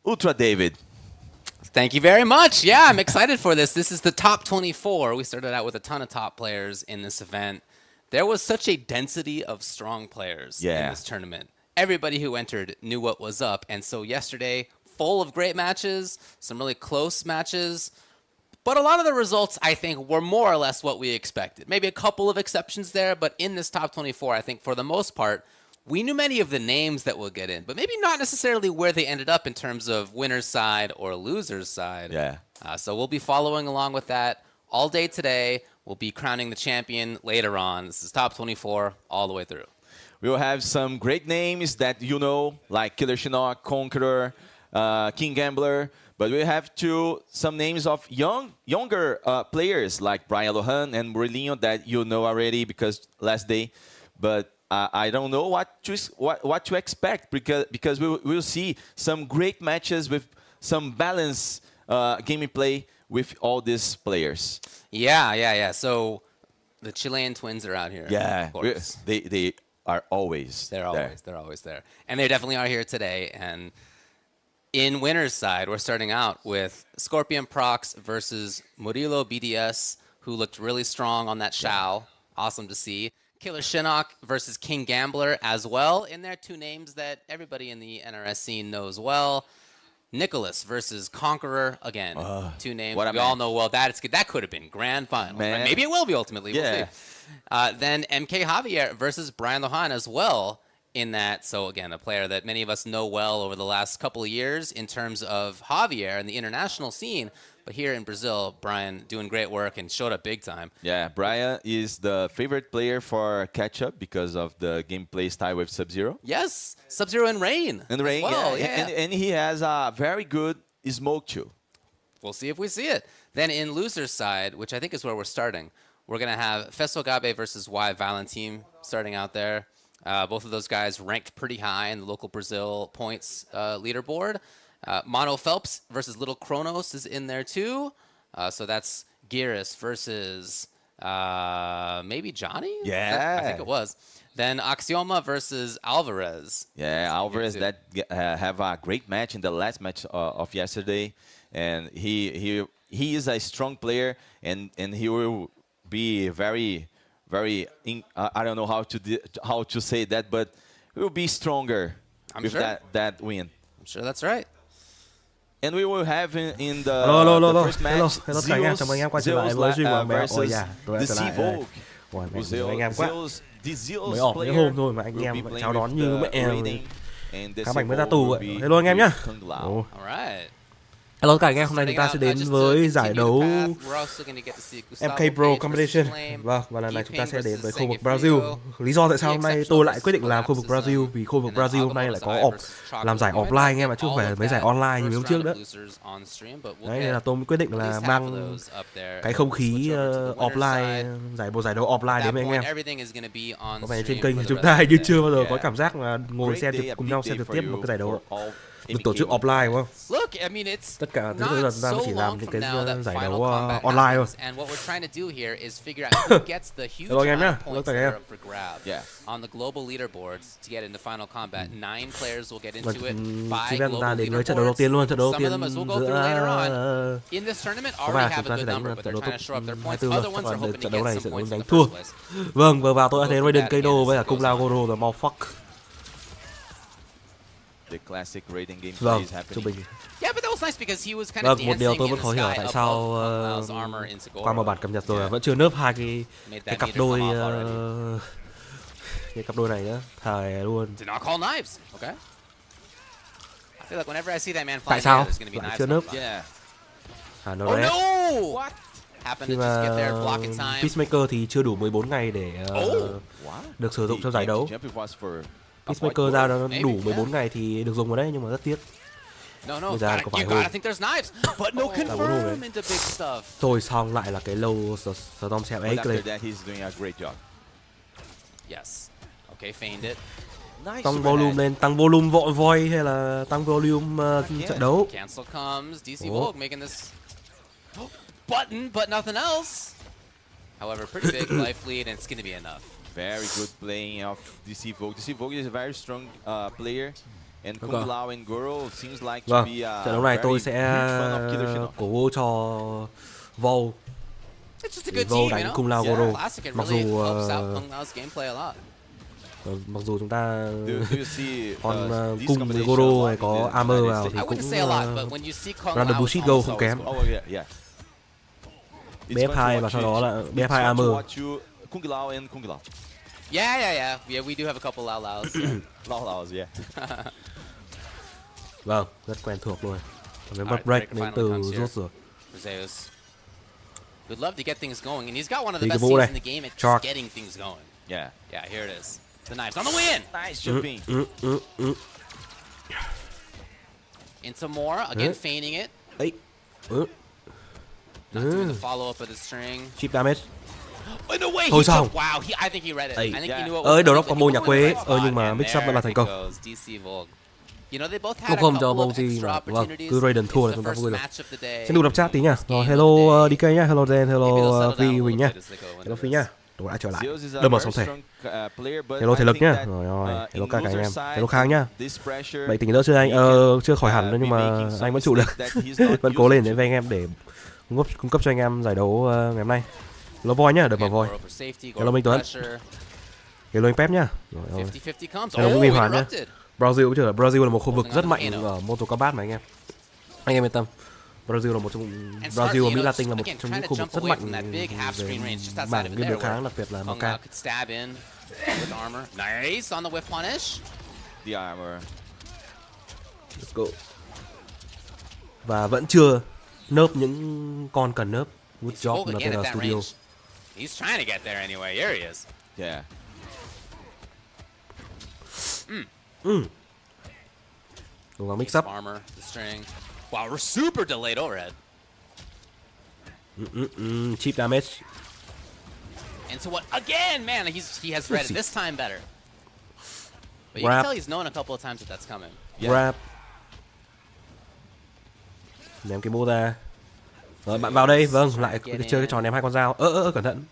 Ultra David. Thank you very much. Yeah, I'm excited for this. This is the top 24. We started out with a ton of top players in this event. There was such a density of strong players in this tournament. Everybody who entered knew what was up. And so yesterday, full of great matches, some really close matches. But a lot of the results, I think, were more or less what we expected. Maybe a couple of exceptions there, but in this top 24, I think for the most part, we knew many of the names that will get in, but maybe not necessarily where they ended up in terms of winner's side or loser's side. Yeah. So we'll be following along with that all day today. We'll be crowning the champion later on. This is top 24 all the way through. We'll have some great names that you know, like Killer Shinnok, Conqueror, King Gambler. But we have some names of younger players like Brian Lohan and Mourinho that you know already because last day. But I don't know what to expect because we'll see some great matches with some balanced gameplay with all these players. Yeah. So the Chilean twins are out here. Yeah, of course. they are always They're always there. And they definitely are here today. And in winner's side, we're starting out with Scorpion Prox versus Murilo BDS, who looked really strong on that Shao. Awesome to see. Killer Shinnok versus King Gambler as well. And they're two names that everybody in the NRS scene knows well. Nicholas versus Conqueror, again, two names we all know well. That could have been grand final. Right? Maybe it will be ultimately. We'll see. Then MK Javier versus Brian Lohan as well in that. So again, a player that many of us know well over the last couple of years in terms of Javier and the international scene. But here in Brazil, Brian doing great work and showed up big time. Yeah, Brian is the favorite player for catch-up because of the gameplay style with Sub-Zero. Yes, Sub-Zero and Rain. And Rain, well. And he has a very good smoke too. We'll see if we see it. Then in loser's side, which I think is where we're starting, we're going to have Fesso Gabe versus Y Valentim starting out there. Both of those guys ranked pretty high in the local Brazil points leaderboard. Mono Phelps versus Little Kronos is in there too. So that's Gearus versus maybe Johnny? Yeah. I think it was. Then Axioma versus Alvarez. Yeah, Alvarez that have a great match in the last match of yesterday. And he is a strong player and he will be very, I don't know how to say that, but he will be stronger with that win. I'm sure that's right. And we will have in the first match chào mừng anh em quay trở lại với stream của mèo. Ôi da, tôi đã trở lại. Ôi mẹ anh em quá. Mới ọp mấy hôm thôi mà anh em vẫn chào đón như mẹ. Khá Bảnh mới ra tù vậy. Hello anh em nhá. Hello tất cả anh em, hôm nay chúng ta sẽ đến với giải đấu MK Pro Competition. Vâng, và lần này chúng ta sẽ đến với khu vực Brasil. Lý do tại sao hôm nay tôi lại quyết định làm khu vực Brasil vì khu vực Brasil hôm nay lại có off, làm giải offline anh em ạ, chứ không phải mấy giải online như hôm trước nữa. Đấy nên là tôi mới quyết định là mang cái không khí offline, giải đấu offline đến với anh em. Có vẻ trên kênh chúng ta như chưa bao giờ có cảm giác là ngồi xem cùng nhau xem trực tiếp một cái giải đấu được tổ chức offline đúng không? Tất cả thứ bây giờ chúng ta chỉ làm những cái giải đấu online thôi. Hello anh em nhá, hello tất cả anh em. On the global leaderboards to get into final combat, 9 players will get into it. Chúng ta đến với trận đấu đầu tiên luôn, trận đấu đầu tiên giữa in this tournament already have a good number, but they're trying to show up their points. Other ones are hoping to get some points in the first place. Vâng, vừa vào tôi đã thấy Raiden Kaido với cả Cung Lao Goro và Malfuck. The classic raiding gameplay is happening. Yeah, but that was nice because he was kind of một điều tôi vẫn khó hiểu tại sao qua một bản cập nhật rồi vẫn chưa nớp hai cái cặp đôi cái cặp đôi này nữa, thề luôn. Tại sao lại chưa nớp? Nó đấy. Khi mà Peacemaker thì chưa đủ 14 ngày để được sử dụng trong giải đấu. Peacemaker ra nó đủ 14 ngày thì được dùng vào đấy nhưng mà rất tiếc. Bây giờ có phải hôm. Rồi xong lại là cái low Storm Shell X lên. Tăng volume lên, tăng volume vội voi hay là tăng volume trận đấu. Button, but nothing else. However, pretty big life lead, and it's going to be enough. Very good playing of DC Vogue. DC Vogue is a very strong player, And Kung Lao and Goro seems like to Vâng, be a trận đấu này tôi very sẽ big fan of Killer Shinnok. cổ vũ cho Vol. It's just a good Vol team, đánh you know? Kung Lao Yeah. Goro. Classic and Mặc really dù helps out Kung Lao's gameplay a lot. mặc dù chúng ta Do you see con this Cung với combination Goro a này lot có in the armor United vào States? thì I cũng wouldn't say a lot, but when you see Kung Random Lao, Bullshit it's Go almost không always kém. good. Oh yeah. It's fun to BF2 và watch sau đó là it's BF2 fun to armor. watch you, Kung Lao and Kung Lao. Yeah, we do have a couple Lao Laos. Lao Laos, yeah. Vâng, rất quen thuộc luôn. Còn cái Alright, break break đến finally từ comes here. rút rồi. Zeus would love to get things going, and he's got one of the Đi best cái mũ teams này. in the game at Shark. just getting things going. Yeah. Yeah, here it is. The knives on the win! Nice jumping. Into more, again feigning it. Ấy. Not doing the follow-up of the string. Chip damage. In a way, Thôi he xong. took, wow, I think he read it. Ấy. I think he Yeah. knew what was Ơi, đầu coming, đốc combo but he nhà was in quê the ấy. right Nhưng spot, mà and mix up vẫn là there thành he công. goes, DC Volk. You know, they both had Không a không cho couple of Boji extra mà vâng, opportunities. cứ Raiden thua là It's chúng the ta first vui được. match of the day. Xin được đọc chat tí nhá. Rồi hello DK nhá, hello Dan, hello Vi Huỳnh nhá. Hello Phi nhá. Tôi đã trở lại. Zeus is a Đâm vào very sóng thể. strong, player, but Hello I thể lực think nhá. that, Rồi hello in các anh em. loser side, Hello Khang nhá. this pressure, Vậy tình đỡ chưa anh? Chưa khỏi hẳn be nữa nhưng mà making some anh vẫn trụ được. mistakes that he's not Vẫn cố used lên to. để với anh em để cung cấp cho anh em giải đấu ngày hôm nay. Hello Voi nhá, đập vào Voi. Hello Minh Tuấn. Hello anh Pep nhá. Rồi, rồi. 50-50 comes. Hello Nguyễn Minh Hoàn nhá. interrupted. Brazil cũng chưa là Brazil là một khu vực Holding rất on mạnh to Kano. ở Mortal Kombat mà anh em. Anh em yên tâm. Brazil là một trong And Brazil và smart, Mỹ you know, Latin là một again, trong trying những to khu vực jump rất away mạnh from that big half screen range just outside mảng of it game there đối kháng, where đặc biệt là Kung Maka. Lao could stab in with armor. Nice on the whiff punish. The armor. Let's go. Và vẫn chưa nớp những con cần nớp. Good job Volk again at NetherRealm that Studios. range. He's trying to get there anyway. Here he is. Yeah. Cố gắng mix up. Armor, the string. Wow, we're super delayed overhead. Cheap damage. Into what? Again, man, he has read it this time better. But you Grab. can tell he's known a couple of times that that's coming. Yeah. Grab. Ném cái mũ ra. Rồi bạn vào đây, vâng, lại chơi cái trò ném hai con dao. Cẩn thận.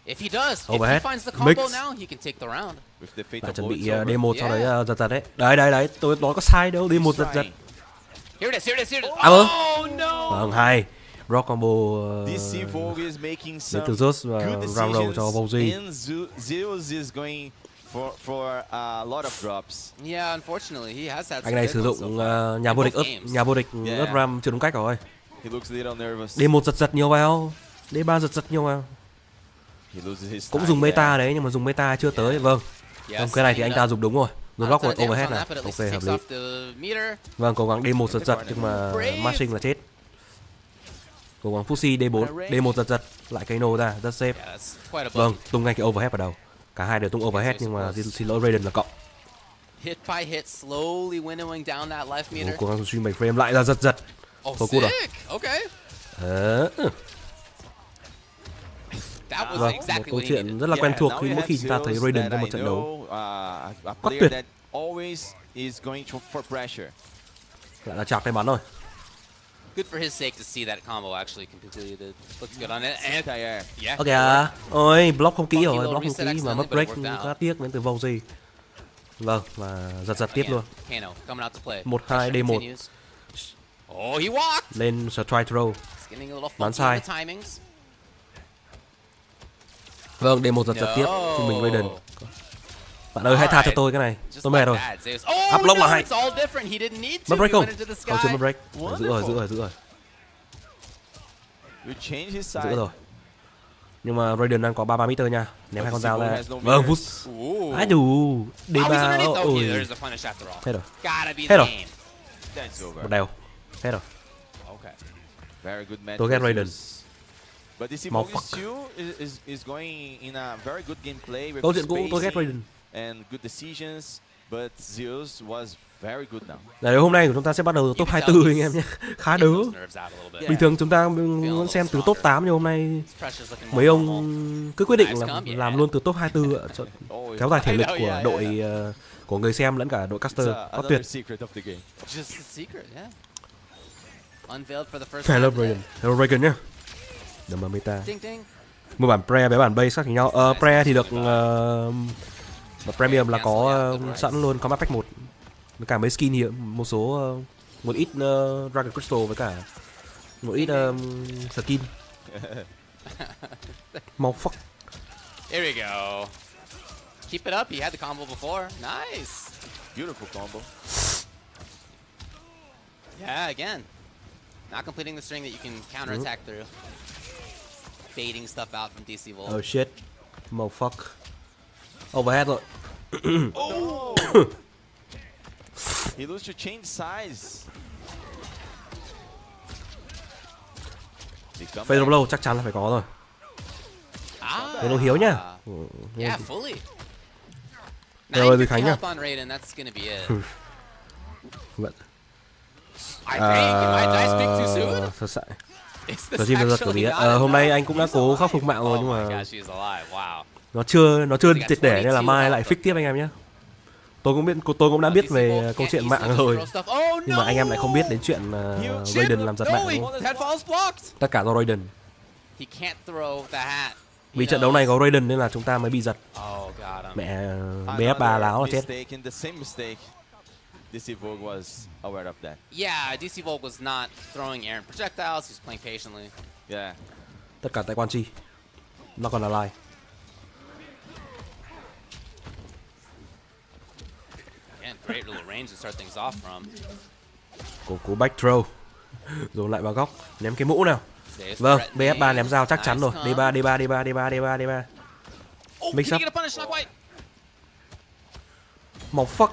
If he does, if Overhead. he finds the combo Mix. now, he can take the round. With the fatal Phải chuẩn blow, bị it's over. D1 sau đấy Yeah. giật giật đấy. Đấy, tôi nói có sai đâu, D1 giật giật. Trying. Here it is, here it is, here it is. Armor. Oh no! Vâng, hay. Rock combo DC Vogue is making some từ Zeus và good round roll cho decisions, Boji. and Zeus is going for a lot of drops. Yeah, unfortunately, he has had Anh some này big sử ones so dụng far. nhà vô địch Both ướp, games. nhà vô địch Yeah. ướp ram chưa đúng cách rồi. He looks a little nervous. D1 giật nhiều vào. D3 giật nhiều vào. He loses his Cũng time dùng meta there. đấy nhưng mà dùng meta chưa tới. Vâng. Yes, Vâng, cái này thì anh ta dùng đúng rồi. Dùng block Outside overhead damage này. on that, but at Ok, least hợp takes lý. off the meter. Vâng, cố gắng D1 giật giật nhưng mà mashing là chết. Cố gắng Fuxi D4, D1 giật giật lại Kano ra, rất safe. Yeah, that's quite a Vâng, bump. tung ngay cái overhead vào đầu. Cả hai đều tung overhead nhưng mà xin lỗi Raiden là cộng. Hit by hit, slowly winnowing down that life meter. Cố gắng stream 7 frame lại là giật giật. Oh, Thôi cút rồi. sick! Okay. That was Vâng, một exactly câu what he chuyện needed. rất là quen thuộc now khi we mỗi have khi chúng ta thấy Zeus Raiden that trong một I trận đấu. know, a Quá player tuyệt. that always is going for pressure. Lại là chạc tay bắn rồi. Good for his sake to see that combo actually completed. Looks good on it. And yeah. Ok à. Ôi, block không kỹ Funky rồi, little block không reset kỹ mà mất accidentally, break but it worked khá out. tiếc đến từ Voji. Vâng, và giật giật tiếp Again, luôn. Kano coming out to play. 1-2 Pressure D1. continues. Oh, he walked. Lên strike throw. He's getting a little Bắn funky on sai. the timings. Vâng, D1 giật giật tiếp trung bình Raiden. Bạn ơi hãy tha cho tôi cái này. Just Tôi mệt like rồi. that, Zeus. Up Oh, block no, là hay. it's all different. He didn't need to. Mất break He không? went into the sky. Không, chưa mất break. Giữ rồi. You change his Giữ side. rồi. Nhưng mà Raiden đang có 33 meter nha. Ném hai con dao ra. Has no Vâng, vút. meters. Ooh. Ai đủ. Oh, he's D3. underneath. Oh, Ôi. there's a punish after all. Hết rồi. Gotta be Hết the rồi. game. That's over. Một đều. Hết rồi. Okay. Very good match. Tôi ghét for Raiden. Zeus. But this Motherfucker. Momo is going in a very good gameplay with Câu chuyện cũ tôi ghét spacing Raiden. and good decisions, but Zeus was very good now. Giải đấu hôm nay của chúng ta sẽ bắt đầu từ top 24 anh em nhé. Khá đớ. Those nerves out a little bit. Bình thường chúng ta vẫn xem từ top 8 nhưng hôm nay Pressure's looking more mấy normal. ông cứ quyết định là làm luôn từ top 24 ạ. Oh, Kéo dài thể I lực know, của yeah, đội yeah. của người xem lẫn cả đội caster. Quá Another tuyệt. secret of the game. Just a secret, yeah. Unveiled for the first Hello time today. Raiden. Hello Raiden nhá. Đừng mà meta. Ding ding. Mua bản pre với bản base khác nhau. Pre thì được premium là có sẵn luôn combat pack 1. với cả mấy skin hiện một số một ít Dragon Crystal với cả một ít skin. Mau fuck. Here we go. Keep it up. He had the combo before. Nice. Beautiful combo. Yeah, again. Not completing the string that you can counterattack through. Baiting stuff out from DC Volt. Oh shit. Mau fuck. Overhead rồi. Oh! He loses to change size. Phase blow chắc chắn là phải có rồi. Thế nó hiếu nhá. Yeah, fully. Rồi thì Khánh nhá. Vậy. Thật sự. Giờ team giật của tí hôm nay anh cũng đã cố khắc phục mạng rồi nhưng mà nó chưa triệt để nên là mai lại fix tiếp anh em nhé. Tôi cũng đã biết về câu chuyện mạng rồi nhưng mà anh em lại không biết đến chuyện Raiden làm giật mạng đúng không? Tất cả do Raiden. Vì trận đấu này có Raiden nên là chúng ta mới bị giật. Mẹ BF3 láo là chết. DC Vogue was aware of that. Yeah, DC Vogue was not throwing errant projectiles, he was playing patiently. Yeah. Tất cả tại quan chi. Nó còn là live. Again, great little range to start things off from. Cú back throw. Rồi lại vào góc, ném cái mũ nào. Vâng, BF3 ném dao chắc chắn rồi. D3. Mix up. Màu fuck.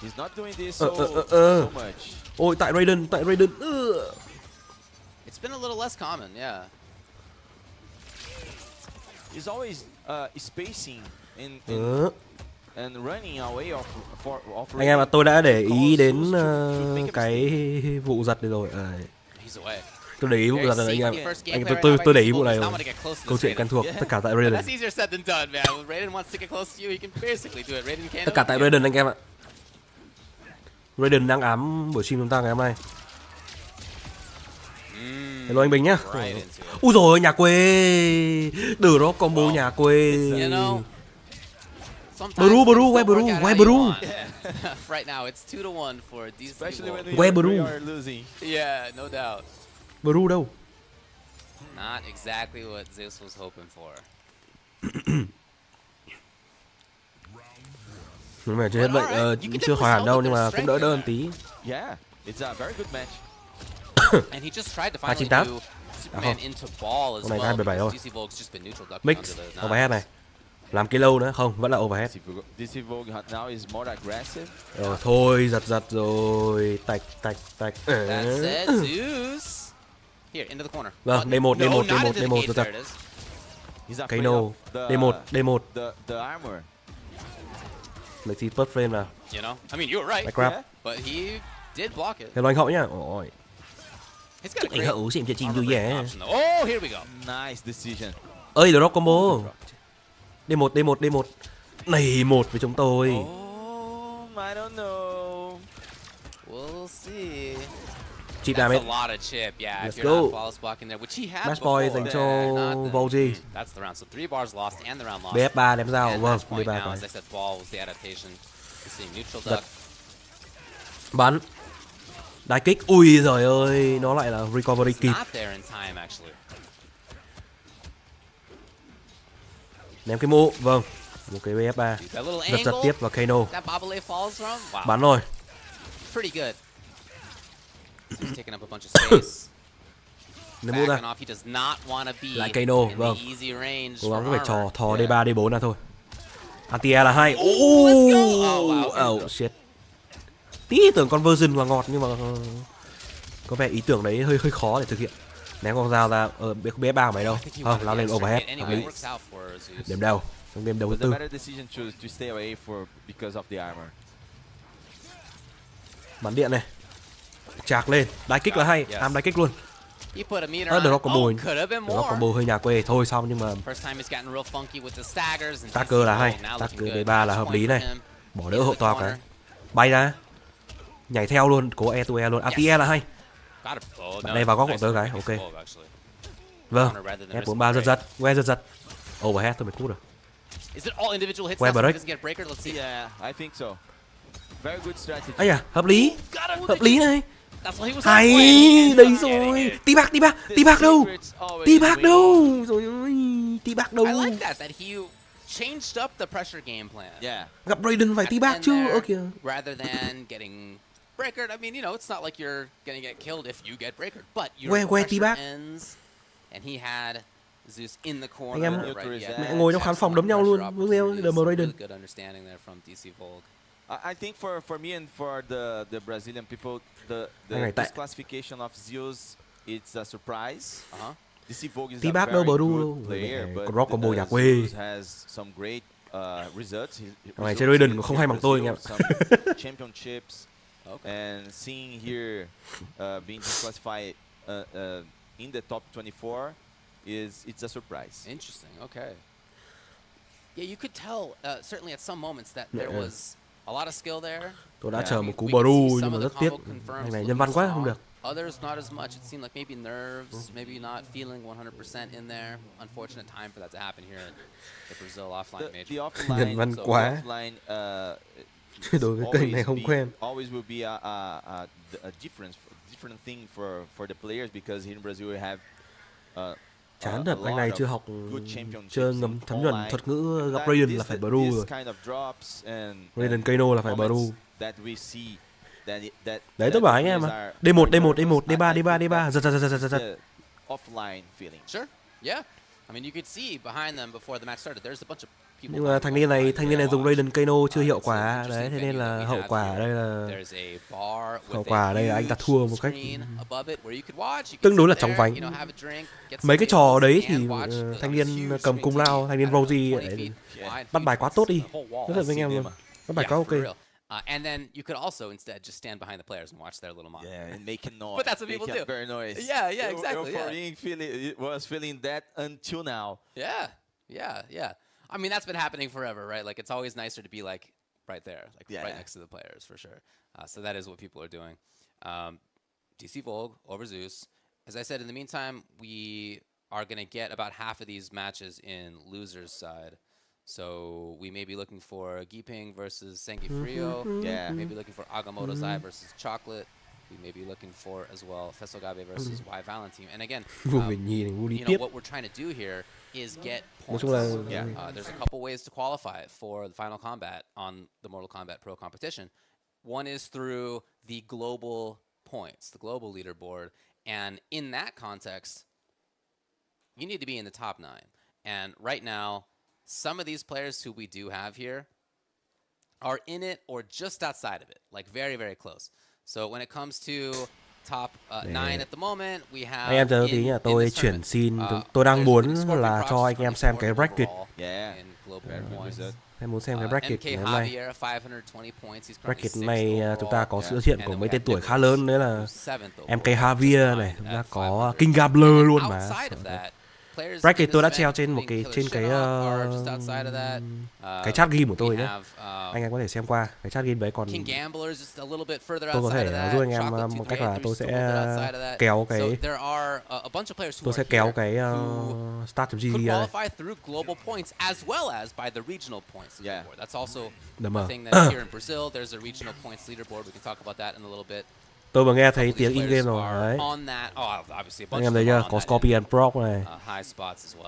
He's not doing this so much. Ôi tại Raiden. It's been a little less common, yeah. He's always spacing and running away off. Anh em ạ, tôi đã để ý đến cái vụ giật này rồi. Tôi để ý vụ giật này anh em. Tôi để ý vụ này rồi. Câu chuyện quen thuộc, tất cả tại Raiden. Tất cả tại Raiden anh em ạ. Raiden đang ám buổi stream chúng ta ngày hôm nay. Hello anh Bình nhá. Úi rồi nhà quê. Đử đó combo nhà quê. Bru, quay bru. Right now it's 2-1 for DC. Quay bru. Yeah, no doubt. Bru đâu? Not exactly what Zeus was hoping for. Nhưng mà chưa hết bệnh, chưa khỏi hẳn đâu nhưng mà cũng đỡ hơn tí. Yeah, it's a very good match. And he just tried to finally do Superman into ball as well. DC Vogue's just been neutral duck. Mix overhead này. Làm cái lâu nữa không, vẫn là overhead. DC Vogue now is more aggressive. Thôi giật rồi, tạch. That's it, Zeus. Here, into the corner. Vâng, D1 giật. Kano, D1. The armor. Lấy tí first frame nào. You know, I mean, you were right. Yeah. But he did block it. Hello anh Hậu nhá. Ôi. Anh Hậu xem chương trình vui vẻ. Oh, here we go. Nice decision. Ơi, drop combo. D1. Này một với chúng tôi. Oh, I don't know. We'll see. Chip That's damage. a lot of chip, yeah. Let's If you're go. not false blocking there, which he had Match point before. dành cho Volgy. That's the round. So 3 bars lost and the round lost. BF3 ném dao, And vâng, match point BF3 now, phải. as I said, ball was the adaptation. You're seeing neutral duck. Bắn. Đái kích. Ui giời ơi, nó lại là recovery kịp. Not there in time, actually. Ném cái mũ, vâng. Một cái BF3. Giật tiếp vào Kano. Bắn rồi. Pretty good. He's taking up a bunch of space. Ném mũ ra. Lại Kano, vâng. Cố gắng phải thò D3, D4 ra thôi. Anti-air là 2. Oh shit. Tí tưởng conversion là ngọt nhưng mà có vẻ ý tưởng đấy hơi khó để thực hiện. Ném con dao ra ở BF3 của mày đâu. Không, lao lên overhead. Hợp lý. Điểm đầu. Trong game đầu tư. Bắn điện này. Chạc lên. Đái kích là hay. Am đái kích luôn. Drop combo. Drop combo hơi nhà quê. Thôi xong nhưng mà Stagger là hay. Stagger D3 là hợp lý này. Bỏ đỡ hậu toa cái. Bay ra. Nhảy theo luôn. Cố E to E luôn. Anti-air là hay. Bạn này vào góc của tớ cái. Ok. Vâng. F43 giật. Que giật. Overhead tôi mới cút được. Is it all individual hits? Quay break. Yeah, I think so. Very good strategy. Ấy à, hợp lý này. Hay, đấy rồi. Tí bạc đâu? Tí bạc đâu? Rồi ơi, tí bạc đâu? I like that he changed up the pressure game plan. Yeah. Gặp Raiden phải tí bạc chứ. Ok. Rather than getting breakered, I mean, you know, it's not like you're gonna get killed if you get breakered, but your pressure ends, and he had Zeus in the corner. Anh em mẹ ngồi trong khán phòng đấm nhau luôn. Vương Leo, The Raiden. Good understanding there from DC Volk. I think for me and for the Brazilian people, the disqualification of Zeus, it's a surprise. DC Volk is a very good player, but Zeus has some great results. Này chơi Raiden cũng không hay bằng tôi anh em. Championships, and seeing here being disqualified in the top 24 it's a surprise. Interesting. Okay. Yeah, you could tell certainly at some moments that there was a lot of skill there. Tôi đã chờ một cú Bru nhưng mà rất tiếc. Anh này nhân văn quá không được. Others not as much. It seemed like maybe nerves, maybe not feeling 100% in there. Unfortunate time for that to happen here at the Brazil offline major. The offline, nhân văn quá. Đối với kênh này không quen. Always will be a different thing for the players because here in Brazil we have chán thật, anh này chưa học chơi ngầm thấm nhuần thuật ngữ, gặp Raiden là phải Bru rồi. Raiden Kano là phải Bru. Đấy tôi bảo anh em mà. D1, D3. Giật. Offline feeling. Sure. Yeah. I mean you could see behind them before the match started. There's a bunch of people. Nhưng mà thanh niên này dùng Raiden Kano chưa hiệu quả đấy, thế nên là hậu quả ở đây là anh ta thua một cách tương đối là chóng vánh. Mấy cái trò đấy thì thanh niên cầm cung lao, thanh niên Rosie bắt bài quá tốt đi. Rất là với anh em luôn. Bắt bài quá ok. And then you could also instead just stand behind the players and watch their little monitor. Yeah, and make a noise. But that's what people do. Very noise. Yeah, exactly. Was feeling that until now. Yeah. I mean, that's been happening forever, right? Like, it's always nicer to be like right there, like right next to the players for sure. So that is what people are doing. DC Volk over Zeus. As I said, in the meantime, we are going to get about half of these matches in losers' side. So we may be looking for Giping versus Sengi Frio. Yeah. Maybe looking for Agamotto Zai versus Chocolate. We may be looking for as well Fesogabe versus Y Valentine. And again, you know what we're trying to do here is get points. There's a couple ways to qualify for the final combat on the Mortal Kombat Pro competition. One is through the global points, the global leaderboard. And in that context, you need to be in the top 9. And right now, some of these players who we do have here are in it or just outside of it, like very, very close. So when it comes to top 9 at the moment, we have. Anh em chờ tí nhá, tôi chuyển xin, tôi đang muốn là cho anh em xem cái bracket. Em muốn xem cái bracket ngày hôm nay. Bracket này chúng ta có sự xuất hiện của mấy tên tuổi khá lớn, đấy là MK Javier này, chúng ta có King Gambler luôn mà. Bracket tôi đã treo trên một cái cái chat game của tôi nhé. Anh em có thể xem qua cái chat game đấy, còn tôi có thể giúp anh em một cách là tôi sẽ kéo cái start.gg đây. Tôi vừa nghe thấy tiếng in game rồi đấy. Anh em thấy chưa? Có Scorpion Proc này,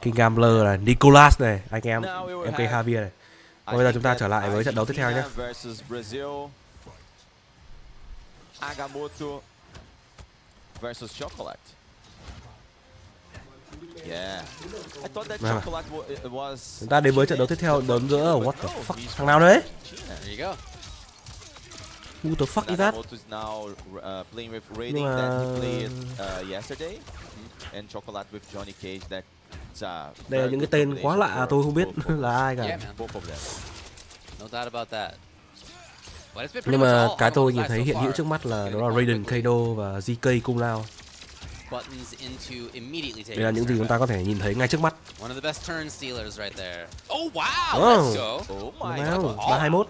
King Gambler này, Nicholas này, anh em MK Javier này. Bây giờ chúng ta trở lại với trận đấu tiếp theo nhé. Agamotto versus Chocolate. Yeah. I thought that Chocolate was. Chúng ta đến với trận đấu tiếp theo, đấu giữa what the fuck, thằng nào đấy? There you go. Who the fuck is that? Is now playing with Raiding that he played yesterday, and Chocolate with Johnny Cage. Đây là những cái tên quá lạ, tôi không biết là ai cả. Nhưng mà cái tôi nhìn thấy hiện hữu trước mắt là đó là Raiden Kano và GK Cung Lao. Đây là những gì chúng ta có thể nhìn thấy ngay trước mắt. 321.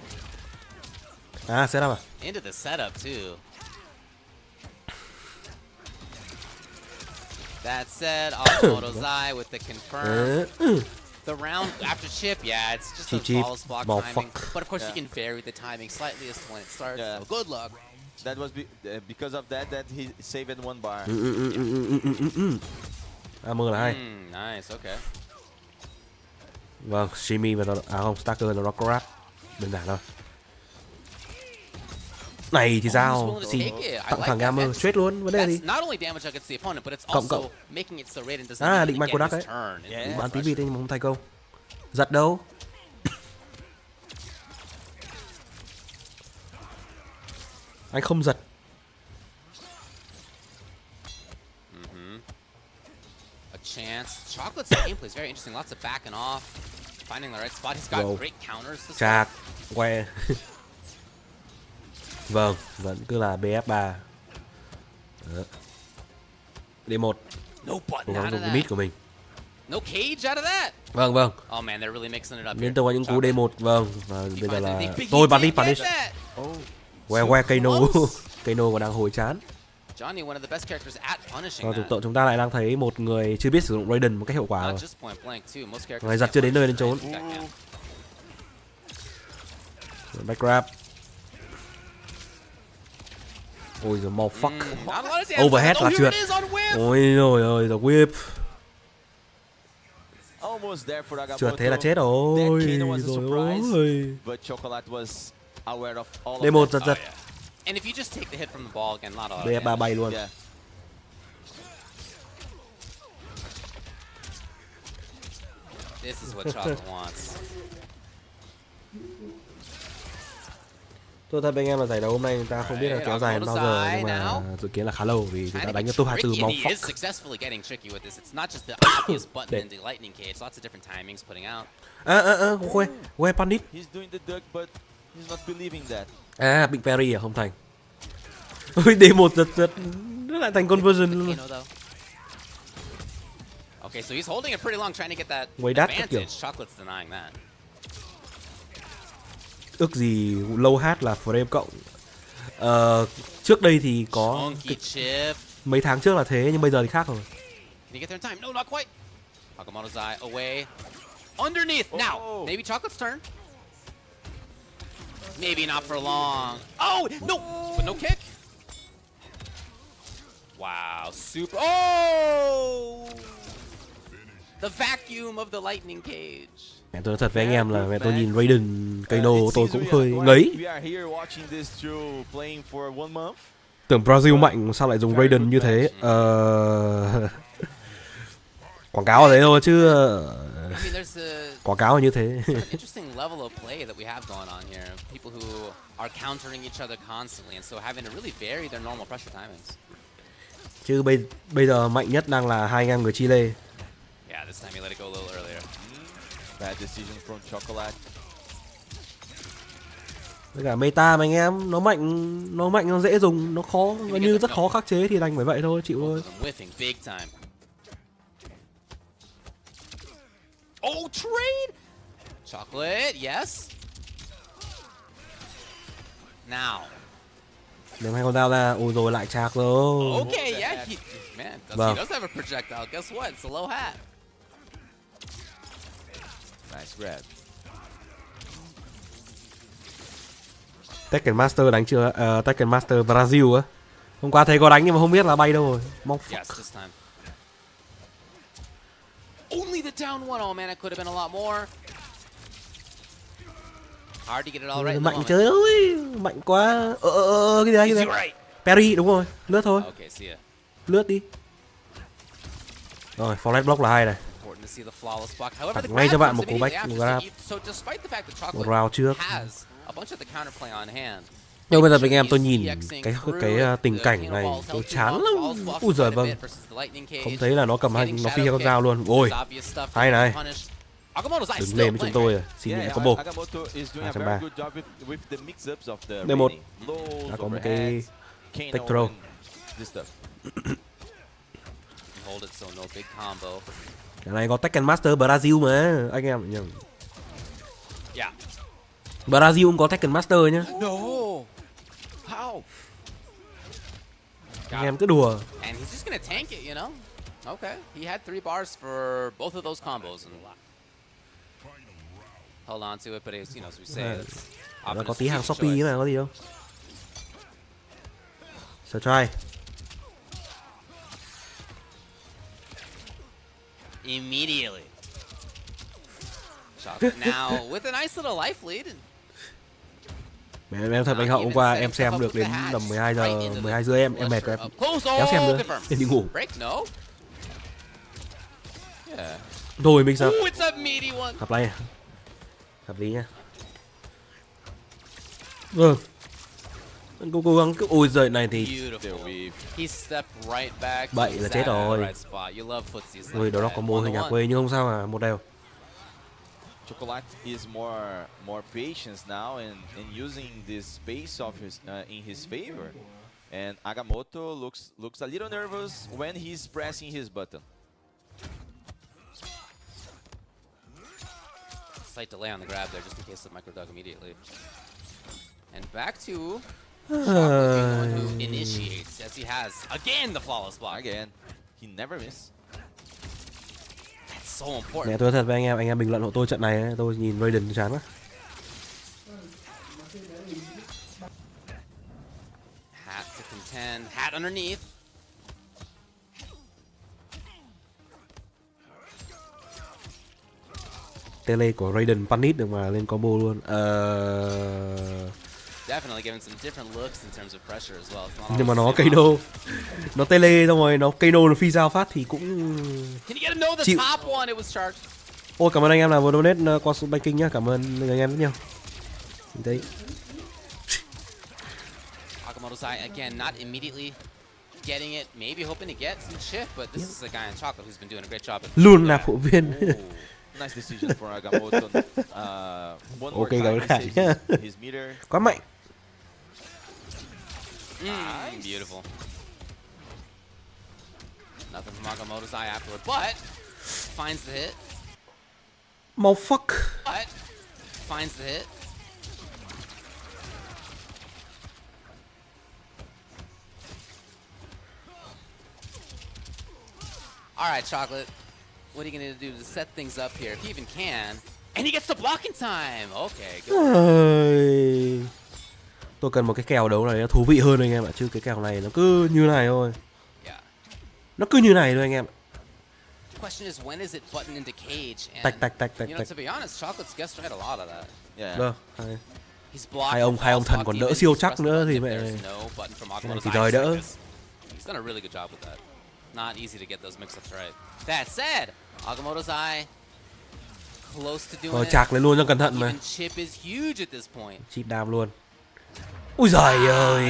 À, setup à? Into the setup too. That said, Agamotto Zai with the confirm. The round after chip, yeah, it's just a Chip, flawless block ball timing. fuck. But of course, you can vary the timing slightly as to when it starts. Yeah. So good luck. That was because of that he saved one bar. Mơ là hay. Nice, okay. Vâng, Shimi và không, Stacker là Rockrat. Đơn giản thôi. Này thì sao? Xin tặng thằng Gamer straight luôn, vấn đề gì? Cộng. Định mạch của Đắc ấy. Bán tí vịt nhưng mà không thành công. Giật đâu? Anh không giật. A chance. Chocolate's gameplay is very interesting. Lots of backing off, finding the right spot. He's got great counters. Chạc, que. Vâng, vẫn cứ là BF3. D1. Cố gắng dùng cái mid của mình. No cage out of that. Vâng. Oh man, they're really mixing it up. Liên tục có những cú D1, vâng. Và bây giờ là tôi bắn đi. Que Kano. Kano còn đang hồi chán. Johnny, one of the best characters at punishing Và thực chúng ta lại đang thấy một người chưa biết sử dụng Raiden một cách hiệu quả rồi. Người giật chưa đến nơi đến chốn. Back grab. Ôi giời, màu fuck. Overhead là trượt. Ôi rồi ơi, the whip. Trượt thế là chết rồi. D1 giật. And if you just take the hit from the ball again, not all. BF3 bay luôn. Yeah. This is what Chocolate wants. Tôi thật với anh em là giải đấu hôm nay chúng ta không biết là kéo dài đến bao giờ, nhưng mà dự kiến là khá lâu vì chúng ta đánh ở top 24 màu fuck. Quay panic. Bị parry à, không thành. Ôi D1 giật nó lại thành conversion luôn. Okay, so he's holding it pretty long trying to get that advantage. Chocolate's denying that. Ước gì low hat là frame cộng. Trước đây thì có mấy tháng trước là thế, nhưng bây giờ thì khác rồi. Can he get there in time? No, not quite. Hakamoto's Eye away. Underneath. Now, maybe Chocolate's turn. Maybe not for long. Oh, no! But no kick. Wow, super. Oh! The vacuum of the lightning cage. Mẹ tôi nói thật với anh em là mẹ tôi nhìn Raiden Kano tôi cũng hơi ngấy. Tưởng Brasil mạnh sao lại dùng Raiden như thế. Quảng cáo ở đấy thôi chứ. Quảng cáo là như thế. Chứ bây giờ mạnh nhất đang là hai anh em người Chile. Yeah, this time he let it go a little earlier. Bad decision from Chocolate. Với cả meta mà anh em, nó mạnh nó dễ dùng, nó khó, gần như rất khó khắc chế thì đành phải vậy thôi, chịu thôi. Oh, trade! Chocolate, yes. Now. Nếu hai con dao ra, ôi rồi lại chạc rồi. Okay, yeah, man, he does have a projectile. Guess what? It's a low hat. Nice grab. Tekken Master đánh chưa? Tekken Master Brasil á. Hôm qua thấy có đánh nhưng mà không biết là bay đâu rồi. Mong fuck. Yes, this time. Only the down one. Oh man, it could have been a lot more. Hard to get it all right. Mạnh chơi ơi, mạnh quá. Cái gì đấy? Parry đúng rồi, lướt thôi. Okay, see ya. Lướt đi. Rồi, forward block là hay này. Tặng ngay cho bạn một cú back grab. Một round trước. Nhưng bây giờ anh em tôi nhìn cái tình cảnh này tôi chán lắm. Ui giời vâng. Không thấy là nó cầm hai nó phi con dao luôn. Ôi. Hay này. Đứng lên với chúng tôi rồi. Xin nhẹ combo. 230. D1. Đã có một cái tech throw. Cái này có Tekken Master Brasil mà anh em nhỉ. Brasil cũng có Tekken Master nhá. Anh em cứ đùa. And he's just gonna tank it, you know. Okay, he had 3 bars for both of those combos. hold on to it, but it's, as we say, it's Nó có tí hàng Shopee mà có gì đâu. Try. Immediately. Chocolate now with a nice little life lead. Em thật anh Hậu, hôm qua em xem được đến tầm 12 giờ, 12 rưỡi em mệt rồi, em kéo xem nữa, em đi ngủ. Rồi mình sao? Hợp lý nha. Vâng. Cố gắng cứ ôi giời này thì bậy là chết rồi. Ôi đó có mô hình nhà quê nhưng không sao mà, một đều. Chocolate is more patience now and using this space of his in his favor, and Agamotto looks a little nervous when he's pressing his button. Slight delay on the grab there, just in case of micro dug immediately. And back to Chocolate, the one who initiates, as he has again the flawless block. Again, he never misses. So important. Mẹ tôi thật với anh em bình luận hộ tôi trận này ấy, tôi nhìn Raiden chán quá. Hat to contend, hat underneath. Tele của Raiden punish được mà lên combo luôn. Definitely giving some different looks in terms of pressure as well. Nhưng mà nó cây đô, nó tele xong rồi nó cây đô nó phi dao phát thì cũng chịu. Ôi cảm ơn anh em là vừa donate qua số banking nhá, cảm ơn anh em rất nhiều. Mình thấy Agamotto again not immediately getting it, maybe hoping to get some chip, but this is a guy in chocolate who's been doing a great job. Luôn nạp hộ viên. Nice decision for Agamotto. One Ok more cảm ơn Khải nhá. His meter. Quá mạnh. Beautiful. Nothing from Agamotto's eye afterward, but finds the hit. Fuck. But finds the hit. All right, Chocolate. What are you going to do to set things up here, if he even can? And he gets the block in time. Okay, good. Tôi cần một cái kèo đấu này nó thú vị hơn anh em ạ, chứ cái kèo này nó cứ như này thôi. Nó cứ như này thôi anh em. Question is when is it button into cage? Tạch tạch tạch tạch. To be honest, Chocolate's guessed right a lot of that. Yeah. Hai ông thần còn đỡ siêu chắc nữa thì mẹ này thì rời đỡ. He's done a really good job with that. Not easy to get those mix-ups right. That said, Agamotto's eye close to doing it. Chạc lên luôn cho cẩn thận mà. Chip is huge at this point. Chip đam luôn. Ui giời ơi,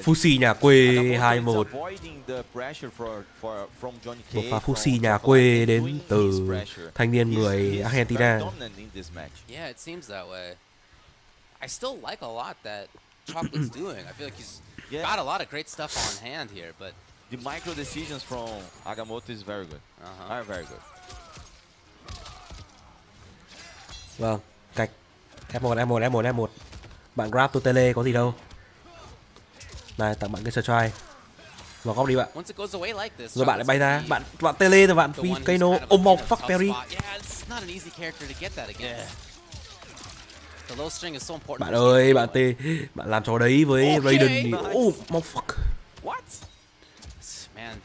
Fuxi nhà quê 2-1. Một pha Fuxi nhà quê đến từ thanh niên người Argentina. Yeah, it seems that way. I still like a lot that Chocolate's doing. I feel like he's got a lot of great stuff on hand here, but the micro decisions from Agamotto is very good. Are very good. Vâng, cạch. F1. Bạn grab tôi tele có gì đâu. Này, tặng bạn cái try. Vào góc đi bạn. Rồi bạn lại bay ra, bạn tele rồi bạn phi cây nô. Ôm mọc fuck Perry. Bạn ơi, bạn làm trò đấy với Raiden thì mọc fuck.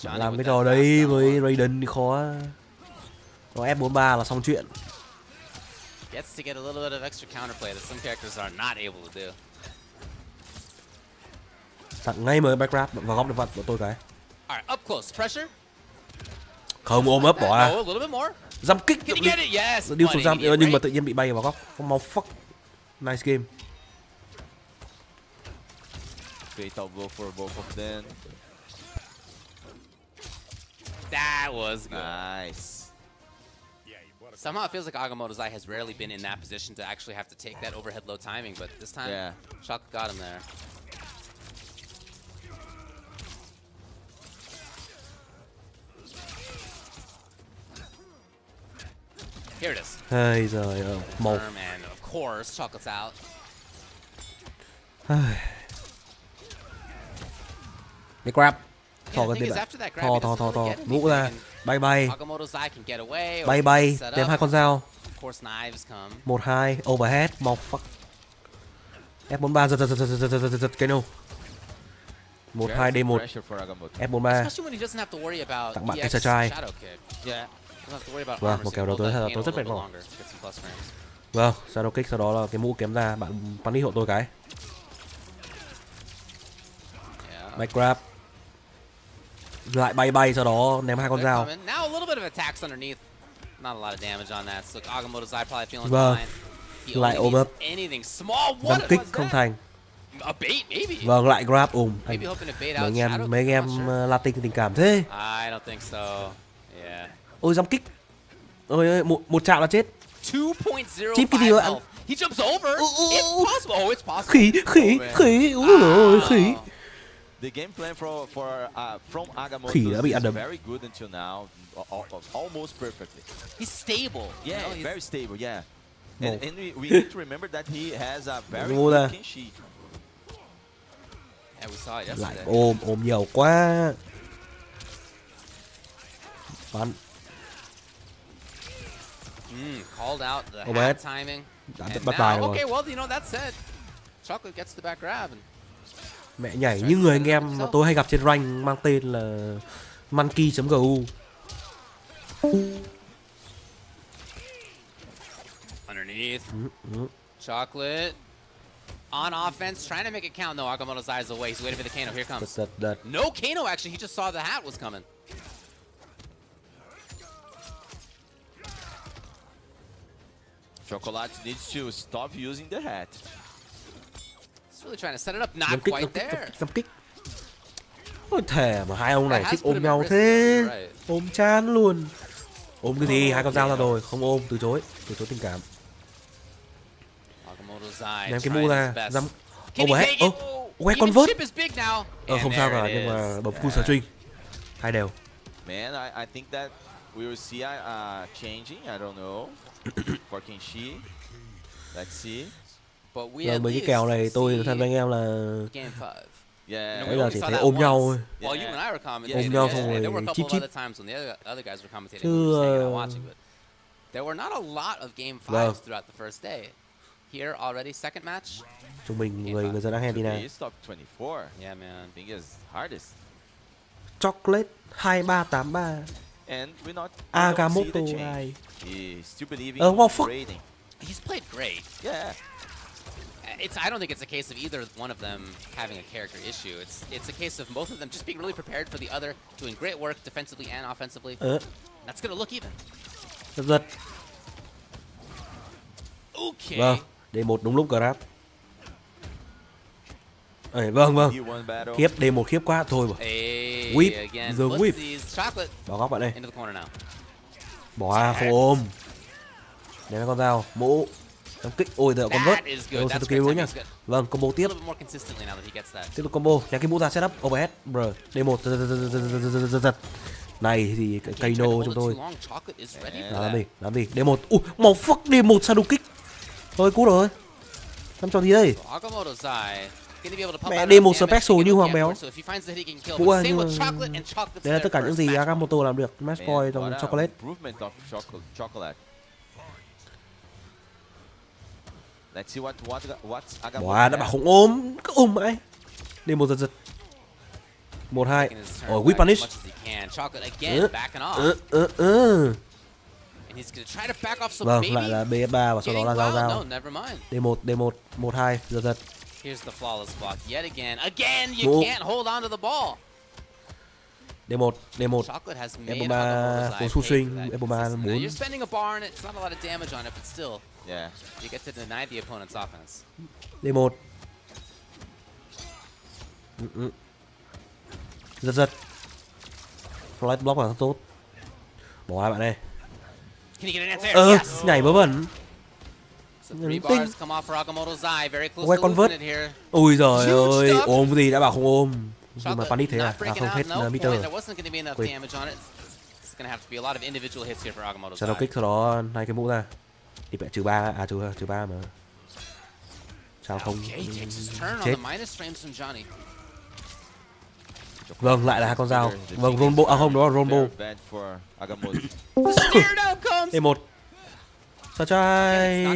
Bạn làm cái trò đấy với Raiden thì khó. Có F43 là xong chuyện. Gets to get a little bit of extra counterplay that some characters are not able to do. Tặng ngay mới back grab vào góc được vật của tôi cái. Alright, up close, pressure. Không ôm ấp bỏ ra. Jump kick. Điêu xuống jump nhưng mà tự nhiên bị bay vào góc. Không mau fuck. Nice game. Fatal blow for both of them. That was good. Nice. Somehow it feels like Agamotto's eye has rarely been in that position to actually have to take that overhead low timing, but this time, Shock got him there. Here it is. Hey, giời ơi, một. And of course, Chocolate's out. Cái grab. Thò cái tên bạn. Thò. Ngũ ra. Bay. Bay, thêm 2 con dao. Of course, knives come. 1-2 overhead motherfucker. F43 giật Kano. 1-2 D1 F43 Especially when he doesn't have to worry about tặng bạn cái EX sơ trai. shadow kick. Yeah. Doesn't have to worry about Vâng, armor một kèo đầu hold tới that là tôi Kano rất a mệt little mỏi. longer, get some plus frames. Vâng, shadow kick sau đó là cái mũ kém ra, bạn punish hộ tôi cái. Yeah. Back grab. Lại bay sau đó ném hai con They're dao. coming. Now a little bit of attacks underneath. Not a lot of damage on that. So Agamotto's eye probably feeling Vâng. fine. He Lại only ôm needs ấp. anything small. What Dám kích was không that? thành. A bait, maybe. Vâng, lại grab Maybe hoping to bait Mấy out anh em shadow. mấy anh I'm em not sure. Latin tình cảm thế. I don't think so. Yeah. Ôi dám kích. Ôi một chạm là chết. 2.05 Chip cái gì vậy? health. He jumps over. It's possible. Oh, it's possible. Khỉ. Úi giời khỉ. The game plan from Agamotto Khỉ đã bị ăn is đấm. very good until now, almost perfectly. He's stable. Yeah, You know, he's very stable. Yeah, Một. and we need to remember that he has a very Ngô ra. good kinshi. Yeah, we saw it Lại yesterday. ôm nhiều quá. Bắn. Called out the Oh, half bad. timing. Đã And bắt bài now, rồi. okay, well, you know, that said, Chocolate gets the back grab. And Mẹ nhảy như người anh em mà tôi hay gặp trên rank mang tên là monkey.gu. underneath. Chocolate on offense, trying to make it count. No, Agamotto's eyes away. He's waiting for the Kano. Here it comes. Đợt. No Kano, actually. He just saw the hat was coming. Chocolate needs to stop using the hat. He's really trying to set it up. Not quite there. Dám kích. Ôi thề mà hai ông này That thích has put ôm him nhau at risk, thế. though, you're right. Ôm chán luôn. Ôm cái gì, hai con dao ra rồi, không ôm, từ chối tình cảm. Agamotto's eye Ném cái trying mũ his ra, best. dám. Can he Overhead. take it? Quay Even convert. chip is big now. And Không sao there cả, it nhưng mà is. bấm full string. Hai đều. Man, I think that we will see changing. I don't know for Kenshi. Let's see. But we Rồi at mấy cái least kèo này tôi see thân với anh em là game 5. Yeah. bây giờ only chỉ saw thấy that ôm nhau once. thôi. Well, you and I were commentating. Ôm nhau yesterday. xong rồi There were a couple chip of other times when the other guys were commentating. Chứ, We were just hanging out watching, but there were not a lot of game 5s Vâng. throughout the first day. Here already, second match. Trung bình người dân Argentina. He's top 24. Yeah, man. I think is hardest. Chocolate 2383. And we don't see Agamotto the change. này. He still believing Well, in fuck. rating. He's played great. Yeah. I don't think it's a case of either one of them having a character issue. It's a case of both of them just being really prepared for the other, doing great work defensively and offensively. That's gonna look even. Giật. Okay. Vâng, D1 đúng lúc grab. Vâng. He won battle. Khiếp, D1 khiếp quá thôi mà. Hey, Whip, again. the whip. Footsies, Chocolate Bỏ góc bạn đây. into the corner now. Bỏ ra không ôm. Ném con dao, mũ. Đấm kích, ôi giờ con vớt. That is good. Ô, That's sao tôi great nhá. timing. It's good. Vâng, combo A tiếp. little bit more consistently now that he gets that. Tiếp tục combo, ném cái mũ ra setup, overhead, bro. D1, giật. Này thì cây Tried to nô hold chúng it tôi. too long. Chocolate is ready for Làm that. gì, D1. Màu fuck D1 shadow kick. Thôi cút rồi. Làm trò gì đây? Agamotto's eye. Gonna be able to pump Mẹ, out đi enough một damage special to như get Hoàng the Béo. upward, so if he finds that he can kill, Vũ but ơi, same nhưng with mà Chocolate and Chocolate's đây là tất cả their những first gì match. Agamotto làm được. Match point trong What a chocolate. improvement of chocolate. Let's see what's Agamotto. Bỏ đã bảo không ôm, cứ ôm mãi. D1 giật. 1-2. Taking his turn Or back we punish. as much as he can. Chocolate again backing off. And he's gonna try to back off, so Vâng, maybe lại là BS3 và sau đó getting là wild. dao. No, never mind. D1, 1-2, giật. Here's the flawless block yet again. Again, you Ngô. can't hold on to the ball. D1. Chocolate has made F3 Agamotto's eye của pay Su for Sinh, that F3 consistency. Now, 4. you're spending a bar on it. It's not a lot of damage on it, but still, Yeah. you get to deny the opponent's offense. D1. Giật. Flight block là tốt. Bỏ hai bạn đây. Can he get an answer? Yes. Nhảy vớ vẩn. So 3 bars come off for Agamotto's eye. Very close Quay to convert. losing it here. Ôi giời Huge ơi, stuff. ôm cái gì đã bảo không ôm. Nhưng mà Chocolate panic thế à? not À breaking không, out, hết no meter. point. There wasn't going to be enough Quên. damage on it. It's going to have to be a lot of individual hits here for Agamotto's Shadow eye. kích sau đó hai cái mũ ra. Thì mẹ -3, à trừ 3 mà. Sao không? Okay, takes his turn on Chết. the minus frames from Johnny. Vâng, lại là hai con dao. Vâng, Rombo, à không, đó là Rombo. Very bad for Agamotto. The stare down comes. D1. Sao trai.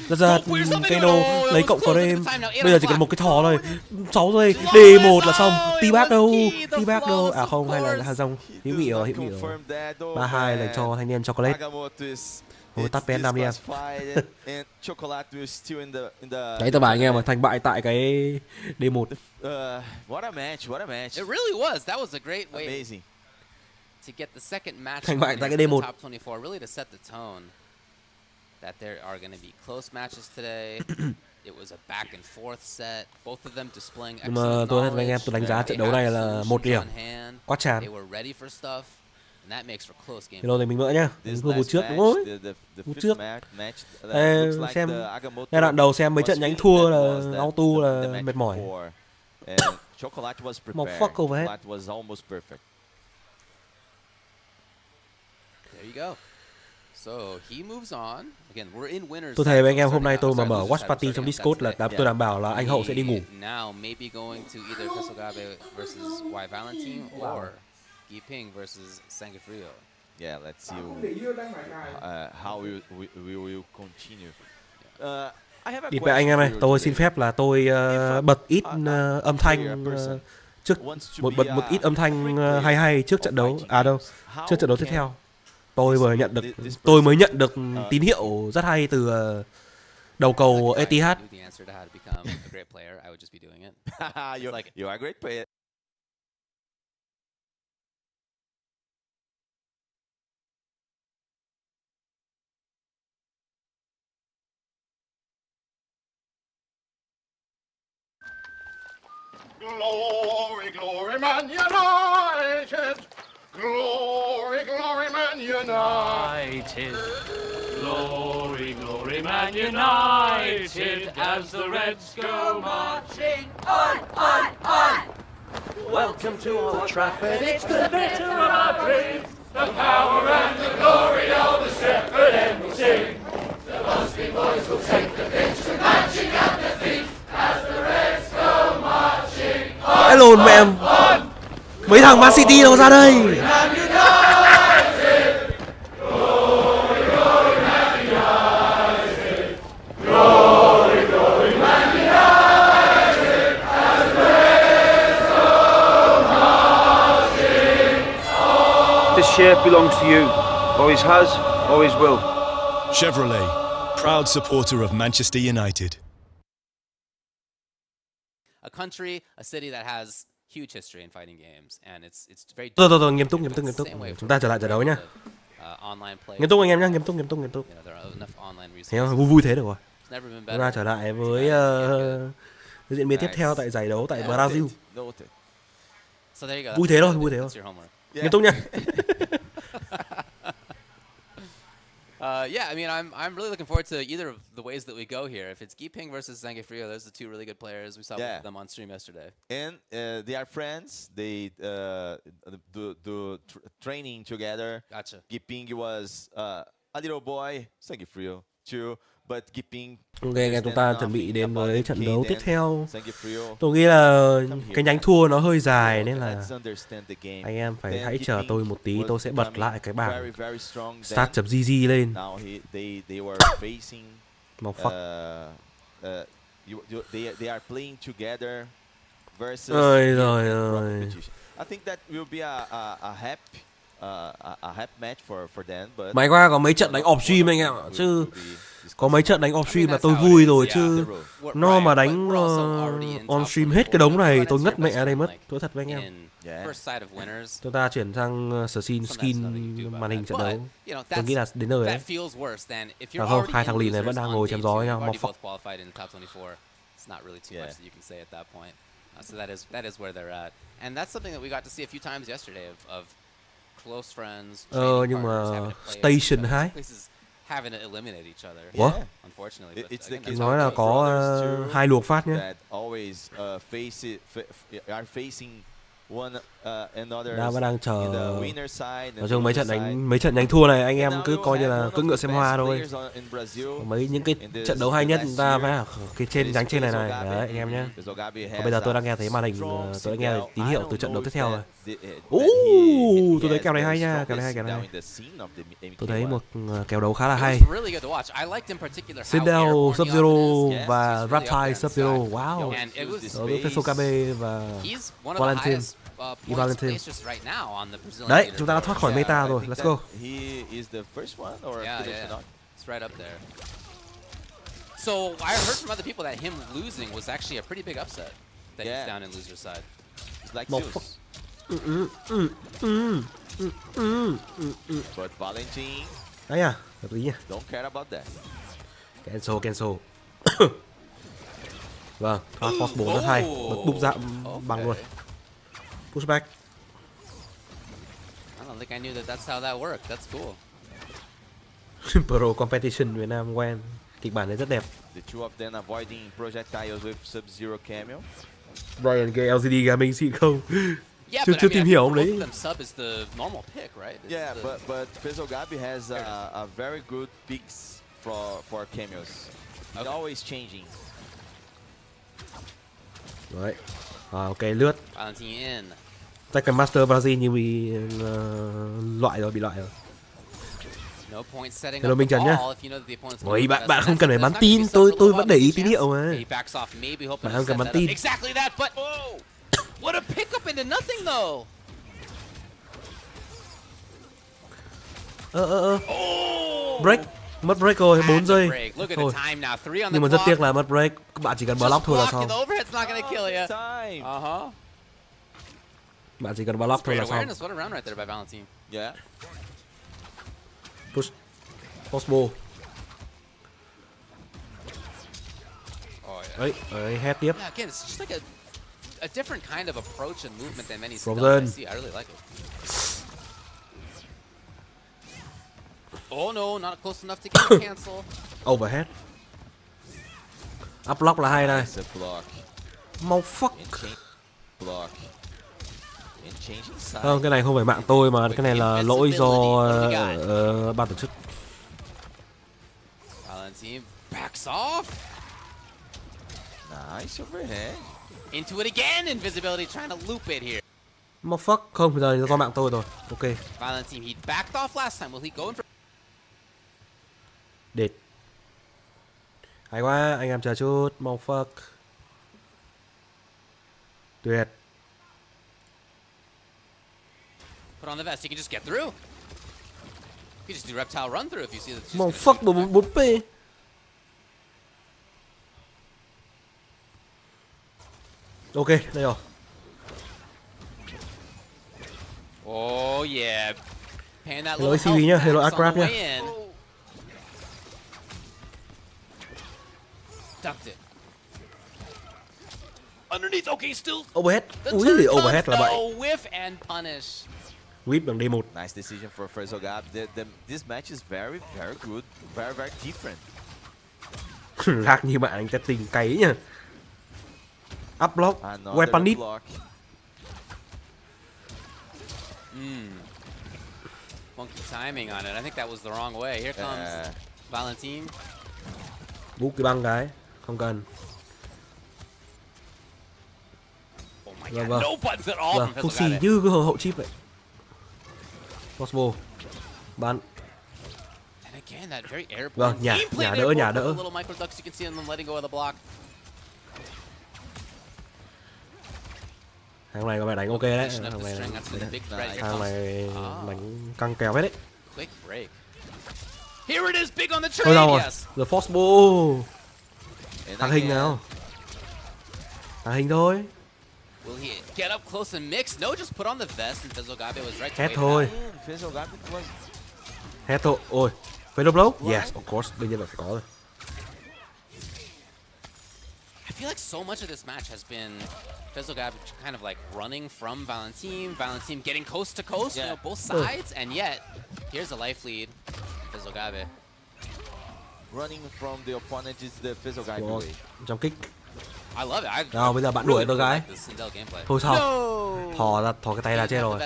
Giật Kano lấy cộng frame. Bây giờ chỉ cần một cái thỏ thôi. 6 giây. D1 là xong. T-Bag đâu? À không, hay là Hà Dông. Hữu nghị rồi. 3-2 là cho thanh niên chocolate. Ôi tắt pen 5 đi em. Đấy tao bảo anh em mà thành bại tại cái D1. What a match. It really was. That was a great way. Amazing. To get the second match thành bại tại cái in D1. the top 24, really to set the tone that there are going to be close matches today. It was a back and forth set. Both of them displaying excellent knowledge. Tôi anh em tôi đánh giá trận đấu này là 1 điểm. Quá tràn. They were ready for stuff. And that makes for close game. Hello thì mình nữa nhá. Vừa trước đúng không? Vừa trước. Xem giai đoạn đầu xem mấy trận nhánh thua là auto là mệt mỏi. Mọc fuck over hết. There you go. So he moves on. Again, we're in winners. Tôi thề với anh em hôm nay tôi mà mở watch party trong Discord là tôi đảm bảo là anh Hậu sẽ đi ngủ. Now maybe going to either Kesogabe versus Y Valentine or Giping versus Sangafrio. Yeah, let's see how we will continue. Đi về anh em ơi, tôi xin phép là tôi bật ít âm thanh trước một ít âm thanh hay trước trận đấu. À đâu, trước trận đấu tiếp theo. Tôi mới nhận được tín hiệu rất hay từ đầu cầu ETH. You are a great player. Glory, glory, Man United! Glory, glory, Man United! Glory, glory, Man United! As the Reds go marching on! Welcome to Old Trafford, it's the better of our dreams! The power and the glory of the Shepherd End will sing! The Busby boys will take the pitch, marching at their feet as the Reds go marching on! Hello mẹ em. Mấy thằng Man City đâu ra đây? This shirt belongs to you. Always has, always will. Chevrolet, proud supporter of Manchester United. A country, a city that has huge history in fighting games, and it's very. Rồi, nghiêm túc. Chúng ta trở lại trận đấu nhá. Nghiêm túc anh em nhá, nghiêm túc. Thế vui thế được rồi. Chúng ta trở lại với diễn biến tiếp theo tại giải đấu tại Brasil. Vui thế thôi. Nghiêm túc nhá. Yeah, I mean, I'm really looking forward to either of the ways that we go here. If it's Giping versus Sangafrio, those are the two really good players. We saw both of them on stream yesterday. And they are friends. They do training together. Gotcha. Giping was a little boy, Sangafrio too. But Giping. Ok, chúng ta chuẩn bị đến với trận đấu tiếp theo. Tôi nghĩ là cái nhánh thua nó hơi dài nên là anh em hãy chờ tôi một tí, tôi sẽ bật lại cái bảng start.gg lên. Màu phắc. They are playing together versus. Ơi. I think that will be a happy match for them. But may quá có mấy trận đánh off stream anh em ạ, chứ có mấy trận đánh off stream là tôi vui rồi, chứ nó mà đánh on stream hết cái đống này tôi ngất mẹ ở đây mất. Tôi thật với anh em. Chúng ta chuyển sang skin màn hình trận đấu. Tôi nghĩ là đến nơi đấy. À không, hai thằng lì này vẫn đang ngồi chém gió với nhau. Mọc phọc. So that is where they're at, and that's something that we got to see a few times yesterday of close friends. Nhưng mà Station 2 having to eliminate each other. What? Unfortunately, nói là có hai luồng phát nhé. Always are facing vẫn đang chờ. Nói chung mấy trận đánh thua này anh em cứ coi như là cưỡi ngựa xem hoa thôi. Mấy những cái trận đấu hay nhất chúng ta phải cái trên nhánh trên này đấy anh em nhé. Còn bây giờ tôi đang nghe thấy màn hình, tôi đã nghe tín hiệu từ trận đấu tiếp theo rồi. Tôi thấy kèo này hay nha, kèo này hay. Tôi thấy một kèo đấu khá là hay. Sindel Sub-Zero và Reptile Sub-Zero, wow. Đối với Fesokabe và Valentine. Đấy, chúng ta đã thoát khỏi meta rồi, let's go. So I heard from other people that him losing was actually a pretty big upset. That he's down in loser side. It's like But Valentine. Đấy à, hợp lý nha. Don't care about that. Cancel. Vâng, thoát force 4 rất hay, bục dạo bằng luôn. Pushback. I don't think I knew that's how that worked. That's cool. Pro Competition Việt Nam quen. Kịch bản này rất đẹp. The two of them avoiding projectiles with Sub-Zero cameo. Brian cái LCD gaming xịn không? Yeah, chưa tìm hiểu ông đấy. Sub is the normal pick, right? Yeah, but Fesogabe has a very good picks for cameos. It's always changing. Đấy. Ok, lướt. Valentine in. Tekken Master Brasil như bị loại rồi, bị loại rồi. Hello Minh Trần nhá. Ôi bạn không cần phải bắn tin, tôi vẫn để ý tín hiệu mà. Bạn không cần bắn tin. What a pick up into nothing though. Break, mất break rồi, 4 giây. Thôi. Nhưng mà rất tiếc là mất break, các bạn chỉ cần block thôi là xong. Bạn chỉ cần block thôi là xong. Push. Possible. Ấy, head tiếp. A different kind of approach and movement than many Frozen. I see. I really like it. Oh no, not close enough to get a cancel. Overhead. Up block là hay này. Mau fuck. Không, cái này không phải mạng tôi mà cái này là lỗi do ban tổ chức. Valentine backs off. Nice overhead. Into it again, invisibility trying to loop it here. Mau fuck, không, giờ do mạng tôi rồi. Ok. Valentine, he backed off last time. Will he go in for? Đệt. Hay quá, anh em chờ chút, mau fuck. Tuyệt. Put on the vest, he can just get through. You can just do reptile run through if you see that. Mau fuck 4P. Ok, đây rồi. Oh yeah. Hello CV nhá, hello Aircraft nhá. Ducked it. Underneath, okay, still. Overhead. Ui, thì overhead là vậy. Whiff and punish. Whip bằng D1. Nice decision for Fesogabe. This match is very good, very different. Lag như bạn anh testing cay nhá. Up block, weapon it. Funky timing on it. I think that was the wrong way. Here comes Valentine. Bút cái băng cái, không cần. Oh my god, no buttons at all from Không xì như cái hậu chip vậy. Possible. Bắn. Vâng, nhà đỡ. Thằng này có vẻ đánh ok đấy. Thằng này đánh căng kèo hết đấy. Thôi đâu rồi, the force ball. Thằng hình nào? Thằng hình thôi. Hết thôi. Hết thôi. Ôi, phải double blow? Yes, of course. Đương nhiên là phải có rồi. I feel like so much of this match has been Fesogabe kind of like running from Valentine, Valentine getting coast to coast, you know, both sides, and yet here's a life lead, Fesogabe. Running from the opponent is the Fesogabe way. Jump kick. I love it. Nào, bây giờ bạn đuổi tôi gái. Thôi sao? No. Thò cái tay ra chết rồi.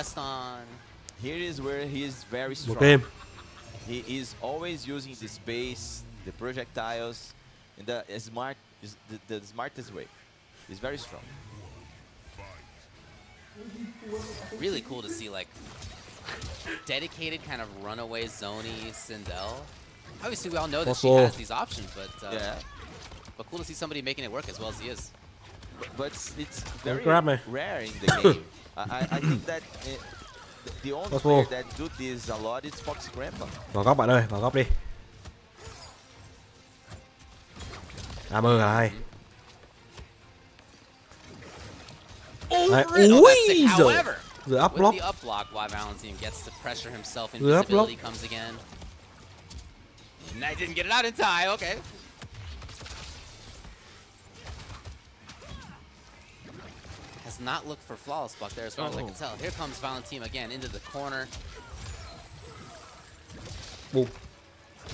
Here is where he is very strong. Một game. He is always using the space, the projectiles, in the smartest way. He's very strong. Really cool to see like dedicated kind of runaway zony Sindel. Obviously, we all know that she has these options, but but cool to see somebody making it work as well as he is. But it's very rare in the game. I think that the only player that do this a lot is Foxy Grandpa. Vào góc bạn ơi, vào góc đi. Mơ cả hai. Đấy, ui giời. Vừa up block. Vừa up block. I didn't get it out in time. Okay. Has not looked for flawless block there as far as I can tell. Here comes Valentim again into the corner. Boom.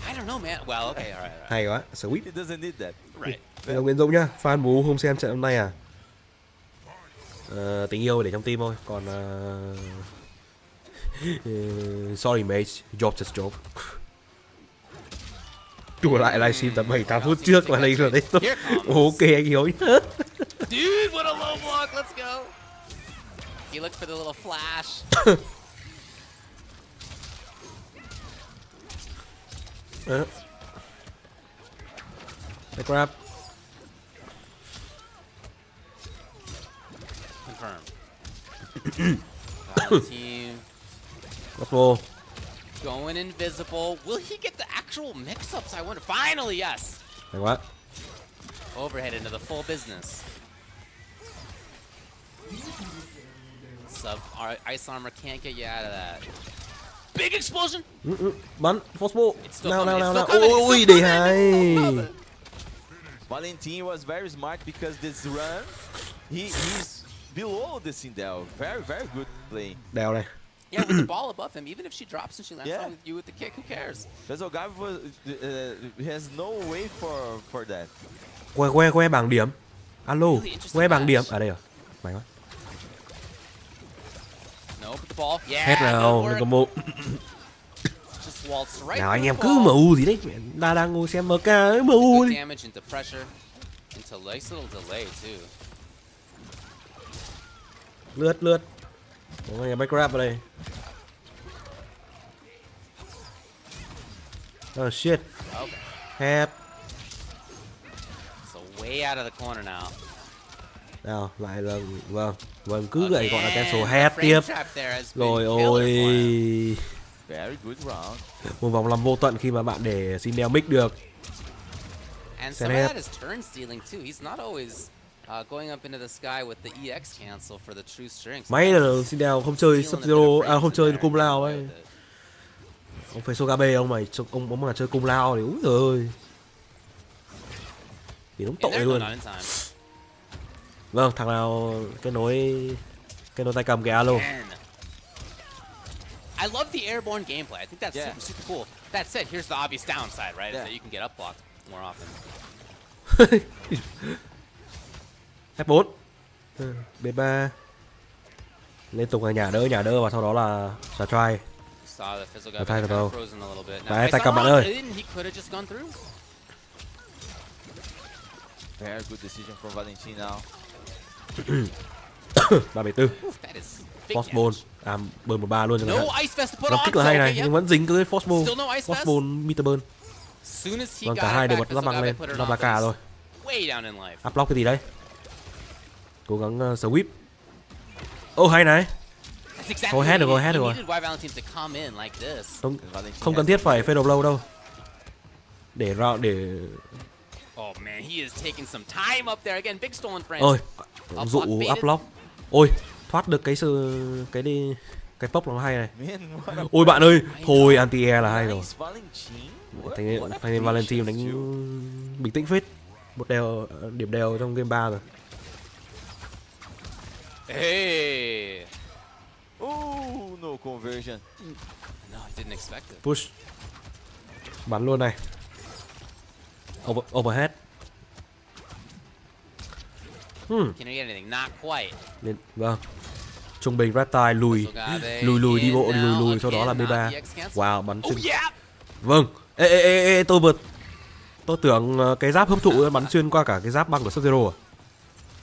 I don't know, man. Well, okay, all right. Hay quá, sweep. He doesn't need that. Right. Đây là Nguyễn Dũng nhá, fan bú không xem trận hôm nay à? Tình yêu để trong tim thôi, còn sorry mate, job just job. Chùa lại livestream tầm 7-8 phút trước mà đây rồi đấy. Ok anh Hiếu. Dude, what a low block, let's go. He looked for the little flash. Back grab. Confirm. Team. Let's go. Going invisible. Will he get the actual mix-ups? I wonder. Finally, yes. Hay quá. Overhead into the full business. Our ice armor can't get you out of that. Big explosion. Bắn Phosmo. Nào. Ôi, ôi để hay. Valentim was very smart because this run, he's below the Sindel. Very good play. Đèo này. Yeah, with the ball above him, even if she drops and she lands on with you with the kick, who cares? Gav has no way for that. Que bảng điểm. Alo, que bảng điểm ở đây rồi. Mày quá. No, put the ball. Yeah. Hết nào, đừng có mụ. Nào anh em cứ MU gì đấy, đang ngồi xem MK ấy, MU đi. Lướt. Có anh back grab vào đây. Oh shit. Okay. Help. So way out of the corner now. Nào, lại là vâng cứ gậy gọi là cancel head tiếp. Rồi ôi. Very good round. Một vòng làm vô tận khi mà bạn để Sindel mic được. And some of that is turn stealing too. He's not always going up into the sky with the EX cancel for the true strings. May là Sindel không chơi sub zero, không chơi cung lao ấy. Ông phải Sogabe ông mà chơi cung lao thì úi giời. Thì đúng tội luôn. Vâng, thằng nào cái nối tay cầm cái alo. I love the airborne gameplay. I think that's super cool. That said, here's the obvious downside, right? Is that you can get up blocked more often. F4. B3. Liên tục là nhả đỡ và sau đó là xả try. Try được đâu. Đấy, tay cầm bạn ơi. Very good decision from Valentim now. 374. Forceball. Burn 13 luôn cho người ta. Lọc kích là hay này, nhưng vẫn dính cái Forceball. Forceball meter burn. Vâng, cả hai đều bật lắp băng lên. Lắp lá cà rồi. Up block cái gì đấy? Cố gắng sweep. Ô hay này. Thôi hết được rồi. Không cần thiết phải fade blow đâu. Để Oh man, he is taking some time up there again. Big stolen frame. Ôi, dụ up block. Ôi, thoát được cái pop nó hay này. Ôi bạn ơi, thôi anti air là hay rồi. Thành Valentim đánh bình tĩnh phết. Một điểm đều trong game 3 rồi. Hey. Oh, no conversion. No, I didn't expect it. Push. Bắn luôn này. Overhead. Can he get anything? Not quite. Vâng. Trung bình Reptile lùi đi bộ lùi sau đó là B3. Wow, bắn xuyên. Vâng. Ê, tôi tưởng cái giáp hấp thụ bắn xuyên qua cả cái giáp băng của Sub-Zero à?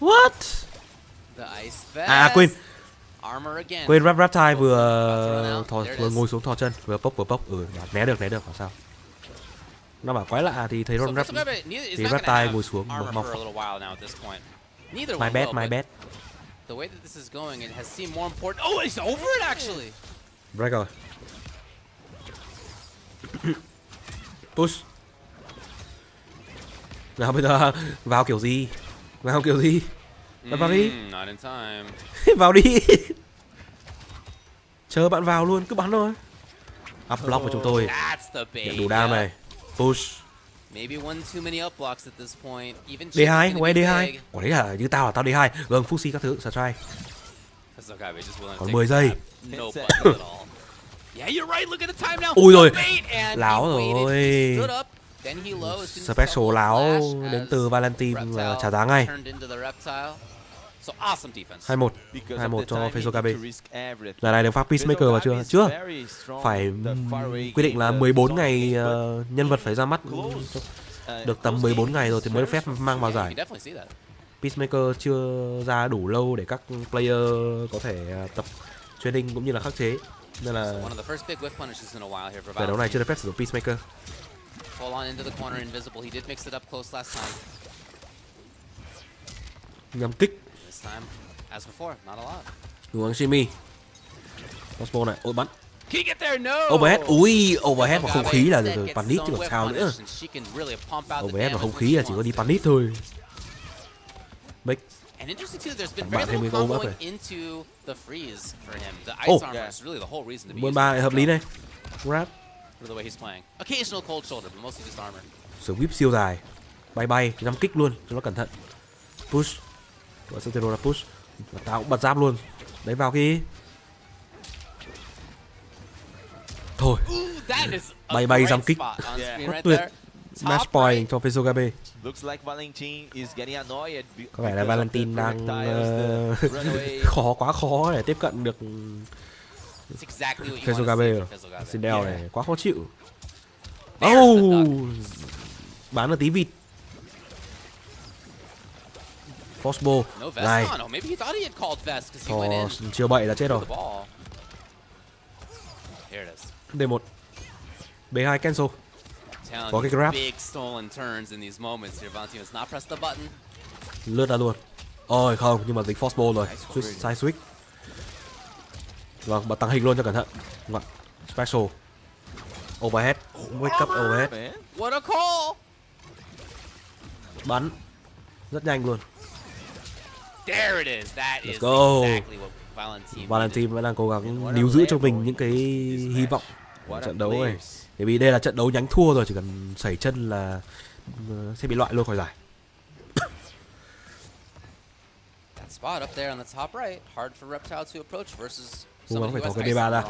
What? À quên Reptile vừa ngồi xuống thò chân, vừa bốc. Né được không sao. Nó bảo quái lạ thì thấy Reptile ngồi xuống mọc. My bad. The way that this is going, it has seemed more important. Oh, he's over it actually. Break rồi. Push. Nào bây giờ vào kiểu gì? Vào đi. Not in time. Vào đi. Chờ bạn vào luôn, cứ bắn thôi. Up block của chúng tôi. Nhận đủ đam này. Push. Maybe one too many up blocks at this point. Even D2, quay D2. Quả đấy là như tao D2. Vâng, Fuxi các thứ, strike. Còn 10 giây. Ui rồi. Láo rồi. Special láo đến từ Valentine và trả giá ngay. 2-1 cho Fezogabe. Lần này được phát Peacemaker vào chưa? Chưa. Phải quy định là 14 ngày nhân vật phải ra mắt. Được tầm 14 ngày rồi thì mới được phép mang vào giải. Peacemaker chưa ra đủ lâu để các player có thể tập training cũng như là khắc chế. Nên là giải đấu này chưa được phép sử dụng Peacemaker. Nhắm kích. Nguồn Shimi. Crossbow này, ôi bắn. Overhead, ui, overhead và không khí là panic chứ còn sao nữa. Overhead và không khí là chỉ có đi panic thôi. Make. Bạn thêm cái ôm ấp này. Buôn ba hợp lý này. Grab. Sử whip siêu dài. Bay, nhắm kích luôn cho nó cẩn thận. Push. Và Sub-Zero là push. Và tao cũng bật giáp luôn. Đấy vào cái. Thôi. Bay giam kích. Rất tuyệt. Match point cho Fezogabe. Có vẻ là Valentine đang quá khó để tiếp cận được Fezogabe rồi. Sindel này quá khó chịu. Bán là tí vịt. Crossbow này. Chiều bậy là chết rồi. D1. B2 cancel. Có cái grab. Lướt ra luôn. Ôi không, nhưng mà dính force ball rồi. Side switch. Vâng, bật tăng hình luôn cho cẩn thận. Vâng. Special. Overhead. Wake up overhead. Bắn. Rất nhanh luôn. Let's go. Valentine vẫn đang cố gắng níu giữ cho mình những cái hy vọng của trận đấu này. Bởi vì đây là trận đấu nhánh thua rồi, chỉ cần sẩy chân là sẽ bị loại luôn khỏi giải. Cố gắng phải có cái D3 ra.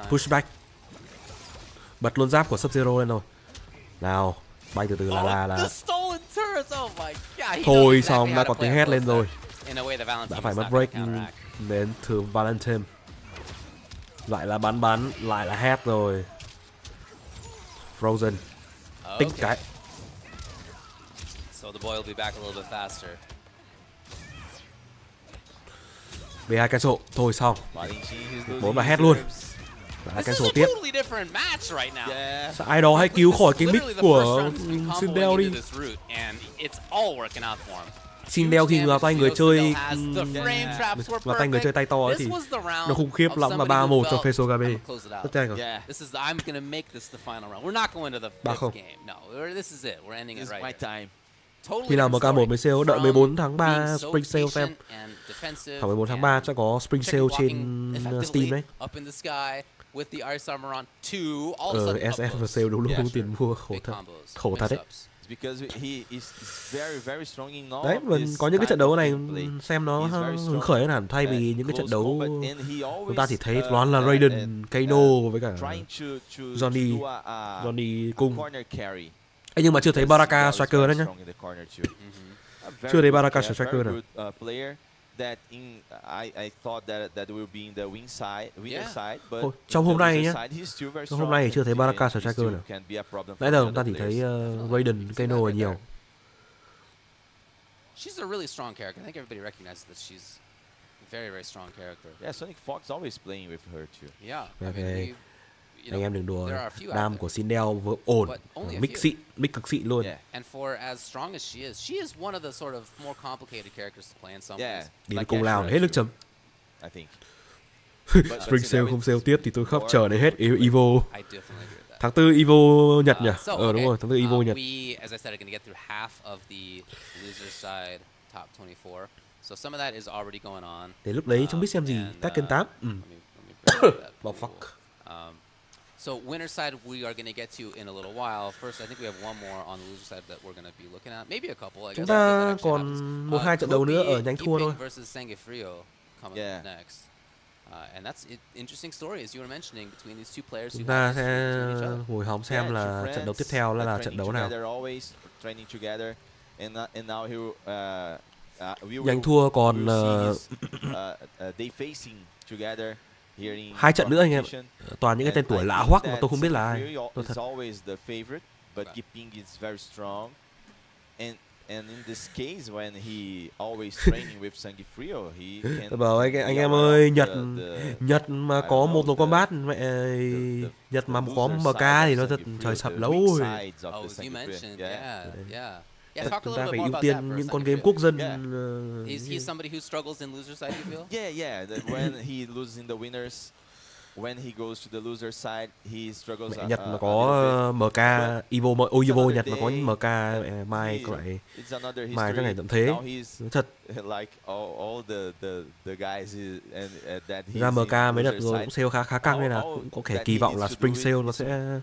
Pushback. Bật luôn giáp của Sub-Zero lên rồi. Nào, bay từ từ là. Thôi xong, đã có tiếng hét lên rồi. Đã phải mất break đến từ Valentine. Lại là bắn, lại là hét rồi. Frozen. Tính cái. B2 cancel. Thôi xong. 4 và hét luôn. Lại cancel tiếp. Sao ai đó hãy cứu khỏi cái mic của Sindel đi. Sindel khi vào tay người chơi tay to ấy thì nó khủng khiếp lắm, mà 3-1 cho Fezogabe. Rất nhanh rồi. 3-0. Khi nào MK1 mới sale, đợi 14 tháng 3 Spring Sale xem. Khoảng 14 tháng 3 sẽ có Spring Sale trên Steam đấy. SF và sale đúng lúc không tiền mua, khổ thật đấy. Đấy, mình có những cái trận đấu này xem nó hứng khởi hơn hẳn, thay vì những cái trận đấu chúng ta chỉ thấy toàn là Raiden, Kano với cả Johnny Cung. Nhưng mà chưa thấy Baraka Striker đấy nhá. Chưa thấy Baraka striker nào. Trong hôm nay nhá, trong hôm nay thì chưa thấy Baraka striker nào. Nãy giờ chúng ta chỉ thấy Raiden, Kano là nhiều. She's a really strong character. I think everybody recognizes that she's a very, very strong character. Yeah, Sonic Fox always playing with her too. Yeah. Okay. Anh em đừng đùa, đam của Sindel vừa ổn, mix cực xịn luôn. And for as strong as she is one of the sort of more complicated characters to play in some ways. Đi cùng lao hết nước chấm. I think. Spring Sale không sale tiếp thì tôi khóc chờ đến hết Evo. Tháng 4 Evo Nhật nhỉ? Đúng rồi, tháng 4 Evo Nhật. We, as I said, are going to get through half of the loser side top 24. So some of that is already going on. Để lúc đấy không biết xem gì, Tekken 8. Bỏ fuck. So winner side we are going to get to in a little while. First, I think we have one more on the loser side that we're going to be looking at. Maybe a couple, I guess. Chúng ta còn 1-2 trận đấu nữa ở nhánh thua thôi. Next. And that's an interesting story as you were mentioning between these two players. Chúng ta sẽ ngồi hóng xem là trận đấu tiếp theo là trận đấu nào. Nhánh thua còn 2 trận nữa anh em. Toàn những cái tên tuổi lạ hoắc mà tôi không biết là ai. Tôi thật. And in this case, when he always training with Sangifrio, he can. Tôi bảo anh em ơi, Nhật mà có Mortal Kombat, mẹ Nhật mà có MK thì nó thật trời sập lâu rồi. Chúng ta phải ưu tiên những con game quốc dân. Is he somebody who struggles in loser side, you feel? Yeah. When he loses in the winners, when he goes to the loser side, he struggles. Nhật mà có MK Evo Nhật mà có MK mai có lại mai các ngày tận thế thật. Ra MK mấy đợt rồi cũng sale khá căng nên là cũng có thể kỳ vọng là Spring Sale nó sẽ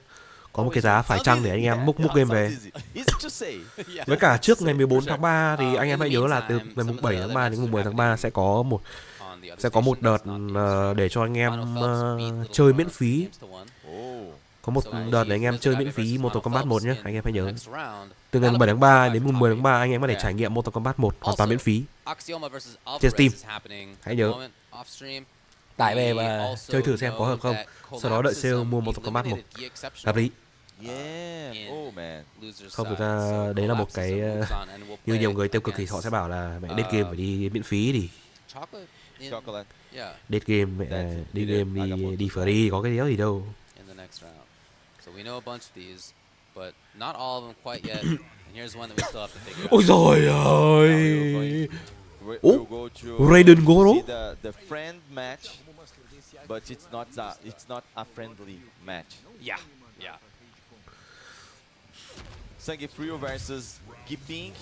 có một cái giá phải chăng để anh em múc game về. Với cả trước ngày 14 tháng 3 thì anh em hãy nhớ là từ ngày 7 tháng 3 đến 10 tháng 3 sẽ có một đợt để cho anh em chơi miễn phí. Có một đợt để anh em chơi miễn phí Mortal Kombat 1 nhé, anh em hãy nhớ. Từ ngày 7 tháng 3 đến 10 tháng 3 anh em có thể trải nghiệm Mortal Kombat 1 hoàn toàn miễn phí trên Steam. Hãy nhớ tải về và chơi thử xem có hợp không. Sau đó đợi sale mua Mortal Kombat 1. Hợp lý. Không, thực ra đấy là một cái như nhiều người tiêu cực thì họ sẽ bảo là mẹ dead game phải đi miễn phí đi. Dead game mẹ đi game đi free có cái đéo gì đâu. Ôi giời ơi. Raiden Goro. But it's not a friendly match. Yeah. Sangifrio versus Giping.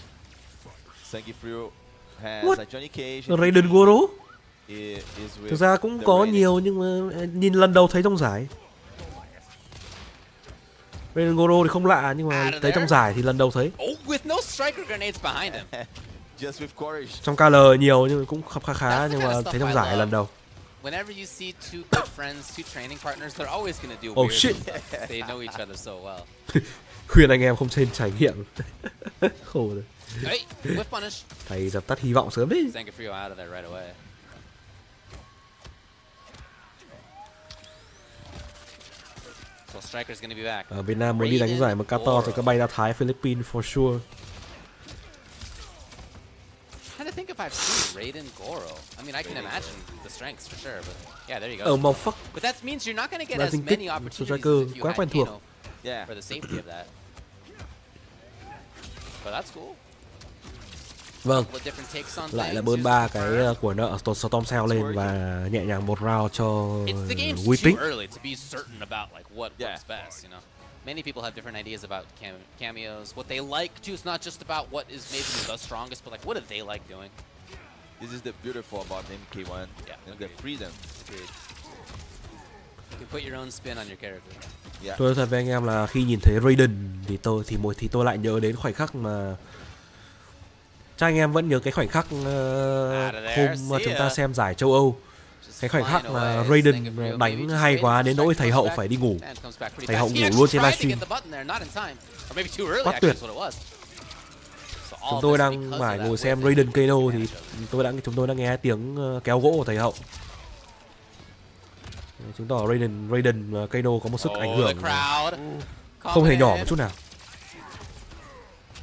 Sangifrio has What? a Johnny Cage. Raiden Goro. Thực ra cũng có nhiều nhưng mà nhìn lần đầu thấy trong giải. Raiden Goro thì không lạ nhưng mà thấy trong giải thì lần đầu thấy. Trong KL nhiều nhưng cũng khá nhưng mà thấy trong giải lần đầu. Whenever you see two good friends, two training partners, they're always going to do weird shit. things. They know each other so well. Khuyên anh em không nên trải nghiệm. Khổ rồi. Hey, whip punish. Thầy dập tắt hy vọng sớm đi. Sangifrio out of there right away. So Striker's going to be back. Ở Việt Nam muốn đi đánh giải một cá to thì có bay ra Thái, Philippines for sure. I think if I've seen Raiden Goro, I mean, I can imagine the strengths for sure, but yeah, there you go. But that means you're not going to get as many opportunities as if you had Kano for the safety of that. But that's cool. Vâng, lại là bơn 3 cái của nợ Storm Cell lên và nhẹ nhàng một round cho uy tín. Many people have different ideas about cameos, what they like too. It's not just about what is maybe the strongest, but like what do they like doing. This is the beautiful about MK1 and the freedom. You can put your own spin on your character. Tôi nói thật với anh em là khi nhìn thấy Raiden thì tôi lại nhớ đến khoảnh khắc mà chắc anh em vẫn nhớ cái khoảnh khắc hôm mà chúng ta xem giải châu Âu. Cái khoảnh khắc mà Raiden đánh hay quá đến nỗi thầy hậu phải đi ngủ. Thầy hậu ngủ luôn trên livestream. Quá tuyệt. Chúng tôi đang phải ngồi xem Raiden Kano thì chúng tôi đang nghe tiếng kéo gỗ của thầy Hậu. Chứng tỏ Raiden Kano có một sức ảnh hưởng không hề nhỏ một chút nào.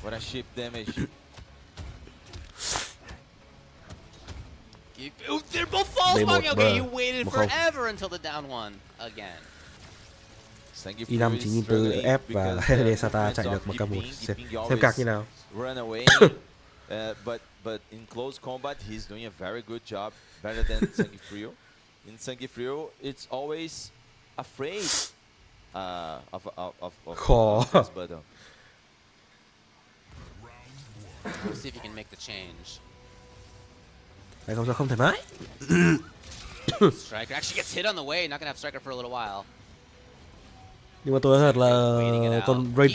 What a ship damage. They're both false walking. Okay, you waited forever until the down one again. I5 904F và Sata chạy được một k1. Xem cạc như nào. Run away. But in close combat, he's doing a very good job, better than Sangifrio. In Sangifrio, it's always afraid of his button. We'll see if he can make the change. Này không thoải mái. Striker actually gets hit on the way. Not gonna have Striker for a little while. Nhưng mà tôi nói thật là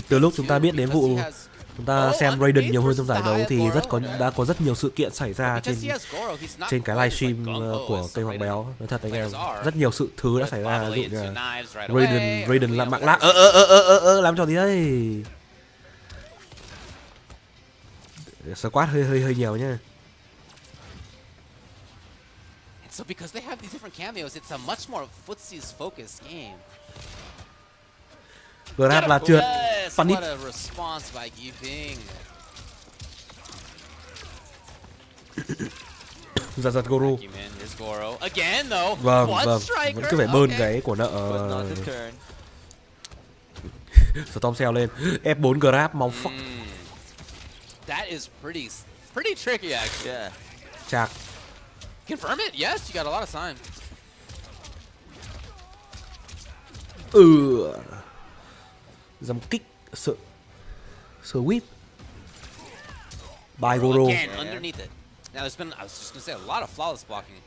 từ lúc chúng ta biết đến vụ chúng ta xem Raiden nhiều hơn trong giải đấu thì đã có rất nhiều sự kiện xảy ra trên cái livestream của kênh Hoàng Béo. Nói thật anh em, rất nhiều sự thứ đã xảy ra, ví dụ như là Raiden làm mạng lác làm trò gì đấy. Squat hơi nhiều nha. So because they have these different cameos, it's a much more footsies focused game. Grab là trượt. What a response by Giping. Giật Goro. Here's Goro again though. Vâng, vẫn cứ phải bơn cái của nợ. Storm Cell lên. F4 Grab mong fuck. That is pretty tricky actually. Yeah. Chạc. Confirm it. Yes, you got a lot of time. Dám kích whip. By Goro. Again, underneath it. Now I was just gonna say a lot of flawless blocking.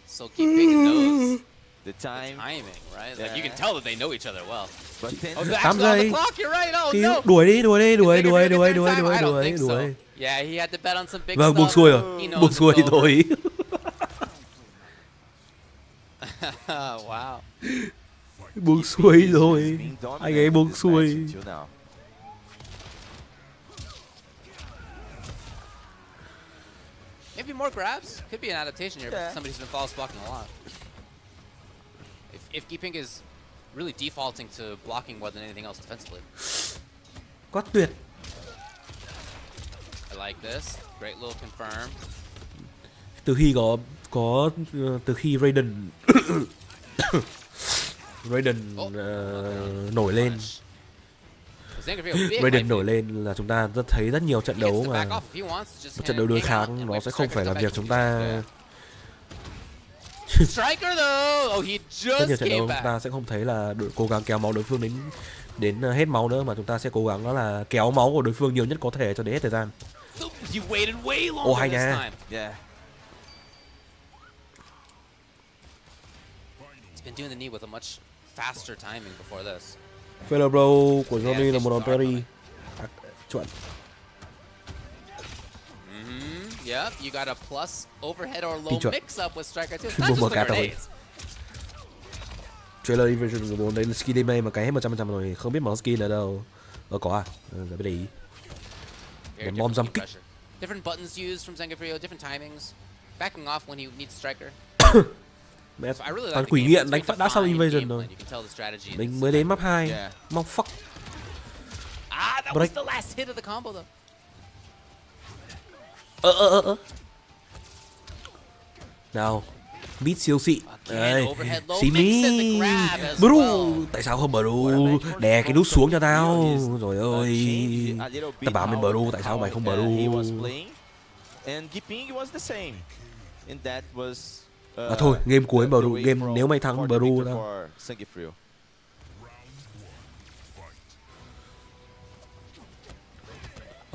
So Giping knows the timing, right? Like you can tell that they know each other well. But then Tám giây. You're right. Oh no. Đuổi đi. Yeah, he had to bet on some big Vâng, buông xuôi rồi. Buông xuôi thôi. Wow. Buông xuôi rồi. Anh ấy buông xuôi. Maybe more grabs. Could be an adaptation here. But somebody's been false blocking a lot. If Giping is really defaulting to blocking more than anything else defensively. Quá tuyệt. I like this. Great little confirm. Từ khi Raiden nổi lên. Raiden nổi lên là chúng ta thấy rất nhiều trận đấu mà trận đấu đối kháng nó sẽ không phải là việc chúng ta rất nhiều trận đấu chúng ta sẽ không thấy là cố gắng kéo máu đối phương đến hết máu nữa, mà chúng ta sẽ cố gắng đó là kéo máu của đối phương nhiều nhất có thể cho đến hết thời gian. Ồ hay nha. Been doing the knee with a much faster timing before this. Failure Bro của Johnny là một đòn parry chuẩn. Yep, you got a plus overhead or low mix up with Striker too. Not just the grenades. Trailer version của 4 đây là skin demo mà cái hết 100% rồi, không biết món skin ở đâu. Có à? Để để ý. Để bom jump kích. Different buttons used from Sangifrio, different timings. Backing off when he needs Striker. Toàn quỷ nghiện đánh phát đã sau invasion rồi. Mình mới đến map 2. Mong fuck. That was the last hit of the combo though. Nào, beat siêu xị. Đây, xí mi. Bro, tại sao không bro? Đè cái nút xuống cho tao. Rồi ơi. Tao bảo mình bro, tại sao mày không bro? Thôi, game cuối bro, game nếu mày thắng bro tao.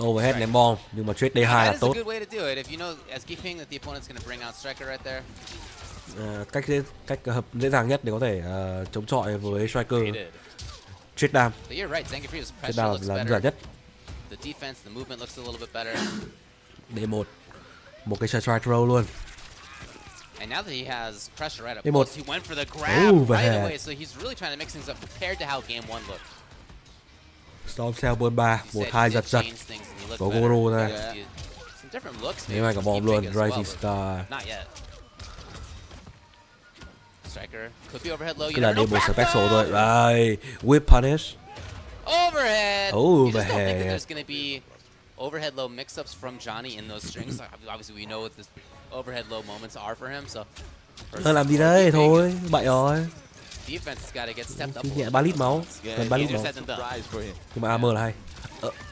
Overhead ném bom, nhưng mà trade D2 là tốt. Cách hợp dễ dàng nhất để có thể chống chọi với striker. Trade dam. Trade dam là đơn giản nhất. D1. Một cái strike throw luôn. And now that he has pressure right up close, he went for the grab right away, so he's really trying to mix things up compared to how game 1 looked. Storm Cell bơn 3, 1-2 giật giật. Có Goro ra. Nếu ai cả bom luôn, Rising Star. Cứ là Demo Special thôi. Rồi, Whip Punish. Overhead. Overhead. There's gonna be overhead low mix-ups from Johnny in those strings. Obviously, we know what the overhead low moments are for him. So. Làm gì đấy thôi, bậy rồi. Chứ nhẹ 3 lít máu, gần 3 lít máu. Nhưng mà AMR là hay.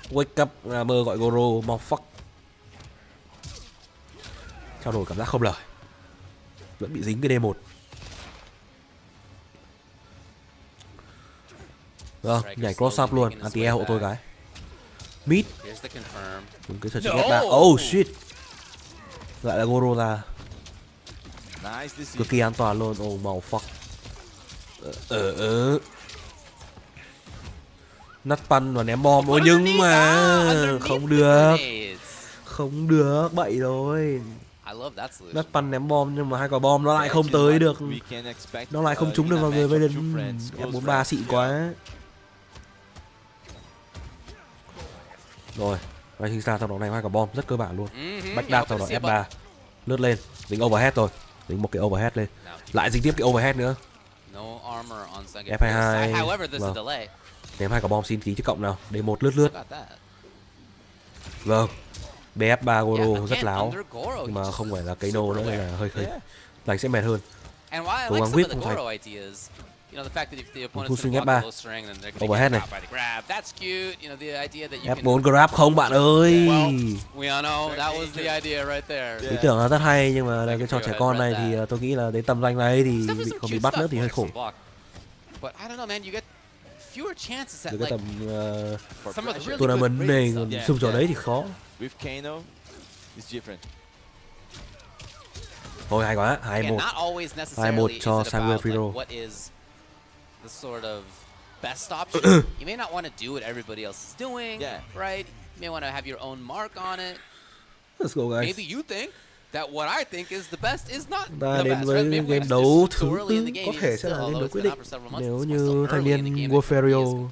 Wake up, AMR gọi Goro, mau fuck. Trao đổi cảm giác không lời. Vẫn bị dính cái D1. Vâng, nhảy cross up luôn, anti-air hộ tôi cái. Mid. Dùng cái sở trường F3. Oh shit. Lại là Goro ra. Cực kỳ an toàn luôn. Oh màu fuck. Nắt pan và ném bom. Ôi nhưng mà không được. Không được, bậy rồi. Nắt pan ném bom nhưng mà hai quả bom nó lại không tới được. Nó lại không trúng được vào người Vaden. F43 xịn quá. Rồi, Rising Star sau đó này hai quả bom rất cơ bản luôn. Backdash sau đó F3 lướt lên, dính overhead rồi, dính một cái overhead lên, lại dính tiếp cái overhead nữa. F22 vâng. Ném hai quả bom xin tí chứ cộng nào, D1 lướt. Vâng, BF3 Goro rất láo, nhưng mà không phải là cái nô nữa nên là hơi đánh sẽ mệt hơn. Cố gắng whip không thành. Pushing F3 overhead này. F4 grab không bạn ơi. Ý tưởng là rất hay nhưng mà cái trò trẻ con này thì tôi nghĩ là đến tầm danh này thì không bị bắt nữa thì hơi khổ. Cái tầm tournament này xung trò đấy thì khó. Thôi hay quá, 2-1 cho Samuel Firo. The sort of best option. You may not want to do what everybody else is doing, right? You may want to have your own mark on it. Let's go guys. Maybe you think that what I think is the best is not ta the đến best. với Right? game đấu thứ tư có thể sẽ là game đấu quyết định nếu như thanh niên Warfario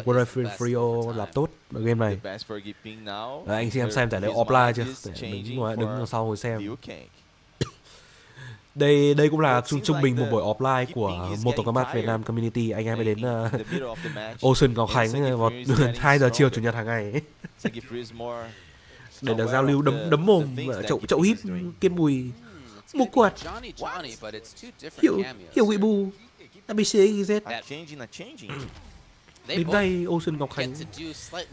Warfario làm tốt ở game này. Đấy, anh xem giải đấu offline chưa? Đứng ở sau ngồi xem. Đây cũng là trung bình một buổi offline của Mortal Kombat Việt Nam Community. Anh em mới đến Ocean Ngọc Khánh vào 2 giờ chiều chủ nhật hàng ngày để được giao lưu đấm mồm chậu híp kiên mùi một quạt hiểu bị bù ABCZ. Đến đây Ocean Ngọc Khánh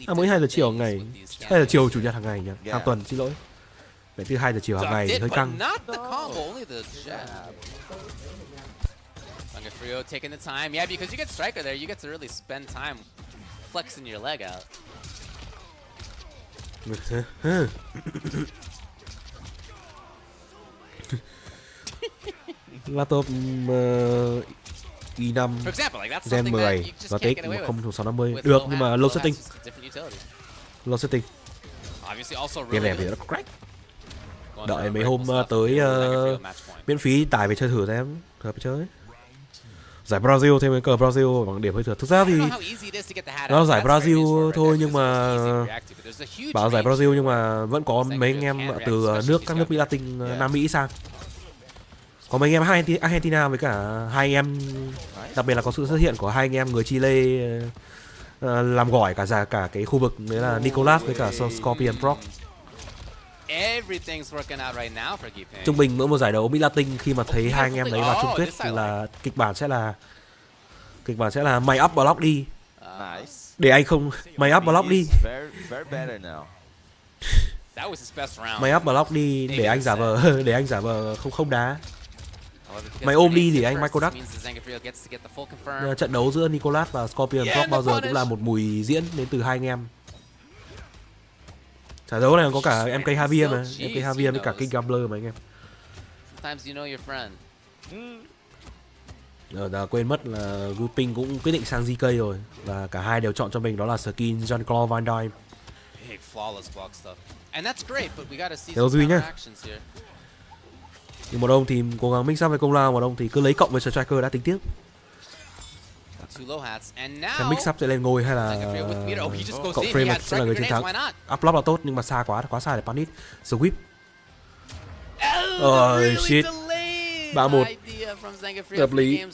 mới 2 giờ chiều hàng ngày, 2 giờ chiều chủ nhật hàng ngày nhỉ, hàng tuần xin lỗi. Vậy từ 2 giờ chiều hàng ngày hơi căng. Taking the time, yeah, because you get striker there, you get to really spend time flexing your leg out. Laptop i5 Gen 10 và TX 10650 được nhưng mà low setting. Low setting. Game này thì nó crack. Đợi mấy hôm tới miễn phí tải về chơi thử xem, thử chơi. Giải Brasil thêm cái cờ Brasil bằng điểm hơi thừa. Thực ra thì nó là giải Brasil thôi nhưng mà bảo giải Brasil nhưng mà vẫn có mấy anh em từ các nước Mỹ Latin, Nam Mỹ sang. Có mấy anh em Argentina với cả hai anh em, đặc biệt là có sự xuất hiện của hai anh em người Chile làm gỏi cả cái khu vực đấy là Nicolas với cả Scorpion Proc. Trung bình mỗi một giải đấu Mỹ Latin khi mà thấy hai anh em đấy vào chung kết là kịch bản sẽ là mày up block đi. Để anh không mày up block đi. Mày up block đi để anh giả vờ không đá. Mày ôm đi để anh Michael Duck. Trận đấu giữa Nicolas và Scorpion Proc bao giờ cũng là một mùi diễn đến từ hai anh em. Giải đấu này có cả MK Javier mà, MK Javier với cả King Gambler mà anh em. Đã quên mất là Grouping cũng quyết định sang GK rồi và cả hai đều chọn cho mình đó là skin Jean-Claude Van Damme. Đều duy nhá. Nhưng một ông thì cố gắng mix up với công lao, một ông thì cứ lấy cộng với Striker đã tính tiếp. Xem mix up sẽ lên ngôi hay là cộng frame sẽ là người chiến thắng. Upload là tốt nhưng mà xa quá xa để punish. Sweep. Shit. 3-1. Hợp lý.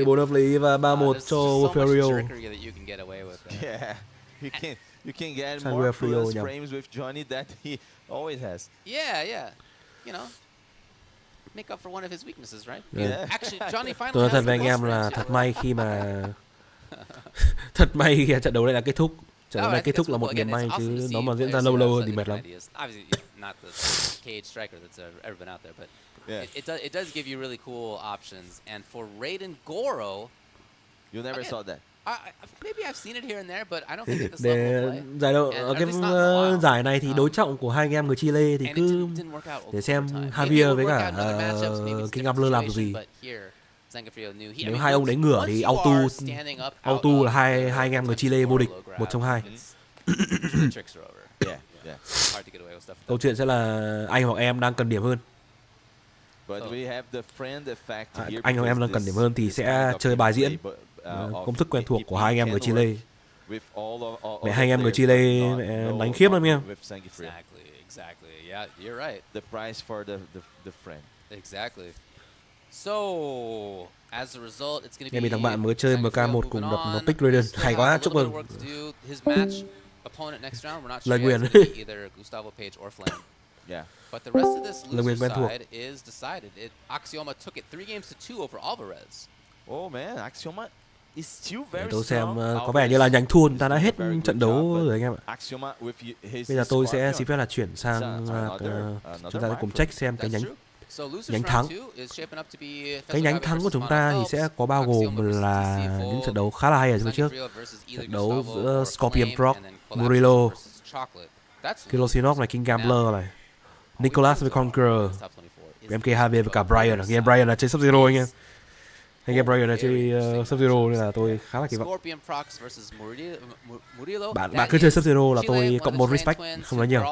14 hợp lý và 3-1 cho Wolferio. Yeah, you can get more plus frames with Johnny that he always has. Yeah. You know, make up for one of his weaknesses, right? Yeah. Actually, Johnny finally. Tôi nói thật với anh em là thật may khi mà trận đấu này là kết thúc. Trận đấu này kết thúc là một niềm may chứ nó mà diễn ra lâu hơn thì mệt lắm. Not the cage striker that's ever been out there, but it does give you really cool options. And for Raiden Goro, You never saw that. Maybe I've seen it here and there, but I don't think at this level of play. Giải đấu ở cái giải này thì đối trọng của hai anh em người Chile thì cứ để xem Javier với cả King Gambler làm gì. Nếu hai ông đánh ngửa thì auto là hai anh em người Chile vô địch, một trong hai. Câu chuyện sẽ là anh hoặc em đang cần điểm hơn. Anh hoặc em đang cần điểm hơn thì sẽ chơi bài diễn. Công thức quen thuộc của hai anh em người Chile. Mẹ hai anh em người Chile đánh khiếp lắm em. Exactly. Yeah, you're right. The price for the friend. Exactly. So, as a result, it's going to be. Nghe mình thằng bạn mới chơi MK1 cùng đập nó pick Raiden, hay quá, chúc mừng. Lời nguyền. Yeah. But the rest of this loser side is decided. Axioma took it 3 games to 2 over Alvarez. Oh man, Axioma is still very strong. Tôi xem có vẻ như là nhánh thun ta đã hết trận đấu rồi anh em ạ. Bây giờ tôi sẽ xin phép là chuyển sang chúng ta sẽ cùng check xem cái nhánh thắng. Cái nhánh thắng của chúng ta thì sẽ có bao gồm là những trận đấu khá là hay ở phía trước. Trận đấu giữa Scorpion Proc, Murillo, Kilosinov này, King Gambler này, Nicholas với Conqueror, MK2V với cả Brian. Anh em Brian là chơi Sub-Zero anh em. Anh em Brian là chơi Sub-Zero nên là tôi khá là kỳ vọng. Bạn cứ chơi Sub-Zero là tôi cộng 1 respect, không nói nhiều.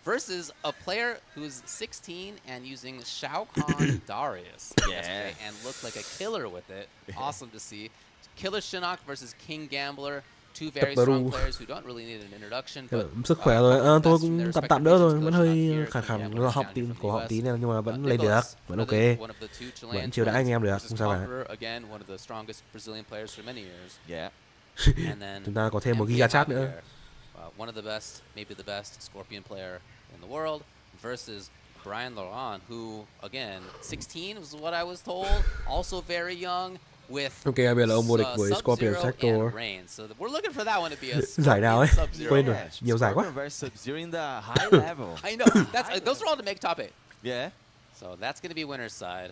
Versus a player who's 16 and using Shao Kahn Darius yesterday and looked like a killer with it. Awesome to see. Killer Shinnok versus King Gambler. Two very strong players who don't really need an introduction. Sức khỏe rồi, tôi cũng tạm đỡ rồi, vẫn hơi khàn lo họng tí cổ họng tí nên nhưng mà vẫn lên được, vẫn ok, vẫn chiều đãi anh em được, không sao cả. Chúng ta có thêm một giga chat nữa. One of the best, maybe the best Scorpion player in the world versus Brian Laurent, who again 16 was what I was told, also very young. Ok, bây giờ là ông vô địch với Scorpion Sector. So we're looking for that one to be a giải nào ấy, quên rồi, nhiều giải quá. I know, those are all to make top 8. Yeah. So that's going to be winner's side.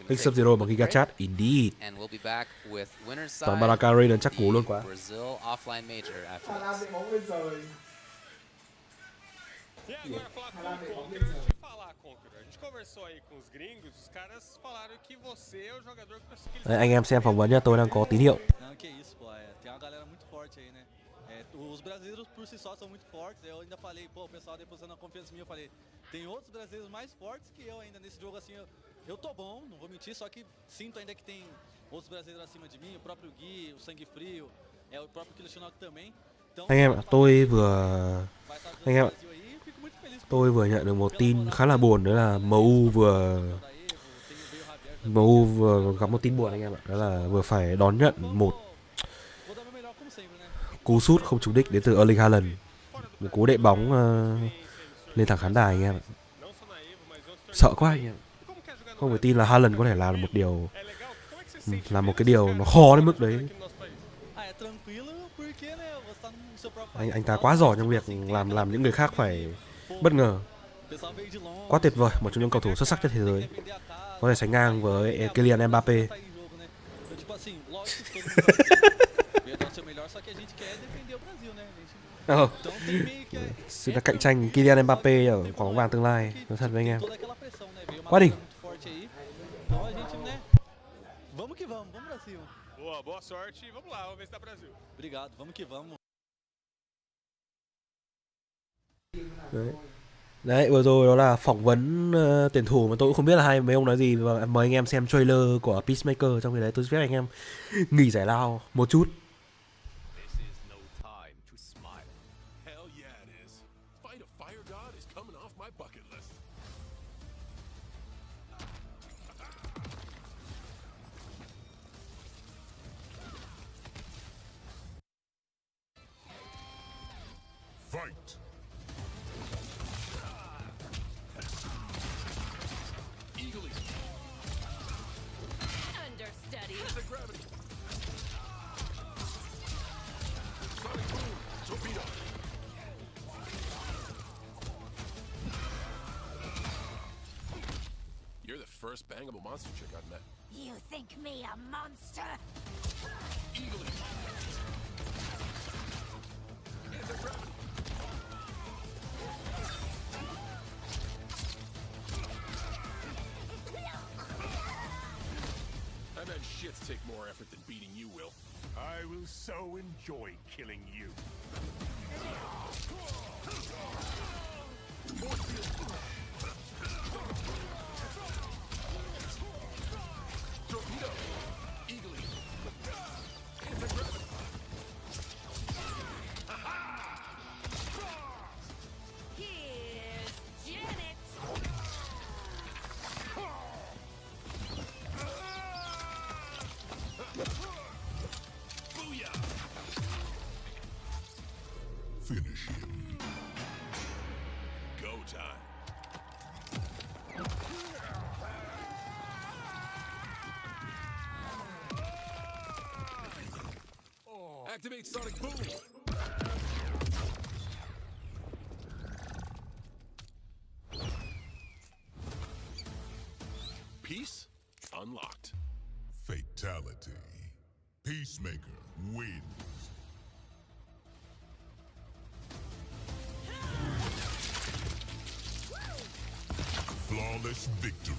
Pick Sub-Zero bằng Giga Chat, indeed. And we'll be back with winner's side. Toàn Baraka Raiden chắc cú luôn quá. Brasil offline major after this. Đấy, anh em xem phỏng vấn nhá, tôi đang có tín hiệu. Os brasileiros por si só são muito fortes. Eu ainda falei, pô, o pessoal depositando a confiança em mim, eu falei, tem outros brasileiros mais fortes que eu ainda nesse jogo assim, eu tô bom, não vou mentir, só que sinto ainda que tem outros brasileiros acima de mim, o próprio Gui, o Sangue Frio, o próprio Kilosinov também. Anh em ạ, tôi vừa nhận được một tin khá là buồn, đó là MU vừa gặp một tin buồn anh em ạ, đó là vừa phải đón nhận một cú sút không trúng đích đến từ Erling Haaland, một cú đệm bóng lên thẳng khán đài anh em ạ. Sợ quá anh em, không phải tin là Haaland có thể làm một cái điều nó khó đến mức đấy. Anh ta quá giỏi trong việc làm những người khác phải bất ngờ. Quá tuyệt vời, một trong những cầu thủ xuất sắc trên thế giới, có thể sánh ngang với Kylian Mbappé. Sự cạnh tranh Kylian Mbappé ở quả bóng vàng tương lai, nói thật với anh em, quá đỉnh. Boa sorte e vamos lá, vamos ver se dá Brasil. Obrigado, vamos que vamos. Đấy. Đấy, vừa rồi đó là phỏng vấn tuyển thủ mà tôi cũng không biết là mấy ông nói gì, và mời anh em xem trailer của Peacemaker. Trong khi đấy tôi phép anh em nghỉ giải lao một chút. Fight! Eagerly. Understudy. The gravity. Sonic boom. Torpedo. You're the first bangable monster chick I've met. You think me a monster? Eagerly. Anti-gravity. I've had shits take more effort than beating you will. I will so enjoy killing you. Torpedo. Eagerly. Anti-gravity. Here's Janet. Booyah! Finish him. Go time. Activate Sonic Boom! Peace unlocked. Fatality. Peacemaker wins. Flawless victory.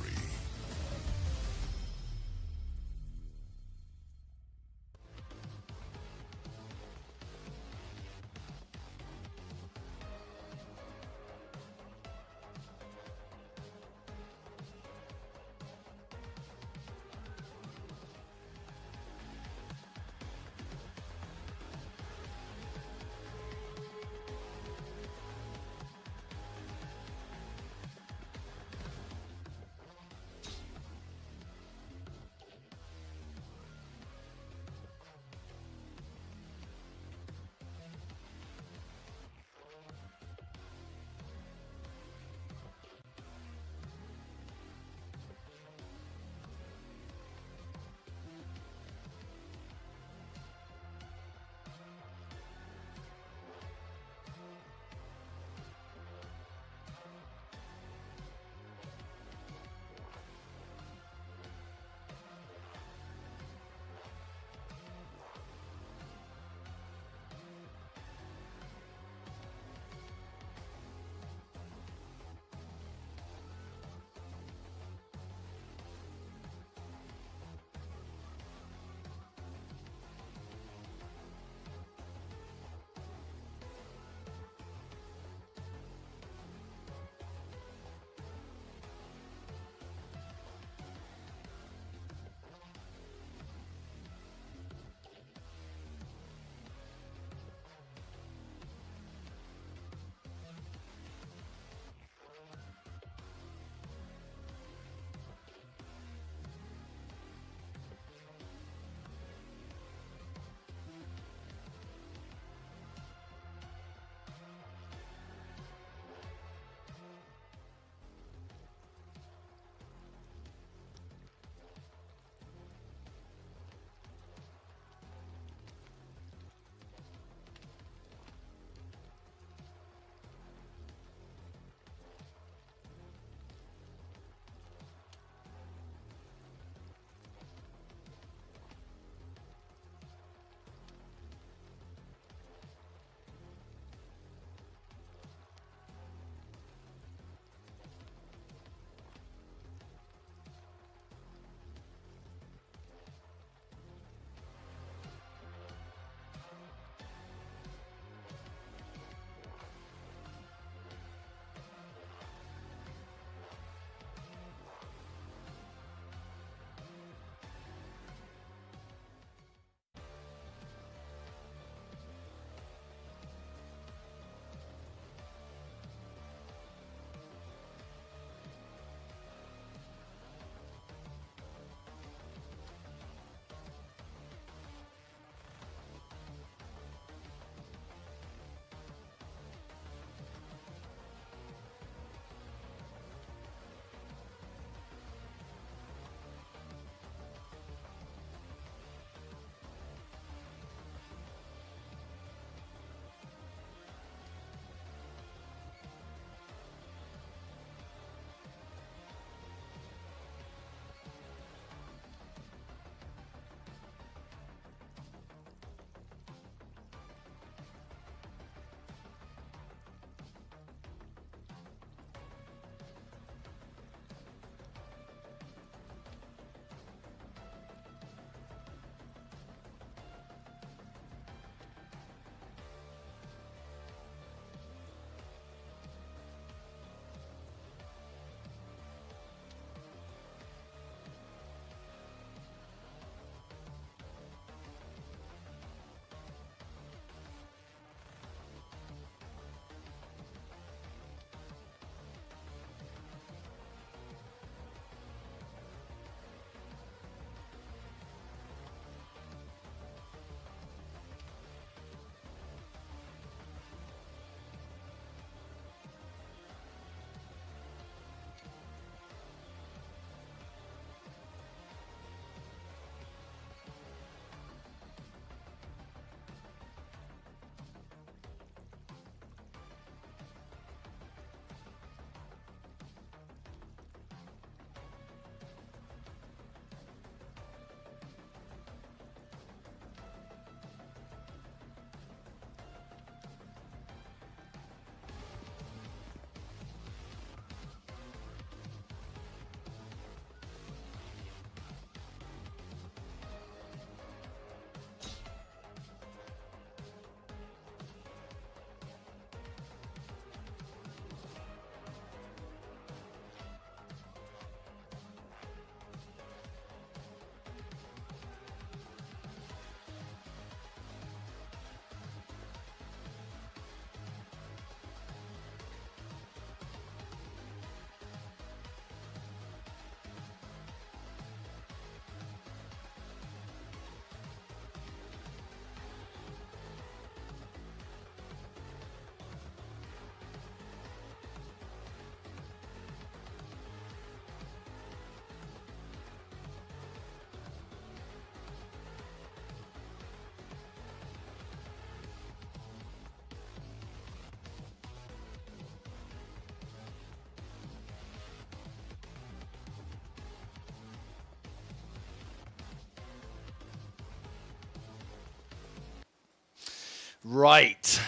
Right.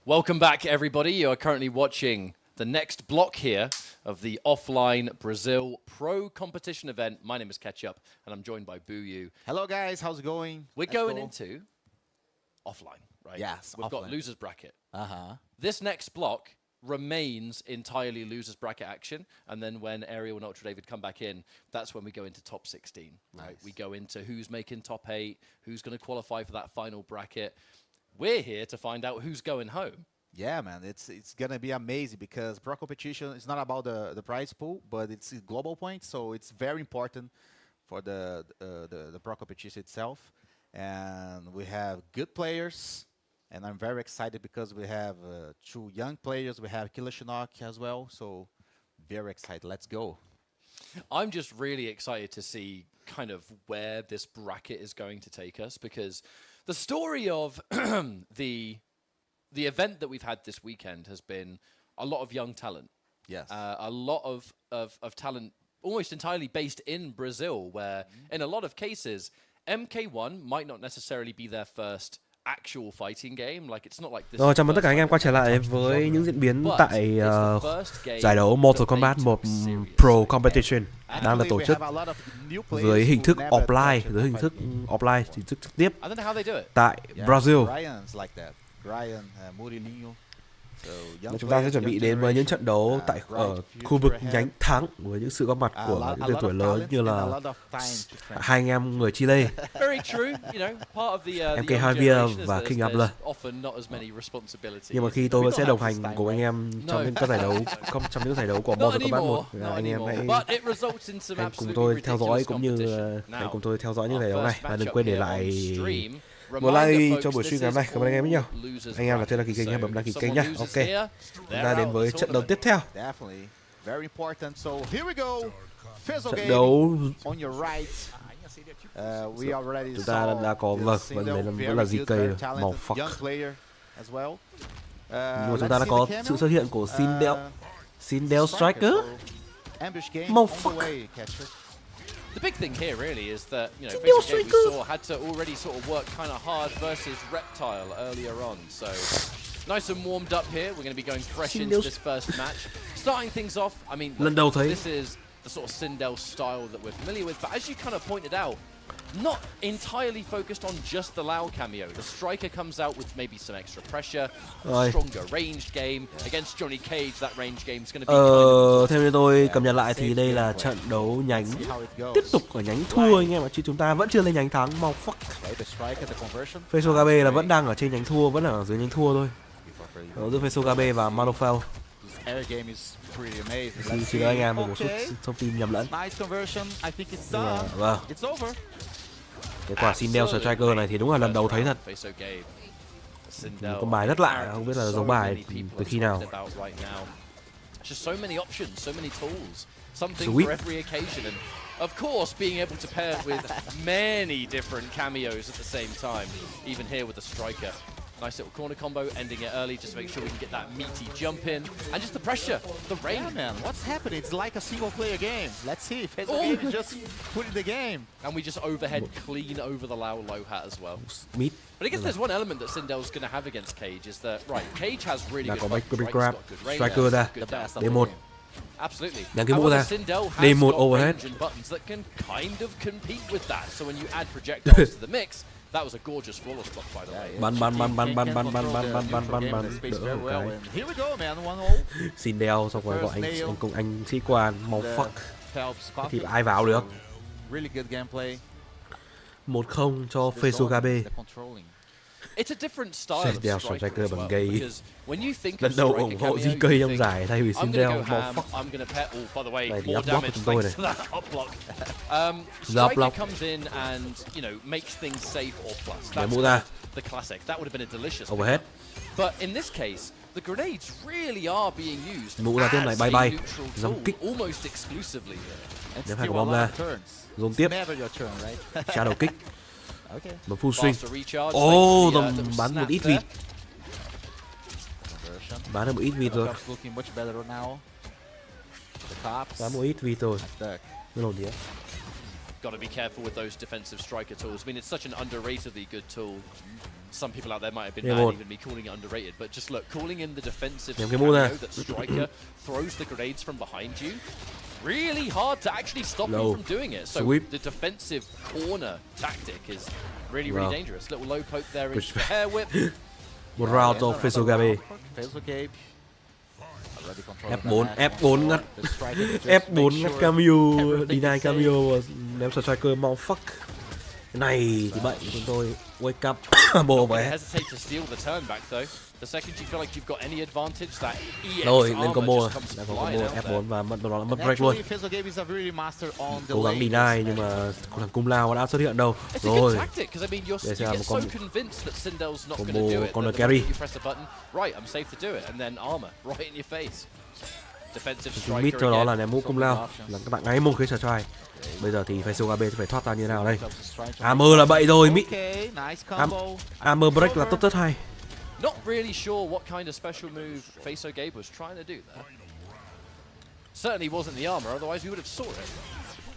Welcome back, everybody. You are currently watching the next block here of the offline Brazil Pro Competition event. My name is Ketchup, and I'm joined by Boo. Hello, guys. How's it going? We're going into offline, right? Yes, We've got offline. losers bracket. Uh-huh. This next block remains entirely losers bracket action, and then when Ariel and Ultra David come back in, that's when we go into top 16. Right? Nice. We go into who's making top 8, who's going to qualify for that final bracket. We're here to find out who's going home. Yeah, man, it's gonna be amazing because pro competition is not about the prize pool, but it's global points, so it's very important for the pro competition itself. And we have good players, and I'm very excited because we have 2 young players. We have Killer Shinnok as well, so very excited. Let's go. I'm just really excited to see kind of where this bracket is going to take us, because the story of the event that we've had this weekend has been a lot of young talent. Yes. A lot of talent almost entirely based in Brazil, where in a lot of cases, MK1 might not necessarily be their first actual fighting game. Like, it's not like this. Rồi, chào mừng tất cả anh em quay trở lại với những diễn biến tại giải đấu Mortal Kombat 1 Pro Competition đang được tổ chức dưới hình thức offline, hình thức trực tiếp tại Brazil. Chúng ta sẽ chuẩn bị đến với những trận đấu tại ở khu vực nhánh thắng với những sự góp mặt của những tên tuổi lớn như là hai anh em người Chile, MK2 và King Abler. Nhưng mà khi tôi sẽ đồng hành cùng anh em trong những giải đấu của Mortal Kombat 1, anh em hãy cùng tôi theo dõi cũng như hãy cùng tôi theo dõi những giải đấu này, và đừng quên để lại một like cho buổi stream ngày hôm nay. Cảm ơn anh em rất nhiều. Anh em là chưa đăng ký kênh hãy bấm đăng ký kênh nhé. Ok, chúng ta đến với trận đấu tiếp theo. Trận đấu chúng ta đã có vẫn là ZK màu fuck. Nhưng mà chúng ta đã có sự xuất hiện của Sindel Striker màu fuck. The big thing here really is that, you know, basically we saw had to already sort of work kind of hard versus Reptile earlier on. So nice and warmed up here. We're going to be going fresh into this first match. Starting things off, I mean, this is the sort of Sindel style that we're familiar with, but as you kind of pointed out, not entirely focused on just the Lao cameo. The striker comes out with maybe some extra pressure, a stronger ranged game. Against Johnny Cage, that range game is going to be theo như tôi cập nhật lại thì đây là trận đấu nhánh tiếp tục ở nhánh thua anh em ạ, chứ chúng ta vẫn chưa lên nhánh thắng. Màu fuck. Fesogabe là vẫn đang ở trên nhánh thua, vẫn ở dưới nhánh thua thôi. Giữa Fesogabe và Manofel. Xin lỗi anh em một chút thông tin nhầm lẫn. Vâng. Cái quả Sindel Striker này thì đúng là lần đầu thấy thật. Con bài rất lạ, không biết là giống bài từ khi nào. Sweet. Of course, being able to pair with many different cameos at the same time, even here with the striker. Nice little corner combo, ending it early just to make sure we can get that meaty jump in. And just the pressure, the range. Yeah, man, what's happening? It's like a single-player game. Let's see if it's just put in the game. And we just overhead clean over the Lao low hat as well. Meat. But I guess there's one element that Sindel's going to have against Cage is that, right, Cage has really good grab. Striker ra. D1. Absolutely. Đang cái mũ ra. D1 overhead. Buttons that can kind of compete with that. So when you add projectiles to the mix, that was a gorgeous flawless block, by the way. Bắn. Here we go, man. 1-0. Sindel xong rồi gọi anh cùng anh sĩ quan màu fuck. Thì ai vào được? Really good gameplay. 1-0 cho Fesogabe. It's a different style of striker bằng gây. Because when you think lần đầu ủng hộ ZK trong giải thay vì Sindel màu fuck. I'm gonna pair. Oh, by the way, more damage thanks to that up block. Striker comes in and, you know, makes things safe or plus. That's the classic. That would have been a delicious overhead. But in this case, the grenades really are being used mũ ra tiếp này bay dòng kích almost exclusively. Ném hai quả bom ra, dồn tiếp, shadow kick, một full swing. Bắn một ít vịt, bắn được một ít vịt rồi. Bắn một ít vịt rồi. Mới lộn đĩa. Got to be careful with those defensive striker tools. I mean, it's such an underratedly good tool. some people out there might have been Yeah, mad one. even me calling it underrated, but just look, calling in the defensive Nhắm cái cameo mũ ra. that Striker throws the grenades from behind you. Really hard to actually stop him Low. from doing it. So Sweep. the defensive corner tactic is really, Wow. really dangerous. Little low poke there into Push the hair whip. Một round cho Fesogabe. F4 ngắt F4 ngắt cameo, deny cameo và ném striker mau fuck. Cái này thì bệnh chúng tôi wake up bồ Don't vé. hesitate to steal the turn back though. The second you feel like you've got any advantage, that EX Rồi lên armor combo just rồi, comes đã có flying combo out there. F4 và mất đó là mất break luôn. Cố gắng deny nhưng mà thằng Cung Lao đã xuất hiện đâu. It's a good Rồi. tactic because I mean you Để xem get một so combo. convinced that Sindel's not Combo going to do it. corner that carry. you press a button, right? I'm safe to do it, and then armor right in your face. Defensive Mid striker cho đó again. là ném mũ Cung Lao, là các bạn ngay một cái try. Bây giờ thì Fesogabe phải thoát ra như nào đây? Armor là bậy rồi, mid. Armor break là tốt rất hay. Not really sure what kind of special move Faso Gabe was trying to do there. Certainly wasn't the armor, otherwise we would have saw it.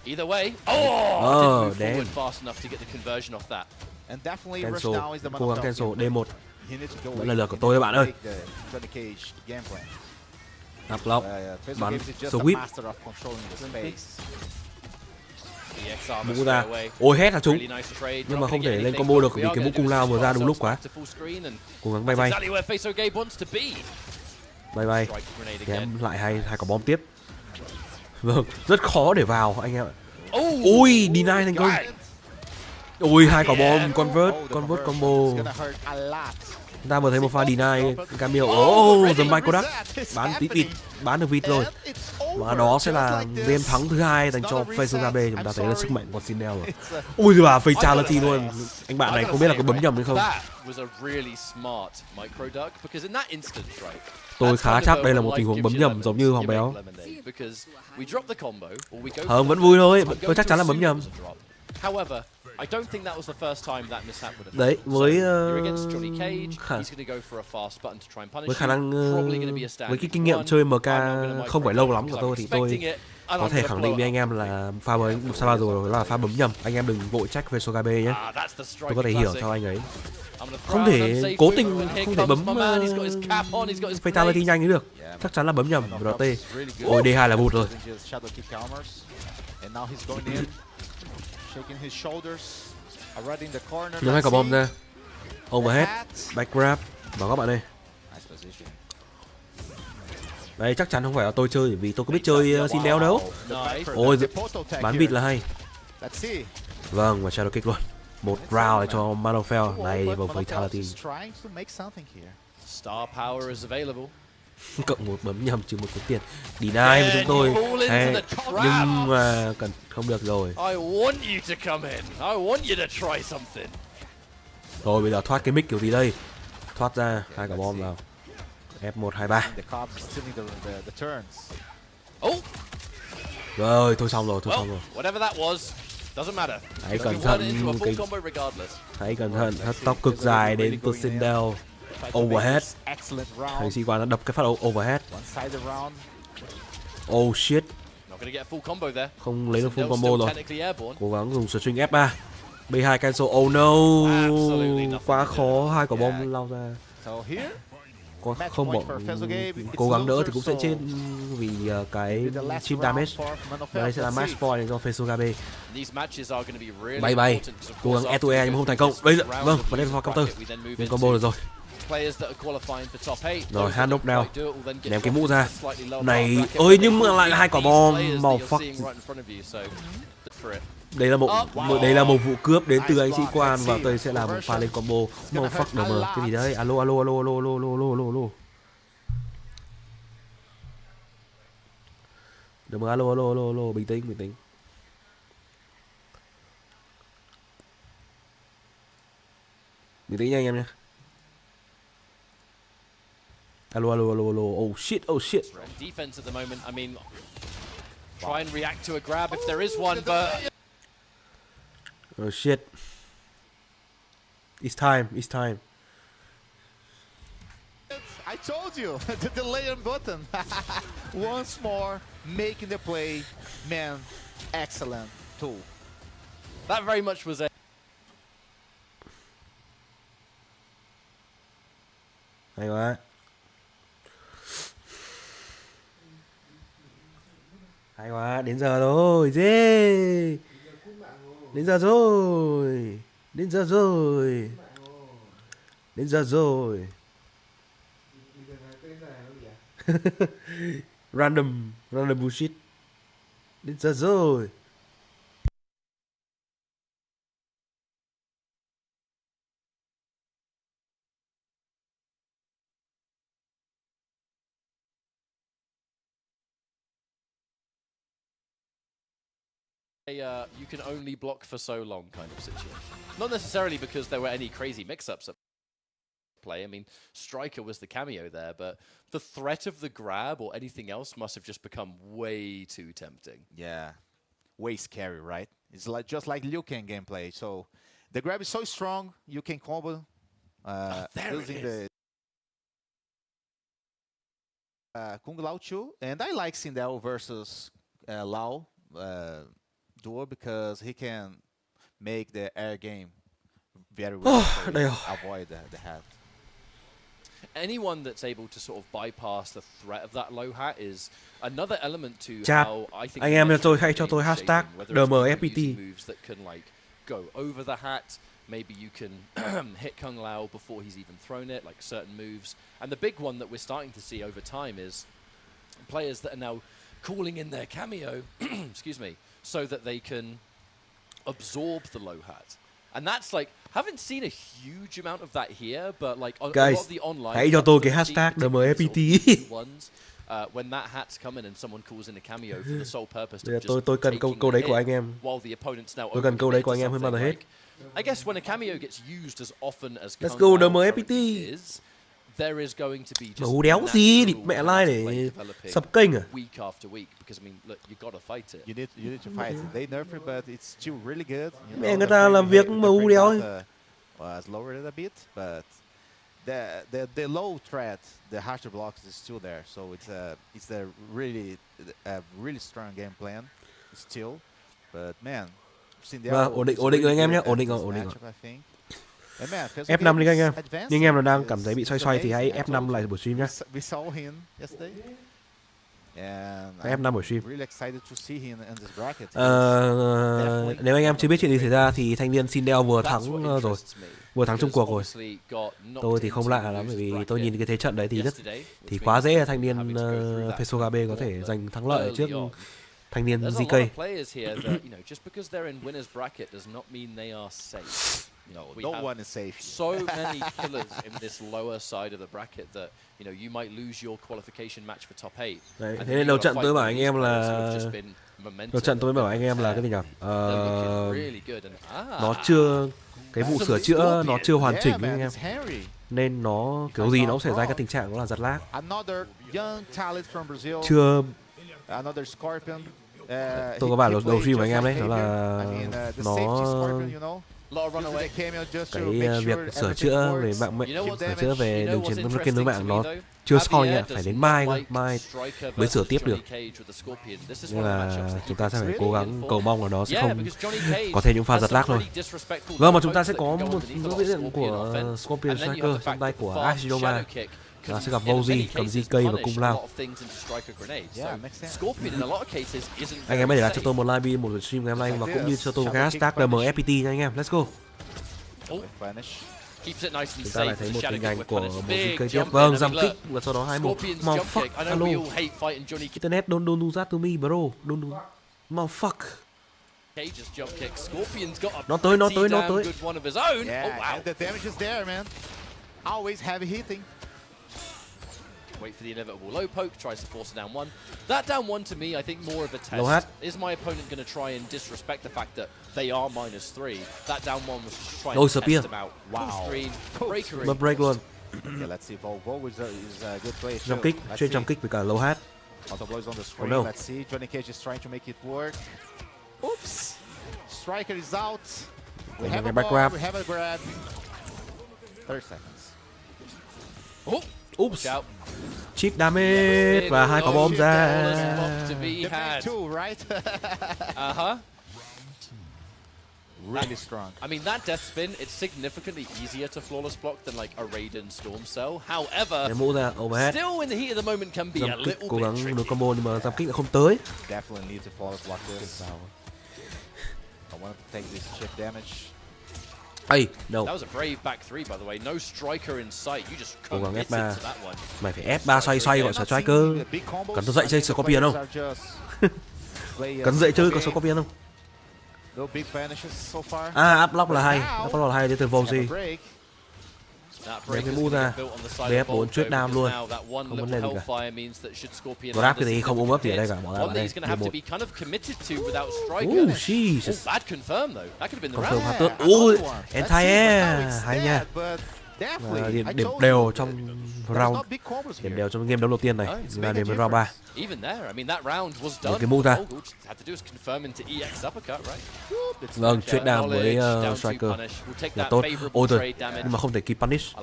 Either way, didn't move forward fast enough to get the conversion off that. Cancel, cố gắng cancel D1. Vẫn là lượt của tôi các bạn ơi. Đập block, bắn, sweep. EX armor Mũ ra. straight away. Ôi hết là trúng. Really nice trade. Nhưng mà Not không gonna thể get lên anything, combo được but vì we cái are mũ gonna Cung do Lao is vừa ra get đúng lúc quá. ourselves back to full screen and Cố gắng bay bay. exactly where Faso Gabe wants to be. Bay bay. Strike grenade again. Ném lại hai quả bom tiếp. Vâng, rất khó để vào anh em ạ. Oh, Ui, deny thành công. Ui, hai quả bom convert combo. Chúng ta vừa thấy một pha deny cameo. The Michael Duck. Bán tí vịt, bán được vịt rồi. Và đó sẽ là game thắng thứ hai dành cho Fesogabe. Chúng ta thấy là sức mạnh của Sindel rồi. Ui giời bà, fatality luôn. Anh bạn này không biết là có bấm nhầm hay không. Tôi khá chắc đây là một tình huống bấm nhầm giống như Hoàng Béo. Không, vẫn vui thôi, tôi chắc chắn là bấm nhầm. Đấy, với khả năng với cái kinh nghiệm chơi MK không phải lâu lắm của tôi thì tôi có thể khẳng định với anh em là pha với sao rồi là pha bấm nhầm. Anh em đừng vội trách Fesogabe nhé. Tôi có thể hiểu cho anh ấy. Không thể cố tình không thể bấm fatality nhanh ấy được. Chắc chắn là bấm nhầm RT. Ôi D2 là bụt rồi. Nhắm hai quả bom ra. Overhead, back grab. Bảo các bạn ơi. Đây chắc chắn không phải là tôi chơi vì tôi có biết chơi Sindel đâu. Ôi, bán vịt là hay. Vâng, và shadow kick luôn. Một round để cho Manofel này vào fatality. Star power is available. Cộng một bấm nhầm trừ một cái tiền deny với chúng tôi. Hey, nhưng mà cần không được rồi. Rồi bây giờ thoát cái mic kiểu gì đây? Thoát ra hai quả bom vào. F1 2 3. Rồi, thôi xong rồi, Hãy cẩn thận hãy cẩn thận, hất tóc cực dài đến từ Sindel. Overhead. Thầy sĩ quan đã đập cái phát overhead. Oh shit. Không lấy được full combo rồi. Cố gắng dùng string F3. B2 cancel. Oh no. Quá khó, hai quả bom lao ra. Không bỏ, cố gắng đỡ thì cũng sẽ chết vì cái chip damage. Và đây sẽ là match point do Fesogabe. Bay bay, cố gắng E2E nhưng không thành công. Bây giờ, vâng, và đây là counter. Nên combo được rồi. Rồi, hand up now. Ném cái mũ ra. Này, ơi nhưng mà lại là hai quả bom. Màu fuck. Đây là một vụ cướp đến từ anh sĩ quan và tôi sẽ làm một pha lên combo. Màu fuck đờ cái gì đấy? Alo. Đừng mà alo, bình tĩnh. Bình tĩnh nha anh em nha. Alo. Oh shit. Defense at the moment. I mean, try and react to a grab if there is one, but oh shit. It's time. I told you, the delay button. Once more, making the play. Man, excellent tool. That very much was a Hay quá. Hay quá, đến giờ rồi, dê. Đến giờ rồi. Đến giờ rồi. Đến giờ rồi. Random bullshit. Đến giờ rồi. You can only block for so long kind of situation. Not necessarily because there were any crazy mix-ups at play. I mean, Striker was the cameo there, but the threat of the grab or anything else must have just become way too tempting. Yeah, way scary, right? It's like just like Liu Kang gameplay. So the grab is so strong, you can combo using the Kung Lao Chu, and I like Sindel versus Lao duo because he can make the air game very well. Avoid the hat. Anyone that's able to sort of bypass the threat of that low hat is another element to Chat, how I think anh em cho tôi hay cho tôi hashtag DMFPT. Moves that can like go over the hat. Maybe you can hit Kung Lao before he's even thrown it, like certain moves. And the big one that we're starting to see over time is players that are now calling in their cameo, excuse me, so that they can absorb the low hat. And that's like, haven't seen a huge amount of that here, but like a lot of the online. Hãy cho tôi cái hashtag DMFPT. When that hat's coming and someone calls in a cameo for the sole purpose of tôi cần câu đấy của anh em. While the opponent's now tôi cần câu đấy của anh em hơn bao giờ hết. I guess when a cameo gets used as often as Let's go DMFPT. There is going to be just đéo gì địt mẹ like để sập kênh à? Week after week, because I mean, look, you gotta fight it. You need to fight it. They nerf it, but it's still really good. Mẹ người ta làm việc mà u đéo ấy. Was lowered a bit, but the low threat, the harsher blocks is still there. So it's a really strong game plan still. But man, ổn định rồi anh em nhé, ổn định rồi. F5 đi anh em. Nhưng anh em là đang cảm thấy bị xoay thì hãy F5 lại buổi stream nhé. F5 buổi stream. Nếu anh em chưa biết chuyện gì xảy ra thì thanh niên Sindel vừa thắng rồi, vừa thắng chung cuộc rồi. Tôi thì không lạ lắm bởi vì tôi nhìn cái thế trận đấy thì quá dễ là thanh niên Pesogabe có thể giành thắng lợi trước thanh niên GK. No one is safe. So many killers in this lower side of the bracket that you might lose your qualification match for top 8. Đấy, thế nên đầu trận tôi bảo anh em là cái gì nhỉ? Nó chưa, cái vụ sửa chữa nó chưa hoàn chỉnh anh em. Nên nó kiểu gì nó cũng xảy ra cái tình trạng đó là giật lag. Chưa. Tôi có bảo đầu stream của anh em đấy, đó là nó cái việc sửa chữa về mạng sửa chữa về đường truyền kết nối mạng nó chưa xong nhá, phải đến mai mới sửa tiếp được. Nên là chúng ta sẽ phải cố gắng cầu mong là nó sẽ không có thêm những pha giật lag thôi. Vâng, mà chúng ta sẽ có một biểu diễn của Scorpion Striker trong tay của Ashidoma. Là sẽ gặp Vozi, cầm GK và Cung Lao. Anh em hãy để lại cho tôi một live một stream ngày hôm nay và cũng như cho tôi một cái hashtag DMFPT nha anh em. Let's go. Chúng ta lại thấy một hình ảnh của một GK tiếp. Vâng, jump kick và sau đó 2-1. Motherfuck, alo. Internet, don't do that to me bro. Don't do. Motherfuck. Nó tới. Yeah, the damage is there, man. Always heavy hitting. Wait for the inevitable low poke, tries to force a down one. That down one to me, I think more of a test. Is my opponent going to try and disrespect the fact that they are -3? That down one was just trying to test them out. Wow. Screen, breaker in. Break luôn. Yeah, let's see. Volvo is a good play. Jump kick, straight jump kick với cả low hat. Auto blows on the screen. Let's see. Johnny Cage is trying to make it work. Oops. Striker is out. We have a back grab. We have a grab. 30 seconds. Oh. Oops. Chip damage và 2 quả bom ra. really strong. I mean, that death spin, it's significantly easier to flawless block than like a Raiden Storm Cell. However, Mũ ra overhead. still in the heat of the moment can be a Giam kích little cố bit gắng tricky. được combo nhưng mà giam kích lại không tới. Definitely need to flawless block this. I want to take this chip damage. Ây, đâu? That was a brave back three, by the way. No striker in sight. You just Cố gắng committed F3. to that one. Mày phải F3 xoay gọi striker. Cần tôi dạy chơi Scorpion không? Cần dạy chơi có Scorpion không? No big vanishes so far. Up block là hay. Up block là hay đến từ Volzy. Đem cái mũ ra. BF4 trade down luôn. Không vấn đề gì cả. Grab cái gì không ôm ấp gì ở đây cả. Bỏ ra ở đây. Jesus. Confirm hạt tước. Ui, anti-air. Hay nha. Điểm đều trong round. Điểm đều trong game đấu đầu tiên này. Là điểm round 3. Những cái mũ ra. Vâng, trade down với striker là tốt. Ôi trời, nhưng mà không thể kịp punish.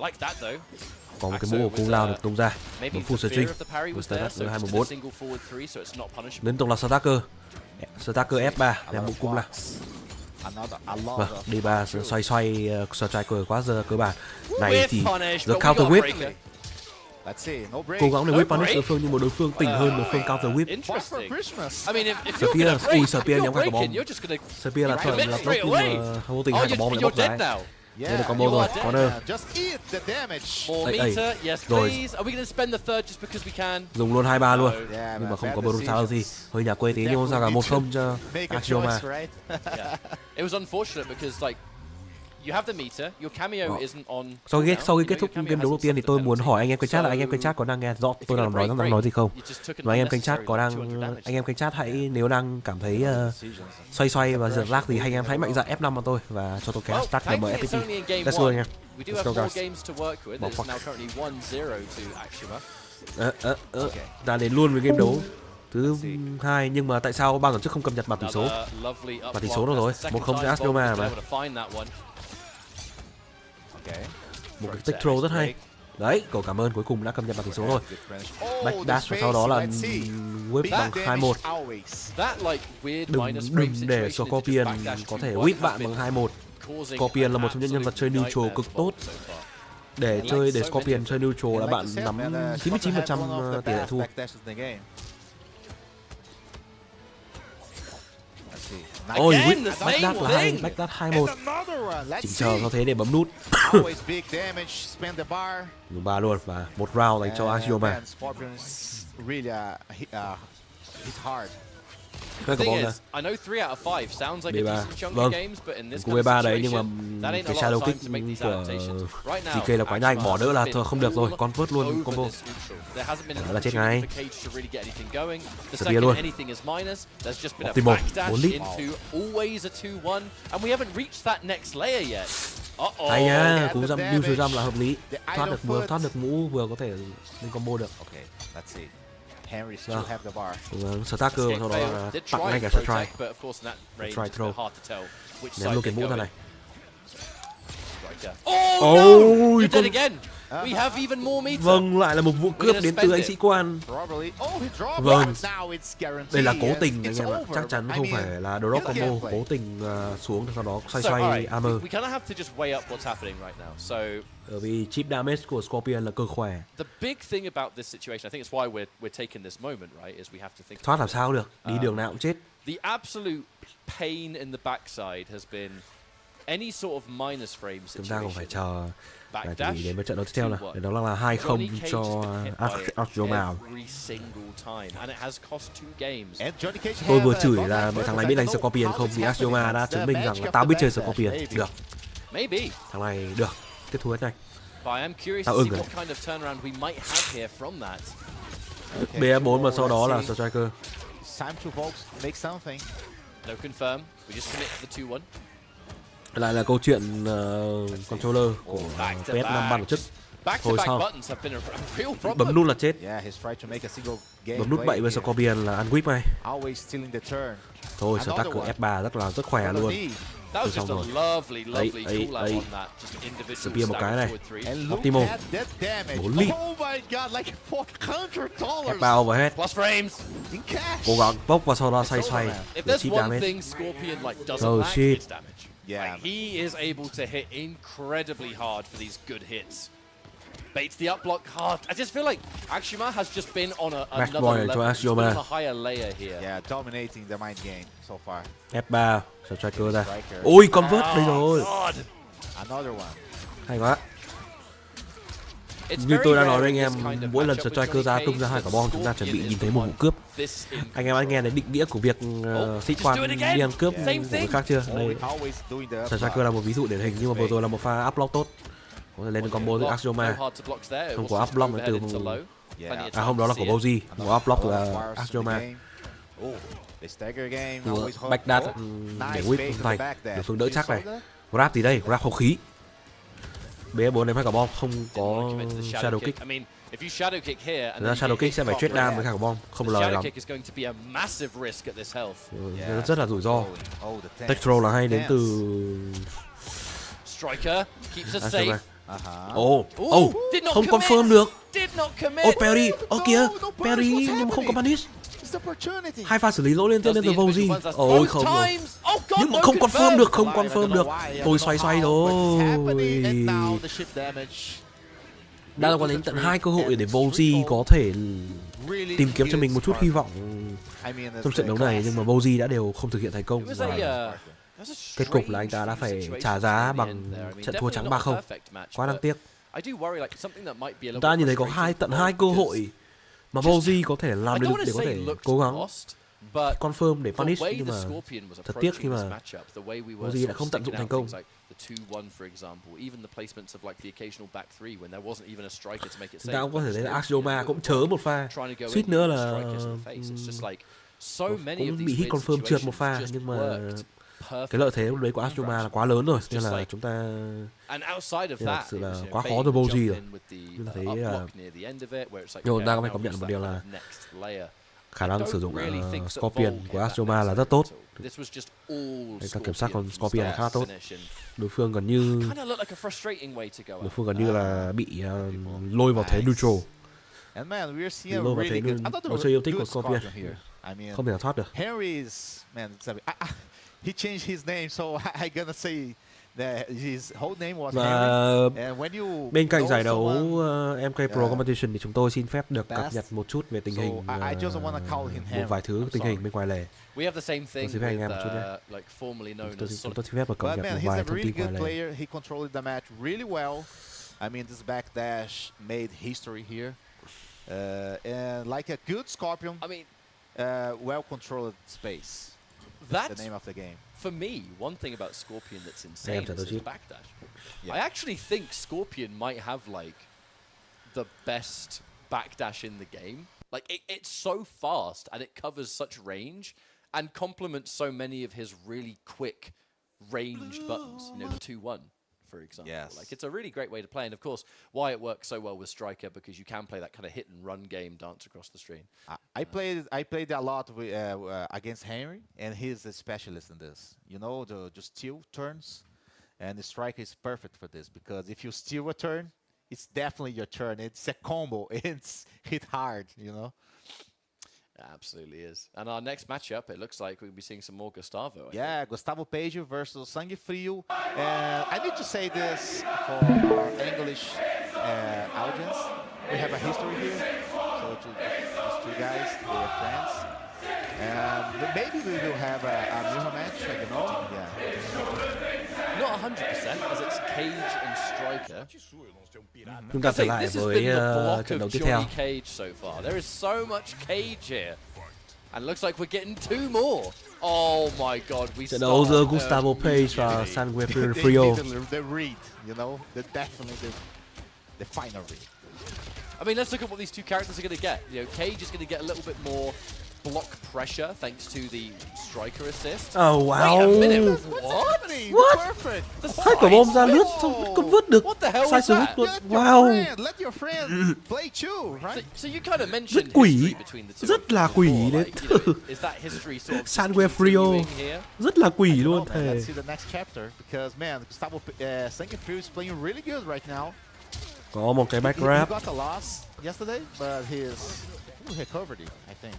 Có một cái mũ của Cung lao được tung ra. Một full searching. Với status 214. Liên tục là Stacker. Stacker F3 đem mũ Cung lao. Vâng, D3 xoay striker quá giờ cơ bản. Này thì the counter whip. Cố gắng để whip punish đối phương nhưng mà đối phương tỉnh hơn, đối phương counter whip. Spear, ui Spear nhắm ngay quả bom. Spear là thuận là tốt nhưng mà vô tình hai quả bom lại bốc ra. Đây là combo rồi, corner. Rồi. Dùng luôn 2-3 luôn. Nhưng mà không có brutal gì. Hơi nhà quê tí nhưng không sao cả, 1-0 cho Axioma. It was unfortunate because like you have the meter, your cameo isn't on. Sau khi kết thúc game đấu đầu tiên thì tôi muốn hỏi anh em kênh chat là anh em kênh chat có đang nghe rõ tôi đang nói gì không? Và anh em kênh chat có đang hãy nếu đang cảm thấy xoay và giật lag thì anh em hãy mạnh dạn F5 vào tôi và cho tôi cái start game FPT. Let's go anh em. Let's go guys. Đã đến luôn với game đấu thứ 2 nhưng mà tại sao ban tổ chức không cập nhật bảng tỷ số? Bảng tỷ số rồi 1-0 cho Axioma mà. Một cái tech throw rất hay. Đấy, cậu cảm ơn, cuối cùng đã cập nhật bảng tỷ số rồi. Backdash và sau đó là whip bằng 2-1. Đừng để Scorpion có thể whip bạn bằng 2-1. Scorpion là một trong những nhân vật chơi neutral cực tốt. Để Scorpion chơi neutral là bạn nắm 99% tỷ lệ thua. Ôi, backdash là hay, backdash 2-1. Chỉnh chờ nó thế để bấm nút. Dùng 3 luôn và một round dành cho Axioma. The thing is, I know 3 out of 5 sounds like a decent chunk of games, but in this kind of đấy nhưng mà cái shadow kick của DK là quá nhanh, bỏ đỡ là thôi không được rồi, convert luôn combo. Là chết ngay. Spear luôn. Optimal, 4 lít. Hay nha, cú jump neutral jump là hợp lý. Thoát được mũ vừa có thể lên combo được. Stacker và sau đó là tặng ngay cả try throw. Ném luôn cái mũ ra này. Ôi, vâng, lại là một vụ cướp đến từ anh sĩ quan. Vâng, đây là cố tình anh em ạ, chắc chắn không phải là drop combo, cố tình xuống sau đó xoay armor. Bởi vì chip damage của Scorpion là cơ khỏe. Thoát làm sao được, đi đường nào cũng chết. The absolute pain in the backside has been any sort of minus frame situation. Chúng ta còn phải chờ để đến với trận đấu tiếp theo nào. Để đó là 2-0 cho Axioma. Tôi vừa chửi là thằng này biết đánh Scorpion không thì Axioma đã chứng minh rằng là tao biết chơi Scorpion. Được. Thằng này được. Tiếp thu hết nhanh. Tao ưng rồi. BF4 và sau đó là Striker. Lại là câu chuyện controller của PS5 ban tổ chức. Thôi sao? Bấm nút là chết. Bấm nút bậy với Scorpion là ăn whip này. Thôi Stacker F3 rất khỏe luôn. Tôi xong rồi. Đấy. Spear một cái này. Optimal. 4 lít. F3 overhead. Cố gắng bốc và sau đó xoay. Để chip damage. Oh shit. Yeah. Like, he is able to hit incredibly hard for these good hits. Baits the up block hard. I just feel like Axuma has just been on another level. He's been on a higher layer here. Yeah, dominating the mind game so far. F3 Striker ra. Ôi convert đây rồi. Another one. Hay quá. Như tôi đã nói với anh em, mỗi lần Striker ra tung ra 2 quả bom chúng ta chuẩn bị nhìn thấy một vụ cướp. Anh em đã nghe đến định nghĩa của việc sĩ quan đi ăn cướp của người khác chưa? Đây Striker là một ví dụ điển hình, nhưng mà vừa rồi là một pha up block tốt. Có thể lên combo từ Axuma. Không có up block là từ không, đó là của Boji, có up block từ Axuma. Backdash để whip không thành, đối phương đỡ chắc này. Grab thì đây, grab không khí. BF4 em 2 quả bom, không có shadow kick. Thực ra shadow kick sẽ phải trade down với 2 quả bom, không lời lắm. Rất là rủi ro. Tech throw là hay đến từ Axuma. Không confirm được. Perry, kìa, Perry nhưng không có punish. 2 pha xử lý lỗi liên tiếp lên từ Boji. Ôi không rồi. Nhưng mà không confirm được, Tôi xoay thôi. Đang có đến tận 2 cơ hội để Boji có thể tìm kiếm cho mình một chút hy vọng trong trận đấu này, nhưng mà Boji đã đều không thực hiện thành công. Kết cục là anh ta đã phải trả giá bằng trận thua trắng 3-0. Quá đáng tiếc. Chúng ta nhìn thấy có tận 2 cơ hội mà Boji có thể làm được để có thể cố gắng confirm để punish, nhưng mà thật tiếc khi mà Boji đã không tận dụng thành công. Chúng ta cũng có thể thấy là Axuma cũng chớ một pha, suýt nữa là cũng bị hit confirm trượt một pha, nhưng mà cái lợi thế lúc đấy của Axuma là quá lớn rồi, nên là chúng ta thực sự là quá khó cho Boji rồi. Nhưng thấy nhưng chúng ta có phải công nhận một điều là khả năng sử dụng Scorpion của Axuma là rất tốt. Các kiểm soát con Scorpion là khá tốt. Đối phương gần như là bị lôi vào thế neutral. Lôi vào thế nó chơi yêu thích của Scorpion, không thể nào thoát được. He changed his name, so I gonna say that his whole name was Henry. Bên cạnh giải đấu MK Pro Competition thì chúng tôi xin phép được cập nhật một chút về tình hình, một vài thứ tình hình bên ngoài lề. We have the same thing with like formerly known as tôi xin phép được cập nhật một vài thông tin ngoài lề. He controlled the match really well. I mean, this backdash made history here, and like a good Scorpion. I mean, well controlled space. That's the name of the game. For me, one thing about Scorpion that's insane is his backdash. I actually think Scorpion might have like the best backdash in the game. Like it's so fast and it covers such range and complements so many of his really quick ranged buttons. You know, the 2-1, for example. Yes. Like it's a really great way to play, and of course, why it works so well with Striker, because you can play that kind of hit and run game, dance across the screen. I played a lot with, against Henry, and he's a specialist in this. You know, the steal turns, and the Striker is perfect for this, because if you steal a turn, it's definitely your turn. It's a combo. It's hit hard, you know. It absolutely is. And our next matchup, it looks like we'll be seeing some more Gustavo. Yeah, Gustavo Page versus Sangue Frio. I need to say this for our English audience. We have a history here. So these 2 guys, they are friends. And maybe we will have a mirror match, I don't know. Yeah. Not 100%, as it's Cage and Striker. Chúng ta trở lại với trận đấu tiếp theo. Cage so far. There is so much Cage here. And looks like we're getting 2 more. Oh my god, we trận đấu giữa Gustavo Page và Sangue Frio. The read, you know, definitely the final read. I mean, let's look at what these 2 characters are going to get. You know, Cage is going to get a little bit more block pressure thanks to the Striker assist. Oh wow! Wait a minute. What? Perfect. 2 quả bom ra lướt xong còn vứt được. Sai sử dụng luôn. Wow! Let your friend play too, right? So you kind of mentioned rất quỷ, history between the two. rất là quỷ đấy. Is that history sort of Sangue Frio rất là quỷ luôn thề. Let's see the next chapter, because man, Gustavo Sangue Frio is playing really good right now. Có một cái back grab. He got a loss yesterday, but he recovered it, I think.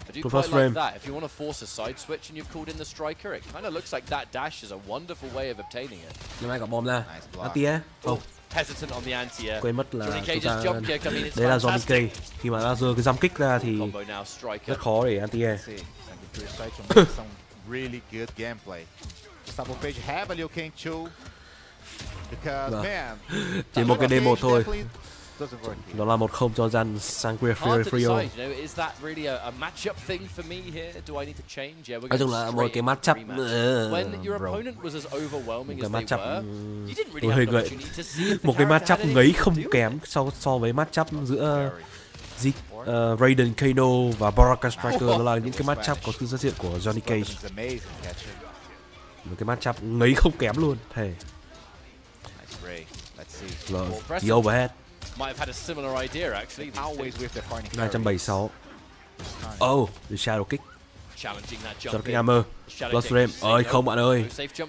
I do quite like that. If you want to force a side switch and you've called in the striker, it kind of looks like that dash is a wonderful way of obtaining it. Nhưng mà cả bom ra. Anti-air. Oh, hesitant on the anti-air. Quên mất là Johnny chúng ta... Cage's jump kick, I mean, it's Đấy là Johnny fantastic. Cage. Khi mà đã giơ cái jump kick ra thì rất khó để anti-air. Some really good gameplay. Gustavo Page have a Liu Kang too. Because man, chỉ một cái demo thôi. doesn't work here. Đó là 1-0 cho Jan sang Frio. Is that really a matchup thing for me here? Do I need to change? Yeah, we're Nói chung là một cái matchup when your opponent was as overwhelming as they were, you didn't really have an opportunity to see if the một cái matchup character had ngấy anything không to do. kém so với matchup giữa Raiden Kano và Baraka Striker. Đó là những cái matchup có sự xuất hiện của Johnny Cage. Một cái matchup ngấy không kém luôn. Thề. The overhead. Might have had a similar idea actually. Always with the corner. 276. Oh, the shadow kick. Challenging that Shadow jump kick in. hammer. Plus frame. Ơi không bạn ơi.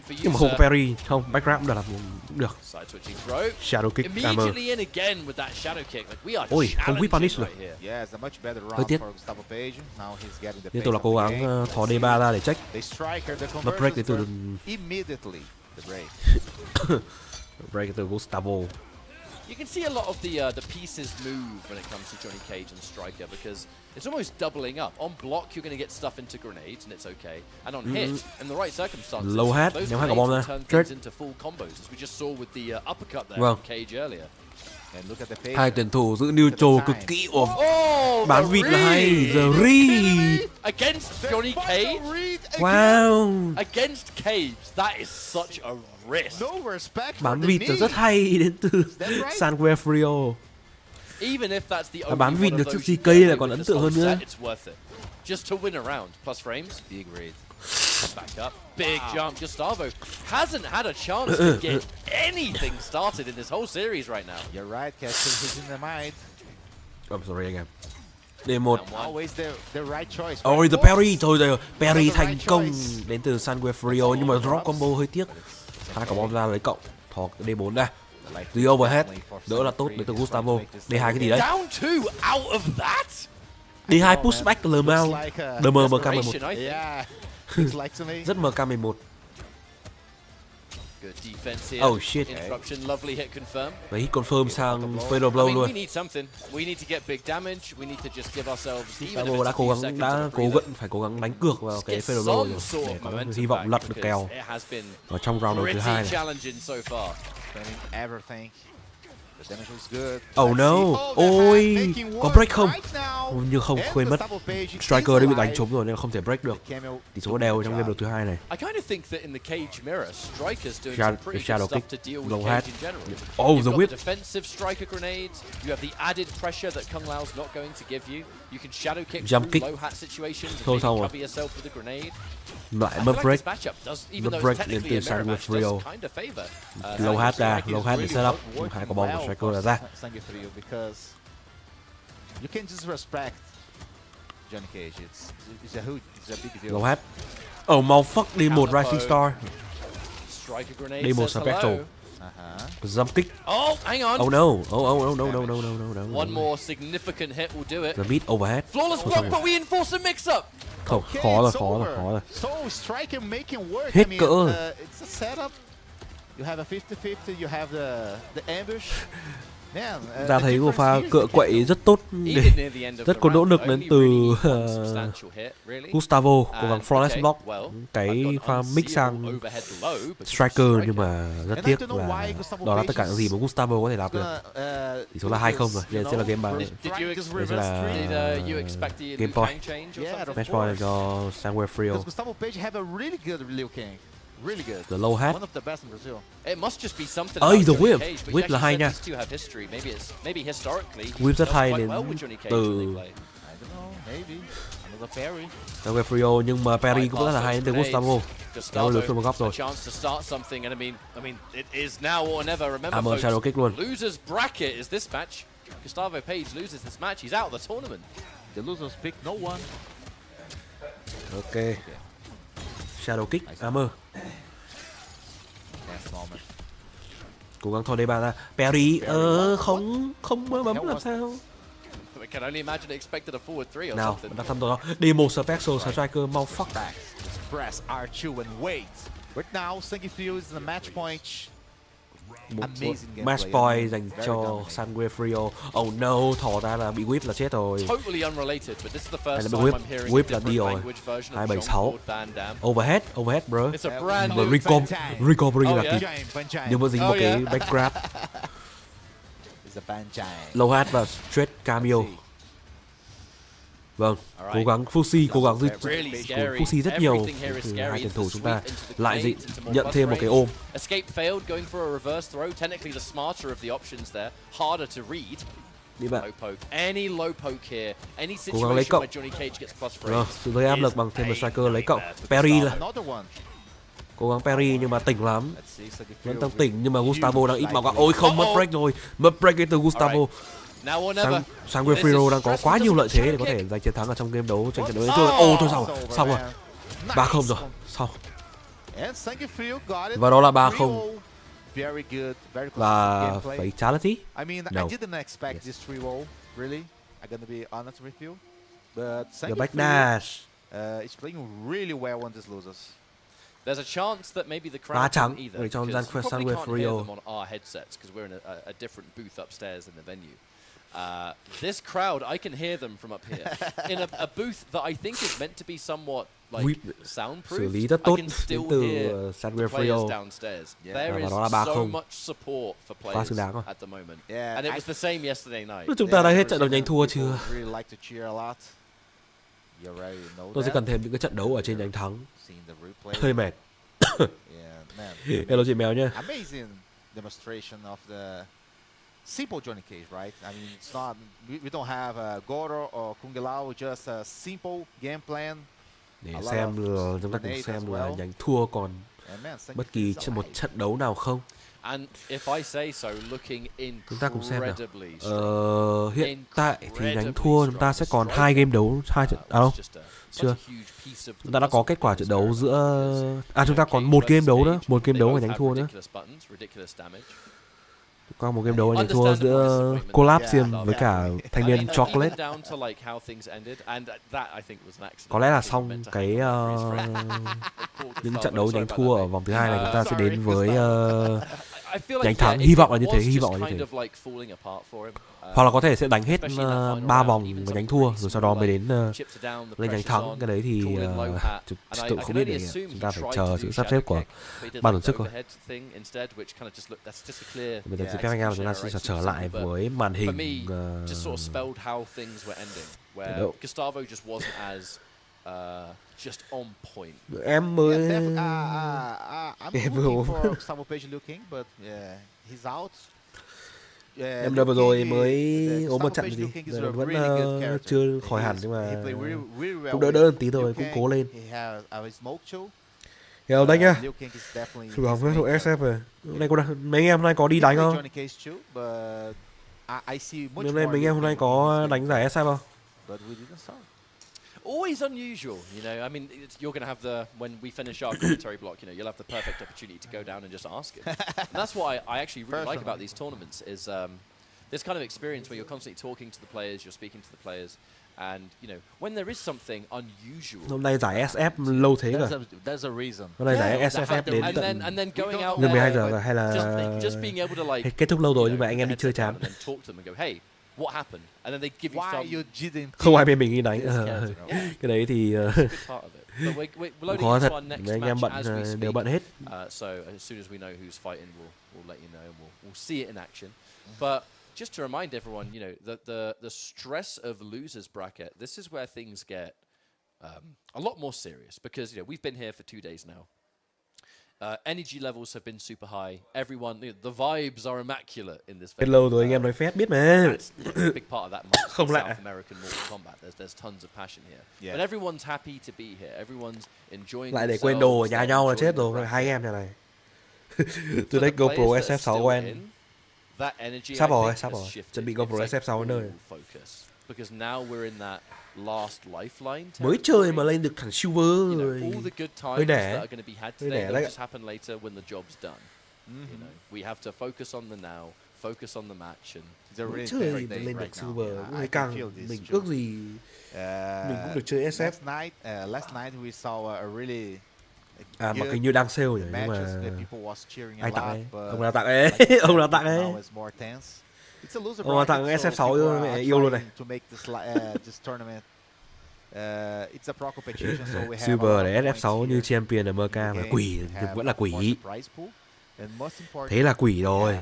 Nhưng mà không có parry. Không, backgrab cũng được. Side switching throw. Shadow kick hammer. Immediately in again with that shadow kick. Like we are Ôi, không whip punish được. Yeah, it's a much better Hơi round tiếc. for Gustavo Page. Now he's getting the Liên tục là cố gắng thò D3 ra để check. The striker, the Mà break đến từ immediately the break. break từ Gustavo. You can see a lot of the pieces move when it comes to Johnny Cage and Striker because it's almost doubling up. On block, you're going to get stuff into grenades and it's okay. And on hit, in the right circumstances, Low hat, those nếu hai quả bom grenades ra. will turn things into full combos, as we just saw with the uppercut there from Cage earlier. And look at the page. Hai tuyển thủ giữ neutral cực kỹ. Bán vịt là hay. The Reed against Johnny Cage. Wow. Against Cage, that is such a risk. No respect. Bán vịt là rất hay đến từ San Frio. Even if that's the only bán vịt one được of trước those GK là còn ấn tượng hơn nữa. It's worth it. Just to win a round. Plus frames. Big read. Back up. Big jump. Gustavo hasn't had a chance to get anything started in this whole series right now. You're right, Castle. He's in the mind. I'm sorry again. D1. Always the right choice. Ôi, the parry. Thôi rồi, parry thành công đến từ San Frio nhưng mà drop combo hơi tiếc. Hai quả bom ra lấy cộng. Thò D4 ra. The overhead. Đỡ là tốt đến từ Gustavo. D2 cái gì đấy? Down two out of that. D2 pushback LML. The MK11. Yeah. Rất MK11. Good defense here. Oh shit. Interruption, lovely hit confirm. Và hit confirm sang fatal blow luôn. We need something. We need to get big damage. We need to just give ourselves even Gustavo đã phải cố gắng đánh cược vào cái fatal blow rồi để có hy vọng lật được kèo ở trong round đầu thứ hai này. Oh no. Ôi, có break không? Nhưng không, quên mất. Striker đã bị đánh trúng rồi nên không thể break được. Tỷ số đều trong game đầu thứ hai này. Shadow kick, low hat. Oh, the whip. Jump kick. Thôi xong rồi. Lại mất break. Mất break đến từ San Frio. Low hat ra, low hat để set up. Hai quả bom của Striker là ra. You can just respect Johnny Cage. It's a hoot. It's a big deal. Low hat. Oh, motherfuck, D1 Rising Star. D1 Spectral. Jump kick. Oh, hang on. Oh no. Oh no. One more significant hit will do it. The mid overhead. Flawless block, but we enforce a mix-up. Không, khó rồi. So Striker making work. Hết cỡ. It's a setup. You have a 50-50. You have the ambush. Ta thấy một pha cựa quậy rất tốt, rất có nỗ lực đến từ Gustavo, cố gắng flawless block cái pha mix sang Striker nhưng mà rất tiếc là đó là tất cả những gì mà Gustavo có thể làm được. Tỷ số là 2-0 rồi, đây sẽ là game 3. Đây sẽ là game point. Match point cho San Frio. Really good. The low hat. One of the best in Brazil. It must just be something. The whip. Whip là hay nha. Whip rất hay đến từ San Frio nhưng mà parry cũng rất là hay đến từ Gustavo. Kéo lưới xuống một góc rồi. Hammer shadow kick luôn. Losers bracket is this match. Gustavo Page loses this match. He's out of the tournament. The losers pick no one. Okay. Shadow kick, hammer. Cố gắng thôi D3 ra. Parry, không bấm làm sao. I can only imagine it expected a forward 3 or Nào, something. bạn đã thăm đó. Demo Special Striker mau fuck. Press R2 and wait. Right now, Sanguifio is the match point. Match point dành cho Sangue Frio. Oh no, thỏ ra là bị whip là chết rồi. Totally unrelated, but this is the Hay first là time bị I'm hearing whip a là đi different rồi. language version of 276. Jean-Claude Van Damme. Overhead bro. It's a brand Và new recovery Oh, là yeah. kịp. Nhưng mà dính một cái back grab. Low hat và straight cameo. Vâng, cố gắng Fuxi, cố gắng Fuxi rất nhiều từ hai tuyển thủ chúng ta lại nhận thêm một cái ôm. Escape failed, going for a reverse throw. Technically the smarter of the options there, harder to read. Đi bạn. Low poke, any low poke here, any Cố gắng lấy situation cộng. where Johnny Cage gets plus Vâng, frames. sự gây áp lực bằng thêm một striker lấy cộng. Perry là cố gắng Perry nhưng mà tỉnh lắm. Vẫn đang tỉnh nhưng mà Gustavo đang ít máu. Ôi không, mất break rồi. Mất break từ Gustavo. Sang Guerrero đang có quá nhiều lợi thế để có thể giành chiến thắng ở trong game đấu tranh trận đấu. Thôi xong rồi. 3-0 rồi. Xong. Và đó là 3-0. Và fatality. I mean, No. I didn't expect this 3-0, really. I'm gonna be honest with you. But The backdash. It's playing really well on these losers. There's a chance that maybe the Đá crowd trắng didn't either, để cho because you probably Sangue can't hear Frio. them on our headsets because we're in a different booth upstairs in the venue. This crowd, I can hear them from up here in a booth that I think is meant to be somewhat like soundproof. Xử lý rất tốt I can still từ hear Sangue the players Frio. downstairs. Yeah. There is Và đó là so 3-0. much support for Quá players xứng đáng rồi. at the moment, Yeah, and it was the same yesterday night. Chúng ta đã hết trận đấu nhánh thua chưa? Really like to cheer a lot. You already know Tôi sẽ that. cần thêm những cái trận đấu ở trên nhánh thắng. Seeing the replay. Hơi mệt. Yeah, man. Hello chị Mèo nhá. Amazing demonstration of the simple Johnny Cage, right? I mean, it's not. We don't have Goro or Kung Lao, just a simple game plan. Để xem là chúng ta cùng xem là nhánh thua còn bất kỳ trong một trận đấu nào không. And if I say so, looking Chúng ta cùng xem nào. incredibly Hiện tại thì nhánh thua chúng ta sẽ còn 2 game đấu, 2 trận không? Chưa. Chúng ta đã có kết quả trận đấu giữa chúng ta còn 1 game đấu nữa, 1 game đấu và nhánh thua nữa. Có một game đấu và nhánh thua giữa Collapsium với cả thanh niên Chocolate. Có lẽ là xong cái những trận đấu nhánh thua ở vòng thứ 2 này chúng ta sẽ đến với nhánh thắng. Hy vọng là như thế, hy vọng là như thế. Hoặc là có thể sẽ đánh hết 3 vòng nhánh thua rồi sau đó mới đến lên nhánh thắng. Cái đấy thì tôi không biết được. Chúng ta phải chờ sự sắp xếp của ban tổ chức thôi. Bây giờ xin phép anh em là chúng ta sẽ trở lại với màn hình just on point. Em mới I'm looking for Gustavo Page Liu Kang, but yeah, he's out. Em đợt vừa rồi mới ốm một trận gì, vẫn chưa khỏi hẳn nhưng mà cũng đỡ hơn tí rồi, cũng cố lên. Hello đánh nhá. Thử hỏng với đội SF rồi. Hôm nay mấy anh em hôm nay có đi đánh không? Hôm nay mấy anh em hôm nay có đánh giải SF không? Always unusual, you know. I mean, you're going to have when we finish our commentary block, you know, you'll have the perfect opportunity to go down and just ask it. And that's what I actually really like about these tournaments is this kind of experience where you're constantly talking to the players, you're speaking to the players, and you know, when there is something unusual. Hôm nay giải SF lâu thế rồi. There's a reason. Hôm nay giải SF đến tận and then going out gần 12 giờ rồi hay là just being able to like kết thúc lâu rồi nhưng mà anh em đi chơi chán. Talk to them and go, hey, what happened? And then they give you some. Không ai bên mình đi đánh. Cái đấy thì khó thật. Mấy anh em bận đều bận hết. So as soon as we know who's fighting, we'll let you know and we'll see it in action. But just to remind everyone, you know, the stress of losers bracket. This is where things get a lot more serious because you know we've been here for 2 days now. Energy levels have been super high. Everyone, the vibes are immaculate in this. Biết lâu rồi anh em nói phép biết mà. Big part of that Không lạ. South American Mortal Kombat. There's tons of passion here. But everyone's happy to be here. Everyone's enjoying. Lại để quên đồ ở nhà nhau là chết rồi. Hai em này. Từ đây GoPro SF6 quen. Sắp rồi. Chuẩn bị GoPro SF6 đến nơi. Because now we're in that last lifeline. Mới chơi mà lên được thằng silver rồi. Hơi nẻ. Hơi nẻ đấy. Just happen later when the job's done. You know, we have to focus on the now, focus on the match. And chơi lên được silver ngày càng mình ước gì mình cũng được chơi SF. Last night we saw a really Mặc hình như đang sale rồi nhưng mà ai tặng ấy? Ông nào tặng ấy? Ông nào tặng ấy? Ông nào tặng SF6 mẹ yêu luôn này. Silver để SF6 như champion ở MK mà quỷ vẫn là quỷ. Thế là quỷ rồi.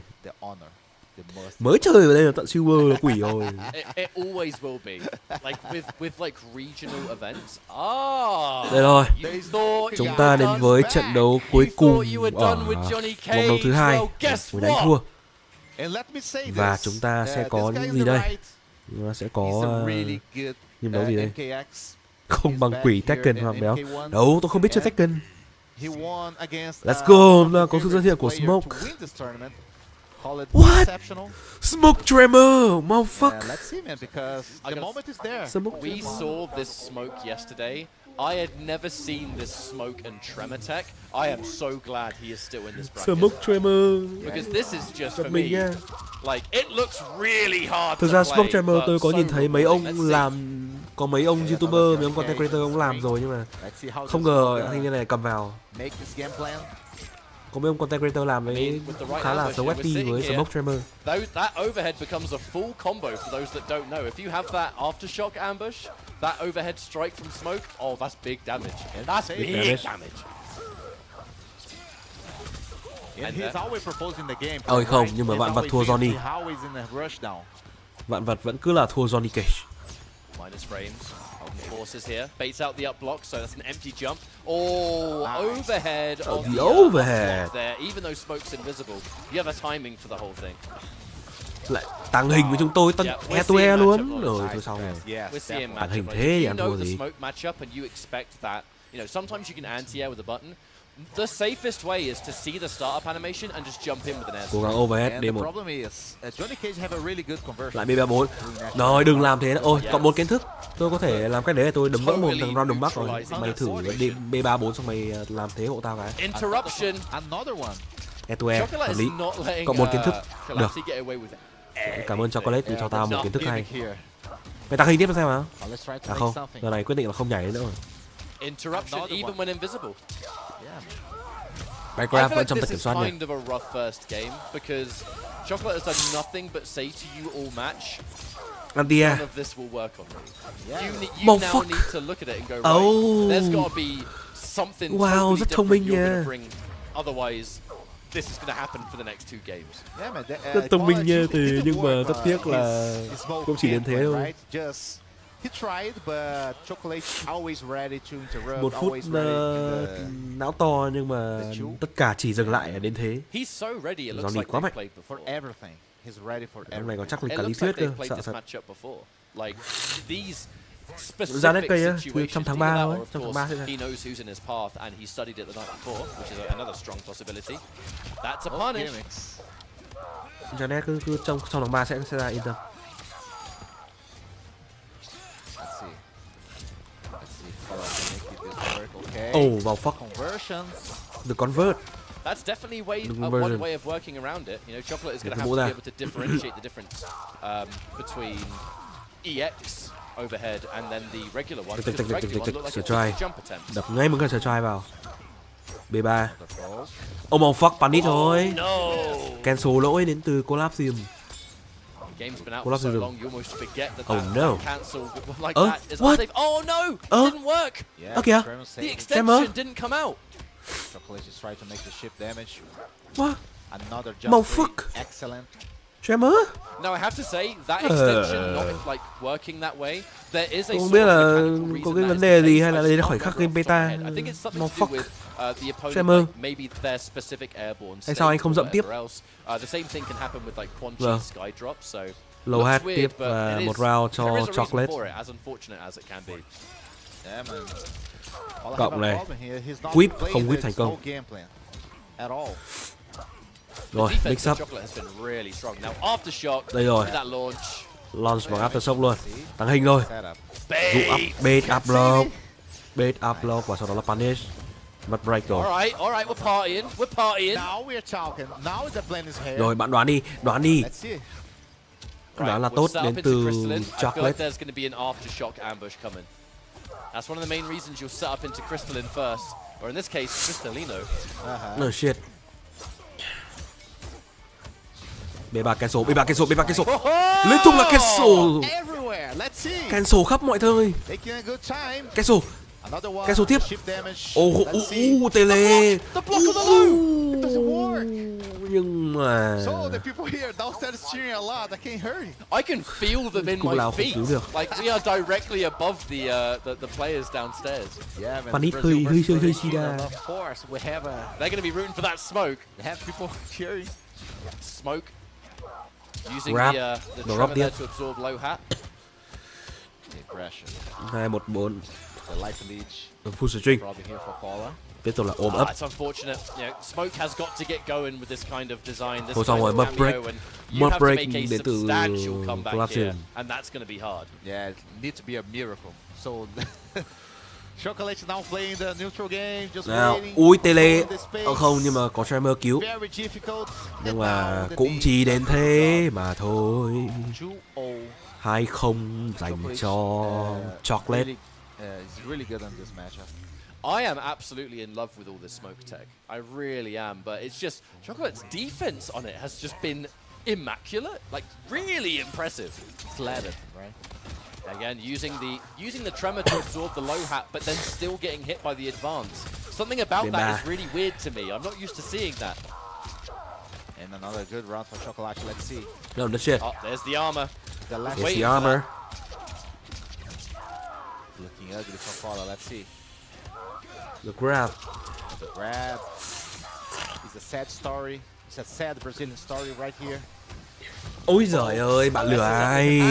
Mới chơi vào đây là tận silver là quỷ rồi. It always will be. Like with like regional events. Đây rồi. Chúng ta đến với trận đấu cuối cùng ở vòng đấu thứ 2 của đánh thua. Và chúng ta sẽ có những gì đây? Chúng ta sẽ có nhiệm đấu gì đây? Không bằng quỷ Tekken hoặc béo. Đâu, tôi không biết chơi Tekken. Let's go, có sự xuất hiện của Smoke. What? Smoke Tremor, motherfucker. Let's see, man, because the moment is there. We saw this smoke yesterday. I had never seen this smoke and tremor tech. I am so glad he is still in this bracket. Smoke Tremor. Because this is just for me. Like it looks really hard. Thực ra Smoke Tremor tôi có nhìn thấy mấy ông làm, có mấy ông YouTuber, mấy ông content creator ông làm rồi nhưng mà không ngờ thanh niên này cầm vào. Có mấy ông content creator làm với khá là xấu FP với Smoke Tremor. That overhead becomes a full combo for those that don't know. If you have that aftershock ambush, that overhead strike from Smoke, oh, that's big damage. That's big damage. Ôi không, nhưng mà vạn vật thua Johnny. Vạn vật vẫn cứ là thua Johnny Cage. Minus frames. Forces here, baits out the up block, so that's an empty jump. Oh, overhead on the overhead there. Even though Smoke's invisible, you have a timing for the whole thing. Lại tàng hình với chúng tôi, tăng e to e luôn. Rồi thôi xong rồi. Tàng hình thế thì ăn thua gì? Smoke matchup and you expect that. You know, sometimes you can anti-air with a button. The safest way is to see the startup animation and just jump in with an air. Cố gắng overhead D1. Lại B34. Rồi đừng làm thế nữa. Ôi, cộng 4 kiến thức. Tôi có thể làm cách đấy là tôi đấm vỡ một thằng random bắc rồi. Mày thử B34 xong mày làm thế hộ tao cái. Interruption. E to e, hợp lý. Cộng 1 kiến thức. Được. Cảm ơn Chocolate vì cho tao một kiến thức hay. Mày tàng hình tiếp xem nào. À không, giờ này quyết định là không nhảy nữa rồi. Interruption even when invisible. Backgraph vẫn trong tay kiểm soát nhỉ. Kind of a rough first game because Chocolate has done nothing but say to you all match. Antia. None of this will work on me. You now need to look at it and go, right, there's got to be something totally rất thông minh different nha. you're going to bring. Otherwise, this is going to happen for the next 2 games. Rất thông minh nha thì nhưng mà rất tiếc là cũng chỉ đến thế thôi. Một phút não to nhưng mà tất cả chỉ dừng lại đến thế. Johnny quá mạnh. Ông này có chắc là cả lý thuyết cơ, sợ thật. Ra đến cây á, trong tháng 3 thôi, trong tháng 3 sẽ ra. Internet cứ trong tháng 3 sẽ ra, yên tâm. Oh, vào fuck. The convert. That's definitely one way of working around it. You know, Chocolate is going to have to be able to differentiate the difference between EX overhead and then the regular one. Because the regular one looks like a jump attempt. Đập ngay một cái try vào. B3. Oh my fuck, panic rồi. Cancel lỗi đến từ Collapsium. Game's been out for so long, you almost forget that cancel like that is unsafe. Oh no! It didn't work! Okay. The extension didn't come out! Chocolate is trying to make the ship damage. What? Another jump. Excellent. Tremor? Now I have to say that extension not like working that way. There is a không biết là có cái vấn đề gì hay là đây là khoảnh khắc game beta. I think it's something to do with the opponent, like maybe their specific airborne. Hay sao anh không dậm tiếp? The same thing can happen with like Quan Chi Sky Drop. So low hat tiếp và một round cho Chocolate. As unfortunate as it can be. Cộng này. Whip không whip thành công. Rồi, mix up. Đây rồi. Launch bằng aftershock luôn. Tăng hình rồi. Dụ up, bait up block. Bait up block và sau đó là punish. Mất break rồi. All right, we're partying. Now we're talking. Now the blend is here. Rồi bạn đoán đi. Let's see. Đoán là tốt đến từ Chocolate. There's going to be an aftershock ambush coming. That's one of the main reasons you'll set up into Crystalline first, or in this case, Crystalino. No shit. B3 cancel. Liên tục là cancel. Cancel khắp mọi nơi. Cancel tiếp. Tele. Nhưng mà I can feel them in my feet. Like we are directly above the players downstairs. Panic hơi sida. They're going to be rooting for that smoke. They have people cheering. Smoke. Using the tremor there to absorb low hat. 2-1-4. The life leech. Full string. Probably here for Paula. Tiếp tục là ôm ấp. It's unfortunate. You know, Smoke has got to get going with this kind of design. This Thôi xong rồi, mất break. Mất break đến từ Kompetition, and that's going to be hard. Yeah, it needs to be a miracle. So Chocolate now playing the neutral game, just waiting. Ui tele. Không, nhưng mà có Tremor cứu. Nhưng mà cũng chỉ đến thế mà thôi. 2-0 dành cho Chocolate. He's really good on this matchup. I am absolutely in love with all this smoke tech. I really am, but it's just Chocolate's defense on it has just been immaculate, like really impressive. Slatted, right? Again, using the tremor to absorb the low hat, but then still getting hit by the advance. Something about that is really weird to me. I'm not used to seeing that. And another good round for Chocolate. Let's see. No, that's it. Oh, there's the armor. There's the armor. Looking ugly for Paula. Let's see. The grab. The grab. It's a sad story. It's a sad Brazilian story right here. Ôi giời ơi, bạn lừa ai?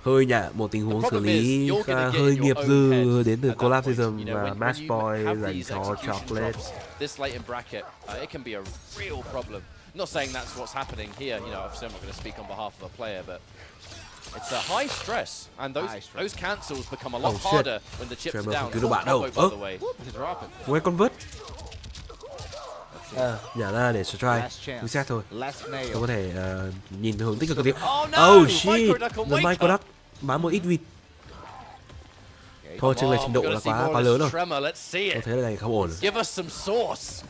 Hơi nhả một tình huống xử lý hơi nghiệp dư đến từ Collapsism và Match Boy dành cho Chocolate. This late in bracket, it can be a real problem. I'm not saying that's what's happening here. You know, obviously I'm not going to speak on behalf of a player, but it's a high stress, and those cancels become a lot harder when the chips are down. Combo, by the way. Quay convert. Nhả ra để try reset thôi. Tôi có thể nhìn hướng tích cực tiếp. Oh shit, the microduct bán một ít vịt. Thôi chênh lệch trình độ là quá lớn rồi. Tôi thấy là này không ổn. Give us some sauce.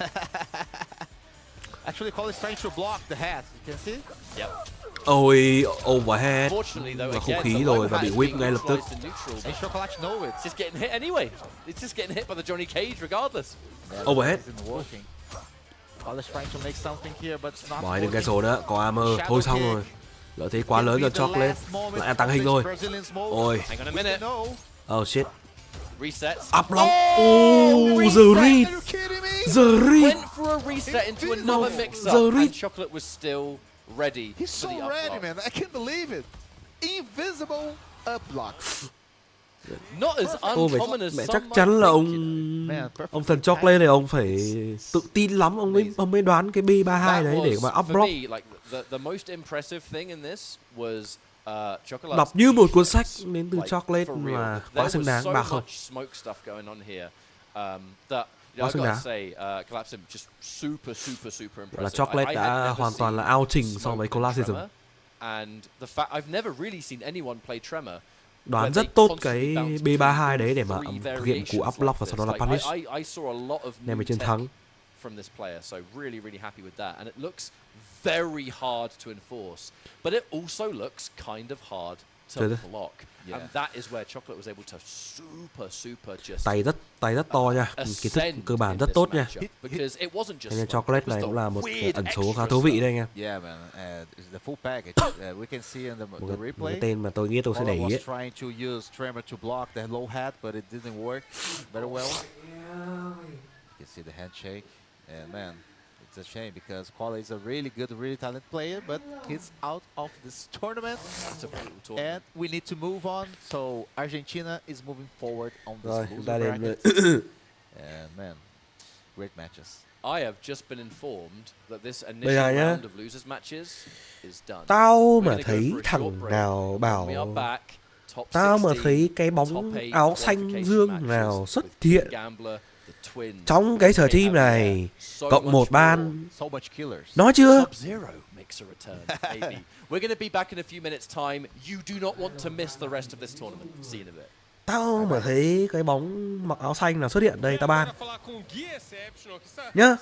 Actually, Cole is trying to block the hat. You can see? Yep. Ôi, overhead và không khí rồi và bị whip ngay lập tức. It's just getting hit anyway. It's just getting hit by the Johnny Cage regardless. Overhead. Mọi đừng cái số đó, có armor, thôi xong rồi. Lợi thế quá lớn cho Chocolate. Lại tăng hình rồi. Ôi. Oh shit. Up block. Oh, the read. The read. Went for a reset into another mix-up and Chocolate was still ready. He's so ready, man. I can't believe it. Invisible up block. Not as uncommon as chắc chắn là ông thần Chocolate này ông phải tự tin lắm ông mới đoán cái B32 đấy để mà up block. The most impressive thing in this was đọc như một cuốn sách đến từ Chocolate mà quá xứng đáng 3-0. Quá xứng đáng. Là Chocolate đã hoàn toàn là outing so với Collapsism. Đoán rất tốt cái B32 đấy để mà thực hiện cú up block và sau đó là punish. Nem ở trên thắng. Very hard to enforce, but it also looks kind of hard to block, and that is where Chocolate was able to super just tay rất to nha, kiến thức cơ bản rất tốt nha. Nên Chocolate này cũng là một ẩn số khá thú vị đây nha. Yeah man, the full package. We can see in the replay. Một cái tên mà tôi nghĩ tôi sẽ để ý. Trying to use Tremor to block the low hat, but it didn't work very well. You can see the handshake, and man. It's a shame because Quali is a really good, really talented player, but he's out of this tournament. And we need to move on. So Argentina is moving forward on this loser bracket. And man, great matches. I have just been informed that this initial round of losers matches is done. Tao mà thấy thằng nào bảo, tao mà thấy cái bóng áo xanh dương nào xuất hiện Trong cái sở team này cộng một ban, nói chưa? Makes a return, maybe. We're going to be back in a few minutes time. You do not want to miss the rest of this tournament. See you in a bit. Tao mà thấy cái bóng mặc áo xanh nào xuất hiện đây tao ban nhá.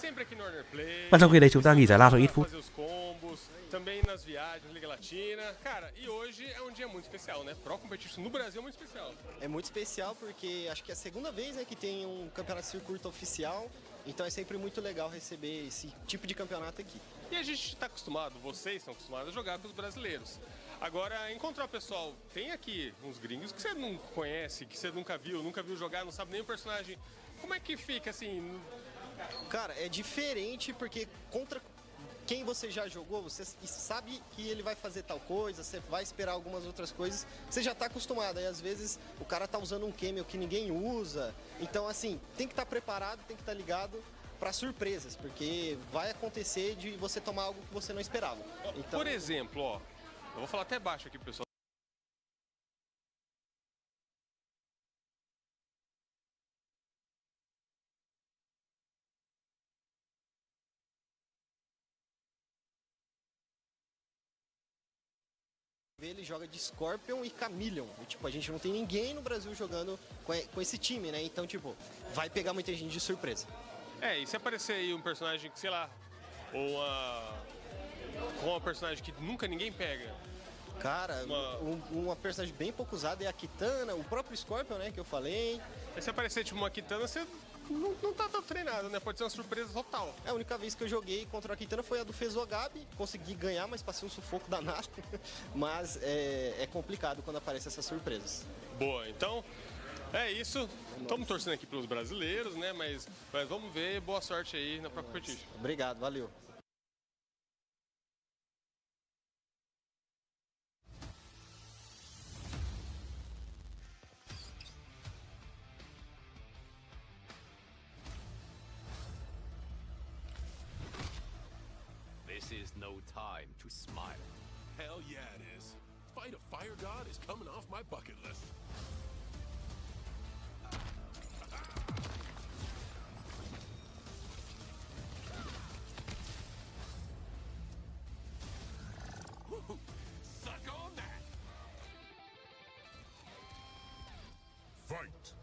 Và trong khi đấy chúng ta nghỉ giải lao trong ít phút. Também nas viagens, Liga Latina. Cara, e hoje é dia muito especial, né? Pro Competition no Brasil é muito especial. É muito especial porque acho que é a segunda vez, né, que tem campeonato de circuito oficial. Então é sempre muito legal receber esse tipo de campeonato aqui. E a gente está acostumado, vocês estão acostumados a jogar com os brasileiros. Agora, encontrar o pessoal, tem aqui uns gringos que você não conhece, que você nunca viu jogar, não sabe nem o personagem. Como é que fica assim? Cara, é diferente porque contra quem você já jogou, você sabe que ele vai fazer tal coisa, você vai esperar algumas outras coisas, você já tá acostumado. Aí às vezes o cara tá usando um cameo que ninguém usa. Então assim, tem que estar preparado, tem que estar ligado para surpresas, porque vai acontecer de você tomar algo que você não esperava. Então, por exemplo, ó, eu vou falar até baixo aqui pro pessoal. Ele joga de Scorpion e Chameleon. E, tipo, a gente não tem ninguém no Brasil jogando com esse time, né? Então, tipo, vai pegar muita gente de surpresa. É, e se aparecer aí um personagem que, sei lá, ou uma personagem que nunca ninguém pega? Cara, uma personagem bem pouco usada é a Kitana, o próprio Scorpion, né, que eu falei. Aí se aparecer, tipo, uma Kitana, você não tá tão treinado, né? Pode ser uma surpresa total. É, a única vez que eu joguei contra a Kitana foi a do Fezogabi. Consegui ganhar, mas passei um sufoco danado. Mas é complicado quando aparecem essas surpresas. Boa, então é isso. Estamos torcendo aqui pelos brasileiros, né? Mas vamos ver. Boa sorte aí na Pro Competition. Obrigado, valeu. This is no time to smile. Hell yeah, it is. Fight a fire god is coming off my bucket list. Suck on that. Fight.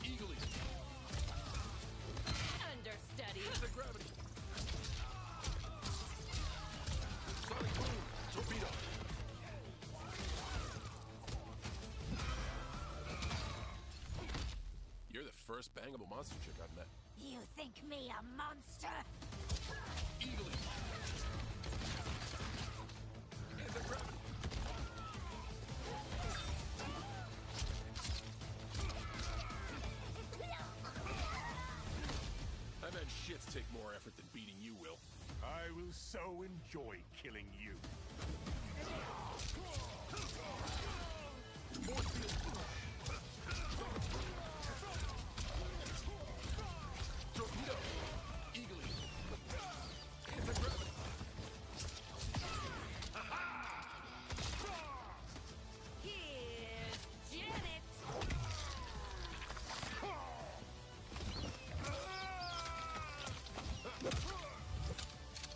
Eagerly. Understudy. The gravity. Sonic boom. Torpedo. You're the first bangable monster chick I've met. You think me a monster? Eagerly. Anti-gravity. I've had shits take more effort than beating you will. I will so enjoy killing you. Torpedo. Eagerly. Anti-gravity. Here's Janet.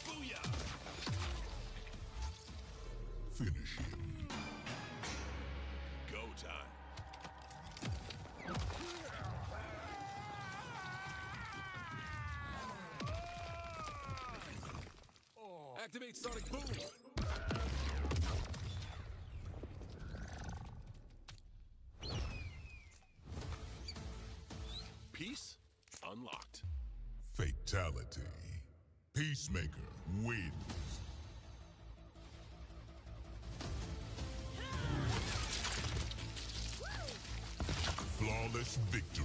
Booyah. Finish him. Go time. Activate Sonic Boom. Peace unlocked. Fatality. Peacemaker wins. Flawless victory.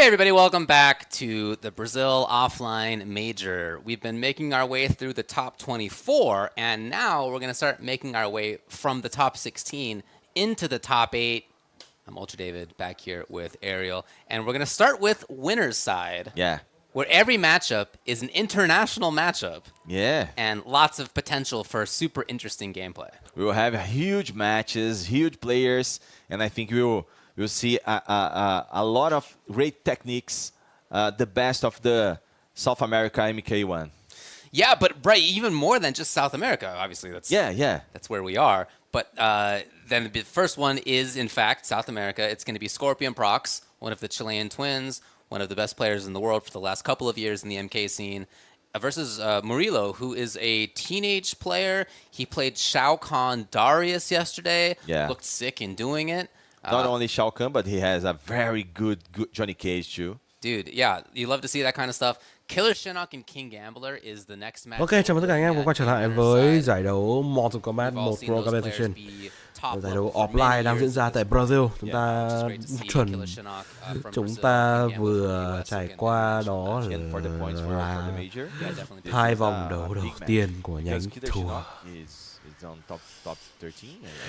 Hey everybody, welcome back to the Brazil Offline Major. We've been making our way through the top 24, and now we're going to start making our way from the top 16 into the top 8. I'm Ultra David, back here with Ariel, and we're going to start with winner's side. Yeah. Where every matchup is an international matchup. Yeah. And lots of potential for super interesting gameplay. We will have huge matches, huge players, and I think we'll see a lot of great techniques, the best of the South America MK1. Yeah, but right, even more than just South America. Obviously, that's that's where we are. But then the first one is, in fact, South America. It's going to be Scorpion Prox, one of the Chilean twins, one of the best players in the world for the last couple of years in the MK scene, versus Murilo, who is a teenage player. He played Shao Kahn Darius yesterday. Yeah. Looked sick in doing it. Not only Shao Kahn, but he has a very good Johnny Cage too. Dude, yeah, you love to see that kind of stuff. Killer Shinnok and King Gambler is the next match. Ok, chào mừng tất cả anh em cùng quay trở lại với giải đấu Mortal Kombat 1 Pro Competition. Giải đấu offline đang diễn ra tại Brasil. Chúng ta vừa trải qua đó là 2 vòng đấu đầu tiên của nhánh thua.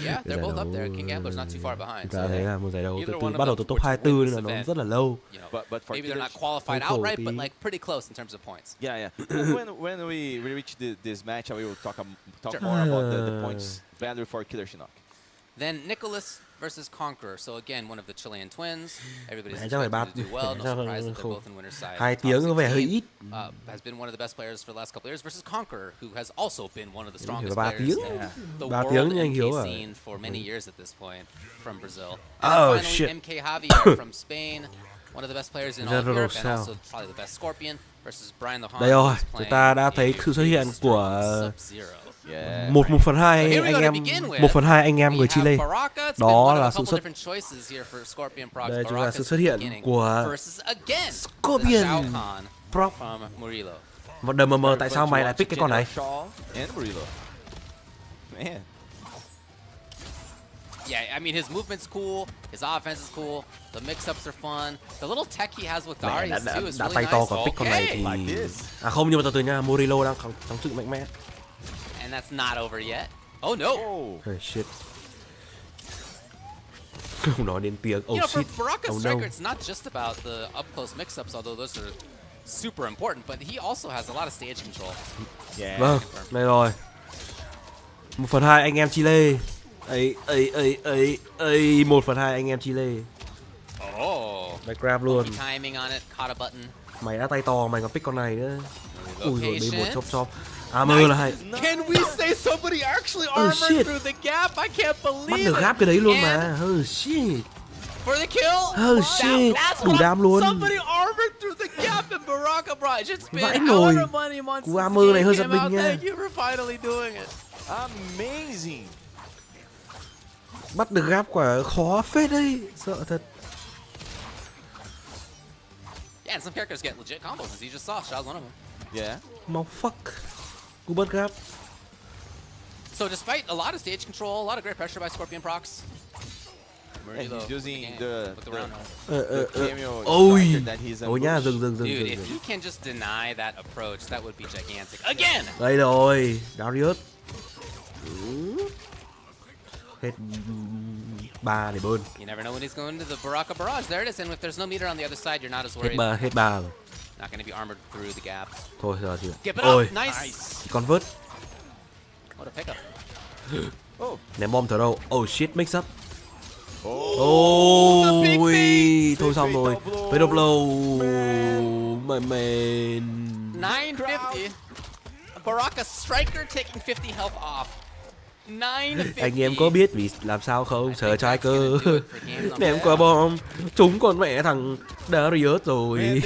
Yeah, they're both up there. King Gambler's not too far behind. Ta thấy là một giải đấu bắt đầu từ top 24 nên là nó rất là lâu. Maybe they're not qualified outright, but like pretty close in terms of points. Yeah. when we reach this match, we will talk more about the points value for Killer Shinnok. Then Nicholas versus Conqueror. So again, one of the Chilean twins. Everybody's expected to do well. No surprise that they're both in winner's side. 2 tiếng có vẻ hơi ít. Has been one of the best players for the last couple of years versus Conqueror, who has also been one of the strongest players in the world MK scene for many years at this point from Brazil. Oh finally, shit! MK Javier from Spain, one of the best players in all of Europe, and also probably the best Scorpion versus Brian the Đây rồi, chúng ta đã thấy sự xuất hiện của 1/2 anh em người Chile. Đó là sự xuất đây chúng ta sự xuất hiện của Scorpion Prox. Và DMM tại sao mày lại pick cái con này? Yeah, I mean his movement's cool, his offense is cool, the mix-ups are fun, the little tech he has with Darius too is really tay nice. to còn pick con này thì không, nhưng mà từ nha, Murilo đang chống cự mạnh mẽ. And that's not over yet. Oh no! Oh shit. Không nói đến tiếng. Oh shit. For Baraka Striker, it's not just about the up-close mix-ups, although those are super important, but he also has a lot of stage control. Yeah. Vâng, đây rồi. 1/2 anh em Chile. 1/2 anh em Chile. Back grab luôn. Mày đã tay to, mày còn pick con này nữa. Ui rồi, đây một chop. Armor là hay. Can we say somebody actually armored through the gap? I can't believe it. Bắt được gap cái đấy luôn mà. Oh shit. For the kill. Oh shit. Đủ đam luôn. Somebody armored through the gap in Baraka Bra. It's just been however many months. Cú armor này hơi giật mình nha. Thank you for finally doing it. Amazing. Bắt được gap quả khó phết đấy, sợ thật. Yeah, and some characters get legit combos, as you just saw. Shaw's one of them. Yeah. Mau fuck. Cú bắt gap. So despite a lot of stage control, a lot of great pressure by Scorpion Prox. And he's using the cameo ôi that he's ôi nha, dừng. Dude, if he can just deny that approach, that would be gigantic. Again! Đây rồi, Darius. Hết 3 để bơn. You never know when he's going to the Baraka Barrage. There it is, and if there's no meter on the other side, you're not as worried. Hết 3 rồi. Not going to be armored through the gap. Thôi giờ thì. Ôi, nice. Con vớt. What a pickup. Ném bom từ đâu? Oh shit, mix up. Ôi, thôi xong rồi. Fade of blow. My man. 950. Baraka Striker taking 50 health off. 950. Anh em có biết vì làm sao không? Chờ trai cơ. Ném quả bom. Chúng còn mẹ thằng Darius rồi.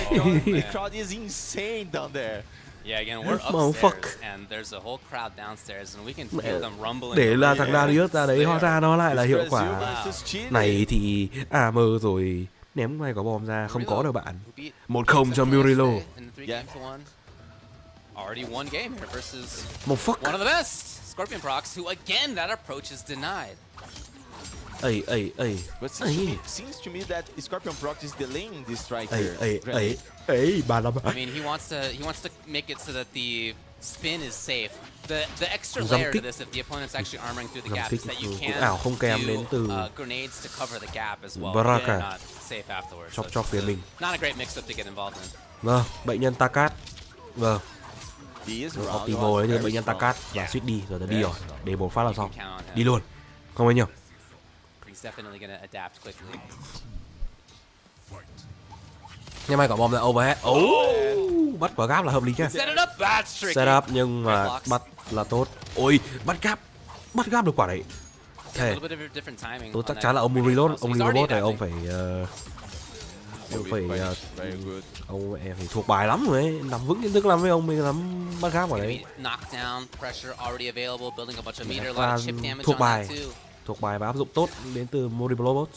Crowd is insane down there. Yeah, again, we're upstairs and there's a whole crowd downstairs and we can feel them rumbling. Để là thằng Darius ra đấy, hóa ra nó lại là hiệu quả. Này thì armor rồi ném ngay quả bom ra, không có đâu bạn. 1-0 cho Murilo. Already won game here versus một fuck. One of the best, Scorpion Prox, who again that approach is denied. But seems to me that Scorpion Proc is delaying this striker. Bà lắm. I mean, he wants to make it so that the spin is safe. The extra layer to this, if the opponent's actually armoring through the gap, is that you can do grenades to cover the gap as well. They're not safe afterwards. Chọc phía mình. Not a great mix-up to get involved in. Vâng, bệnh nhân Takat. Vâng. Optimal đấy thì bệnh nhân Takat và suýt đi rồi, đi rồi. Để một phát là xong. Đi luôn. Không bao nhiêu. He's definitely gonna adapt quickly. Nhưng may quả bom là overhead. Bắt quả gáp là hợp lý nha. Set up nhưng mà bắt là tốt. Ôi, bắt gáp được quả đấy. Thế. Tôi chắc chắn là ông Reload này ông phải ông phải thuộc bài lắm rồi đấy, nắm vững kiến thức lắm với ông mình nắm bắt gáp quả đấy. Thuộc bài và áp dụng tốt đến từ Mortal Kombat.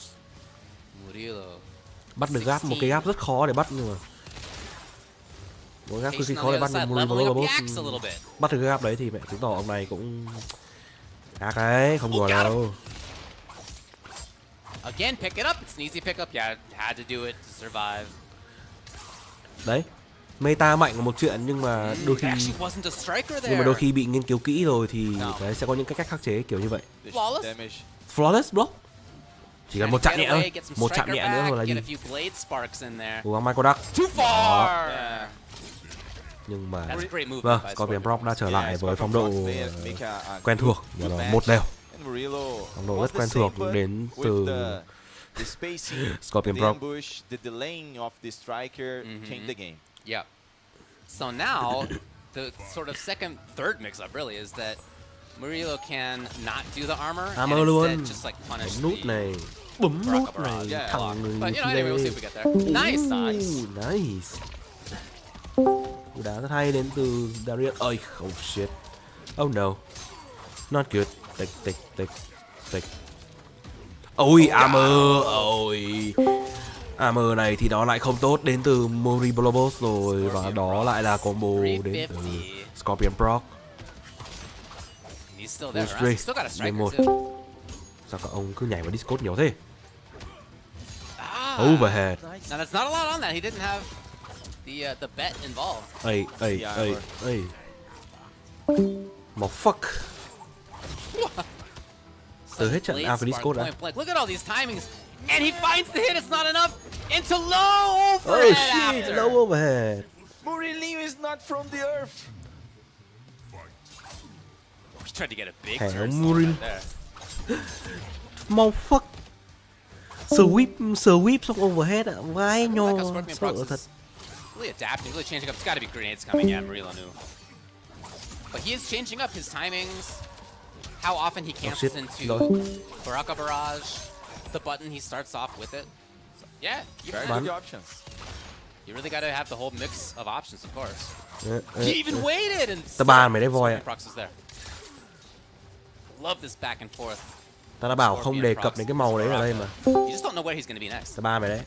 Bắt được gáp, một cái gáp rất khó để bắt, nhưng mà một gáp cực kỳ khó để bắt, nhưng Mortal Kombat bắt được cái gáp đấy thì mẹ chứng tỏ ông này cũng ác đấy, không đùa đâu. Again, pick it up. It's an easy pick up. Yeah, had to do it to survive. Đấy, meta mạnh là một chuyện, nhưng mà đôi khi bị nghiên cứu kỹ rồi thì đấy sẽ có những cách khắc chế kiểu như vậy. Flawless block. Chỉ cần một chạm nhẹ thôi, một chạm nhẹ nữa rồi là gì? Cố gắng Michael Duck. Nhưng mà vâng, Scorpion Proc đã trở lại với phong độ quen thuộc và nó 1-0. Phong độ rất quen thuộc đến từ Scorpion Proc. Yeah. So now the sort of second, third mix-up really is that Murillo can not do the armor and instead just like punish nút này, bấm nút này, thẳng người. But you know, anyway, we'll see if we get there. Nice. Cú đá rất hay đến từ Darius. Ôi, oh shit. Oh no. Not good. Take. Ôi, armor. Ôi. Armor này thì nó lại không tốt đến từ Mortal rồi, và đó lại là combo đến từ Scorpion Proc. Still got a striker too. Sao các ông cứ nhảy vào Discord nhiều thế? Overhead. Now that's not a lot on that. He didn't have the bet involved. Hey. Fuck. Từ hết trận A với Discord đã. Look at all these timings. And he finds the hit, it's not enough. Into low overhead. Oh shit, low overhead. Murillo is not from the earth. He tried to get a big turn there. Fuck. Sweep xong overhead ạ. Vai nhô. Sợ thật. Really adapting, really changing up. It's got to be grenades coming. Yeah, Murillo knew. But he is changing up his timings. How often he cancels into Baraka Barrage. The button, he starts off with it. So, yeah, you have the options. You really got to have the whole mix of options, of course. He even waited and Prox is there. Love this back and forth. Ta đã bảo không đề cập đến cái màu đấy ở đây mà. You just don't know where he's going to be next. Ta ba mày đấy.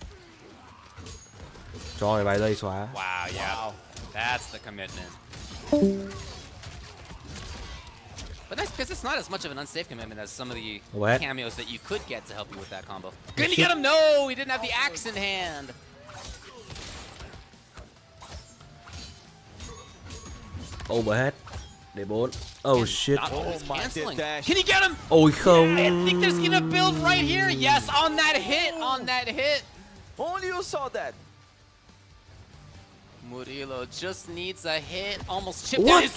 Cho mày vài giây xóa. Wow, yeah. That's the commitment. But that's because it's not as much of an unsafe commitment as some of the cameos that you could get to help you with that combo. Can you get him? No, he didn't have the axe in hand. Overhead. Để 4. Oh shit. Canceling. Can you get him? Ôi không. I think there's gonna build right here. Yes, on that hit. Only you saw that. Murillo just needs a hit, almost chipped down. I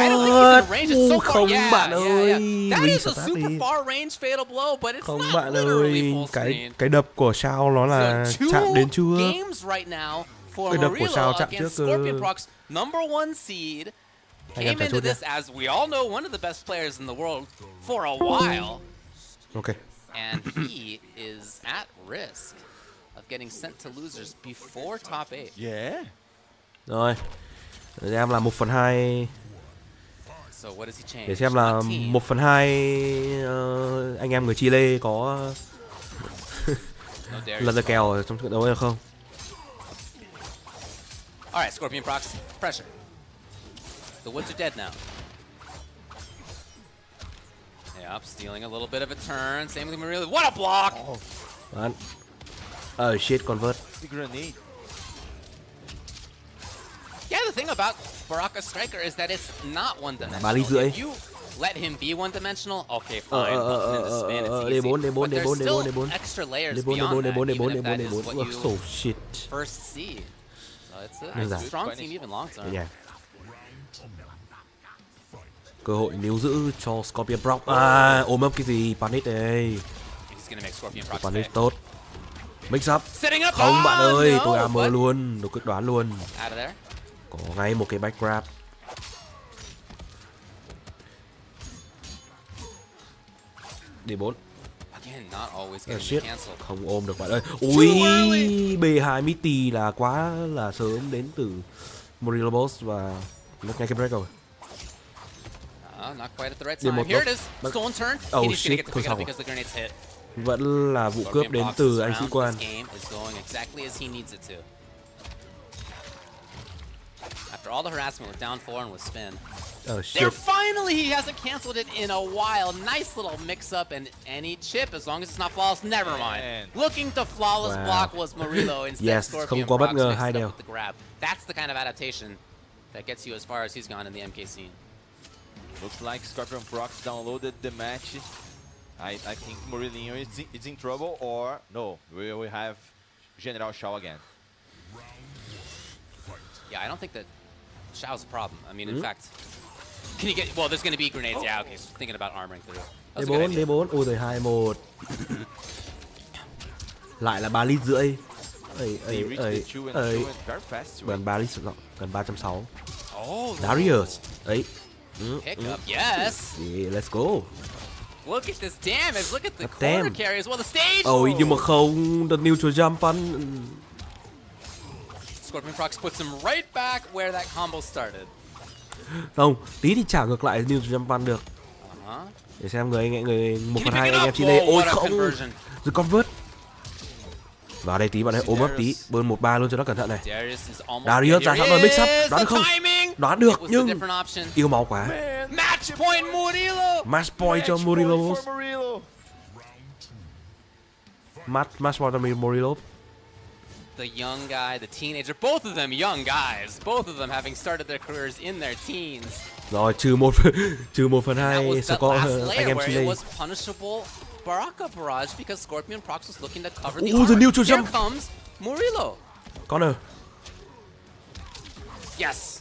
don't think he's in range. It's so far. Không bạn ơi. That is a super far range fatal blow, but it's không not bạn literally ơi. full screen. Cái đập của Shao nó là chạm đến chưa? Games right now for Murillo against Scorpion Prox, #1 seed. Came into this as we all know one of the best players in the world for a while. Okay. And he is at risk of getting sent to losers before top 8. Yeah. Rồi. Để xem là 1/2. So what does he change? Để xem là 1/2 anh em người Chile có lần ra kèo ở trong trận đấu hay không? Alright, Scorpion Prox, pressure. The woods are dead now. Yep, stealing a little bit of a turn. Same with Murillo. What a block! Shit, convert. The grenade. Yeah, the thing about Baraka Striker is that it's not one-dimensional. 3 ly rưỡi. If you let him be one-dimensional, okay, fine. Spin, it's easy. But there's still extra layers beyond that, even if that is what you first see. So it's a strong team even long-term. Yeah. Cơ hội níu giữ cho Scorpion Proc. Ôm ấp cái gì? Panic đây. Panic tốt. Mix up. Không bạn ơi, tôi armor luôn, tôi quyết đoán luôn. Có ngay một cái back grab. D4. Shit. Không ôm được bạn ơi. Ui, B2 Mitty là quá là sớm đến từ Murillo Boss và mất ngay cái break rồi. Not quite at the right time. Here it is. Stolen turn. He's gonna get the pick up because the grenades hit. Vẫn là vụ cướp đến từ anh sĩ quan. After all the harassment with down 4 and with spin. Shit. There finally he hasn't canceled it in a while. Nice little mix up and any chip as long as it's not flawless. Never mind. Looking to flawless block was Murillo instead Scorpion không có bất ngờ mixed hai up đều. with the grab. That's the kind of adaptation that gets you as far as he's gone in the MK scene. Looks like Scorpion Prox downloaded the match. I think Murillo is in trouble, or no, we will have General Shao again. Yeah, I don't think that Shao's a problem. I mean, in fact, can you get? Well, there's going to be grenades. Yeah, okay. So thinking about armoring through. D4. Ôi rồi 2-1. Lại là 3 lít rưỡi. Gần 3 lít rồi, gần 360. Darius. Ấy. Pick up, yes. Yeah, let's go. Look at this damage. Look at the corner carry as well. The stage. Ôi nhưng mà không, the neutral jump fun. Scorpion Prox puts him right back where that combo started. Không, tí thì trả ngược lại neutral jump fun được. Để xem người 1/2 anh em Chile. Ôi không. Rồi convert. Vào đây tí bạn hãy ôm ấp tí, bơn 1-3 luôn cho nó cẩn thận này. Darius ra sẵn rồi mix up, đoán được không? Đoán được nhưng yêu máu quá. Match point Murillo. Match point cho Murillo. Match point cho Murillo. The young guy, the teenager, both of them young guys, both of them having started their careers in their teens. Rồi trừ 1/2 score anh em Chile. Baraka barrage because Scorpion Prox was looking to cover the armor. Here comes Murillo. Corner. Yes.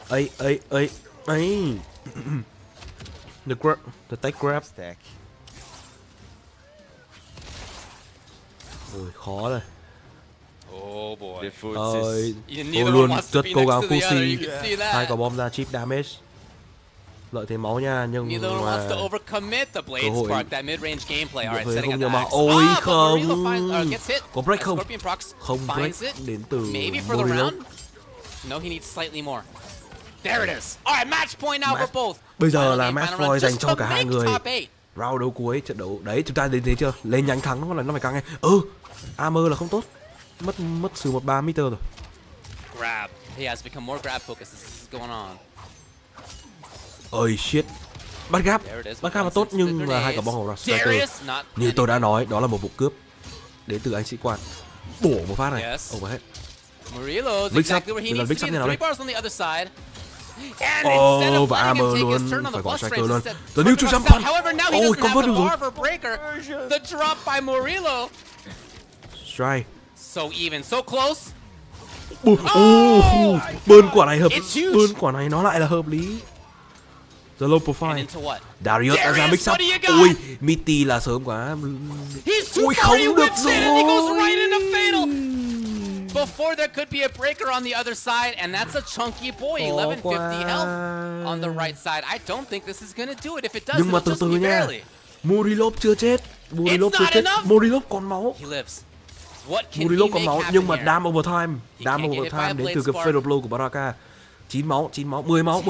Ấy. The tech grab. Ôi khó rồi. Oh boy. Tôi luôn rất cố gắng pushing. 2 quả bom ra chip damage. Lợi thế máu nha, nhưng mà cơ hội không nhiều mà. Ôi không. Có break không? Không break đến từ Murillo. No, he needs slightly more. There it is. All right, match point now for both. Bây giờ là match point dành cho cả hai người. Round đấu cuối, trận đấu đấy chúng ta đến thế chưa? Lên nhánh thắng nó phải căng ngay. Armor là không tốt. Mất sự 1/3 meter rồi. Grab. He has become more grab focused. This is going on. Ôi shit. Bắt gap là tốt nhưng mà 2 quả bom hổ striker. Như tôi đã nói, đó là một vụ cướp đến từ anh sĩ quan. Bổ một phát này. Overhead. Murillo's exactly where he needs to be. 3 bars on the other side. Và armor luôn, phải gọi striker luôn. The new jump fun. Ôi, convert được rồi. The drop by Murillo. Strike. So even, so close. Bơn quả này bơn quả này nó lại là hợp lý. The low profile. Darius đã ra mix up. Ui, Mitty là sớm quá. Ui không được rồi. Before there could be a breaker on the other side, and that's a chunky boy. 1150 health on the right side. I don't think this is gonna do it. If it does, nhưng mà từ từ nha. Murillo chưa chết. Murillo còn máu. Murillo còn máu nhưng mà damn overtime đến từ cái fatal blow của Baraka. 9 máu, 10 máu.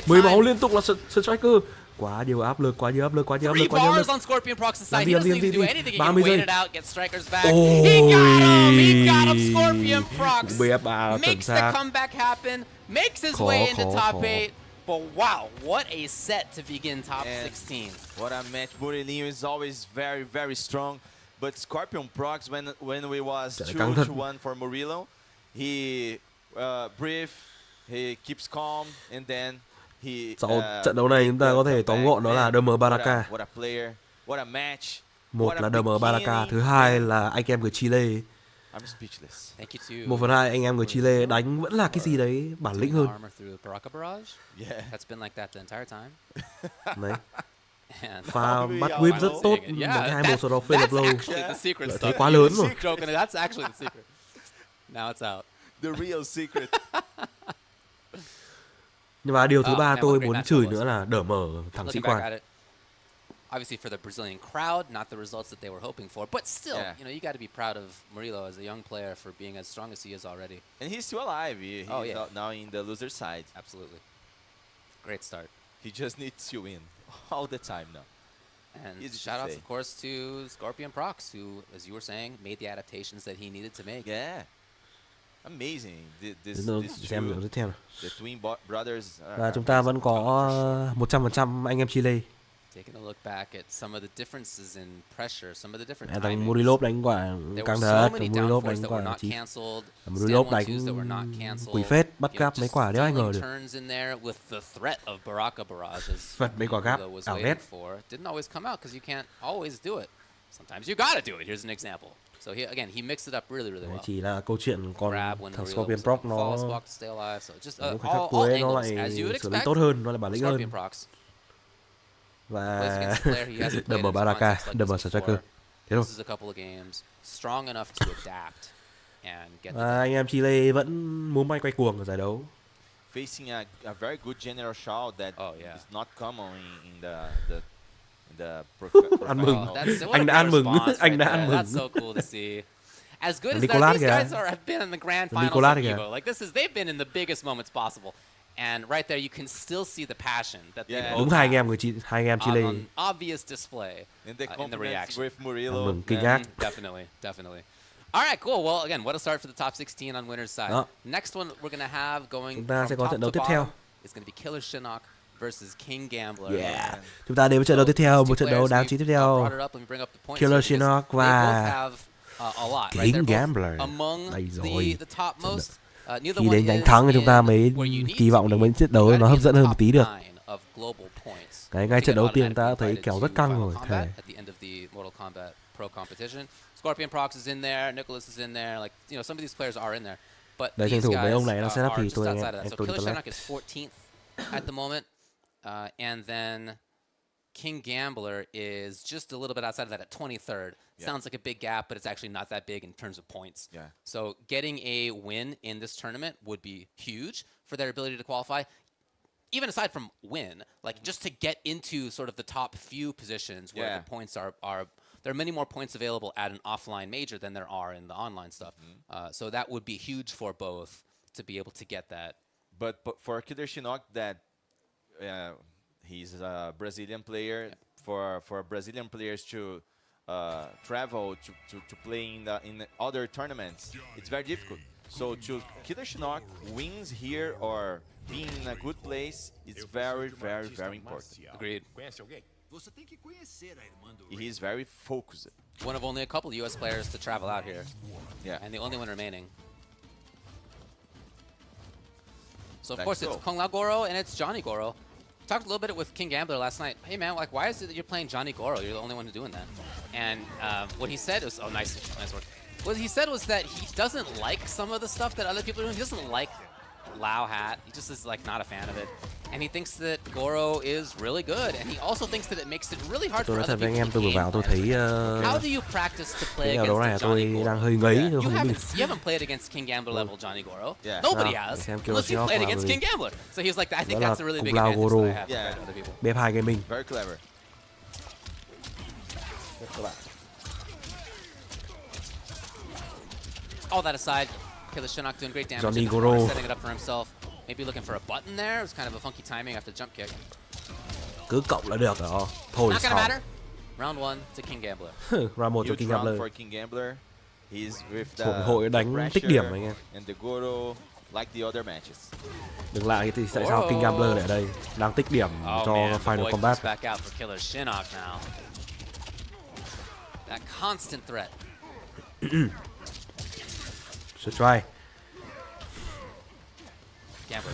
10 máu liên tục là striker. Quá nhiều áp lực. 30 giây. he got him. Scorpion procs BF3 makes the comeback happen, makes his way into top 8. But wow, what a set to begin top 16. What a match. Murilinho is always very, very strong. But Scorpion procs, when we was 2-1 for Murilo, he breathe, he keeps calm, and then he... Sau trận đấu này chúng ta có thể tóm gọn đó là DM Baraka. What a player, what a match. Một là DM Baraka, thứ hai là anh em người Chile. I'm speechless. 1/2 anh em người Chile đánh vẫn là cái gì đấy bản lĩnh hơn. Yeah. That's been like that the entire time. Đấy. Pha bắt whip rất tốt bằng hai bộ sau đó fail blow. Lợi thế quá lớn rồi. That's actually the secret. Now it's out. The real secret. Nhưng mà điều thứ ba tôi muốn chửi nữa là đỡ mở thằng sĩ quan. Obviously, for the Brazilian crowd, not the results that they were hoping for, but still, you know, you got to be proud of Murilo as a young player for being as strong as he is already. And he's still alive. He's now in the loser side. Absolutely. Great start. He just needs to win all the time now. And shout outs, of course, to Scorpion Procs, who, as you were saying, made the adaptations that he needed to make. Yeah. Amazing. The twin brothers. Và chúng ta vẫn có 100% anh em Chile. Taking a look back at some of the differences in pressure, some of the different timings. Murilo đánh quả căng thật, Murilo đánh quả chí. Murilo đánh quỷ phết, bắt gap mấy quả đéo ai ngờ được. Phật mấy quả gap ảo nét. Didn't always come out because you can't always do it. Sometimes you gotta do it. Here's an example. So he mixed it up really well. Chỉ là câu chuyện còn thằng Scorpion Proc nó all angles xử lý tốt hơn, nó là bản lĩnh hơn. Và DM Baraka, DM Striker. Thế thôi. Và anh em Chile vẫn múa may quay cuồng ở giải đấu. Facing a very good general shout that is not common in the ăn mừng. Anh đã ăn mừng. Anh đã ăn mừng. That's so cool to see. As good as these guys have been in the grand finals of Evo. Like they've been in the biggest moments possible. And right there, you can still see the passion that they both đúng hai anh em Chile. On obvious display in the reaction. With Murilo. Definitely. All right, cool. Well, again, what a start for the top 16 on winner's side. Next one we're gonna have going from top to bottom is gonna be Killer Shinnok versus King Gambler. Yeah. Chúng ta đến với trận đấu tiếp theo, một trận đấu đáng chú ý tiếp theo. Killer Shinnok và King Gambler. Đây rồi. Khi đến đánh thắng thì chúng ta mới kỳ vọng được mấy trận đấu nó hấp dẫn hơn một tí được. Cái ngay trận đấu tiên chúng ta thấy kéo rất căng rồi. Thề. Mortal Kombat Pro Competition. Scorpion Procs is in there, Nicholas is in there, like you know some of these players are in there. But these guys are just outside of that. So Killer Shinnok is 14th at the moment, and then King Gambler is just a little bit outside of that at 23rd. Sounds like a big gap, but it's actually not that big in terms of points. So getting a win in this tournament would be huge for their ability to qualify. Even aside from win, like just to get into sort of the top few positions where the points are there are many more points available at an offline major than there are in the online stuff. So that would be huge for both to be able to get that. But for Killer Shinnok, that he's a Brazilian player. For Brazilian players to travel to play in other tournaments, it's very difficult. So to Killer Shinnok wins here or being in a good place, it's very, very, very important. Agreed. He is very focused. One of only a couple US players to travel out here. And the only one remaining. So of course it's Kung Lao Goro and it's Johnny Goro. Talked a little bit with King Gambler last night. Hey man, like why is it that you're playing Johnny Goro? You're the only one doing that. And what he said was, nice work. What he said was that he doesn't like some of the stuff that other people are doing. He doesn't like Lao Hat. He just is like not a fan of it. And he thinks that Goro is really good. And he also thinks that it makes it really hard for other people to game. How do you practice to play against Johnny Goro? You haven't played against King Gambler level Johnny Goro. Nobody has. Unless you played against King Gambler. So he was like, I think that's a really big advantage that I have compared to other people. BF2 Gaming. Very clever. All that aside, Killer Shinnok doing great damage. Johnny Goro setting it up for himself. Maybe looking for a button there. It was kind of a funky timing after the jump kick. Cứ cộng là được rồi. Thôi Not gonna matter. Round 1 to King Gambler. Round 1 cho King Gambler. For King Gambler. He's with the hội đánh tích điểm anh em. and the Goro like the other matches. Đừng lại thì tại sao King Gambler lại ở đây đang tích điểm cho Final Combat. Back out for Killer Shinnok now. That constant threat. Should try.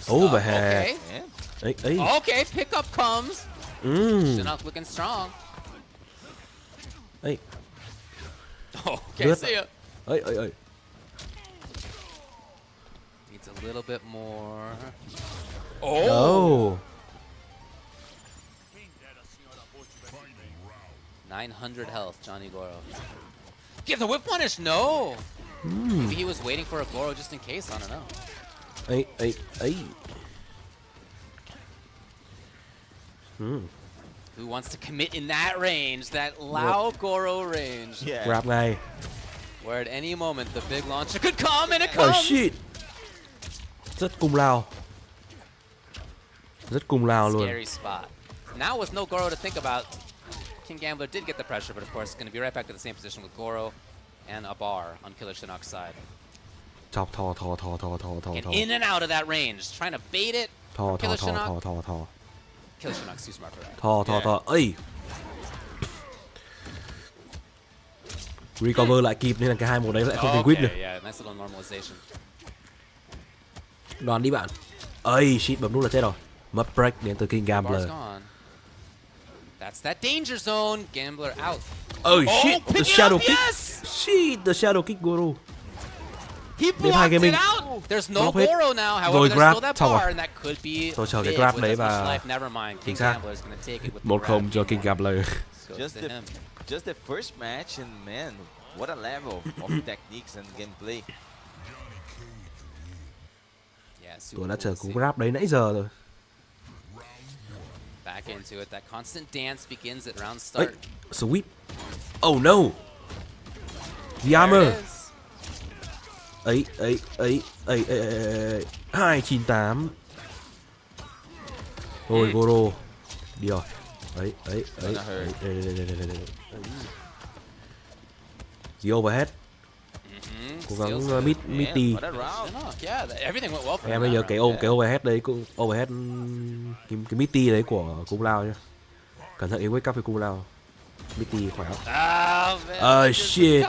Overhead. Okay. Okay, pickup comes. Shinnok looking strong. Hey. Okay, see ya. Hey. Needs a little bit more. 900 health, Johnny Goro. Give the whip punish, no! Maybe he was waiting for a Goro just in case, I don't know. Hey. Who wants to commit in that range, that Lao Goro range? Yeah. Grab ngay. Where at any moment the big launcher could come, and it comes! Oh shit! Rất cùng lao luôn. Scary spot. Now with no Goro to think about, King Gambler did get the pressure, but of course going to be right back to the same position with Goro and a bar on Killer Shinnok's side. Chọc thò. And in and out of that range, trying to bait it. Thò. Killer Shinnok's too smart for that. Thò. Ây. Recover lại kịp nên là cái 2-1 đấy lại không thành whip được. Yeah, nice little normalization. Đoàn đi bạn. Ây, shit, bấm nút là chết rồi. Mất break đến từ King Gambler. That's that danger zone. Gambler out. Oh shit, the shadow kick. Yes! Shit, the shadow kick Goro. He blocked it out. There's no Goro now. However, there's still that bar, and that could be tôi chờ cái big grab with đấy as much và life. Never mind. King Gambler is going to take it with 1-0 cho King Gambler. Just the first match, and man, what a level of techniques and gameplay. Tôi đã chờ cú grab đấy nãy giờ rồi. Back into it. That constant dance begins at round start. Sweep. Oh no. The armor. Ấy. 298. Thôi Goro. Đi rồi. Ấy. The overhead. Cố gắng mid đi. Em bây giờ cái overhead đấy cũng overhead cái mid đấy của Cung Lao nhá. Cẩn thận cái wake up với Cung Lao. Mid khỏe lắm. Shit.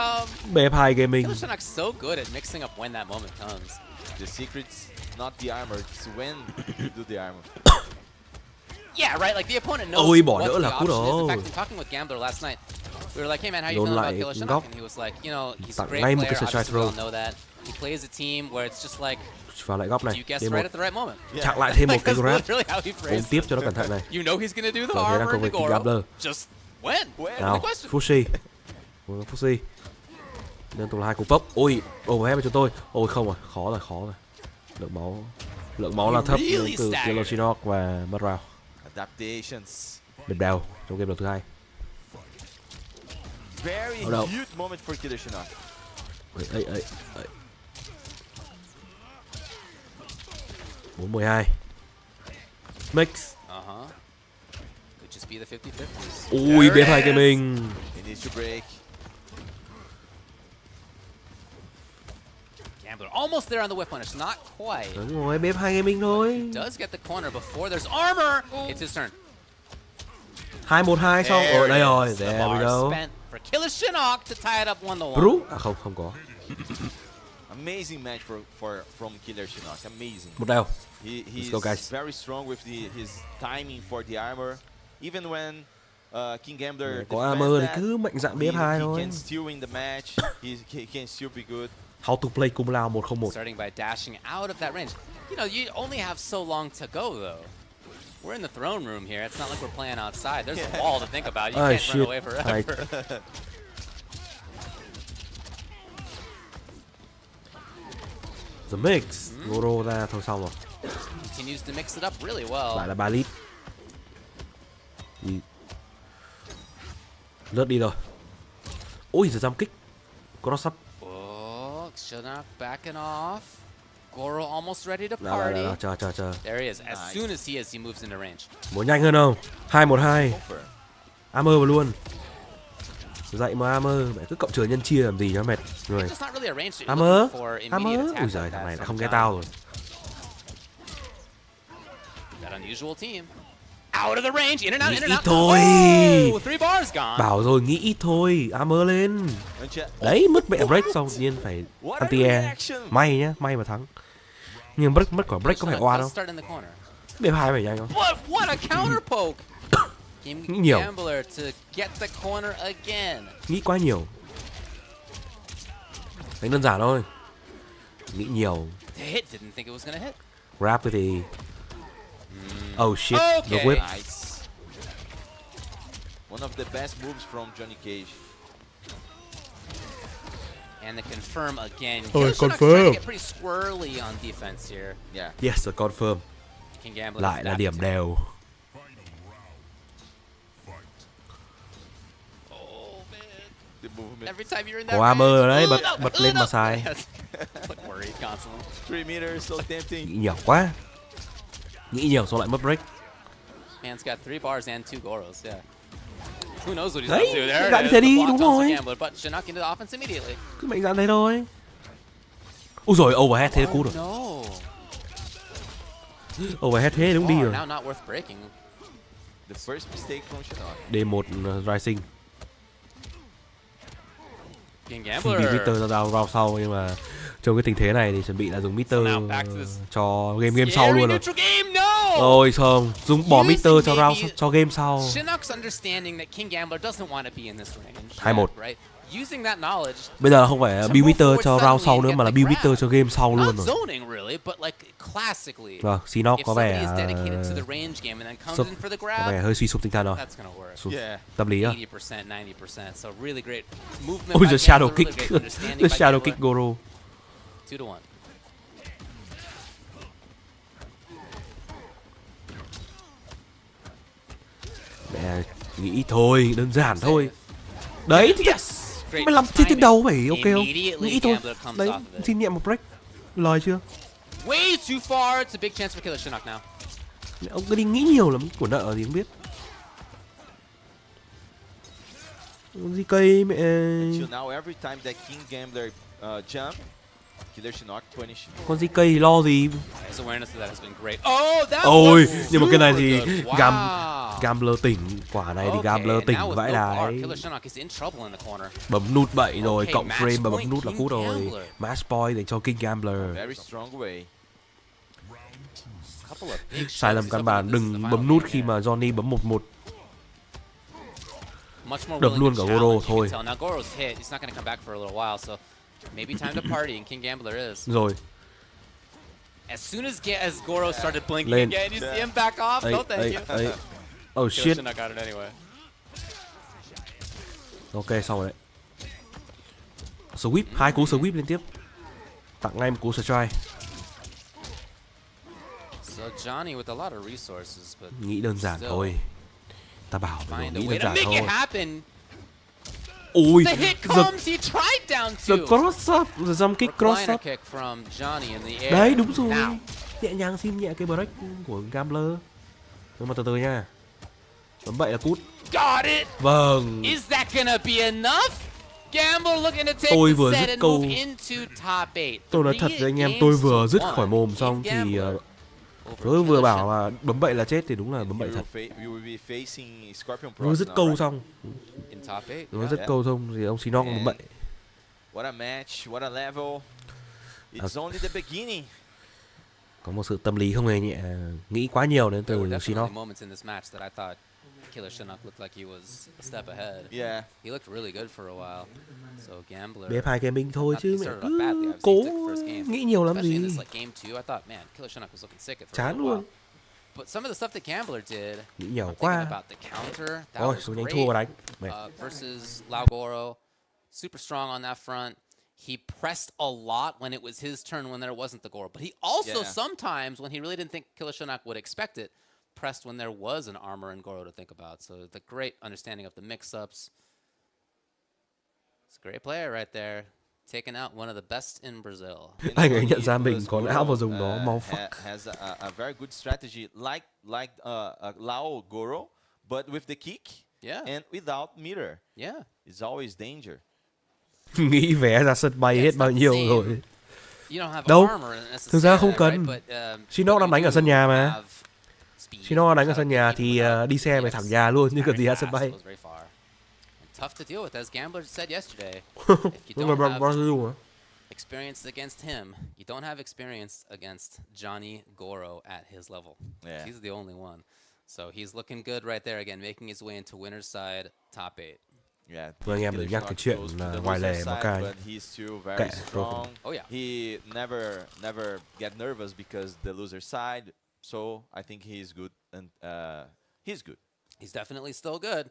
BF2 gaming. So good at mixing up when that moment comes. The secret's not the armor, it's when you do the armor. Yeah, right. Like the opponent knows bỏ what đỡ the là cú option is. In đó. fact, in talking with Gambler last night, we were like, "Hey man, how you feeling about Killer Shinnok?" And he was like, "You know, he's a great player. Obviously, we all know that. He plays a team where it's just like, vào lại góc này. you guess right at the right moment." Chặn lại thêm một cái grab. Ôm tiếp cho nó cẩn thận này. You know he's gonna do the armor and the Goro. Just when? Nào, Fushi. Nên tụi là 2 cú pop. Ôi, overhead với chúng tôi. Ôi không rồi, khó rồi. Lượng máu là thấp từ Killer Shinnok và mất round. Adaptations. Đập đầu trong game đầu thứ 2. Very huge moment for Killer Shinnok. Ấy. 4-12. Mix. Could just be the 50-50s. Ui, BF2 gaming. He needs to break. Gambler almost there on the whip punish, not quite. Đúng rồi, BF2 gaming thôi. Does get the corner before there's armor. It's his turn. 2-1-2 xong. Ở đây rồi. There we go. For Killer Shinnok to tie it up 1-1. Bru? À không có. Amazing match from Killer Shinnok. Amazing. Một đều. He's go, guys. very strong with his timing for the armor. Even when King Gambler có armor thì cứ mạnh dạn BF2 thôi. He can still win the match. he can still be good. How to play Cung Lao 101. Starting by dashing out of that range. You know, you only have so long to go though. We're in the throne room here. It's not like we're playing outside. There's a wall to think about. You can't run away forever. The mix. Goro ra thôi xong rồi. Continues to mix it up really well. Lại là 3 lít. Lướt đi rồi. Ôi, giờ jump kick. Cross up. Shinnok backing off. Goro almost ready to party. Chờ. There he is. As soon as he moves into range. Muốn nhanh hơn không? 2-1-2. Armor vào luôn. Dạy mà Hammer, mẹ cứ cộng trừ nhân chia làm gì cho mệt người. Hammer, ui giời, thằng này đã không nghe tao rồi. Nghĩ ít thôi. Bảo rồi nghĩ ít thôi, Hammer lên. Đấy, mất mẹ break xong tự nhiên phải anti-air. May nhá, may mà thắng. Nhưng mất quả break có phải oan không? Đêm 2 phải nhanh không? Nghĩ nhiều. Nghĩ quá nhiều. Đánh đơn giản thôi. Nghĩ nhiều. Grab thì oh shit, the whip. One of the best moves from Johnny Cage. And the confirm again. Oh, confirm. Get pretty squirrely on defense here. Yeah. Yes, the confirm. Lại là điểm đều. Có Hammer ở đấy, bật lên mà xài. Nghĩ nhiều quá. Nghĩ nhiều xong lại mất break. Man's got 3 bars and 2 Goros, yeah. Who knows what he's Đấy, up to there? dặn thế đi, đúng rồi. Cứ mạnh dạn thế thôi. Ui rồi overhead thế cú rồi. Overhead thế đúng đi rồi. D1 Rising. Bị Mister ra round sau nhưng mà trong cái tình thế này thì chuẩn bị là dùng Mister cho game sau luôn rồi. Ôi không, dùng bỏ Mister cho round cho game sau. 2-1. Bây giờ không phải build Mister cho round sau nữa mà là build Mister cho game sau luôn rồi. Vâng, Sinok có vẻ hơi suy sụp tinh thần rồi. Tâm lý á. Ôi the shadow kick, the shadow kick Goro. 2-1. Mẹ nghĩ thôi, đơn giản thôi. Đấy thì mày làm thế từ đầu phải ok không? Nghĩ thôi. Đấy, xin nhẹ một break. Lời chưa? Way too far. It's a big chance for Killer Shinnok now. Ông cứ đi nghĩ nhiều lắm, của nợ gì không biết. Gì cây mẹ. Now every time that King Gambler jump, Killer Shinnok punish. Con gì cây lo gì? His awareness of that has been great. Oh, that ôi, nhưng mà cái này thì Gambler tỉnh, quả này thì Gambler tỉnh vãi đái. Bấm nút bậy rồi, cộng frame mà bấm nút là cút rồi. Match point để cho King Gambler. Sai lầm căn bản, đừng bấm nút khi mà Johnny bấm 1-1. Đập luôn cả Goro thôi. Maybe time to party, and King Gambler is. Rồi. As soon as Goro started blinking again, you see him back off. No thank you. Oh shit. Got it anyway. Ok, xong rồi đấy. Sweep, 2 cú sweep liên tiếp. Tặng ngay một cú strike. So Johnny with a lot of resources, but nghĩ đơn giản thôi. Ta bảo rồi, nghĩ đơn giản thôi. Ôi, the cross up, the jump kick cross up. Đấy, đúng rồi. Nhẹ nhàng xin nhẹ cái break của Gambler. Nhưng mà từ từ nha. Bấm bậy là cút. Vâng. Tôi vừa dứt câu. Tôi nói thật với anh em, tôi vừa dứt khỏi mồm xong thì tôi vừa bảo mà bấm bậy là chết thì đúng là bấm bậy thật. Vừa dứt câu xong. Vừa dứt câu xong thì ông Sinok bấm bậy. What a match, what a level. It's only the beginning. Có một sự tâm lý không hề nhẹ, nghĩ quá nhiều đến từ Sinok. Killer Shinnok looked like he was a step ahead. Yeah. He looked really good for a while. So Gambler. BF2 gaming thôi chứ mẹ cứ cố nghĩ nhiều lắm gì. Chán luôn. But some of the stuff that Gambler did. Nghĩ nhiều quá. Ôi, số nhanh thua đánh. Versus Lao Goro, super strong on that front. He pressed a lot when it was his turn when there wasn't the Goro. But he also sometimes, when he really didn't think Killer Shinnok would expect it, pressed when there was an armor and Goro to think about. So the great understanding of the mix-ups. It's a great player right there. Taking out one of the best in Brazil. Anh ấy nhận ra mình có não vào dùng nó mau fuck. Has a very good strategy like Lao Goro, but with the kick and without meter. Yeah. It's always danger. Nghĩ vé ra sân bay hết bao nhiêu rồi. Đâu, thực ra không cần. Shinnok đang đánh ở sân nhà mà. Shinnok đánh ở sân nhà thì đi xe về thẳng nhà luôn, nhưng cần gì ra sân bay. Tough to deal with, as Gambler said yesterday. Đúng rồi, Brasil hả? Experience against him. You don't have experience against Johnny Goro at his level. Yeah. He's the only one. So he's looking good right there again, making his way into winner's side, top 8. Yeah. Vâng, anh em đừng nhắc cái chuyện là ngoài lề một cái. Kệ, Oh yeah. He never get nervous because the loser side. So I think he's good and he's good. He's definitely still good,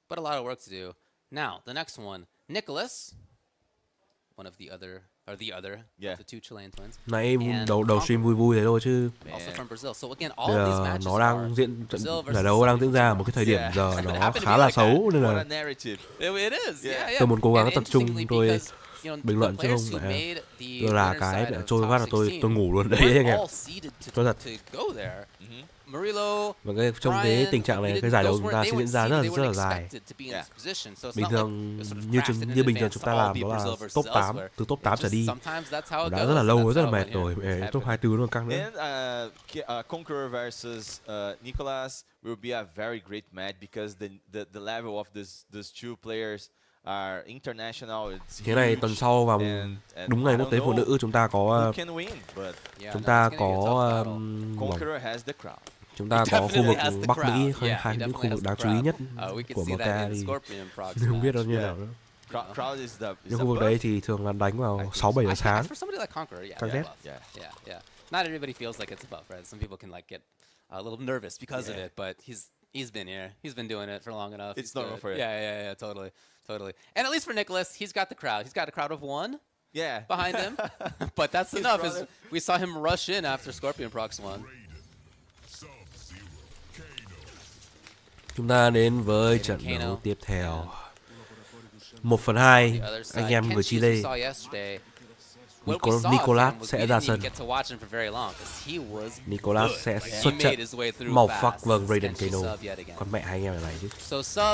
but a lot of work to do. Now, the next one, Nicholas, one of the other of the two Chilean twins. Nãy đầu stream vui thế thôi chứ. Also from Brazil. So again, all of these matches nó đang giải đấu đang diễn ra một cái thời điểm giờ nó khá là xấu nên là tôi muốn cố gắng tập trung tôi bình luận chứ không phải là cái trôi phát là tôi ngủ luôn đấy anh em. Nói thật. Và trong cái tình trạng này cái giải đấu chúng ta sẽ diễn ra rất là dài. Bình thường như bình thường chúng ta làm đó là top 8, từ top 8 trở đi đã rất là lâu, rất là mệt rồi. Top 24 nó căng nữa. Conqueror versus Nicholas will be a very great match because the level of these two players are international. Thế này tuần sau vào đúng ngày quốc tế phụ nữ chúng ta có chúng ta có khu vực Bắc Mỹ, hai những khu vực đáng chú ý nhất của Mortal không biết đâu như nào nữa. Nhưng khu vực đấy thì thường là đánh vào 6-7 giờ sáng. Căng rét. Not everybody feels like it's above, right? Some people can like get a little nervous because of it, but he's been here. He's been doing it for long enough. It's normal for it. Yeah, totally. And at least for Nicholas, he's got the crowd. He's got a crowd of one. Yeah. Behind him. But that's enough. As we saw him rush in after Scorpion Prox won. Chúng ta đến với trận đấu tiếp theo. 1/2 anh em người Chile. Nicholas sẽ ra sân. Nicholas sẽ xuất trận màu phắc vâng Raiden Kano. Con mẹ hai anh em này chứ.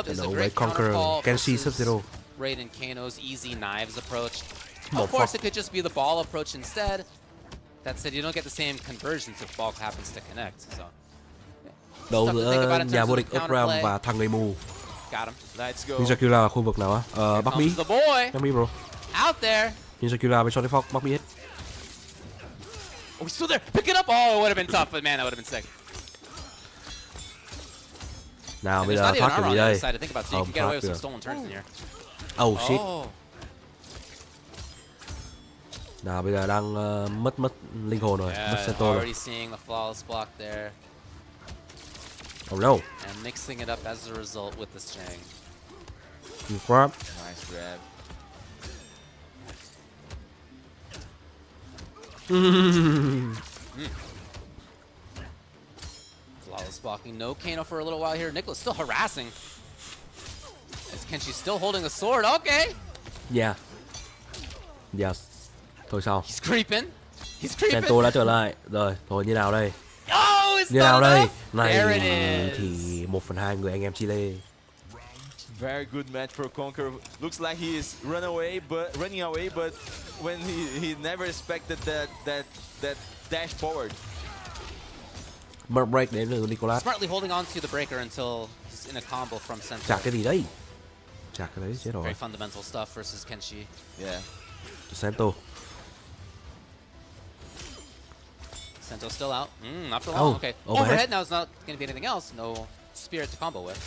Trận đấu với Conqueror Kenshi Sub-Zero. Raiden Kano's easy knives approach. Of course, it could just be the ball approach instead. That said, you don't get the same conversions if ball happens to connect. So. Đấu giữa nhà vô địch NetherRealm và thằng người mù. Ninja Killa là khu vực nào á? Bắc Mỹ. Bắc Mỹ bro. Out there. Ninja Killa với Johnny Fox Bắc Mỹ hết. Oh, he's still there. Pick it up. Oh, it would have been tough, but man, that would have been sick. Nào bây giờ thoát kiểu gì đây? Không thoát được. Oh shit. Nào bây giờ đang mất linh hồn rồi, mất Sento rồi. Oh no. And mixing it up as a result with the Shang. Grab. Nice grab. Flawless blocking. No Kano for a little while here. Nicholas still harassing. As Kenshi's still holding the sword. Okay. Yeah. Yes. Thôi sao? He's creeping. Sento đã trở lại. Rồi, thôi như nào đây? Oh, như nào đây? Này thì 1/2 người anh em Chile. Very good match for Conqueror. Looks like he is running away, but when he never expected that dash forward. Break đến từ Nicholas. Smartly holding on to the breaker until he's in a combo from Sento. Chả cái gì đấy? Chả cái đấy chết rồi. Very fundamental stuff versus Kenshi. Yeah. Sento. Sento still out. Not for long. Okay. Overhead now is not going to be anything else. No spirit to combo with.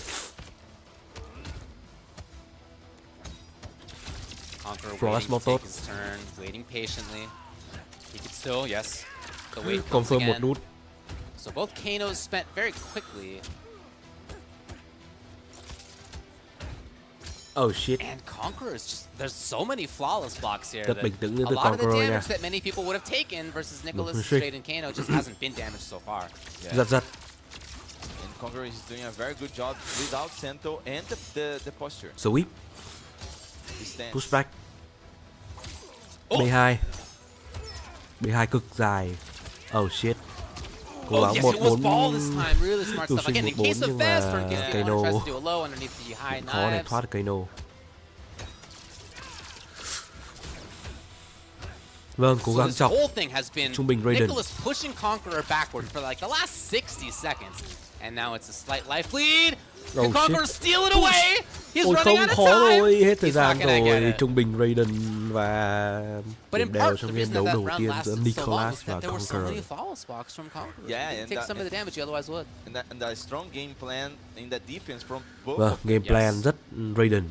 Conqueror waiting to take his turn, waiting patiently. He could still, yes. The wait comes again. So both Kanos spent very quickly. Oh shit. And Conqueror is just, there's so many flawless blocks here. Rất bình tĩnh từ a lot of the Conqueror damage that many people would have taken versus Nicholas, Straight, and Kano just hasn't been damaged so far. Giật. And Conqueror is doing a very good job without Sento and the posture. Sweep. Push back. B2. B2 cực dài. Oh shit. Cố gắng 1-4 nhưng mà Kano khó để thoát được Kano. Vâng, cố gắng chọc trung bình Raiden. Nicholas pushing Conqueror backward for like the last 60 seconds. And now it's a slight life lead. Can Conqueror steal it away? He's running out of time. Rồi, hết thời gian rồi. Trung bình Raiden và điểm đều trong game đấu đầu tiên giữa Nicholas và Conqueror. And a strong game plan in the defense from both. Vâng, game plan rất Raiden.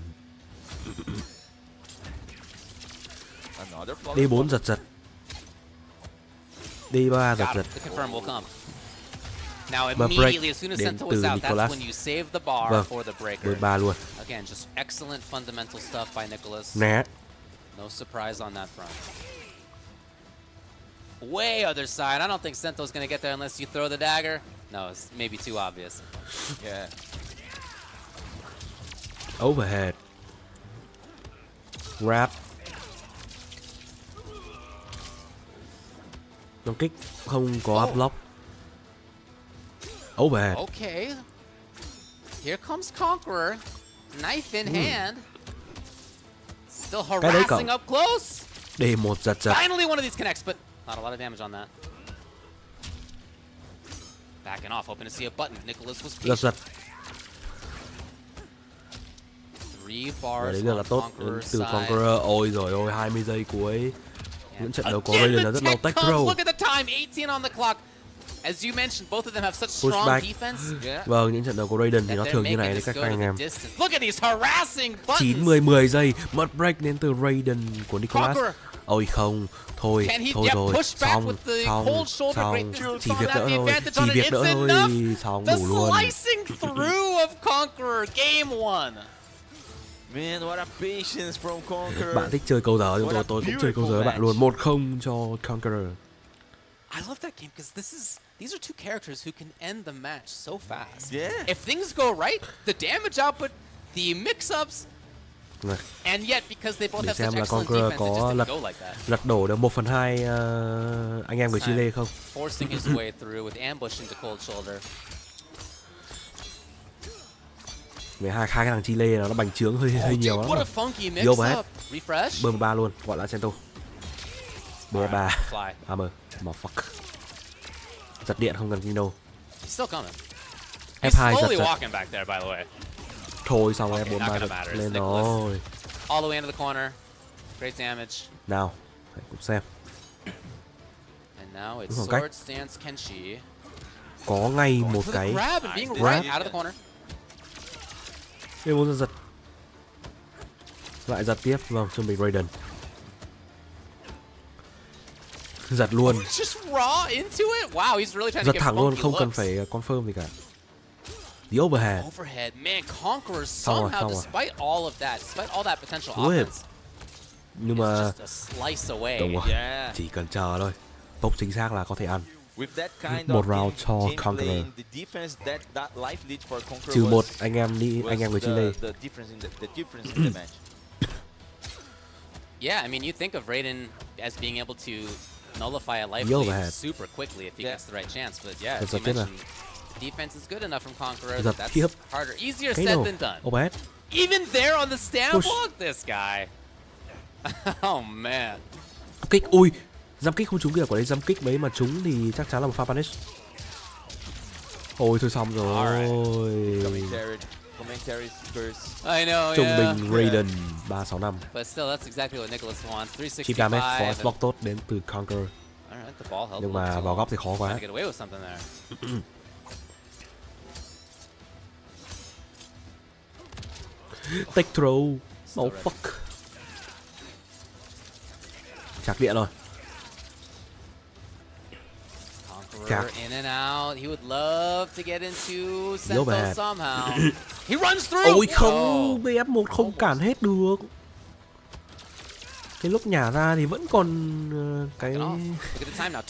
D4 giật. D3 giật. Now immediately, as soon as Sento was out, that's when you save the bar for the breaker. Luôn. Again, just excellent fundamental stuff by Nicholas. Né. No surprise on that front. Way other side. I don't think Sento's gonna get there unless you throw the dagger. No, it's maybe too obvious. Yeah. Overhead. Grab. Trong kích không có up block. Overhead. Okay. Here comes Conqueror. Knife in hand. Still harassing up close. D1 giật. Finally one of these connects, but not a lot of damage on that. Backing off, hoping to see a button. Nicholas was patient. Giật. 3 bars Đấy là tốt từ Conqueror. Ôi rồi ôi, 20 giây cuối. Những trận đấu có Raiden là rất lâu. Tech throw. Look at the time, 18 on the clock. As you mentioned, both of them have such strong defense. Vâng, những trận đấu của Raiden thì nó thường như này đấy các anh em. Look at these harassing buttons. 9, 10 giây, mất break đến từ Raiden của Nicholas. Ôi không, thôi rồi, xong, chỉ việc đỡ thôi, xong đủ luôn. The slicing through of Conqueror, game 1. Man, what a patience from Conqueror. Bạn thích chơi câu giờ, tôi cũng chơi câu giờ bạn luôn. 1-0 cho Conqueror. I love that game because these are two characters who can end the match so fast. Yeah. If things go right, the damage output, the mix-ups, and yet because they both have such excellent defense, it just didn't go like that. Lật đổ được 1/2 anh em người Chile không? Forcing his way through with ambush into cold shoulder. Với hai cái thằng Chile nó bành trướng hơi nhiều lắm. Vô hết. Bơm 3 luôn, gọi là Sento. B3. Armor. Fuck. Giật điện không cần kinh đâu. F2 giật. Thôi xong rồi F43 giật lên rồi. All the way into the corner. Great damage. Nào, hãy cùng xem. And now it's sword stance Kenshi. Có ngay một cái grab. Out of the corner. D4 giật. Lại giật tiếp, vâng, trung bình Raiden. Giật luôn. Giật thẳng luôn, không cần phải confirm gì cả. The overhead. Man, Conqueror somehow, despite all of that, despite all that potential offense, nhưng mà đúng rồi, chỉ cần chờ thôi. Tốc chính xác là có thể ăn. Một round cho Conqueror. Trừ một anh em người Chile. Yeah, I mean, you think of Raiden as being able to nullify a life lead super quickly if he gets the right chance, but yeah, as you mentioned, the defense is good enough from Conqueror that that's harder, easier said than done. Even there on the stand block, this guy. Oh man. Kích, ui, jump kích không trúng kìa, quả đấy jump kích mấy mà trúng thì chắc chắn là một pha punish. Ôi thôi xong rồi. I know, trung bình Raiden 365. But still, that's exactly what Nicholas wants. 365. Chip damage, force block tốt đến từ Conqueror. Nhưng mà vào góc thì khó quá. Take throw. Oh fuck. Chạc điện rồi. In and out. He would love to get into Sento somehow. He runs through. Ôi không, BF1 không cản hết được. Cái lúc nhả ra thì vẫn còn cái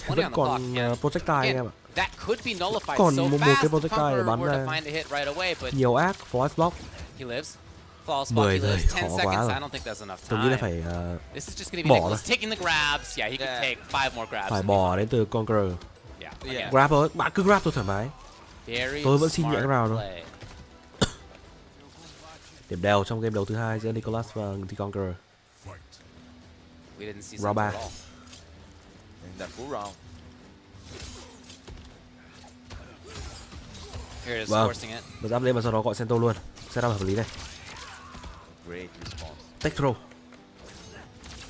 vẫn còn projectile anh em ạ. Còn một cái projectile để bắn ra. Nhiều ác, force block. 10 giây, khó quá rồi. Tôi nghĩ là phải bỏ rồi. Phải bỏ đến từ Conqueror. Grab thôi, bạn cứ grab tôi thoải mái. Tôi vẫn xin nhẹ round thôi. Điểm đều trong game đấu thứ hai giữa Nicholas và The Conqueror. Round 3. in that full round. Here it is, Vâng, forcing it. bật giáp lên và sau đó gọi Sento luôn. Setup hợp lý này. Great response. Tech throw.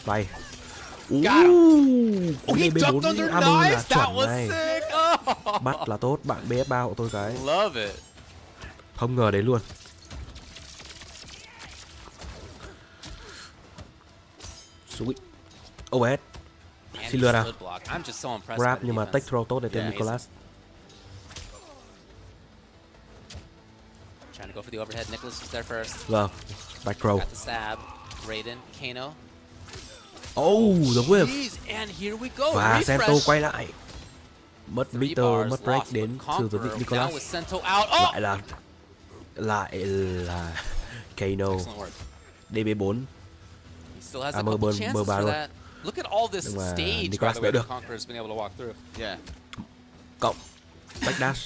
Bay. Got him. Oh, he B4 ducked under armor là knives. That chuẩn was này. sick. Oh. Bắt là tốt, bạn BF3 hộ tôi cái. Love it. Không ngờ đến luôn. Sweet. Overhead. Xin lừa nào. I'm just so impressed Grab by the nhưng mà defense. tech throw tốt để tên Nicholas. Trying to go for the overhead. Nicholas was there first. Vâng. Back throw. Got the stab. Raiden, Kano. Oh, the whip. Jeez, and here we go. Và Refresh. Sento quay lại. Mất meter, mất break đến từ the vị Nicholas. Now with Sento out. Oh! Lại là Kano. DB4. He still has a Armor couple burn chances bờ for luôn. that. Look at all this Nhưng mà stage, by Nicholas the đỡ way, được. the Conqueror's been able to walk through. Yeah. Cộng. Backdash.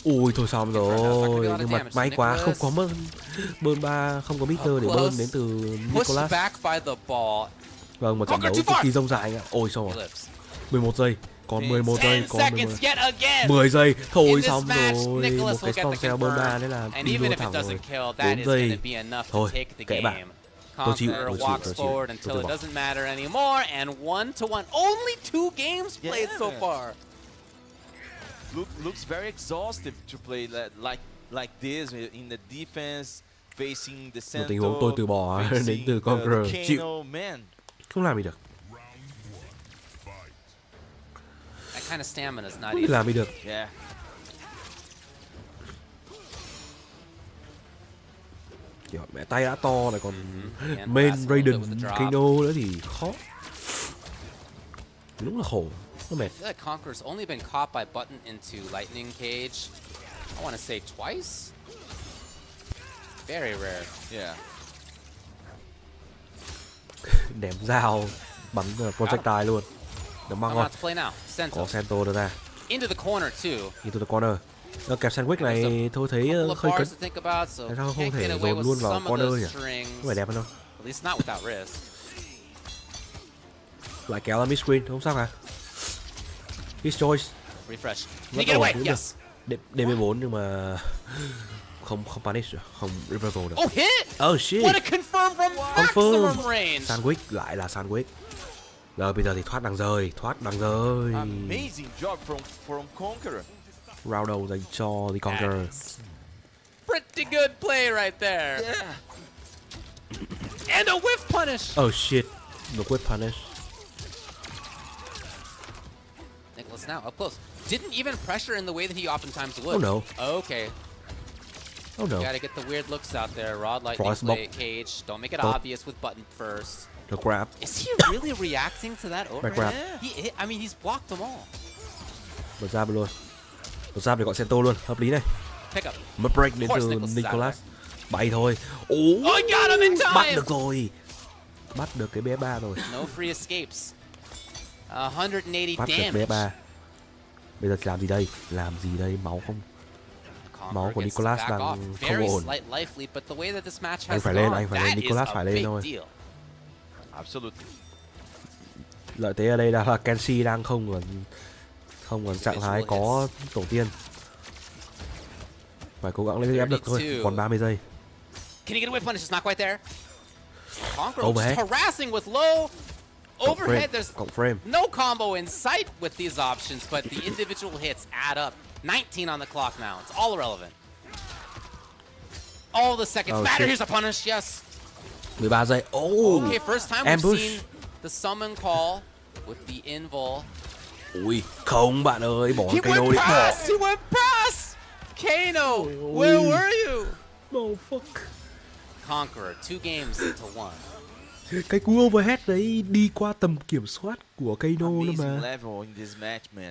Ui thôi xong rồi. Nhưng mà may quá không có bơn 3, không có meter để bơn đến từ Nicholas. Back by the ball. Vâng, một trận đấu cực kỳ rông dài ạ. Ôi sao rồi. 11 giây, còn 11 giây, còn 10 giây. Thôi xong rồi. Một cái spawn cell bơn 3 đấy là đi luôn thẳng rồi. 4 giây. Thôi, kệ bạn. Tôi chịu. Until it doesn't matter anymore, and 1-1. Only 2 games played so far. Looks very exhaustive to play like this in the defense, facing the center. Một tình huống tôi từ bỏ đến từ Conqueror. Chịu. Không làm gì được. That kind of stamina is not Không easy. làm gì được. Yeah. Kiểu mẹ tay đã to này còn main Raiden Kano nữa thì khó. Đúng là khổ. Nó mệt. I feel like Conqueror's only been caught by button into lightning cage. I want to say twice. Very rare. Yeah. Ném dao bắn projectile luôn. Nó mang ngon. Có Sento được ra. Into the corner too. Into the corner. Kẹp sandwich này tôi thấy hơi cấn. Tại sao không thể dồn luôn vào corner nhỉ? Không phải đẹp hơn đâu. At least not without risk. Lại kéo là mid screen, không sao cả. His choice. Refresh. Vẫn ổn yes. DB4 nhưng mà không punish được, không reversal được. Oh hit! Oh shit. What a confirm from maximum range. Sandwich lại là sandwich. Rồi bây giờ thì thoát đằng rơi. Amazing job from Conqueror. Round đầu dành cho The Conqueror. Pretty good play right there. Yeah. And a whiff punish. Oh shit. The whip punish. Nicholas now up close. Didn't even pressure in the way that he oftentimes would. Oh no. Okay. Oh no. You gotta get the weird looks out there. Rod lightning play cage. Don't make it obvious with button first. The grab. Is he really reacting to that overhead? I mean, he's blocked them all. Bật ra luôn. Bật ra để gọi Sento luôn. Hợp lý này. Pick up. Mất break đến từ Nicholas. Bay thôi. Oh, got him in time. Bắt được rồi. Bắt được cái BF3 rồi. No free escapes. 180 bắt damage. Được BF3. Bây giờ làm gì đây? Máu không? Máu của Nicholas đang không ổn. Anh phải lên, Nicholas phải lên thôi. Absolutely. Lợi thế ở đây là Kenshi đang không còn trạng thái có tổ tiên. Phải cố gắng lên ép lực thôi, còn 30 giây. Can he get a whip punish? It's not quite there. Conqueror just harassing with low overhead. There's no combo in sight with these options, but the individual hits add up. 19 on the clock now. It's all irrelevant. All the seconds matter. Here's a punish. Yes. 13 giây. Oh. Okay, first time we've seen the summon call with the invul. Ui, không bạn ơi, bỏ He Kano went đi. past. He went past. Kano, where were you? No fuck. Conqueror, 2 games into 1. Cái cú overhead đấy đi qua tầm kiểm soát của Kano nữa mà.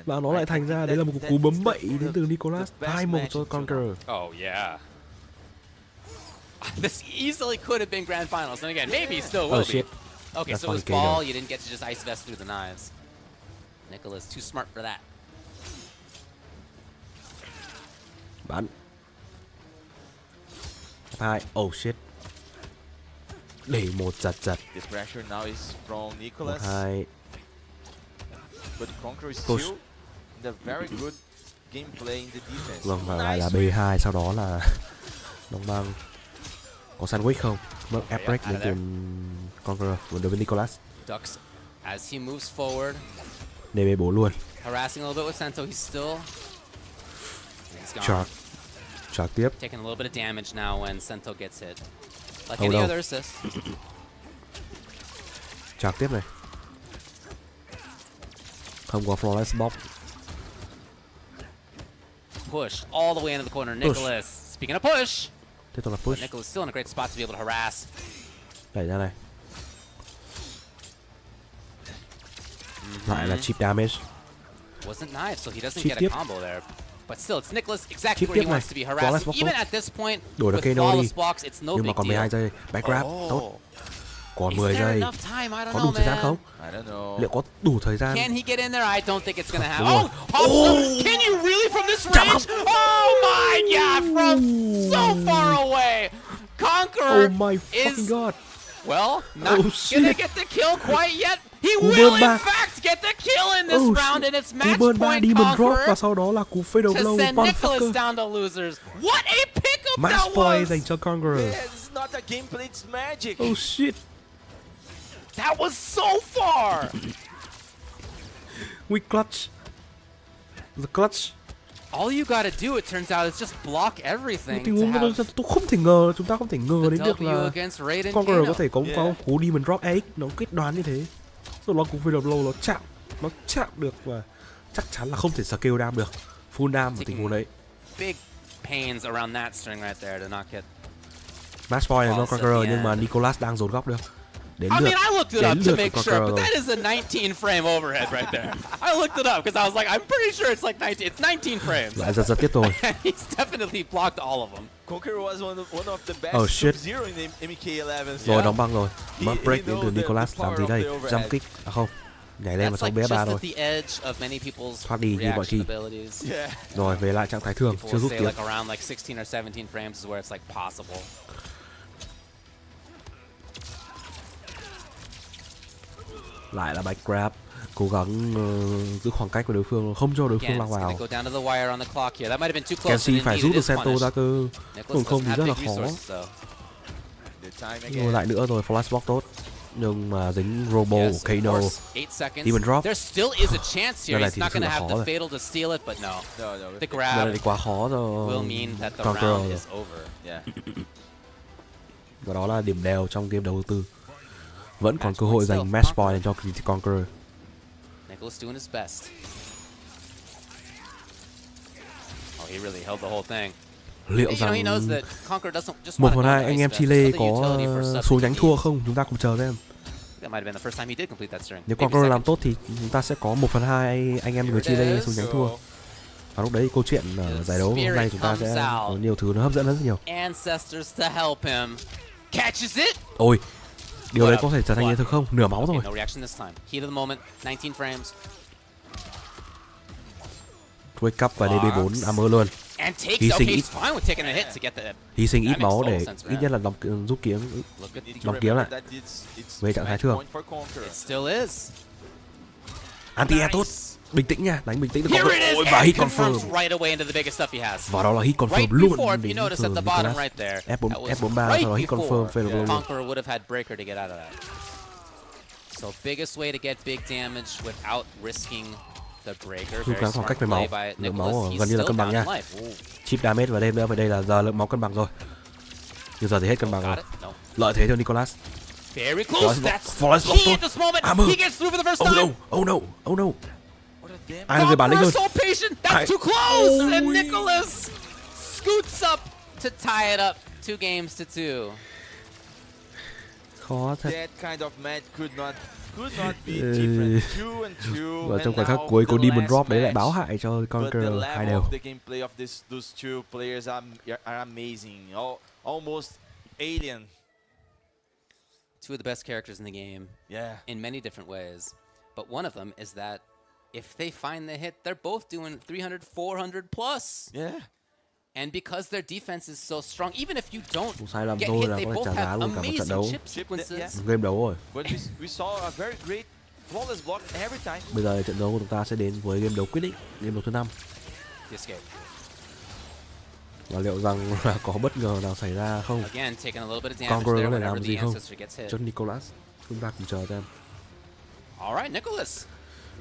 Và nó lại thành ra đấy là một cú bấm bậy đến từ Nicholas. 2-1 cho Conqueror. Oh yeah. This easily could have been grand finals, and again, maybe still will be. Shit. Okay, so it was ball. You didn't get to just ice vest through the knives. Nicholas too smart for that. Bắn. 2. Oh shit. Để một giật. The pressure now is from Nicholas. 2. but Conqueror is Push. still in the very good gameplay in the defense. Vâng, và lại là B2, sau đó là Đồng Băng. Có sandwich không? Mất ép break đến từ Conqueror đối với Nicholas. Ducks as he moves forward. DB4 luôn. Harassing a little bit with Sento, he's still. He's gone. Shark. Shark tiếp. Taking a little bit of damage now when Sento gets hit. Like any other assist. Shark tiếp này. Không có flawless box. Push all the way into the corner. Nicholas. Speaking of push. Tiếp tục là push. Nicholas still in a great spot to be able to harass. Đẩy ra này. Lại là chip damage. Wasn't knife, so he doesn't Chip get tiếp. a combo there. But still, it's Nicholas exactly Chip where tiếp he này. wants to be harassing. Even at this point, Đổi được with Kano đi. flawless blocks, it's no Nhưng mà big còn 12 deal. giây. Back grab, tốt. Còn 10 Is there giây. enough time? I don't Có know, đủ thời gian man. không? I don't know. Liệu có đủ thời gian? Can he get in there? I don't think it's gonna happen. Đúng rồi. Oh, pops up. Can you really from this range? Oh my god, from so far away. Conqueror Oh my fucking is, god. well, not shit. gonna get the kill quite yet. He Cú will bơm in ba. fact get the kill in this round, and it's match Cú bơm 3 point Demon Drop và Conqueror sau đó là cú fatal to blow send Nicholas motherfucker. down to losers. What a pickup Match that point was! dành cho Conqueror. Yeah, it's not a gameplay, it's magic. Oh shit. That was so far! We clutch. The clutch. All you gotta do, it turns out, is just block everything Tình to huống have tôi không thể ngờ, chúng ta không thể ngờ the đến việc W là against Raiden Conqueror Kano. có thể có cú Demon Drop EX nó kết đoán như thế. Rồi nó cú fatal blow nó chạm được và chắc chắn là không thể scale down được. Full down ở tình huống đấy. Big pains around that string right there to not get. Match point là do Conqueror nhưng mà Nicholas đang dồn góc được. Đến I lượt, mean, I looked it đến up to lượt make của sure, Conqueror but rồi. that is a 19 frame overhead right there. I looked it up because I was like, I'm pretty sure it's like 19. It's 19 frames. Lại giật tiếp rồi. He's definitely blocked all of them. Conqueror was one of the best Oh, shit. Sub-Zero in MK11. Rồi đóng băng rồi. Mất break đến từ Nicholas làm gì đây? Jump kick à không? Nhảy lên và That's sống like bé ba just rồi. at the edge of many people's Thoát đi như mọi khi. reaction abilities. Rồi về lại trạng thái thường, People chưa would rút say tiếp. like around like 16 or 17 frames is where it's like possible. Lại là back grab, cố gắng giữ khoảng cách với đối phương, không cho đối phương Again, lao it's gonna vào. go down to the wire on the clock here. That might have been too close. Kenshi and phải indeed rút it được is Sento punished. ra cơ. Nicholas Không thì doesn't rất là have big khó. resources, though. The time Rồi again. lại nữa rồi, flashbox tốt. Nhưng mà dính Robo Yes, của of Kano. course, 8 seconds. Demon Drop. There still is a chance here. Lần này He's thì not thực sự gonna là have khó the rồi. fatal to steal it, but no. No, The Lần grab này thì quá khó cho will mean that the Conqueror. round is over. Yeah. Và đó là điểm đều trong game đầu tư. Vẫn còn cơ hội giành match point cho Conqueror. Nicholas doing his best. Oh, he really held the whole thing. Liệu You know, he rằng knows that Conqueror doesn't just 1 want to phần go 2 to anh ice em fest. Chile There's other có utility for stuff xuống that he nhánh thua needs. không? Chúng ta cùng chờ xem. That might have been the first time he did complete that string. Nếu Maybe Conqueror làm second. tốt thì chúng ta sẽ có 1 phần 2 anh em người Chile xuống nhánh thua. Và lúc đấy câu chuyện ở giải đấu hôm nay chúng ta sẽ có nhiều thứ nó hấp dẫn rất nhiều. Ancestors to help him. Catches it. Ôi, điều đấy có thể trở thành hiện thực không? Nửa máu rồi. No reaction this time. Heat of the moment. 19 frames. Wake up và DB4 armor luôn. And takes. Hy Okay, sinh he's ít, fine with taking the hit to get the. hy sinh ít That máu makes để total sense, ít man. nhất là giúp kiếm Look at Need to đóng kiếm lại remember that it's về trạng thái match thường. point for Conqueror. It still is. Anti-air tốt. Bình tĩnh nha, đánh bình tĩnh được. Here it is. Ôi, và hit And confirms confirm. right away into the biggest stuff he has. Và đó là hit confirm Right luôn. before, if you đến notice at từ the bottom Nicholas. right there, F4, that was F43 right sau đó hit confirm before fatal blow luôn. Conqueror would have had breaker to get out of that. So biggest way to get big damage without risking the breaker. Rút Very ngắn khoảng smart cách về play máu. by Lượng máu Nicholas. He's gần như là still cân bằng down nha. in life. Ooh. Chip damage và thêm nữa về đây là giờ lượng máu cân bằng rồi. Bây giờ thì hết cân bằng rồi. Lợi thế cho Nicholas. Very close. That's Flawless key block at this moment. Armor. He gets through for the first Oh time. no, oh no, oh no. Ai là người bản lĩnh hơn? Conqueror so patient. That's too close. And Nicholas scoots up to tie it up. 2 games to 2. Khó thật. That kind of match could not be different. 2 and 2. Và trong and khoảnh khắc now cuối có the Demon last Drop đấy lại match. báo hại cho But the Conqueror hai level đều. of the gameplay of those two players are amazing. Almost alien. 2 of the best characters in the game. Yeah. In many different ways. But one of them is that if they find the hit, they're both doing 300, 400 plus. Yeah. And because their defense is so strong, even if you don't Sai lầm get thôi hit, là they có thể both trả giá have luôn cả một trận đấu. amazing chip sequences. Game đấu rồi. But we saw a very great flawless block every time. Bây giờ trận đấu của chúng ta sẽ đến với game đấu quyết định, game đấu thứ 5. Và liệu rằng là có bất ngờ nào xảy ra không? Conqueror có thể làm gì không? Cho Nicholas, chúng ta cùng chờ xem.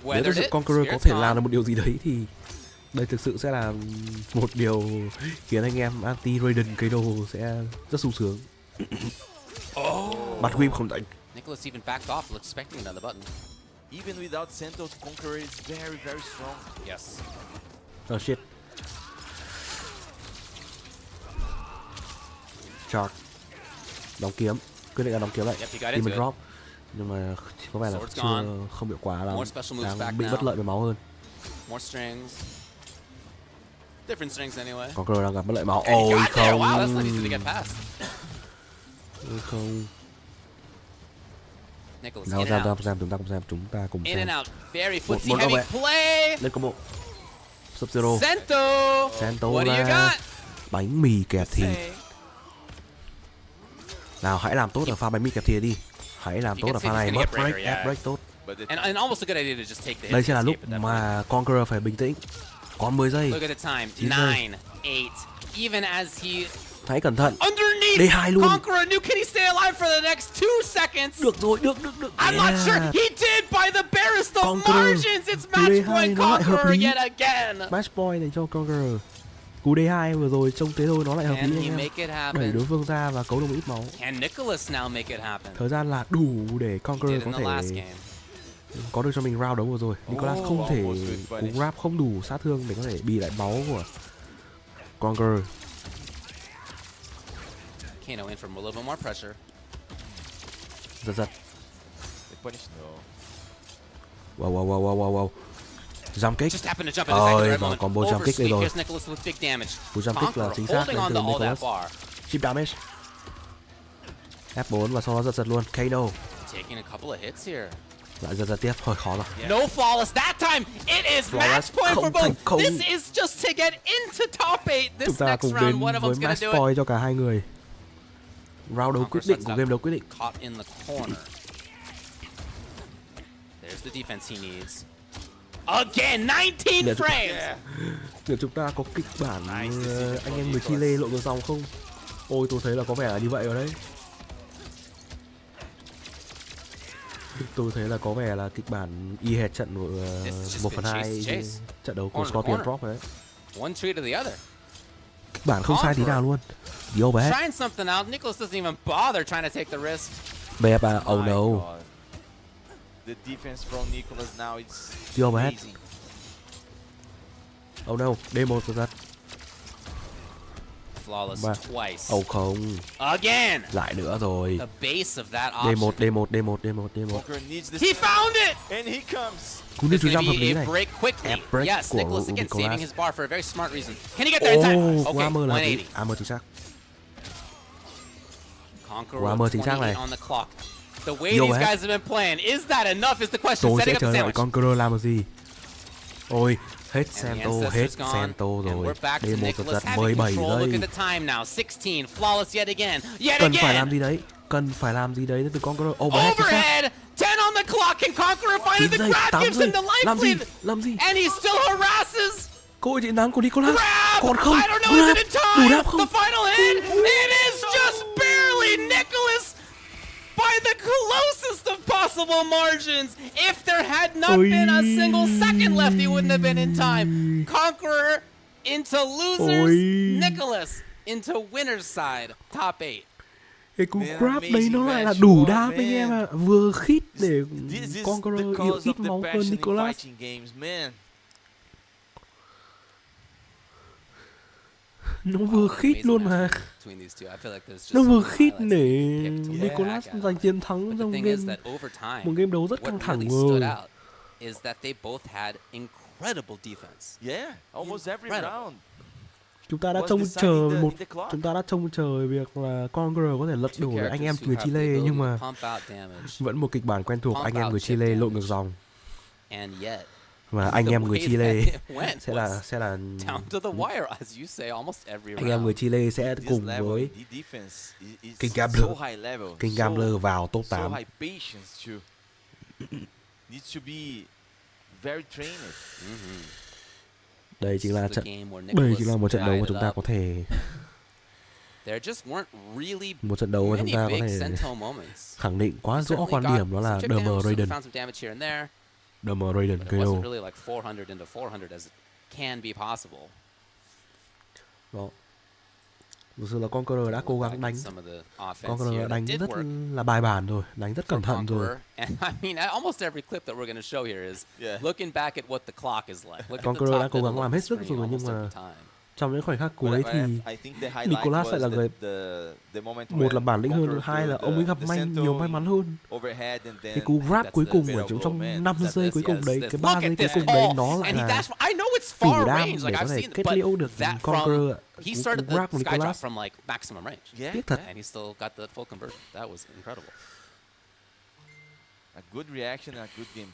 Nếu thực sự Conqueror có thể làm được một điều gì đấy thì đây thực sự sẽ là một điều khiến anh em anti Raiden Kaido sẽ rất sung sướng. Bắt whip không đánh. Nicholas even backed off, expecting another button. Even without Sento's Conqueror is very, very strong. Yes. Oh shit. Charge. Đóng kiếm. Quyết định là đóng kiếm lại. Demon drop. Nhưng mà có vẻ là chưa không hiệu quả lắm. Đang bị bất lợi với máu hơn. More strings. Different strings anyway. Conqueror đang gặp bất lợi máu. Ôi không. Wow, that's not easy to get past. Không. Nicholas, nào ra chúng ta cùng xem. Một heavy play. Lên combo. Sub-Zero. Sento là bánh mì kẹp thịt. Nào hãy làm tốt ở pha bánh mì kẹp thịt đi. Hãy làm tốt ở pha này. Mất break, break tốt. Đây sẽ là lúc mà Conqueror phải bình tĩnh. Còn 10 giây. 9 giây. Even as he hãy cẩn thận. D2 luôn. Conqueror knew can he stay alive for the next 2 seconds? Được rồi, được. I'm not sure he did by the barest of margins. It's match point Conqueror yet again. Match point này cho Conqueror. Cú D2 vừa rồi trông thế thôi nó lại hợp lý anh em. Đẩy đối phương ra và cấu được một ít máu. Can Nicholas now make it happen? Thời gian là đủ để Conqueror có thể có được cho mình round đấu vừa rồi. Nicholas không thể cú grab không đủ sát thương để có thể bì lại máu của Conqueror. Kano in for a little bit more pressure. Giật. Wow. Jump kick. Ôi, mà combo jump kick đây rồi. Cú jump kick là chính xác đến từ Nicholas. Chip damage. F4 và sau đó giật luôn. Kano. Lại giật tiếp, hơi khó rồi. No flawless that time. It is match point for both. This is just to get into top 8. This next round, one of them's gonna do it. Point cho cả hai người. Round đấu quyết định của game đấu quyết định. Caught in the corner. There's the defense he needs. Again, 19 frames. Liệu chúng ta có kịch bản anh em người Chile lộn ngược dòng không? Ôi tôi thấy là có vẻ là như vậy rồi đấy. Tôi thấy là có vẻ là kịch bản y hệt trận 1/2 trận đấu của Scorpion Drop đấy. One tree to the other. Kịch bản không sai tí nào luôn. Yo bé. Trying something out. Nicholas doesn't even bother trying to take the risk. BFA, oh no. The defense from Nicholas now is amazing. Oh no, D1 rồi thật. Flawless twice. Oh không. Again. Lại nữa rồi. The base of that option. D1. He found it. And he comes. Cú đi jump hợp lý này. Break quickly. Break yes, của Nicholas again Nicholas. saving his bar for a very smart reason. Can he get there in time? Okay, Armor là 180. Armor chính xác. Conqueror 28 on the clock. The way these guys have been playing, is that enough is the question. Tôi Setting sẽ up the chờ đợi sandwich. Conqueror làm gì. Ôi, hết Sento rồi. D1 giật 17 giây. Look at the time now, 16, flawless yet again. Cần phải làm gì đấy từ Conqueror. Overhead, 10 on the clock, and Conqueror finally the grab gives him the life làm gì? And he still harasses. Cơ hội chiến thắng của Nicholas. Còn không. I don't know, is it in time? Đủ không? The final hit, it is just barely Nicholas. By the closest of possible margins. If there had not been a single second left, he wouldn't have been in time. Conqueror into losers, Nicholas into winner's side, top 8. Cái cú grab đấy nó lại là đủ đam anh em ạ. Vừa khít để Conqueror yếu ít máu hơn Nicholas. Nó vừa khít luôn mà. Nó vừa khít để Nicholas giành chiến thắng trong một game đấu rất căng thẳng rồi. Chúng ta đã trông chờ việc là Conqueror có thể lật đổ anh em người Chile, nhưng mà vẫn một kịch bản quen thuộc, anh em người Chile lộn ngược dòng. Và anh em người Chile sẽ là anh em người Chile sẽ cùng với King Gambler vào top 8. needs to be very trained. Đây chính là một trận đấu mà chúng ta có thể một trận đấu mà chúng ta có thể khẳng định quá rõ quan điểm, đó là The Raiden. The Raiden KO. Đó. Thực sự là Conqueror đã cố gắng đánh. Conqueror đã đánh rất là bài bản rồi, đánh rất cẩn thận rồi. Conqueror đã cố gắng làm hết sức rồi, nhưng mà trong những khoảnh khắc cuối thì Nicholas lại là người, một là bản lĩnh hơn, hai là ông ấy gặp nhiều may mắn hơn. Cái cú grab cuối cùng ở trong 5 giây cuối cùng đấy, cái 3 giây cuối cùng đấy, nó lại là đủ đam để có thể kết liễu được Conqueror. Cú grab của Nicholas tiếc thật.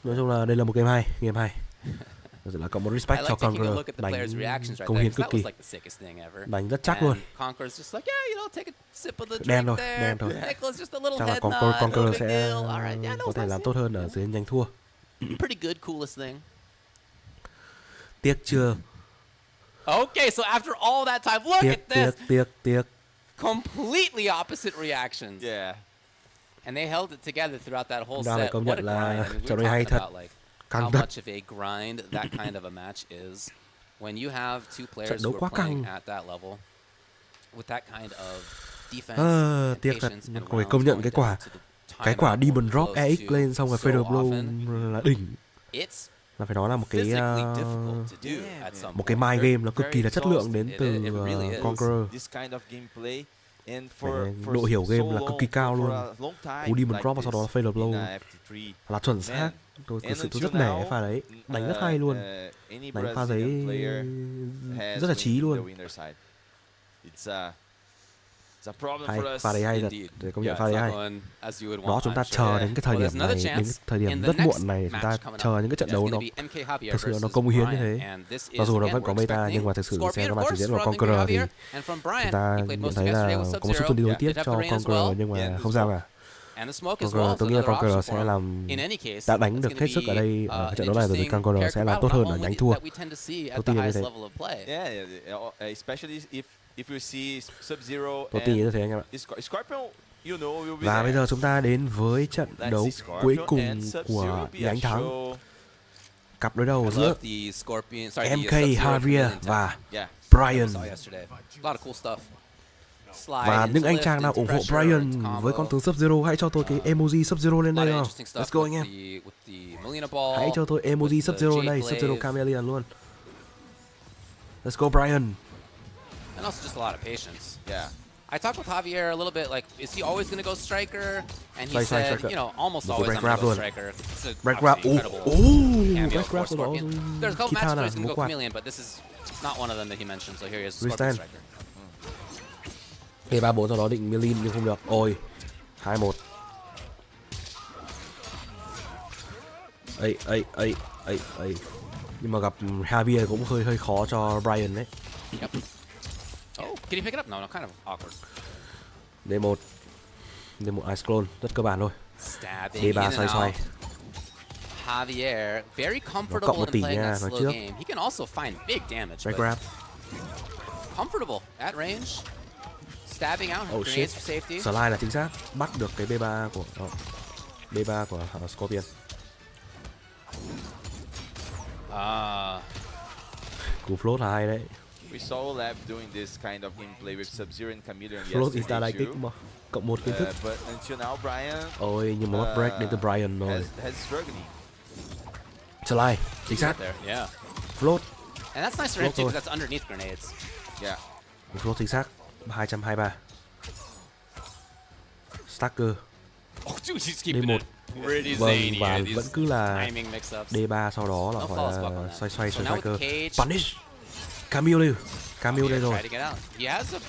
Nói chung là đây là một game hay. Thật là có một respect cho Conqueror, đánh công hiến cực kỳ, đánh rất chắc luôn. Đen thôi. Chắc là Conqueror sẽ có thể làm tốt hơn ở dưới nhanh thua. Tiếc chưa? Okay, so after all that time, look at this. Tiếc. Completely opposite reactions. Yeah. And they held it together throughout that whole set. What a grind. I mean, we were talking about like how much of a grind that kind of a match is when you have two players who are playing at that level with that kind of defense. Tiếc thật, phải công nhận cái quả Demon Drop EX lên xong rồi Fatal Blow là đỉnh. Là phải nói là một cái mind game nó cực kỳ là chất lượng đến từ Conqueror. Độ hiểu game là cực kỳ cao luôn. Cú Demon Drop và sau đó là Fatal Blow là chuẩn xác. Tôi rất nể pha đấy, đánh rất hay luôn. Đánh pha đấy rất là chí luôn. Hay, pha đấy hay thật, để công nhận pha đấy hay. Đó, chúng ta chờ đến cái thời điểm này, đến cái thời điểm rất muộn này, chúng ta chờ những cái trận đấu nó thực sự nó công hiến như thế. Mặc dù nó vẫn có meta, nhưng mà thực sự xem các bạn trình diễn của Conqueror thì chúng ta nhận thấy là có một số tương đối tiếc cho Conqueror, nhưng mà không sao cả. Conqueror, tôi nghĩ là Conqueror sẽ đã đánh được hết sức ở đây, ở trận đấu này rồi, thì Conqueror sẽ làm tốt hơn ở nhánh thua. Tôi tin như thế. Tôi tin như thế anh em ạ. Và bây giờ chúng ta đến với trận đấu cuối cùng của nhánh thắng. Cặp đối đầu giữa MK Javier và Brian. Và những anh chàng nào ủng hộ Brian với con tướng Sub-Zero, hãy cho tôi cái emoji Sub-Zero lên đây nào. Let's go anh em. Hãy cho tôi emoji Sub-Zero lên đây, Sub-Zero Chameleon luôn. Let's go Brian. And also just a lot of patience. Yeah. I talked with Javier a little bit, like, is he always going to go striker? And he said, you know, almost always I'm going to go striker. It's a incredible cameo, of course, Scorpion. There's a couple matches where he's going to go chameleon, but this is not one of them that he mentioned, so here he is, Scorpion striker. Khi 3-4 sau đó định Merlin nhưng không được. Ôi, 2-1. Ây. Nhưng mà gặp Javier cũng hơi khó cho Brian đấy. Yep. Oh, can he pick it up? No, kind of awkward. D1 Ice Clone, rất cơ bản thôi. D3 xoay. Javier, very comfortable in playing that slow game. He can also find big damage. Right grab. Comfortable at range. Stabbing out, grenades for safety. Slide là chính xác, bắt được cái B3 của Scorpion. Cú float là hay đấy. We saw Lab doing this kind of gameplay with Sub-Zero and Chameleon yesterday too. Cộng 1 kiến thức. But until now, Brian. Ôi, nhưng mà mất break đến từ Brian rồi. Has struggling. Slide, chính xác. Yeah. Float. And that's nice for him too, because that's underneath grenades. Yeah. Float chính xác. 223. Stacker. Oh, dude, he's keeping it pretty vâng, zany. Và vẫn cứ là D3 sau đó là gọi là xoay striker. Punish. Camille đây rồi.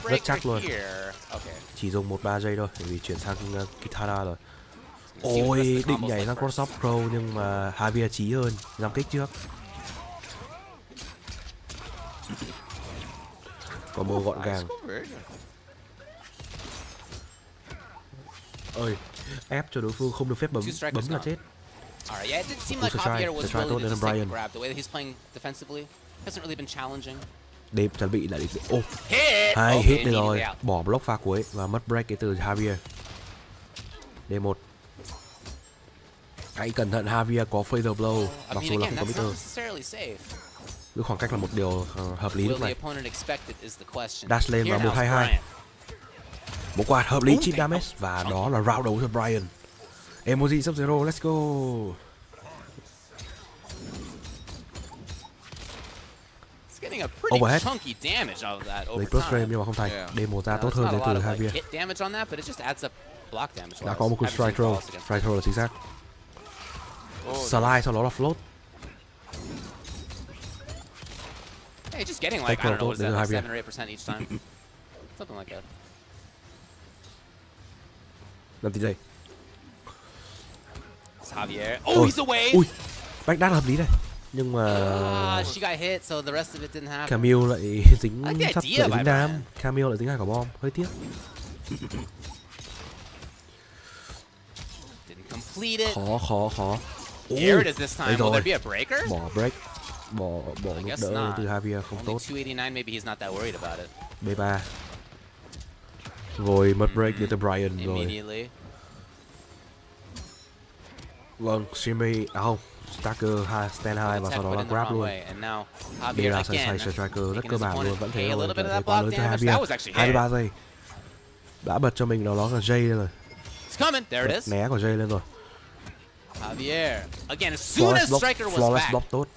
Rất chắc luôn. Chỉ dùng 1-3 giây thôi, bởi vì chuyển sang Kitana rồi. Ôi, định nhảy sang cross up pro nhưng mà Javier chí hơn, giam kích trước. Combo gọn gàng. Ơi, ép cho đối phương không được phép bấm là chết. All right, yeah, it did seem like Javier was willing to just take a grab. The way that he's playing defensively hasn't really been challenging. Đêm chuẩn bị lại đi. Hai hit đi rồi, bỏ block pha cuối và mất break cái từ Javier. D1. Hãy cẩn thận, Javier có Phaser Blow, mặc dù là không có meter. Giữ khoảng cách là một điều hợp lý lúc này. Dash lên vào 1-2-2. Một quạt hợp lý chip damage và đó là round đấu cho Brian. Emoji Sub-Zero, let's go. Overhead. Lấy plus frame nhưng mà không thành. Demo ra tốt hơn đến từ Javier. Đã có một cú strike throw. Strike throw là chính xác. Slide sau đó là float. Hey, just getting like, I don't know, was that like 7 or 8% each time? Something like that. Làm gì đây? Javier. Oh, he's away. Ui, backdash hợp lý này. Nhưng mà she got hit, so the rest of it didn't happen. Camille lại dính sắp lại dính đám. Camille lại dính 2 quả bom, hơi tiếc. Didn't complete it. Khó. Here it is this time. Will there be a breaker? Bỏ break. Bỏ nút đỡ từ Javier không tốt. 289, maybe he's not that worried about it. B3. Rồi mất break đến từ Brian rồi. Vâng, Shimmy không. Stacker stand 2 và sau đó là grab luôn. Đây là sai striker rất cơ bản luôn, vẫn thế rồi, vẫn thấy quá lớn cho Javier. 23 giây. Đã bật cho mình đó là Jay lên rồi. Né của Jay lên rồi. Javier. Again, as soon as striker was back. Block tốt.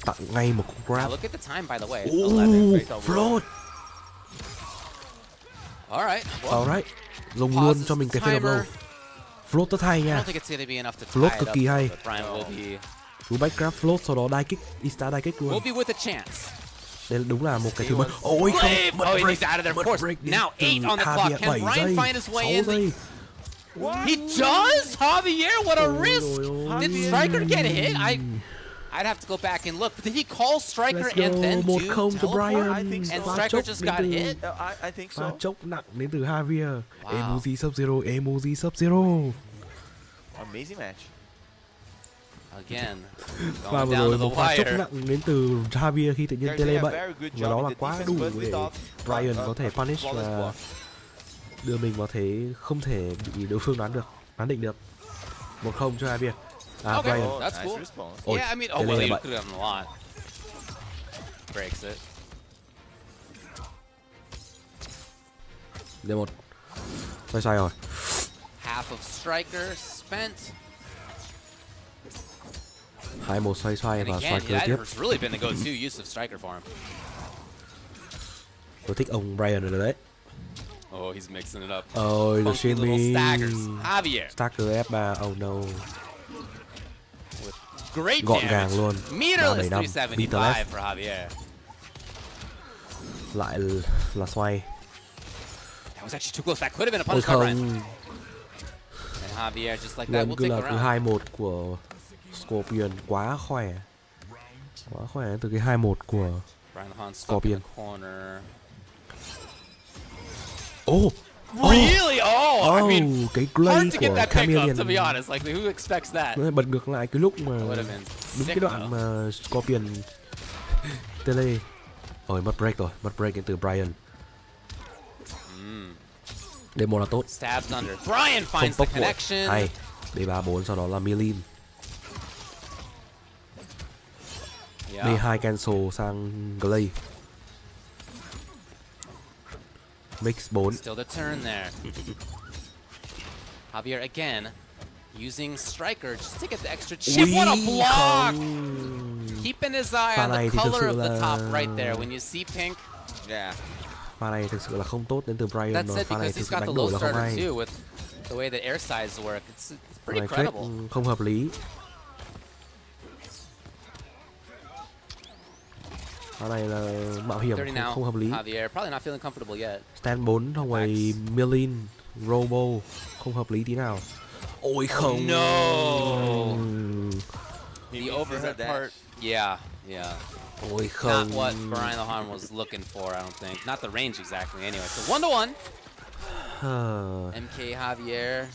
Tặng ngay một cú grab. Look at the time, by the way. Float. Alright. Dùng luôn cho mình cái fader blow. Float rất hay nha. Float cực kỳ hay. Cú backgrab float sau đó dive kick, insta dive kick luôn. Đây đúng là một cái thứ mới. Ôi không, mất break. Now 8 on the clock. Can Brian find his way in? 6 giây. He does? Javier, what a risk! Did Striker get hit? I'd have to go back and look. But did he call Striker and then do teleport? And Striker just got hit? I think so. Pha chốc nặng đến từ Javier. Emoji Sub-Zero, Emoji Sub-Zero. Amazing match. Again, và vừa rồi một pha chốc nặng đến từ Javier khi tự nhiên tele bậy. Và đó là quá đủ để Brian có thể punish và đưa mình vào thế không thể bị đối phương đoán định được. 1-0 cho Javier. Brian. That's cool. Yeah, I mean, well, he could have done a lot. Breaks it. D1. Sai rồi. Half of Striker spent. 2-1 xoay và Striker tiếp. That's really been the go-to use of Striker for him. Tôi thích ông Brian rồi đấy. Oh, he's mixing it up. Ôi, the shimmy. Javier. Stacker F3, oh no. Great gọn gàng luôn. Meterless 375 for Javier. Lại là xoay. That was actually too close. That could have been a punch card run. And Javier just like that will take cứ là cứ 2-1 của Scorpion, quá khỏe. Quá khỏe từ cái 2-1 của Scorpion. Oh, really? I mean, cái play hard to get của that pick up, to Chameleon. be honest. Like, who expects that? Bật ngược lại cái lúc mà đúng cái đoạn mà Scorpion tele. Rồi mất break đến từ Brian. Demo là tốt. Stabs under. Brian finds the connection. Hay. D3-4 sau đó là Milin. D2 cancel sang Glay. Mix 4. Still the turn there. Javier again using Striker just to get the extra chip. What a block! Keeping his eye on the color of the top right there. When you see pink. Yeah. Pha này thực sự là không tốt đến từ Brian. That's it because he's got the low starter too with the way the air sides work. It's pretty credible. Không hợp lý. Pha này là mạo hiểm, không hợp lý. Javier probably not feeling comfortable yet. Stand 4 không phải Milin, Robo, không hợp lý tí nào. Ôi không. No. The overhead part. Yeah. Ôi không. Not what Brian Lohan was looking for, I don't think. Not the range exactly. Anyway, so 1-1. MK Javier.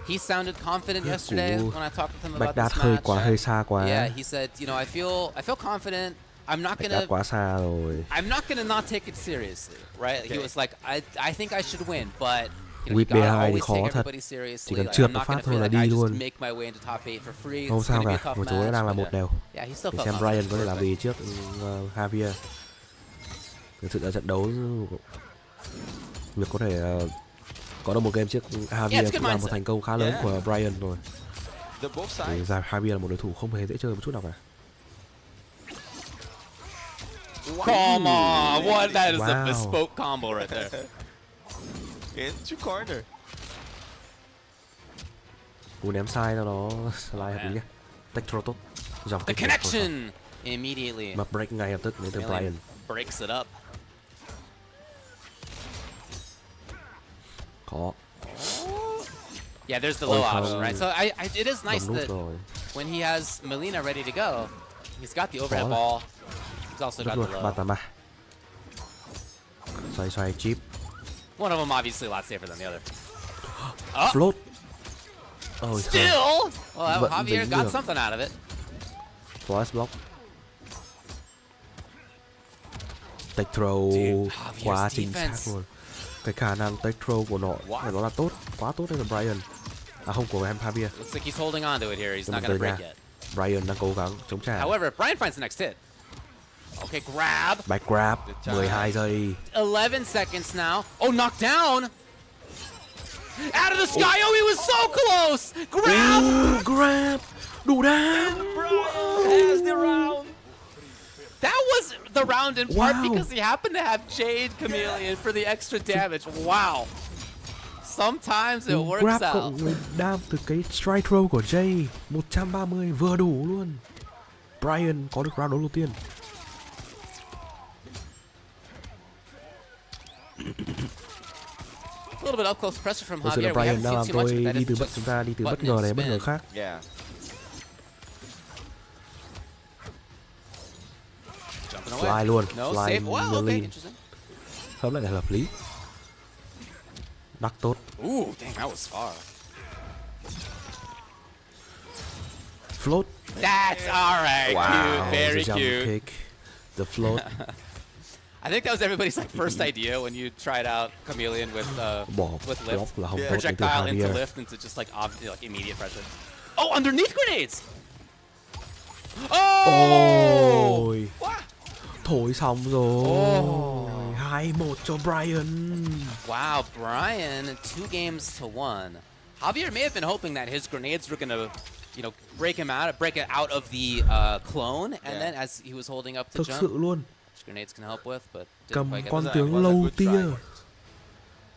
He sounded confident yesterday when I talked with him about Baghdad this hơi match. hơi xa quá. Yeah, he said, you know, I feel confident. I'm not gonna. Baghdad quá xa rồi. I'm not gonna not take it seriously, right? Okay. He was like, I think I should win, but you know, Whip you gotta B2 thì always khó take thật. everybody seriously. Chỉ cần Like, trượt I'm một not phát gonna thôi feel là like I đi just luôn. make my way into top 8 for free. Không It's sao gonna be a cả, tough một chú ấy match, đang là but, một đều. Yeah, he still Để felt xem confident. Brian có thể làm gì trước Javier. Thực sự là trận đấu việc có thể có được một game trước Javier cũng là một thành công khá lớn của Brian rồi. Thì Javier là một đối thủ không hề dễ chơi một chút nào cả. Come on, what? That is a bespoke combo right there. Into corner. Cú ném sai cho nó slide hợp lý nhé. Tech throw tốt. Dòng The connection immediately. Mà break ngay lập tức đến từ Brian. Breaks it up. Khó. Yeah, there's the low option, right? So it is nice that when he has Melina ready to go, he's got the overhead ball. He's also got the low. Xoay chip. One of them obviously a lot safer than the other. Float. Still? Well, Javier got something out of it. Flash block. Tech throw quá chính xác luôn. Cái khả năng tech throw của nó là tốt, quá tốt đấy là Brian. À không, của em Javier. Looks like he's holding on to it here. He's not gonna break yet. Brian đang cố gắng chống trả. However, if Brian finds the next hit. Okay, grab. Back grab. 12 giây. 11 seconds now. Oh, knocked down. Out of the sky. Oh, he was so close. Grab. Ooh, grab. Đủ đam. Has the round. That was the round in part because he happened to have Jade Chameleon for the extra damage. Wow. Sometimes it works grab out. Cộng với đam từ cái strike throw của Jay 130 vừa đủ luôn. Brian có được round đấu đầu tiên. A little bit up close pressure from Thực sự là Javier. Brian đang làm tôi đi từ chúng ta đi từ bất ngờ này bất ngờ khác. Yeah. Fly luôn. No, Fly Melina. Hợp lại là hợp lý. Đắc tốt. Ooh, dang, that was far. Float. That's alright. Wow, Cute, very the jump cute. kick, the float. I think that was everybody's like first idea when you tried out Chameleon with lift. Projectile into lift into just like immediate pressure. Oh, underneath grenades. Oh! Thổi xong rồi. 2-1 cho Brian. Wow, Brian, 2 games to 1. Javier may have been hoping that his grenades were gonna, break it out of the clone, and then as he was holding up to Thực jump, sự luôn. grenades can help with, but didn't Cầm quite get con it. tướng lâu tia.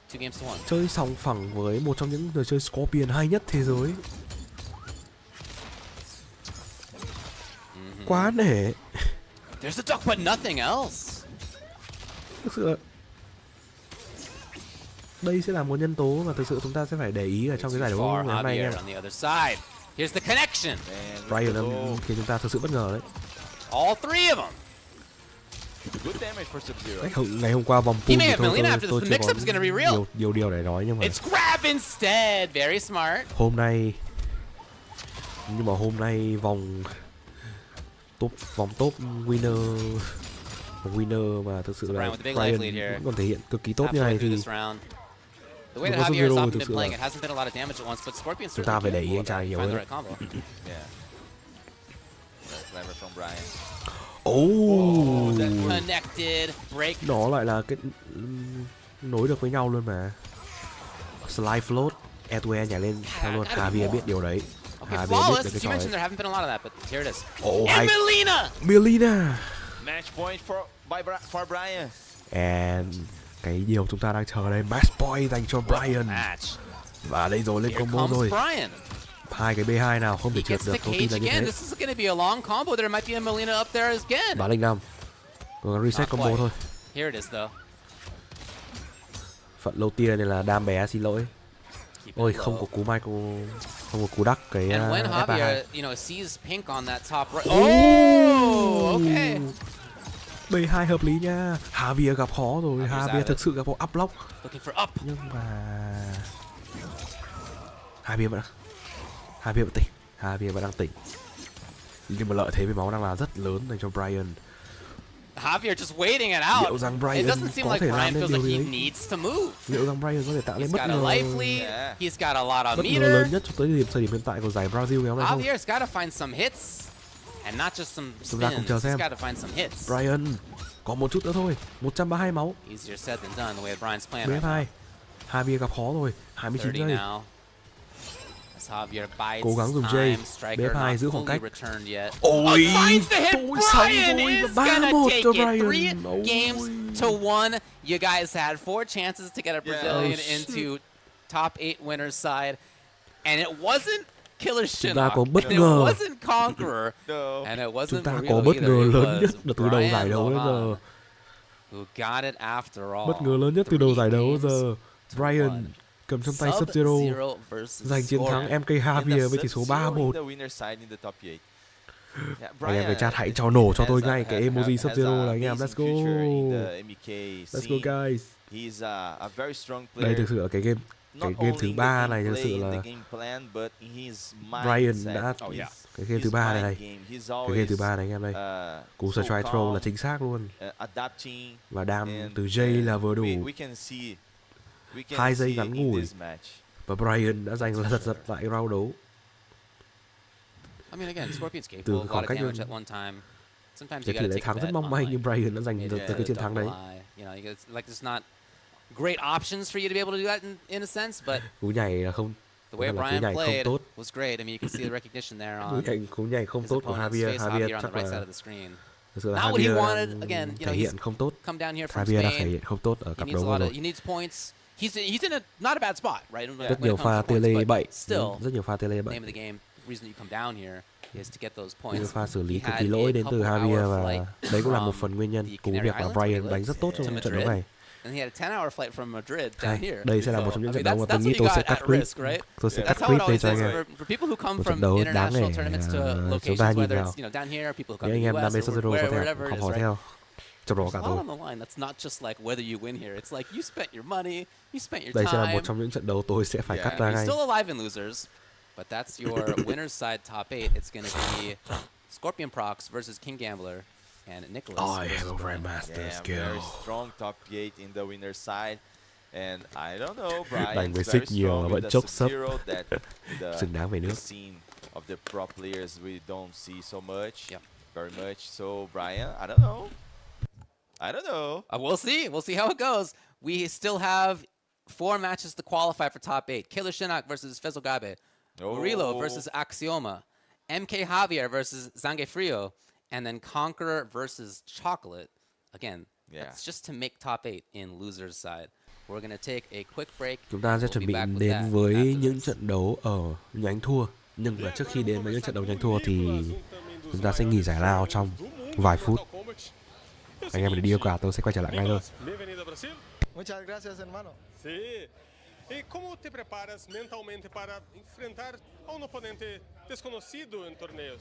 2 games to 1. Chơi sòng phẳng với một trong những người chơi Scorpion hay nhất thế giới. Quá nể. There's a duck, but nothing else. Thực sự là đây sẽ là một nhân tố mà thực sự chúng ta sẽ phải để ý ở trong cái giải đấu ngày hôm nay nha. Here's the connection. Brian khiến chúng ta thực sự bất ngờ đấy. All 3 of them. Good damage for Sub-Zero. Ngày hôm qua vòng pool thì tôi chưa có nhiều điều để nói nhưng mà It's grab instead. Very smart. hôm nay vòng top winner mà thực sự là Brian vẫn còn thể hiện cực kỳ tốt như này thì The way that Javier has often been playing, it hasn't been a lot of damage at once, but Scorpion chúng ta phải để ý anh trai nhiều hơn. Yeah. Clever from Brian. Connected break. Đó lại là cái nối được với nhau luôn mà. Slide float, air to air nhảy lên theo luôn. Javier biết điều đấy. Javier biết được cái trò đấy. There haven't been a lot of that, but here it is. And Melina. Match point for Brian. And cái điều chúng ta đang chờ đây, match point dành cho Brian. Và đây rồi, lên combo rồi. 2 cái B2 nào không thể trượt được, thông tin là như thế. This is going to be a long combo. There might be a Melina up there again. 305. Cố gắng reset combo thôi. Here it is though. Phận lâu tia này là đam bé, xin lỗi. Ôi, không có cú Michael, không có cú đắc cái Javier, sees pink on that top right. Oh, okay. B2 hợp lý nha. Javier gặp khó rồi. Javier thực sự gặp khó up block. Nhưng mà Javier vẫn đang tỉnh. Nhưng mà lợi thế với máu đang là rất lớn dành cho Brian. Javier just waiting it out. Liệu rằng Brian It doesn't seem có like thể làm Brian nên feels điều like he gì? needs to move. Liệu rằng Brian có thể tạo lên He's bất got a ngờ, life lead. He's got a lot of bất ngờ meter. lớn nhất cho tới thời điểm hiện tại của giải Brazil ngày hôm nay không? Javier's got to find some hits, and not just some Chúng ta cùng spins. chờ He's xem. got to find some hits. Brian có một chút nữa thôi, 132 máu. Easier said than done the way Brian's playing right BF2, now. Javier gặp khó rồi, 29 30 giây. now. As Javier bides Cố gắng dùng his J. time, striker BF2 not giữ khoảng fully cách. returned yet. Ôi, Finds the hit. tôi xong Brian rồi, is 3-1 gonna take cho it. Brian. 3 games to 1. You guys had 4 chances to get a Brazilian into top 8 winners side, and it wasn't Killer Chúng ta có Shinnok, bất and it ngờ. wasn't Conqueror, and it wasn't Chúng ta Murillo có bất either. ngờ It lớn nhất was từ đầu giải Brian đấu đến giờ. Lohan who got it after all. Bất ngờ lớn nhất từ đầu giải đấu đến giờ. Brian cầm trong tay Sub-Zero giành chiến thắng MK Javier với tỷ số 3-1. Anh em về chat hãy cho nổ cho tôi ngay cái emoji Sub-Zero là anh em. Let's go. Let's go guys. Đây thực sự là cái game thứ 3 này thực sự là Brian đã cái game thứ 3 này cái game thứ 3 này anh em đây. Cú strike throw là chính xác luôn. Và đam từ J là vừa đủ. 2 giây ngắn ngủi và Brian đã giành giật lại round đấu. I mean, again, Scorpion's capable Từ of a khoảng lot of cách damage at one time. Sometimes cái you tỷ gotta lệ take a thắng rất bet mong manh on nhưng Brian đã giành được cái chiến thắng đấy. You know, like there's not great options for you to be able to do that in a sense, but Cú nhảy là không. the way Cú Brian nhảy không played tốt. was great. I mean, you can see the recognition there on Cú nhảy không his tốt của opponent's Javier. face. Javier on Chắc the right side là of the screen. thực sự là Not what he Javier wanted. Again, you thể know, hiện he's không tốt. come down here from Javier đã Spain. thể hiện không tốt ở He cặp needs đấu a vừa lot rồi. he needs points. He's in not a bad spot, right? Rất nhiều pha tele bậy, rất nhiều pha tele bậy. Name of the game. The reason you come down here is to get those Những points. pha xử lý He cực had kỳ lỗi a đến từ couple Javier hour và flight đấy cũng là một from phần nguyên nhân the của việc Canary mà Islands, Brian đánh rất tốt trong trận đấu này. And he had a 10-hour flight from Madrid down here. Đây sẽ là một trong những trận đấu mà tôi that's nghĩ what tôi you sẽ got cắt at clip. risk, right? Tôi sẽ That's cắt how it clip đây always cho anh is. em. For people who come Một trận from đấu đáng international để tournaments to chúng locations, ta nhìn whether vào. it's down here, people who come Nếu anh to em the đam mê US or Sub-Zero có thể wherever it học is, hỏi right? theo. Trong đó There's cả a tôi. lot on the line. That's not just like whether you win here. It's like you spent your money, you spent your Đây sẽ là time. một trong những trận đấu tôi sẽ phải cắt ra You're ngay. still alive in losers, but that's your winner's side top 8. It's going to be Scorpion Prox versus King Gambler and Nicholas. I have a grandmaster skill. Very strong top 8 in the winner's side. And I don't know, Brian. Đánh với Very xích nhiều strong mà with vẫn the chốc sấp. Sub-Zero that Xứng đáng về the nước. scene of the pro players we don't see so much, very much. So Brian, I don't know. I don't know. We'll see. We'll see how it goes. We still have 4 matches to qualify for top 8. Killer Shinnok versus Fezogabe. Murillo versus Axioma. MK Javier versus Zange Frio. And then Conqueror versus Chocolate. Again, that's just to make top 8 in loser's side. We're going to take a quick break. Chúng ta sẽ chuẩn bị đến với những trận đấu ở nhánh thua. Nhưng mà trước khi đến với những trận đấu nhánh thua thì chúng ta sẽ nghỉ giải lao trong vài phút. Anh em để đi cả tôi sẽ quay trở lại ngay thôi. Muchas gracias, hermano. Sí. E como te preparas mentalmente para enfrentar a un oponente desconocido en torneos?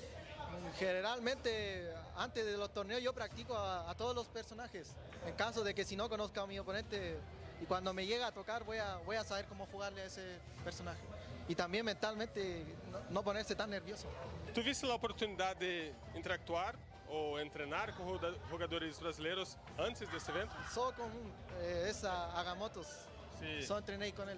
Generalmente, antes de los torneos yo practico a todos los personajes. En caso de que si no conozca a mi oponente y cuando me llega a tocar voy a saber cómo jugarle a ese personaje. Y también mentalmente no ponerse tan nervioso. ¿Tuviste la oportunidad de interactuar o entrenar con jugadores brasileños antes de este evento? Solo con esa Agamotos. Sí. Solo entrené con él.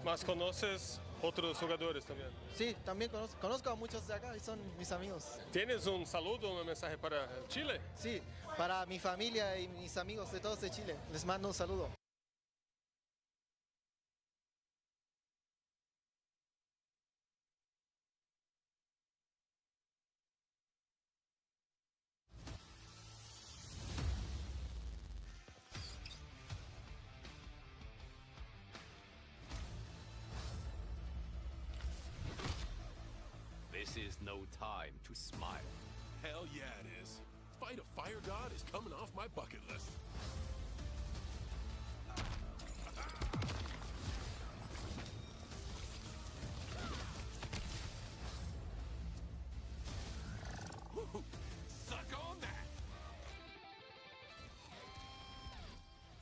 ¿Mas conoces otros jugadores también? Sí, también conozco a muchos de acá y son mis amigos. ¿Tienes un saludo, un mensaje para Chile? Sí, para mi familia y mis amigos de todos de Chile. Les mando un saludo. This is no time to smile. Hell yeah, it is. Fight a fire god is coming off my bucket list. Suck on that.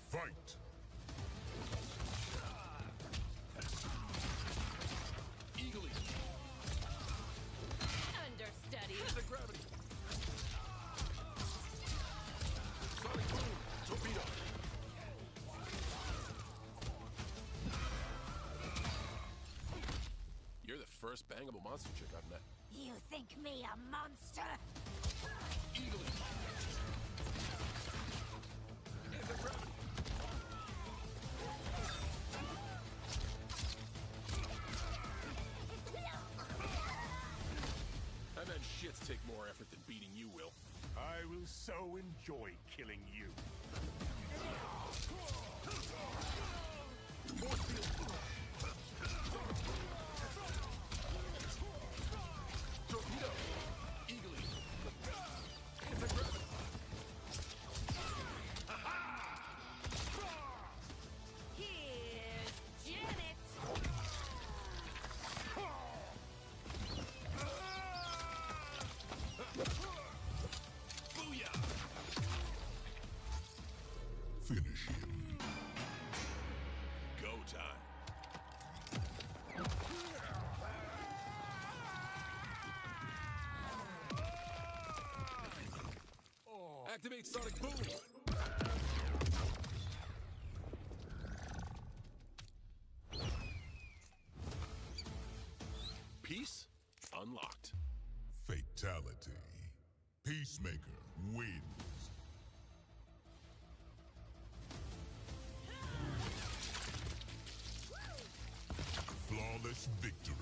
Fight. bangable monster chick I've met. You think me a monster? I bet shits take more effort than beating you will. I will so enjoy killing you. Torpedo! Eagly! Here's Janet. Booyah! Finish him. Go time. Activate Sonic Boom! Peace unlocked. Fatality. Peacemaker wins. Flawless victory.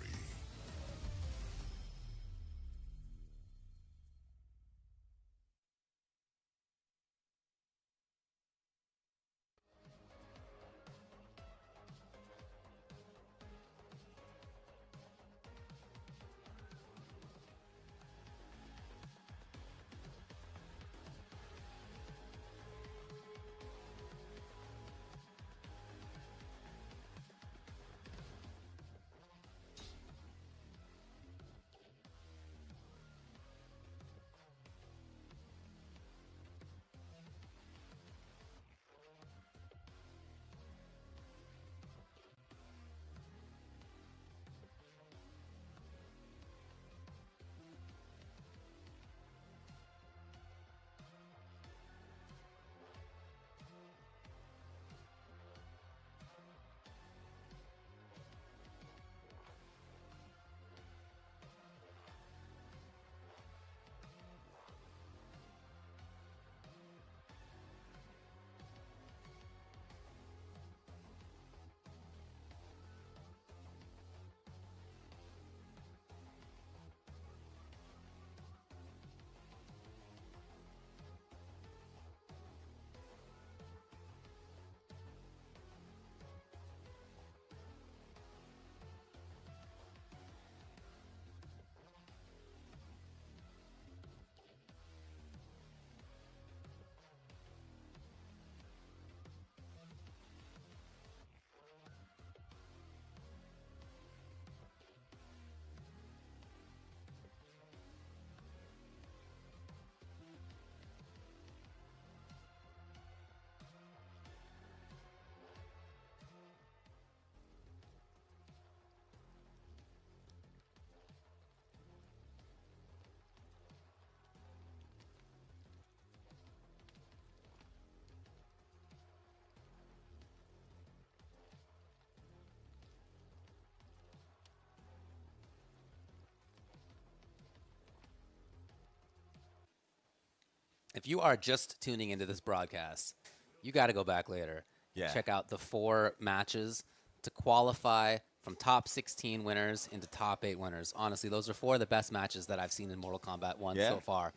If you are just tuning into this broadcast, you got to go back later. Yeah. Check out the 4 matches to qualify from top 16 winners into top 8 winners. Honestly, those are 4 of the best matches that I've seen in Mortal Kombat 1 so far.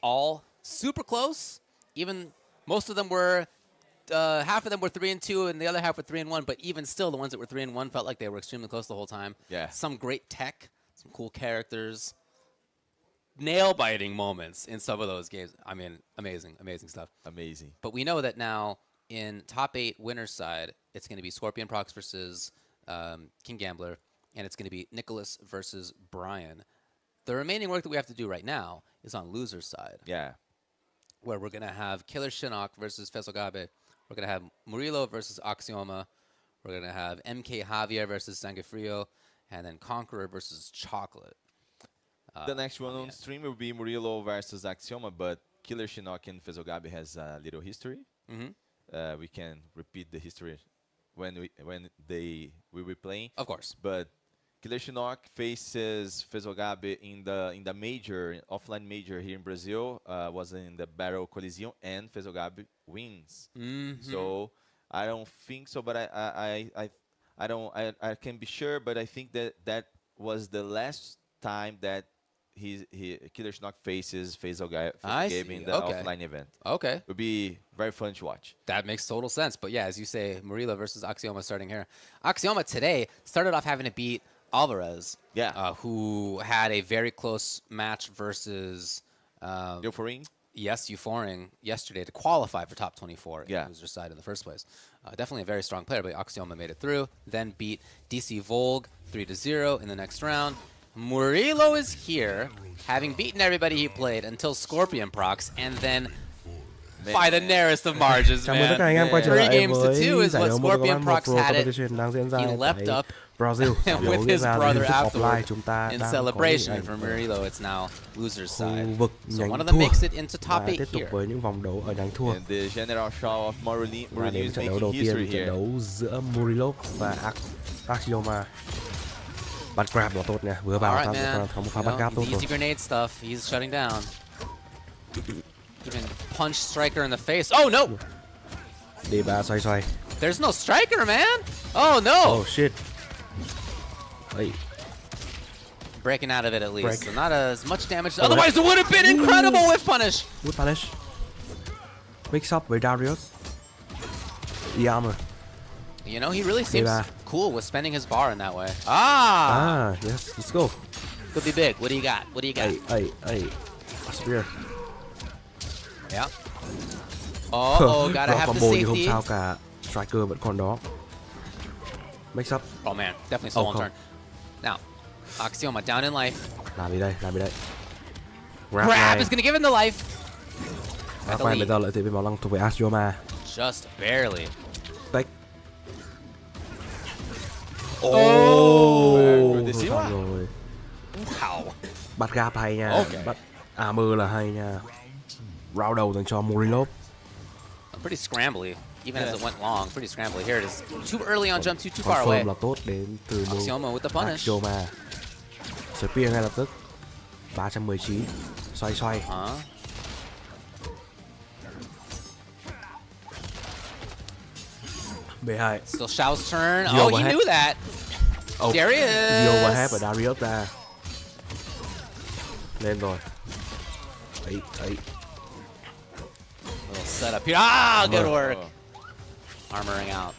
All super close. Even most of them were, half of them were 3-2 and the other half were 3-1. But even still, the ones that were 3-1 felt like they were extremely close the whole time. Yeah. Some great tech, some cool characters. Nail-biting moments in some of those games. I mean, amazing, amazing stuff. Amazing. But we know that now in top 8 winners side, it's going to be Scorpion Prox versus King Gambler, and it's going to be Nicholas versus Brian. The remaining work that we have to do right now is on loser's side. Yeah. Where we're going to have Killer Shinnok versus Fesogabe. We're going to have Murillo versus Axioma. We're going to have MK Javier versus Sangafrio, and then Conqueror versus Chocolate. The next one on stream will be Murillo versus Axioma, but Killer Shinnok and Fesogabe has a little history. We can repeat the history when we will be playing. Of course. But Killer Shinnok faces Fezogabe in the major offline major here in Brazil. Was in the Battle Coliseum, and Fezogabe wins. So I don't think so, but I can be sure, but I think that was the last time that Killer Shinnok faces Fezogabe in the offline event. Okay. It would be very fun to watch. That makes total sense. But yeah, as you say, Murillo versus Axioma starting here. Axioma today started off having to beat Alvarez, who had a very close match versus Euforing. Yes, Euforing yesterday to qualify for top 24 in the loser side in the first place. Definitely a very strong player, but Axioma made it through. Then beat DC Volg 3-0 in the next round. Murillo is here, having beaten everybody he played until Scorpion procs, and then by the narrowest of margins, man. 3 games to 2 is what Scorpion procs had it. He leapt up Brazil with his brother afterward. In celebration for Murillo, it's now loser's side. So one of them makes it into top 8 here. And the general show of Murillo is making history here. Giữa Murillo và Axioma. Bắt grab là tốt nha, vừa vào có một pha bắt grab tốt rồi. Easy grenade stuff, he's shutting down. Even punch Striker in the face. Oh no! Đi ba xoay. There's no Striker, man. Oh no! Oh shit. Hey. Breaking out of it at least. So not as much damage. Otherwise, it would have been incredible with punish. With punish. Mix up with Darius. The armor. You know, he really seems cool with spending his bar in that way. Yes, let's go. Could be big. What do you got? What do you got? Hey. Spear. Yeah. Oh, gotta have the safety. Không sao cả. Striker vẫn còn đó. Mix up. Oh man, definitely stole on turn. Now, Axioma down in life. Làm gì đây? Grab is gonna give him the life. Grab này bây giờ lợi thế với máu lăng thuộc về Axioma. Just barely. Take. Rồi. Wow. Bắt gap hay nha. Bắt armor là hay nha. Round đầu dành cho Murillo. Pretty scrambly, even as it went long. Pretty scrambly. Here it is. Too early on jump, too far away. Là tốt đến từ Axioma with the punish. Axioma. Spear ngay lập tức. 319. Xoay. B2. Still Shao's turn. Oh, he knew that. Darius. The overhead của Darius ra. Lên rồi. Ấy. Little setup here. Good work. Armoring out.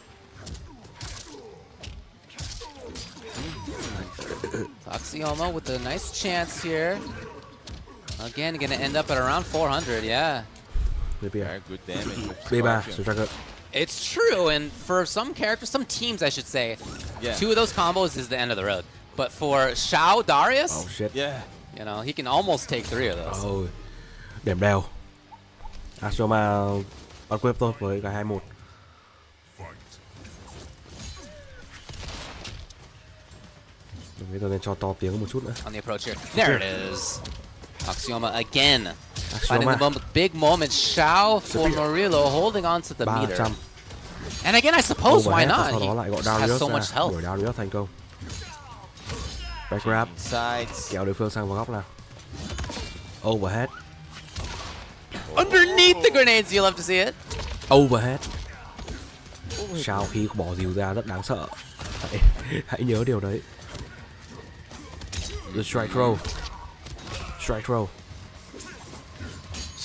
Axioma with a nice chance here. Again, gonna end up at around 400, yeah. Very good damage. B3, it's true, and for some characters, some teams, I should say, 2 of those combos is the end of the road. But for Shao Darius, oh shit, you know, he can almost take 3 of those. Oh, điểm đều. Axioma equip tốt với cả 2-1. Bây giờ nên cho to tiếng một chút nữa. On the approach here. There it is. Axioma again. Finding the big moment. Shao for Murillo holding on to the meter. And again, I suppose why not? He has so much health. Darius thành công. Back grab. Kéo đối phương sang vào góc nào. Overhead. Underneath the grenades, you'll have to see it. Overhead. Shao khi bỏ dìu ra rất đáng sợ. Hãy nhớ điều đấy. The strike throw.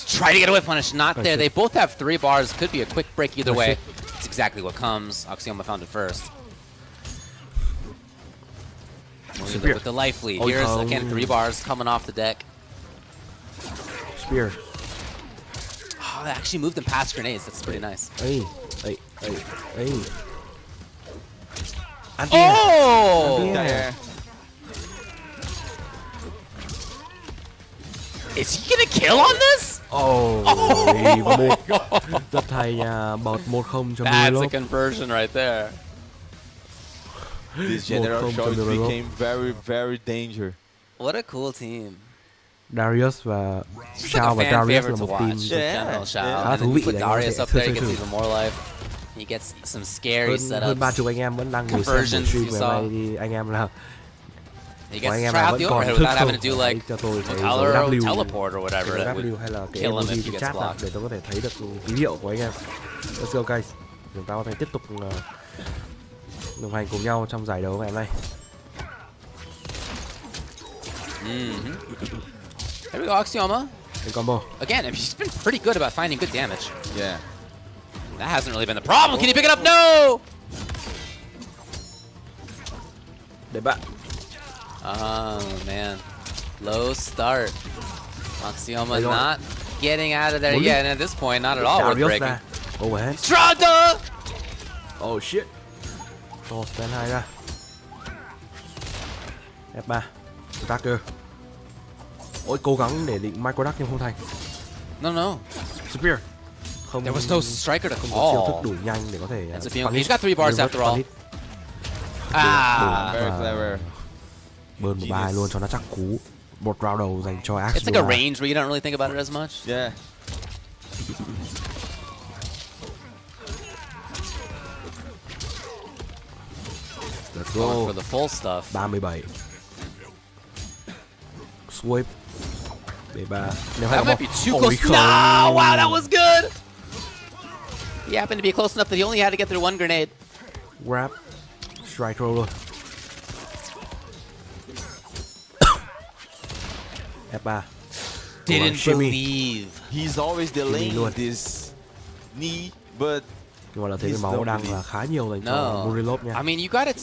Try to get away with punish. Not there. They both have 3 bars. Could be a quick break either way. It's exactly what comes. Axioma found it first. With the life lead. Here's again 3 bars coming off the deck. Spear. Oh, they actually moved them past grenades. That's pretty nice. Hey. Oh! Is he gonna kill on this? Oh my god. Rất hay nha, bot 1-0 cho That's a conversion right there. This general show became very, very dangerous. What a cool team. Darius và Shao và Darius là một team khá thú vị. Darius up there, he gets even more life. He gets some scary setups. Hơn 30 anh em vẫn đang ngồi xem stream ngày nay thì anh em là He của anh gets em nào trapped vẫn the còn overhead thức without having không? to do Hãy like cho tôi thấy Tyler dấu W, teleport or whatever cái that W would hay là cái kill him emoji if he trên gets chat nào blocked. để tôi có thể thấy được tín hiệu của anh em. Let's go guys. Chúng ta có thể tiếp tục đồng hành cùng nhau trong giải đấu ngày hôm nay. Here we go, Axioma. Combo. Again, I mean, he's been pretty good about finding good damage. Yeah. That hasn't really been the problem. Can he pick it up? No! Để bạn. Oh, man. Low start. Axioma not getting out of there yet, and at this point, not at all worth breaking. Overhead. Strada! Oh shit. Rồi, stand 2 ra. F3. Attacker. Ôi, cố gắng để định micro duck nhưng không thành. No. Spear. Không, There was no striker to không có chiêu thức call. đủ nhanh để có thể He's got 3 bars after all. Very clever. Bơn một bài luôn cho nó chắc cú. Một round đầu dành cho Axe. It's like a range where you don't really think about it as much. Yeah. Let's Going go. for the full stuff. 37. Swipe. B3. That might be too close. No! Wow, that was good! He happened to be close enough that he only had to get through one grenade. Grab. Strike roll luôn. F3. Didn't believe. He's always delaying this knee, but nhưng mà là thấy cái máu đang là khá nhiều dành cho Murilov nha. I mean, you got it.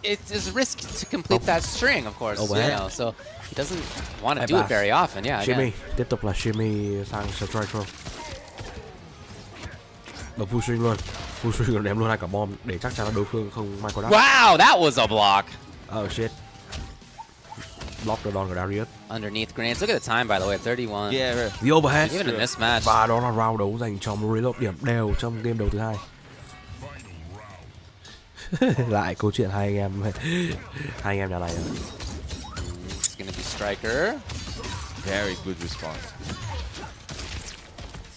It's risk to complete that string, of course. You know, so he doesn't want to do it very often. Yeah. Shimmy. Tiếp tục là shimmy sang strike roll. Đập full swing luôn. Full swing còn ném luôn hai cả bom để chắc chắn là đối phương không micro duck. Wow, that was a block. Oh shit. Block được đòn của Darius. Underneath grenades. Look at the time, by the way, 31. Yeah, the overhead. Even a mismatch. Và đó là round đấu dành cho Murilov, điểm đều trong game đầu thứ hai. Lại câu chuyện hai anh em nhà này. It's gonna be striker. Very good response.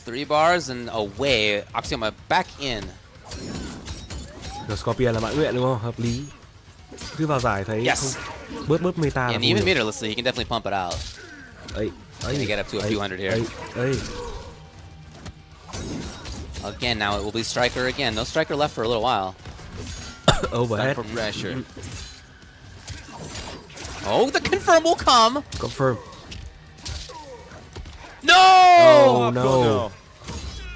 3 bars and away. Axioma back in. The Scorpion là mãn nguyện đúng không? Hợp lý. Cứ vào giải thấy không, bớt meta. And even meterlessly, he can definitely pump it out. Can get up to a few hundred here. Again, now it will be striker again. No striker left for a little while. Overhead. For pressure. Oh, the confirm will come. Confirm. No! Oh no.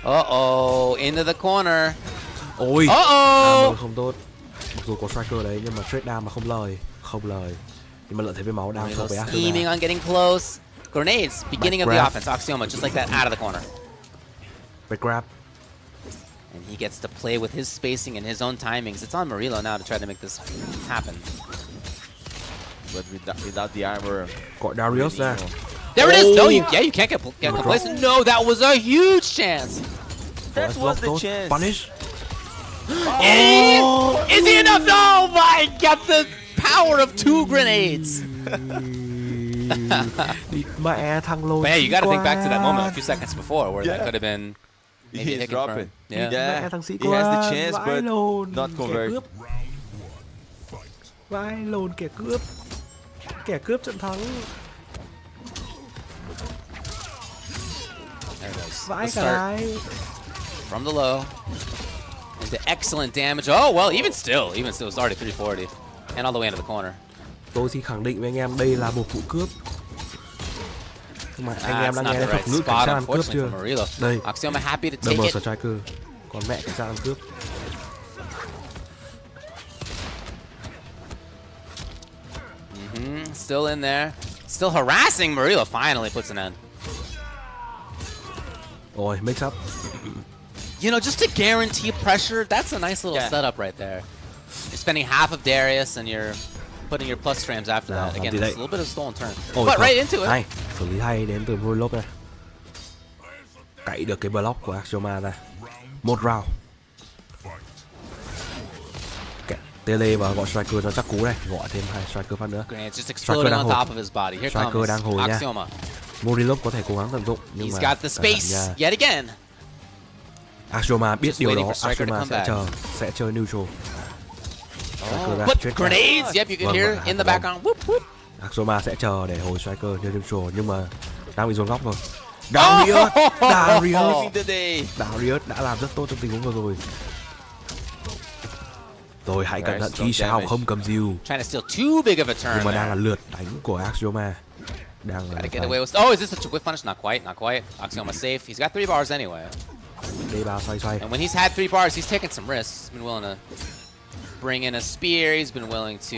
Uh-oh, into the corner. Ôi. Uh-oh. Không tốt. Mặc dù có striker đấy nhưng mà straight down mà không lời. Nhưng mà lợi thế với máu đang không phải scheming on getting close. Grenades, beginning of the offense. Axioma, just like that, out of the corner. Back grab. And he gets to play with his spacing and his own timings. It's on Murillo now to try to make this happen. But without the armor. Got Darius there. There it is! No, you can't get complacent. No, that was a huge chance. That was the chance. Punish. Is he enough? No, my God, the power of 2 grenades. Mẹ thằng lôi. But yeah, you got to think back to that moment a few seconds before where that could have been maybe He's dropping. Yeah. He has the chance, but not convert. Vãi lồn kẻ cướp. Kẻ cướp trận thắng. There it goes. Vãi cả đái. From the low. Into excellent damage. Oh, well, even still, it's already 340. And all the way into the corner. Tôi xin khẳng định với anh em đây là một vụ cướp. Nhưng mà anh em đã nghe thuật ngữ cảnh sát ăn cướp chưa? Đây. Axioma happy to take Double it. striker. Còn mẹ cảnh sát ăn cướp. Still in there. Still harassing Murillo. Finally puts an end. Rồi, mix up. You know, just to guarantee pressure, that's a nice little setup right there. You're spending half of Darius and you're putting your plus trams after that. Again, it's a little bit of stolen turn. But right into it. Hay, xử lý hay đến từ Murillo này. Cậy được cái block của Axioma ra. Một round. Tele và gọi striker cho chắc cú đây, gọi thêm 2 striker phát nữa. Striker đang hồi. Striker đang hồi nha. Murillo có thể cố gắng tận dụng nhưng mà got the space yet again. Axioma biết điều đó, Axioma sẽ chơi neutral. But grenades, yep, you can hear in the background. Whoop whoop. Axioma sẽ chờ để hồi striker như neutral nhưng mà đang bị dồn góc rồi. Darius đã làm rất tốt trong tình huống vừa rồi. Rồi hãy cẩn thận khi sao không cầm diều. Nhưng mà đang là lượt đánh của Axioma. Đang là oh, is this a quick punish? Not quite, not quite. Axioma safe. He's got 3 bars anyway. D3 xoay. And when he's had 3 bars, he's taken some risks. He's been willing to bring in a spear. He's been willing to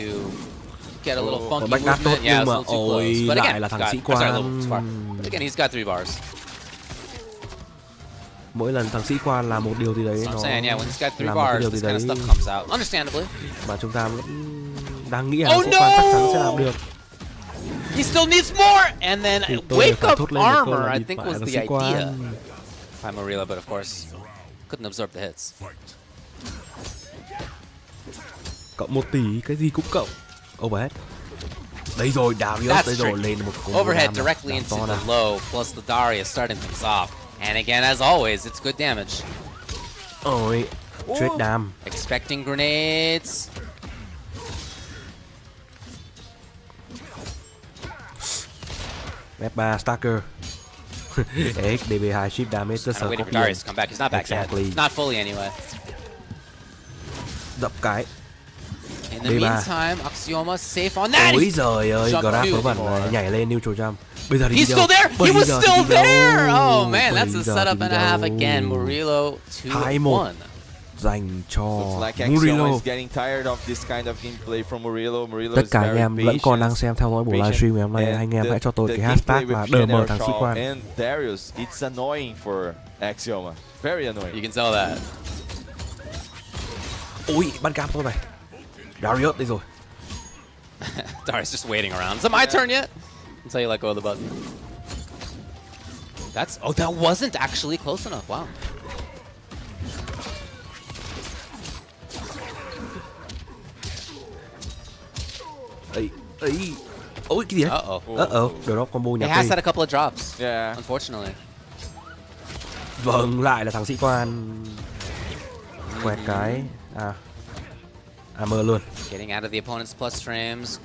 get a little funky movement. Yeah, it's a little too close. But again, là thằng sĩ quan. But again, he's got 3 bars. Mỗi lần thằng sĩ quan là một điều gì đấy nó saying, yeah, when he's got 3 bars, this kind of stuff comes out. Understandably. Mà chúng ta vẫn đang nghĩ rằng sĩ quan chắc chắn sẽ làm được. He still needs more, and then wake up armor. I think was the idea. By Morila, but of course couldn't absorb the hits. Cộng 1 tỷ, cái gì cũng cộng. Overhead. Đây rồi, Darius đây rồi, lên một cú overhead directly into the low, plus the Darius starting things off. And again, as always, it's good damage. Ôi, trade đam. Expecting grenades. F3 Stalker. DB2 ship damage rất sợ. Waiting for Darius to come back. He's not back yet. Not fully anyway. Dập cái. In the meantime, Axioma safe on that. Ôi giời ơi, Grab vớ vẩn nhảy lên neutral jump. Bây giờ He's still there. He was still there. Oh man, that's a setup and a half again. Morilo 2-1. Dành cho Morilo. Tất cả anh em vẫn còn đang xem theo dõi buổi livestream ngày hôm nay, anh em hãy cho tôi cái hashtag là đm thằng sĩ quan. And Darius, it's annoying for Axioma. Very annoying. You can tell that. Ui, bắn cam tôi này. Darius đây rồi. Darius just waiting around. Is it my turn yet? Until you let go of the button. Oh, that wasn't actually close enough. Wow. Ôi cái gì đấy? Drop combo nhà He has had a couple of drops. Yeah. Unfortunately. Vâng, lại là thằng sĩ quan. Quẹt cái. Armor luôn. Getting out of the opponent's plus frames.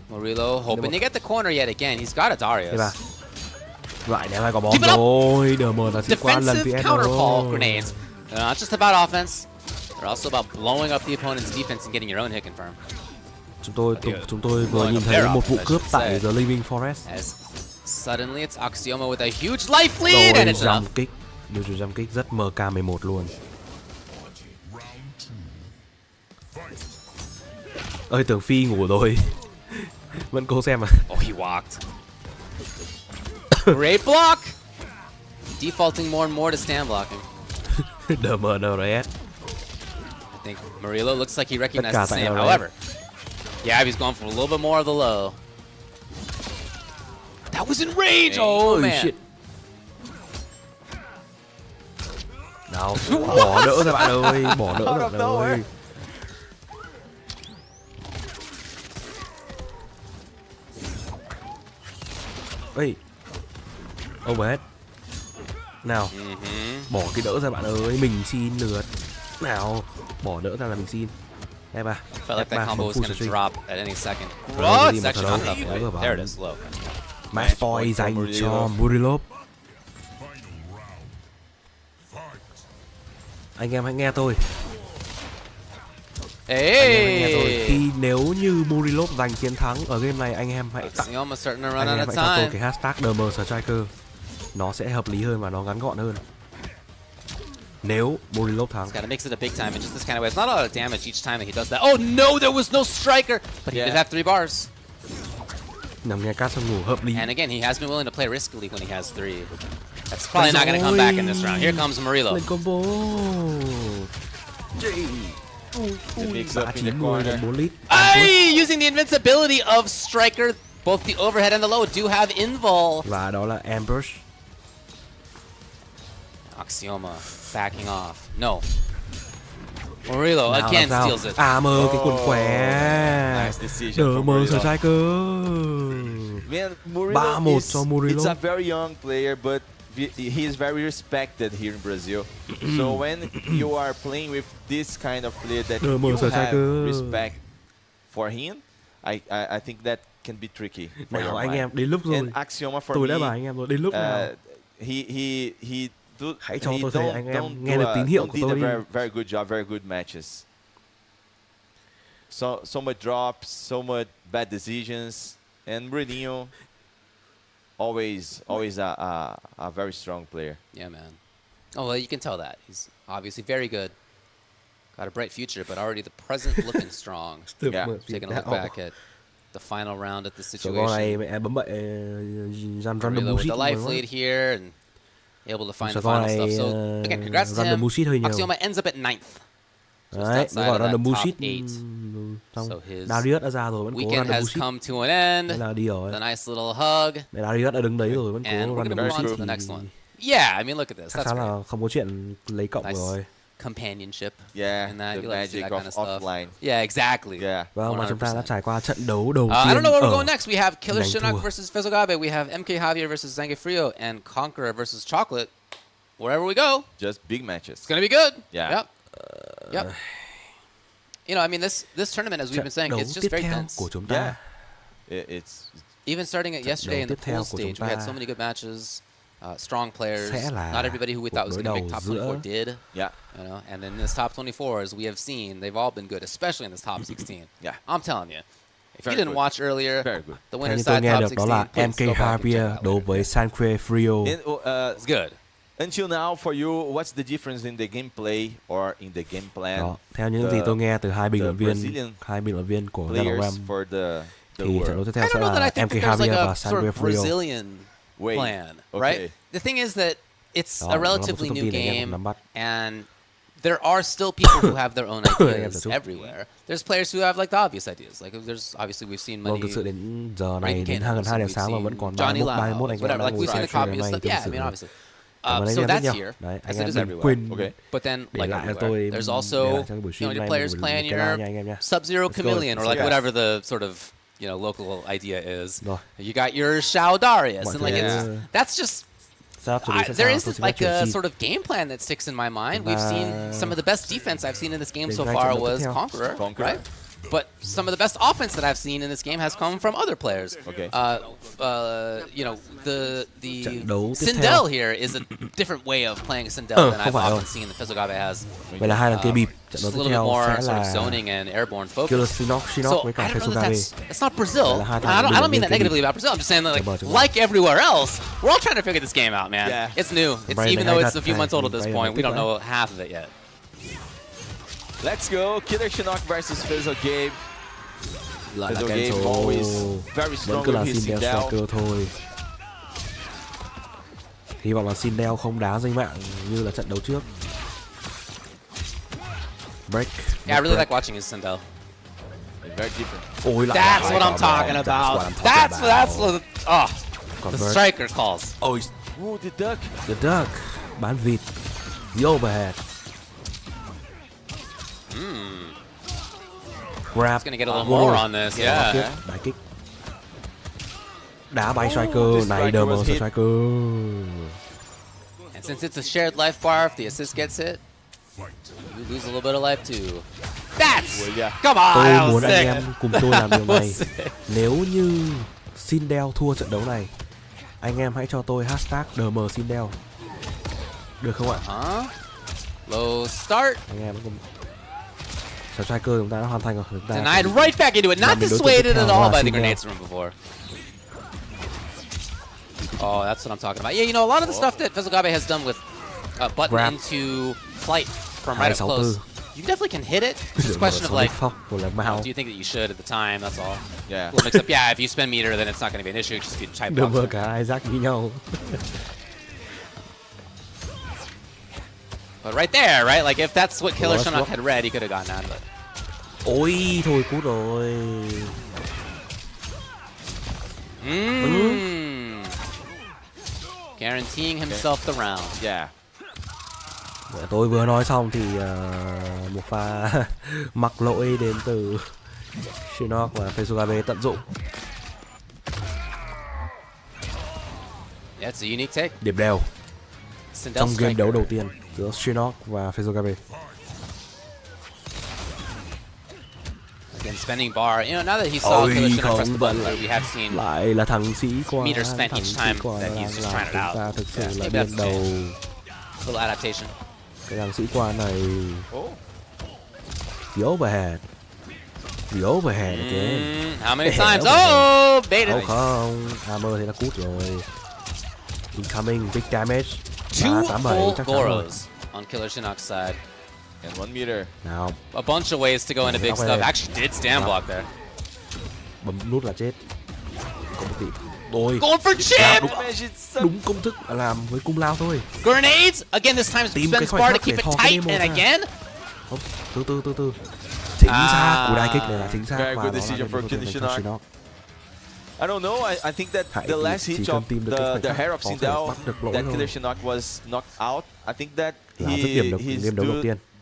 Morilo hoping to get the corner yet again. He's got a Darius. Lại ném hai quả bom rồi. DM là sĩ quan lần thứ counter call grenades. They're not just about offense. They're also about blowing up the opponent's defense and getting your own hit confirm. Chúng tôi vừa nhìn thấy một vụ cướp tại The Living Forest. As suddenly it's Axioma with a huge life lead and it's enough. Jump kick rất MK11 luôn. Ơi tưởng Phi ngủ rồi. Vẫn cố xem à. Oh, he walked. Great block. Defaulting more and more to stand blocking. DMNRS. I think Morilo looks like he recognized the same. However, yeah, he's going for a little bit more of the low. That was in rage. Oh man. Shit. Nào, bỏ đỡ ra bạn ơi, bỏ đỡ bạn ơi. Ê, overhead. Nào, bỏ cái đỡ ra bạn ơi, mình xin lượt. Nào, bỏ đỡ ra là mình xin. F3. Felt like that combo was gonna drop at any second. Oh, it's actually not that way. There it is, low. Match point dành cho Morilo. Anh em hãy nghe tôi. Khi nếu như Morilo giành chiến thắng ở game này, anh em hãy tặng cho tôi cái hashtag DM Striker. Nó sẽ hợp lý hơn và nó ngắn gọn hơn. Nếu Morilo thắng. He's got to mix it a big time in just this kind of way. It's not a lot of damage each time that he does that. Oh no, there was no striker, but he did have 3 bars. Nằm nghe cát xong ngủ hợp lý. And again, he has been willing to play riskily when he has 3. That's probably not going to come back in this round. Here comes Morilo. Lên combo. Using the invincibility of striker, both the overhead and the low do have invul. Và đó là ambush. Axioma backing off. No. Morilo again steals it. Mơ cái quần khỏe. DM Striker. 3-1 cho Morilo. It's a very young player, but he is very respected here in Brazil. So when you are playing with this kind of player that you have respect for him, I think that can be tricky. Nào anh em, đến lúc rồi. And Axioma for tôi me, đã bảo anh em rồi, đến lúc nào. Hãy cho tôi thấy anh em nghe được tín hiệu của tôi đi. Very good job, very good matches. So much drops, so much bad decisions, and Bruninho always a very strong player. Yeah, man. Oh well, you can tell that he's obviously very good. Got a bright future, but already the present looking strong. Yeah. Taking a look back at the final round at the situation. Con này mẹ bấm bậy random With bullshit. the life lead here and able to find the final stuff. So again, congrats to him. Axioma ends up at 9th. Đấy, nó gọi random bullshit. So his Darius đã ra rồi, vẫn cố random has bullshit. come to an end. Đây là đi rồi. The nice little hug. Darius đã đứng đấy rồi, vẫn cố And we're random gonna move on to bullshit. the next one. Yeah, I mean, look at this. Chắc That's chắn là great. không có chuyện lấy cộng Nice rồi. companionship. Yeah, and that. the You like to see magic that kind of stuff. offline. Yeah, exactly. Yeah. Vâng, mà chúng ta đã trải qua trận đấu đầu I tiên don't know where we're ở going next. We have Killer nhánh Shinnok thua. versus Fezogabe. We have MK Javier versus Zange Frio and Conqueror versus Chocolate. Wherever we go, Just big matches. it's going to be good. Yeah. Yep. Yep. You know, I mean, this tournament, as we've been saying, it's just very dense. Của chúng ta. Yeah. It's Even starting at yesterday in the pool stage, we had so many good matches. Strong players. Not everybody who we thought was going to make top 24 did. Yeah. You know, and in this top 24, as we have seen, they've all been good, especially in this top 16. Yeah. I'm telling you. If Very you didn't good. watch earlier, Very good. the Theo winner's như tôi side nghe top được 16, đó là please MK go back and check Javier out. đấu với Sanque Frio. It's good. Until now, for you, what's the difference in the gameplay or in the game plan? Đó, theo những gì tôi nghe từ hai bình luận viên của players NetherRealm for the thì trận đấu tiếp theo I sẽ don't know that I là think MK that there's like Javier a và sort Sanque of Frio. Brazilian plan, Okay. right? The thing is that it's Đó, a nó là một relatively số thông new tin để anh em game, nắm bắt. and there are still people who have their own ideas everywhere. There's players who have like the obvious ideas. Like there's obviously we've seen Vâng, many. thực sự đến giờ này đến gần 2 giờ sáng mà vẫn còn 31 anh em whatever. đang Like we've seen the copy and stuff. Yeah, I mean obviously. So that's here, Đấy, as anh it is em đừng everywhere. quên Okay. But then, để like lại cho everywhere, tôi there's để also lại cho buổi stream your này players một playing cái like your nha anh em nha. Sub-Zero Let's go. Chameleon, or Let's like go. whatever the sort of local idea is. Rồi. You got your Shao Darius, Mọi and like thứ- that's just. There isn't like a sort of game plan that sticks in my mind. We've seen some of the best defense I've seen in this game so far was Conqueror, right? But some of the best offense that I've seen in this game has come from other players. Okay. You know, the đấu tiếp Sindel theo. here is a different way of playing a Sindel than I've không phải often đâu. seen that Fezogabe has. Vậy là hai lần kia bịp. Trận Just đấu a tiếp little bit theo more sẽ sort of là zoning and airborne Killer focus. Shinnok So với cả I don't know that Fezogabe. that's not Brazil. Vậy là hai I thằng don't mean that bình luận viên negatively about Brazil. I'm just saying that Đúng rồi. like everywhere else, we're all trying to figure this game out, man. Yeah. It's new. It's Brian even này though hay it's a thật, few months old at this Brian point, we này don't thích know half of it yet. Let's go. Killer Shinnok versus Fezogabe. Lại là Fezogabe Kenzo. always very Vẫn strong cứ là with his Sindel Sindel. Striker thôi. Hy vọng là Sindel không đá danh mạng như là trận đấu trước. Break. Yeah, I really like watching his Sindel. Very different. Ôi, lại That's lại what I'm talking That's about. what I'm talking That's about. what. The Convert. striker calls. Ôi, Oh, the duck. the duck. Bán vịt. The overhead. Grab. He's gonna get a little more on this. Yeah. Đá kích. Đá bay striker. Này đờ mờ striker. And since it's a shared life bar, if the assist gets hit, you lose a little bit of life too. That's come on. Tôi That muốn was anh sick. em cùng tôi làm điều này. That was sick. Nếu như Sindel thua trận đấu này, anh em hãy cho tôi hashtag DM Sindel. Được không ạ? Low start. Anh em cùng striker chúng ta đã hoàn thành rồi. Chúng ta Denied right back into it. Not làm đến đối thủ dissuaded tiếp at theo all là by the Sindel. grenades from before. Oh, that's what I'm talking about. Yeah, you know, a lot of the stuff that Fezogabe has done with button Grab. into flight from right up 264. close, you definitely can hit it. It's just a question of like, Mao. do you think that you should at the time? That's all. Yeah. A little mix up. Yeah, if you spend meter, then it's not going to be an issue. It's just be type Đừng mơ box. cả Isaac như nhau. But right there, right? Like if that's what Killer Well, Shinnok that's had read, he could have gotten out of it. Ôi, thôi cút rồi. Guaranteeing himself the round. Yeah. Để tôi vừa nói xong thì một pha mặc lỗi đến từ Shinnok và Fezogabe tận dụng. Yeah, it's a unique take. Điểm đều Sindel trong game striker. đấu đầu tiên giữa Shinnok và Fezogabe. Again, Again, spending bar. You know, now that he saw Killer Shinnok press the button, we have seen lại là thằng sĩ quan, meter spent each time that he's just trying it out. Ta thực sự là Maybe điên that's đầu. a little adaptation. Cái thằng sĩ quan này. The overhead. The overhead again. How many times? Oh, baited. Oh không, Hammer thì là cút rồi. Incoming, big damage. Two full Goros on Killer Shinnok's side. And 1 meter. Nào. A bunch of ways to go into big stuff. Actually did stand block there. Bấm nút là chết. Có một tí. Đôi. Going for chip! Đúng công thức làm với cung lao thôi. Grenades! Again, this time spends bar to keep it tight, and again. Không, từ. Chính xác, cú đai kích này là chính xác. Very good decision for Killer Shinnok. I don't know. I think that the last hit of the hair of Sindel that Killer Shinnok was knocked out. I think that he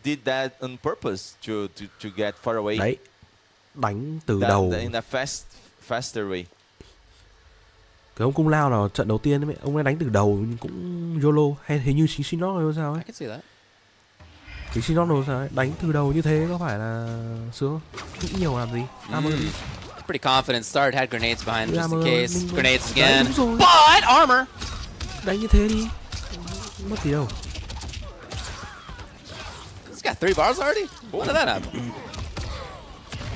did that on purpose to get far away. Đấy, đánh từ đầu. In a faster way. Cái ông cung lao nào trận đầu tiên ấy, ông ấy đánh từ đầu nhưng cũng YOLO hay hình như chính Shinnok hay sao ấy. I can see that. Chính Shinnok đâu sao ấy, đánh từ đầu như thế có phải là sướng? Nghĩ nhiều làm gì? Pretty confident start, had grenades behind just in case. Grenades again. But armor. Đánh như thế đi. Mất gì đâu. He's got 3 bars already? When did that happen?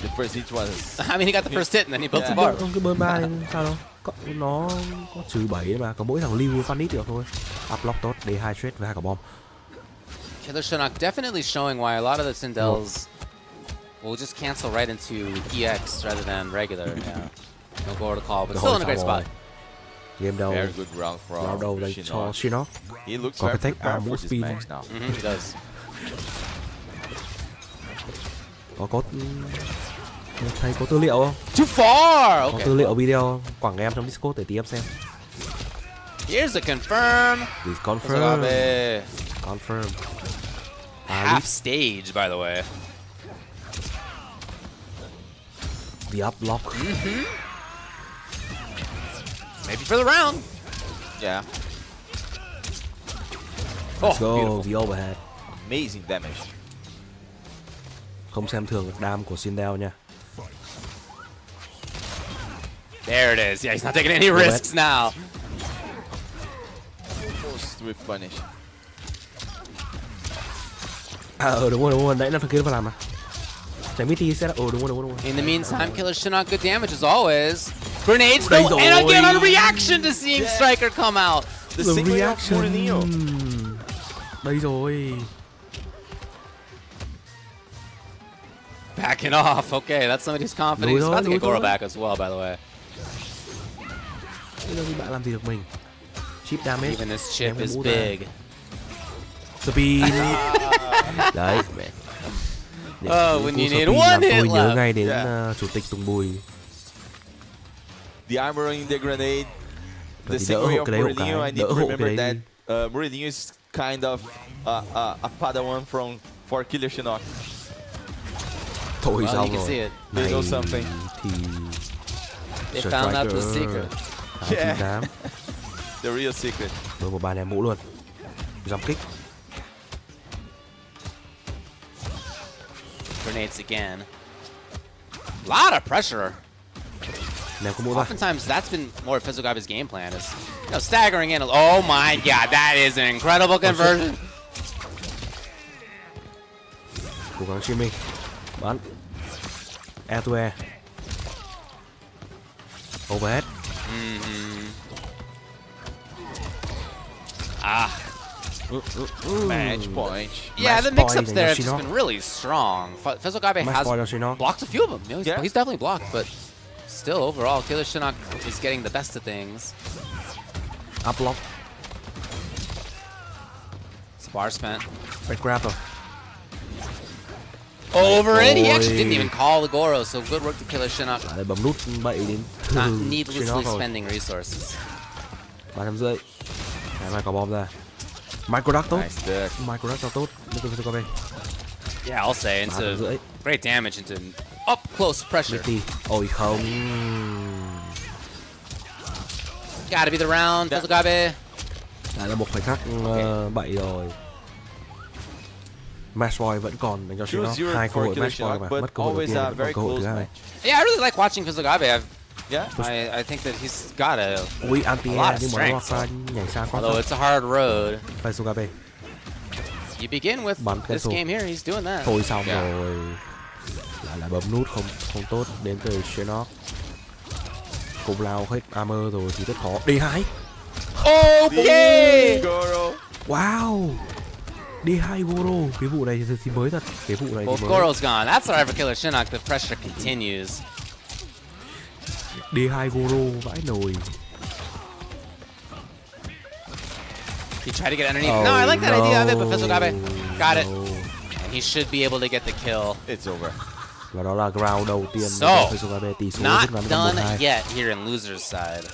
The first hit was... I mean, he got the first hit and then he built the bar. Không cái bơm 3 sao đâu. Nó có trừ 7 mà, có mỗi thằng Liu Kang được thôi. Uplock tốt, dehydrate với 2 quả bom. Killer Shinnok definitely showing why a lot of the Sindels will just cancel right into EX rather than regular. Yeah. No Goro to call, but still in a great spot. Game đầu. Very good round from Round đầu dành cho Shinnok. He looks very prepared for this match now. He does. Thấy có tư liệu không? Too far. Có tư liệu video quảng em trong Discord để tí em xem. Here's a confirm. This confirm. Confirm. Half stage, by the way. The up block. Maybe for the round. Yeah. Let's go, the overhead. Amazing damage. Không xem thường đam của Sindel nha. There it is. Yeah, he's not taking any risks now. Almost with punish. Đúng rồi, nãy là thằng kia nó phải làm mà. Chẳng biết thì sẽ là đúng rồi. In the meantime, Killer Shinnok good damage as always. Grenades though, and again on reaction to seeing Striker come out. The reaction. Đây rồi. Backing off. Okay, that's somebody who's confident. He's about to get Goro back as well, by the way. Bạn làm gì được mình? Chip damage. Even this chip is big. Spin. Đấy. Oh, when you need one hit tôi nhớ left. ngay đến chủ tịch Tùng Bùi. The armoring, the grenade, the scenery of Mourinho. I need to remember that Mourinho is kind of a padawan for Killer Shinnok. Thôi sao rồi? They know something. They found out the secret. Yeah. The real secret. Rồi một bàn em mũ luôn. Jump kick. Grenades again. Lot of pressure. Oftentimes that's been more of Fizzlegabe's game plan is staggering in. Oh my god, that is an incredible conversion. Cố gắng Jimmy. Bắn. Air to air. Overhead. Match point. Yeah, the mix-ups there have just been really strong. Fizzlegabe has blocked a few of them. You know, he's definitely blocked, but still, overall, Killer Shinnok is getting the best of things. Up block. It's bar spent. Red grapple. Over it. He actually didn't even call the Goro, so good work to Killer Shinnok. Bấm nút bậy đến. Not needlessly spending resources. 350. Hai quả bom ra. Microduct tốt. Nice. Microduct tốt. Yeah, I'll say into great damage into up close pressure. Ôi không. Gotta be the round, Fizzlegabe. Đây là một khoảnh khắc bậy rồi. Match point vẫn còn dành cho Shinnok. 2 cơ hội match point mà mất cơ hội đầu tiên vẫn còn cơ hội thứ hai. Yeah, I really like watching Fizzlegabe. I think that he's got a lot of strength. Although it's a hard road. Fizzlegabe. You begin with this game here, he's doing that. Thôi xong rồi. Lại bấm nút không tốt đến từ Shinnok. Cùng lao hết armor rồi thì rất khó. D2. Okay. Wow. D2 Goro. Cái vụ này thì mới thật. Cái vụ này thì mới. Goro's gone. That's alright for Killer Shinnok. The pressure continues. D2 Goro vãi nồi. He tried to get underneath. No, I like that idea of it, but Fizzlegabe got it. And he should be able to get the kill. It's over. Và đó là round đầu tiên so, Fizzlegabe tỷ số not done yet here in loser's side.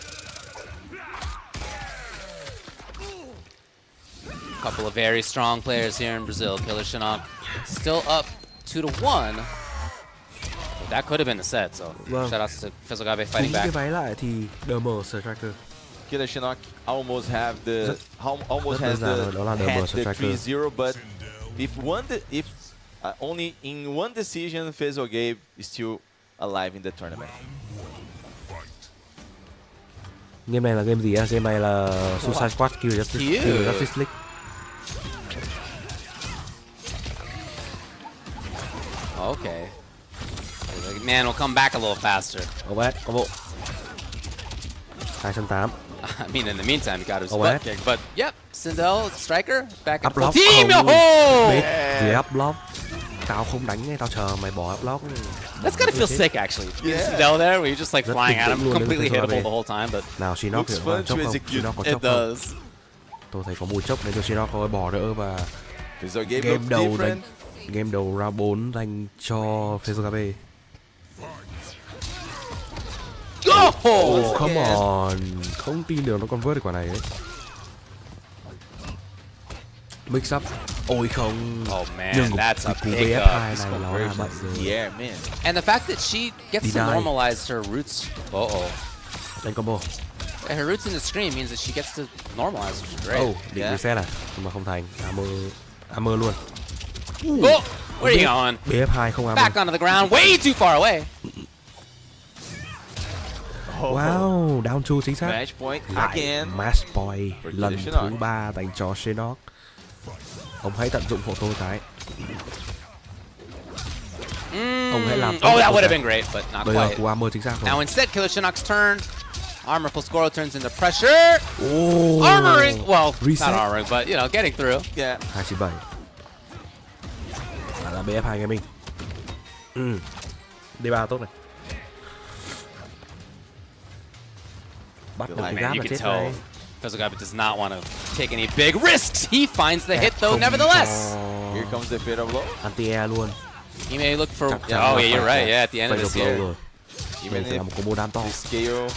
A couple of very strong players here in Brazil. Killer Shinnok still up 2-1. That could have been the set, so shout outs to Fizzlegabe fighting back. Cái váy lại thì DM Striker. Killer Shinnok almost has the had the 3-0, but if only in one decision, Fizzlegabe is still alive in the tournament. Game này là game gì á? Game này là Suicide Squad Kill Justice League. Okay. The man will come back a little faster. Có bộ. 208. I mean, in the meantime, he got his butt kicked. But yep, Sindel, striker, back in full team. Yo! Up block. Tao không đánh, tao chờ mày bỏ up block. That's gotta feel sick, actually. Sindel there, where you're just like flying at him, completely hittable the whole time. But nào Shinnok looks fun to execute. It does. Tôi thấy có mùi chốc nên cho Shinnok có bỏ đỡ và game đầu round 4 dành cho Fizzlegabe. Oh, come on. Không tin được nó convert được quả này ấy. Mix up. Ôi không. Oh man, that's a big VF2 này nó là bậy rồi. Yeah, man. And the fact that she gets to normalize her roots. Đánh combo. Her roots in the screen means that she gets to normalize, which is great. Định reset à? Nhưng mà không thành. Armor luôn. Where are you going? BF2 không armor. Back onto the ground, way too far away. Wow, down 2 chính xác. Match point again. Match point lần thứ 3 dành cho Shinnok. Ông hãy tận dụng hộ tôi cái. Ông hãy làm. Oh, that would have been great, but not quite. Của armor chính xác rồi. Now instead, Killer Shinnok's turn. Armor plus Goro turns into pressure. Armoring, well, reset. not armoring, but you know, getting through. Yeah. 297. Là BF2 gaming. D3 tốt này. Bắt được cái gap là chết này. Fizzlegabe does not want to take any big risks. He finds the hit though, nevertheless. Here comes the fatal blow. Anti-air luôn. He may look for. Oh yeah, you're right. Yeah, at the end of this year. Even if một combo đam to. Scale.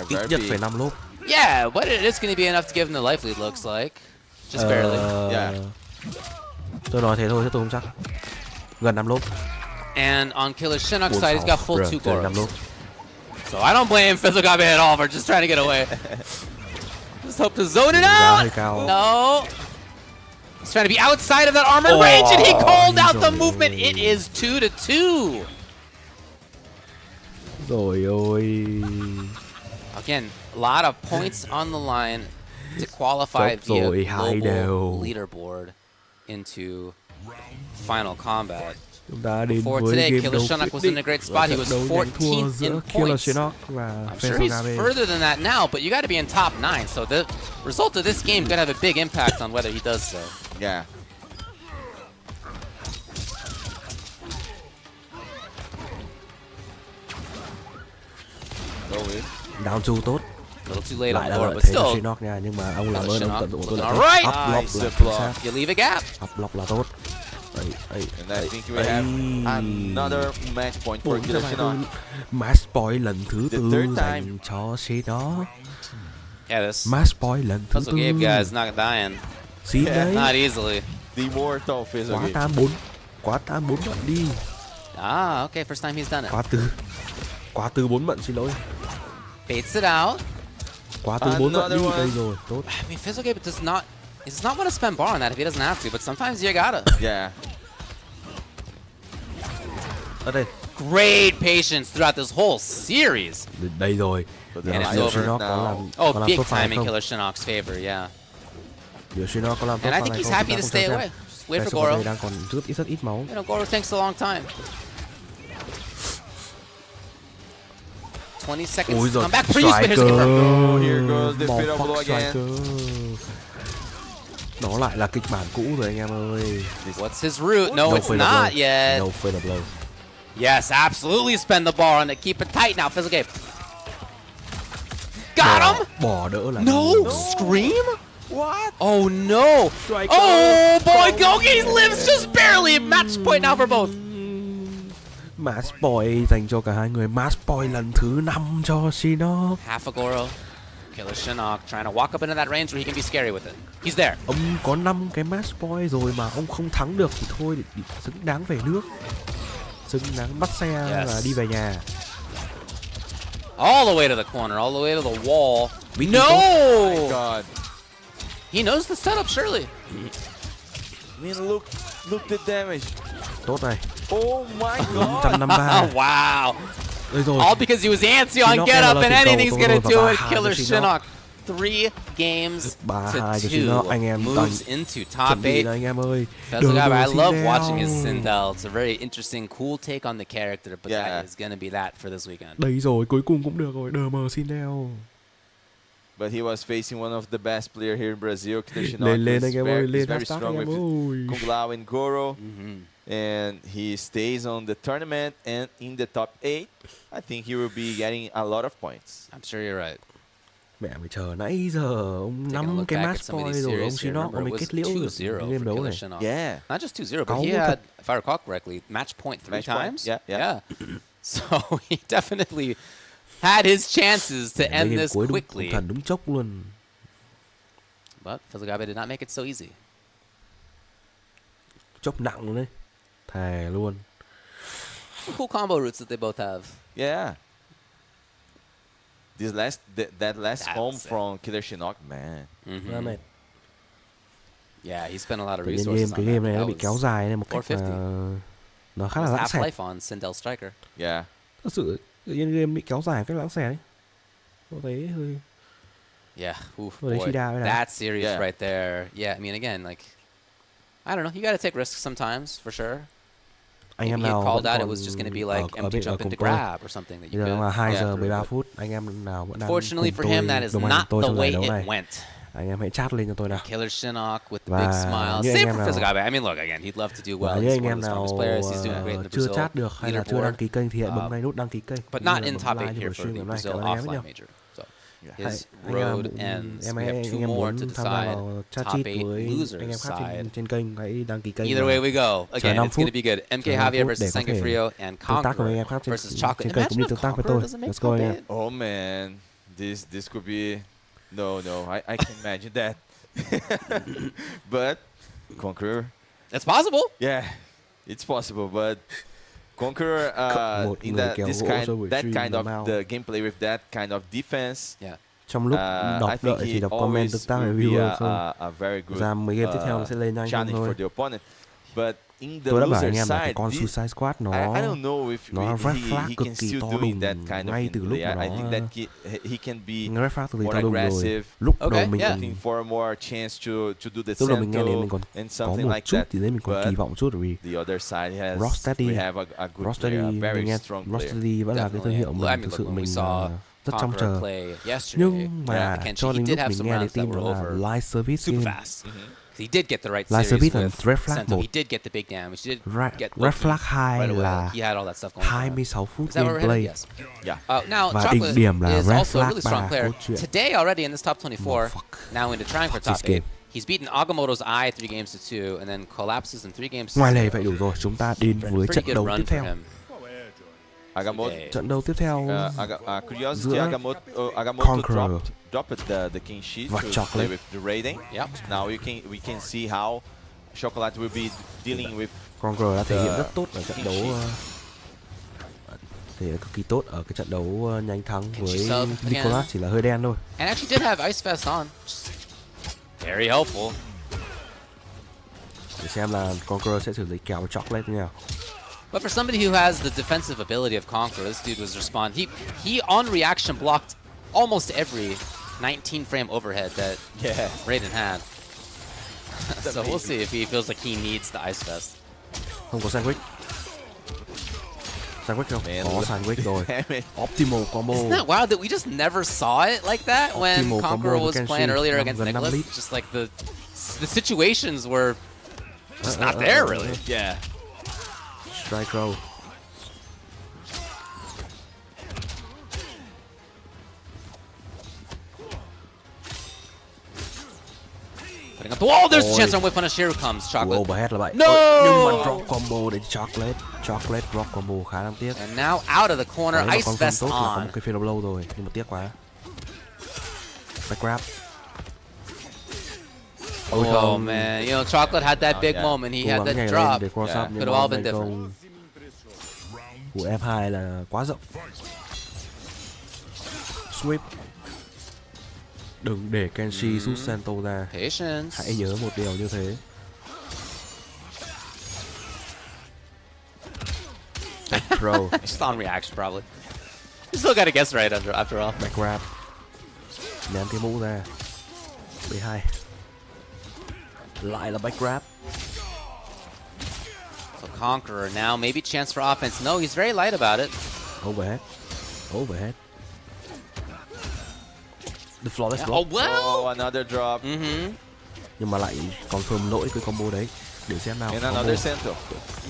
Ít nhất phải 5 lốp. Yeah, but it is going to be enough to give him the life lead. Looks like. Just barely. Yeah. Tôi nói thế thôi chứ tôi không chắc. Gần 5 lốp. And on Killer Shinnok's side, he's got full 2 Goros. So I don't blame Fizzlegabe at all for just trying to get away. Just hope to zone it out. No. He's trying to be outside of that armor range, and he called out the movement. It is 2-2. Rồi ôi. Again, a lot of points on the line to qualify via global leaderboard into final combat. For today, Killer Shinnok was in a great spot. He was 14th in points. I'm sure he's further than that now, but you got to be in top 9. So the result of this game is going to have a big impact on whether he does so. Yeah. Down 2 tốt. A little too late lại on board, but thế still. Shinnok nha, nhưng mà ông làm ơn ông tận dụng tôi là right. Up block là You leave a gap. Up block là tốt. And I think we have another match point for Killer Shinnok. Match point lần thứ 4 dành cho Shinnok. Yeah, this match point lần thứ 4. Fizzlegabe guy is not dying. Xin đấy. Not easily. The immortal Fizzlegabe. Quá 4 bận đi. Ah, okay, first time he's done it. Quá từ 4 bận, xin lỗi. Baits it out. Quá từ 4 bận đi, đây rồi, tốt. I mean, Fizzlegabe does not He's not going to spend bar on that if he doesn't have to, but sometimes you gotta. Yeah. Ở đây. Great patience throughout this whole series. Đây rồi. And it's over. Oh, big time in Killer Shinnok's favor, yeah. And I think he's happy to stay away. Just wait for Goro. Đang còn rất ít máu. You know, Goro takes a long time. 20 seconds to come back. Freeze, but here's oh, here goes the fatal blow again. Nó lại là kịch bản cũ rồi anh em ơi. What's his route? No, it's not yet. No fatal blow. Yes, absolutely spend the bar on it. Keep it tight now, Physical Gabe. Got him! Bỏ đỡ là no scream? What? Oh no! Oh boy, Gogi lives just barely. Match point now for both. Match point dành cho cả hai người. Match point lần thứ 5 cho Shinnok. Half a Goro. Killer Shinnok trying to walk up into that range where he can be scary with it. He's there. Ông có 5 cái match point rồi mà ông không thắng được thì thôi, xứng đáng về nước. Xứng đáng bắt xe và đi về nhà. All the way to the corner, all the way to the wall. No! Oh my God. He knows the setup, surely. I mean, look the damage. Tốt này. Oh my God. 153. Wow. All because he was antsy on get up and anything's gonna do it. Killer Shinnok. 3 games to 2 moves into top 8. I love watching his Sindel. It's a very interesting, cool take on the character, but that is gonna be that for this weekend. Đấy rồi, cuối cùng cũng được rồi. DM Sindel. But he was facing one of the best players here in Brazil. Lên anh em ơi, lên very strong with Kung Lao and Goro. And he stays on the tournament and in the top 8. I think he will be getting a lot of points. I'm sure you're right. Mẹ mày chờ nãy giờ ông 5 cái match point rồi ông Shinnok ông mới kết liễu được game đấu này. Yeah. Not just 2-0, but he had, if I recall correctly, match point 3 times. Yeah. So he definitely had his chances to end this quickly. Thần đúng chốc luôn. But Fezagabe did not make it so easy. Chốc nặng luôn đấy. Thề luôn. Cool combo routes that they both have. Yeah. That last home from Killer Shinnok, man. Yeah, he spent a lot of resources on cái game này nó bị kéo dài nên một cách nó khá là lãng xẹt. Half-life on Sindel Striker. Yeah. Thật sự game bị kéo dài cách lãng xẹt đấy. Có thấy hơi. Yeah, boy, that series right there. Yeah, I mean, again, like, I don't know. You got to take risks sometimes, for sure. Anh em he nào called out, it was just going to be like empty jump into grab or something that you could. Là 2 giờ 13 phút. Anh em nào vẫn đang Fortunately for him, that is not the way it went. Anh em hãy chat lên cho tôi nào. Killer Shinnok with the big smile. Same for Fezagabe. I mean, look, again, he'd love to do well. Những anh em nào chưa chat được hay là chưa đăng ký kênh thì hãy bấm ngay nút đăng ký kênh. But not in top 8 here for the Brazil offline major. His road ends. We have 2 more to decide. Top 8 losers side. Trên kênh hãy đăng ký kênh. Either way we go, again, it's going to be good. MK Javier versus Sangafrio and Conqueror versus Chocolate. Imagine if Conqueror doesn't make top 8. Oh man, this could be no. I can imagine that. But Conqueror. It's possible. Yeah, it's possible, but. Conqueror in that kind of the gameplay with that kind of defense. Yeah. Trong lúc đọc đợi thì đọc comment tương tác review không? A very good ra mấy game tiếp theo nó sẽ lên nhanh hơn thôi. For the opponent. But in the tôi đã bảo loser anh em là side, cái con Suicide Squad nó red flag cực kỳ to đùng ngay từ lúc mà nó he can be red flag cực kỳ more to đùng aggressive. rồi. Lúc đầu mình looking for more chance to do the lúc đầu mình nghe đến mình còn and có something một like chút that. thì đấy mình còn kỳ vọng chút vì The other side has Rocksteady, we have a good player, a very strong player. Rocksteady vẫn là cái thương hiệu mà thực sự mình rất trông chờ. Nhưng mà cho đến lúc mình nghe đến tin đó là live service game. He did get the right live series service with Red Flag Sento. 1. He did get the big damage. He did get Red Flag 2 right là he had all that stuff going 26 phút on. gameplay. Yeah. Now Và Chocolate đỉnh điểm là is Red also a Flag really strong 3 player. câu chuyện. Today already in this top 24, now into trying for top 8. He's beaten Agamotto's Eye 3 games to 2 and then collapses in 3 games to 0. Ngoài lề vậy đủ rồi, chúng ta đến với trận đấu tiếp theo. Trận đấu tiếp theo giữa Conqueror dropped the king sheet và to Chocolate. play with the raiding. Now we can see how Chocolate will be dealing with. Conqueror đã thể hiện rất tốt ở trận đấu thì cực kỳ tốt ở cái trận đấu nhanh thắng với Nicolas, chỉ là hơi đen thôi. And actually did have Ice Vest on. Very helpful. Để xem là Conqueror sẽ xử lý kèo với Chocolate như nào. But for somebody who has the defensive ability of Conqueror, this dude was respond. He on reaction blocked almost every 19 frame overhead that Raiden had. So we'll see if he feels like he needs the Ice Vest. Không có sandwich. Sandwich không? Có sandwich rồi. Optimal combo. Isn't that wild that we just never saw it like that when Conqueror was playing earlier against Nicholas? Just like the situations were just not there really. Yeah. Strike row. Putting up the wall, there's a chance on whip punish. Here comes Chocolate. Overhead là vậy. No! Nhưng mà drop combo đến Chocolate drop combo khá đáng tiếc. And now out of the corner, Ice Vest tốt là có on. một cái phiên lâu rồi, nhưng mà tiếc quá. Back grab. Oh man, you know Chocolate had that big moment. He had that drop. Could have all been different. Của F2 là quá rộng. Sweep. Đừng để Kenshi rút Sento ra. Patience. Hãy nhớ một điều như thế. Pro. Just on reaction probably. You still gotta guess right after all. Back grab. Ném cái mũ ra. B2. Lại là back grab. So Conqueror now, maybe chance for offense. No, he's very light about it. Overhead. Overhead. The flawless block. Oh well. Oh, another drop. Nhưng mà lại confirm lỗi cái combo đấy. Để xem nào. And another Sento.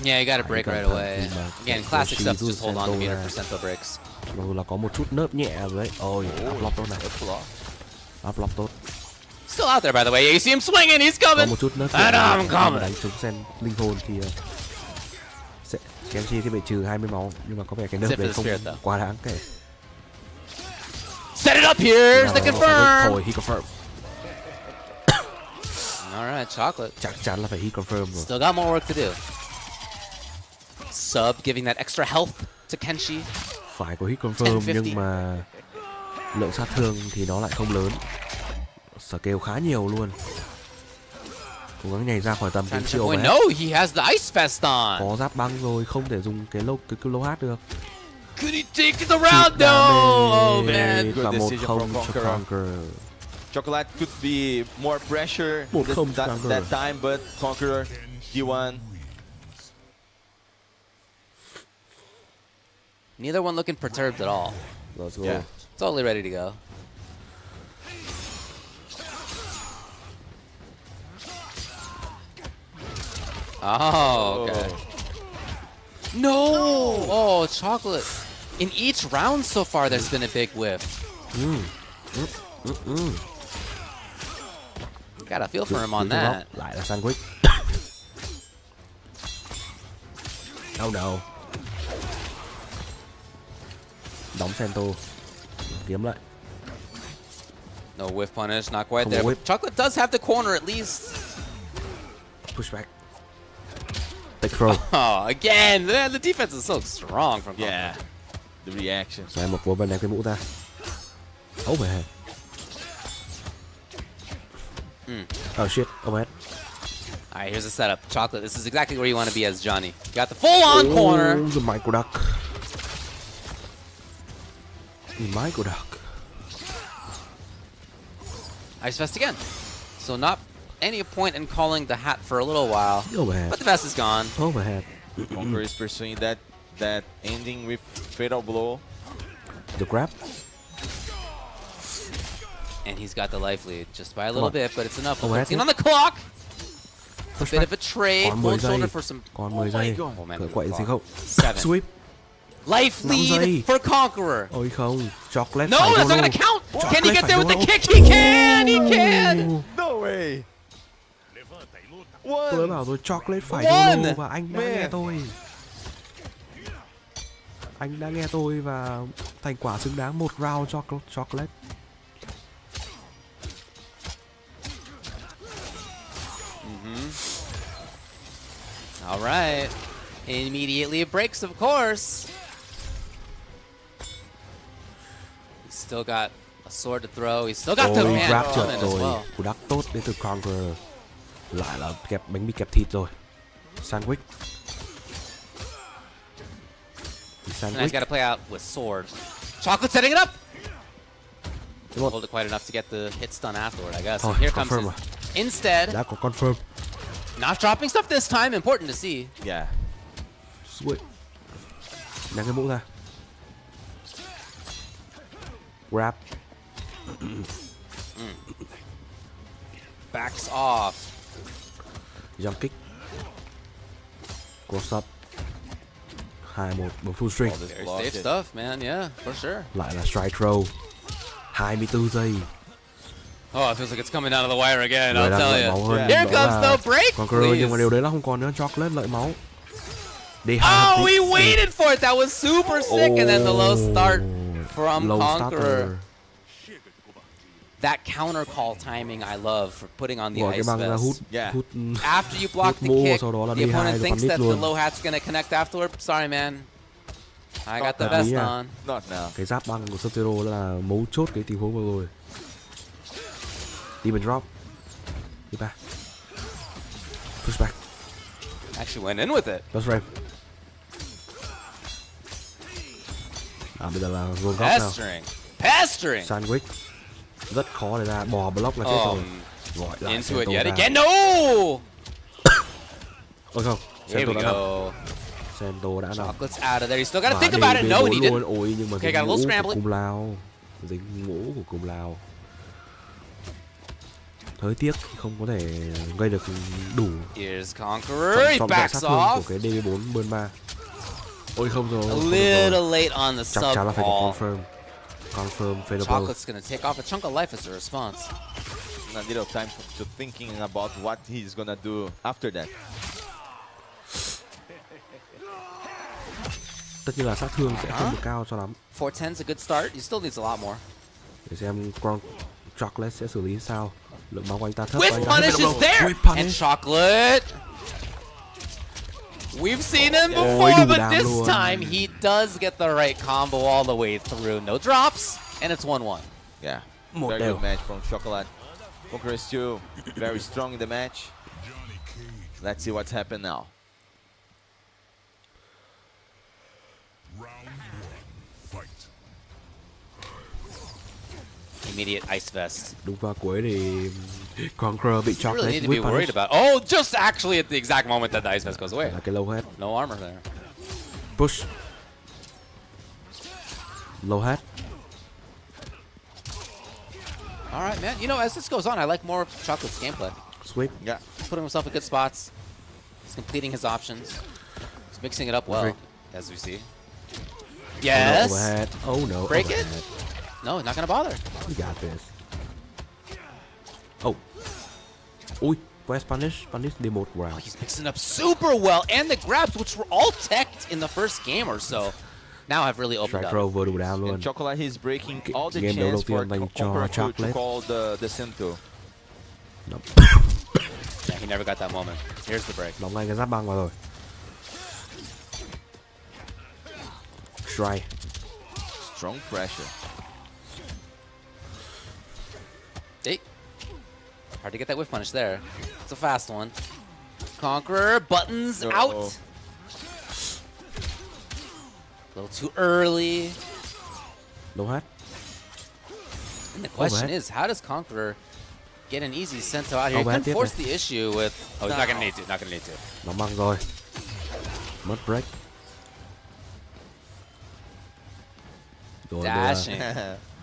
Yeah, you gotta break right away. Again, classic stuff. Just hold on to meter for Sento breaks. Dù là có một chút nớp nhẹ rồi đấy. Ôi, block tốt này. Block tốt. Still out there, by the way. You see him swinging. He's coming. Có một chút nớp. And I'm coming. Đánh trúng sen linh hồn thì sẽ Kenshi sẽ bị trừ 20 máu, nhưng mà có vẻ cái nớp đấy không quá đáng kể. Set it up. Here's the confirm. Thôi, he confirm. All right, Chocolate. Chắc chắn là phải he confirm rồi. Still got more work to do. Sub giving that extra health to Kenshi. Phải có he confirm nhưng mà lượng sát thương thì nó lại không lớn. Scale khá nhiều luôn. Cố gắng nhảy ra khỏi tầm tiếng chiều. No, he has the Ice Vest on. Có giáp băng rồi, không thể dùng cái low hát được. Could he take the round? No! Oh man. Good decision from Conqueror. Chocolate could be more pressure that time, but Conqueror, he won. Neither one looking perturbed at all. Let's go. Yeah. Totally ready to go. Oh, okay. No! Oh, Chocolate. In each round so far, there's been a big whiff. Got a feel for him on that. Lại là sandwich. Oh no. Đóng Sento. Kiếm lại. No whiff punish, not quite there. But Chocolate does have the corner at least. Push back. Take throw. Oh, again, the defense is so strong from Conqueror. Yeah. The reaction. Rồi một cú bên đem cái mũ ra. Overhead. Oh shit, overhead. All right, here's the setup. Chocolate, this is exactly where you want to be as Johnny. You got the full-on corner. The micro duck. The micro duck. Ice Vest again. So not any point in calling the hat for a little while. Overhead. But the vest is gone. Overhead. Conqueror is pursuing that ending with fatal blow. The grab. And he's got the life lead just by a little bit, but it's enough. Overhead. 15 on the clock. A bit of a trade. Cold shoulder for some. Còn 10 giây. Cởi quậy gì không? 7. Sweep. Life lead for Conqueror. Ôi không. Chocolate. No, that's not gonna count. Can he get there with the kick? He can. He can. No way. Tôi bảo rồi, Chocolate phải YOLO và anh đã nghe tôi. Anh đã nghe tôi và thành quả xứng đáng một round cho Chocolate. All right. Immediately it breaks, of course. He's still got a sword to throw. He's still got the man coming as well. Cú đắc tốt đến từ Conqueror. Lại là kẹp bánh mì kẹp thịt rồi. Sandwich. And he's got to play out with sword. Chocolate setting it up. Hold it quite enough to get the hit stun afterward, I guess. Here comes his, instead. Đã có confirm. Not dropping stuff this time. Important to see. Yeah. Switch. Ném cái mũ ra. Grab. Backs off. Jump kick. Cross up. 2-1 bằng full string. Very safe stuff, man. Yeah, for sure. Lại là strike throw. 24 giây. Oh, it feels like it's coming down to the wire again, I'll tell you. Here comes the break, Conqueror, nhưng mà điều đấy là không còn nữa. Chocolate lợi máu. Oh, we waited for it. That was super sick. And then the low start from Conqueror. That counter call timing I love for putting on the ice vest. After you block the kick, the opponent thinks that the low hat's going to connect afterward. Sorry, man. I got the vest on. Not now. Cái giáp băng của Sub-Zero là mấu chốt cái tình huống vừa rồi. Demon drop. Đi ba. Push back. Actually went in with it. That's right. Bây giờ là roll góc nào. Pestering. Sandwich. Rất khó để ra, bỏ block là chết rồi. Gọi lại into it yet ra. again. No! Ôi không. Here we go. Sento đã nằm. Chocolate's out of there. You still got to think about it. No, and he didn't. Ôi, nhưng mà Okay, got a little scrambling. Cùng Lào. Dính ngũ của cùng Lào. Hơi tiếc không có thể gây được đủ. Here's Conqueror. He backs off. Của cái DB4 burn 3. Ôi không rồi. A little late on the sub Chắc chắn là phải có call. Confirm fadeable. Chocolate's gonna take off a chunk of life as a response. A little time to thinking about what he's gonna do after that. Tất nhiên là sát thương sẽ không được cao cho lắm. 410's a good start. He still needs a lot more. Để xem Chocolate sẽ xử lý sao. Lượng máu của anh ta thấp. Whiff punish is there. And Chocolate. We've seen him before, but this time he does get the right combo all the way through. No drops, and it's 1-1. Yeah, very good match from Chocolate. Conqueror is still very strong in the match. Let's see what's happened now. Immediate ice vest. Đúng vào cuối thì Conqueror bị Chocolate really need to be worried about. Oh, just actually at the exact moment that the ice vest goes away. Là cái low head. No armor there. Push. Low head. All right, man. You know, as this goes on, I like more of Chocolate's gameplay. Sweep. Yeah. He's putting himself in good spots. He's completing his options. He's mixing it up well, as we see. Yes. Overhead. Oh no. Break overhead. it. No, not gonna bother. We got this. Oh. Ui, where's punish? Punish D1 round. Oh, he's mixing up super well, and the grabs, which were all teched in the first game or so, now have really opened Strike up. throw vừa đủ down luôn. And Chocolate, he's breaking all the Game chance for cho Conqueror to call the Sento. Nope. Yeah, he never got that moment. Here's the break. Đóng ngay cái giáp băng vào rồi. Try. Strong pressure. Hey. Hard to get that whiff punish there. It's a fast one. Conqueror buttons out. A little too early. Low hat. And the question is, how does Conqueror get an easy Sento out here? You can force the issue with... Oh, he's not going to need to. Not going to need to. Đóng băng rồi. Mất break. Dashing.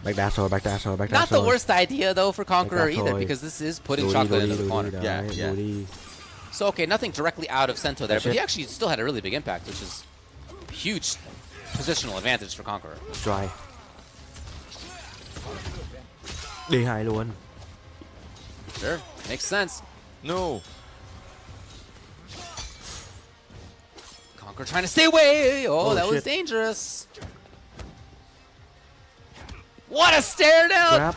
Backdash rồi, backdash rồi, backdash Not the worst idea, though, for Conqueror either, because this is putting Chocolate into the corner. Yeah. So, okay, nothing directly out of Sento there, but he actually still had a really big impact, which is huge positional advantage for Conqueror. Try. D2 luôn. Sure, makes sense. No. Conqueror trying to stay away. Oh, that was dangerous. What a stare down! Grab.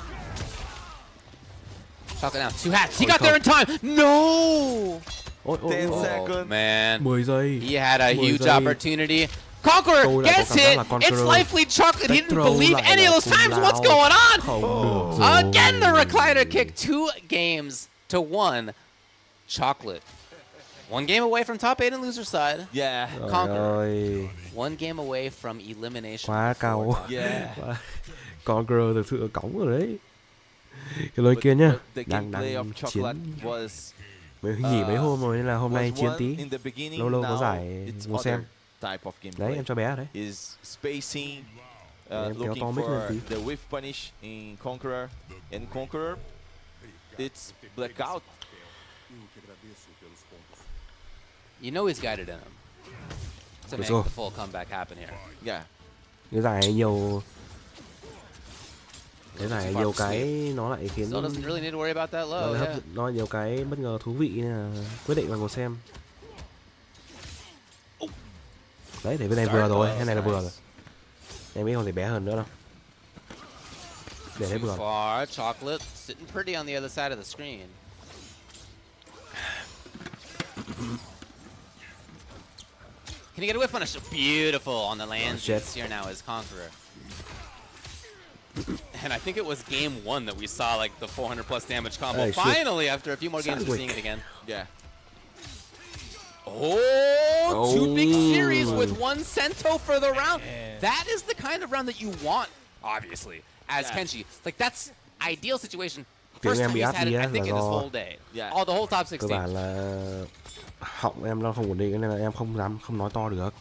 Chocolate down. 2 hats. He got there in time. No! 10 seconds. Man. 10 giây. He had a huge opportunity. Conqueror gets hit. It's Lively Chocolate. He didn't believe any of those times. What's going on? Again, the recliner kick. 2 games to 1. Chocolate. One game away from top 8 in loser side. Yeah. Conqueror. One game away from elimination. Quá cao. Yeah. Conqueror thực sự ở cổng rồi đấy. Cái lối kia nhá. Đang chiến. Nghỉ mấy hôm rồi nên là hôm nay chiến tí. Lâu lâu có giải mua xem. Đấy em cho bé ở đấy. Em kéo to mic lên tí. The whiff punish in Conqueror. And Conqueror, it's blackout. You know he's got it in him to make the full comeback happen here. Yeah. Cái giải nhiều cái nó lại khiến nó nhiều cái bất ngờ thú vị nên là quyết định là ngồi xem. Đấy thì bên này vừa rồi, cái này là vừa rồi. Em nghĩ không thể bé hơn nữa đâu. Để đấy vừa. Chocolate sitting pretty on the other side of the screen. Can he get a whiff punish? Beautiful on the land. Here now is Conqueror. And I think it was game 1 that we saw like the 400 plus damage combo. Finally, after a few more games, we're seeing it again. Yeah. Oh, 2 big series with 1 Sento for the round. That is the kind of round that you want, obviously, as Kenshi. Like, that's ideal situation. First time he's had it, I think, in his whole day. All the whole top 16. Cơ bản là họng em nó không ổn định nên là em không nói to được.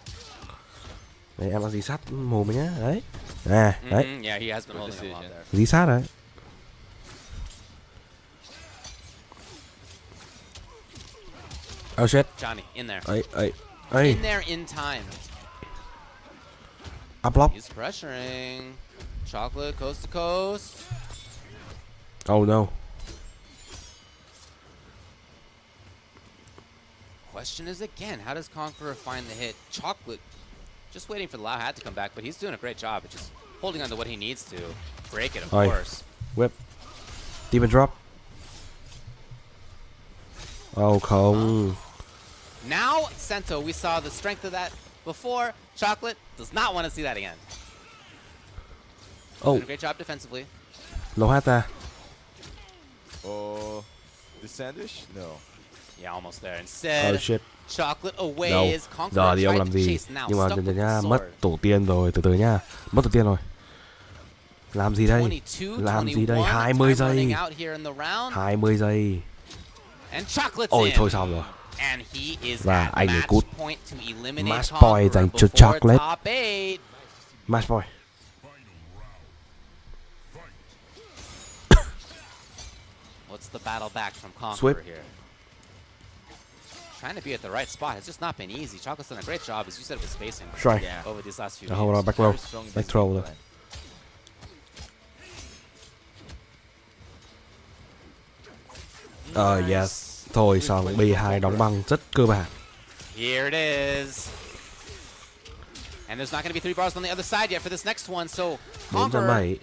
Đấy, em đang dí sát mồm nhá. Đấy. Đấy. Yeah, he has been holding him there. Dí sát đấy. Oh shit. Johnny, in there. Hey. In there in time. Up block. He's pressuring. Chocolate coast to coast. Oh no. Question is again, how does Conqueror find the hit? Chocolate just waiting for the low hat to come back, but he's doing a great job at just holding on to what he needs to. Break it, of course. Whip. Demon drop. Oh, không. Now, Sento, we saw the strength of that before. Chocolate does not want to see that again. Doing a great job defensively. Low hat ta. Oh, the sandwich? No. Yeah, almost there. Instead, Chocolate away is Conqueror. Giờ thì ông làm gì? Nhưng mà nhá, mất tổ tiên rồi, từ từ nhá. Mất tổ tiên rồi. Làm gì đây? Làm gì đây? 20 giây. 20 giây. Ôi thôi xong rồi. Và anh ấy cút. Match point dành cho Chocolate. Match point. What's the battle back from Conqueror here? Trying to be at the right spot. It's just not been easy. Chocolate's done a great job, as you said, with spacing over these last few games. Hold on, back row. Back throw rồi. Yes. Thôi xong, B2 đóng băng rất cơ bản. Here it is. And there's not going to be 3 bars on the other side yet for this next one, so Conqueror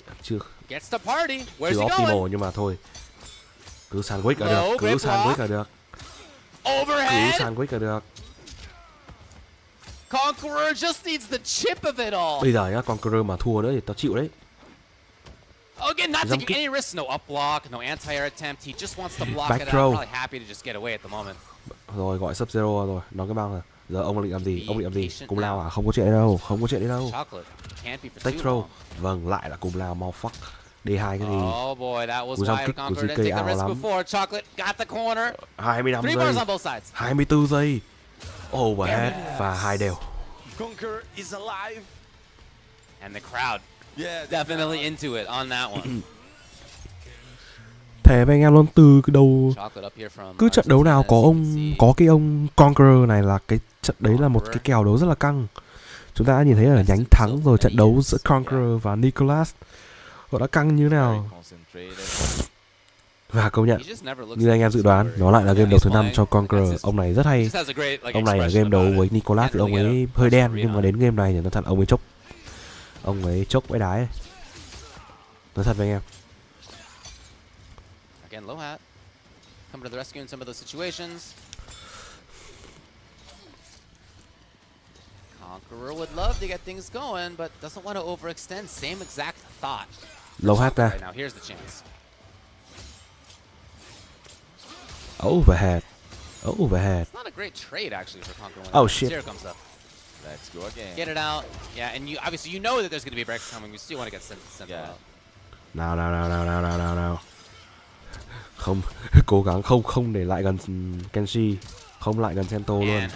gets the party. Where's he going? Nhưng mà thôi. Cứ sandwich là được, cứ sandwich là được. Overhead. Cứ sandwich là được. Conqueror just needs the chip of it all. Bây giờ nhá, Conqueror mà thua nữa thì tao chịu đấy. Again, not taking any risks, no up block, no anti-air attempt. He just wants to block it out. Probably happy to just get away at the moment. Rồi gọi sub zero rồi, nó cái băng rồi. Giờ ông định làm gì? Ông định làm gì? Cùng lao à? Không có chuyện đấy đâu, không có chuyện đấy đâu. Take throw. Vâng, lại là cùng lao mau fuck. D2 cái gì? Oh boy, that was why Conqueror didn't take the risk before. Chocolate got the corner. 25 giây. 3 bars on both sides. 24 giây. Overhead và 2 đều. Conqueror is alive. And the crowd definitely into it on that one. Thề với anh em luôn từ cái đầu. Cứ trận đấu nào có cái ông Conqueror này là cái trận đấy là một cái kèo đấu rất là căng. Chúng ta đã nhìn thấy ở nhánh thắng rồi, trận đấu giữa Conqueror và Nicholas họ đã căng như nào. Và công nhận, như anh em dự đoán, nó lại là game đấu thứ 5 cho Conqueror. Ông này rất hay. Ông này ở game đấu với Nicholas thì ông ấy hơi đen, nhưng mà đến game này thì nó thật ông ấy chốc. Ông ấy chốc vãi đái. Nói thật với anh em. Again, low hat. Coming to the rescue in some of those situations. Conqueror would love to get things going, but doesn't want to overextend. Same exact thought. Low hat ta. Right now, here's the chance. Overhead. Overhead. It's not a great trade actually for Conqueror. Oh shit. Zero comes up. Let's go again. Get it out. Yeah, and you obviously know that there's going to be a break coming. You still want to get sent out. Nào. Không, cố gắng không để lại gần Kenshi, không lại gần Sento luôn.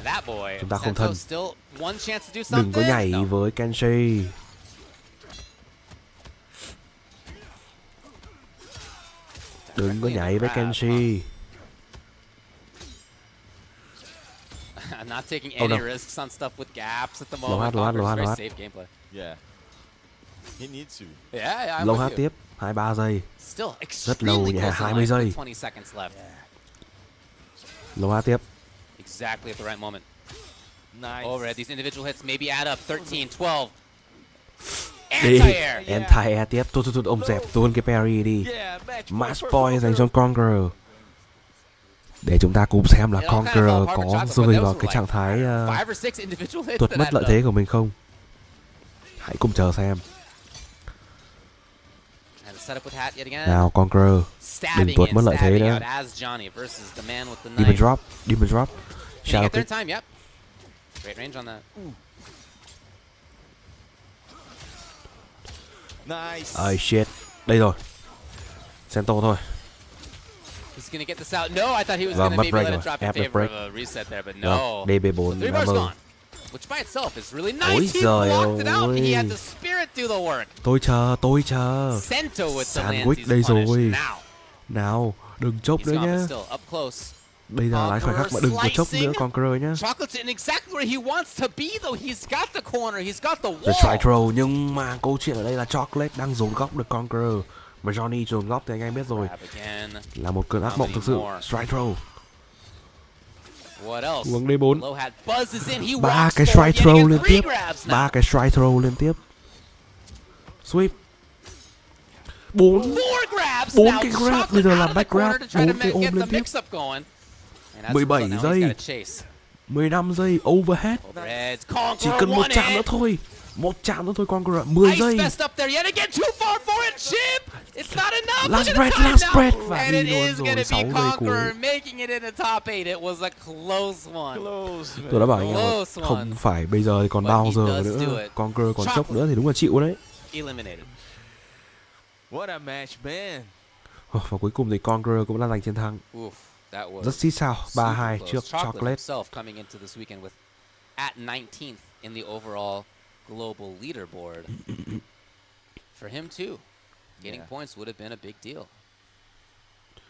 Chúng ta không thân. Đừng có nhảy với Kenshi. Đừng có nhảy với Kenshi. I'm not taking any risks on stuff with gaps at the moment. Very safe gameplay. Yeah. He needs to. Yeah, I'm Lâu with hát you. tiếp, 23 giây. Still Rất lâu nhỉ, 20 giây. 20 seconds left. Lâu hát tiếp. Exactly at the right moment. Nice. Overhead, these individual hits maybe add up 13, 12. Đi, Anti-air. anti-air tiếp. Thôi, ông dẹp luôn cái parry đi. Match point dành cho Conqueror. Để chúng ta cùng xem là Conqueror có rơi vào cái trạng thái tuột mất lợi thế của mình không. Hãy cùng chờ xem. Nào Conqueror, đừng tuột mất lợi thế nữa. Demon drop. Shadow kick. Great range on that. Nice. Shit. Đây rồi. Sento thôi. He's gonna get this out. No, I thought he was gonna maybe let it drop in favor of a reset there, but no. DB4 3 bars gone. Which by itself is really nice. He blocked it out. He had the spirit do the work. Tôi chờ. Sento with the Sandwich đây rồi. Nào, đừng chốc nữa nhá. Up close. Bây giờ là khoảnh khắc mà đừng có chốc nữa Conqueror nhá. Chocolate's in exactly where he wants to be though. He's got the corner, he's got the wall. The strike throw, nhưng mà câu chuyện ở đây là Chocolate đang dồn góc được Conqueror. Mà Johnny dồn góc thì anh em biết rồi. Là một cơn ác mộng thực sự. Strike throw. Uống D4. 3 cái strike throw liên tiếp. 3 cái strike throw liên tiếp. Sweep. 4 cái grab, bây giờ là back grab, 4 cái ôm liên tiếp. 17 giây. 15 giây overhead. Chỉ cần một chạm nữa thôi. Một chạm nữa thôi Conqueror. 10 giây. Last breath. Và đi luôn rồi, 6 giây cuối. Tôi đã bảo anh em không phải bây giờ thì còn bao giờ nữa. Conqueror còn chốc nữa thì đúng là chịu đấy. What a match, man. Và cuối cùng thì Conqueror cũng đã giành chiến thắng. Rất xít sao, 3-2 trước Chocolate. At 19th in the overall global leaderboard. For him too, getting points would have been a big deal.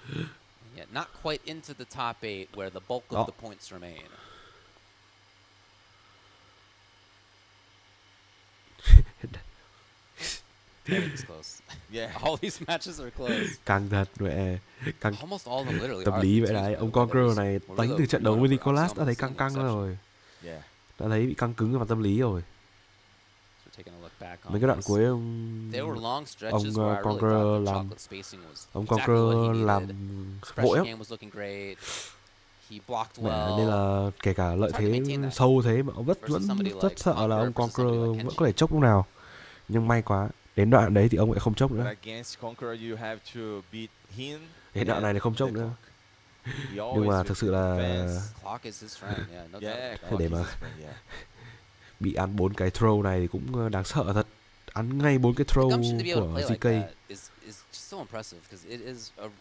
And yet not quite into the top 8 where the bulk of the points remain. Everything's close. Yeah, all these matches are close. Căng thật vậy, căng. Almost all of them literally. Tâm lý vậy đấy, ông Conqueror này đánh từ trận đấu với Nicholas đã thấy căng rồi. Đã thấy bị căng cứng về mặt tâm lý rồi. Mấy cái đoạn cuối ông Conqueror làm vội lắm. Nên là kể cả lợi thế sâu thế mà ông vẫn rất sợ là ông Conqueror vẫn có thể chốc lúc nào. Nhưng may quá, đến đoạn đấy thì ông lại không chốc nữa. Đến đoạn này thì không chốc nữa. Nhưng mà thực sự là để mà bị ăn 4 cái throw này thì cũng đáng sợ thật. Ăn ngay 4 cái throw của ZK.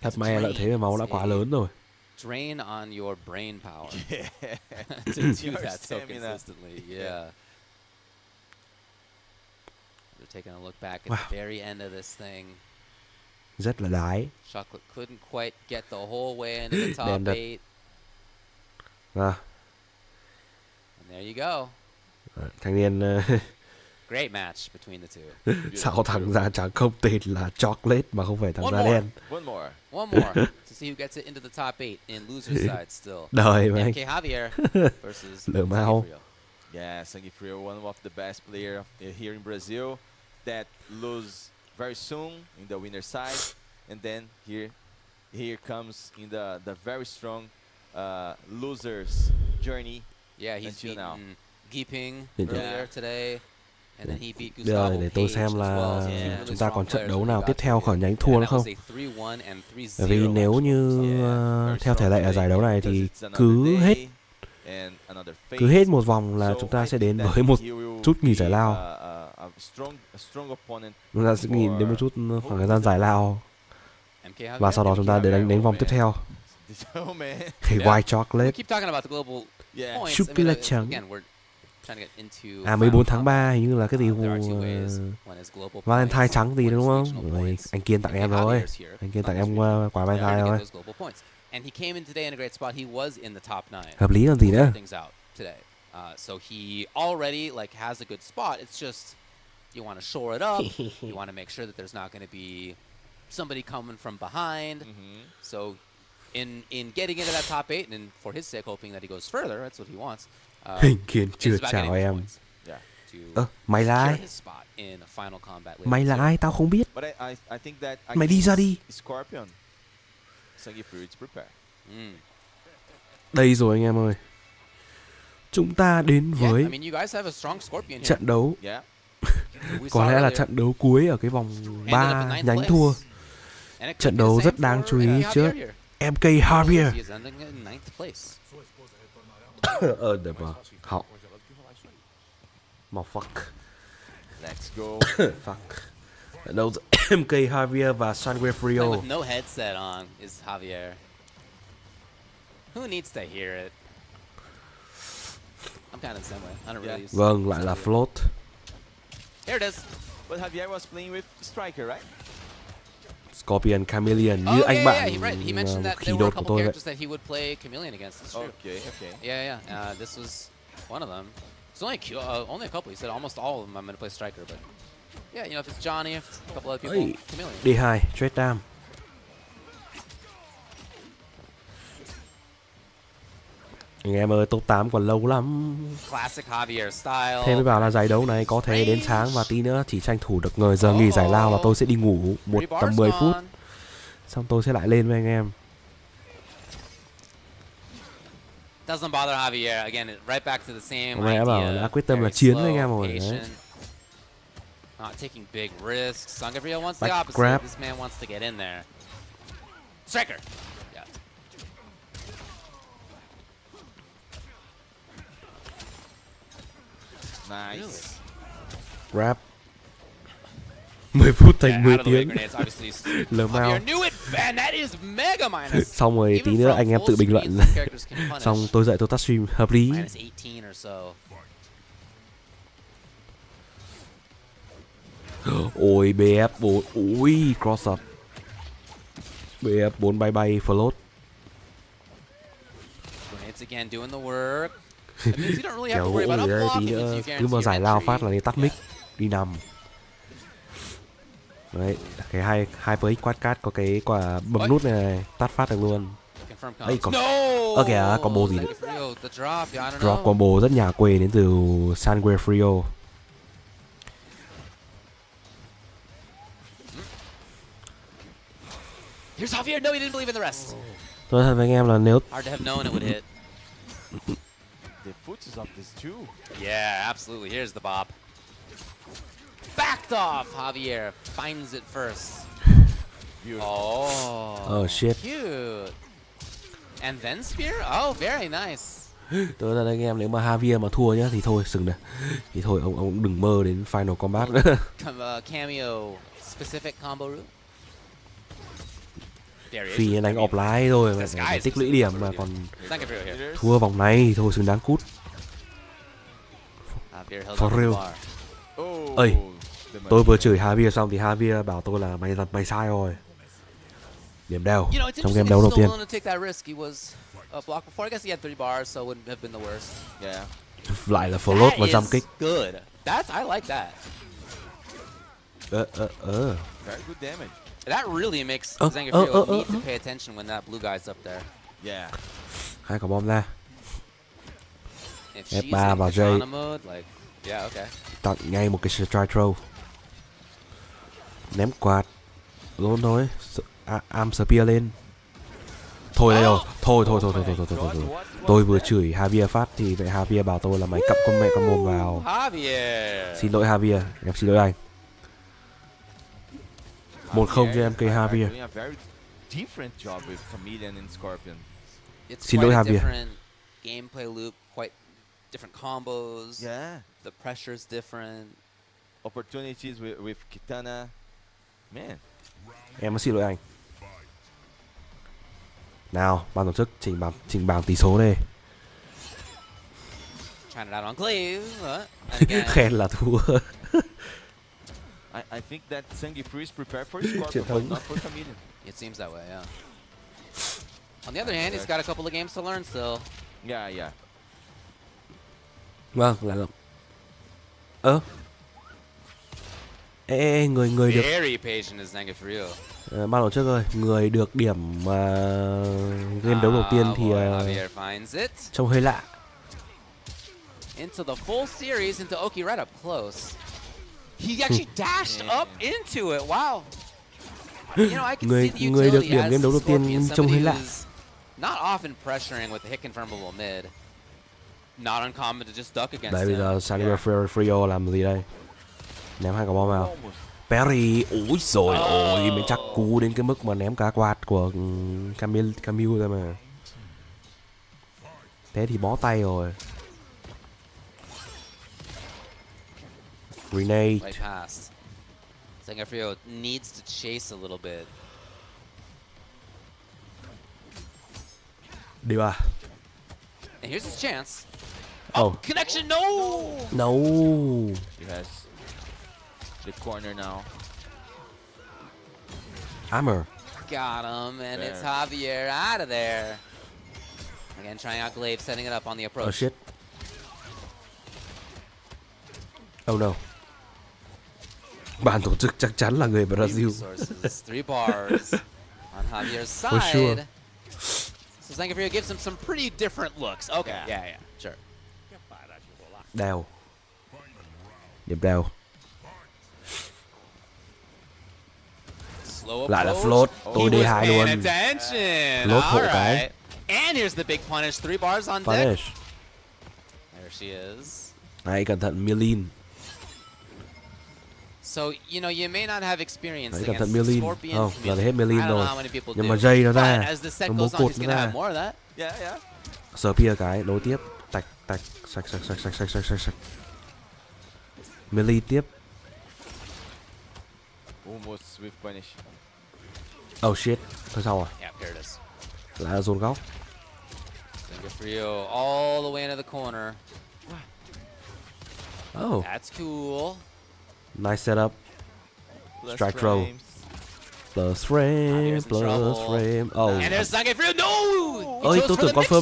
Thật may lợi thế về máu đã quá lớn rồi. Drain on your brain power to do that so consistently. Yeah. They're taking a look back at the very end of this thing. Rất là đái. Chocolate couldn't quite get the whole way into the top 8. And there you go. Thanh niên Great match between the two. Sao thằng da trắng không tên là Chocolate mà không phải thằng da đen. One more to see who gets it into the top 8 in loser side still. Đời mà anh. MK Javier versus Lỡ mau. Yeah, Sangifrio, one of the best players here in Brazil that lose very soon in the winner side, and then here comes in the very strong losers journey. Yeah, he's until now. Giping earlier today. Bây giờ để tôi xem là chúng ta còn trận đấu nào tiếp theo khỏi nhánh thua nữa không. Bởi vì nếu như theo thể lệ ở giải đấu này thì cứ hết một vòng là chúng ta sẽ đến với một chút nghỉ giải lao. Chúng ta sẽ nghỉ đến một chút khoảng thời gian giải lao và sau đó chúng ta để đánh vòng tiếp theo. White chocolate, chocolate trắng. 14 tháng 3 hình như là cái gì Valentine trắng gì đúng không? Rồi, anh Kiên tặng em rồi. Anh Kiên tặng em quả Valentine rồi. Hợp lý còn gì nữa. So he already has a good spot. It's just you want to shore it up. You want to make sure that there's not going to be somebody coming from behind. So in getting into that top 8 and for his sake hoping that he goes further, that's what he wants. Hình Kiên chưa chào em. Mày là ai? Mày là ai? Tao không biết. Mày đi ra đi. Đây rồi anh em ơi. Chúng ta đến với trận đấu. Có lẽ là trận đấu cuối ở cái vòng 3 nhánh thua. Trận đấu rất đáng chú ý trước MK Javier. Để mà học. Fuck. Let's go. Fuck. Trận đấu MK Javier và Sangue Frio. With no headset on is Javier. Who needs to hear it? I'm kind of the same way. I don't really use. Vâng, lại là float. Here it is. But Javier was playing with striker, right? Scorpion Chameleon như anh bạn khí đột của tôi vậy. That he would play Chameleon against. It's true. Okay. Yeah. This was one of them. It's only a couple. He said almost all of them I'm going to play striker, but yeah, if it's Johnny, if it's a couple other people, Chameleon. D2, straight down. Anh em ơi, top 8 còn lâu lắm. Classic Javier style. Thế mới bảo là giải đấu này có thể đến sáng và tí nữa chỉ tranh thủ được giờ nghỉ giải lao là tôi sẽ đi ngủ tầm 10 phút. Xong tôi sẽ lại lên với anh em. Doesn't bother Javier. Again, right back to the same idea. Mày đã bảo đã quyết tâm là chiến với anh em rồi đấy. Not taking big risks. Sangavrio wants the opposite. Grab. This man wants to get in there. Striker. Yeah. Nice. Grab. 10 phút thành 10 tiếng. Lờ mau. Xong rồi tí nữa anh em tự bình luận. Xong tôi dậy tôi tắt stream hợp lý. Ôi BF4. Ui cross up. BF4 bay float. Kéo gỗ gì đấy tí nữa. Cứ mà giải lao phát là đi tắt mic. Đi nằm. Đấy, cái hai với quát cát có cái quả bấm nút này tắt phát được luôn. Đây còn kìa combo gì nữa. Drop combo rất nhà quê đến từ Sangue Frio. Here's Javier. No, he didn't believe in the rest. Tôi thật với anh em là nếu Hard to have known it would hit. The foot is up this too. Yeah, absolutely. Here's the bop. Backed off. Javier finds it first. Oh shit. Cute. And then spear. Oh, very nice. Tôi là anh em nếu mà Javier mà thua nhá thì thôi sừng này. Thì thôi ông đừng mơ đến final combat nữa. Cameo specific combo route. Phi đánh offline rồi mà phải tích lũy điểm mà còn thua vòng này thì thôi xứng đáng cút. For real. Ơi, tôi vừa chửi Javier xong thì Javier bảo tôi là mày sai rồi. Điểm đều trong game đấu đầu tiên. Lại là float và jump kick. I like that. Very good damage. That really makes Zangief need to pay attention when that blue guy's up there. Yeah. Hai quả bom ra. F3 vào J. Tặng ngay một cái strike throw. Ném quạt. Luôn thôi. Arm spear lên. Thôi đây rồi. Thôi. Tôi vừa chửi Javier phát thì vậy Javier bảo tôi là mày cặm con mẹ con mồm vào. Xin lỗi Javier, em xin lỗi anh. 1-0 cho em cây Javier. Xin lỗi Javier. Gameplay loop, quite different combos. Yeah. The pressure's different. Opportunities with Kitana. Man. Em xin lỗi anh. Nào, ban tổ chức trình bảng tỷ số đây. Trying it out on Glaive. Khen là thua. I think that Zangief is prepared for Scorpion, but not for Chameleon. It seems that way, yeah. On the other hand, he's got a couple of games to learn still. Yeah. Vâng, là người được. Very patient is Zangief. Ban tổ chức ơi, người được điểm game đấu đầu tiên thì trông hơi lạ. Into the full series, into Oki right up close. He actually dashed up into it. Wow. You know, I can see the người được utility điểm as game đấu đầu tiên Scorpion, trông hơi somebody lạ. who's not often pressuring with the hit confirmable mid. Not uncommon to just duck against Đấy bây giờ Sanrio Frio làm gì đây? Ném 2 quả bom vào. Perry, ôi rồi ôi, mình chắc cú đến cái mức mà ném cá quạt của Camille ra mà. Thế thì bó tay rồi. Grenade. Right past. Zangief needs to chase a little bit. Đi ba. And here's his chance. Oh, connection, no! No. He has the corner now. Armor. Got him, and There. it's Javier out of there. Again, trying out Glaive, setting it up on the approach. Oh shit. Oh no. Ban tổ chức chắc chắn là người Brazil. 3 bars on Javier's side. For sure. So Zangief gives him some pretty different looks. Okay, yeah, sure. Đèo. Điểm đèo. Lại là float. Tôi đi 2 luôn. Float hộ cái. And here's the big punish. 3 bars on deck. Punish. There she is. Này cẩn thận Milin. So, you know, you may not have experience Đấy, cẩn against thận Milin. Scorpion. Không, giờ hết Milin I don't know rồi. how many people Nhưng do. mà dây nó But ra. as the set Nó goes bố on, cột he's nó gonna ra. have more of that. Yeah. Spear cái, nối tiếp. Tạch. Sạch. Melee tiếp. Almost with punish. Oh shit. Thôi sau rồi. Yeah, there it is. Lại là dồn góc. Zangief all the way into the corner. Oh. That's cool. Nice setup. Strike throw. Plus frame. Oh. And there's Zangief. No! Ơi, tôi tưởng confirm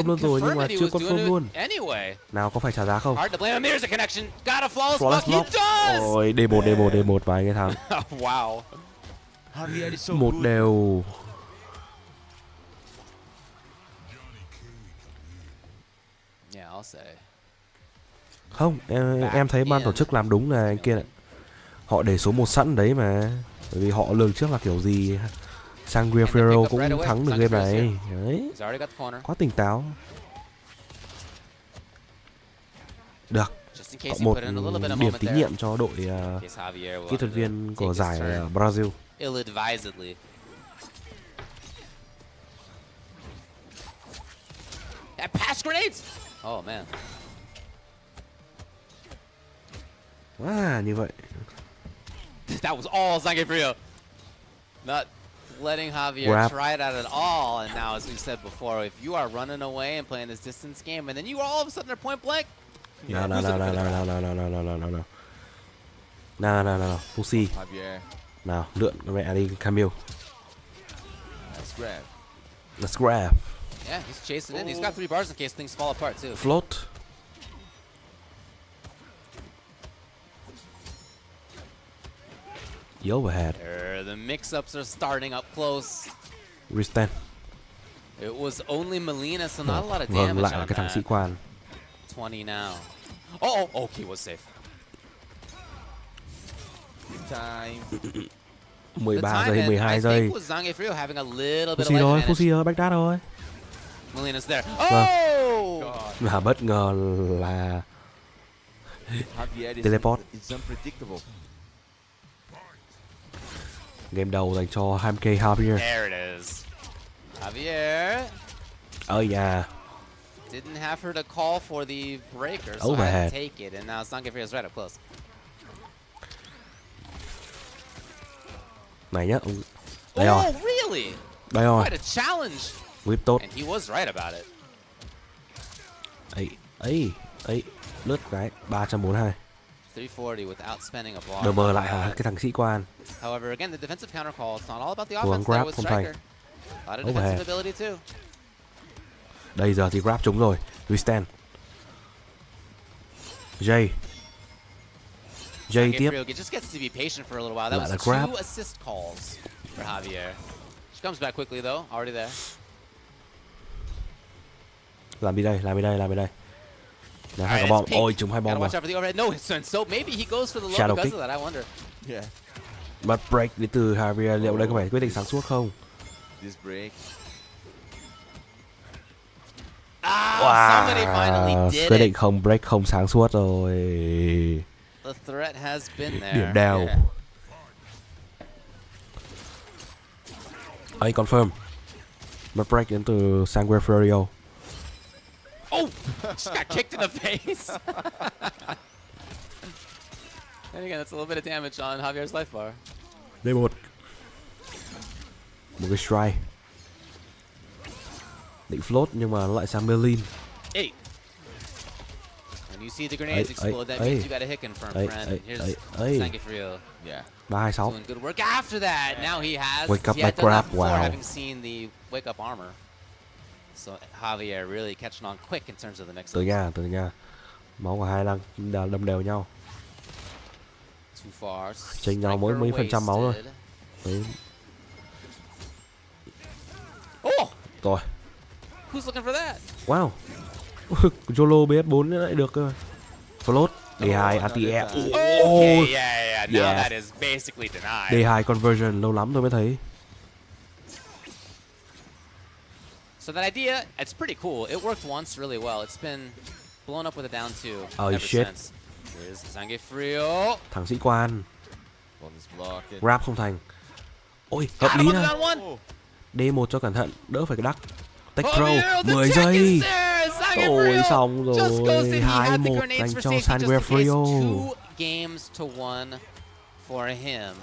luôn rồi. Nhưng mà chưa confirm luôn. Anyway. Nào, có phải trả giá không? Hard to blame him. Here's a connection. Got a flawless block. He does! Ôi, D1 và anh ấy thắng. Wow. Một đều. Yeah, I'll say. Không, em thấy ban tổ chức làm đúng là anh kia này. Họ để số 1 sẵn đấy mà. Bởi vì họ lường trước là kiểu gì Sangue Ferro cũng thắng được game này. Đấy. Quá tỉnh táo. Được. Có một điểm tín nhiệm cho đội kỹ thuật viên của giải Brasil. Ill-advisedly. Pass grenades! Oh man. Như vậy. That was all Zangief. Not letting Javier try it out at all. And now, as we said before, if you are running away and playing this distance game, and then you are all of a sudden at point blank. No. Pussy. Nào, lượn mẹ đi Camille. Let's grab. Yeah, he's chasing in. He's got 3 bars in case things fall apart too. Float. The overhead. The mix-ups are starting up close. Restand. It was only Melina, so not a lot of damage lại on là cái thằng that. sĩ quan. 20 now. Oh, okay, was safe. Time. 13 giây, 12 giây. Fuji rồi, Fuji ơi, backdash rồi. Molina's there. Oh! Là bất ngờ là teleport. Game đầu dành cho 20k Javier. There it is. Javier. Oh yeah. Didn't have her to call for the breaker, so I had to take it, and now Sangifreo's right up close. Này nhá, đây rồi. Oh, really? Đây rồi. Quite a challenge. Whip tốt. And he was right about it. Ấy, lướt cái 342. 340 without spending a block. Đờ mờ lại hả cái thằng sĩ quan. However, again, the defensive counter call, it's not all about the Cố gắng offense there grab with không thành. Striker. A lot of defensive ability too. Đây giờ thì grab trúng rồi. Withstand. Jay tiếp. Just gets to be patient for a little while. That was grab. 2 assist calls for Javier. She comes back quickly though, already there. Làm đi đây. Nè, hai quả bom. Ôi, trúng 2 bom rồi. No, so maybe he goes for the low Shadow because kick. of that, I wonder. Yeah. But break đến từ Javier, liệu đây có phải quyết định sáng suốt không? This break. Somebody finally did quyết it. định không break, không sáng suốt rồi. The threat has been there. Điểm đào. Yeah. Ấy confirm. But break đến từ Sangue Furio. Oh! Just got kicked in the face. And again, that's a little bit of damage on Javier's life bar. D1. Một cái strike. Định float nhưng mà nó lại sang Berlin. Hey. When you see the grenades explode, that means you got a hit confirm, friend. Here's Sangifrio. Yeah. 326. Doing good work after that. Now he has. Wake up he had by done that grab. before, Wow. having seen the wake up armor. So Javier really catching on quick in terms of the mix. Từ nha. Máu của hai đang đâm đều nhau. Too far. Chênh nhau mỗi mấy phần trăm máu thôi. Đấy. Oh! Rồi. Who's looking for that? Wow. Jolo BS4 lại được cơ. Float. D2 anti-air. Okay, yeah. Now that is basically denied. D2 conversion lâu lắm tôi mới thấy. So that idea, it's pretty cool. It worked once really well. It's been blown up with a down 2 ever since. Here's Sangifrio. Thằng sĩ quan. Grab không thành. Ôi, hợp lý nè. D1 cho cẩn thận, đỡ phải cái đắc. Tech Pro, 10 giây. Ôi, xong rồi. 2-1 dành cho Sangue Furio. 2 games to 1 for him.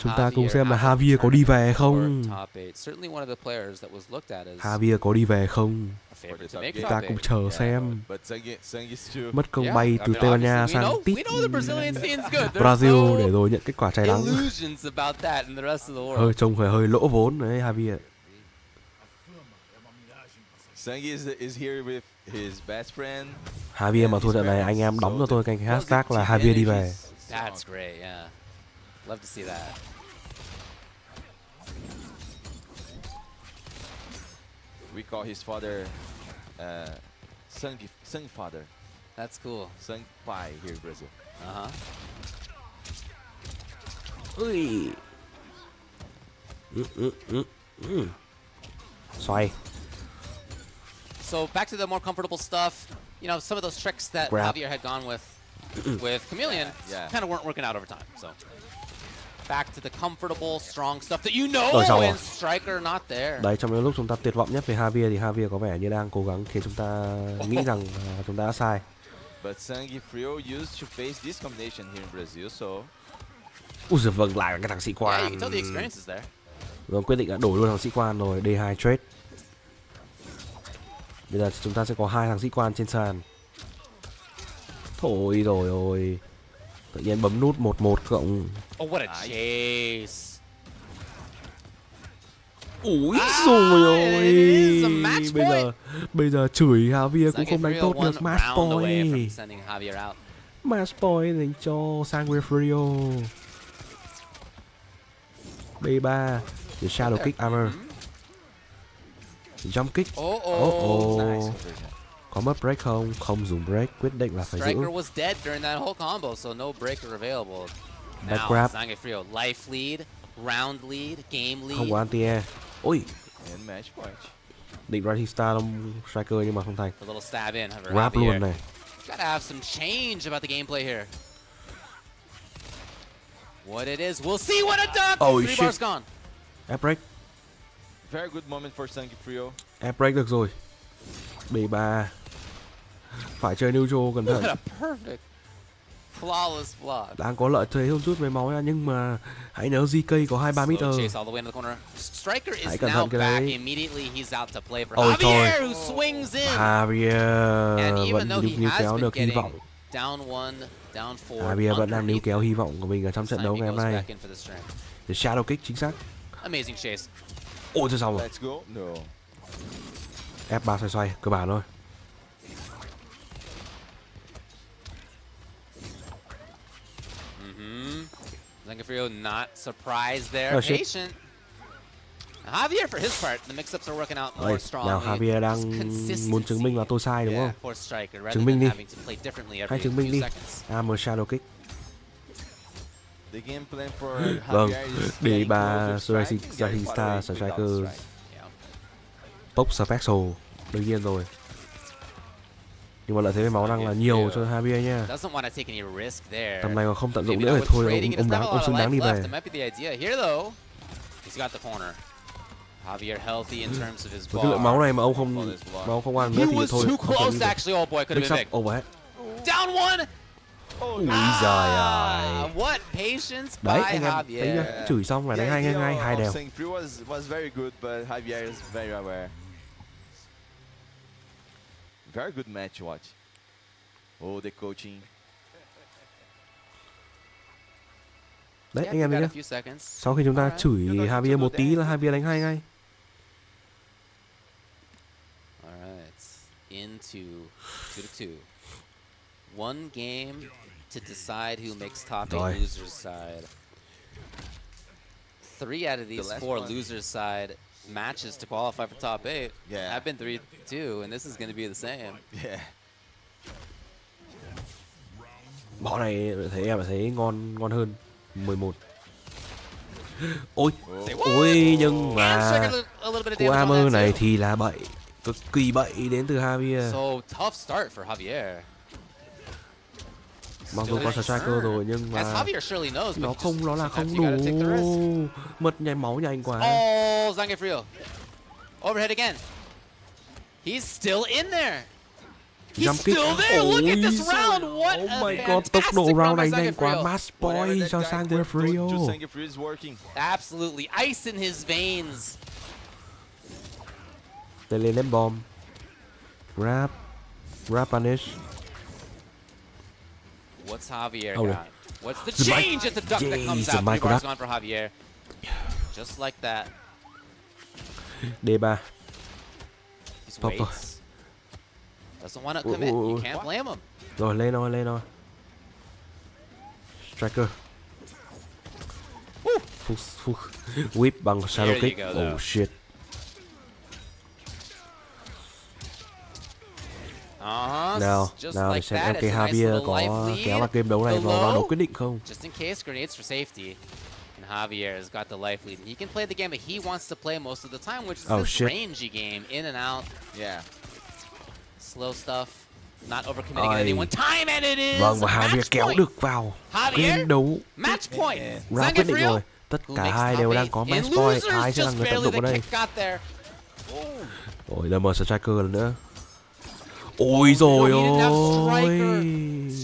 Chúng ta cùng xem là Javier có đi về không. Javier có đi về không. Chúng ta cùng chờ xem. Mất công bay từ Tây Ban Nha sang Tiếp Brazil để rồi nhận kết quả trái đắng. Trông hơi lỗ vốn đấy Javier. Javier mà thua trận này anh em đóng cho tôi cái hashtag là Javier đi về. That's great, yeah. Love to see that. We call his father Sung father. That's cool. Sung pai here in Brazil. Ui. Xoay. So back to the more comfortable stuff. You know, some of those tricks that Javier had gone with Chameleon kind of weren't working out over time. So back to the comfortable, strong stuff that you know when Striker not there. Đấy, trong những lúc chúng ta tuyệt vọng nhất về Javier thì Javier có vẻ như đang cố gắng khiến chúng ta nghĩ rằng chúng ta đã sai. But Sangifrio used to face this combination here in Brazil, so. Ui giời, vâng, lại cái thằng sĩ quan. Yeah, you can tell the experience is there. Rồi quyết định đã đổi luôn thằng sĩ quan rồi, D2 trade. Bây giờ chúng ta sẽ có 2 thằng sĩ quan trên sàn. Thôi rồi ôi. Tự nhiên bấm nút 11 cộng. Oh, what a chase. Úi rồi ôi. Bây giờ chửi Javier cũng không đánh tốt được. Match point. Match point dành cho Sangue Furio. D3. The Shadow Kick Armor. Jump Kick. Có mất break không? Không dùng break, quyết định là phải giữ. Striker was dead during that whole combo, so no breaker available. Back Now, grab. Zangefrio, life lead, round lead, game lead. Không có anti-air. Ôi, And match point. định ra star trong striker nhưng mà không thành. A little stab in. Grab luôn này. Gotta have some change about the gameplay here. What it is, we'll see what a duck! Oh, 3 shit. bars gone. Air break. Very good moment for Zangefrio. Air break được rồi. B3. Phải chơi neutral cẩn What thận. a perfect, flawless block. Đang có lợi thế hơn chút về máu nha, nhưng mà hãy nhớ GK có 2-3 meter. Chase all the way into the corner. Striker Hãy is cẩn now thận cái back. đấy. Immediately he's out to play for Ôi Javier, thôi. who swings in. Javier And vẫn even though níu he kéo has được been hy vọng. getting down 1, down 4, Javier vẫn đang níu kéo hy vọng của mình ở trong trận đấu ngày hôm nay. back in for the strength. The shadow kick chính xác. Amazing chase. Ôi chưa xong rồi. Let's go. No. F3 xoay xoay, cơ bản thôi. Zangefrio not surprised there, Oh, shit. patient. Javier, for his part, the mix-ups are working out more Ôi, strongly. nào Javier đang muốn chứng minh là tôi sai đúng không? For striker, rather Chứng minh than đi. having to play differently every Hãy chứng minh few đi. seconds. I'm a shadow kick. The game plan for Vâng, Javier is để getting bà close to strike, Star getting farther Striker without strike. Pop special đương nhiên rồi. Nhưng mà lợi thế về máu đang là nhiều cho Javier nha. Doesn't want to take any risk there. Tầm này mà không tận dụng Maybe nữa not thì with thôi trading, he doesn't have a ông lot xứng of đáng đi life left. về. That might be the idea here, though. He's got the corner. Javier healthy in terms of his Với cái lượng bar. máu này mà ông không ăn nữa He thì was thôi. too không close, cần actually. Oh boy, could have been big. overhead. Down 1. Úi giời ơi. What patience Đấy by anh em thấy Javier. chưa? Chửi xong là đánh hai đều. Zangefrio was very good, but Javier is very aware. Very good match watch. Oh, the coaching. Đấy Yeah, anh em you thấy got a nhá. few seconds. Sau khi chúng ta chửi Javier một tí là Javier đánh hai ngay. Alright, into 2-2. One game to decide who makes top 8 Rồi. loser's side. 3 out of these 4 loser's side matches to qualify for top 8 have been 3-2, and this is going to be the same. Yeah. Bọn này thấy em thấy ngon hơn 11. Ôi, ôi nhưng mà cô Armor này thì là bậy, cực kỳ bậy đến từ Javier. So tough start for Javier. Mặc dù có striker rồi nhưng mà nó là không đủ. Mất nhanh máu nhanh quá. Oh, Zangefrio. Overhead again. He's still in there. He's still there. Look at this round. What oh a my god, tốc độ fantastic round này by nhanh quá. Zangefrio. Match point cho Zangefrio. Zangefrio is working. Absolutely ice in his veins. Tên lên ném bomb. Grab punish. What's Javier Oh, got? What's the change? It's a duck that comes out. 3 bars gone for Javier. Just like that. D3. He waits. Doesn't want to commit. You can't blame him. Rồi lên rồi. Striker. Whip bằng shadow kick. Oh shit. Nào để xem em cái Javier có kéo vào game đấu này vào đấu quyết định không. Just in case, grenades for safety. And Javier has got the life lead. He can play the game that he wants to play most of the time, which is this rangy game, in and out. Yeah. Slow stuff. Not overcommitting at any one time, and it is vâng, và Javier match kéo point. được vào game đấu. Match point. Round quyết định rồi. Tất cả hai đều đang có match point. Ai sẽ là người tận dụng ở đây? Ôi, LM Striker lần nữa. Ôi rồi ôi.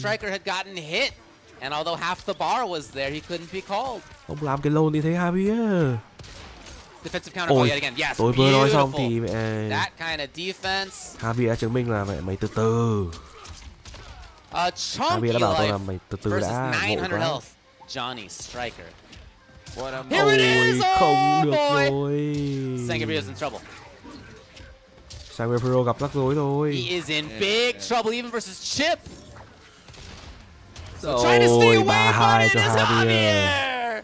Striker had gotten hit, and although half the bar was there, he couldn't be called. Ông làm cái lôn thì thấy Javier. Defensive counter yet again. Yes, tôi vừa nói xong thì that kind of defense. Javier đã chứng minh là mày từ từ. Javier đã bảo tôi là mày từ từ đã. 900 health. Johnny Striker. Ôi không được rồi. Zangefrio is in trouble. Zangefrio gặp rắc rối rồi. He is in big trouble even versus Chip. So trying to stay away, but it is Javier.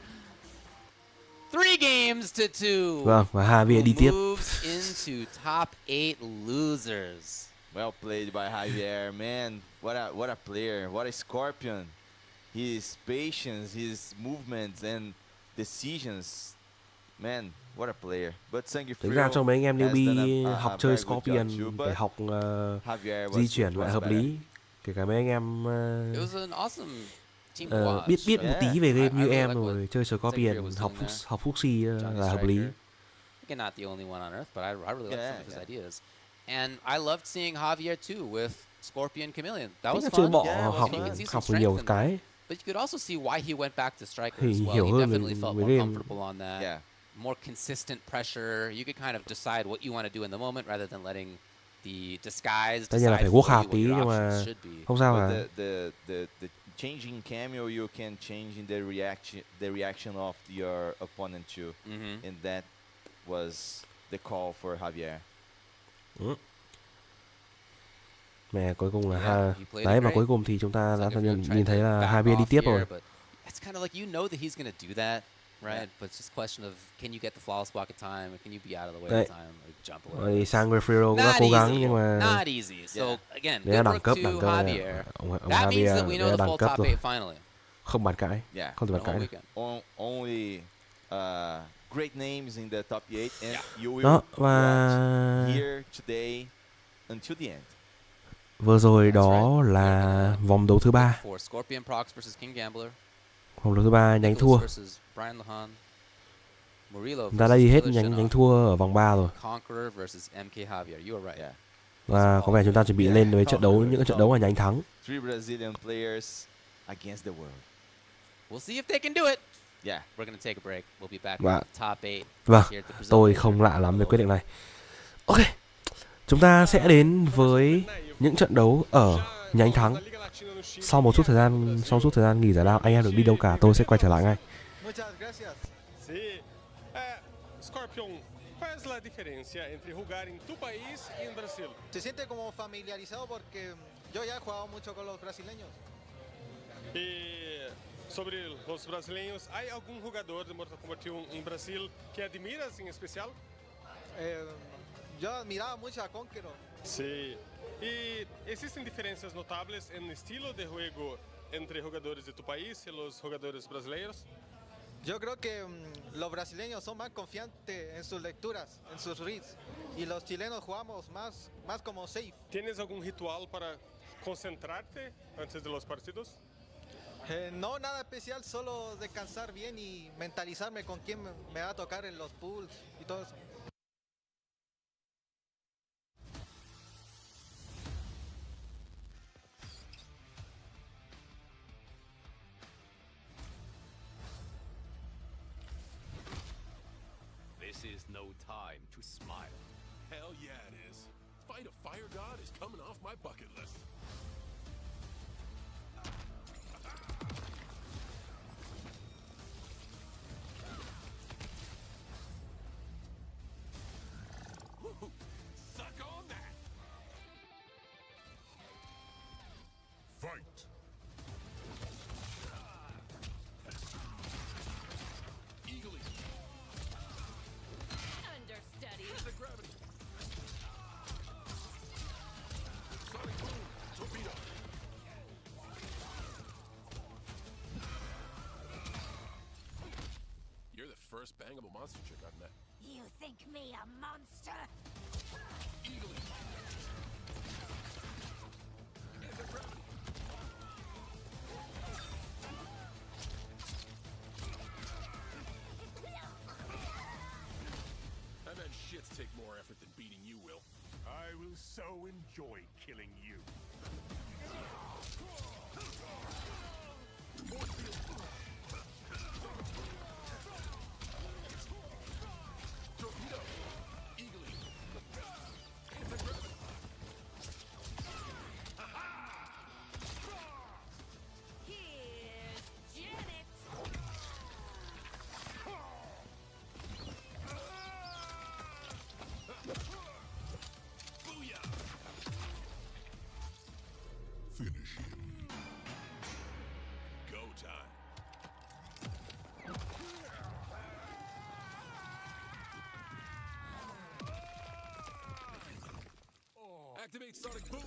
3 games to 2. Vâng, và Javier đi tiếp. Moves into top 8 losers. Well played by Javier, man. What a player. What a scorpion. his patience, his movements and decisions. Man, what a player. But Tính ra trong mấy anh em newbie học chơi Scorpion để học di chuyển lại hợp lý. Kể cả mấy anh em biết một tí về game như em rồi chơi Scorpion học Fuxi là hợp lý. Again, not the only one on Earth, but I really like some of his ideas. And I loved seeing Javier too with Scorpion Chameleon. That was chơi fun. bỏ học nhiều in cái. But you could also see why he went back to Striker as well. Hiểu He hơn definitely felt more game. comfortable on that. Yeah. More consistent pressure. You could kind of decide what you want to do in the moment rather than letting the disguise Tất nhiên là decide phải for work you hard what tí your nhưng options mà should be. không sao But cả. the changing cameo, you can change in the reaction of your opponent too, and that was the call for Javier. Mẹ cuối cùng là đấy, và cuối cùng thì chúng ta đã nhìn thấy là Javier đi tiếp rồi. It's kind of like you know that he's going to do that, right? But it's just a question of can you get the flawless block at time, or can you be out of the way at time, or jump away. Sang Refero cũng đã cố gắng nhưng mà not easy. So again, đấy là good đẳng cấp work to Javier. That means that we know the full top 8 finally. Không bàn cãi, Yeah. không thể bàn cãi được. Only great names in the top 8, and you will Đó, và watch here today until the end. Vừa rồi đó là vòng đấu thứ 3. Vòng đấu thứ 3 nhánh thua. Ta đã đi hết nhánh thua ở vòng 3 rồi. Và có vẻ chúng ta chuẩn bị lên với những trận đấu ở nhánh thắng. Three Brazilian players against the world. We'll see if they can do it. Yeah. We're going to take a break. We'll be back Và, with the top 8. Vâng, tôi không lạ lắm về quyết định này. Ok, chúng ta sẽ đến với những trận đấu ở nhánh thắng. Sau một chút thời gian nghỉ giải lao, anh em đừng đi đâu cả, tôi sẽ quay trở lại ngay. Scorpion, qual es la diferencia entre jugar en tu país y en Brasil? Se siente como familiarizado porque yo ya he jugado mucho con los brasileños. Y sobre los brasileños, ¿hay algún jugador de Mortal Kombat 1 en Brasil que admiras en especial? Yo admiraba mucho a Conqueror. Sí. ¿Y existen diferencias notables en el estilo de juego entre jugadores de tu país y los jugadores brasileños? Yo creo que los brasileños son más confiantes en sus lecturas, en sus reads, y los chilenos jugamos más como safe. ¿Tienes algún ritual para concentrarte antes de los partidos? No, nada especial, solo descansar bien y mentalizarme con quién me va a tocar en los pools y todo eso. This is no time to smile. Hell yeah it is. Fight a fire god is coming off my bucket list. Suck on that. Fight. Eagly. Understudy. The gravity. Sonic boom. Torpedo. You're the first bangable monster chick I've met. You think me a monster? Eagly. Anti-gravity. I bet shits take more effort than beating you will. I will so enjoy killing you. Torpedo. Eagly. Here's Janet. Booyah. Finish him. Go time. Activate Sonic Boom.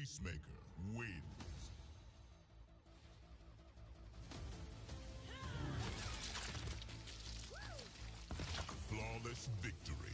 Peacemaker wins. Flawless victory.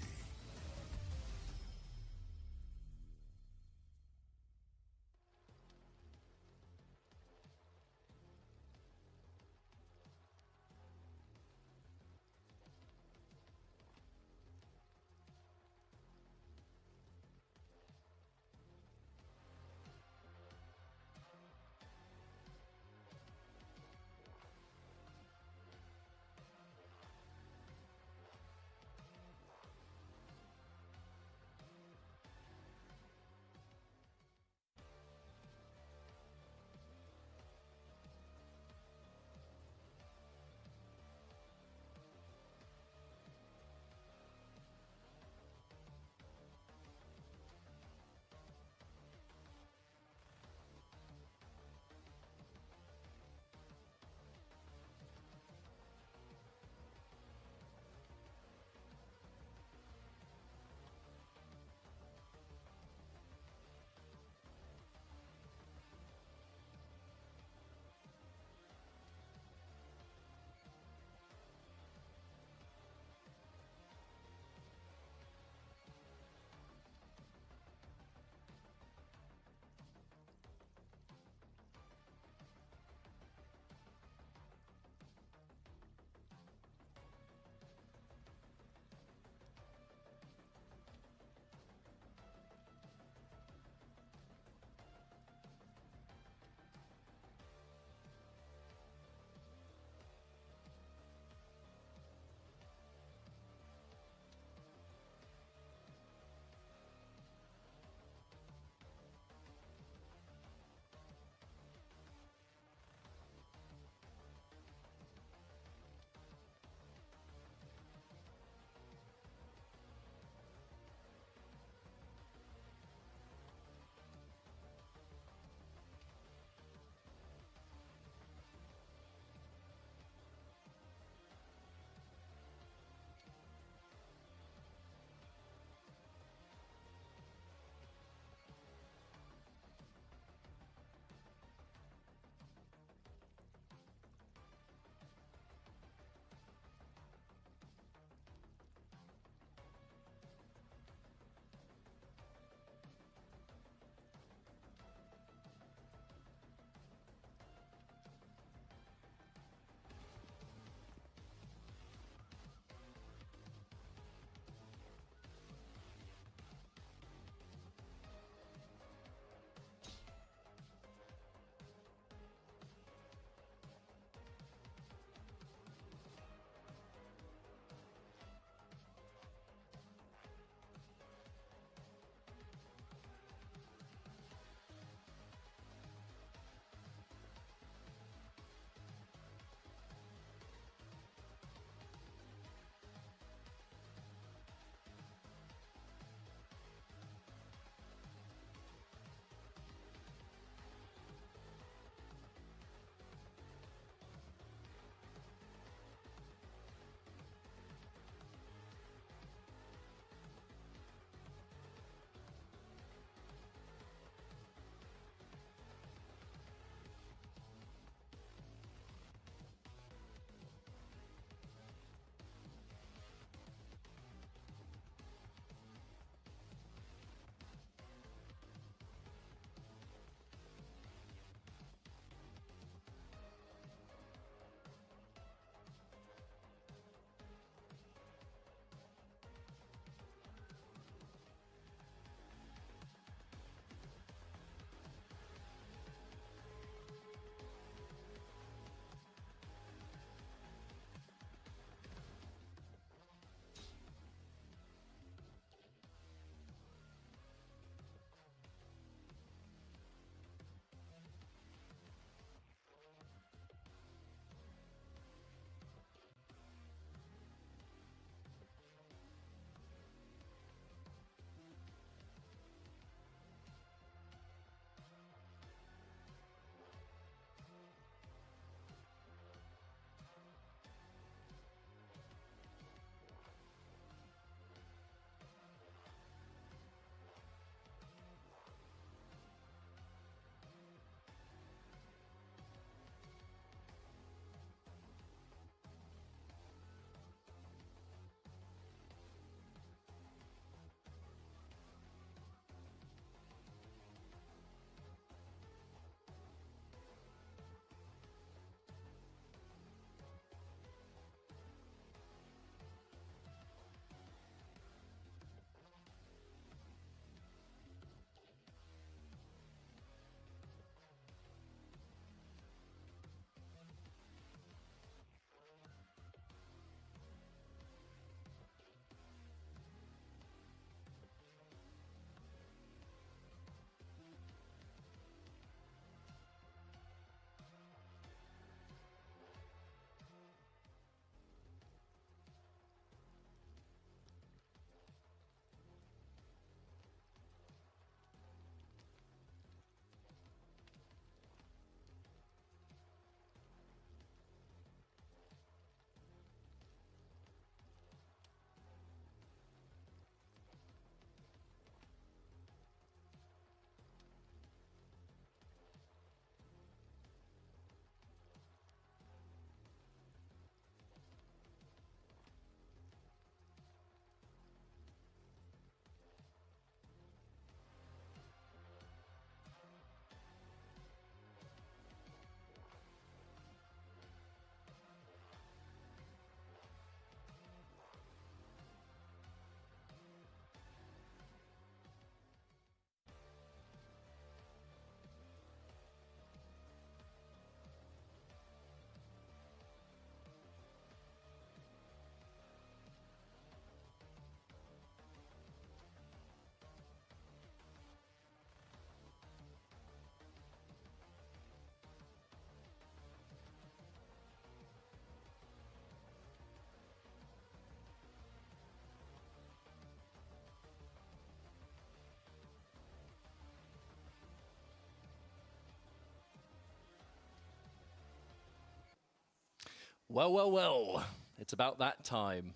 Well, well, well. It's about that time.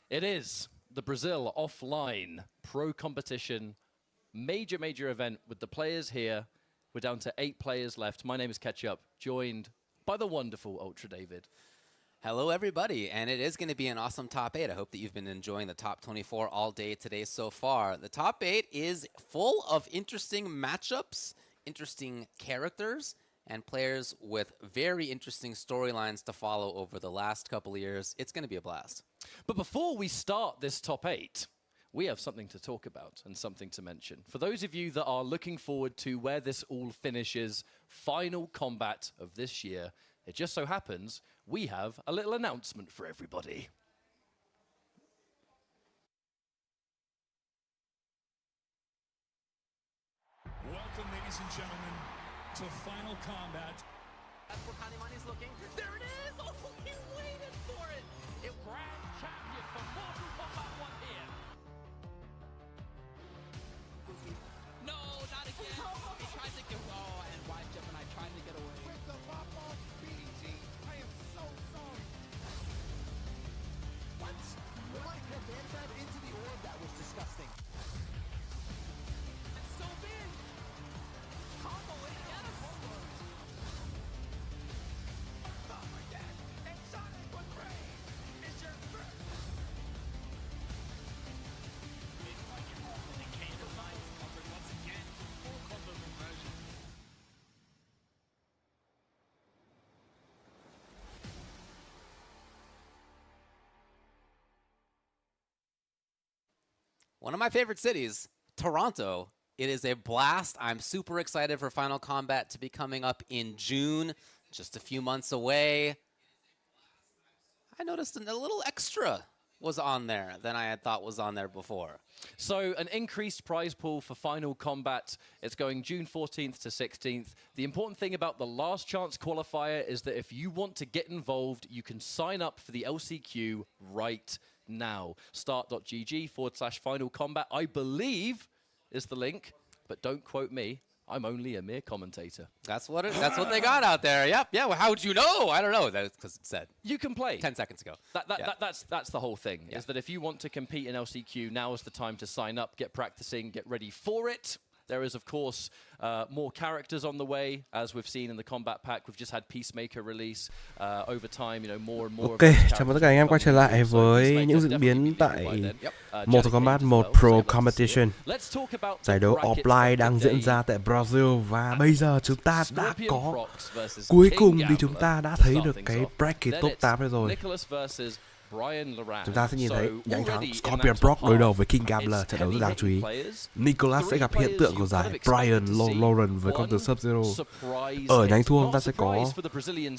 It is the Brazil offline pro competition major event with the players here. We're down to 8 players left. My name is Ketchup, joined by the wonderful Ultra David. Hello, everybody, and it is going to be an awesome top 8. I hope that you've been enjoying the top 24 all day today so far. The top 8 is full of interesting matchups, interesting characters, and players with very interesting storylines to follow over the last couple of years. It's going to be a blast. But before we start this top 8, we have something to talk about and something to mention. For those of you that are looking forward to where this all finishes, final combat of this year, it just so happens we have a little announcement for everybody. Welcome, ladies and gentlemen, to Final Combat. That's where Kanimani's looking. There it is! Oh, he waited for it! It grand champion for Mortal Kombat 1 here. No, not again. He tried to get and wide jump, and I tried to get away. With the pop off BG, I am so sorry. What? When I advanced that into the orb, that was disgusting. It's so big. Combo identical. One of my favorite cities, Toronto. It is a blast. I'm super excited for Final Combat to be coming up in June, just a few months away. I noticed a little extra was on there than I had thought was on there before. So an increased prize pool for Final Combat. It's going June 14th to 16th. The important thing about the last chance qualifier is that if you want to get involved, you can sign up for the LCQ right now. Start.gg/Final Combat, I believe, is the link, but don't quote me. I'm only a mere commentator. That's what they got out there. Yep. Yeah. Well, how would you know? I don't know. That's because it said. You can play 10 seconds ago. That's the whole thing. Yeah. Is that if you want to compete in LCQ, now is the time to sign up, get practicing, get ready for it. There is, of course, more characters on the way, as we've seen in the combat pack. We've just had Peacemaker release over time, you know, more and more. Ok, chào mừng tất cả anh em quay trở lại với những diễn biến tại Mortal Kombat 1 Pro Competition. Giải đấu offline đang diễn ra tại Brasil và bây giờ chúng ta đã có cuối cùng thì chúng ta đã thấy được cái bracket top 8 này rồi. Chúng ta sẽ nhìn thấy nhánh thắng Scorpion Brock đối đầu với King Gambler, trận đấu rất đáng chú ý. Nicholas sẽ gặp hiện tượng của giải Brian Lauren với con tướng Sub-Zero. Ở nhánh thua chúng ta sẽ có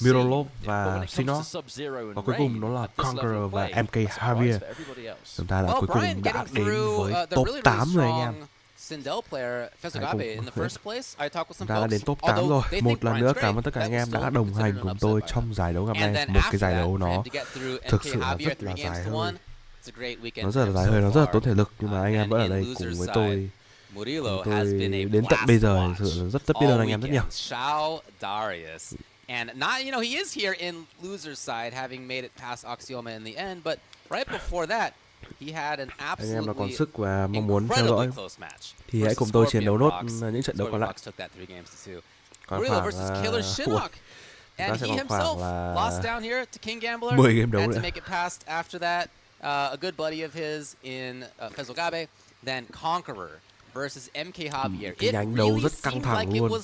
Mirolov và Sinnoh. Và cuối cùng đó là Conqueror và MK Javier. Chúng ta đã cuối cùng đã đến với top 8 rồi anh em. Chúng ta đã đến top 8 rồi. Một lần nữa cảm ơn tất cả anh em đã đồng hành cùng tôi trong giải đấu ngày hôm nay. Một cái giải đấu nó thực sự là rất là dài hơi. Nó rất là dài hơi, nó rất là tốn thể lực. Nhưng mà anh em vẫn ở đây cùng với tôi. Đến tận bây giờ thực sự rất biết ơn anh em rất nhiều. And not, you know, he is here in loser's side, having made it past Axioma in the end, but right before that, he had an anh em nào còn sức và mong muốn theo dõi thì hãy cùng tôi chiến đấu nốt những trận đấu còn lại. Còn khoảng chúng ta sẽ còn khoảng là 10 game đấu nữa. A good buddy of his in Fezogabe, then Conqueror versus MK Javier. Cái nhánh đấu rất căng thẳng luôn.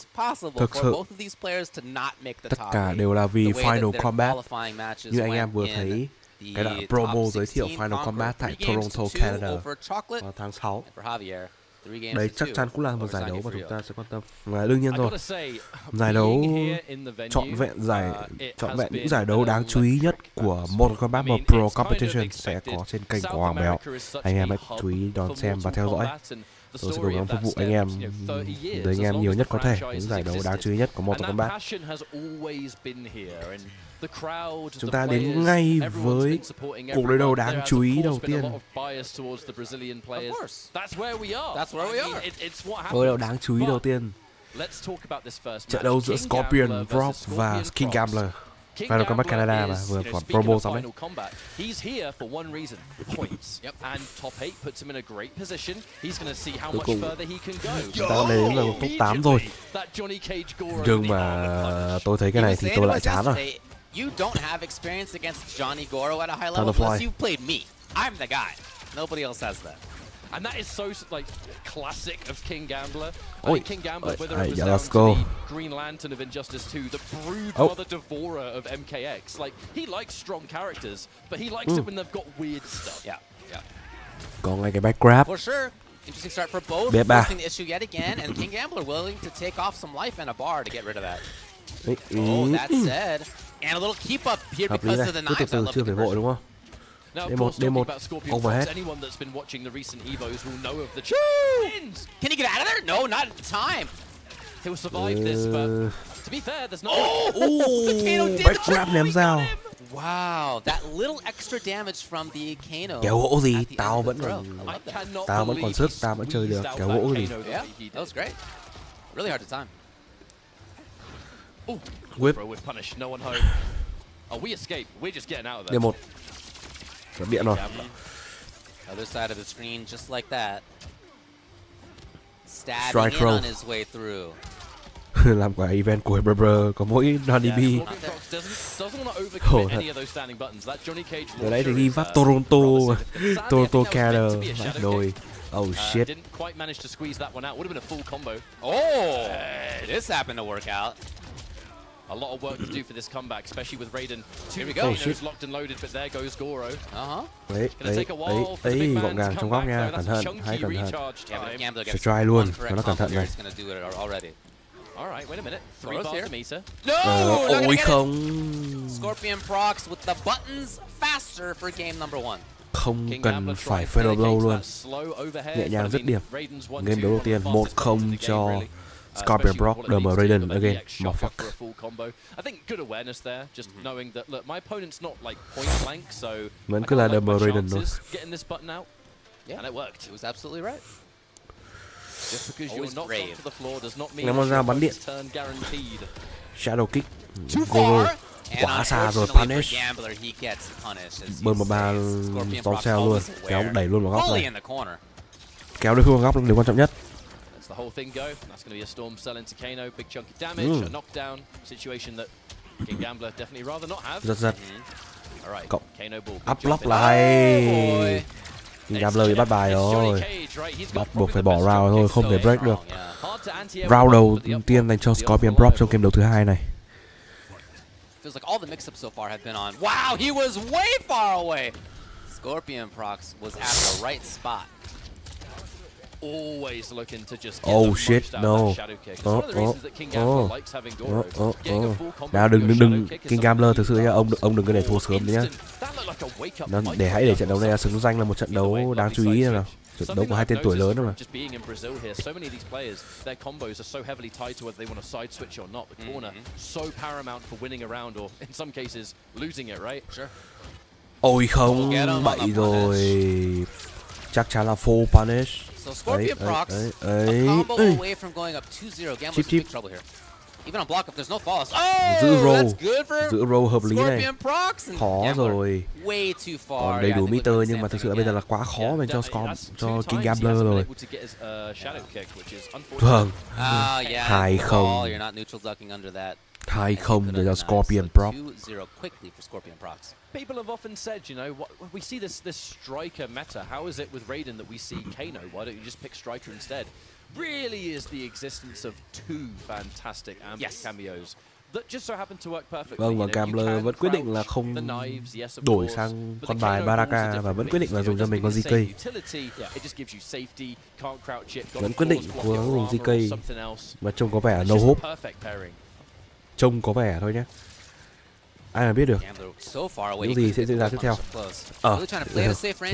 Thực sự tất cả đều là vì Final Combat. Như anh em vừa thấy cái đoạn promo giới thiệu Final Combat tại Toronto, Canada vào tháng 6. Đấy chắc chắn cũng là một giải đấu mà chúng ta sẽ quan tâm. Và đương nhiên rồi, giải đấu trọn vẹn những giải đấu đáng chú ý nhất của Mortal Kombat 1 Pro Competition sẽ có trên kênh của Hoàng Béo. Anh em hãy chú ý đón xem và theo dõi. Tôi sẽ cố gắng phục vụ anh em tới anh em nhiều nhất có thể những giải đấu đáng chú ý nhất của Mortal Kombat. Chúng ta đến ngay với cuộc đối đầu đáng chú ý đầu tiên. Đối đầu đáng chú ý đầu tiên. Trận đấu giữa Scorpion Brock và King Gambler. Final Combat Canada mà vừa có promo xong đấy. He's here for one reason, points. And top 8 puts him in a great position. He's going to see how much further he can go. Chúng ta đến là top 8 rồi. Nhưng mà tôi thấy cái này thì tôi lại chán rồi. You don't have experience against Johnny Goro at a high level unless you've played me. I'm the guy. Nobody else has that. And that is so like classic of King Gambler. King Gambler, whether it was let's down go. to the Green Lantern of Injustice 2, the brood mother devourer of MKX. Like he likes strong characters, but he likes it when they've got weird stuff. Yeah, yeah. Còn ngay cái back grab. For sure. Interesting start for both. Forcing the issue yet again, and King Gambler willing to take off some life and a bar to get rid of that. Oh, that said, and a little keep up here because of the knives. I love the conversion. Now, of course, talking about Scorpion Fox, anyone that's been watching the recent Evos will know of the wins. Can he get out of there? No, not at the time. He'll survive this, but to be fair, there's not. The Kano did back grab ném dao. Wow, that little extra damage from the Kano. Kéo gỗ gì? Tao vẫn còn sức, tao vẫn chơi được. Kéo gỗ gì? Yeah, that was great. Really hard to time. Whip. With punish, no one home. Oh, we escape. We're just getting out of there. Điểm 1. Điện rồi. Other side of the screen, just like that. Stabbing in on his way through. Làm quả event của Brother có mỗi Nanibi. Từ đấy thì ghi phát Toronto Carter lại đôi. Oh shit. Didn't quite manage to squeeze that one out. Would have been a full combo. Oh, this happened to work out. A lot of work to do for this comeback, especially with Raiden. Here we go. He's locked and loaded, but there goes Goro. Đấy, gọn gàng trong góc nha, cẩn thận, hãy cẩn thận. Sẽ try luôn, nó cẩn thận này. Alright, wait a minute. 3 bars to meter. No! Ôi không. Scorpion procs with the buttons faster for game number 1. Không cần phải fatal blow luôn. Nhẹ nhàng dứt điểm. Game đấu đầu tiên 1-0 cho Scorpion Brock, Raiden again. Motherfucker. I think good awareness there, just knowing that look, my opponent's not like point blank, so vẫn cứ là Raiden thôi. Getting this button out. Yeah, and it worked. It was absolutely right. Just because you're not to the floor does not mean ném ra bắn điện. Guaranteed. Shadow kick. Goro quá xa rồi, punish. Bơm một ba tóm xeo luôn, kéo đẩy luôn vào góc này. Kéo đối phương vào góc là điều quan trọng nhất. The whole thing go. That's going to be a storm cell into Kano, big chunky damage, a knockdown situation that King Gambler definitely rather not have. Giật. Alright, Kano up block là hay. King Gambler bị bắt bài rồi. Bắt buộc phải bỏ round thôi, không thể break được. Round đầu tiên dành cho Scorpion Brock trong game đấu thứ hai này. Feels like all the mix-ups so far have been on. Wow, he was way far away. Scorpion Procs was at the right spot. Always looking to just get oh shit, no. Nào đừng King Gambler thực sự nha, ông đừng có để thua sớm nhá. Hãy để trận đấu này xứng danh là một trận đấu đáng chú ý nào. Trận đấu của hai tên tuổi lớn mà. Ôi không, bậy rồi. Chắc chắn là full punish. So Scorpion procs, a combo away from going up 2-0. Gambler's in big trouble here. Even on block if there's no falls. Oh, that's good for giữ roll hợp lý này. Khó rồi. Way too far. Còn đầy đủ meter nhưng mà thực sự bây giờ là quá khó dành cho King Gambler rồi. Vâng. 2-0. 2-0 để cho Scorpion Proc. People have often said, you know, we see this striker meta. How is it with Raiden that we see Kano? Why don't you just pick striker instead? Really is the existence of 2 fantastic cameos that just so happen to work perfectly. Vâng, và Gambler vẫn quyết định là không đổi sang con bài Baraka và vẫn quyết định là dùng cho mình con GK. Vẫn quyết định của dùng GK mà trông có vẻ no hope. Trông có vẻ thôi nhé. Ai mà biết được những gì sẽ diễn ra tiếp theo. Hợp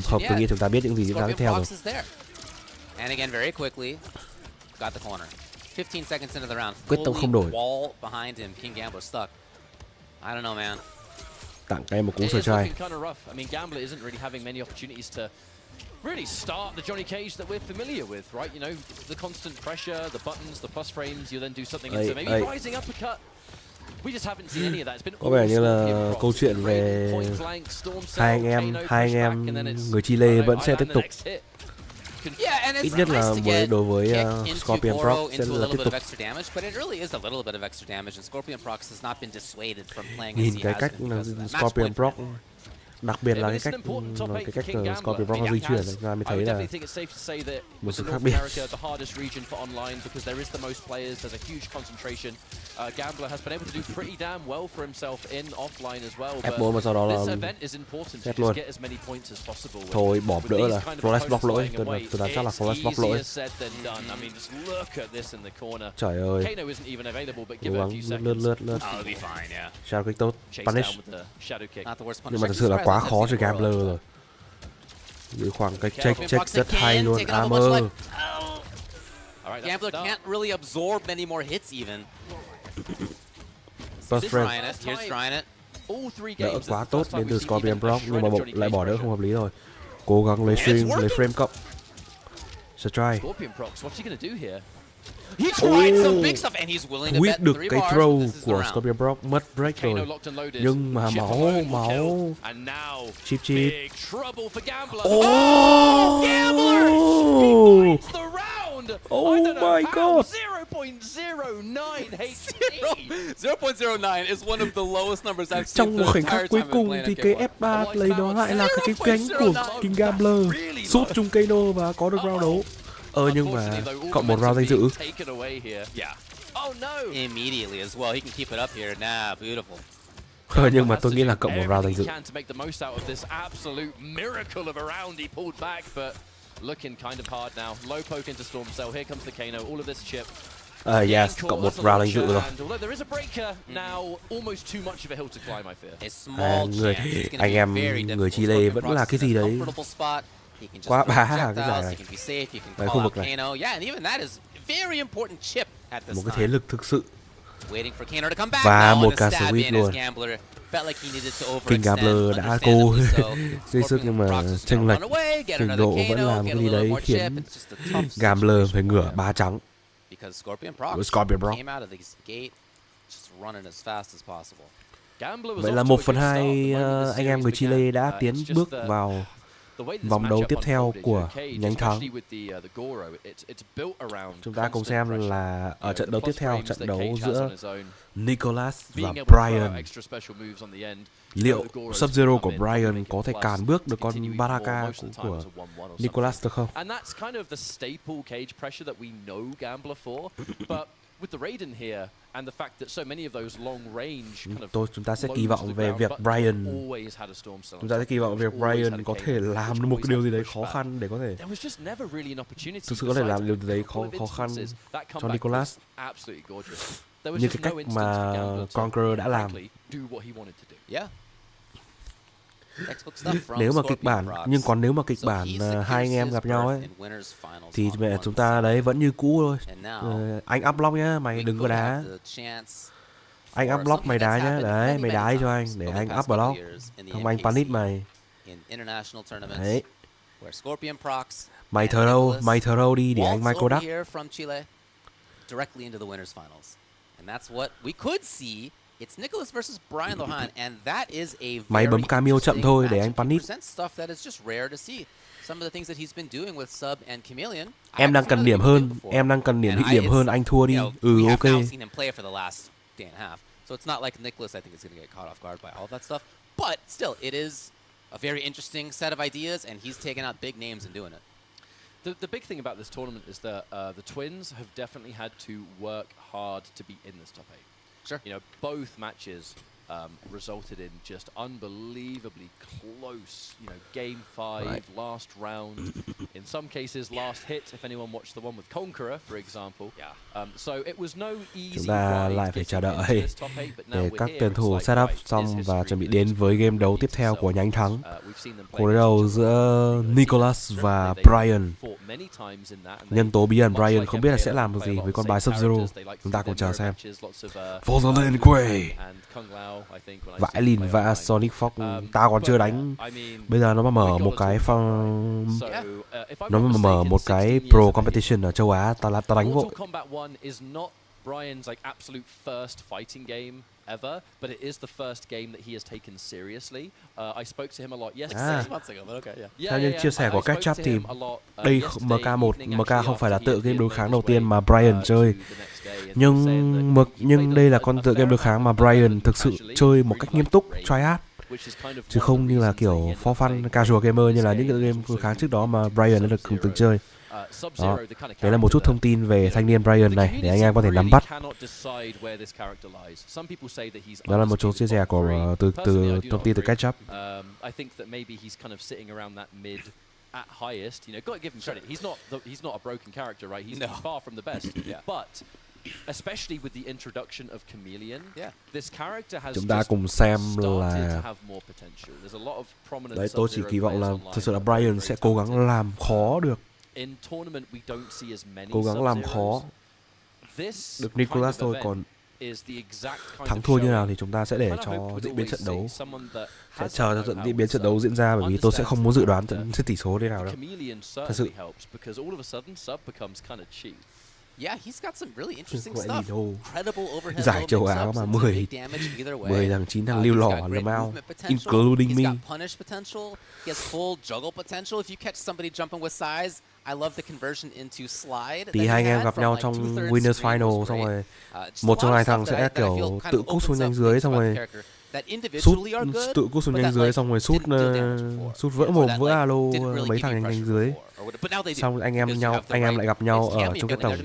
tôi nghĩ chúng ta biết những gì diễn ra tiếp theo rồi. And again, very quickly, got the corner. 15 seconds into the round, quyết tâm không đổi. Wall behind him, King Gambler stuck. I don't know, man. Tặng em một cú sờ trai. I mean, Gambler isn't really having many opportunities to really start the Johnny Cage that we're familiar with, right? You know, the constant pressure, the buttons, the plus frames. You then do something into maybe rising uppercut. Có vẻ như là câu chuyện về hai anh em người Chile vẫn sẽ tiếp tục. Ít nhất là đối với Scorpion Proc sẽ là tiếp tục. Nhìn cái cách Scorpion Proc, đặc biệt là cái cách Scorpion Proc di chuyển này ra mới thấy là một sự khác biệt. F4 mà sau đó là set luôn. Thôi bỏ đỡ là Flawless block lỗi, tôi đoán chắc là Flawless block lỗi. Trời ơi, cố gắng lướt. Shadow kick tốt, punish. Nhưng mà thật sự là quá khó cho Gambler rồi. Giữ khoảng cách check rất hay luôn, armor. Gambler can't really absorb many more hits even. First frame. Đỡ quá tốt đến từ Scorpion Proc, nhưng mà lại bỏ đỡ không hợp lý rồi. Cố gắng lấy frame cộng. Strike. Quyết được cái throw của Scorpion Proc, mất break rồi. Nhưng mà máu. Chip. Oh my god. 0.09 is one of the lowest numbers I've seen. Trong một khoảnh khắc cuối cùng thì cái F3 lấy đó lại là cái cánh của King Gambler. Sút chung Kano và có được round đấu. Nhưng mà cộng một round danh dự. Immediately as well, he can keep it up here. Nah, beautiful. Nhưng mà tôi nghĩ là cộng một round danh dự. Looking kind of hard now. Low poke into Storm Cell. Here comes the Kano. All of this chip. Yes, cộng một round danh dự rồi. There is a breaker now. Almost too much of a hill to climb, I fear. Anh em người Chile vẫn là cái gì đấy. Quá bá cái giải này. Tại khu vực này. Một cái thế lực thực sự. Và một cả switch luôn. King Gambler đã cố dây sức nhưng mà chênh lệch trình độ vẫn là một cái gì đấy khiến Gambler phải ngửa ba trắng. Scorpion Proc. Vậy là 1/2 anh em người Chile đã tiến bước vào vòng đấu tiếp theo của nhánh thắng. Chúng ta cùng xem là ở trận đấu tiếp theo, trận đấu giữa Nicholas và Brian. Liệu Sub-Zero của Brian có thể cản bước được con Baraka của Nicholas được không? Chúng ta sẽ kỳ vọng về việc Brian. Chúng ta sẽ kỳ vọng về Brian có thể làm được một cái điều gì đấy khó khăn để có thể thực sự có thể làm điều gì đấy khó khăn cho Nicholas. Như cái cách mà Conqueror đã làm. Nếu mà kịch bản, nhưng còn nếu mà kịch bản hai anh em gặp nhau ấy thì mẹ chúng ta đấy vẫn như cũ thôi. Anh up block nhá, mày đừng có đá. Anh up block mày đá nhá, đấy mày đá cho anh để anh up block. Không anh panic mày. Đấy. Mày thờ đâu đi để anh micro duck. It's Nicholas versus Brian Lohan, and that is a Mày bấm cameo chậm thôi để anh panic. Stuff that is just rare to see. Some of the things that he's been doing with Sub and Chameleon. Em đang cần điểm hơn, điểm hơn, anh thua đi. Ok. Seen him play for the last day and a half. So it's not like Nicholas I think is going to get caught off guard by all of that stuff, but still it is a very interesting set of ideas and he's taken out big names in doing it. The big thing about this tournament is that the twins have definitely had to work hard to be in this top 8. Sure. You know, both matches resulted in just unbelievably close, you know, game 5, last round, in some cases last hit, if anyone watched the one with Conqueror, for example. So it was no easy. Chúng ta lại phải chờ đợi để các tuyển thủ setup xong và chuẩn bị đến với game đấu tiếp theo của nhánh thắng. Cuộc đối đầu giữa Nicholas và Brian. Nhân tố bí ẩn Brian không biết là sẽ làm được gì với con bài Sub-Zero. Chúng ta cùng chờ xem. Vô lên quê. Vãi lìn và Sonic Fox ta còn chưa đánh. Bây giờ nó mà mở một cái nó mà mở một cái Pro Competition ở châu Á, ta đánh vội. Brian's like absolute first fighting game ever, but it is the first game that he has taken seriously. I spoke to him a lot yesterday. 6 months ago, but okay, yeah. Theo như chia sẻ của Ketchup thì đây MK1, MK không phải là tựa game đối kháng đầu tiên mà Brian chơi. Nhưng đây là con tựa game đối kháng mà Brian thực sự chơi một cách nghiêm túc, try hard. Chứ không như là kiểu for fun, casual gamer như là những tựa game đối kháng trước đó mà Brian đã được từng chơi. Đó, đấy là một chút thông tin về thanh niên Brian này để anh em có thể nắm bắt. Đó là một số chia sẻ của từ thông tin từ Ketchup. At highest, you know, got to give him credit. He's not a broken character, right? He's far from the best. But especially with the introduction of Chameleon, this character has chúng ta cùng xem là đấy, tôi chỉ kỳ vọng là thực sự là Brian sẽ cố gắng làm khó được. Cố gắng làm khó được Nicholas thôi, còn thắng thua như nào thì chúng ta sẽ để cho diễn biến trận đấu, sẽ chờ cho diễn biến trận đấu diễn ra, bởi vì tôi sẽ không muốn dự đoán trận tỷ số thế nào đâu. Thật sự. Yeah, he's got some really interesting stuff. Incredible overhead giải châu Á mà 10 thằng 9 thằng lưu lỏ làm out, including me. He's got punish potential. He has full juggle potential. If you catch somebody jumping with size, I love the conversion into slide. Tí hai anh em gặp nhau trong winners final xong rồi một trong hai thằng sẽ kiểu tự cút xuống nhanh dưới xong rồi tự cút xuống nhanh dưới xong rồi sút vỡ mồm vỡ alo mấy thằng nhanh dưới, xong anh em lại gặp nhau ở trong cái tổng.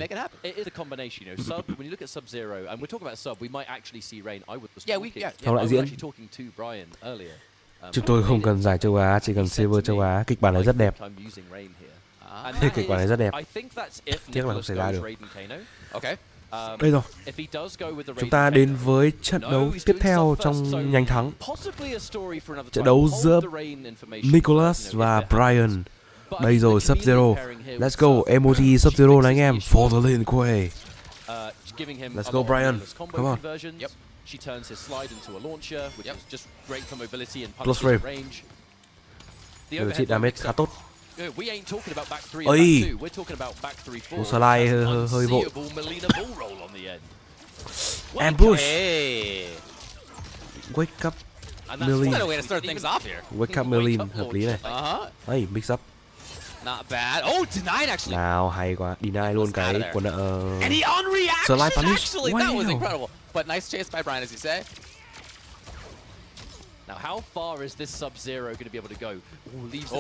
Sau lại diễn. Chúng tôi không cần giải châu Á, chỉ cần server châu Á. Kịch bản này rất đẹp. Kịch bản này rất đẹp. Tiếc là không xảy ra được. Đây rồi. Chúng ta đến với trận đấu tiếp theo trong nhanh thắng. Trận đấu giữa Nicholas và Brian. Đây rồi, Sub-Zero. Let's go, emoji Sub-Zero này anh em. For the lane quay. Let's go Brian. Come on. She turns his slide into a launcher, which is just great for mobility and Close punishing range. The overhead damage khá tốt. We ain't talking about back 3 and back 2. We're talking about back 3 4. Slide hơi vội. Ambush. Wake up Millie. Wake up Millie hợp lý này. Hey, mix up. Not bad. Oh, denied actually. Nào, hay quá. Deny luôn cái của And he on slide punish. Actually, that was incredible. But nice chase by Brian, as you say. Now, how far is this Sub-Zero going to be able to go?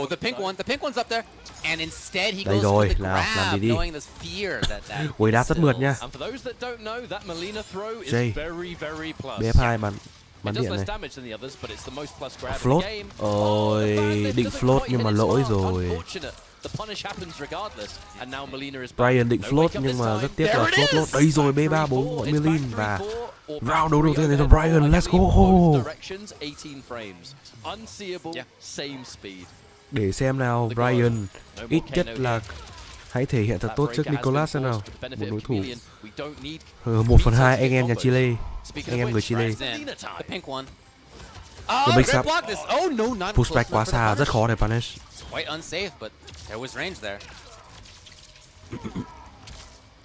The pink one. The pink one's up there. And instead he goes for the grab, knowing this fear that Quay đá rất mượt nha. And for those that don't know, that Melina throw is very, very plus. BF2 bắn điện này. Float. Ôi, định float nhưng mà lỗi rồi. Brian định float nhưng mà rất tiếc là float. Đây rồi, B34 của Milin và round đấu đầu tiên này là Brian. Let's go. Để xem nào, Brian ít nhất là hãy thể hiện thật tốt trước Nicholas xem nào. Một đối thủ 1/2 anh em nhà Chile, anh em người Chile. The big sub. Pushback quá xa, rất khó để punish. Quite unsafe, but there was range there.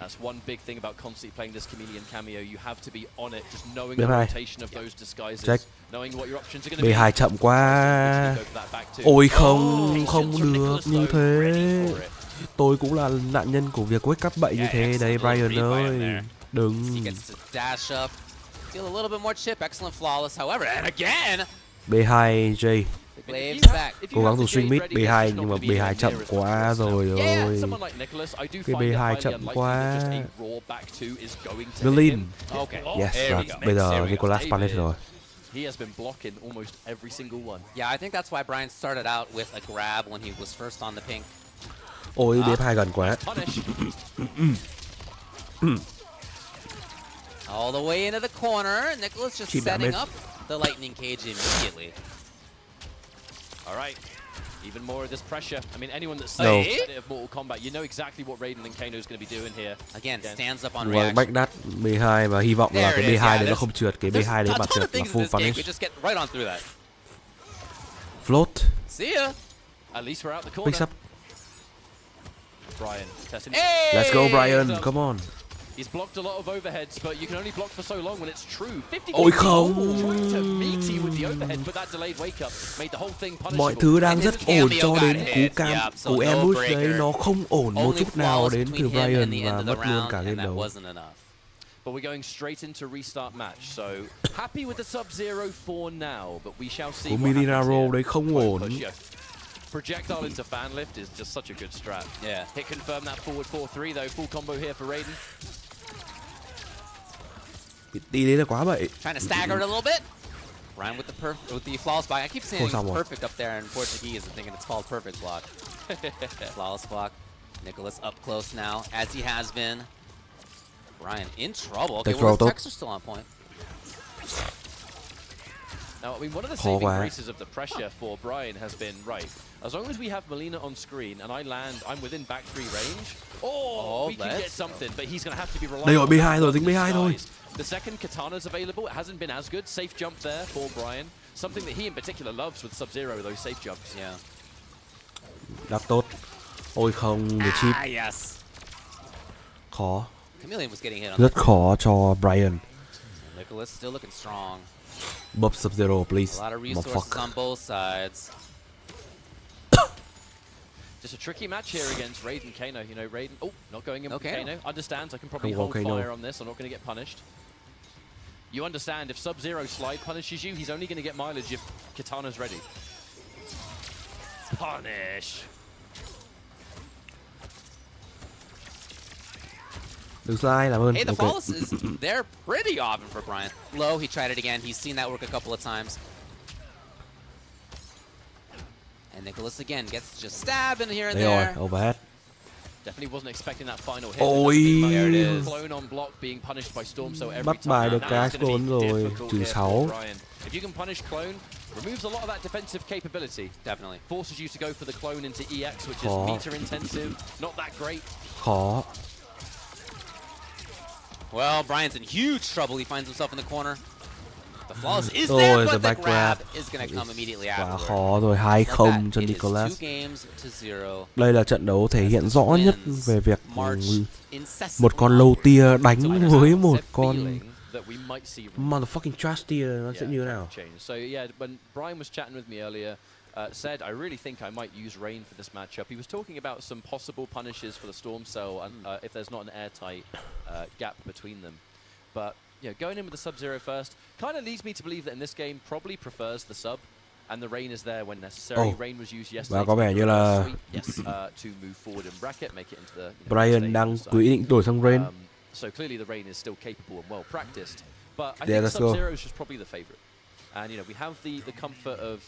That's one big thing about constantly playing this Chameleon cameo. You have to be on it, just knowing the rotation of those disguises, knowing what your options are going to be. B2 chậm quá. Ôi không được như thế. Tôi cũng là nạn nhân của việc wake up bậy như thế đấy, Brian ơi. Đừng. Steal a little bit more chip, excellent flawless. However, and again. B2 J. Cố gắng dùng swing mid B2 nhưng mà B2 chậm quá rồi. Cái B2 chậm quá. Berlin. Yes, bây giờ Nicholas punish rồi. He has been blocking almost every single one. Yeah, I think that's why Brian started out with a grab when he was first on the pink. Ôi, B2 gần quá. All the way into the corner. Nicholas just setting up the lightning cage immediately. All right, even more of this pressure. I mean, anyone that's studied of Mortal Kombat, you know exactly what Raiden and Kano is going to be doing here. Again, stands up on reaction. Backdash B2 và hy vọng là cái B2 đấy nó không trượt, cái B2 đấy mà trượt là full punish. Float. See ya. At least we're out the corner. Picks up. Brian testing. Let's go Brian, come on. He's blocked a lot of overheads, but you can only block for so long when it's true. 50. Ôi không. Trying to meaty with the overhead, but that delayed wake up made the whole thing punishable. Mọi thứ đang rất ổn cho đến cú ambush đấy, nó không ổn một chút nào đến từ Brian và mất luôn cả game đấu. But we're going straight into restart match, so happy with the Sub-Zero for now, but we shall see. Cú what mini happens Naro here. đấy không ổn. Projectile into fan lift is just such a good strat. Yeah. Hit confirm that forward 4-3 though. Full combo here for Raiden. Đi đấy là quá bậy. Trying to stagger it a little bit. Ryan with the flawless block. I keep saying perfect up there in Portuguese and thinking it's called perfect block. Flawless block. Nicholas up close now, as he has been. Ryan in trouble. Okay, well, his techs are still on point. Now, I mean, one of the saving graces of the pressure for Brian has been, right, as long as we have Molina on screen and I land, I'm within back 3 range, we can get something, but he's going to have to be reliant Đây on rồi, B2 rồi, dính B2 thôi. The second Kitana's available. It hasn't been as good. Safe jump there for Brian. Something that he in particular loves with Sub-Zero, those safe jumps. Yeah. Đáp tốt. Ôi không, the chip. Yes. Khó. Chameleon was getting hit on Rất khó cho Brian. Nicholas still looking strong. Buff Sub-Zero, please. A lot of resources on both sides. Just a tricky match here against Raiden Kano. You know, Raiden, not going in with Kano. Understands I can probably Không hold Kano. fire on this. I'm not going to get punished. You understand if Sub-Zero slide punishes you, he's only going to get mileage if Kitana's ready. Punish. Đừng slide, làm ơn. Hey, the falses, they're pretty often for Brian. Low, he tried it again. He's seen that work a couple of times. And Nicholas again gets just stabbed in here and there. Overhead. Definitely wasn't expecting that final hit. Ôi. There it is. Clone on block being punished by Storm, so every Bắt time. bài được cái clone rồi, trừ 6. If you can punish clone, removes a lot of that defensive capability. Definitely. Forces you to go for the clone into EX, which is meter intensive. Not that great. Khó. Well, Brian's in huge trouble. He finds himself in the corner. The flawless is there, but the grab is going to come immediately after. Quá khó rồi, 2-0 cho Nicholas. Đây là trận đấu thể hiện rõ nhất về việc một con low tier đánh với một con motherfucking trash tier, nó sẽ như thế nào? So yeah, when Brian was chatting with me earlier, said I really think I might use Rain for this matchup. He was talking about some possible punishes for the Storm Cell and if there's not an airtight gap between them. But yeah, going in with the Sub-Zero first kind of leads me to believe that in this game probably prefers the sub, and the Rain is there when necessary. Rain was used yesterday. Và có vẻ như là to move forward in bracket, make it into the Brian đang có ý định đổi sang Rain. So clearly the Rain is still capable and well practiced. But I think Sub-Zero is just probably the favorite. And you know, we have the comfort of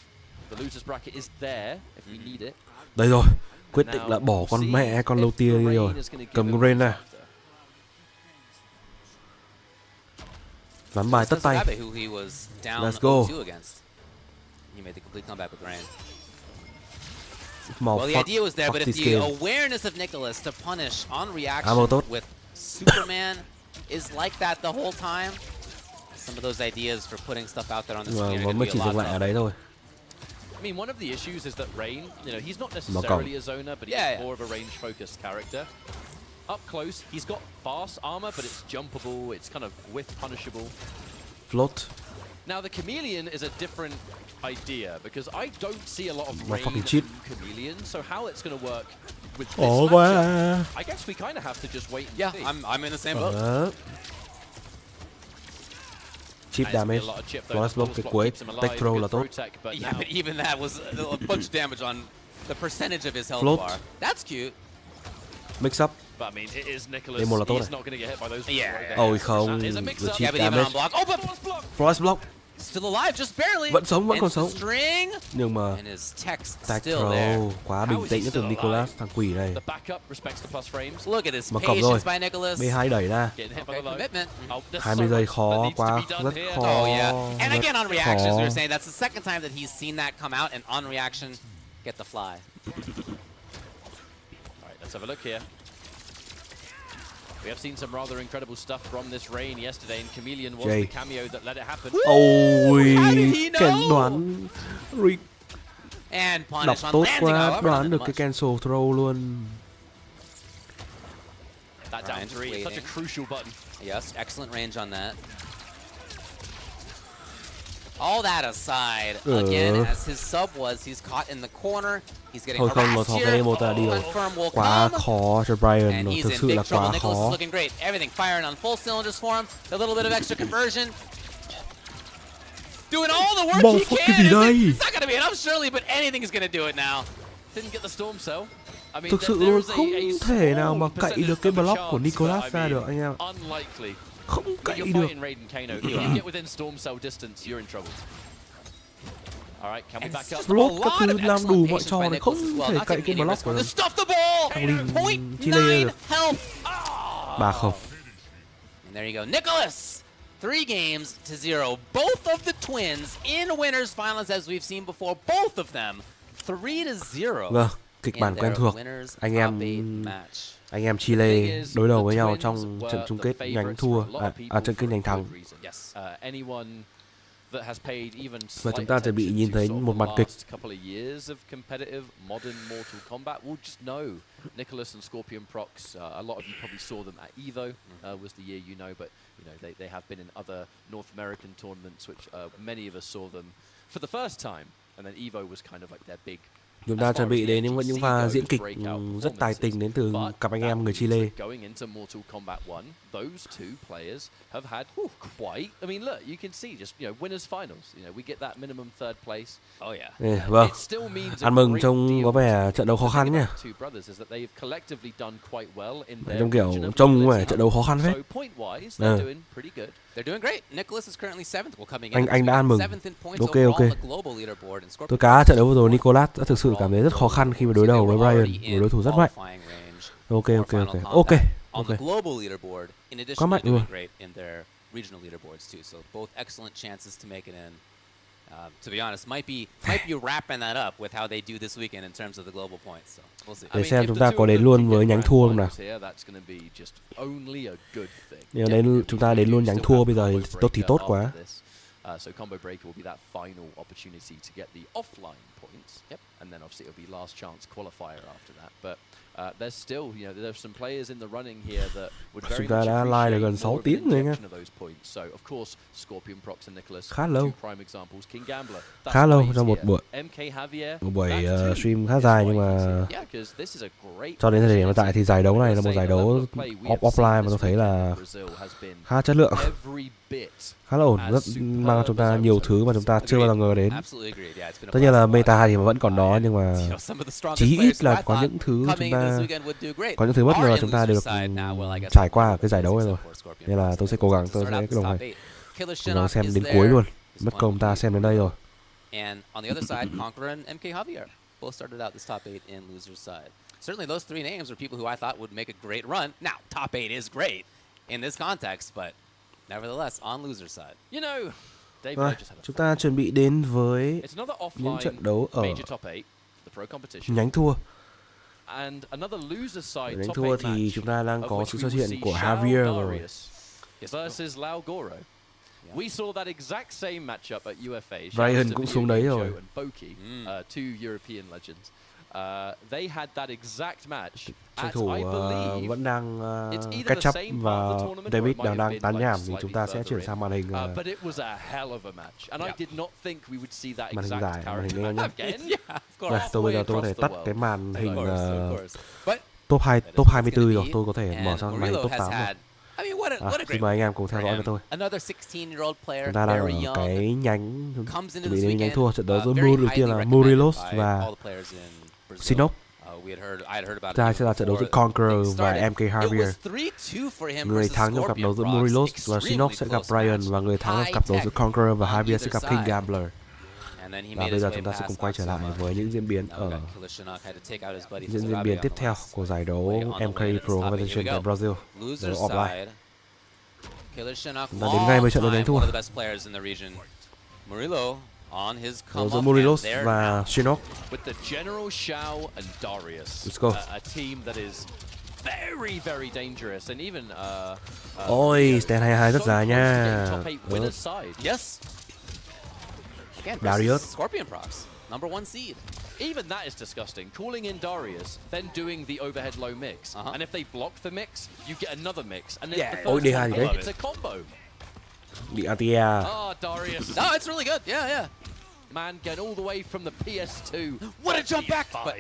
the losers bracket is there if we need it. Đây rồi, quyết định là bỏ con mẹ con low tier đi rồi. Cầm con Rain này. Ván bài tất tay. Let's go. Well, the idea was there, but if the awareness of Nicholas to punish on reaction with Superman is like that the whole time, some of those ideas for putting stuff out there on the screen are going to be a lot tougher. I mean, one of the issues is that Rain, you know, he's not necessarily a zoner, but he's more of a range-focused character. Up close, he's got fast armor, but it's jumpable, it's kind of whiff punishable. Float. Now, the Chameleon is a different idea, because I don't see a lot of Rain Chameleon, so how it's going to work with this matchup, I guess we kind of have to just wait and see. I'm in the same boat. Chip damage, flawless block cái cuối, tech throw là tốt. Yeah, but even that was a bunch of damage on the percentage of his health bar. That's cute. Mix up. But I mean, it is Nicholas. He's not going to get hit by those. Ôi không, the chip damage. Flawless block. Still alive, just barely. Vẫn sống, vẫn còn sống. Nhưng mà tech throw quá bình tĩnh từ Nicholas, thằng quỷ này. Look at his mà cộng rồi, by Nicholas. B2 đẩy ra. 20 giây khó quá, rất khó. Oh yeah. And again on reactions, we were saying that's the second time that he's seen that come out, and on reaction, get the fly. Alright, let's have a look here. We have seen some rather incredible stuff from this Rain yesterday, and Chameleon was the cameo that let it happen. Ôi, cảnh đoán đọc tốt quá, đoán được cái cancel throw luôn. That down 3 is such a crucial button. Yes, excellent range on that. All that aside, again, as his sub was, he's caught in the corner. He's getting harassed here. Confirm will quá come. khó cho Brian, And nó he's thực in sự big là trouble. quá Nicholas is khó. looking great. Everything firing on full cylinders for him. A little bit of extra conversion. Doing all the work Ball he fuck can. cái gì đây? It's not going to be enough, surely, but anything is going to do it now. Didn't get the storm cell. I mean, Thực sự luôn không thể nào mà cậy được cái block của Nicholas ra được anh em. Unlikely. Không cậy You're được. fighting Raiden Kano. If you get within storm cell distance, you're in trouble. All right, can we back up? Slot các thứ làm đủ mọi trò này không thể cậy cái block của thằng Linh Chile được. 3-0. And there you go. Nicholas! 3 games to 0. Both of the twins in winners finals as we've seen before. Both of them 3-0. Vâng, kịch bản quen thuộc. Anh em Chile đối đầu với nhau trong trận chung kết nhánh thua, trận kết nhánh thắng. Và chúng ta chuẩn bị nhìn thấy một màn kịch. Nicholas and Scorpion Prox, a lot of you probably saw them at Evo, was the year you know, but you know they have been in other North American tournaments, which many of us saw them for the first time, and then Evo was kind of like their big. Chúng ta chuẩn bị đến những pha diễn kịch rất tài tình đến từ cặp anh em người Chile. Going into Mortal Kombat 1, those two players have had quite. I mean, look, you can see just winners finals. We get that minimum third place. Oh yeah. Vâng. Ăn mừng trông có vẻ trận đấu khó khăn nhỉ. Trông kiểu trông có vẻ trận đấu khó khăn phết. They're doing great. Nicholas is currently 7th. Well, coming in. Anh đã ăn mừng. Ok. Tôi cá trận đấu vừa rồi Nicholas đã thực sự cảm thấy rất khó khăn khi mà đối đầu với Brian, một đối thủ rất mạnh. Ok. Quá mạnh luôn. To be honest, might be wrapping that up with how they do this weekend in terms of the global points. So we'll see. Để xem chúng ta có đến luôn với nhánh thua không nào. Nếu đến chúng ta đến luôn nhánh thua bây giờ thì tốt quá. So combo breaker will be that final opportunity to get the offline points. Yep. And then obviously it'll be last chance qualifier after that. But there's still, there's some players in the running here that would very much appreciate more of an injection of those points. So of course, Scorpion Prox and Nicholas, two prime examples. King Gambler, khá lâu trong một buổi stream khá dài, nhưng mà cho đến thời điểm hiện tại thì giải đấu này là một giải đấu offline mà tôi thấy là khá chất lượng, khá là ổn, rất mang cho chúng ta nhiều thứ mà chúng ta chưa bao giờ ngờ đến. Tất nhiên là meta thì vẫn còn đó, nhưng mà chí ít là có những thứ chúng ta bất ngờ chúng ta được trải qua ở cái giải đấu này rồi. Nên là tôi sẽ cố gắng, tôi sẽ cái đồng này cố gắng xem đến cuối luôn, mất công ta xem đến đây rồi. And on the other side, Conqueror and MK Javier both started out this top 8 in loser's side. Certainly those 3 names were people who I thought would make a great run. Now, top 8 is great in this context, but nevertheless, on loser's side. Chúng ta chuẩn bị đến với những trận đấu ở nhánh thua. Nhánh thua thì chúng ta đang có sự xuất hiện của Javier rồi. We saw that exact same matchup at UFA. Brian cũng xuống đấy rồi. Two European legends. They had that exact match. Tranh thủ vẫn đang catch up và David đang tán nhảm, thì chúng ta sẽ chuyển sang màn hình màn hình dài, màn hình nghe nhé. Tôi bây giờ tôi có thể tắt cái màn hình top 24 rồi, tôi có thể mở sang màn hình top 8 rồi. Xin mời anh em cùng theo dõi với tôi. Chúng ta đang ở cái nhánh chuẩn bị đến nhánh thua. Trận đấu giữa đầu tiên là Morelos và Sinop. Đây sẽ là trận đấu giữa Conqueror và MK Javier. Người thắng trong cặp đấu giữa Morelos và Sinop sẽ gặp Brian, và người thắng trong cặp đấu giữa Conqueror và Javier sẽ gặp King Gambler. Và bây giờ chúng ta sẽ cùng quay trở lại với những diễn biến tiếp theo của giải đấu MK Pro Competition tại Brasil, giải đấu offline. Chúng ta đến ngay với trận đấu nhánh thua. Đấu giữa Morelos và Shinnok. Let's go. Ôi, stand 22 rất dài nha. Yes. Darius. Scorpion Prox, number 1 seed. Even that is disgusting. Calling in Darius, then doing the overhead low mix. And if they block the mix, you get another mix. And then the Ôi, first D2 gì đấy? it's a combo. Bị Atia. Oh, Darius. No, it's really good. Yeah. Man, get all the way from the PS2. What a jump back! But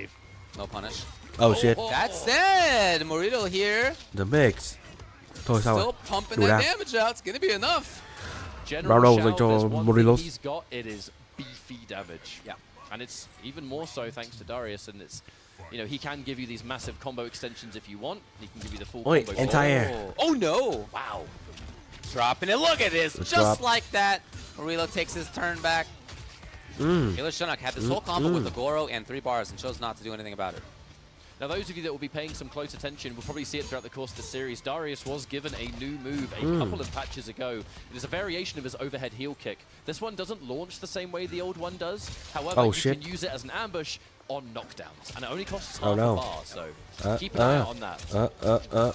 no punish. Oh shit. That's it. Morito here. The mix. Thôi sao Still rồi? pumping Đủ that đà. damage out. It's gonna be enough. Bao đầu dành Shao, cho there's one Morilos. thing he's got, it is beefy damage. Yeah. And it's even more so thanks to Darius, and it's, you know, he can give you these massive combo extensions if you want. He can give you the full Oi, combo. anti-air. Oh no! Wow. Dropping it. Look at this. Good Just drop. like that. Morilo takes his turn back. Killer Shinnok had this whole combo with the Goro and 3 bars and chose not to do anything about it. Now, those of you that will be paying some close attention will probably see it throughout the course of the series. Darius was given a new move a couple of patches ago. It is a variation of his overhead heel kick. This one doesn't launch the same way the old one does. However, you can use it as an ambush on knockdowns, and it only costs half a bar, so keep an eye out on that.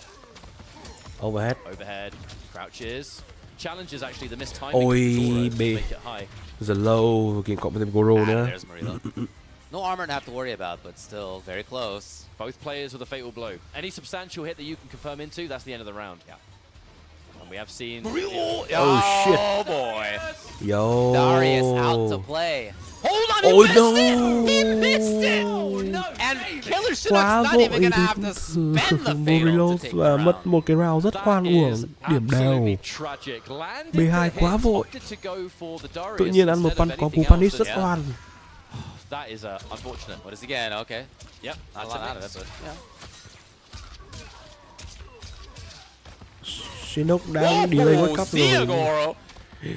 Overhead. Overhead, crouches. Challenge is actually the missed timing Ôi, of the Goro to B. make it high. Giờ low, kìa cộng với thêm Goro nữa. There's Morilo. No armor to have to worry about, but still very close. Both players with a fatal blow. Any substantial hit that you can confirm into, that's the end of the round. Yeah. And we have seen... Oh, shit. Oh, boy. Yo. Darius out to play. Hold on, Ôi, he no. missed it! He missed it! No, and Killer Shinnok's not even going to have to spend the fatal to take the và round. mất một cái round rất oan uổng, điểm đều. B2 quá vội. Tự nhiên ăn một pan có cú punish rất oan. That is unfortunate. What is again? Okay. Yep, Not a lot out of it, but yeah. Shinnok đang delay World Cup rồi.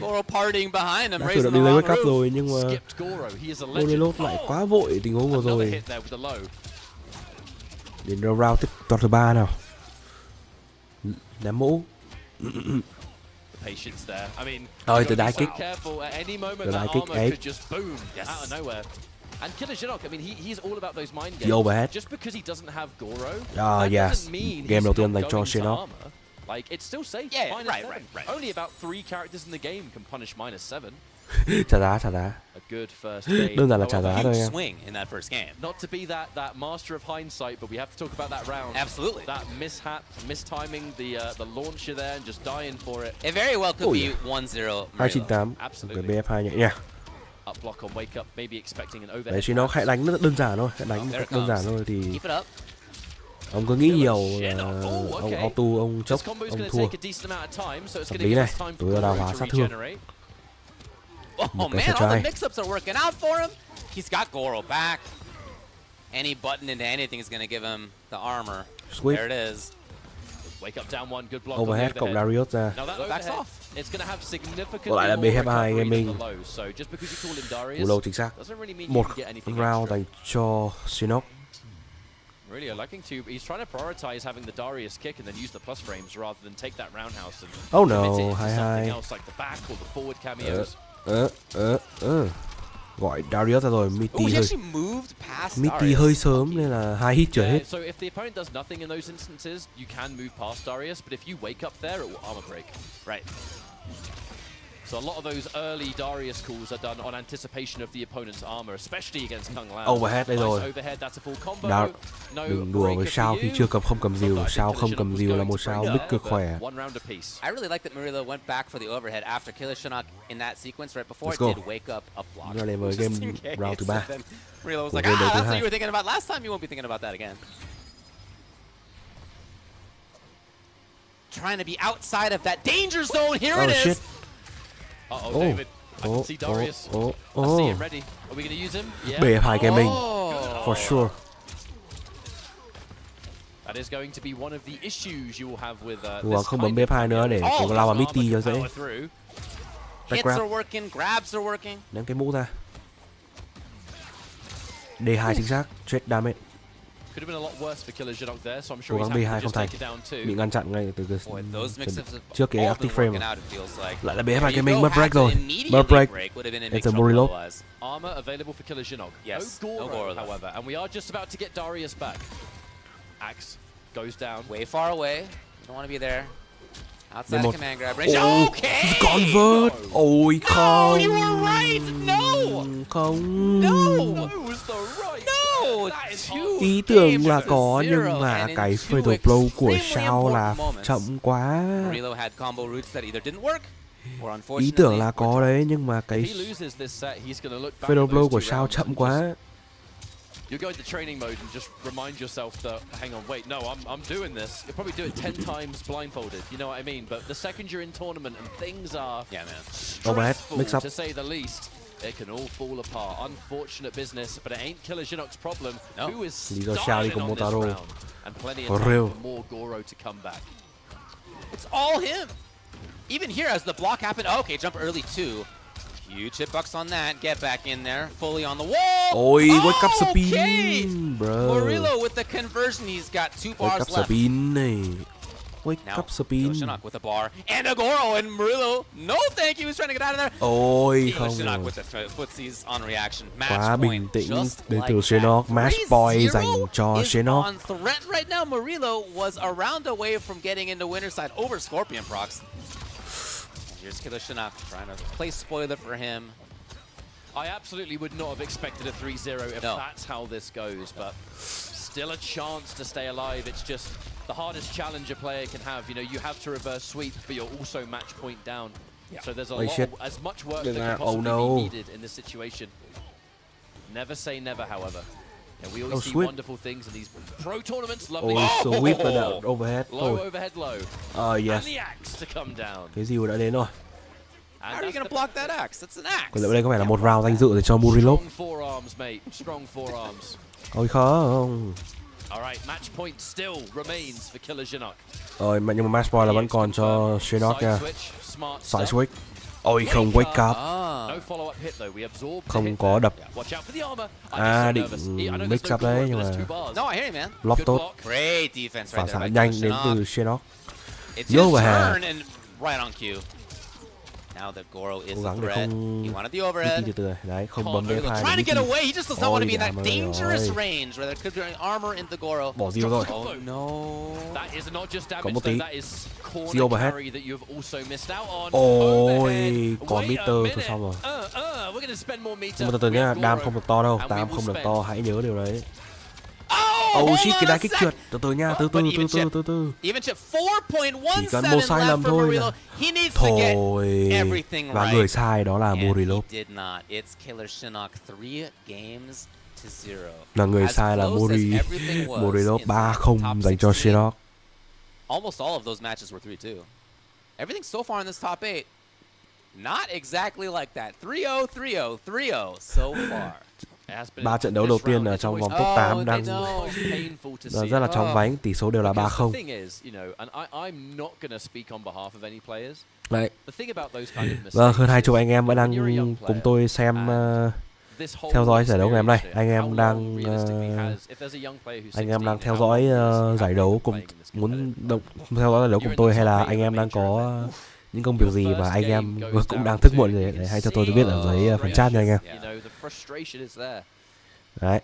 Goro partying behind him, Đã raising tự the động delay long World Cup roof. rồi nhưng mà Morilos lại quá vội tình huống vừa rồi. Đến round tiếp toàn thứ 3 nào. Ném mũ. Patience there. I mean, Rồi từ đái kích. Từ đái kích ấy. Out of nowhere. And Killer Shinnok, I mean, he's all about those mind The overhead. games. Just because he doesn't have Goro, Ah, that yes. doesn't mean Game he's đầu tiên not dành cho going to Shinnok. armor. Like, it's still safe. Yeah, -7. right. Only about 3 characters in the game can punish -7. Trả giá. A good first game. Đơn giản là trả giá thôi em. Swing in that first game. Not to be that master of hindsight, but we have to talk about that round. Absolutely. That mishap, mistiming the launcher there and just dying for it. It very well could be 1-0. 298. Absolutely. Cái BF2 nhẹ nha. Up block on wake up, maybe expecting an overhead. Đấy, Shinnok hãy đánh rất đơn giản thôi, hãy đánh một cách đơn giản thôi thì Keep it up. ông cứ nghĩ nhiều là ông auto, ông chốc, ông thua. Hợp lý này, tôi đào hóa sát thương. Oh man, all the mix-ups are working out for him. He's got Goro back. Any button into anything is going to give him the armor. Sweet. There it is. Wake up down one, good block. Overhead cộng Darius ra. Now that backs off. It's going to have significantly Còn lại là more BF2 recovery gaming. than the low. So just because you call in Darius, Cú lâu chính xác. doesn't really mean you Một can get anything round extra. dành cho Shinnok. Really are liking to. He's trying to prioritize having the Darius kick and then use the plus frames rather than take that roundhouse and Oh no, commit it into 2-2. something else like the back or the forward cameos. Gọi Darius ra rồi, Mitty Oh, hơi sớm nên là 2 hit chưa hết. So if the opponent does nothing in those instances, you can move past Darius, but if you wake up there, it will armor break. Right. So a lot of those early Darius calls are done on anticipation of the opponent's armor, especially against Kung Lao. Overhead đây rồi. Overhead, that's a full combo. Đừng đùa với Shao khi chưa không cầm rìu. Shao không cầm rìu là một Shao big cực khỏe. I really like that Morilo went back for the overhead after Killer Shinnok in that sequence right before Let's it go. did wake up block. Ra đến với game round thứ 3. Morilo was like, that's what you were thinking about last time, you won't be thinking about that again. Trying to be outside of that danger zone, here it is! Uh-oh, David. I can see Darius. I see him ready. Are we going to use him? Yeah. BF2 gaming. For sure. That is going to be one of the issues you will have with Ủa, không bấm BF2 nữa để chỉ có lao vào Mitty cho dễ. Hits are working, grabs are working. Ném cái mũ ra. D2 chính xác, straight damage. Could have been a lot worse for Killer Shinnok there, so I'm Cố sure gắng he's B2 happy to không just thành. take it down too. Bị ngăn chặn ngay từ trước cái all active been frame. working out, it feels like. Lại là BF2 There you gaming go, mất break has an rồi. immediate Mất break. would have been in It's big a trouble Morilo. otherwise. Armor available for Killer Shinnok. Yes, No no Goro, Goro, however, and we are just about to get Darius back. Axe goes down. Way far away. You don't want to be there. Outside of command grab range. Okay! Convert! Ôi không! You were right! No! Không. Ý Ý tưởng là có nhưng mà cái fatal blow của Shao là chậm quá. Ý tưởng là có đấy nhưng mà cái fatal blow của Shao chậm quá. You go into training mode and just remind yourself that, hang on, wait, no, I'm doing this. You'll probably do it 10 times blindfolded, you know what I mean? But the second you're in tournament and things are stressful, to say the least, it can all fall apart. Unfortunate business, but it ain't Killer Shinnok's problem. Who is starting on this round? And plenty of time for more Goro to come back. It's all him. Even here, as the block happened, oh, okay, jump early too. Huge hitbox on that. Get back in there, fully on the wall. Ôi, wake up spin, bro. Murillo with the conversion. He's got 2 bars wake up left. Spin này. Wake up spin. Shinnok with a bar and a Goro, and Murillo, no thank you, he was trying to get out of there. Ôi không. Shinnok with the footsies on reaction. Quá bình tĩnh đến từ Shinnok. Match point dành cho Shinnok. On threat right now. Murillo was a round away from getting into winner's side over Scorpion procs. Here's Killer Shinnok trying to play spoiler for him. I absolutely would not have expected a 3-0 if that's how this goes, but still a chance to stay alive. It's just the hardest challenge a player can have. You know, you have to reverse sweep, but you're also match point down. So there's a lot of, as much work that can possibly be needed in this situation. Never say never, however. Yeah, we always see wonderful things in these pro tournaments. Lovely. Sweep overhead. Low overhead low. Yes. And the axe to come down. Cái gì đã đến rồi. How are you gonna block that axe? That's an axe. Còn lại đây có vẻ là một round danh dự để cho Murillo. Strong forearms, mate. Strong forearms. Ôi không. Alright, match point still remains for Killer Shinnok. Rồi, nhưng mà match point là vẫn còn cho Shinnok nha. Side switch. Ôi không, wake up. Không có đập. Định mix up đấy nhưng mà block tốt. Phản xạ nhanh đến từ Shinnok. Vô và hà. Now that Goro is Cố the gắng để threat. không He wanted the overhead. từ từ đấy, không bấm F2. Trying to get away. He just does not want to be in that dangerous range where there could be armor into Goro. Bỏ Zio rồi. Oh no. That is not just Có damage, một tí. that is Zio corner overhead. carry that you've also missed out on. Ôi, có meter thôi xong rồi. We're gonna spend more meter. Nhưng mà từ từ nhá, đam không được to đâu, đam không được to, hãy nhớ điều đấy. Oh shit, cái đá kích trượt. Từ từ nha, từ từ. Even chip 4.17 Chỉ cần một sai lầm thôi là thôi. Và người sai đó là Murillo. Là người sai là Murillo 3-0 dành cho Shinnok. Almost all of those matches were 3-2. Everything so far in this top 8, not exactly like that. 3-0, 3-0, 3-0 so far. 3 trận đấu đầu tiên ở trong vòng top 8 đang rất là chóng vánh, tỷ số đều là 3-0. Đấy. Vâng, hơn 20 anh em vẫn đang cùng tôi xem theo dõi giải đấu ngày hôm nay. Anh em đang theo dõi giải đấu cùng theo dõi giải đấu cùng tôi, hay là anh em đang có những công việc gì mà anh em cũng đang thức muộn để hãy cho tôi biết ở dưới phần chat nha anh em. Đấy.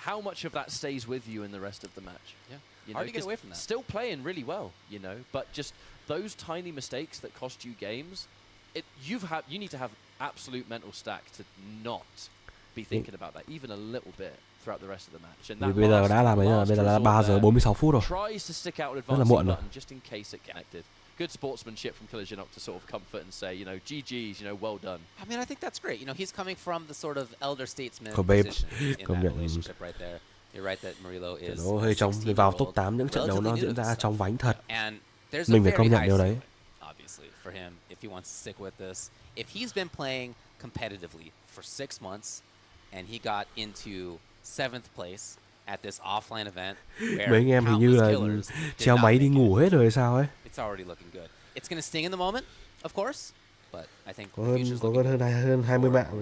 How much of that stays with you in the rest of the match? Yeah. You know, get away from that. Still playing really well, you know, but just those tiny mistakes that cost you games, you need to have absolute mental stack to not be thinking about that even a little bit throughout the rest of the match. And Bây giờ đã là bây giờ là 3 giờ 46 phút rồi. Rất là muộn rồi. Just in case it connected. Good sportsmanship from Killer Shinnok to sort of comfort and say, you know, GG's, you know, well done. I mean, I think that's great. You know, he's coming from the sort of elder statesman position in that relationship right there. You're right that Murillo is. Nó hơi trong vào top 8 những trận đấu nó diễn ra trong vánh thật. Mình phải công nhận điều đấy. Obviously, for him, if he wants to stick with this, if he's been playing competitively for 6 months, and he got into 7th place at this offline event, mấy anh em hình như là treo máy đi ngủ hết rồi sao ấy. It's already looking good. It's going to sting in the moment, of course, but I think có hơn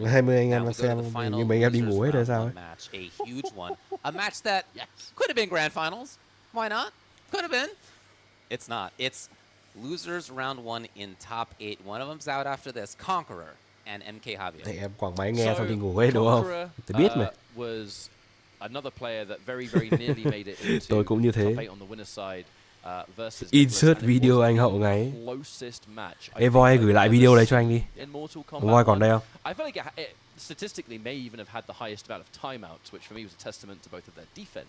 20 anh em đang xem, nhưng mấy anh em đi ngủ hết rồi sao ấy. A huge one, a match that could have been grand finals. Why not? Could have been. It's not. It's losers round 1 in top 8. One of them's out after this. Conqueror and MK Javier. Thì em quảng máy nghe xong đi ngủ hết đúng không? Tôi biết mà. Was another player that very nearly made it into tôi cũng như thế. top 8 on the winner's side. Insert video anh Hậu ngáy. Voi gửi lại video đấy cho anh đi. Voi còn đây không? I feel like it statistically may even have had the highest amount of timeouts, which for me was a testament to both of their defense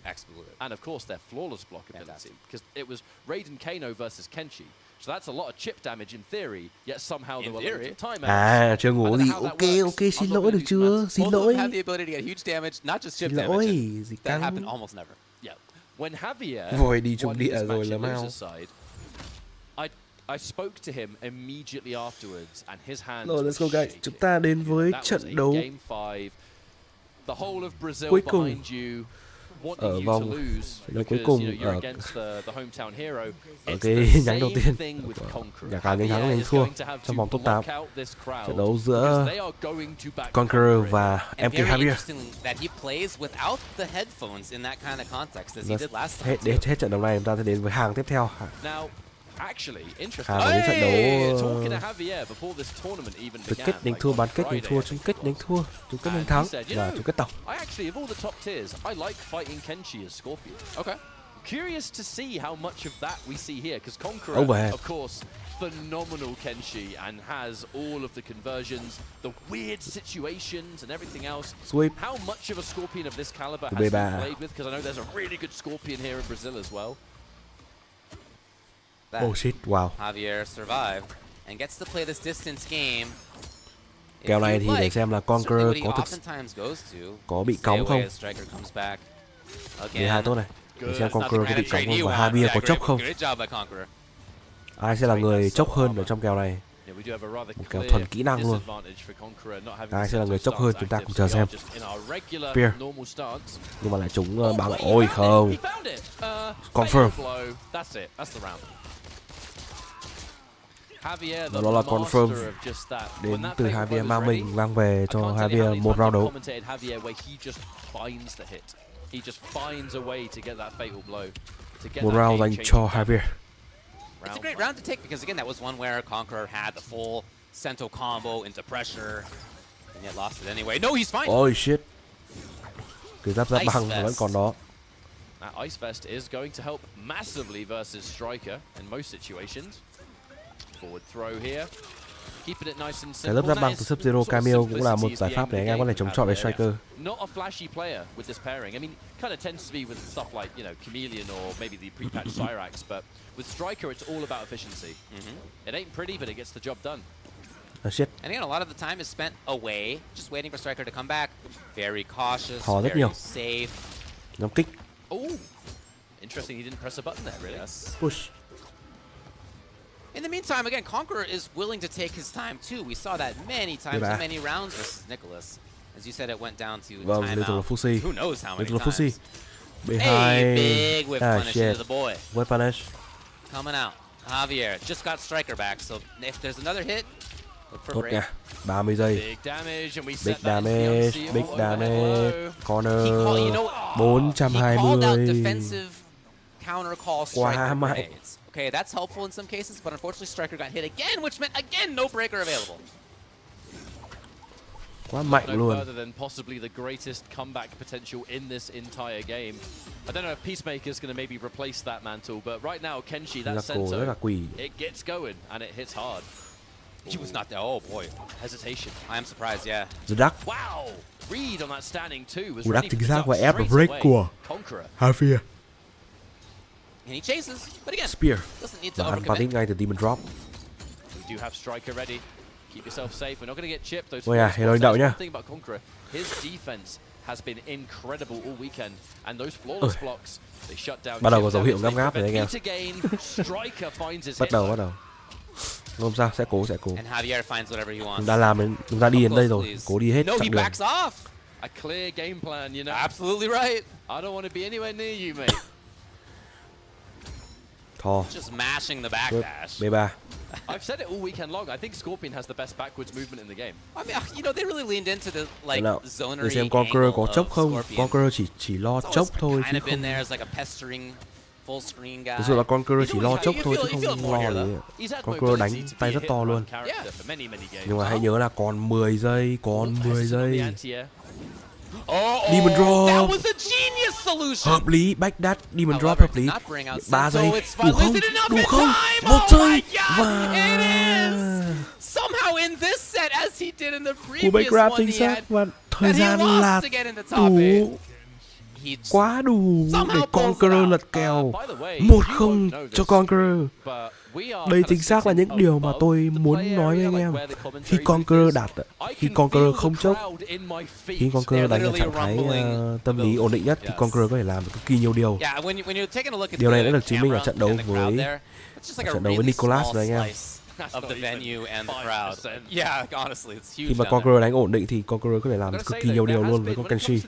and of course their flawless block ability, because it was Raiden Kano versus Kenshi. So that's a lot of chip damage in theory, yet somehow there were loads of timeouts. À, chưa ngủ gì. Ok, xin lỗi được chưa? Xin lỗi. Have the ability to get huge damage, not just chip Xin damage. lỗi, and gì that căng. happened almost never. Yeah. When Javier Voi đi trung won địa his rồi match là in mau. loser's side, I spoke to him immediately afterwards, and his hands Rồi, were let's go guys. shaking. Chúng ta đến với That was trận a đấu game 5. The whole of Brazil cuối cùng behind you, wanting ở you to vòng lose cuối because, cùng you know, you're ở against the hometown hero. ở It's cái the nhánh đầu same tiên. thing with Conqueror. Nhà cái thắng Javier nhanh is thua going to have trong to vòng top 8. block out this crowd Trận đấu because giữa they are going to back Conqueror và And MK very Javier. interesting that he plays without the headphones in that kind of context, as he did last time. Hết trận đấu này chúng ta sẽ đến với hàng tiếp theo. Now, actually, interesting. Hàng đến trận đấu Talking to Javier before this tournament even tứ began. kết đánh thua, bán kết đánh thua, chung kết đánh thua, chung kết đánh thắng và chung kết tổng. I actually, of all the top tiers, I like fighting Kenshi as Scorpion. Okay. Curious to see how much of that we see here, because Conqueror, Overhead. of course, phenomenal Kenshi and has all of the conversions, the weird situations and everything else. Sweep. How much of a Scorpion of this caliber has Bê he bà. played with? Because I know there's a really good Scorpion here in Brazil as well. Oh shit, wow. Javier survived and gets to play this distance game. Kèo này thì để xem là Conqueror có bị cóng không. Để hai tốt này. Để xem Conqueror có bị cóng không và Javier có chốc không. Ai sẽ là người chốc hơn ở trong kèo này. Một kèo thuần kỹ năng luôn. Ai sẽ là người chốc hơn, chúng ta cùng chờ xem. Spear. Nhưng mà lại trúng bảo là ôi không. Confirm. Đó là confirm đến từ Javier mang mình mang về cho Javier một round đấu. Một round dành cho Javier. It's a great round to take because again that was one where Conqueror had the full Sento combo into pressure and yet lost it anyway. No, he's fine. Oh shit. Cái giáp băng vẫn còn đó. That Ice Vest is going to help massively versus Striker in most situations. Forward throw here. Keeping it nice and simple. Cái lớp giáp băng từ Sub Zero Cameo cũng là một giải pháp để anh em có thể chống chọi với Striker. Not a flashy player with this pairing. I mean, kind of tends to be with stuff like, you know, Chameleon or maybe the pre-patched Cyrax, but with Striker it's all about efficiency. It ain't pretty, but it gets the job done. Shit. And again, a lot of the time is spent away, just waiting for Striker to come back. Very cautious, Rất very nhiều. safe. Nhóm kích. Oh, interesting. He didn't press a button there, really. Yes. Push. In the meantime, again, Conqueror is willing to take his time too. We saw that many times in many rounds versus Nicholas. As you said, it went down to timeout. Who knows how many times? B2. Hey, big whip punish into the boy. Whip punish. Coming out. Javier just got Striker back, so if there's another hit, look for break. 30 giây. Big damage, and we Big set that damage, big damage. Corner. You know, 420. He called out defensive counter call Quá Striker mạnh. grenades. Okay, that's helpful in some cases, but unfortunately Striker got hit again, which meant again no breaker available. Quá mạnh No luôn. further than possibly the greatest comeback potential in this entire game. I don't know if Peacemaker's going to maybe replace that mantle, but right now Kenshi, that Sento, it gets going and it hits hard. He was not there. Oh boy, hesitation. I am surprised. Yeah. The Duck. Wow. Read on that standing two was Cú ready đắc to chính xác và duck ép straight break away. của Conqueror. Javier. And he chases, but again, Spear. doesn't need to Và hắn overcommit. bắn ngay từ Demon Drop. We do have Striker ready. Keep yourself safe. We're not going to get chipped. Those Ôi à, floor hero spots, đậu that's nhá. one thing about Conqueror. His defense has been incredible all weekend, and those flawless blocks, they shut down. Bắt đầu có chip dấu hiệu damage, ngáp ngáp they rồi anh em. prevent beat again. Striker finds his Bắt hit. đầu. Không sao, sẽ cố. And Javier finds whatever he wants. Chúng ta làm đến, chúng ta đi đến đây rồi, cố đi hết No, he chặng đường. backs off. A clear game plan, you know. Absolutely right. I don't want to be anywhere near you, mate. Thò. Just mashing the backdash. B3. I've said it all weekend long. I think Scorpion has the best backwards movement in the game. I mean, you know, they really leaned into the like zonery Để xem Conqueror có angle chốc of không. Scorpion. Conqueror chỉ lo chốc thôi Kind chứ of been không. there as like a pestering full screen guy. Thực sự là Conqueror chỉ lo chốc thôi chứ không lo gì. Conqueror đánh tay rất to luôn. Nhưng mà hãy nhớ là còn 10 giây, Demon Drop. That was a genius solution. Hợp lý, backdash, Demon Drop hợp lý. 3 giây, đủ không? Đủ không? 1 giây và somehow in this set as he did in the cú previous backgrab one chính he xác had và thời that he gian lost là to get into top eight. đủ, quá đủ để Conqueror lật kèo 1-0 cho Conqueror. Đây chính xác là những điều mà tôi muốn nói với anh em. Khi Conqueror đạt, khi Conqueror không chốc, khi Conqueror đánh ở trạng thái tâm lý ổn định nhất thì Conqueror có thể làm được cực kỳ nhiều điều. Điều này đã được chứng minh ở trận đấu với Nicholas rồi anh em. Of the venue and the crowd. Yeah, honestly, it's huge. Khi mà Conqueror đánh ổn định thì Conqueror có thể làm cực kỳ nhiều điều luôn với con Kenshi.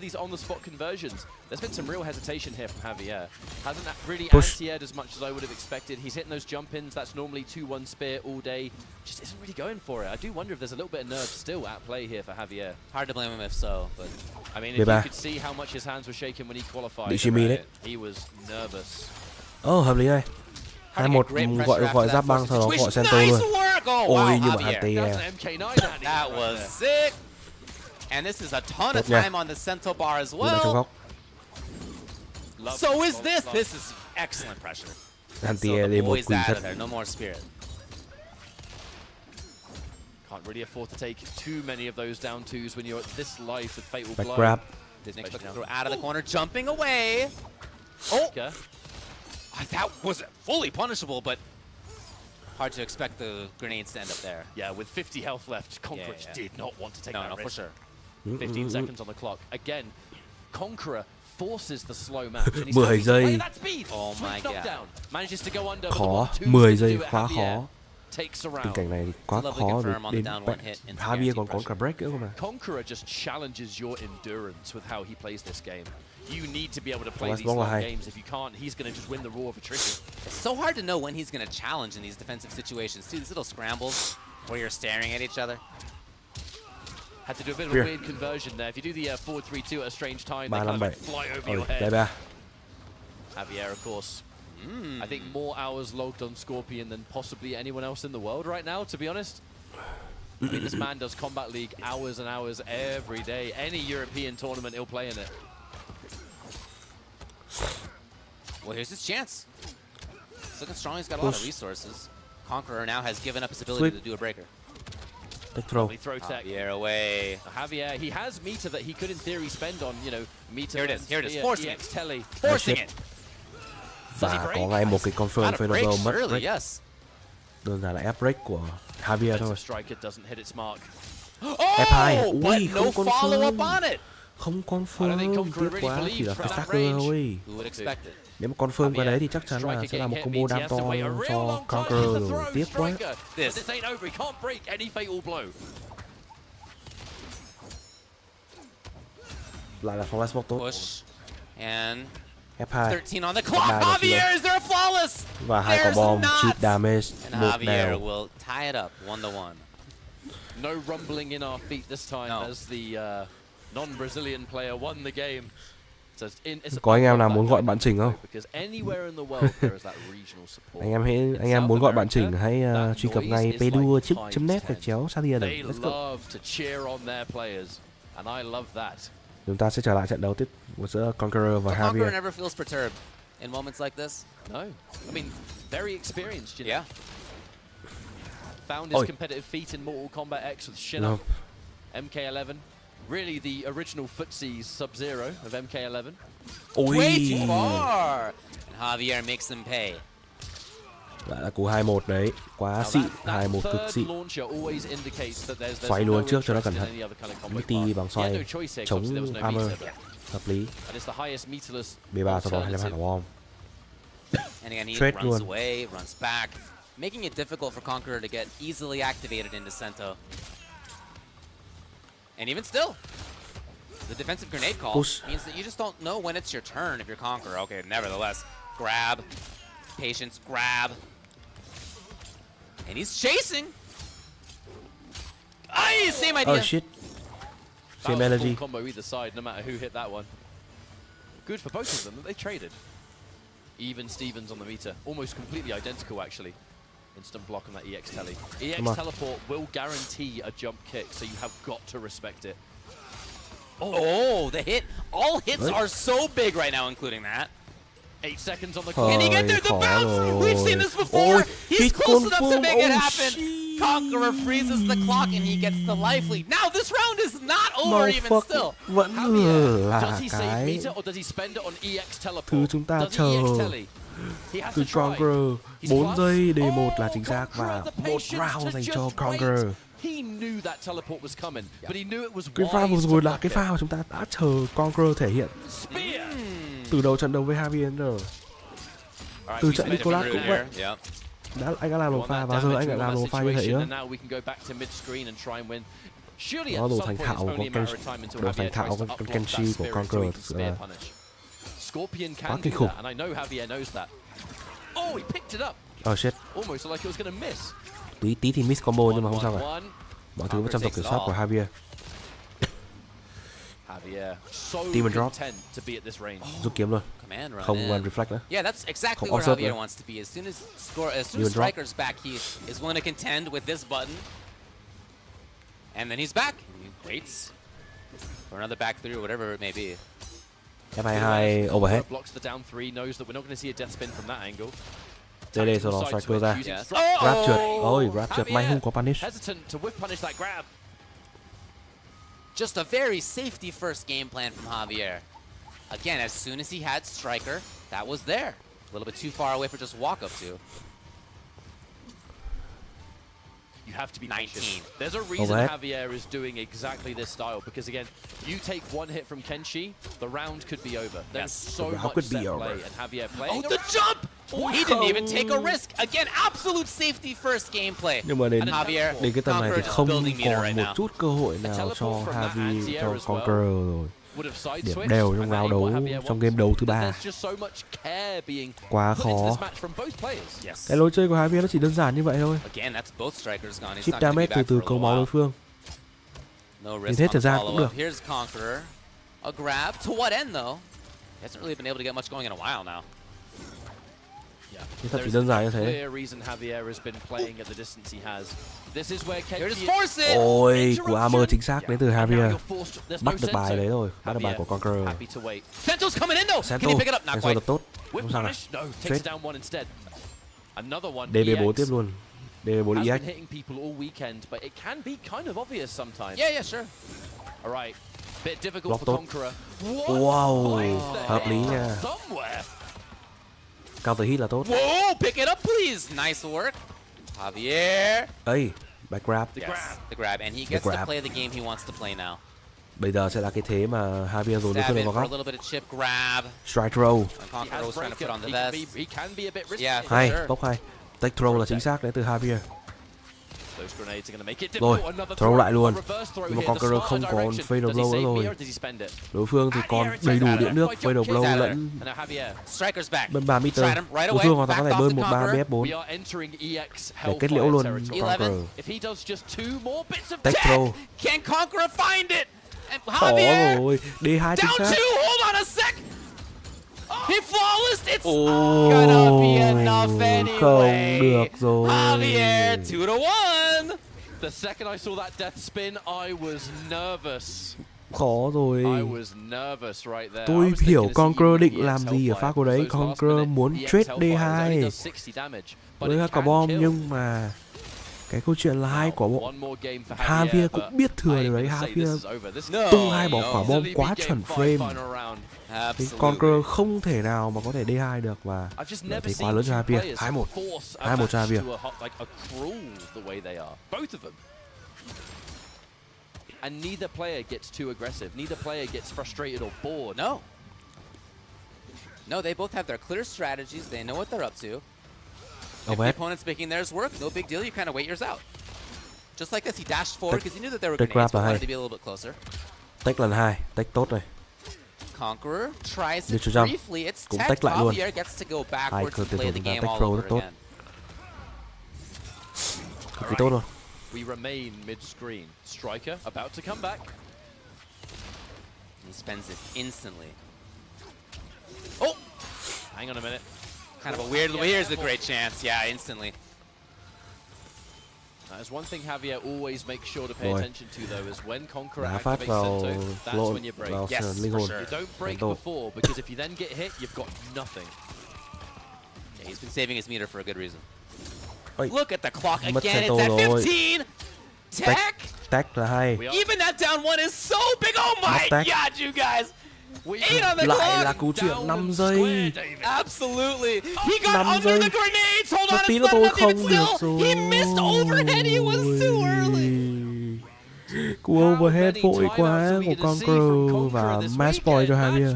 There's been some real hesitation here from Javier. Hasn't really Push. anti-aired as much as I would have expected. He's hitting those jump ins. That's normally 2-1 spear all day. Just isn't really going for it. I do wonder if there's a little bit of nerve still at play here for Javier. Hard to blame him if so, but I mean, if you could see how much his hands were shaking when he qualified, he was nervous. Hợp lý đây. 2-1 gọi giáp băng sau đó gọi Sento luôn. Ôi nhưng mà anti-air. That was sick. And this is a ton of time on the Sento bar as well. So is this. This is excellent pressure. Anti-air đi một quỷ thật. No more spirit. Can't really afford to take too many of those down twos when you're at this life with fatal blow. Back grab. Didn't expect to throw out of the corner, jumping away. Oh. That was fully punishable, but hard to expect the grenades to end up there. Yeah, with 50 health left, Conqueror did not want to take that risk. For sure. 15 seconds on the clock. Again, Conqueror forces the slow match. 10 giây. Oh my god. Manages to go under. Khó, 10 giây quá khó. Tình cảnh này quá khó đến Javier còn có cả break nữa không mà. Conqueror just challenges your endurance with how he plays this game. You need to be able to play these long games. If you can't, he's going to just win the raw of attrition. It's so hard to know when he's going to challenge in these defensive situations. See these little scrambles where you're staring at each other. Had to do a bit of a weird conversion there. If you do the 4-3-2 at a strange time, they kind of fly over your head. Javier, of course. I think more hours logged on Scorpion than possibly anyone else in the world right now, to be honest. I mean, this man does Combat League hours and hours every day. Any European tournament, he'll play in it. Well, here's his chance. He's looking strong. He's got a lot of resources. Conqueror now has given up his ability to do a breaker. Throw. Javier away. Javier, he has meter that he could in theory spend on, you know, meter. Here it is. Here it is. Forcing it. Telly. Forcing it. Và có ngay một cái confirm favorable mất break. Đơn giản là ép break của Javier thôi. F2. Ui, không confirm. Không confirm. Tiếc quá, chỉ là phải stagger thôi. Nếu mà confirm cái đấy thì chắc chắn là sẽ là một combo đam to cho Conqueror rồi. Tiếc quá. Lại là flash bot tốt. And F2. 13 on the clock. Javier, is there a flawless? Và 2 quả bom, cheat damage, and Javier will tie it up 1-1. No rumbling in our feet this time as the non-Brazilian player won the game. So có anh em nào muốn gọi bạn Trình không? anh em muốn gọi bạn Trình hãy truy cập ngay pedua.net/Sadia này. Let's go. Chúng ta sẽ trở lại trận đấu tiếp giữa Conqueror và Javier. Conqueror never feels perturbed in moments like this. No, I mean very experienced. You know? Yeah. Found his competitive feat in Mortal Kombat X with Shinnok, MK11. Really the original footsie Sub-Zero of MK11. Way too far. And Javier makes them pay. Lại là cú 2-1 đấy, quá xịn, 2-1 cực xịn. Xoay luôn trước cho nó cẩn thận. Multi bằng xoay, chống armor, hợp lý. B3 sau đó 25 quả bom. Trade luôn. Away, runs back, making it difficult for Conqueror to get easily activated into Sento. And even still, the defensive grenade call means that you just don't know when it's your turn if you're Conqueror. Okay, nevertheless, grab, patience, grab. And he's chasing. Aye, same idea. Oh shit. Same energy. Combo either side, no matter who hit that one. Good for both of them that they traded. Even Stevens on the meter, almost completely identical actually. Instant block on that EX telly. EX teleport will guarantee a jump kick, so you have got to respect it. Oh, the hit. All hits are so big right now, including that. 8 seconds on the clock. Can he get there? The bounce! We've seen this before! He's close enough to make it happen! Conqueror freezes the clock and he gets the life lead. Now this round is not over even still. Vẫn là cái thứ chúng ta chờ từ Conqueror. 4 giây D1 là chính xác và một round dành cho Conqueror. Cái pha vừa rồi là cái pha mà chúng ta đã chờ Conqueror thể hiện từ đầu trận đấu với Javier rồi. Từ trận Nicolas cũng vậy. Anh đã làm một pha và giờ anh lại làm một pha như thế nữa. Nó đồ thành thạo của con Kenshi của Conqueror là quá kinh khủng. Oh shit. Tí thì miss combo nhưng mà không sao cả. Mọi thứ vẫn trong tầm kiểm soát của Javier. Demon drop. Rút kiếm luôn. Không reflect nữa. Yeah, that's exactly where Javier wants to be. As soon as Striker's back, he is willing to contend with this button. And then he's back. He waits for another back through, whatever it may be. F22 overhead. Blocks the down 3, knows that we're not going to see a death spin from that angle. Đây sau đó Striker ra. Grab trượt. Ôi, grab trượt may không có punish. Hesitant to whip punish that grab. Just a very safety first game plan from Javier. Again, as soon as he had Striker, that was there. A little bit too far away for just walk up to. You have to be 19. There's a reason Javier is doing exactly this style, because again, you take one hit from Kenshi, the round could be over. There's so much set play, and Javier playing. Oh, the jump! He didn't even take a risk. Again, absolute safety first gameplay. Nhưng mà đến cái tầm này thì không còn một chút cơ hội nào cho Javi, cho Conqueror rồi. Điểm đều trong round đấu, trong game đấu thứ 3. Quá khó. Cái lối chơi của Javier nó chỉ đơn giản như vậy thôi. Chip damage từ từ cầu máu đối phương. Nhìn hết thời gian cũng được. A grab to what end though? He hasn't really been able to get much going in a while now. Thật chỉ đơn giản như thế. Ôi, của Armor chính xác đến từ Javier. Bắt được bài đấy rồi, bắt được bài của Conqueror. Sento's coming in though. Senso đập tốt, không sao cả. Straight. DB4 tiếp luôn. DB4 EX. Yeah, sure. Block tốt. Wow, hợp lý nha. Counter hit là tốt. Whoa, pick it up please. Nice work. Javier. Ây, back grab. The grab, and he gets to play the game he wants to play now. Bây giờ sẽ là cái thế mà Javier dồn đối phương vào góc. Strike throw. Hay, bốc hay. Take throw là chính xác đến từ Javier. Rồi, throw lại luôn. Nhưng mà Conqueror không còn fade blow nữa rồi. Đối phương thì còn đầy đủ điện nước, fade blow lẫn bơm 3 meter. Đối phương hoàn toàn có thể bơm 13 BF4 để kết liễu luôn Conqueror. Take throw. Khó rồi, D2 chính xác. He flawless. It's gonna be enough anyway. Không được rồi. Javier 2-1. The second I saw that death spin, I was nervous. Khó rồi. I was nervous right there. Tôi hiểu Conqueror định làm gì ở pha của đấy. Conqueror muốn trade D2 với quả bom, nhưng mà cái câu chuyện là hai quả bom. Javier cũng biết thừa điều đấy. Javier tung hai quả bom quá chuẩn frame. Thì Conqueror không thể nào mà có thể D2 được, và thấy quá lớn cho Javier. 2-1. 2-1 cho Javier. And neither player gets too aggressive. Neither player gets frustrated or bored. No, they both have their clear strategies. They know what they're up to. If the opponent's making theirs work, no big deal. You kind of wait yours out. Just like this, he dashed forward because he knew that there were grenades, but wanted to be a little bit closer. Take lần 2, take tốt rồi. Conqueror tries it briefly. It's tech. Javier gets to go backwards and play the game all over again. Cực kỳ tốt rồi. We remain mid-screen. Striker about to come back. He spends it instantly. Oh! Hang on a minute. Kind of a weird. Here's a great chance. Yeah, instantly. There's one thing Javier always makes sure to pay attention to though is when Conqueror Đá phát activates vào Sento, that's when you break. vào Yes, linh for hồn. sure. You don't break before because if you then get hit, you've got nothing. Yeah, he's been saving his meter for a good reason. Ôi, Look at the clock mất again. Sento It's at rồi. 15. Tech. Tech là hay. Even that down one is so big. Oh my Tech. god, you guys. 8 on the Lại là clock. cú chuyện 5 giây. Absolutely. He got 5 under giây. the grenades. Hold Một on, tí it's nữa not tôi enough không even được still. rồi. He missed overhead. He was too early. Cú overhead vội quá của Conqueror và match point cho Javier.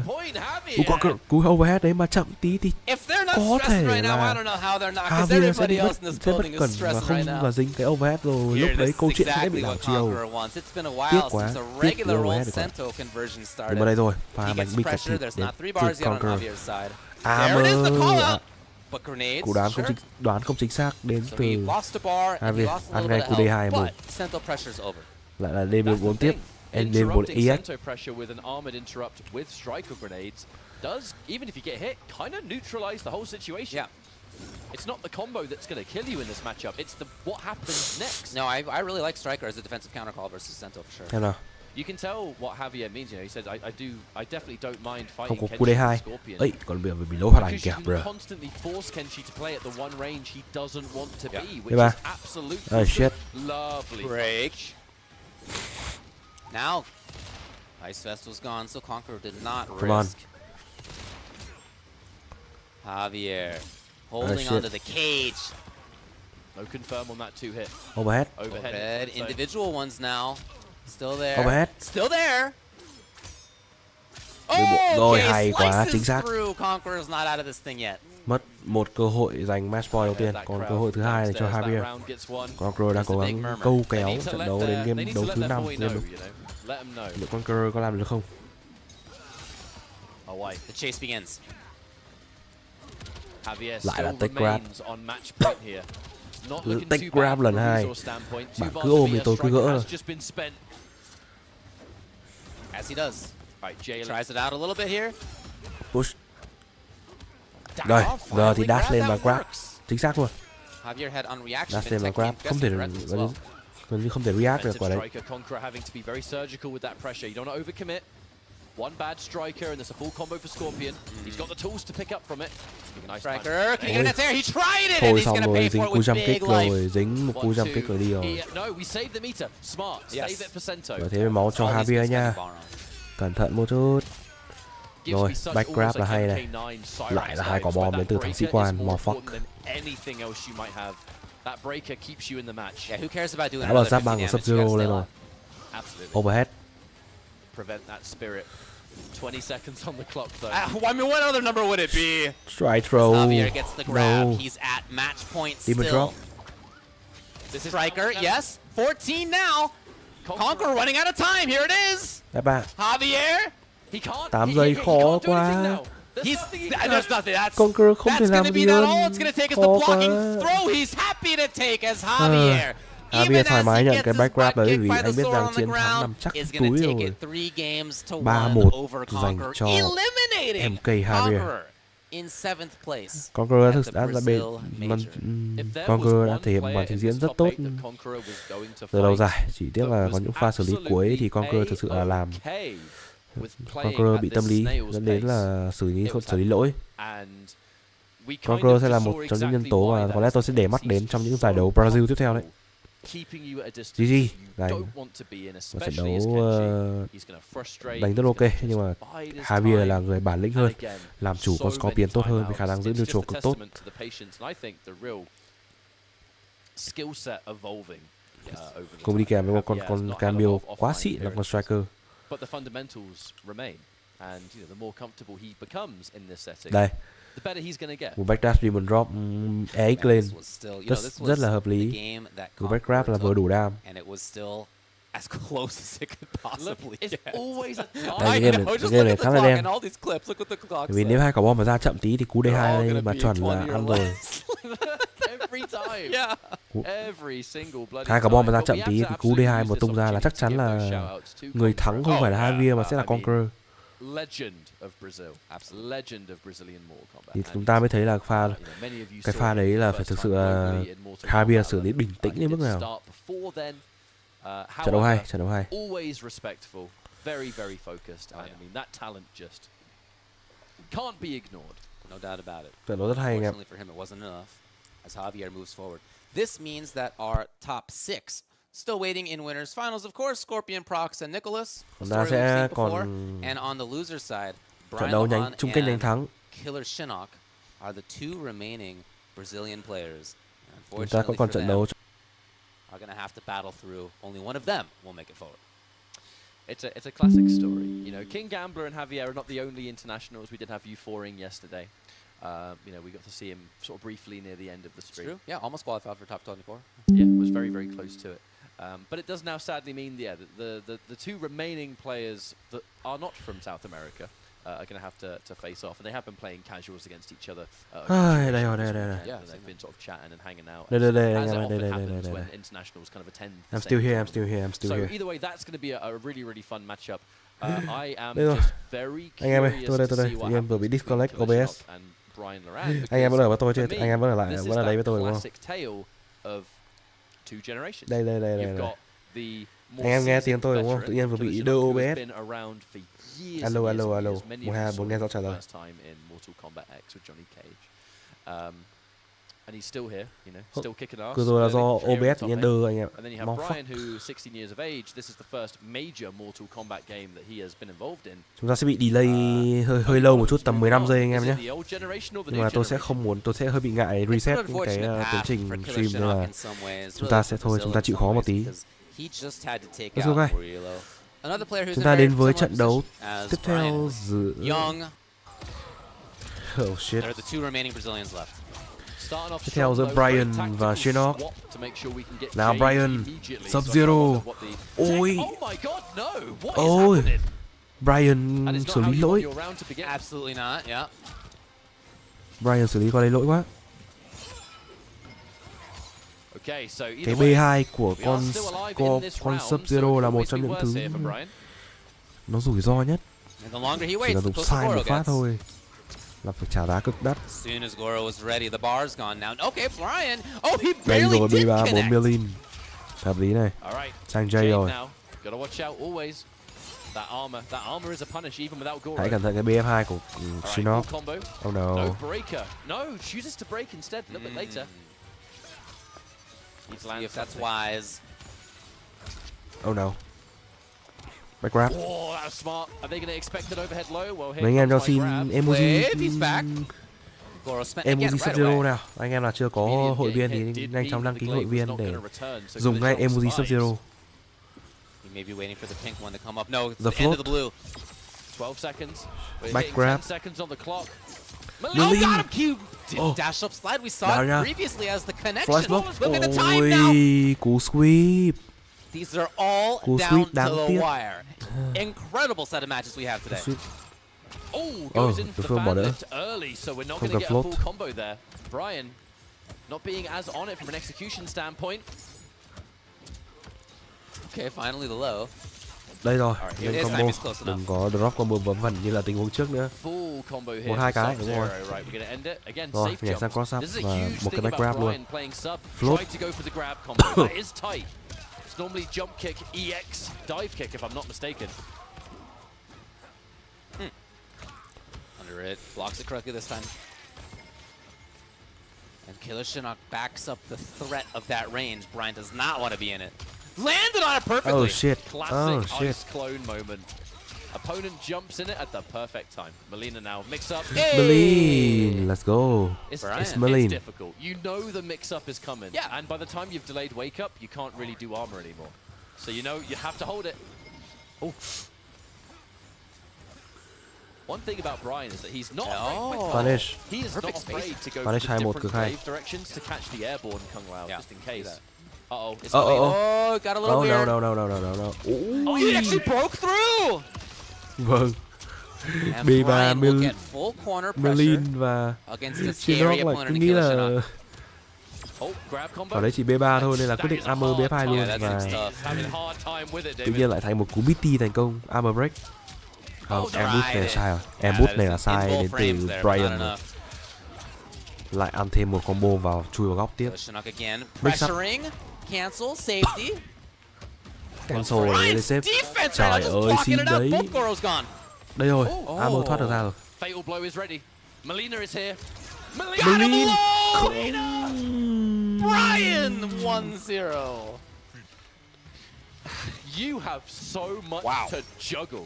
Cú overhead đấy mà chậm tí thì If they're not có stressing thể right now, I là don't know how they're not, because Javier sẽ everybody bị else in this bất building cẩn is và stressing không right now. và dính cái overhead rồi lúc đấy câu chuyện sẽ bị đảo chiều. It's been a Tiếc while quá, since a tiếc regular cái old overhead rồi. Sento conversion started. Nhưng mà đây rồi, pha He bánh gets bích cạch pressure. thịt There's đến not 3 từ bars yet on Conqueror. Javier's side. There it is, the call Armor. out. But grenades, Cú đoán sure. không chính xác đến So từ he lost a bar and he Javier. lost a Ăn little ngay bit cú of D2 health, một. but Sento pressure's over. Lại là đêm 4 tiếp. Đêm 4 Interrupting EX. Sento pressure with an armored interrupt with striker grenades does, even if you get hit, kind of neutralize the whole situation. Yeah. It's not the combo that's going to kill you in this matchup. It's what happens next. No, I really like Striker as a defensive counter call versus Sento for sure. Thế nào? You can tell what Javier means. You know, he said, I definitely don't mind Không fighting có cú Kenshi D2. and Scorpion. Ấy, còn bị lỗ hoạt ảnh Because kìa, you bro. can constantly force Kenshi to play at the one range he doesn't want to be, Thế which ba. is absolutely Oh shit. lovely. Break. Now, Ice Vestal's gone, so Conqueror did not Come on. risk. Javier holding shit. onto the cage. No confirm on that 2 hit. Overhead. Overhead. Individual ones now. Still there. Overhead. Still there. Rồi hay quá, slices chính xác. through. Conqueror's not out of this thing yet. Mất một cơ hội giành match point đầu tiên, còn cơ hội thứ hai là cho Javier. Conqueror đang cố gắng câu kéo trận đấu đến game đấu thứ 5. Liệu Conqueror có làm được không? The chase begins. Lại là take grab. Cứ take grab lần 2. Bạn cứ ôm thì tôi cứ gỡ rồi. As he does. Tries it out a little bit here. Push. Rồi, giờ thì dash lên và grab. Chính xác luôn. Javier had on reaction. Dash lên và grab. Không thể gần như không thể react được quả đấy. Conqueror having to be very surgical with that pressure. You don't want to overcommit. One bad striker and there's a full combo for Scorpion. He's got the tools to pick up from it. Nice Striker, can you get there? He tried it and he's going to pay for it with big life. Dính một cú jump kick rồi đi rồi. No, we saved the meter. Smart. Save it for Sento. Và thế mới máu cho Javier nha. Cẩn thận một chút. Rồi, back grab là hay này. Lại là 2 quả bom đến từ thằng sĩ quan. Motherfuck. Đã bật giáp băng của Sub-Zero lên rồi. Overhead. Prevent that spirit. 20 seconds on the clock though. I mean, what other number would it be? Strike throw. Javier gets the grab. No. He's at match point Demon still. drop. This is Striker, yes. 14 now. Conqueror running out of time. Here it is. Đáp bạn. Javier. He can't. 8 giây khó quá. There's nothing. Conqueror không thể làm gì all hơn. it's going to take is the blocking throw. He's happy to take as Javier. Javier thoải mái nhận cái back grab đấy vì anh biết rằng chiến thắng nằm chắc túi rồi. 3-1 dành cho MK Javier. In 7th place. Conqueror đã ra bên Conqueror đã thể hiện màn trình diễn rất tốt từ đầu giải. Chỉ tiếc là có những pha xử lý cuối thì Conqueror thực sự là làm Conqueror bị tâm lý dẫn đến là xử lý lỗi. Conqueror sẽ là một trong những nhân tố mà có lẽ tôi sẽ để mắt đến trong những giải đấu Brazil tiếp theo đấy. GG, một trận đấu đánh rất ok, nhưng mà Javier là người bản lĩnh hơn, làm chủ con Scorpion tốt hơn với khả năng giữ neutral cực tốt. Cùng đi kèm với một con Camille quá xịn là con Striker. Đây, một backdash Demon Drop EX lên rất là hợp lý. Một backgrab là vừa đủ đam. As close as it could possibly get. Đây, game này khá là đen. Vì nếu 2 quả bom mà ra chậm tí thì cú D2 đây mà chuẩn là ăn rồi. 2 quả bom mà ra chậm tí thì cú D2 mà tung ra là chắc chắn là người thắng không phải là Javier mà sẽ là Conqueror. legend of Brazil, legend of Brazilian Mortal Kombat. Thì chúng ta mới thấy là cái pha đấy là phải thực sự Javier xử lý bình tĩnh đến mức nào. Trận đấu hay, trận đấu hay. Always respectful, very focused. And I mean that talent just can't be ignored. No doubt about it. Trận đấu rất hay anh em. Fortunately for him, it wasn't enough as Javier moves forward. This means that our top 6 still waiting in winners finals, of course. Scorpion, Prox, and Nicholas. Chúng ta sẽ còn and on the loser side, trận đấu chung kết nhanh thắng. Killer Shinnok are the two remaining Brazilian players. Chúng ta có còn trận đấu. Are going to have to battle through. Only one of them will make it forward. It's a classic story. You know, King Gambler and Javier are not the only internationals. We did have Euphoric yesterday. You know, we got to see him sort of briefly near the end of the stream. True. Yeah, almost qualified for top 24. Yeah, was very close to it. But it does now sadly mean, yeah, the two remaining players that are not from South America are going to have to face off, and they have been playing casuals against each other. Đây. Yeah, they've been sort of chatting and hanging out. Đây. As it often happens when internationals kind of attend. I'm still here. So either way, that's going to be a really fun matchup. I am just very curious to see what happens vừa bị disconnect OBS. and Brian Laran. Anh em vẫn ở với tôi chứ? Anh em vẫn ở lại, vẫn ở đây với tôi đúng không? Classic tale of two generations. Đây. Anh em nghe tiếng tôi đúng không? Tự nhiên vừa bị đưa OBS. Alo. 124 nghe rõ trả lời. And he's still here, you know, still kicking ass. Cứ rồi là do OBS tự nhiên đưa anh em. And then you have Brian, who 16 years of age. This is the first major Mortal Kombat game that he has been involved in. Chúng ta sẽ bị delay hơi lâu một chút, tầm 15 giây anh em nhé. Nhưng mà tôi sẽ không muốn, tôi sẽ hơi bị ngại reset những cái tiến trình stream nên là chúng ta sẽ chúng ta chịu khó một tí. Let's go guys. Chúng ta đến với trận đấu tiếp theo giữa oh shit. Tiếp theo giữa Brian và Shinnok. Nào Brian, Sub-Zero. Ôi, Brian xử lý lỗi. Brian xử lý qua đây lỗi quá. Cái B2 của con Sub-Zero là một trong những thứ nó rủi ro nhất. Chỉ là dùng sai một phát thôi là phải trả giá cực đắt. Đây rồi B3 4 million. Hợp lý này. Sang Jay rồi. Hãy cẩn thận cái BF2 của Shinnok. Oh no. See if that's wise. Oh no. Back grab. Oh, that was smart. Are they going to expect an overhead low? Well, mấy anh em cho xin emoji. Emoji Sub-Zero nào. Anh em nào chưa có hội viên thì nhanh chóng đăng ký hội viên để dùng ngay emoji Sub-Zero. May be waiting for the pink one to come up. No, it's the the end of the blue. 12 seconds. Back grab. 10 seconds on the clock. Oh, got him! Dash up slide. We saw it previously as the connection. Look at the time now. Cú sweep. These are all down to the wire. Incredible set of matches we have today. Goes in for the fan lift early, so we're not going to get a full combo there. Brian not being as on it from an execution standpoint. Okay, finally the low. Đây rồi, lên combo. Đừng có drop combo bấm vần như là tình huống trước nữa. 1-2 cái, đúng rồi. Rồi, nhảy sang cross up và một cái back grab luôn. Float. It's normally jump kick, EX, dive kick if I'm not mistaken. Under it, blocks it correctly this time. And Killer Shinnok backs up the threat of that range. Brian does not want to be in it. Landed on it perfectly. Oh shit. Classic ice clone moment. Opponent jumps in it at the perfect time. Melina now mix up. Melina, let's go. It's Melina. It's difficult. You know the mix up is coming. Yeah. And by the time you've delayed wake up, you can't really do armor anymore. So you know you have to hold it. Oh. One thing about Brian is that he's not Punish. He is not afraid to go for the different wave directions to catch the airborne Kung Lao just in case. Uh-oh. Oh, got a little weird. No. Oh, he actually broke through! Vâng. B3 Melin và Shinnok lại cứ nghĩ là ở đấy chỉ B3 thôi nên là quyết định armor B2 luôn và tự nhiên lại thành một cú BT thành công armor break. Không, ambush này là sai rồi. Ambush này là sai đến từ Brian. Lại ăn thêm một combo vào chui vào góc tiếp. Mix up. Cancel, safety. Cancel để xếp. Trời ơi, xin đấy. Đây rồi, Amo thoát được ra rồi. Fatal blow is ready. Melina is here. Melina. Brian 1-0. You have so much to juggle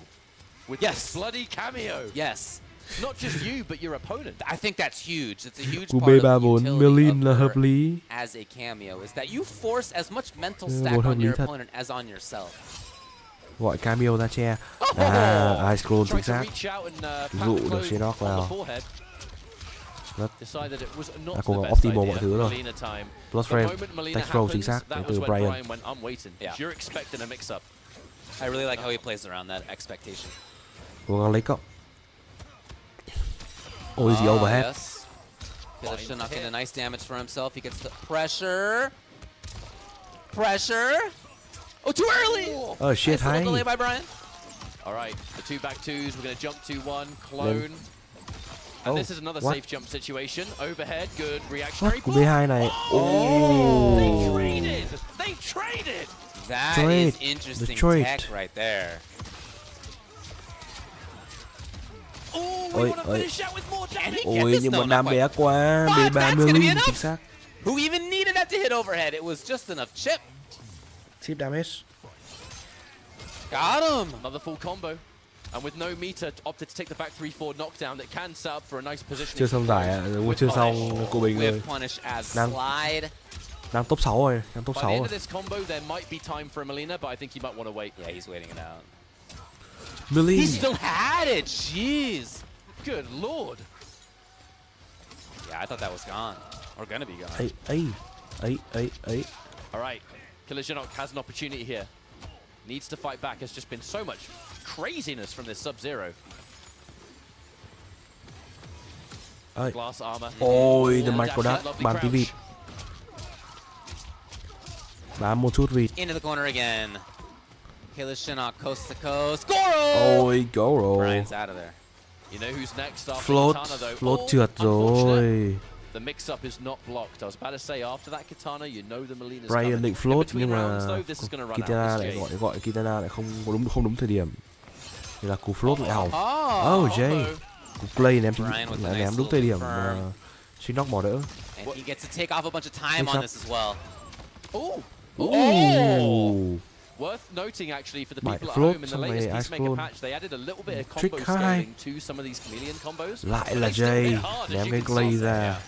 with this bloody cameo. Yes. Not just you, but your opponent. I think that's huge. It's a huge Cú part of the B34 utility Melina of hợp her lý. as a cameo is that you force as much mental stack on your opponent as on yourself. Gọi cameo ra che. Ice scroll chính xác. Dụ được Shinnok vào. Cố gắng optimal mọi thứ rồi. Plus frame, tech throw chính xác đến từ Brian. I really like how he plays around that expectation. Cố gắng lấy cộng. Oh, easy overhead. Yes. Kitana getting a nice damage for himself. He gets the pressure. Pressure. Oh, too early. Oh shit, nice hi. delay by Brian. All right, the 2 back 2s. We're going to jump 2-1, clone. And this is another safe jump situation. Overhead, good reactionary. Cú B2 này. They traded. They traded. That Trade. is interesting Trade. tech right there. Ôi, ôi. Ôi, nhưng mà đam bé quá. B3 Melina chính xác. Who even needed that to hit overhead? It was just enough chip. Chip damage. Got him. Another full combo. And with no meter, opted to take the back 3-4 knockdown that can set up for a nice position. Chưa xong giải, chưa xong cô Bình rồi. Đang top 6 rồi, đang top 6 By the rồi. end of this combo, there might be time for Melina, but I think he might want to wait. Yeah, he's waiting it out. Melina. He still had it. Jeez. Good lord. Yeah, I thought that was gone. Or gonna be gone. Ấy. All right, Killer Shinnok has an opportunity here. Needs to fight back. Has just been so much craziness from this Sub-Zero. Glass armor. Ôi, the micro dash, bàn tí vịt. Bám một chút vịt. Into the corner again. Killer Shinnok coast to coast. Goro! Ôi, Goro. Brian's out of there. You know who's next after Float, Kitana though? float trượt rồi. The mix-up is not blocked. I was about to say after that Kitana, you know the Melina's Brian định float nhưng mà Kitana lại gọi Kitana lại không đúng thời điểm. Thì là cú float lại hỏng. Oh, Jay. Cú play ném lại ném đúng thời điểm mà Shinnok bỏ đỡ. And he gets to take off a bunch of time on this as well. Ooh. Worth noting actually for the people at float, home in the latest Peacemaker patch, they added a little bit of combo scaling to some of these chameleon combos. Lại là Jay ném cái clay ra.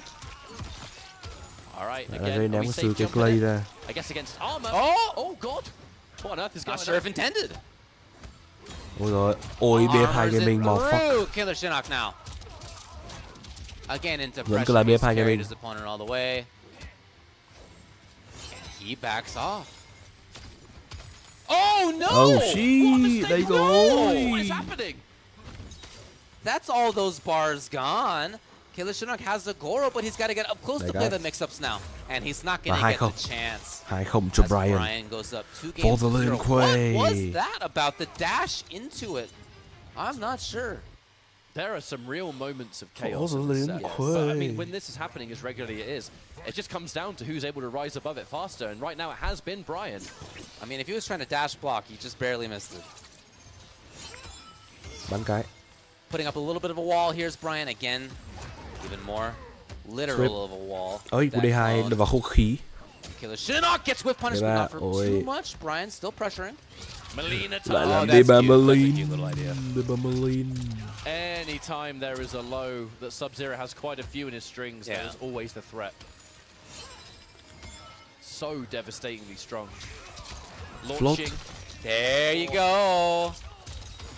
All right, Lại là Jay ném cái clay ra. I guess against armor. Oh god. What on earth is going on? Not sure if intended. Ôi rồi, ôi BF2 Gaming màu fuck. Killer Shinnok now. Again into Vẫn cứ là pressure. BF2 Gaming. His opponent all the way. And he backs off. Oh no! Oh shit, đây rồi. What is happening? That's all those bars gone. Killer Shinnok has the Goro, but he's got to get up close to play the mix-ups now. And he's not going to get the chance. 2-0 cho Brian. Brian goes up 2 games For the little Quay. What was that about the dash into it? I'm not sure. There are some real moments of chaos. For the little Quay. But I mean, when this is happening as regularly as it is, it just comes down to who's able to rise above it faster. And right now, it has been Brian. I mean, if he was trying to dash block, he just barely missed it. Bắn cái. Putting up a little bit of a wall. Here's Brian again. Even more literal of a wall. Ôi, cú D2 đập vào không khí. Killer Shinnok gets whip punish, but not for too much. Brian still pressuring. Melina Lại time. là B3 Melina. Anytime there is a low that Sub-Zero has quite a few in his strings, there's always the threat. So devastatingly strong. Launching. There you go.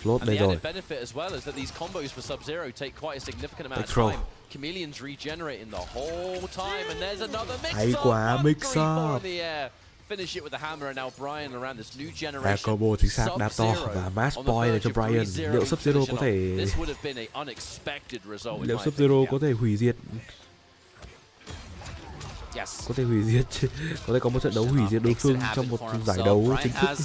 Float And đây the rồi. added benefit as well is that these combos for Sub-Zero take quite a significant amount of time. Chameleons regenerating the whole time, and there's another mix-up. Hay quá, mix-up. In the air. Finish it with the hammer, and now Brian around this new generation. Và combo chính xác đá to và match point này cho Brian. Liệu Sub-Zero có thể Sub-Zero có thể hủy diệt? Yes. Có thể hủy diệt, có thể có một trận đấu hủy diệt đối phương trong một giải đấu chính thức.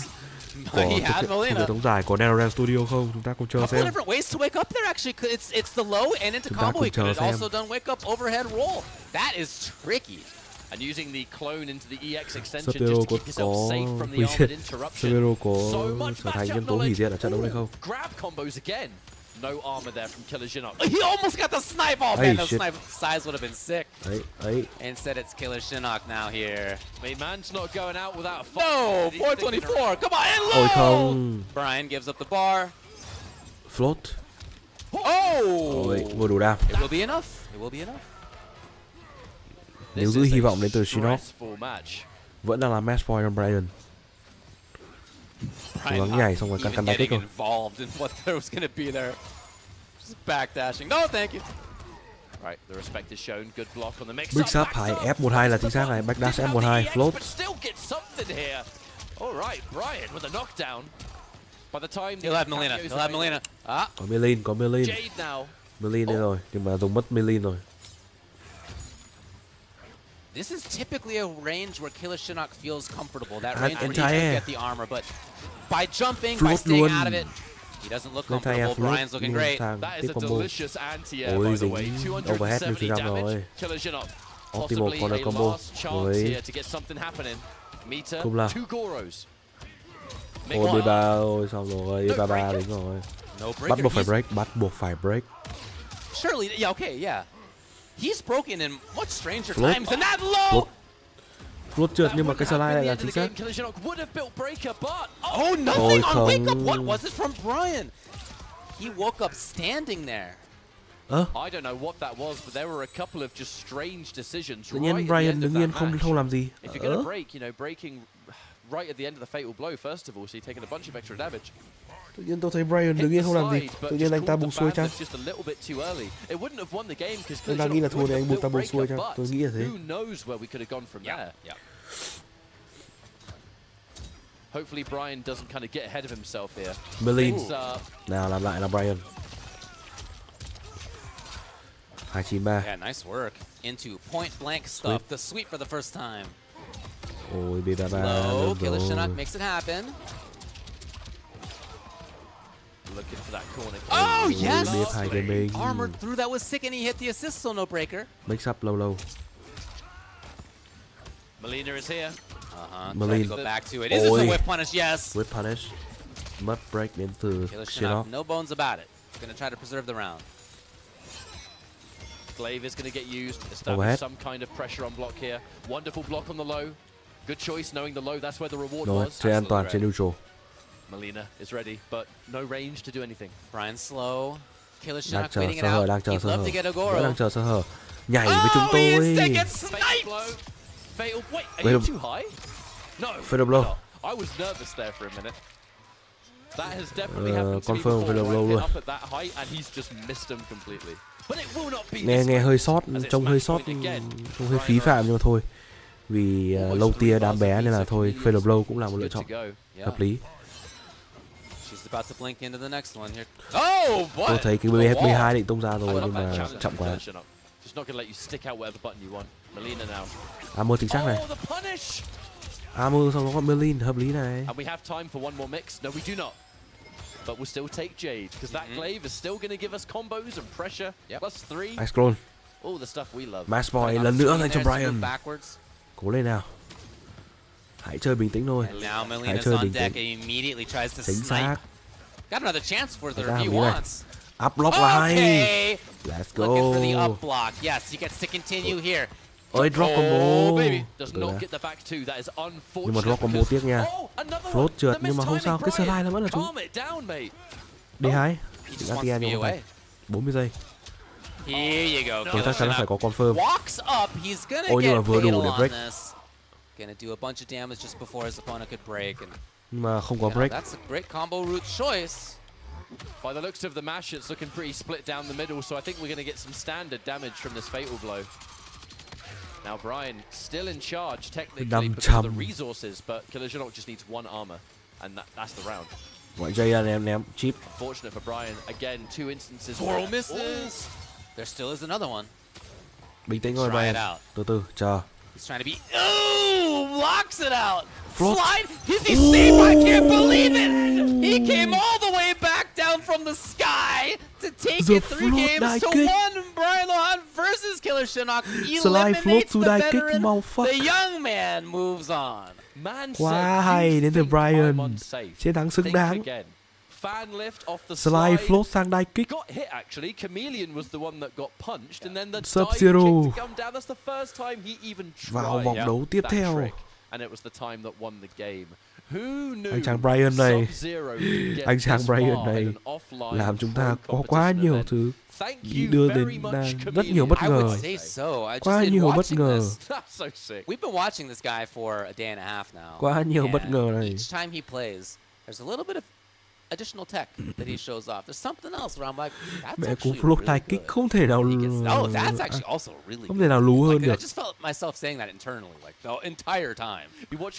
có thực hệ thống giải có NetherRealm Studios không? Chúng ta cùng chờ xem. Different ways to wake up there actually. It's the low and into combo. He could have also done wake up overhead roll. That is tricky. And using the clone into the EX extension just to keep yourself safe from the armored interruption. có trở thành nhân tố hủy diệt ở trận đấu này không? Grab combos again. No armor there from Killer Shinnok. He almost got the snipe off, man. The snipe size would have been sick. Instead, it's Killer Shinnok now here. I mean, man's not going out without a fight. No, 424. Come on, and low. Không. Brian gives up the bar. Float. Oh. Vừa đủ đam. It will be enough. It will be enough. Nếu giữ hy vọng đến từ Shinnok, vẫn đang là match point cho Brian. Cố gắng nhảy xong rồi căn đá kích rồi. Involved in what there was gonna be there. Just backdashing. No, thank you. Right, the respect is shown. Good block on the mix. Big sub high F12 là chính xác này. Backdash F12 float. But still get something here. All right, Brian with a knockdown. By the time he'll have Melina. He'll have Melina. Ah. Có Melin, có Melin. Jade now. Melin đây rồi, nhưng mà dùng mất Melin rồi. This is typically a range where Killer Shinnok feels comfortable. That range where he can get the armor, but by jumping, by staying out of it, he doesn't look comfortable. Brian's looking great. That is a delicious anti-air, by the way. 270 damage. Killer Shinnok possibly a last chance here to get something happening. Meter, 2 Goros. Ôi, B3 ôi, xong rồi, B3 đến rồi. Bắt buộc phải break. Surely, yeah, okay, yeah. He's broken in much stranger times than that low. Float trượt nhưng mà cái slide lại là chính xác. Oh, nothing on wake up. What was it from Brian? He woke up standing there. I don't know what that was, but there were a couple of just strange decisions. Tự nhiên Brian đứng yên không làm gì. If you're gonna break, you know, breaking right at the end of the fatal blow first of all, so you're taking a bunch of extra damage. Tự nhiên tôi thấy Brian đứng yên không làm gì. Tự nhiên anh ta bùng xuôi chăng? Tôi đang nghĩ là thua thì anh buộc ta bùng xuôi chăng? Tôi nghĩ là thế. Hopefully Brian doesn't kind of get ahead of himself here. Melin. Nào làm lại là Brian. 293. Yeah, nice work. Into point blank stuff. The sweep for the first time. Ôi B3. Low. Killer Shinnok makes it happen. Looking for that corner. Oh, yes! Armored through, that was sick, and he hit the assist, so no breaker. Mix up low. Melina is here. Melina. Go back to it. Is this a whip punish? Yes. Whip punish. Mất break đến từ Shinnok. No bones about it. Gonna try to preserve the round. Glaive is going to get used. Establish some kind of pressure on block here. Wonderful block on the low. Good choice, knowing the low. That's where the reward was. Chơi an toàn trên neutral. Melina is ready, but no range to do anything. Brian slow. Killer Shinnok waiting it out. He'd love to get a Goro. Đang chờ sơ hở. Nhảy với chúng tôi. Fatal. Wait, are you too high? No. Fatal blow. I was nervous there for a minute. That has definitely happened to me before. Up at that height, and he's just missed him completely. But it will not be. Nghe hơi sót, trông hơi hơi phí phạm nhưng mà thôi. Vì low tier đám bé nên là thôi, fatal blow cũng là một lựa chọn hợp lý. About to blink into the next one here. Oh, what? Tôi thấy cái B2 định tung ra rồi nhưng mà chậm quá. Just not gonna let you stick out whatever button you want. Melina now. Armor chính xác này. Armor xong nó còn Melin hợp lý này. And we have time for one more mix. No, we do not. But we'll still take Jade because that glaive is still gonna give us combos and pressure. Plus 3. Ice Clone. All the stuff we love. Match point lần nữa dành cho Brian. Cố lên nào. Hãy chơi bình tĩnh thôi. Hãy chơi bình tĩnh. Chính xác. Got another chance for the if he wants. Up block là hay. Let's go. Looking for the up block. Yes, he gets to continue here. Ôi drop combo. Does not get the back two. That is unfortunate. Nhưng mà drop combo tiếc nha. Float trượt nhưng mà không sao. Cái slide nó vẫn là trúng. D2. Đừng ATM nhưng không phải. 40 giây. Here you go. Tôi chắc chắn là phải có confirm. Walks up. He's gonna Ôi nhưng mà vừa đủ để break. Gonna do a bunch of damage just before his opponent could break. And nhưng mà không có break. That's a great combo route choice. By the looks of the mash, it's looking pretty split down the middle, so I think we're going to get some standard damage from this fatal blow. Now Brian still in charge technically because of the resources, but Killer Shinnok just needs one armor, and that's the round. Gọi dây ra ném chip. Unfortunate for Brian. Again, 2 instances. Four misses. There still is another one. Bình tĩnh thôi Brian. Từ từ chờ. He's trying to be. Ooh, blocks it out. Slide! Is he safe? I can't believe it! He came all the way back down from the sky to take it 3 games to 1. Brian Lohan versus Killer Shinnok eliminates the veteran. The young man moves on. Quá hay đến từ Brian. Chiến thắng xứng đáng. Slide float sang đai kích. Sub-Zero vào vòng đấu tiếp theo. Anh chàng Brian này, làm chúng ta có quá nhiều thứ đi đưa đến rất nhiều bất ngờ. Quá nhiều bất ngờ. We've been watching this guy for a day and a half now. Quá nhiều bất ngờ này. Each time he plays, there's a little bit of additional tech that he shows off. There's something else where I'm like, that's mẹ actually cú float kick không thể nào không thể nào lú hơn được. I just felt myself saying that internally, like the entire time.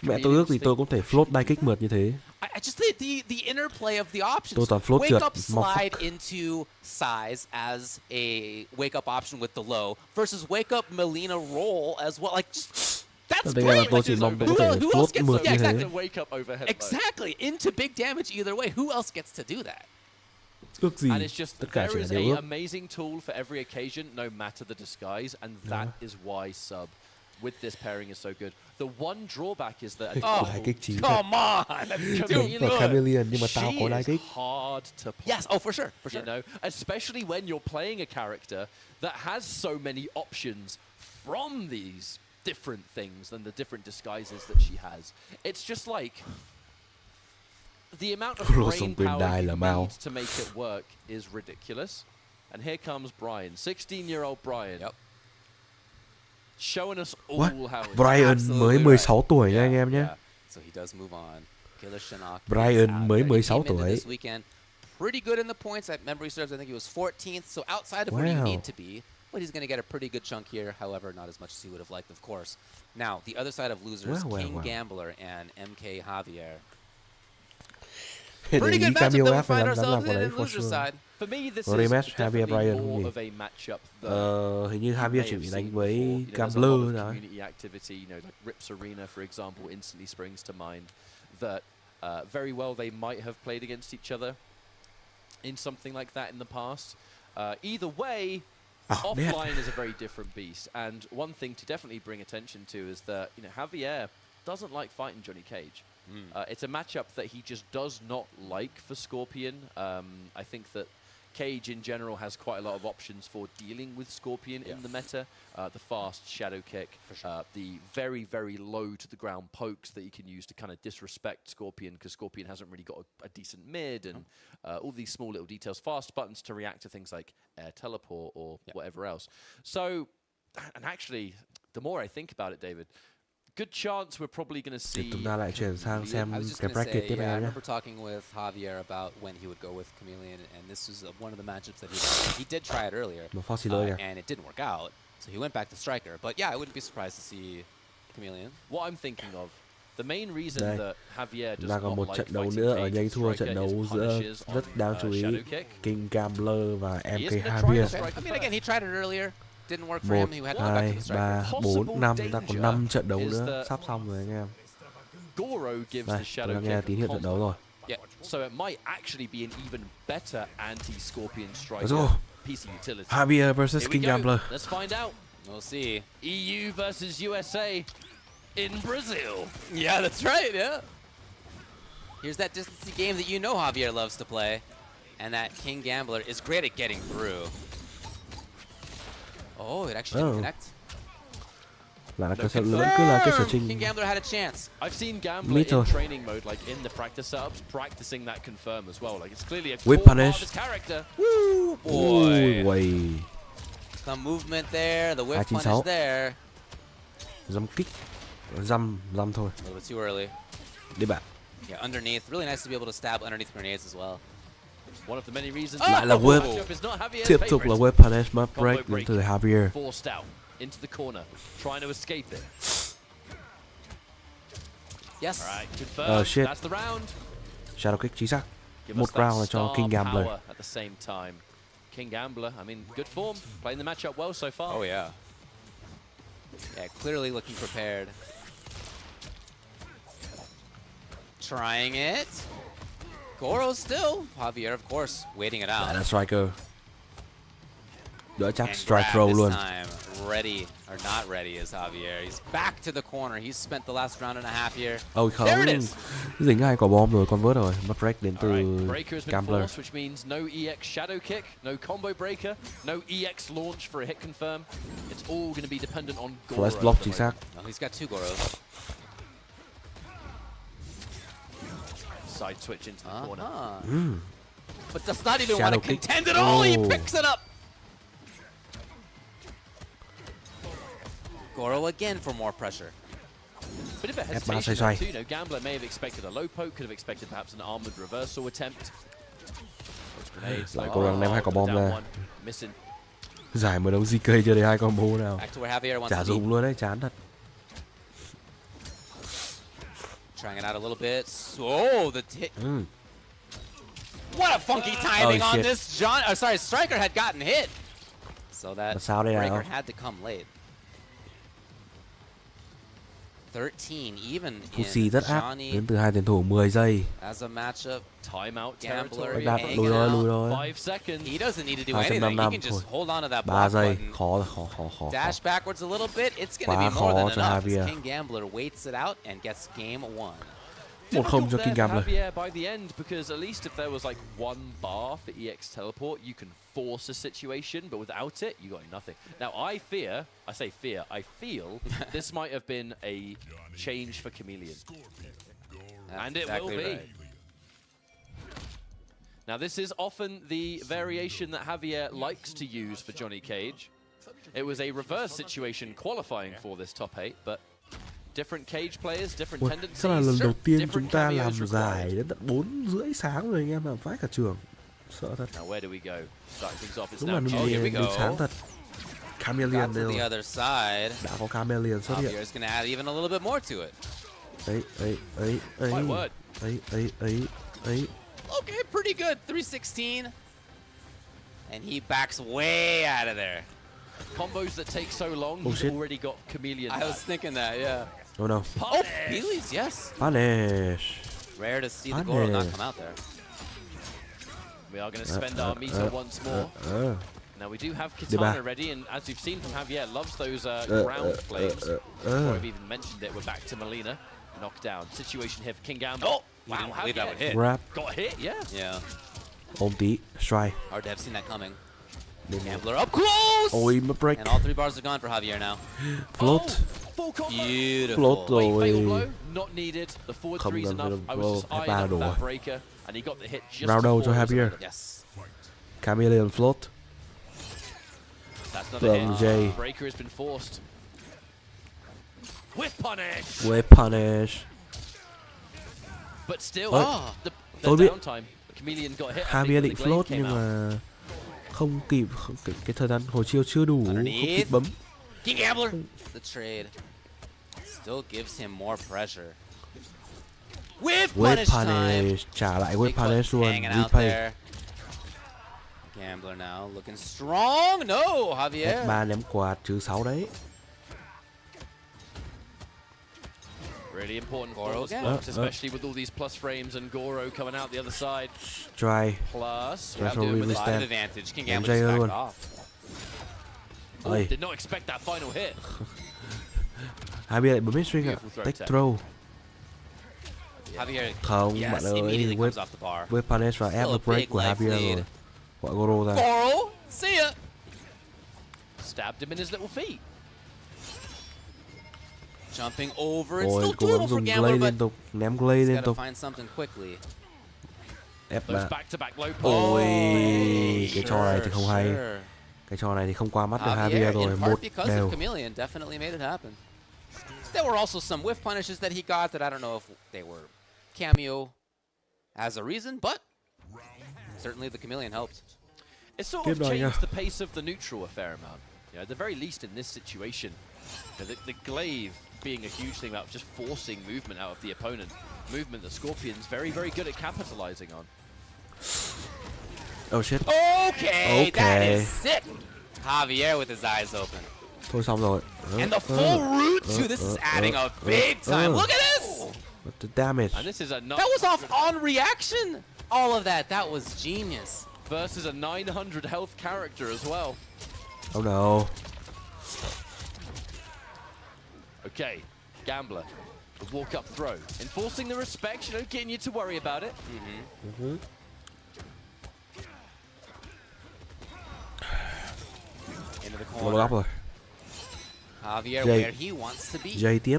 Mẹ tôi ước gì tôi cũng thể float kick mượt như thế. I just think the interplay of the options. Tôi toàn float wake trượt, up slide into size as a wake up option with the low versus wake up Melina roll as well. Like just that's great. Tôi chỉ mong tôi có thể float mượt như thế. Exactly. Into big damage either way. Who else gets to do that? Ước gì? And it's just Tất cả there chỉ is là điều an ước. amazing tool for every occasion, no matter the disguise, and that is why sub with this pairing is so good. The one drawback is that come on, dude, Chameleon, nhưng mà tao có đai kích. Hard to play. Yes, oh for sure, for sure. You know, especially when you're playing a character that has so many options from these different things and the different disguises that she has. It's just like the amount of brain power you need to make it work is ridiculous. And here comes Brian, 16-year-old Brian. Yep. Showing us all how Brian mới 16 tuổi nha anh em nhé. So he does move on. Killer Shinnok. Brian mới 16 tuổi. This weekend, pretty good in the points. At memory serves, I think he was 14th. So outside of where you need to be, but he's going to get a pretty good chunk here. However, not as much as he would have liked, of course. Now, the other side of losers, King Gambler and MK Javier. Pretty good matchup that we find ourselves in loser side. For me, this rematch is Javier Brian more of a matchup. Hình như Javier chỉ bị đánh với Gambler rồi. Community activity, you know, like Rips Arena, for example, instantly springs to mind. That very well they might have played against each other in something like that in the past. Either way, offline is a very different beast. And one thing to definitely bring attention to is that Javier doesn't like fighting Johnny Cage. It's a matchup that he just does not like for Scorpion. I think that Cage in general has quite a lot of options for dealing with Scorpion in the meta. The fast shadow kick, the very, very low to the ground pokes that you can use to kind of disrespect Scorpion because Scorpion hasn't really got a decent mid and all these small little details. Fast buttons to react to things like air teleport or whatever else. So, and actually, the more I think about it, David, good chance we're probably going to see. Chúng ta lại chuyển sang xem cái bracket tiếp theo I nhé. remember talking with Javier about when he would go with Chameleon, and this was one of the matchups that he did try it earlier, and it didn't work out. So he went back to Striker. But yeah, I wouldn't be surprised to see Chameleon. What I'm thinking of, the main reason that Javier does not not một like trận đấu fighting nữa ở Cage nhanh thua with trận đấu Striker giữa is rất đáng chú ý King Gambler và MK Javier. I mean, again, he tried it earlier. Didn't work for 1, him. He had to go back to the 2, Striker. 3, 4, 5. Chúng ta còn 5 trận đấu nữa. Sắp xong rồi anh em. Đây, tôi đã nghe tín hiệu trận đấu rồi. Yeah, so it might actually be an even better anti-Scorpion striker Let's go. piece of utility. Javier versus King Gambler. Let's find out. We'll see. EU versus USA in Brazil. Yeah, that's right, yeah. Here's that distance game that you know Javier loves to play. And that King Gambler is great at getting through. Oh, it actually didn't connect. Là cơ sở vẫn cứ là cái sở trình. King Gambler had a chance. I've seen Gambler in training mode, like in the practice setups, practicing that confirm as well. Like it's clearly a core part of his character. Woo, boy. Ui. Some movement there, the whip punish there. Dăm kích, dăm thôi. A little bit too early. Đi bạn. Yeah, underneath. Really nice to be able to stab underneath grenades as well. One of the many reasons. Lại là whip. Tiếp tục là whip punish mất break đến từ Javier. Forced out into the corner, trying to escape it. Yes. All right, confirmed. Shit. That's the round. Shadow kick chính xác. Một round là cho King Gambler. At the same time, King Gambler. I mean, good form, playing the matchup well so far. Oh yeah. Yeah, clearly looking prepared. trying it. Goro still. Javier, of course, waiting it out. Lại là striker. Đỡ chắc And strike grab throw this luôn. time. Ready or not ready is Javier. He's back to the corner. He's spent the last round and a half here. Ôi không, There it is. dính hai quả bom rồi, convert rồi. Mất break đến từ Breaker has been Gambler. forced, which means no EX shadow kick, no combo breaker, no EX launch for a hit confirm. It's all going to be dependent on Goro. Flash block chính xác. No, he's got 2 Goros. Side switch into the corner. But does not even want Shadow to kick. contend at all. He Oh. picks it up. Goro again for more pressure. Bit of a hesitation there too. No, Gambler may have expected a low poke, could have expected perhaps an armored reversal attempt. Lại cố gắng ném hai quả bom ra. Missing. Giải mới đấu GK chưa thấy hai combo nào. Back to where Javier wants Chả to dùng luôn đấy, chán thật. Trying it out a little bit. Oh, the hit. What a funky timing on this. Sorry, Striker had gotten hit. So that breaker had to come late. 13 even Fusi rất ác, đến từ hai tuyển thủ 10 giây. As a matchup, timeout Gambler lùi rồi. 5 seconds. He doesn't need to do anything. He can just hold on to that block 3 giây, button. khó. Dash backwards a little bit. It's going to be more than enough. As King Gambler waits it out and gets game 1. 1-0 cho King Gambler. Javier by the end, because at least if there was like 1 bar for EX teleport, you can force a situation, but without it, you got nothing. Now I feel this might have been a change for Chameleon. And it will be. Right. Now this is often the variation that Javier likes to use for Johnny Cage. It was a reverse situation qualifying for this top 8, but different Cage players, different tendencies. Sao là lần đầu tiên chúng ta làm giải đến tận 4:30 sáng rồi anh em, làm phái cả trường. Sợ thật. Now where do we go? Starting things off, it's Đúng là mình sáng thật. Chameleon đều. The other side. Đã có Chameleon xuất hiện. Javier's gonna add even a little bit more to it. Okay, pretty good. 316. And he backs way out of there. Combos that take so long, he's already got Chameleon. I was thinking that, yeah. Oh no. Oh, Heelys, yes. Punish. Rare to see the Goro not come out there. We are going to spend our meter once more. Now we do have Kitana ready, and as you've seen from Javier, loves those ground plays. Before I've even mentioned it, we're back to Melina. Knockdown. Situation here for King Gambler. Oh, wow, I believe that would hit. Grab. Got hit, yeah. Yeah. Ôm tí, strike. Hard to have seen that coming. Gambler up close! Ôi, mất break. And all 3 bars are gone for Javier now. Float. Beautiful. Float rồi. Not needed. The forward Không 3's enough. I was just eyeing up that breaker, and he got the hit just round đầu cho before. Javier. Yes. Chameleon float. That's another hit. J. Breaker has been forced. With punish. With punish. But still, the downtime. Chameleon got hit. Javier định float nhưng mà không kịp, cái thời gian hồi chiêu chưa đủ, không kịp bấm. King Gambler. The trade still gives him more pressure. With punish time. Trả lại with punish luôn. Replay. Gambler now looking strong. No, Javier. F3 ném quạt trừ 6 đấy. Really important for us blocks, especially with all these plus frames and Goro coming out the other side. Try. Plus, with a lot of advantage. King Gambler just backed off. Oh, did not expect that final hit. Javier lại bấm hết string ạ. Take throw. Javier, không, bạn ơi, with punish và ép break của Javier rồi. Gọi Goro ra. Goro, see ya. Stabbed him in his little feet. Jumping over, it's still doable for Gambler, liên tục, ném glade liên tục. Find something quickly. Ép là. Ôi, cái trò này thì không hay. Cái trò này thì không qua mắt được Javier rồi, một đều. Chameleon definitely made it happen. There were also some whiff punishes that he got that I don't know if they were cameo as a reason, but certainly the Chameleon helped. It sort of changed the pace of the neutral a fair amount. You know, at the very least in this situation, you know, the glaive being a huge thing about just forcing movement out of the opponent. Movement that Scorpion's very, very good at capitalizing on. Oh shit. Okay, that is sick. Javier with his eyes open. Thôi xong rồi. And the full route to this is adding up big time. Look at this! But the damage. And this is a That was off on reaction. All of that. That was genius. Versus a 900 health character as well. Oh no. Okay, Gambler. The walk up throw. Enforcing the respect, you know, getting you to worry about it. Into the Một corner. góc rồi. Javier Jay. where he wants to be. Jay tiếp.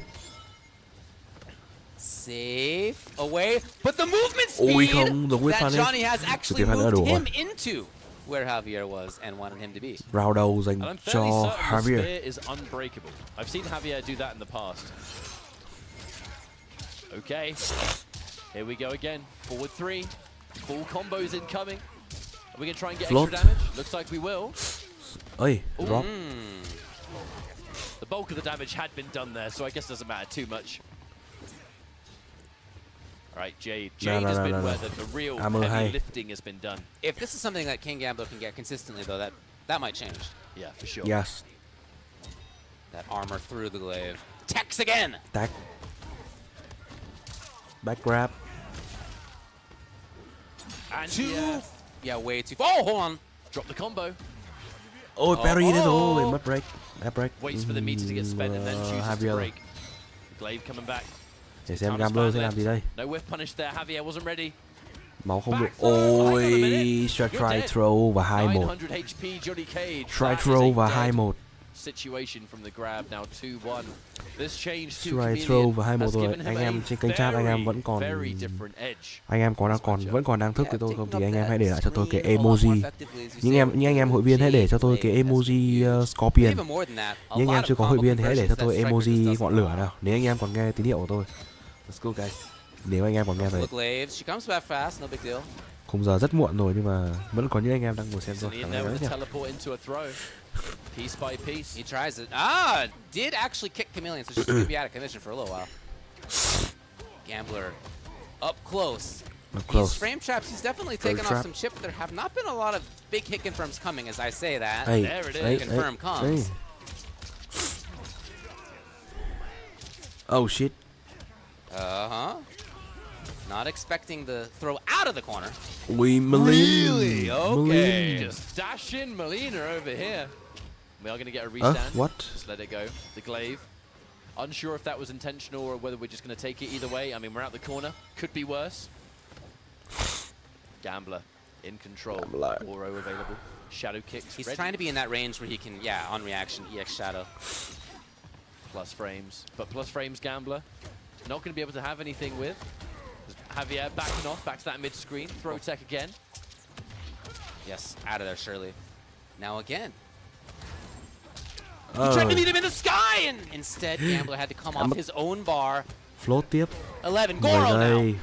Safe away, but the movement speed Ôi không, giống với that Phan Johnny has actually Phan đã moved đủ him rồi. into where Javier was and wanted him to be. Round đầu dành And I'm fairly cho certain the Javier. spear is unbreakable. I've seen Javier do that in the past. Okay, here we go again. Forward 3, full combos incoming. Are we gonna try and get Float. extra damage? Looks like we will. Ơi, drop. The bulk of the damage had been done there, so I guess it doesn't matter too much. All right, Jade. Jade has been where the real heavy lifting has been done. If this is something that King Gambler can get consistently, though, that might change. Yeah, for sure. Yes. That armor through the glaive. Tex again. Tag. Back grab. And yeah, way too. Oh, hold on. Drop the combo. Ôi, parry đấy rồi, mất break. That break. Waits for the meter to get spent and then chooses to Javier. break. The glaive coming back. Để xem Gambler sẽ làm gì đây. No whiff punish there. Javier wasn't ready. Máu không được. Ôi, try throw và 2-1. 900 HP, Johnny Cage. Try throw và 2-1. Situation from the grab now 2-1. This change to Try throw và 2-1 rồi. Anh em trên kênh chat anh em vẫn còn anh em vẫn còn đang thức với tôi không thì anh em hãy để lại cho tôi cái emoji. Những anh em hội viên hãy để cho tôi cái emoji Scorpion. Những anh em chưa có hội viên thì hãy để cho tôi emoji ngọn lửa nào. Nếu anh em còn nghe tín hiệu của tôi. Let's go guys. Nếu anh em còn nghe thấy. Khung giờ rất muộn rồi nhưng mà vẫn có những anh em đang ngồi xem rồi. Cảm ơn các nhé. Piece by piece. He tries it. Did actually kick Chameleon, so she's going to be out of commission for a little while. Gambler up close. These frame traps, he's definitely taken off some chip. There have not been a lot of big hit confirms coming, as I say that. There it is. Confirm comes. Oh shit. Not expecting the throw out of the corner. Really? Okay. Just dash in Molina over here. We are going to get a restand. What? Just let it go. The glaive. Unsure if that was intentional or whether we're just going to take it either way. I mean, we're out the corner. Could be worse. Gambler in control. Oro available. Shadow kicks. He's trying to be in that range where he can, on reaction, EX Shadow. Plus frames. But plus frames Gambler. Not going to be able to have anything with. Javier backing off, back to that mid screen. Throw tech again. Yes, out of there, surely. Now again. He tried to meet him in the sky, and instead Gambler had to come off his own bar. Float tiếp. 11, Goro now.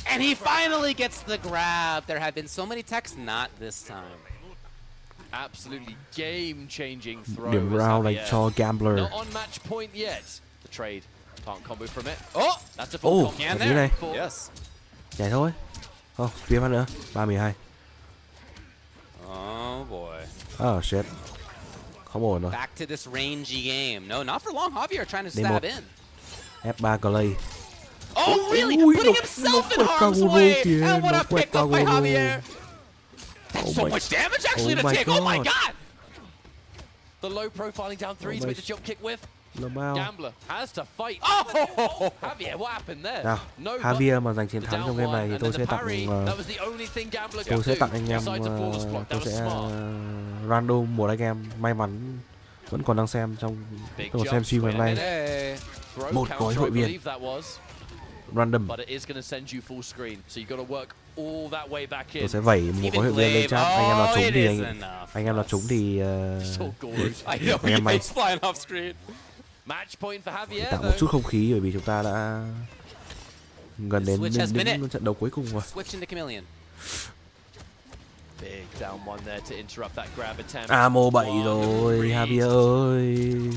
And he finally gets the grab. There have been so many techs, not this time. Absolutely game-changing throw. Điểm round dành cho Gambler. Not on match point yet. The trade. Can't combo from it. Oh, that's a full combo. Can there. Yes. Nhảy thôi. Phía phát nữa. 3-12. Oh boy. Oh shit. Không ổn rồi. Back to this rangy game. No, not for long. Javier trying to stab in. F3 Clay. Oh really? Putting himself in harm's way. And what a pick up by Javier. That's so much damage actually to take. Oh my god. The low profiling down 3 to make the jump kick with. Gambler has to fight. Oh, Javier, what happened there? Nào, Javier mà giành chiến thắng trong game này thì tôi sẽ tặng anh em tôi sẽ random một anh em may mắn vẫn còn đang xem trong xem stream hôm nay một gói hội viên random. Tôi sẽ vẩy một gói hội viên lên chat. Anh em nào trúng thì anh em nào trúng thì anh em may. Tạo một chút không khí bởi vì chúng ta đã gần đến trận đấu cuối cùng rồi. Amo 7 rồi, Javier ơi.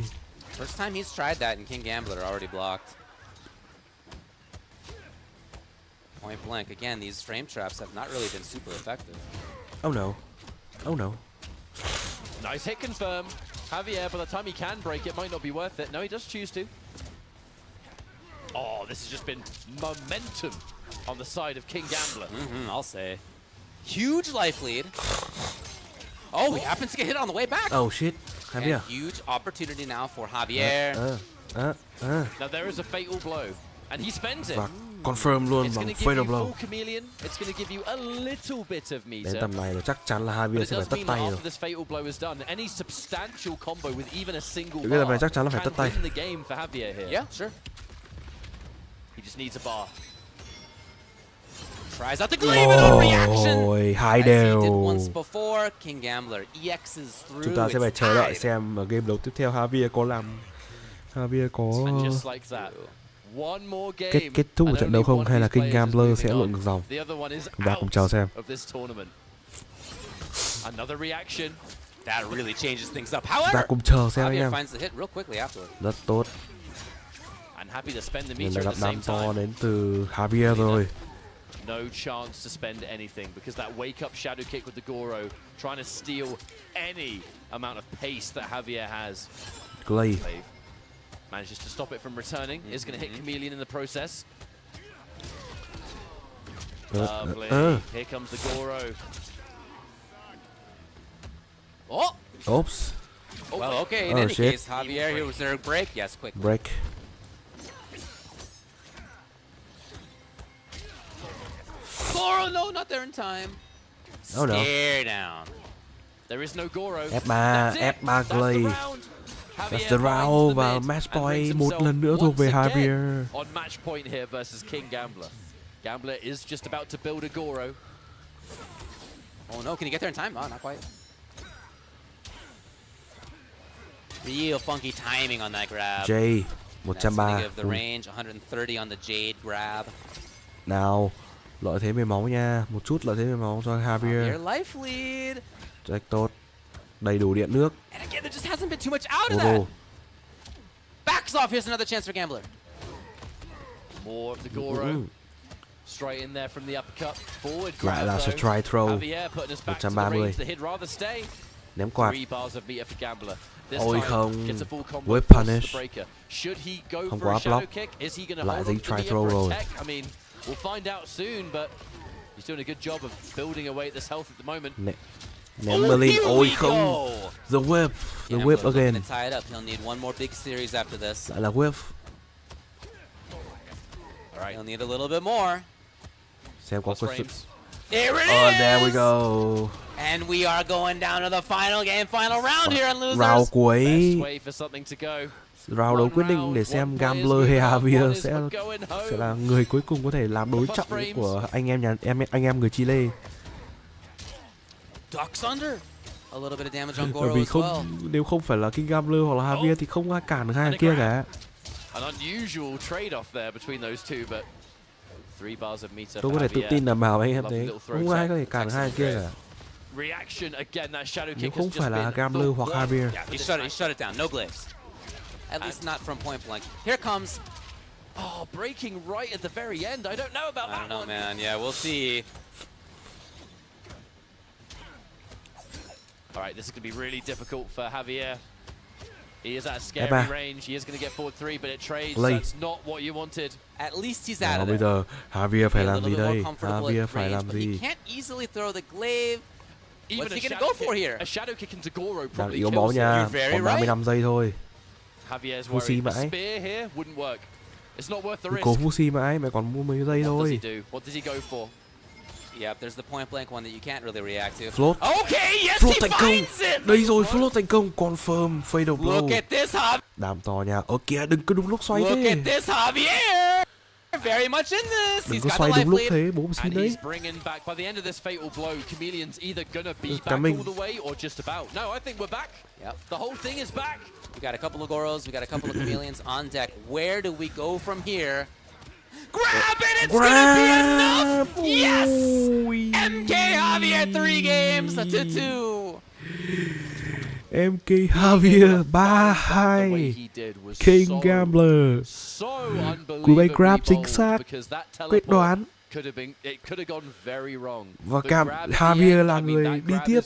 First time he's tried that and King Gambler already blocked. Point blank. Again, these frame traps have not really been super effective. Oh no. Oh no. Nice hit confirmed. Javier, by the time he can break it, might not be worth it. No, he does choose to. Oh, this has just been momentum on the side of King Gambler. I'll say. Huge life lead. Oh, he happens to get hit on the way back. Oh shit. Javier. And huge opportunity now for Javier. Now there is a fatal blow, and he spends it. Và confirm luôn bằng fatal blow. It's going to give you a little bit of meter. Đến tầm này là chắc chắn là Javier sẽ phải tất tay rồi. This fatal blow is done. Any substantial combo with even a single Cái tầm này chắc chắn là phải tất can tay. win the game for Javier here. Yeah, sure. He just needs a bar. Tries out the glaive and a reaction. Ôi, hai As he đều. did once before, King Gambler EXs through. Chúng ta sẽ phải It's chờ đợi tied. xem ở game đấu tiếp theo Javier có And just like that. One more game. kết thúc của and trận đấu only không one hay là of these King players is Gambler moving sẽ on. lội ngược dòng. The other one is Chúng ta cùng chờ xem. out of this tournament. Another reaction. That really changes things up. Chúng ta However, cùng chờ xem anh Javier em. finds the hit real quickly afterward. Rất tốt. And happy to spend the Nên meter là at gặp the đám same to time. đến từ Javier rồi. No chance to spend anything because that wake up shadow kick with the Goro trying to steal any amount of pace that Javier has. Glaive. Manages to stop it from returning. Is going to hit Chameleon in the process. Lovely. Here comes the Goro. Oh! Oops. Well, okay, in Oh, any shit. case, Javier, here was there a break? Yes, quick. Break. Goro, no, not there in time. Oh no. Stare down. There is no Goro. F3, F3 Glaive. That's the round và match point một lần nữa thuộc về Javier. On match point here versus King Gambler. Gambler is just about to build a Goro. Oh no, can he get there in time? Oh, not quite. Real funky timing on that grab. J, That's gonna 130. give the range 130 on the Jade grab. Nào, lợi thế về máu nha. Một chút lợi thế về máu cho Javier. Your life lead. Rất tốt. Đầy đủ điện nước. And again, there just hasn't been too much out of that. Backs off. Here's another chance for Gambler. More of the Goro. Straight in there from the uppercut. Forward Lại grab là though. strike throw. Javier putting us back to the 130. range. The hit rather stay. Ném quạt. 3 bars of meter for Gambler. This Ôi time không. gets a full combo Whip across the punish. breaker. Should he go Không for có a áp shadow block. kick? Is he going to Lại hold dính on to the try meter throw rồi. protect? I mean, we'll find out soon, but he's doing a good job of building away this health at the moment. Ném Merlin. here Ôi we không. go. The whip. The Gambler's whip looking again. to tie it up. He'll need one more big series after this. Lại là whip. All right. He'll need a little bit more. Xem có Plus quyết frames. There it Oh, is. there we go. And we are going down to the final game, final round here on Losers. Round cuối. Best way for something to go. Round đấu quyết định để xem Gambler hay Javier sẽ là người cuối cùng có thể làm đối trọng của anh em người Chile. Ducks under. A little bit of damage on Bởi Goro vì as well. không, nếu không phải là King Gambler hoặc là Javier thì không ai cản được hai thằng kia cả. An unusual trade-off there between those two, but 3 bars of meter. Tôi có thể tự tin đảm bảo anh em thế. Không ai có thể cản được hai thằng kia cả. Reaction again, that shadow Nếu kick không has just phải là been Gambler the hoặc one. Javier. Yeah, he shut it down. No glaives. At least not from point blank. Here comes. Oh, breaking right at the very end. I don't know about I that don't know, one. man. Yeah, we'll see. All right, this is going to be really difficult for Javier. He is at a scary range. He is going to get forward 3, but it trades. That's not what you wanted. At least he's out of Bây there. giờ Javier phải làm gì đây? Comfortable Javier at phải range, làm but he gì? can't easily throw the glaive. Even What's he a gonna go for here? A shadow kick into Goro Đang probably yếu kills máu him. nha. You're very Còn 35 giây thôi. Javier's Fusi worried. A mãi. spear here wouldn't work. It's not worth the Cứ risk. cố Fusi mãi, mày còn mua mấy giây What does thôi. he do? What does he go for? Yep, there's the point blank one that you can't really react to. Float. Okay, yes, Float he thành công. finds it. Đây rồi, float thành công. Confirm fatal Look blow. at this, Javier. Đàm to nha. Ở kìa, đừng có đúng lúc xoay Look thế. at this, Javier. Very much in this. Đừng He's có got xoay the đúng life lúc lead. thế, bố xin And đấy. he's bringing back, by the end of this fatal blow, Chameleon's either gonna be back Coming. all the way or just about. No, I think we're back. Yep. The whole thing is back. We got a couple of Goros. We got a couple of Chameleons on deck. Where do we go from here? Grab it! It's gonna be enough! Yes! MK Javier 3 games to 2. MK Javier 3-2. King Gambler. Cú bay grab chính xác. Quyết đoán. Và Javier là người đi tiếp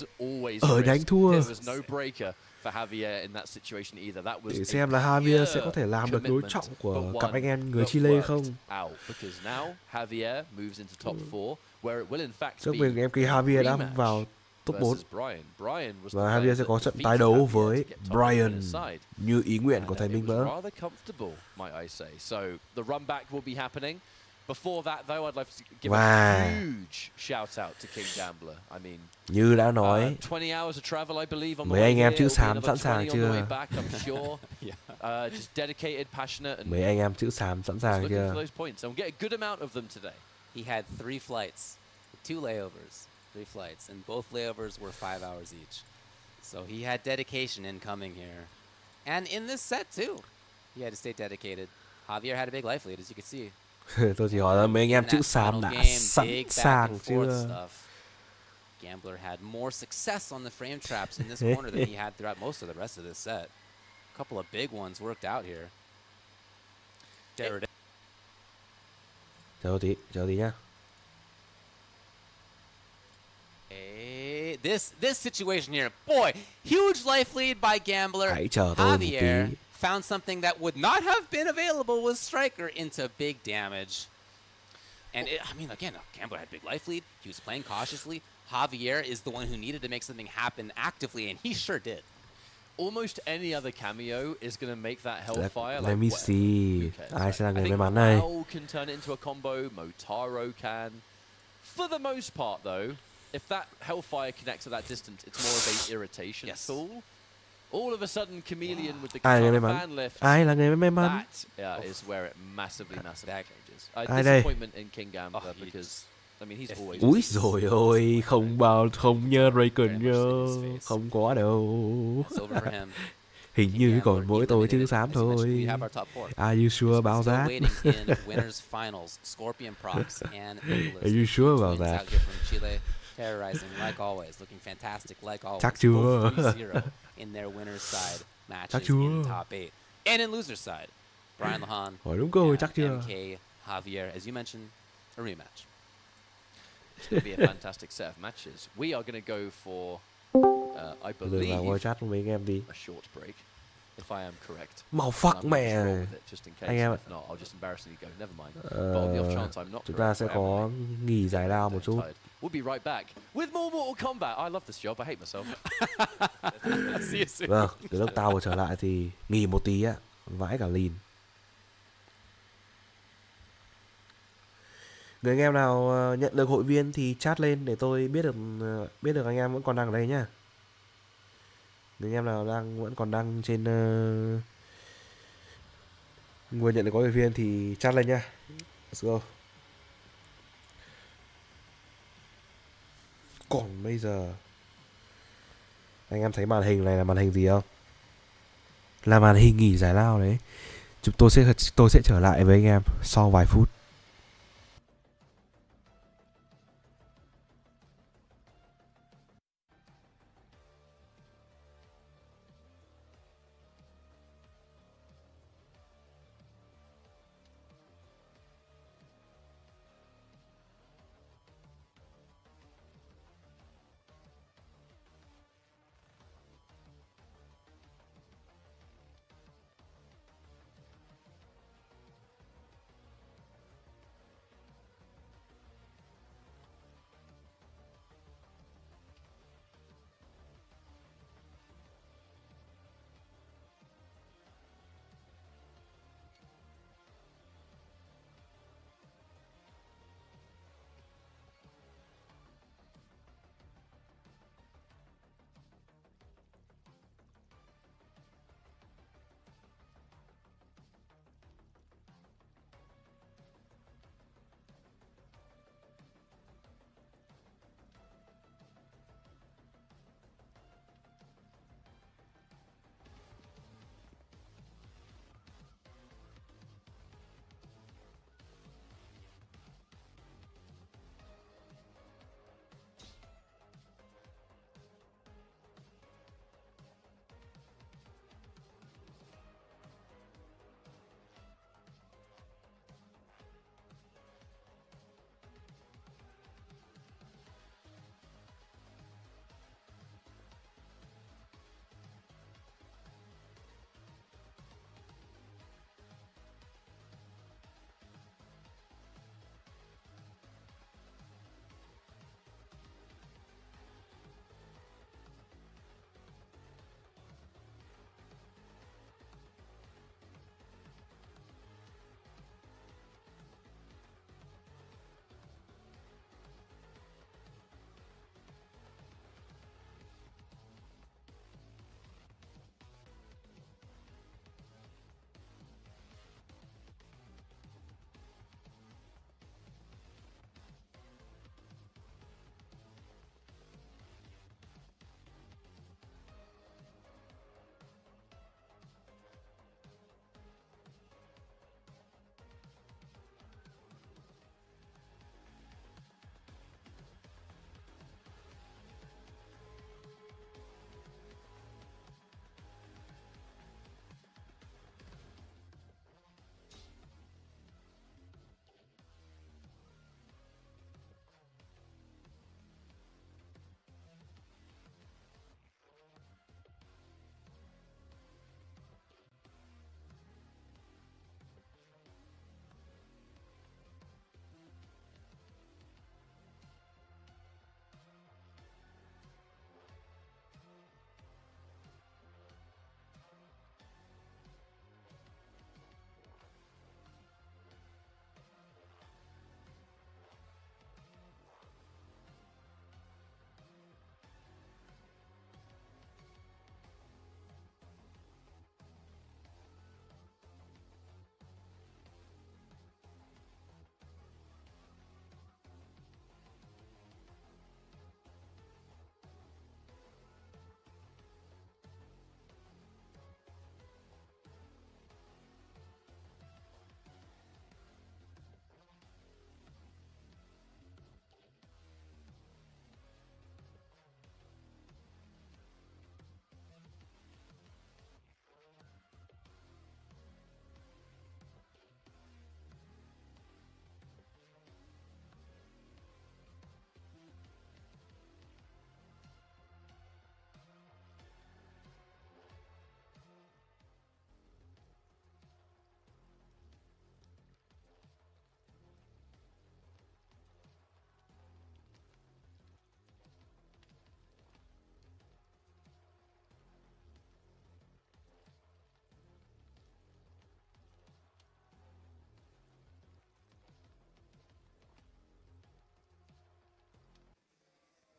ở nhánh thua. for Javier in that situation either. That was để xem là Javier sẽ có thể làm được đối trọng của cặp anh em người Chile không. Because now Javier moves into top 4 where it will in fact Trước be mình em kia Javier đã vào top 4 và Javier sẽ có trận tái đấu với Brian như ý nguyện của thầy Minh Mỡ. So the run back will be happening. Before that, though, I'd like to give a huge shout out to King Gambler. I mean, như đã nói, 20 hours of travel, I believe, on the mấy way anh em here. chữ It'll be xám another sẵn 20 sàng on the way chưa? back, I'm sure. Just dedicated, passionate, and Mấy anh em chữ xám sẵn sàng looking for chưa? those points. And we'll get a good amount of them today. He had 3 flights, 2 layovers, 3 flights, and both layovers were 5 hours each. So he had dedication in coming here. And in this set, too, he had to stay dedicated. Javier had a big life lead, as you can see. Tôi chỉ hỏi là mấy anh em chữ xám đã sẵn sàng chưa? Gambler had more success on the frame traps in this corner than he had throughout most of the rest of this set. A couple of big ones worked out here. Chờ tí nhá. This situation here, boy, huge life lead by Gambler. Hãy chờ tôi một tí. Javier found something that would not have been available with Striker into big damage. And I mean, again, Gambler had big life lead. He was playing cautiously. Javier is the one who needed to make something happen actively, and he sure did. Almost any other cameo is going to make that Hellfire. Let me see. Ai sẽ là người may mắn này? Wow can turn it into a combo. Motaro can. For the most part, though, if that Hellfire connects at that distance, it's more of a irritation tool. All of a sudden, Chameleon with the Kitana fan lift. Ai là người may mắn? That is where it massively changes. Ai đây? Disappointment in King Gambler because I mean he's always. Úi rồi ôi, không nhớ Raken nhớ, không có đâu. Hình như còn mỗi tôi chữ xám thôi. Are you sure about that? Are you sure about that? Terrorizing like always, looking fantastic like always. Chắc chưa? In their winner's side matches Chắc chưa? in top 8. And in loser's side, Brian Lahan hỏi đúng câu chắc chưa? MK Javier, as you mentioned, a rematch. It's going to be a fantastic set of matches. We are going to go for, I believe, chat với mấy anh em đi. A short break, if I am correct. Màu fuck mẹ. Anh em, if not, I'll just embarrassingly go. Never mind. But on the off chance I'm not chúng ta sẽ có nghỉ giải lao một chút. We'll be right back with more Mortal Kombat. I love this job. I hate myself. See you soon. Vâng, từ lúc tao vừa trở lại thì nghỉ một tí á, vãi cả lìn. Người anh em nào nhận được hội viên thì chat lên để tôi biết được anh em vẫn còn đang ở đây nhá. Người anh em nào vẫn còn đang trên Nguồn nhận được có hội viên thì chat lên nhá. Let's go. Còn bây giờ anh em thấy màn hình này là màn hình gì không? Là màn hình nghỉ giải lao đấy. Tôi sẽ trở lại với anh em sau vài phút.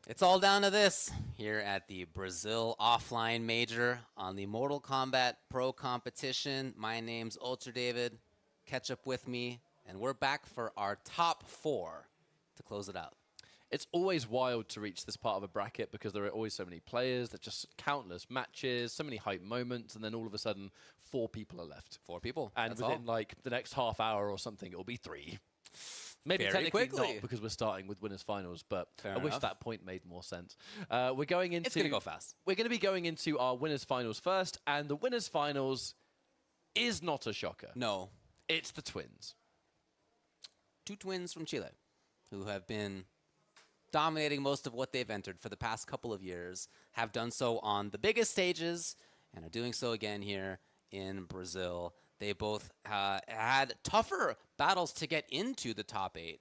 It's all down to this here at the Brazil offline major on the Mortal Kombat Pro Competition. My name's Ultra David. Catch up with me, and we're back for our top 4 to close it out. It's always wild to reach this part of a bracket because there are always so many players, there's just countless matches, so many hype moments, and then all of a sudden 4 people are left. 4 people. And that's within all. like the next half hour or something, it'll be 3. Maybe Very technically quickly. not because we're starting with winners finals, but Fair I wish enough. that point made more sense. We're going into. It's going to go fast. We're going to be going into our winners finals first, and the winners finals is not a shocker. No. It's the twins. 2 twins from Chile who have been dominating most of what they've entered for the past couple of years, have done so on the biggest stages, and are doing so again here in Brazil. They both had tougher battles to get into the top 8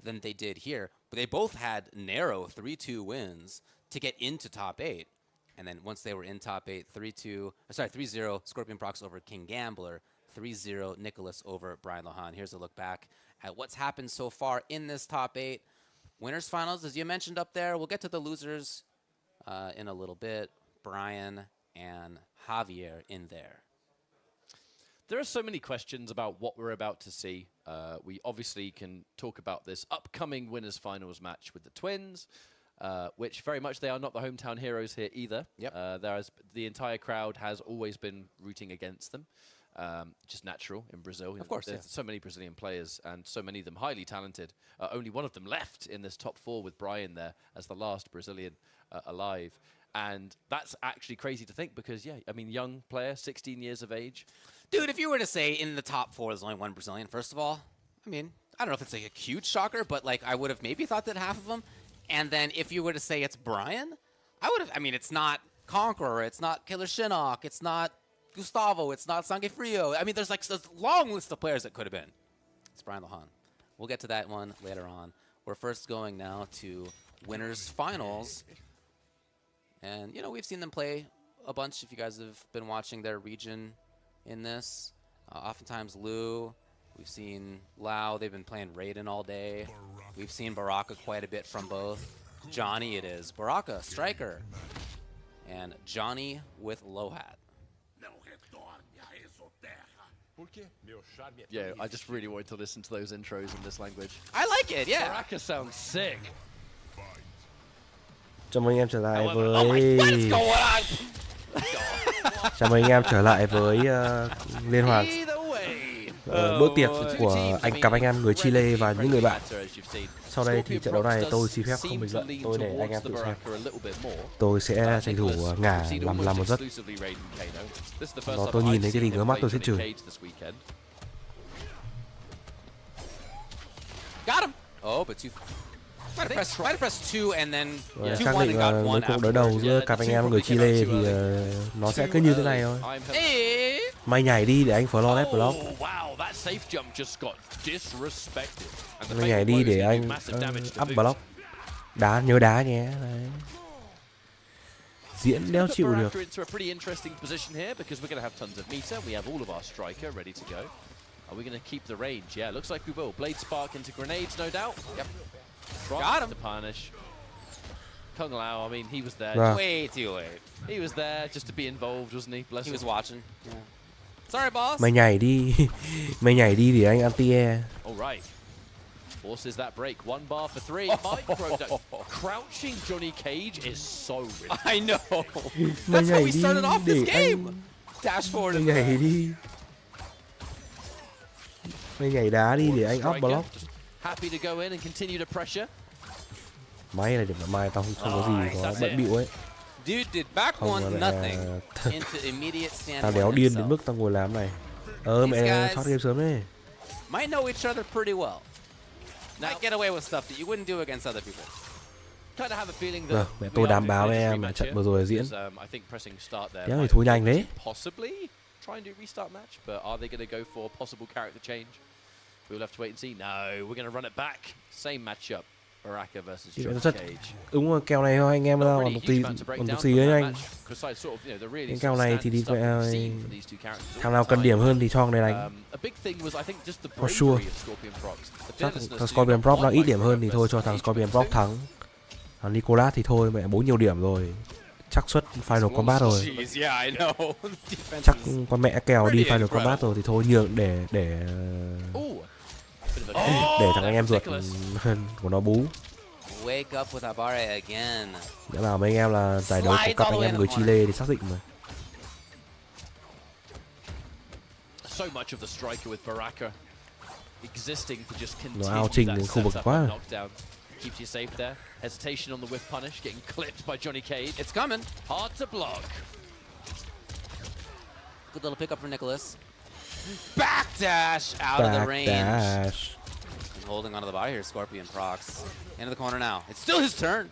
than they did here, but they both had narrow 3-2 wins to get into top 8. And then once they were in top 8, 3-0 Scorpion Prox over King Gambler, 3-0 Nicholas over Brian Lohan. Here's a look back at what's happened so far in this top 8. Winners finals, as you mentioned up there. We'll get to the losers in a little bit. Brian and Javier in there. There are so many questions about what we're about to see. We obviously can talk about this upcoming winners finals match with the twins, which very much they are not the hometown heroes here either. Yep. The entire crowd has always been rooting against them. Just natural in Brazil. Of course, There's so many Brazilian players and so many of them highly talented. Only one of them left in this top 4 with Brian there as the last Brazilian alive. And that's actually crazy to think because, yeah, I mean, young player, 16 years of age. Dude, if you were to say in the top 4 there's only 1 Brazilian, first of all, I mean, I don't know if it's like a huge shocker, but like I would have maybe thought that half of them. And then if you were to say it's Brian, I would have, I mean, it's not Conqueror, it's not Killer Shinnok, it's not Gustavo, it's not Sangue Frio. I mean, there's like a long list of players that could have been. It's Brian Lohan. We'll get to that one later on. We're first going now to winners finals. And, you know, we've seen them play a bunch if you guys have been watching their region in this. Oftentimes Liu. We've seen Lau. They've been playing Raiden all day. We've seen Baraka quite a bit from both. Johnny it is. Baraka, striker. And Johnny with low hat. Yeah, I just really wanted to listen to those intros in this language. I like it, yeah. Baraka sounds sick. Chào mừng anh em trở lại với on? chào mừng anh em trở lại với liên hoan bữa tiệc của cặp anh em người Chile và những người bạn. Sau đây thì trận đấu này tôi xin phép không bình luận, tôi để anh em tự xem. Tôi sẽ tranh thủ ngả làm một giấc. Nó tôi nhìn thấy cái gì ngứa mắt tôi sẽ chửi. Got him. Oh, but might have pressed 2 and then Xác định là với cuộc đối đầu giữa cặp anh em người Chile thì nó sẽ cứ như thế này thôi. Mày nhảy đi để anh flawless block. Mày nhảy đi để anh up block. Nhớ đá nhé. Đấy. Diễn đéo chịu được. Are we going to keep the range? Yeah, looks like we will. Blade spark into grenades, no doubt. Yep. Got him. To punish. Kung Lao, I mean, he was there. Way too late. He was there just to be involved, wasn't he? Bless he him. Was watching. Yeah. Sorry, boss. Mày nhảy đi. Mày nhảy đi để anh anti-air. All right. Forces that break. 1 bar for 3. Micro crouching Johnny Cage is so ridiculous. I know. That's how we started off this game. Dash forward. Mày nhảy đi. Mày nhảy đá đi để anh up block. Happy to go in and continue to pressure. Máy này để mà mai tao không có gì có bận bịu ấy. Dude did back one nothing into immediate stand. Tao đéo điên đến mức tao ngồi làm này. Mẹ thoát game sớm đấy. Might know each other pretty well. Might get away with stuff that you wouldn't do against other people. Mẹ tôi đảm bảo với em là trận vừa rồi diễn. Đéo thì thua nhanh đấy. Try and do restart match, but are they going to go for possible character change? We'll have to wait and see. No, we're going to run it back. Same matchup. Baraka versus Johnny Cage. Đúng rồi, kèo này thôi anh em đâu, còn một xí đấy anh. Cái kèo này thì đi thằng nào cần điểm hơn thì cho thằng này đánh. For sure. Chắc thằng Scorpion Prox nó ít điểm hơn thì thôi cho thằng Scorpion Prox thắng. Nicolas thì thôi, mẹ 4 nhiều điểm rồi. Chắc suất Final Combat rồi. Jeez, yeah, I know. Chắc con mẹ kèo đi Final Combat rồi thì thôi nhường để thằng anh em ruột của nó bú. Wake up with Abare again. Đã bảo mấy anh em là giải đấu của các anh em người Chile thì xác định mà. So much of the striker with Baraka existing to just Nó continue ao trình that đến khu vực setup quá. and knockdown. Keeps you safe there. Hesitation on the whiff punish, getting clipped by Johnny Cage. It's coming. Hard to block. Good little pickup for Nicholas. Backdash out of the range. Backdash. Holding onto the body here, Scorpion procs. Into the corner now. It's still his turn.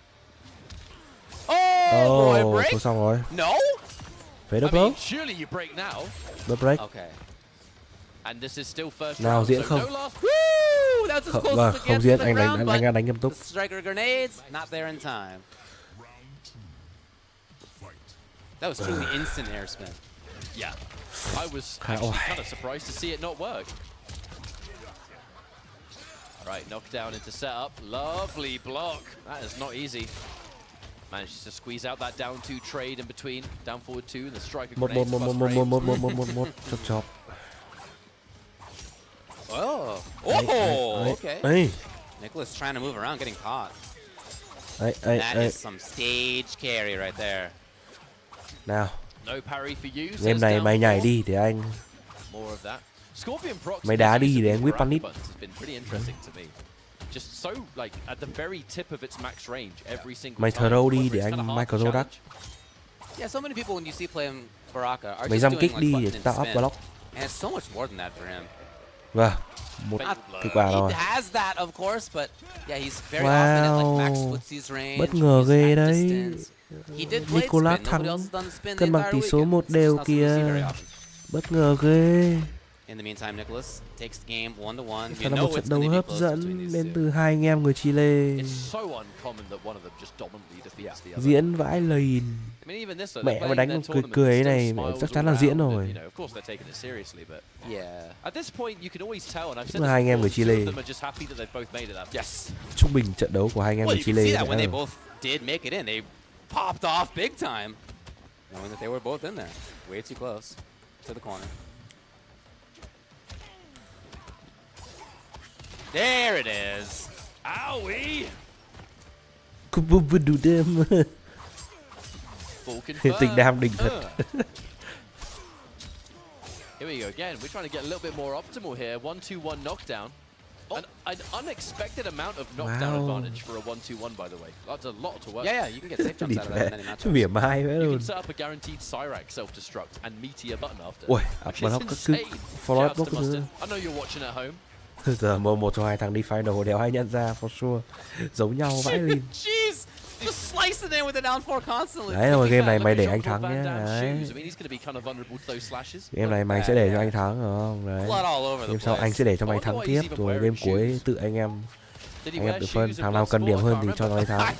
Oh, boy, break. Thôi xong rồi. No. Phế I được mean, không? surely you break now. The break. Okay. And this is still first Nào round, diễn so không? no last. Woo! That's as close Vâng, as it không gets diễn, to the ground, anh but đánh nghiêm túc. the striker grenades not there in time. That was truly instant air spin. Yeah. I was actually kind of surprised to see it not work. Right, knockdown into setup. Lovely block. That is not easy. Manages to squeeze out that down two trade in between. Down forward two and the striker grenade một chop. Oh. Okay. Đấy. Nicholas trying to move around, getting caught. That is some stage carry right there. Nào. No parry for you. Game này mày nhảy đi để anh. More of that. Scorpion procs. Mày đá đi để anh whip punish. Has been pretty interesting to me. Just so like at the very tip of its max range every single Mày time. throw đi để anh Michael Rodak. Yeah, so many people when you see playing Baraka are Mày just jump doing kick like đi button để and tạo up spin. block. And it's so much more than that for him. Vâng, một kịch bản rồi. He has that of course, but yeah, he's very often at like max footsies range. Bất ngờ ghê đấy. He did blade Nicolas spin. Nobody thắng else has done the spin the cân bằng entire tỷ số weekend. 1-1 It's not something you see kìa. very often. Bất ngờ ghê. In the meantime, Nicholas takes the game 1-1. Thật là một trận đấu hấp dẫn đến từ hai anh em người Chile. Diễn vãi lìn. Mẹ mà đánh một cười cười ấy này, mẹ chắc chắn là diễn rồi. Đúng là hai anh em người Chile. Trung bình trận đấu của hai anh em người Chile. Did make it in. They popped off big time, knowing that they were both in there. Way too close to the corner. There it is. Owie! Đủ đêm. Tình đam đỉnh thật. Here we go again. We're trying to get a little bit more optimal here. 1-2-1 knockdown. An unexpected amount of knockdown advantage for a 1-2-1, by the way. That's a lot to work. Yeah, you can get safe jumps out of that in any matchup. Mỉa mai vậy You luôn. can set up a guaranteed Cyrax self-destruct and meteor button after. Ui, which mà nó is cứ insane. follow Shouts up to nữa. Mustard. I know you're watching at home. Giờ một trong hai thằng đi final đéo ai nhận ra for sure. Giống nhau vãi lìn. Jeez! Just slicing in with the down four constantly. Đấy rồi, game này mày để anh thắng nhé. Đấy. Game này mày sẽ để cho anh thắng rồi không? Đấy. Game sau anh sẽ để cho mày thắng tiếp rồi game cuối tự anh em tự phân. Thằng nào cần điểm hơn thì cho nó thắng.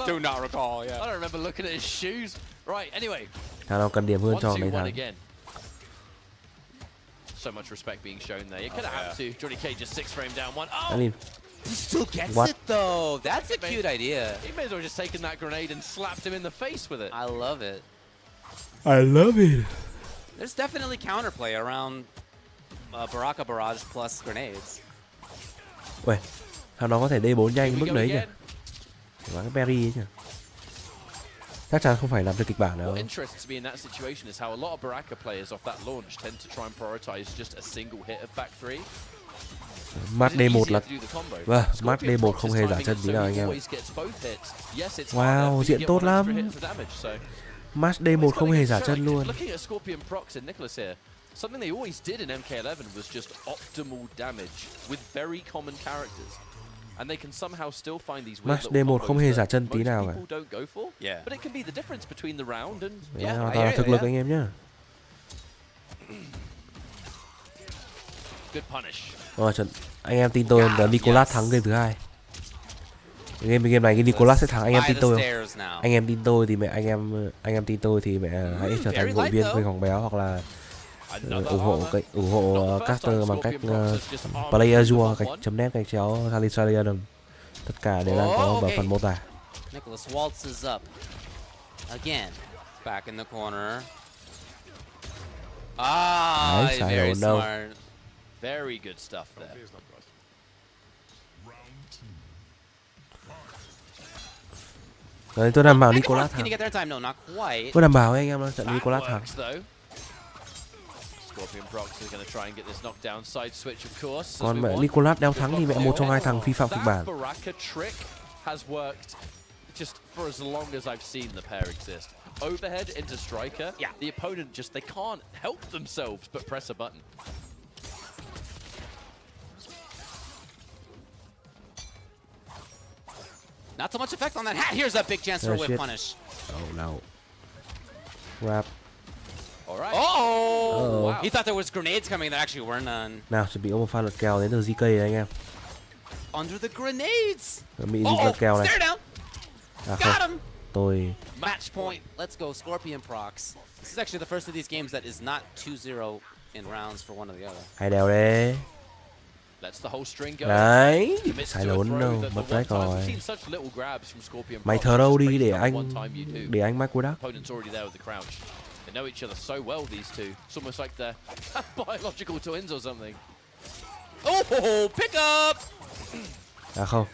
Do not recall, yeah. I don't remember looking at his shoes. Right, anyway. Thằng nào cần điểm hơn cho mày thắng. So much respect being shown there. You could have had to. Johnny Cage just 6-frame down one. Oh! I mean, he still gets what? it though. That's a cute idea. He may as well just taken that grenade and slapped him in the face with it. I love it. I love it. There's definitely counterplay around Baraka Barrage plus grenades. Ui, thằng nó có thể D4 nhanh mức đấy nhỉ? Và cái berry ấy nhỉ? Chắc chắn không phải làm được kịch bản đâu. What interests me in that situation is how a lot of Baraka players off that launch tend to try and prioritize just a single hit of back three. Smart D1 là vâng, Smart D1 không hề giả chân tí nào anh em. Wow, diện tốt lắm. Smart D1 không hề giả chân luôn. Something they always did in MK11 was just optimal damage with very common characters. And they can somehow still find these weird little D1 không hề giả chân tí nào cả. People don't go for. Yeah. But it can be the difference between the round and hoàn toàn là thực lực anh em nhá. Good punish. Trận anh em tin tôi là Nicolas thắng game thứ hai. Game này cái Nicolas sẽ thắng, anh em tin tôi không? Anh em tin tôi thì mẹ anh em tin tôi thì mẹ hãy trở thành hội viên kênh Hoàng Béo hoặc là ủng hộ caster bằng cách playerjua.net/Australian. Tất cả đều đang có ở phần mô tả. Nicholas waltzes up again. Back in the corner. Ah, Nice, I very don't know. smart. Very good stuff there. Đấy, tôi đảm bảo Nicolas Can thắng. you get there in time? No, not quite. Tôi đảm bảo với anh em là trận Nicolas thắng. Scorpion Prox is going to try and get this knockdown side switch, of course. Còn mẹ Nicolas đeo thắng thì mẹ một trong hai thằng vi phạm kịch bản. That Baraka trick has worked just for as long as I've seen the pair exist. Overhead into striker. Yeah. The opponent just, they can't help themselves but press a button. Not so much effect on that hat. Here's a big chance for a whip punish. Oh no. Grab. All right. Oh! Wow. He thought there was grenades coming. There actually were none. Nào, chuẩn bị có một pha lật kèo đến từ GK đấy anh em. Under the grenades. Mỹ lật kèo này. Stare down. Got him. Tôi. Match point. Let's go, Scorpion Prox. This is actually the first of these games that is not 2-0 in rounds for one or the other. Hay đèo đấy. Đấy, sai lớn đâu, mất đấy rồi. Mày thờ đâu đi để anh mắc cuối đắc. They know each other so well, these two. It's almost like they're biological twins or something. Oh, pick up! À không.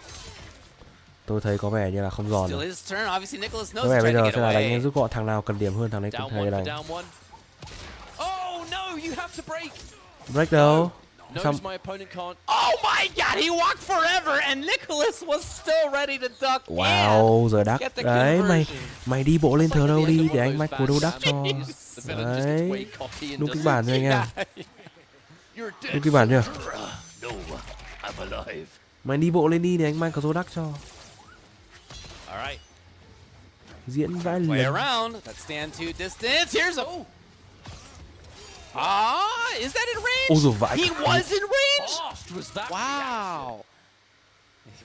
Tôi thấy có vẻ như là không giòn. Có vẻ bây giờ sẽ là đánh em rút gọn, thằng nào cần điểm hơn thằng đấy cần thầy đánh. Oh no, you have to break. Break đâu? Knows my opponent can't. Oh my god, he walked forever and Nicholas was still ready to duck. Wow, giờ đắc. Đấy, mày đi bộ lên thờ đâu đi để anh mách của đâu đắc cho. Đấy. Đúng kịch bản rồi anh em. Đúng kịch bản chưa? Mày đi bộ lên đi để anh mách của đâu đắc cho. Diễn vãi Play liền. around. That stand to distance. Here's a is that in range? Ôi dồi vãi. He was in range. Wow.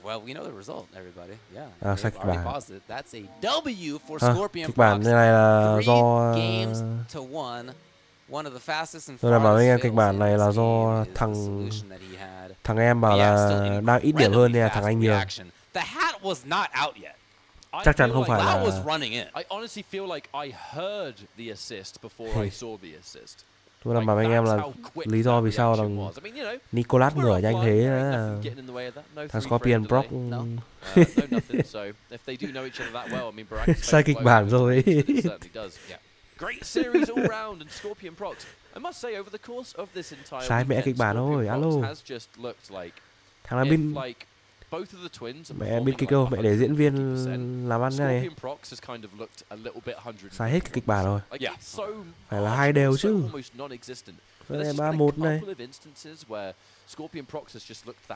Well, we know the result, everybody. Yeah. Sai kịch bản. That's a W for Scorpion Kịch bản này là do games to one. One of the fastest and tôi đảm bảo với anh em kịch bản này là do thằng em bảo là đang ít điểm hơn nên là thằng anh nhiều. The hat was not out yet. Chắc chắn không phải là. I honestly feel like I heard the assist before I saw the assist. Tôi đảm bảo với anh em là lý do vì sao thằng Nicolas ngửa nhanh thế là thằng Scorpion Prox sai kịch bản rồi. Sai mẹ kịch bản thôi, alo. Thằng là bên mẹ bên kịch đâu, mẹ để diễn viên làm ăn này. Sai hết cái kịch bản rồi. Phải là hai đều chứ. Cái này 3-1 này.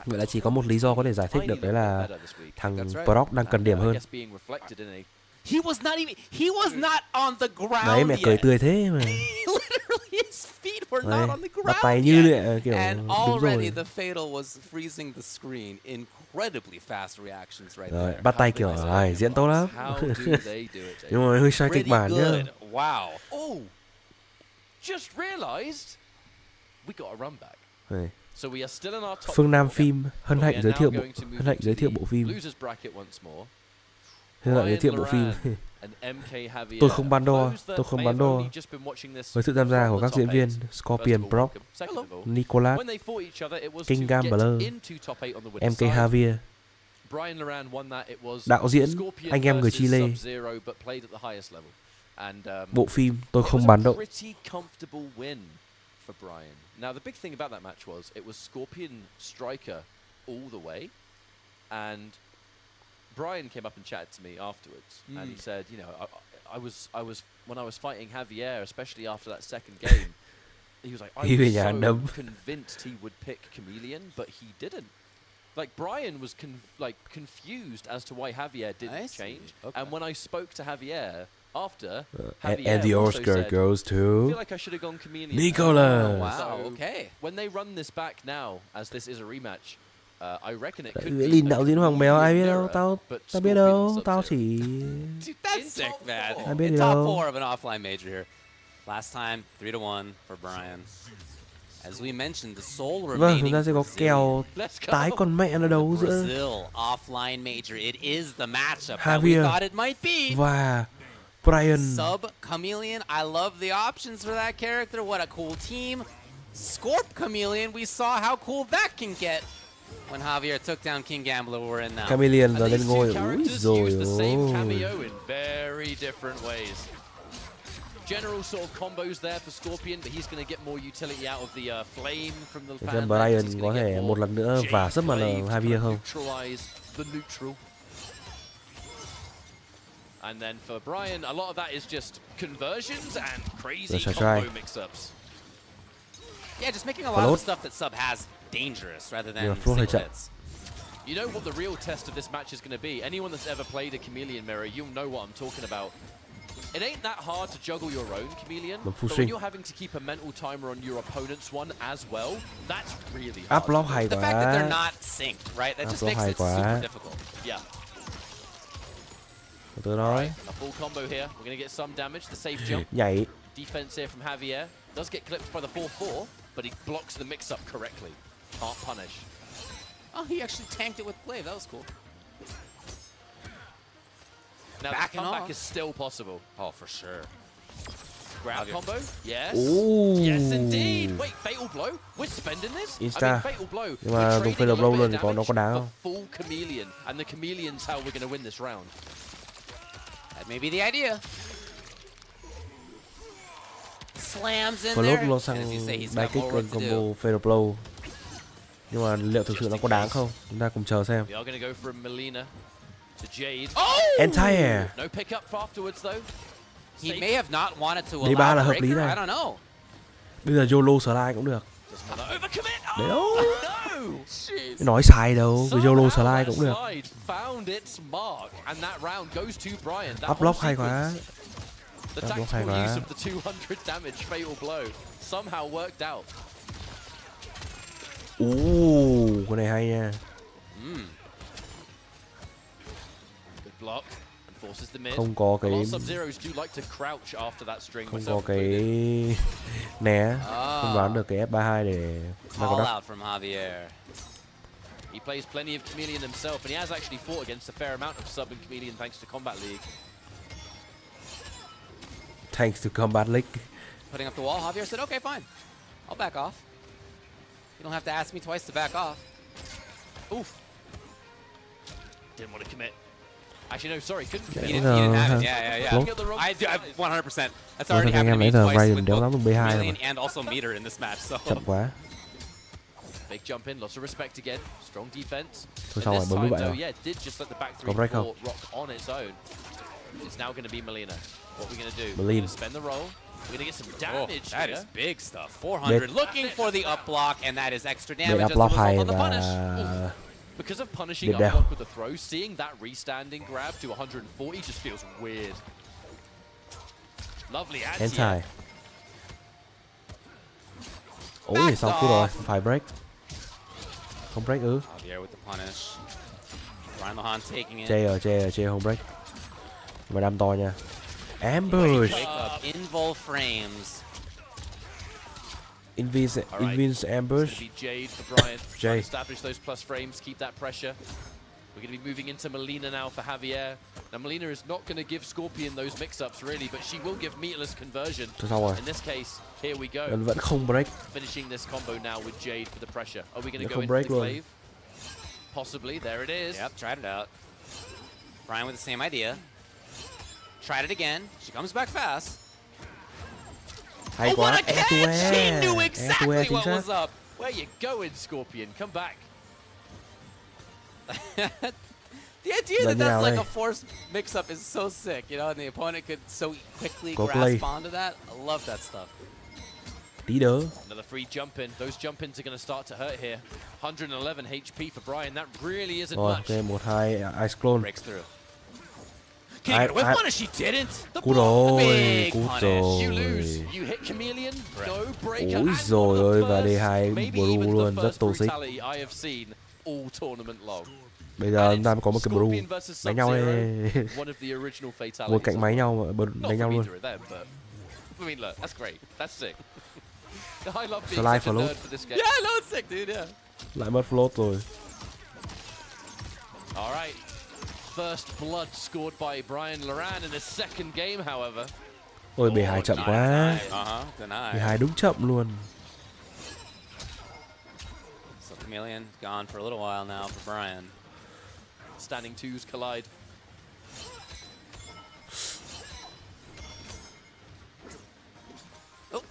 Vậy là chỉ có một lý do có thể giải thích được, đấy là thằng Prox đang cần điểm hơn. He was not on the ground. Đấy, mẹ cười tươi thế mà. His feet were not on the ground. Bắt tay như vậy kiểu and đúng rồi. already the fatal was freezing the screen. Incredibly fast reactions right rồi, there. bắt tay kiểu này diễn tốt lắm. Nhưng mà hơi sai kịch bản nhá. Wow. Oh. Just realized we got a run back. Này. So we are still in our top. Phương Nam phim hân hạnh giới thiệu bộ phim. Hân hạnh giới thiệu bộ phim. Tôi không bán đo, với sự tham gia của các diễn viên Scorpion Prox, Nicolas, King Gambler, MK Javier, đạo diễn anh em người Chile. Bộ phim tôi không bán động. For Brian. Now the big thing about that match was it was Scorpion striker all the way, and Brian came up and chatted to me afterwards, and he said, you know, I was when I was fighting Javier, especially after that second game, he was like, I was so convinced he would pick Chameleon, but he didn't. Like Brian was confused as to why Javier didn't change, and when I spoke to Javier. After and the Oscar goes to I feel like I should have gone Chameleon. Nicolas. Wow, okay. When they run this back now, as this is a rematch, I reckon it could be. Lìn đạo diễn Hoàng Béo ai biết đâu, tao biết đâu, tao chỉ. Dude, that's sick, man. Ai biết In đâu. top 4 of an offline major here. Last time, 3-1 for Brian. As we mentioned, the sole Vâng, remaining chúng ta sẽ có kèo tái con mẹ nó đấu giữa Brazil offline major. It is the matchup that we Javier thought it might be. và Brian. Sub Chameleon, I love the options for that character. What a cool team. Scorp Chameleon, we saw how cool that can get when Javier took down King Gambler. We're in now. Chameleon giờ lên ngôi. Úi rồi In very different ways. General sort of combos there for Scorpion, but he's going to get more utility out of the flame from the fan. Brian có thể một lần nữa vả sấp màn Javier không? The neutral. And then for Brian, a lot of that is just conversions and crazy combo mix-ups. Yeah, just making a lot of the stuff that Sub has dangerous rather than single hits. You know what the real test of this match is going to be? Anyone that's ever played a Chameleon mirror, you'll know what I'm talking about. It ain't that hard to juggle your own Chameleon, but when you're having to keep a mental timer on your opponent's one as well, that's really hard. Up block hay the quá. fact that they're not synced, right? That just makes it super difficult. Yeah. Từ đó. A full combo here. We're going to get some damage. The safe jump. Nhảy. Defense here from Javier. Does get clipped by the 4-4, but he blocks the mix-up correctly. Can't punish. Oh, he actually tanked it with Glaive. That was cool. Now the comeback is still possible. Oh, for sure. Grab combo. Yes. Ooh. Yes, indeed. Wait, fatal blow. We're spending this. Insta. I mean, fatal blow. Nhưng mà dùng fatal blow luôn thì nó có đáng không? Full chameleon, and the chameleon's how we're going to win this round. That may be the idea. Slams in Float there. nó sang đai kích lên combo fatal blow. Nhưng mà liệu thực sự nó có đáng không? Chúng ta cùng chờ xem. We are going to go from Melina to Jade. Oh! Entire. No pick up afterwards though. He may have not wanted to Đây ba là allow hợp lý breaker. này. I don't know. Bây giờ YOLO slide cũng được. Đấy đâu. Nói sai đâu, với YOLO slide cũng được. Up block hay quá. The tactical use of the 200 damage fatal blow somehow worked out. Cái này hay nha. Good block and forces the mid. Không có cái không có cái né, không đoán được cái F32 để Call out from Javier. He plays plenty of Chameleon himself, and he has actually fought against a fair amount of sub and Chameleon thanks to Combat League. Thanks to Combat League. Putting up the wall, Javier said, okay, fine. I'll back off. You don't have to ask me twice to back off. Oof. Didn't want to commit. Actually, no, sorry, couldn't commit. He didn't have it. Yeah. I 100%. That's already happened to me twice with both Chameleon and also Meter in this match. So. Chậm quá. Big jump in, lots of respect again. Strong defense. Thôi xong rồi, 47 rồi. Yeah, did just let the back three rock on its own. It's now going to be Melina. What are we going to do? Melina. Spend the roll. We're going to get some damage. That is big stuff. 400. Looking for the up block, and that is extra damage as a result of the punish. Because of punishing up block with the throw, seeing that restanding grab to 140 just feels weird. Lovely anti. Ôi, xong cú rồi, phải break. Không break ư? Javier with the punish. Ryan Lohan taking it. Chê không break. Mà đam to nha. Ambush. Invul frames. Invin's ambush. Jade for Brian. Jade. Establish those plus frames, keep that pressure. We're going to be moving into Melina now for Javier. Now Melina is not going to give Scorpion those mix-ups really, but she will give meatless conversion. In this case, here we go. Vẫn không break. Finishing this combo now with Jade for the pressure. Are we going to go into the glaive? Possibly. There it is. Yep, tried it out. Brian with the same idea. Tried it again. She comes back fast. Hay quá. What a catch! She knew exactly what was up. Where you going, Scorpion? Come back. The idea that that's like a forced mix-up is so sick, you know, and the opponent could so quickly grasp onto that. I love that stuff. Tí đỡ. Another free jump in. Those jump ins are going to start to hurt here. 111 HP for Brian. That really isn't much. Okay, 1-2 Ice Clone. Breaks through. Can you get a whip punish? She didn't. The big punish. You lose. You hit Chameleon. No breaker. Ôi rồi ơi, và đây hai blue luôn rất toxic. I have seen all tournament long. Bây giờ chúng ta có một cái blue đánh nhau đây. Ngồi cạnh máy nhau, đánh nhau luôn. I mean, look, that's great. That's sick. I love being Slide such a float. nerd for this game. Yeah, no, it's sick, dude. Yeah. Lại mất float rồi. All right. First blood scored by Brian Loran in the second game, however. Ôi B2 chậm quá. Deny. B2 đúng chậm luôn. So Chameleon gone for a little while now for Brian. Standing twos collide. Oh,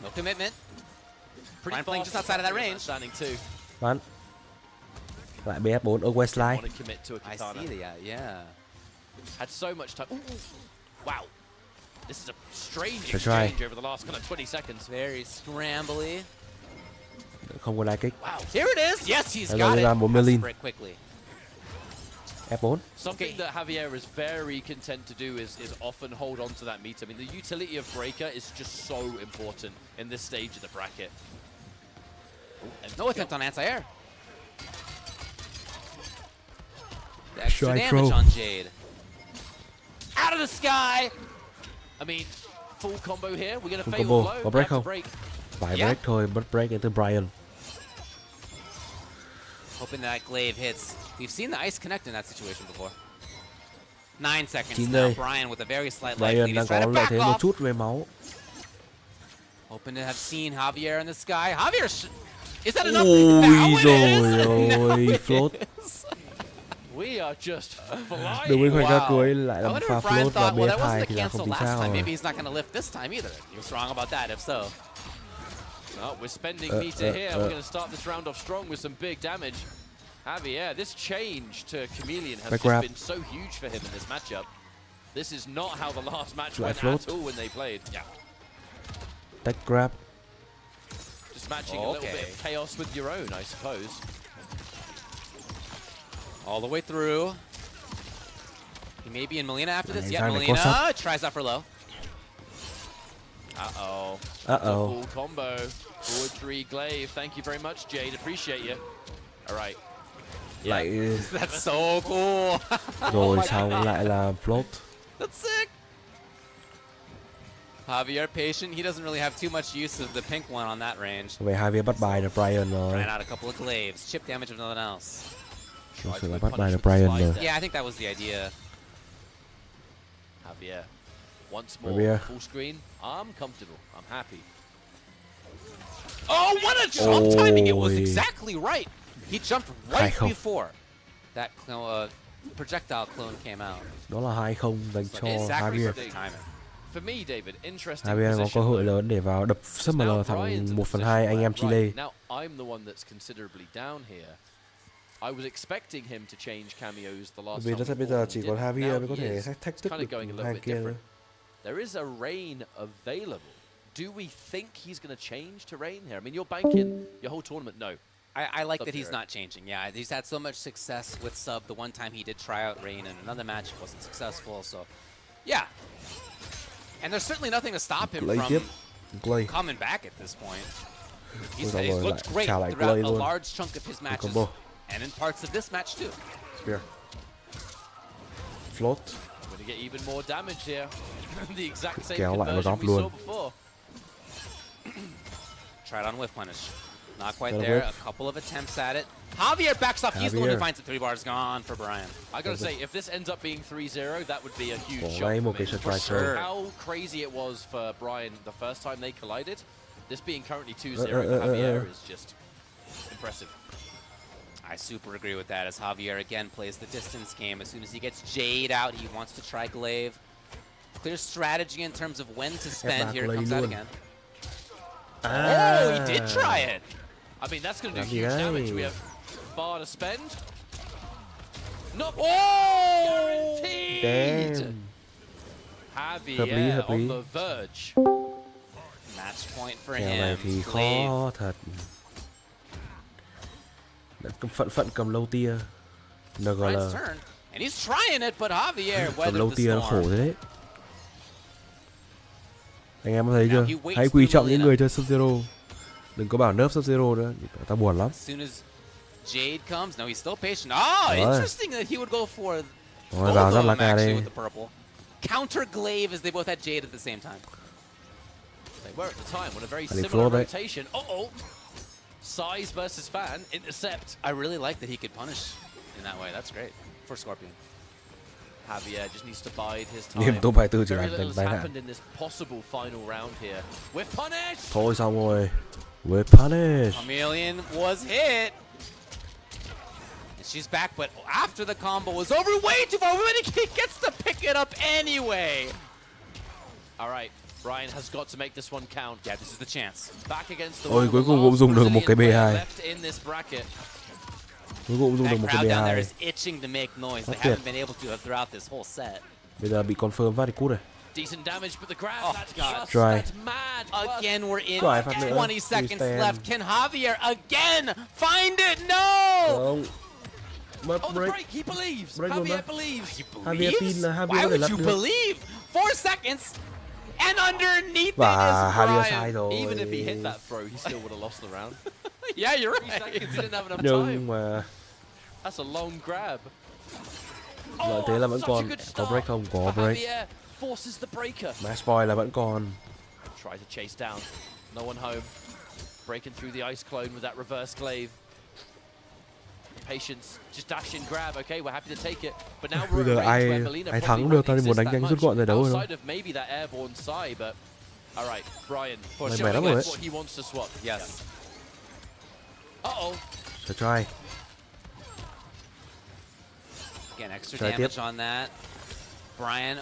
no commitment. Brian playing just outside of that range. Standing two. Bắn. Lại BF4 ở quay slide. Want to commit to a I Kitana. see that, yeah. Had so much time. Ooh. Wow. This is a strange Let's try. exchange over the last kind of 20 seconds. Very scrambly. Không có đai kích. Wow, here it is. Yes, he's Hello, got it. Ram, 4 million. Break quickly. F4. Something that Javier is very content to do is often hold on to that meter. I mean, the utility of Breaker is just so important in this stage of the bracket. No attempt on anti-air. The extra Strike damage throw. on Jade. Out of the sky. I mean, full combo here. We're going to Full fail combo. blow. Có break We have to không? break. Vài Yeah. break thôi, mất break into Brian. Hoping that glaive hits. We've seen the ice connect in that situation before. 9 seconds 9 now. giây. Brian with a very slight leg Brian lead. đang He's trying có to lợi back thế một off. chút về máu. Hoping to have seen Javier in the sky. Javier, is that enough? Ôi Now it rồi is. Now ôi, it float. is. We are just flying. Đường bên khoảnh ra Wow. cuối lại I làm wonder pha if Brian float và thought, well, that BF2 wasn't thì a là không cancel chính last xác time. rồi. Maybe he's not going to lift this time either. He was wrong about that, if so. Oh, we're spending meter here. We're going to start this round off strong with some big damage. Javier, this change to Chameleon has Back just grab. been so huge for him in this matchup. This is not how the last match Lại went float. at all when they played. Yeah, Tech grab. just matching a little bit of chaos with your own, I suppose. All the way through. He may be in Melina after this. Này, Yep, Giang này có Melina sắp. tries out for low. Uh-oh. Uh-oh. It's a full combo. Forward 3 glaive. Thank you very much, Jade. Appreciate you. All right. Lại That's so cool. rồi xong lại là float. That's sick. Javier patient. He doesn't really have too much use of the pink one on that range. Về Javier bắt bài được Brian rồi. Trying out a couple of glaives. Chip damage if nothing else. Thực sự là bắt bài được Brian rồi. Yeah, I think that was the idea. Javier. Once more, Javier. full screen. I'm comfortable. I'm happy. Oh, what a jump timing! It was Ôi. exactly right. He jumped Hai right không. before that projectile clone came out. Đó là 2-0 dành cho Exactly Javier. perfect timing. For me, David, interesting Javier có cơ position. hội lớn để vào đập sub ML thằng 1/2 anh em Chile. Right, now I'm the one that's considerably down here. I was expecting him to change cameos the last Vì time. nó sẽ bây giờ chỉ còn Javier mới có thể thách thức được hàng kia nữa. There is a Rain available. Do we think he's going to change to Rain here? I mean, you're banking your whole tournament. No. I like that he's not changing. Yeah, he's had so much success with sub. The one time he did try out Rain in another match, it wasn't successful. So, yeah. And there's certainly nothing to stop him Glay from tiếp. Glay. coming back at this point. Ôi He's dồi ôi, looked lại great chào lại throughout Glay a luôn. large chunk of his matches, combo. and in parts of this match too. Spear. Float. Going to get even more damage here. The exact same Kéo lại vào conversion góc we saw luôn. before. Tried on whiff punish. Not quite Got a there. whip. A couple of attempts at it. Javier backs off. He's the one who Javier. finds the 3 bars. Gone for Brian. I gotta say, if this ends up being 3-0, that would be a huge Có shock ngay for một me. cái strike throw. How crazy it was for Brian the first time they collided. This being currently 2-0 for Javier is just impressive. I super agree with that as Javier again plays the distance game. As soon as he gets Jade out, he wants to try glaive. Clear strategy in terms of when to spend. Here it comes out again. Oh, he did try it. I mean, that's going to do Làm gì huge đấy? damage. We have bar to spend. No. Oh! Guaranteed. Damn. Javier hợp lý. on the verge. Match point for Kèo này him. thì Glaive. khó thật. Phận cầm lâu tia. NGL. Brian's turn. And he's trying it, but Javier Cầm lâu weathered the tia nó khổ storm. thế đấy. Anh em có thấy chưa? he waits Hãy quý for trọng những Melina. người chơi Sub-Zero. Đừng có bảo nerf Sub-Zero nữa, ta buồn lắm. As soon as Jade comes, no, he's still patient. Oh, Rồi. interesting that he would go for Rồi both vào of giáp lá them cà actually đây. with the purple. Counter glaive as they both had Jade at the same time. They were at the time on a very Allez, similar floor đấy. rotation. Uh-oh. Size versus fan. Intercept. I really like that he could punish in that way. That's great for Scorpion. Javier just needs to bide his time. Nghiêm túc 24 chỉ Very làm little thành has tai nạn. happened in this possible final round here. We're punished. Thôi xong rồi. We're punished. Chameleon was hit. And she's back, but after the combo was over way too far, but he gets to pick it up anyway. All right, Brian has got to make this one count. Yeah, this is the chance. Back against the Ôi cuối cùng cũng dùng được một cái B2. left in this bracket. Cuối cùng dùng được That một cái crowd down there B2. is itching to make noise. They That's it. haven't been able to throughout this whole set. Bây giờ bị confirm phát thì cút rồi. Decent damage, but the grab, Oh, that's God. just, Try. that's mad. Again, we're in Try phát nữa. 20 seconds Stand. left. Can Javier again find it? No! Không. Mất Oh, the break. break, he believes. Break luôn Javier đó. believes. Javier tin là Javier Why có thể would lật you được. believe? 4 seconds. And underneath Và it is Javier Brian. sai rồi. Even if he hit that throw, he still would have lost the round. Yeah, you're 3 right. seconds, he didn't have enough Nhưng time. mà That's a long grab. lợi thế là vẫn Such a còn. good Có start break không? Có for break. Javier forces the breaker. Match point là vẫn còn. Try to chase down. No one home. Breaking through the ice clone with that reverse glaive. Patience, just dash and grab. Okay, we're happy to take it. But now we're Bây giờ at a range where ai Melina ai probably thắng won't được, tao muốn exist đánh that nhanh much rút gọn giải đấu rồi đâu. outside of maybe that airborne side, but all right, Brian for Mày showing lắm rồi us đấy. what he wants to swap. Yes. Uh-oh. Sẽ try. Again, extra Try damage tiếp. on that. Brian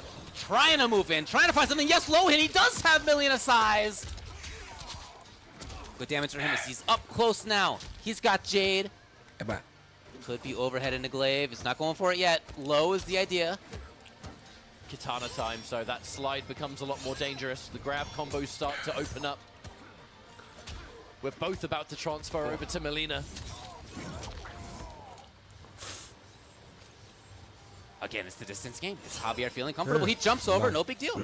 trying to move in, trying to find something. Yes, low hit. He does have Melina size. Good damage for him as he's up close now. He's got Jade. Em ạ. Could be overhead into glaive. He's not going for it yet. Low is the idea. Kitana time, so that slide becomes a lot more dangerous. The grab combos start to open up. We're both about to transfer over to Melina. Again, it's the distance game. Is Javier feeling comfortable? He jumps over, no big deal.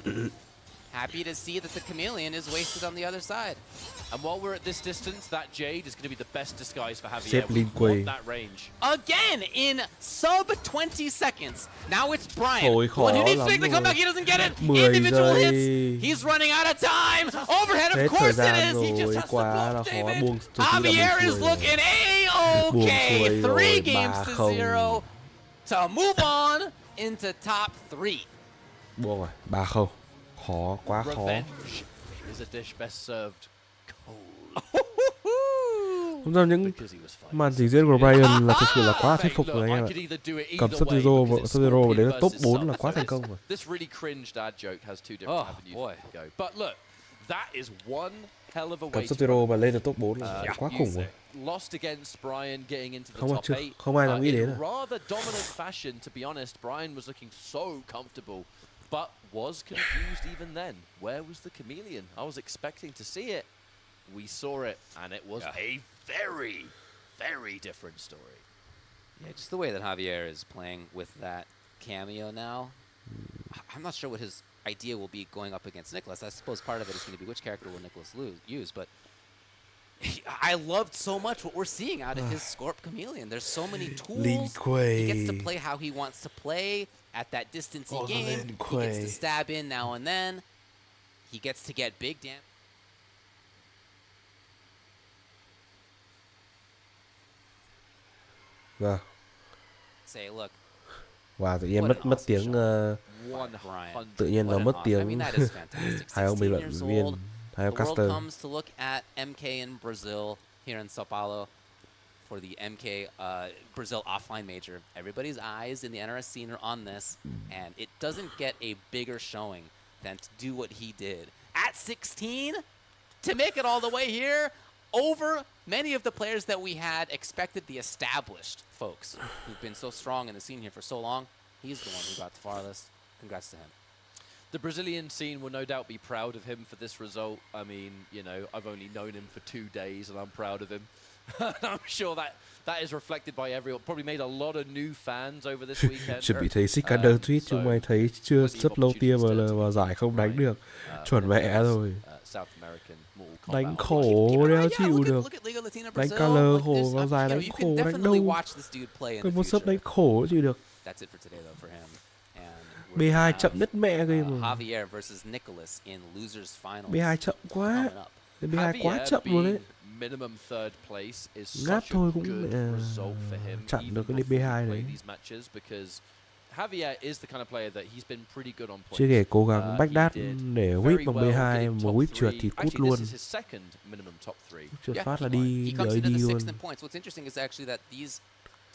Happy to see that the Chameleon is wasted on the other side. And while we're at this distance, that Jade is going to be the best disguise for Javier. Xếp We lên quay. want that range. Again, in sub 20 seconds. Now it's Brian. Thôi One who khó needs to lắm make the rồi. comeback. He doesn't get it. 10 Individual giây. hits. He's running out of time. Overhead, Hết of thời course it gian is. He just rồi, has to quá là block khó. David. Buông thực sự là Javier buông is xuôi rồi. looking Buông A-okay. xuôi rồi, 3 games to 3-0. 0 to move on into top 3. Buông rồi. 3-0. Khó, quá khó. Revenge is a dish best served cold. Không sao, những màn trình diễn của Brian là thực sự là quá thuyết phục rồi anh em ạ. Cầm Sub-Zero và đến là top 4 là quá thành công rồi. This really cringed ad joke has two different avenues to go. But look, that is one hell of a way Cầm to Sub-Zero và lên được top 4 là quá khủng rồi. lost against Brian getting into the Không, top chưa, 8. không ai dám nghĩ đến In rồi. rather dominant fashion, to be honest, Brian was looking so comfortable, but was confused even then. Where was the chameleon? I was expecting to see it. We saw it, and it was a very, very different story. Yeah, just the way that Javier is playing with that cameo now. I'm not sure what his idea will be going up against Nicholas. I suppose part of it is going to be which character will Nicholas use, but I loved so much what we're seeing out of his Scorp Chameleon. There's so many tools. He gets to play how he wants to play at that distancing game. He gets to stab in now and then. He gets to get big damage. Vâng. Say, look. Wow, tự nhiên mất tiếng tự nhiên nó mất tiếng hai ông bình luận viên, hai ông The world caster. comes to look at MK in Brazil here in Sao Paulo for the MK Brazil offline major. Everybody's eyes in the NRS scene are on this, and it doesn't get a bigger showing than to do what he did at 16 to make it all the way here over many of the players that we had expected, the established folks who've been so strong in the scene here for so long. He's the one who got the farthest. Congrats to him. The Brazilian scene will no doubt be proud of him for this result. I mean, you know, I've only known him for 2 days, and I'm proud of him. I'm sure that is reflected by everyone. Probably made a lot of new fans over this weekend. Chuẩn bị thấy Sikander tweet chúng mày thấy chưa sắp lâu tia vào giải không đánh được. Chuẩn mẹ rồi. Đánh khổ đéo chịu được. Đánh KL khổ vào giải đánh khổ đánh đâu. Cái một sub đánh khổ chịu được. That's it for today though for him. And B2 chậm đứt mẹ game rồi. Javier versus Nicholas in losers finals. B2 chậm quá. B2 quá chậm luôn đấy. Minimum third place is Ngáp such a thôi good cũng result for him. chặn được cái even before B2 he đấy. played these matches, because Javier is the kind of player that he's been pretty good on points. Chưa kể cố gắng backdash để whip bằng B2, mà whip trượt thì cút luôn. Trượt phát là đi đợi đi luôn. What's interesting is actually that these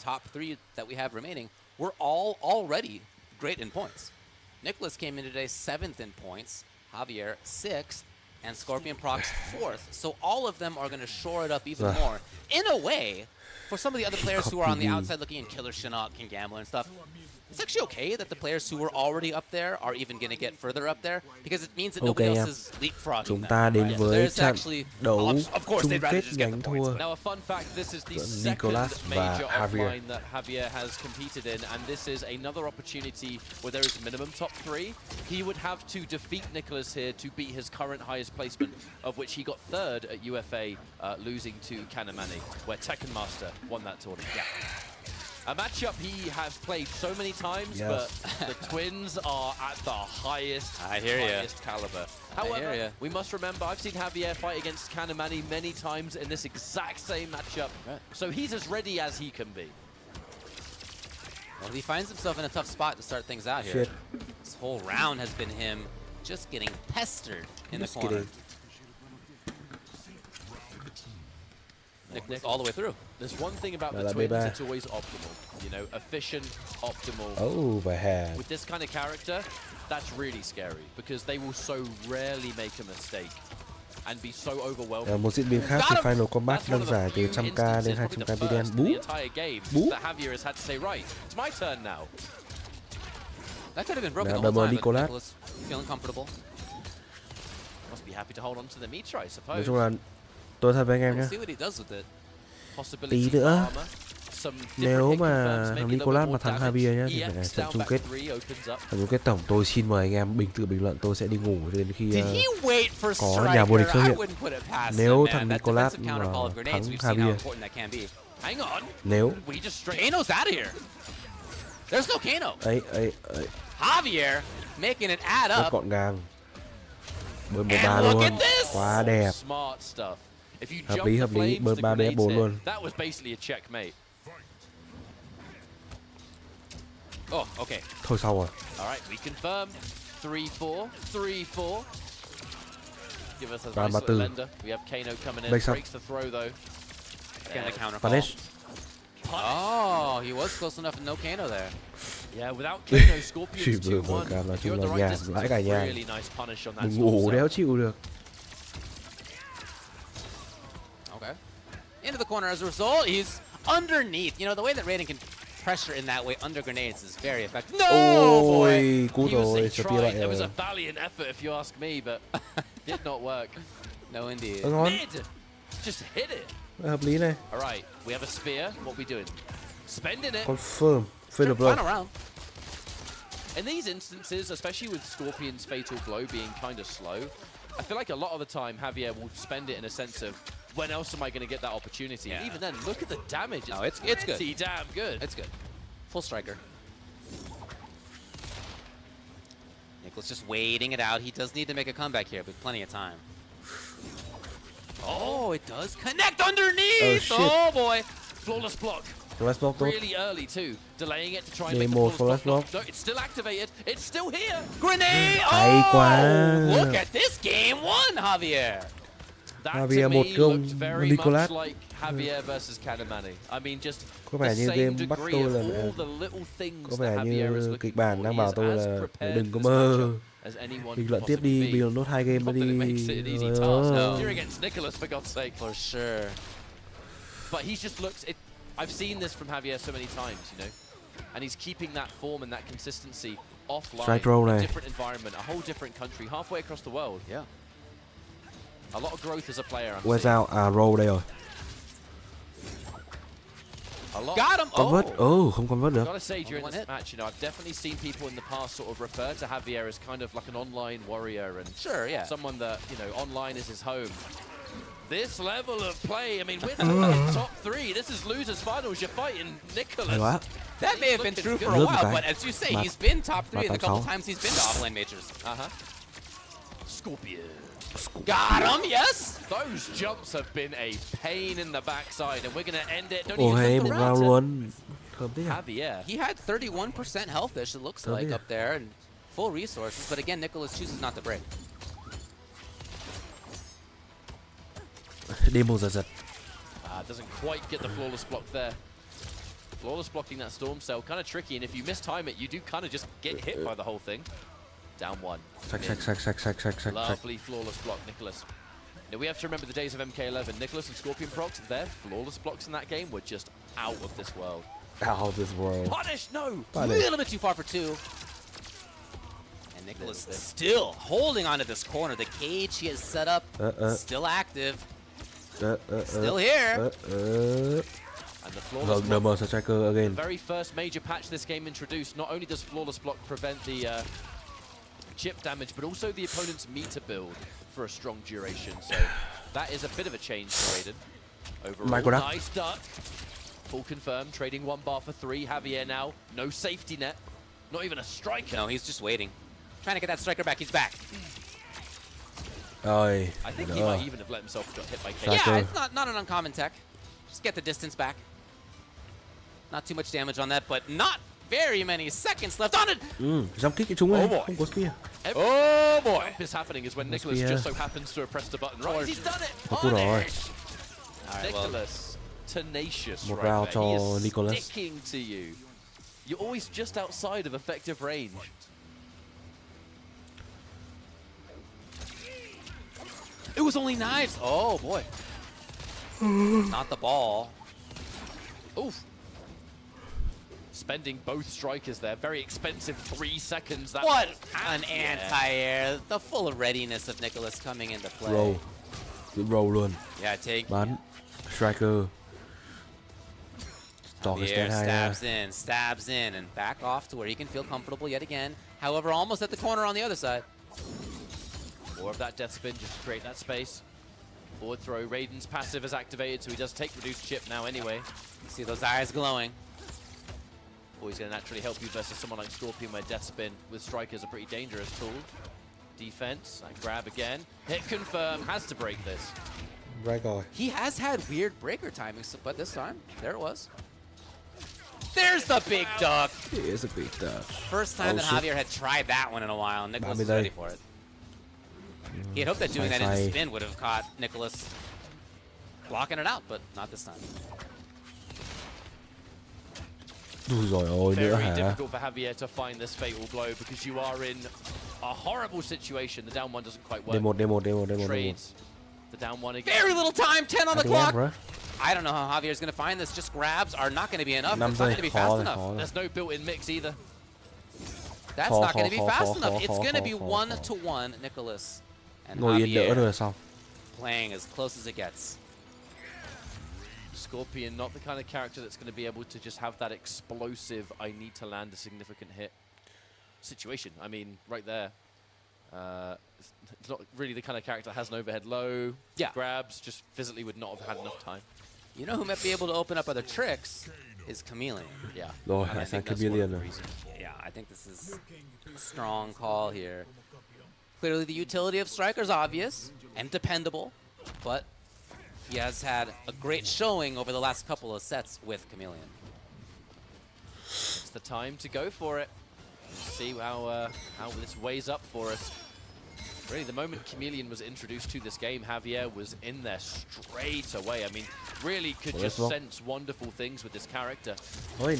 top 3 that we have remaining were all already great in points. Nicholas came in today 7th in points, Javier 6th, and Scorpion Prox 4th. So all of them are going to shore it up even more. In a way, for some of the other players who are on the outside looking in, Killer Shinnok, King Gambler and stuff, it's actually okay that the players who were already up there are even going to get further up there, because it means that nobody else is leapfrogging Chúng them. ta đến với trận đấu of course chung they'd rather kết just get nhánh the points. thua. Now a fun fact, this is the Nicholas second và major Javier. offline that Javier has competed in, and this is another opportunity where there is a minimum top 3. He would have to defeat Nicholas here to beat his current highest placement, of which he got 3rd at UFA, losing to Kanamani, where Tekken Master won that tournament. Yeah. A matchup he has played so many times, but the twins are at the highest caliber. However, we must remember, I've seen Javier fight against Kanamani many times in this exact same matchup, so he's as ready as he can be. Well, he finds himself in a tough spot to start things out here. This whole round has been him just getting pestered in the corner. Nicholas all the way through. There's one thing about the twins, it's always optimal. You know, efficient, optimal. Oh, with this kind of character, that's really scary, because they will so rarely make a mistake and be so overwhelming. Một diễn biến khác thì Final Combat nâng giải từ 100k lên 200k VDN. Bú. Bú. Javier has had to say, right, it's my turn now. That could have been broken the whole time, but Nicholas feeling comfortable. Must be happy to hold on to the meter, I suppose. Nói chung là tôi thật với anh em nhé. Tí nữa nếu mà thằng Nicholas mà thắng Javier nhé thì phải là trận chung kết. Trận chung kết tổng tôi xin mời anh em tự bình luận, tôi sẽ đi ngủ cho đến khi có nhà vô địch xuất hiện. Nếu thằng Nicholas mà thắng Javier, nếu Kano's out of here. There's no Kano. Javier making it add rất up. gọn gàng. Bơi 1-3 luôn, quá đẹp. Hợp lý, bơi 3 bé 4 luôn. Thôi sau rồi. Round 34. Đây xong. Punish. Oh, he was close enough, no Kano there. Yeah, without Kano, Scorpions 2-1. Nói chung là nhàn, lãi cả nhà. Really nice punish on that. Mình ngủ đéo chịu được. Okay. Into the corner as a result, he's underneath. You know, the way that Raiden can pressure in that way under grenades is very effective. No, boy! Cú rồi, sẽ tia lại It was rồi. a valiant effort if you ask me, but did not work. No, indeed. Mid! Just hit it. Hợp lý này. Alright, we have a spear. What are we doing? Spending it. Confirm. Fatal blow. Final round. In these instances, especially with Scorpion's fatal blow being kind of slow, I feel like a lot of the time Javier will spend it in a sense of, when else am I going to get that opportunity? And even then, look at the damage. It's good. Pretty damn good. It's good. Full striker. Nicholas just waiting it out. He does need to make a comeback here, but plenty of time. Oh, it does connect underneath. Oh boy. Flawless block. Flawless block. Really early too. Delaying it to try and make the flawless block. No, it's still activated. It's still here. Grenade. Oh, look at this game one, Javier. That Javier to một me công looked very Nicholas. much like Javier versus Kanamani. I mean, just Có the vẻ như same game bắt degree tôi of là all the little things có that vẻ Javier is như looking kịch bản for. đang He bảo is tôi as là prepared đừng có for this mơ. matchup as anyone Bình could luận tiếp possibly đi, be. bình luận nốt 2 game Not đi. that it makes it an easy task. You're against Nicholas, for God's sake. For sure. But he's just looks. I've seen this from Javier so many times, you know, and he's keeping that form and that consistency offline. Strike roll a này. different environment, a whole different country, halfway across the world. Yeah. A lot of growth as a player. Quay sao? À, roll đây rồi. Got him. Convert. Không convert được. Gotta say, during this match, you know, I've definitely seen people in the past sort of refer to Javier as kind of like an online warrior and sure, yeah, someone that, you know, online is his home. This level of play, I mean, we're in top 3. This is losers finals. You're fighting Nicholas. That may have been true for a while, but as you say, he's been top 3 the couple times he's been to offlane majors. Scorpion. Got him, yes! Those jumps have been a pain in the backside, and we're going to end it. Don't Ồ even hay, look một around round to luôn. Hợp thế à? Javier. He had 31% health-ish, it looks like, up there, and full resources. But again, Nicholas chooses not to break. Demo giật giật. Doesn't quite get the flawless block there. Flawless blocking that storm cell, kind of tricky, and if you mistime it, you do kind of just get hit by the whole thing. Down 1. Sạch. Lovely flawless block, Nicholas. Now we have to remember the days of MK11. Nicholas and Scorpion procs, their flawless blocks in that game were just out of this world. Out of this world. Punish, no! A little bit too far for 2. And Nicholas still holding onto this corner. The cage he has set up, still active. Still here. And the flawless block, again. the very first major patch this game introduced, not only does flawless block prevent the chip damage, but also the opponent's meter build for a strong duration. So that is a bit of a change for Raiden. Overall, nice duck. Full confirm, trading 1 bar for 3. Javier now, no safety net, not even a striker. No, he's just waiting. Trying to get that striker back, he's back. I think he might even have let himself get hit by K. Yeah, it's not an uncommon tech. Just get the distance back. Not too much damage on that, but not very many seconds left on it. Jump kick chúng ơi, không có spear. Oh boy! What is happening is when Nicholas just so happens to have pressed the button right. He's done it. Punish. Nicholas, tenacious Một right round there. cho He is Nicholas. sticking to you. You're always just outside of effective range. It was only knives. Oh boy. Not the ball. Oof. Spending both strikers there. Very expensive 3 seconds. That What an anti-air. The full readiness of Nicholas coming into play. Roll luôn. Yeah, take. Bắn. Striker. Javier stabs in, and back off to where he can feel comfortable yet again. However, almost at the corner on the other side. More of that death spin just to create that space. Forward throw. Raiden's passive is activated, so he does take reduced chip now anyway. You see those eyes glowing. Always going to naturally help you versus someone like Scorpion, where death spin with Striker is a pretty dangerous tool. Defense, and grab again. Hit confirm, has to break this. Right guy. He has had weird breaker timing, but this time, there it was. There's the big duck. It is a big duck. First time that Javier had tried that one in a while. Nicholas was ready for it. He had hoped that doing that in the spin would have caught Nicholas blocking it out, but not this time. Very difficult for Javier to find this fatal blow because you are in a horrible situation. The down 1 doesn't quite work. Demo. Trades. The down 1 again. Very little time, 10 on the clock. Bro. I don't know how Javier's going to find this. Just grabs are not going to be enough. It's not going to be fast enough. There's no built-in mix either. That's not going to be fast enough. It's going to be 1-to-1 Nicholas and Javier playing as close as it gets. Scorpion, not the kind of character that's going to be able to just have that explosive, I need to land a significant hit situation. I mean, right there. It's not really the kind of character that has an overhead low. Yeah. Grabs, just physically would not have had enough time. You know who might be able to open up other tricks is Chameleon. Yeah. Rồi, I think Chameleon rồi. Yeah, I think this is a strong call here. Clearly the utility of Striker is obvious and dependable, but he has had a great showing over the last couple of sets with Chameleon. It's the time to go for it. See how this weighs up for us. Really, the moment Chameleon was introduced to this game, Javier was in there straight away. I mean, really could just sense wonderful things with this character. Well,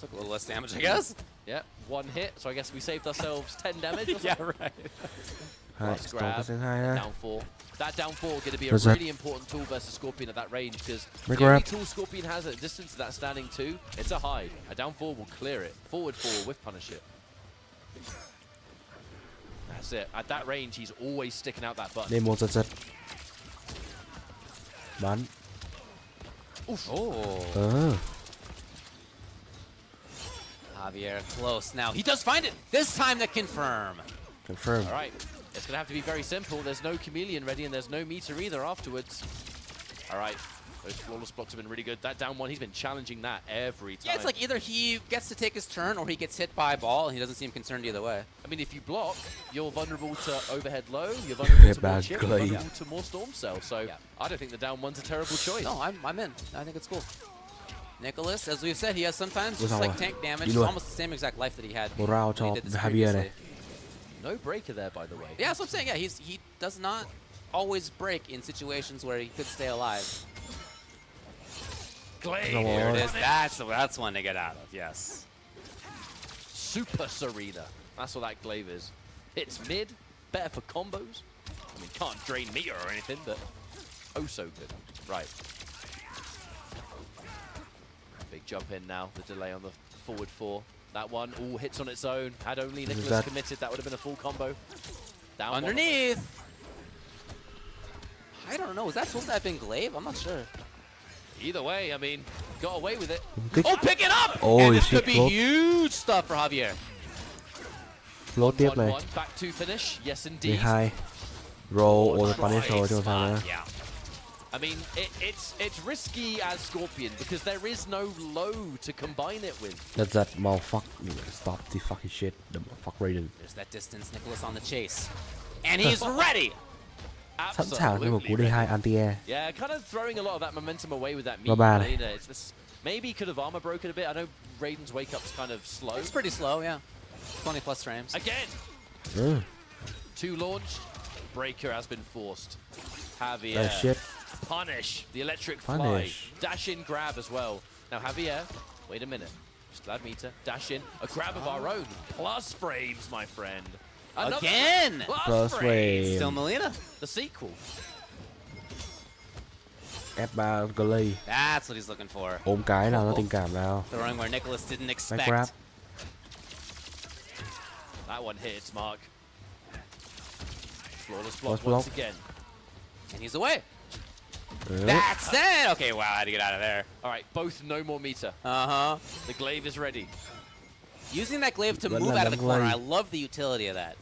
took a little less damage, I guess. Yeah, 1 hit, so I guess we saved ourselves 10 damage or yeah, something. right. Last grab, downfall. That downfall going to be a really important tool versus Scorpion at that range, because the only tool Scorpion has at a distance of that standing 2, it's a hide. A downfall will clear it. Forward 4 with punish it. That's it. At that range, he's always sticking out that button. Demo giật. Bắn. Oof. Oh. Javier close now. He does find it. This time to confirm. Confirm. All right. It's going to have to be very simple. There's no chameleon ready, and there's no meter either afterwards. All right. Those flawless blocks have been really good. That down one, he's been challenging that every time. Yeah, it's like either he gets to take his turn or he gets hit by a ball, and he doesn't seem concerned either way. I mean, if you block, you're vulnerable to overhead low, you're vulnerable to more chip, you're vulnerable to more storm cell. So I don't think the down one's a terrible choice. No, I'm in. I think it's cool. Nicholas, as we've said, he has sometimes just like tank damage. It's almost the same exact life that he had. Morale cho Javier này. No breaker there, by the way. Yeah, that's what I'm saying. Yeah, he does not always break in situations where he could stay alive. Glaive. There it is. That's one to get out of. Yes. Super Serena. That's what that glaive is. Hits mid. Better for combos. I mean, can't drain meter or anything, but oh so good. Right. Big jump in now. The delay on the forward four. That one all hits on its own. Had only Nicholas committed, that would have been a full combo. Down underneath. I don't know. Was that supposed to have been glaive? I'm not sure. Either way, I mean, got away with it. Oh, pick it up! Oh, and this could be huge stuff for Javier. Float tiếp này. Back to finish. Yes, indeed. 12. Roll or punish rồi cho sao nữa. Yeah. I mean, it's risky as Scorpion because there is no low to combine it with. That's that motherfucker. Stop the fucking shit. The fuck Raiden. There's that distance. Nicholas on the chase. And he's ready! Sẵn sàng với một cú D2 anti-air. Yeah, kind of throwing a lot of that momentum away with that Và ba này. It's this, maybe he could have armor broken a bit. I know Raiden's wake up's kind of slow. It's pretty slow, yeah. 20 plus frames. Again! Two launched. Breaker has been forced. Javier. Shit. Punish. The electric fly. Dash in grab as well. Now Javier, wait a minute. Just glad meter. Dash in. A grab of our own. Plus frames, my friend. Another Again! Plus frame. Still Melina. The sequel. F3 Glaive. That's what he's looking for. Ôm cái nào nó tình cảm nào. Throwing where Nicholas didn't expect. Grab. That one hit its mark. Flawless block once again. And he's away. That's it! Okay, wow, I had to get out of there. All right, both no more meter. Uh-huh. The glaive is ready. Using that glaive to move out of the corner, I love the utility of that.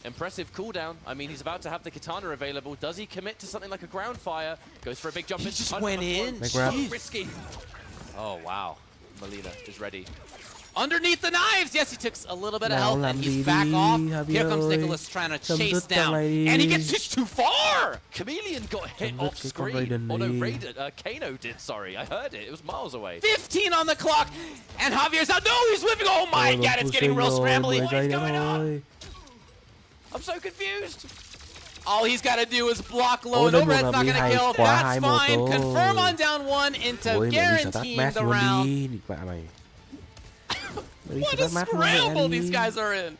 Impressive cooldown. I mean, he's about to have the Kitana available. Does he commit to something like a ground fire? Goes for a big jump. He just went in. Risky. Oh, wow. Melina is ready. Underneath the knives! Yes, he took a little bit of help, and he's back off. Here comes Nicholas trying to chase down, and he gets hit too far! Chameleon got hit off screen. Oh no, Kano did, sorry. I heard it. It was miles away. 15 on the clock, and Javier's out. No, he's whipping. Oh my god, it's getting real scrambly. What is going on? I'm so confused. All he's got to do is block low, and Overhead's not going to kill. That's fine. Confirm on down one into guaranteeing the round. What a scramble these guys are in.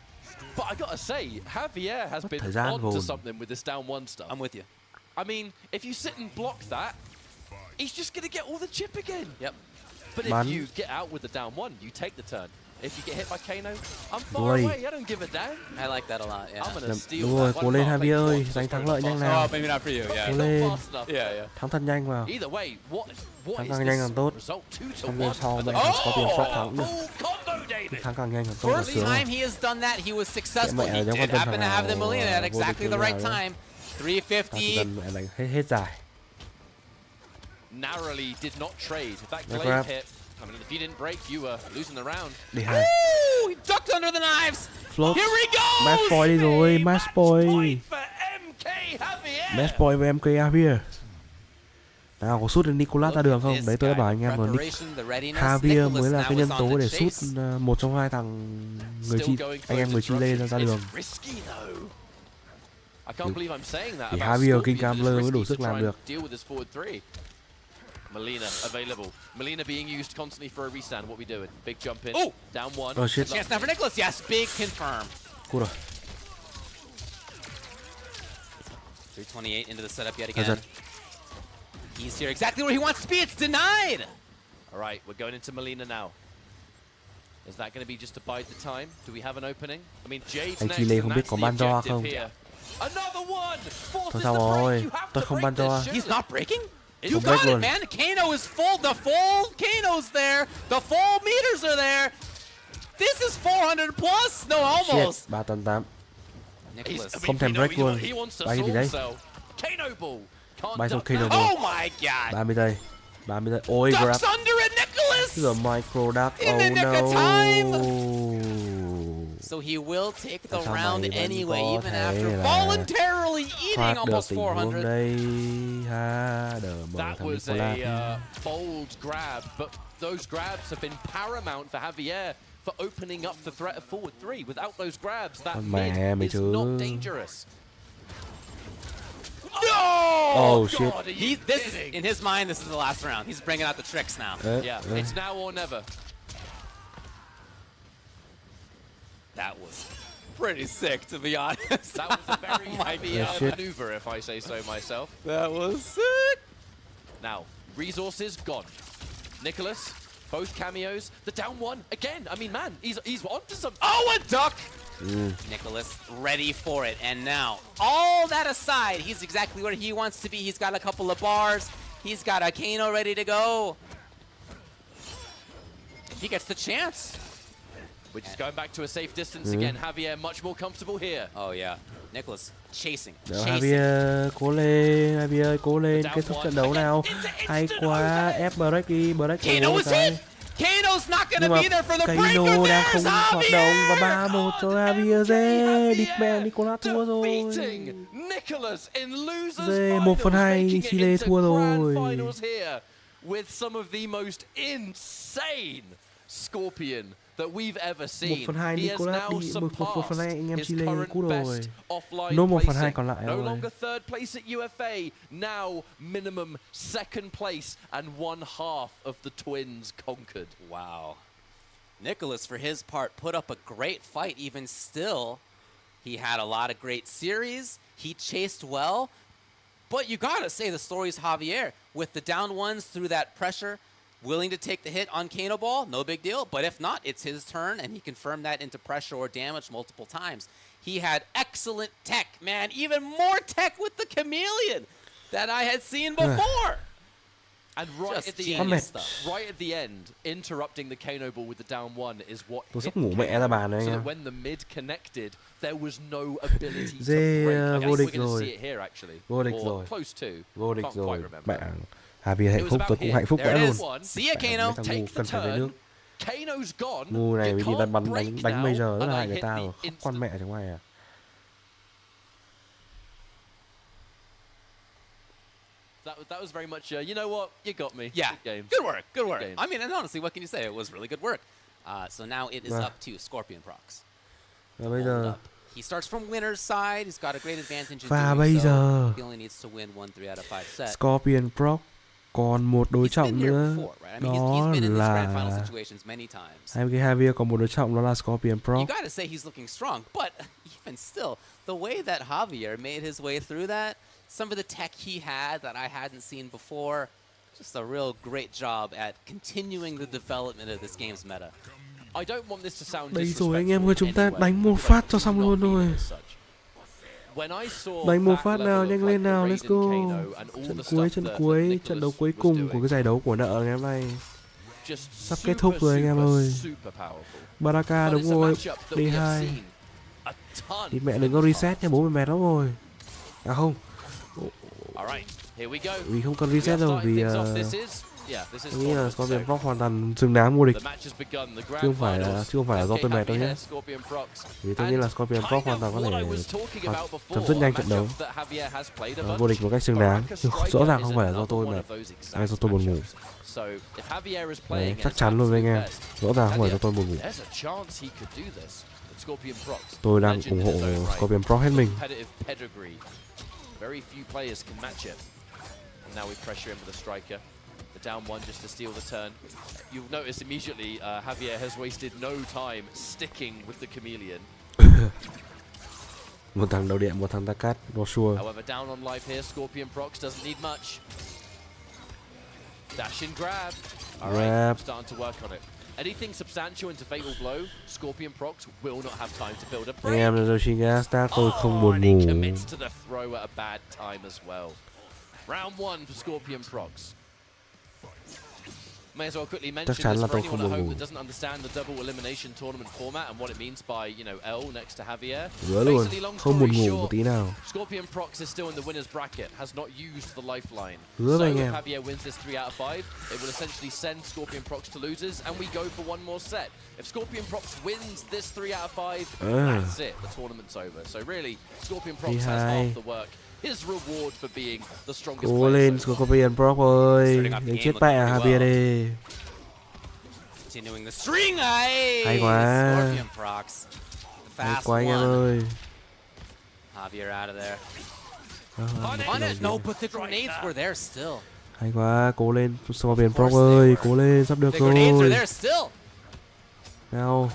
But I gotta say, Javier has been onto something with this down one stuff. I'm with you. I mean, if you sit and block that, he's just gonna get all the chip again. Yep. But if you get out with the down one, you take the turn. If you get hit by Kano, I'm far away. I don't give a damn. I like that a lot. Yeah. I'm gonna steal Đúng rồi, that cố one lên mark. Javier ơi, giành thắng lợi nhanh nào. Oh, maybe not for you. Yeah. Cố lên. Yeah. Thắng thật nhanh vào. Either way, what Thắng is càng nhanh càng tốt. this result? 2 to Trong 1. game sau bên thằng Scorpion Fox thắng cũng được. Thắng càng nhanh càng tốt. First time he has done that, he was successful. He did happen to have the Melina at exactly the right time. 350. Hết giải. Narrowly did not trade. If that glaive hit, I mean, if you didn't break, you were losing the round. D2. Ooh, he ducked under the knives. Float. Here he goes. Match point đi rồi, match point. Match point với MK Javier. Nào có sút được Nicolas ra đường không? Đấy tôi đã bảo anh em rồi. Javier mới là cái nhân tố để sút một trong hai thằng anh em người Chile ra đường. Thì Javier King Gambler mới đủ sức làm được. Melina available. Melina being used constantly for a restand. What we doing? Big jump in. Oh! Down one. Oh shit. Chance now for Nicholas. Yes, big confirm. Cool rồi. 328 into the setup yet again. He's here exactly where he wants to be. It's denied. All right, we're going into Melina now. Is that going to be just to bide the time? Do we have an opening? I mean, Jade's anh next, Chile and không biết that's có the ban cho objective không? here. Another one. Thôi sao rồi? Tôi không ban cho. He's not breaking? You got it, man. Kano is full. The full Kano's there. The full meters are there. This is 400 plus. No, almost. Shit, 3 tấn 8. Không thèm break luôn. Bay cái gì đấy? Bay xong Kano Ball. Oh my god. 30 giây. 30 giây. Ôi grab. The micro duck. Oh no. So he will take the round anyway, even after voluntarily eating almost 400. That was a bold grab, but those grabs have been paramount for Javier for opening up the threat of forward 3. Without those grabs, that mid is not dangerous. No! Oh shit. God, in his mind, this is the last round. He's bringing out the tricks now. Yeah, it's now or never. That was pretty sick, to be honest. That was a very heavy maneuver, if I say so myself. That was sick. Now, resources gone. Nicholas, both cameos. The down one again. I mean, man, he's onto something. Oh, a duck! Nicholas ready for it, and now all that aside, he's exactly where he wants to be. He's got a couple of bars. He's got a Kano ready to go. He gets the chance. Which is going back to a safe distance again. Javier much more comfortable here. Oh yeah, Nicholas chasing. Javier cố lên, Javier ơi, cố lên, kết thúc trận đấu nào. Hay quá, ép break đi, break Kano is hit. Kano's not gonna be there for the break, but đang không there's hoạt động và 3-1 cho Javier. Dê, Nicolas thua rồi. Nicholas in losers Dê, 1/2 Chile thua rồi. With some of the most insane Scorpion that we've ever seen. 1/2 He has Nicolas now bị 1/2 surpassed anh em his Chile current cú rồi. best offline Nốt 1/2 placing. còn lại No rồi. longer third place at UFA, now minimum second place, and 1/2 of the twins conquered. Wow. Nicholas, for his part, put up a great fight. Even still, he had a lot of great series. He chased well. But you gotta say the story's Javier. With the down ones through that pressure, willing to take the hit on Kano Ball, no big deal. But if not, it's his turn, and he confirmed that into pressure or damage multiple times. He had excellent tech, man. Even more tech with the chameleon that I had seen before. And right at the end, interrupting the Kano Ball with the down one is what hit ngủ mẹ ra bàn so đấy. that when the mid connected, there was no ability to Dê, break. I vô guess địch we're going to rồi. see it here actually. Vô địch or rồi. Close to. Vô địch Can't rồi. quite remember. Mẹ, Javier hạnh phúc, tôi cũng hạnh phúc vãi luôn. See ya, Kano. Thằng ngu cần phải về nước. Kano's gone. Ngu này mới đi đánh bây giờ rất là hại người ta now, rồi. Khóc con mẹ chẳng may à. That was very much, you know what, you got me. Yeah, good game. Good work, good work. Game. I mean, and honestly, what can you say? It was really good work. So now it is up to Scorpion Prox. Và bây giờ He starts from winner's side. He's got a great advantage in và doing bây so. giờ He only needs to win 1-3 out of 5 sets. Scorpion Prox còn một đối trọng nữa. Đó là Javier còn một đối trọng, đó là Scorpion Prox. You gotta say he's looking strong, but even still, the way that Javier made his way through that, some of the tech he had that I hadn't seen before, just a real great job at continuing the development of this game's meta. I don't want this to sound Đây rồi anh em ơi, chúng ta đánh một phát cho xong luôn rồi. Đánh một phát nào, nhanh lên nào, let's go. Trận cuối, trận đấu cuối cùng của cái giải đấu của nợ ngày hôm nay. Sắp kết thúc rồi anh em ơi. Baraka đúng rồi, D2. Thì mẹ đừng có reset nha, 40 mét lắm rồi. À không. Vì không cần reset đâu, vì tôi nghĩ là Scorpion Prox hoàn toàn xứng đáng vô địch, chứ không phải là do tôi mệt đâu nhé. Vì tôi nghĩ là Scorpion Prox hoàn toàn có thể chấm dứt nhanh trận đấu, vô địch một cách xứng đáng, nhưng rõ ràng không phải là do tôi mệt hay do tôi buồn ngủ. Đấy, chắc chắn luôn anh em, rõ ràng không phải do tôi buồn ngủ. Tôi đang ủng hộ Scorpion Prox hết mình. Now we pressure him with a striker. The down one just to steal the turn. You'll notice immediately Javier has wasted no time sticking with the chameleon. Một thằng đầu điện, một thằng ta cát, no sure. However, down on life here, Scorpion Prox doesn't need much. Dash and grab. Alright, starting to work on it. Anything substantial into fatal blow, Scorpion Prox will not have time to build a break. Anh em là Roshinga Star, tôi không buồn ngủ. He commits to the throw at a bad time as well. Round 1 for Scorpion Prox. May as well quickly mention Chắc chắn this là for tôi anyone không at buồn home ngủ. that doesn't understand the double elimination tournament format and what it means by, you know, L next to Javier. Hứa luôn, Basically, long không story buồn ngủ một short, tí nào. Scorpion Prox is still in the winner's bracket, has not used the lifeline. Hứa So với anh if em. Javier wins this 3 out of 5, it will essentially send Scorpion Prox to losers, and we go for one more set. If Scorpion Prox wins this 3 out of 5, that's it, the tournament's over. So really, Scorpion Prox has half the work. His reward for being the strongest Cố player lên so far. Scorpion Prox ơi, đánh chết mẹ Javier đi. Continuing the string eye. Hay quá. Scorpion Prox. The Hay fast quá anh em one. ơi. Javier out of there. Punish. Punish. No, but the grenades were there still. Hay quá, cố lên Scorpion Prox ơi, cố lên, sắp được The grenades are rồi. there still. Nào,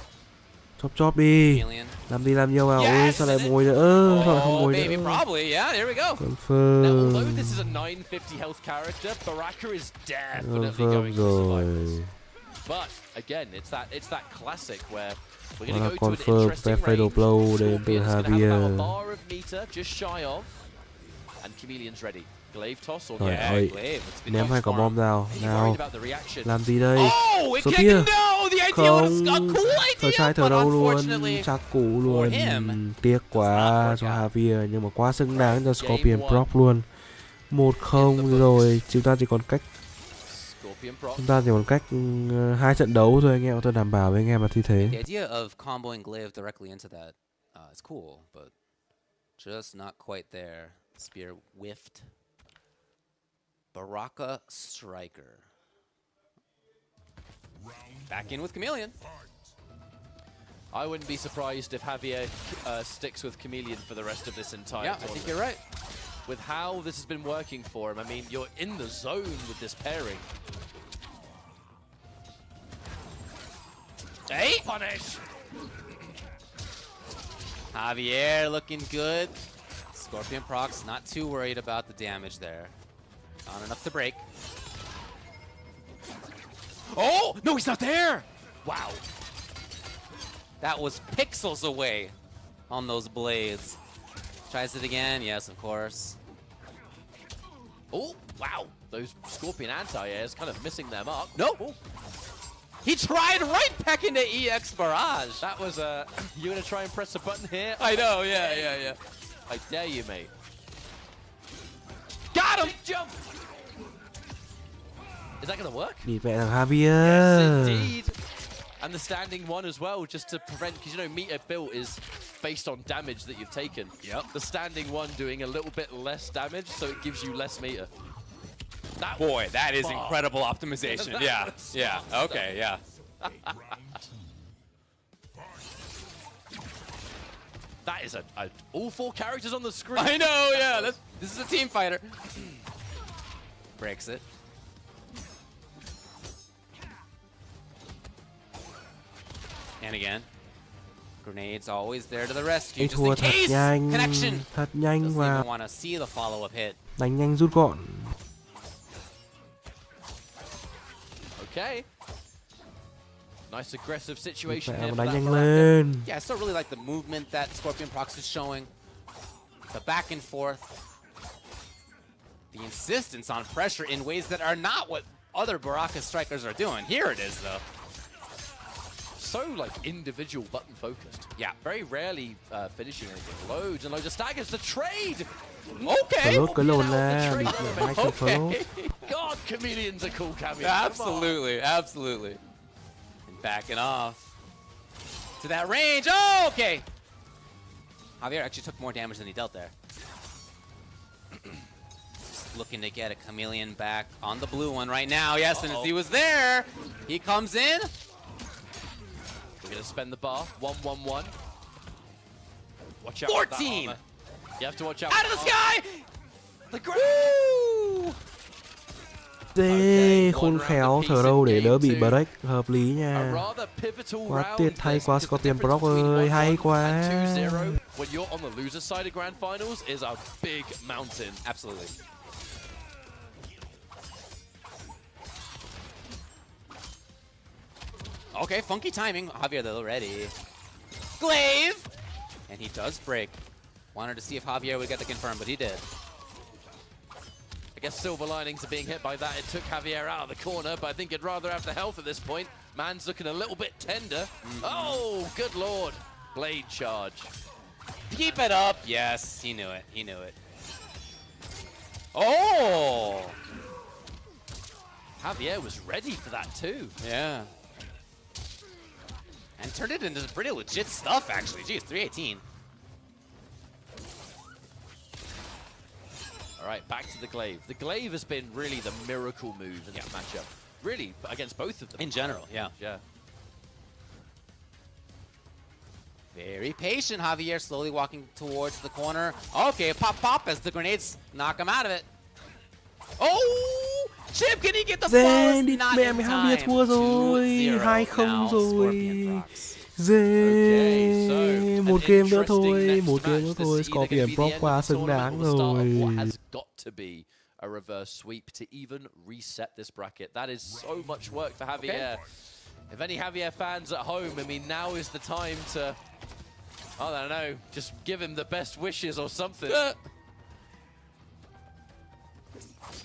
chop đi. Làm đi làm nhiều vào. Ôi sao lại mồi nữa? Sao lại không mồi Maybe, nữa? probably, yeah, there we go. Now, although Confirm. this is a 950 health character, Baraka is definitely Confirm going to survive rồi. this. But again, it's that classic where we're going Đó to là go to an confirm interesting Fatal range. Blow đến từ Scorpion's gonna have about a Javier. bar of meter, just shy of, and Chameleon's ready. Glaive toss or Trời yeah, ơi, Glaive. It's been ném nice hai quả for bom him. nào. He Nào, worried about the reaction. làm gì đây? Oh, it Số kicked tia. him down. The idea Không, was a cool thở idea, trai thở but đâu luôn, unfortunately chắc cú luôn. for him, Tiếc quá cho Javier, nhưng mà quá xứng đáng cho Scorpion Prox luôn. 1-0 rồi, chúng ta chỉ còn cách Scorpion Prox. chúng ta chỉ còn cách 2 trận đấu thôi anh em, tôi đảm bảo với anh em là như thế. The idea of comboing Glaive directly into that is cool, but just not quite there. Spear whiffed. Baraka Striker. Back in with Chameleon. I wouldn't be surprised if Javier sticks with Chameleon for the rest of this entire Yeah, I tournament. think you're right. With how this has been working for him, I mean, you're in the zone with this pairing. Hey! Punish! Javier looking good. Scorpion Prox not too worried about the damage there. Not enough to break. Oh! No, he's not there! Wow. That was pixels away on those blades. Tries it again. Yes, of course. Oh, wow. Those Scorpion anti-airs kind of missing their mark. Nope. Oh. He tried right back into EX Barrage. That was you gonna try and press a button here? I know, yeah. I dare you, mate. Got him! Jump! Is that gonna work? Địt mẹ thằng Yes, Javier. indeed. And the standing one as well, just to prevent, because you know meter built is based on damage that you've taken. Yep. The standing one doing a little bit less damage, so it gives you less meter. Boy, that is incredible optimization. Yeah. Okay, yeah. That is all 4 characters on the screen. I know, yeah. This is a team fighter. Breaks it. And again. Grenades always there to the rescue. Ê, Just in thua thật case. nhanh, Connection. thật nhanh Doesn't và even want to see the follow-up hit. đánh nhanh rút gọn. Okay. Nice aggressive situation Mẹ here mà for đánh that nhanh Baraka. lên. Yeah, I still really like the movement that Scorpion Prox is showing. The back and forth. The insistence on pressure in ways that are not what other Baraka strikers are doing. Here it is, though. So like individual button focused. Yeah, very rarely finishing anything. Loads and loads of staggers. The trade. Okay. Float cái lồn Get out ra, the bị trade. Michael float. God, Chameleon's a cool cameo. Absolutely, absolutely. And backing off to that range. Oh, okay. Javier actually took more damage than he dealt there. Just looking to get a Chameleon back on the blue one right now. Yes, and as he was there, he comes in. We're gonna spend the bar. 1-1-1. Watch out. 14. You have to watch out. Out of the sky. The ground. Dê, khôn khéo thở đâu để đỡ bị break, hợp lý A nha. rather pivotal Quá round tuyệt, hay this, quá because the Scorpion difference Prox between ơi, 1-1 hay quá. and 2-0 when you're on the loser side of grand finals is a big mountain. Absolutely. Okay, funky timing. Javier though, ready. Glaive! And he does break. Wanted to see if Javier would get the confirm, but he did. I guess silver linings are being hit by that. It took Javier out of the corner, but I think he'd rather have the health at this point. Man's looking a little bit tender. Oh, good lord. Blade charge. Keep it up. Yes, he knew it. He knew it. Oh! Javier was ready for that too. Yeah. And turned it into pretty legit stuff, actually. Geez, 318. All right, back to the glaive. The glaive has been really the miracle move in this matchup. Really, against both of them. In general, yeah. Yeah. Very patient, Javier, slowly walking towards the corner. Okay, pop, pop, as the grenades knock him out of it. Oh! Chip, can he get the Dê, flawless? Not in Javier time. thua rồi, 2-0 rồi. Dê, một game nữa thôi, một game nữa thôi. Scorpion Proc qua xứng đáng rồi. Has got to be a reverse sweep to even reset this bracket. That is so much work for Javier. If any Javier fans at home, I mean, now is the time to, I don't know, just give him the best wishes or something.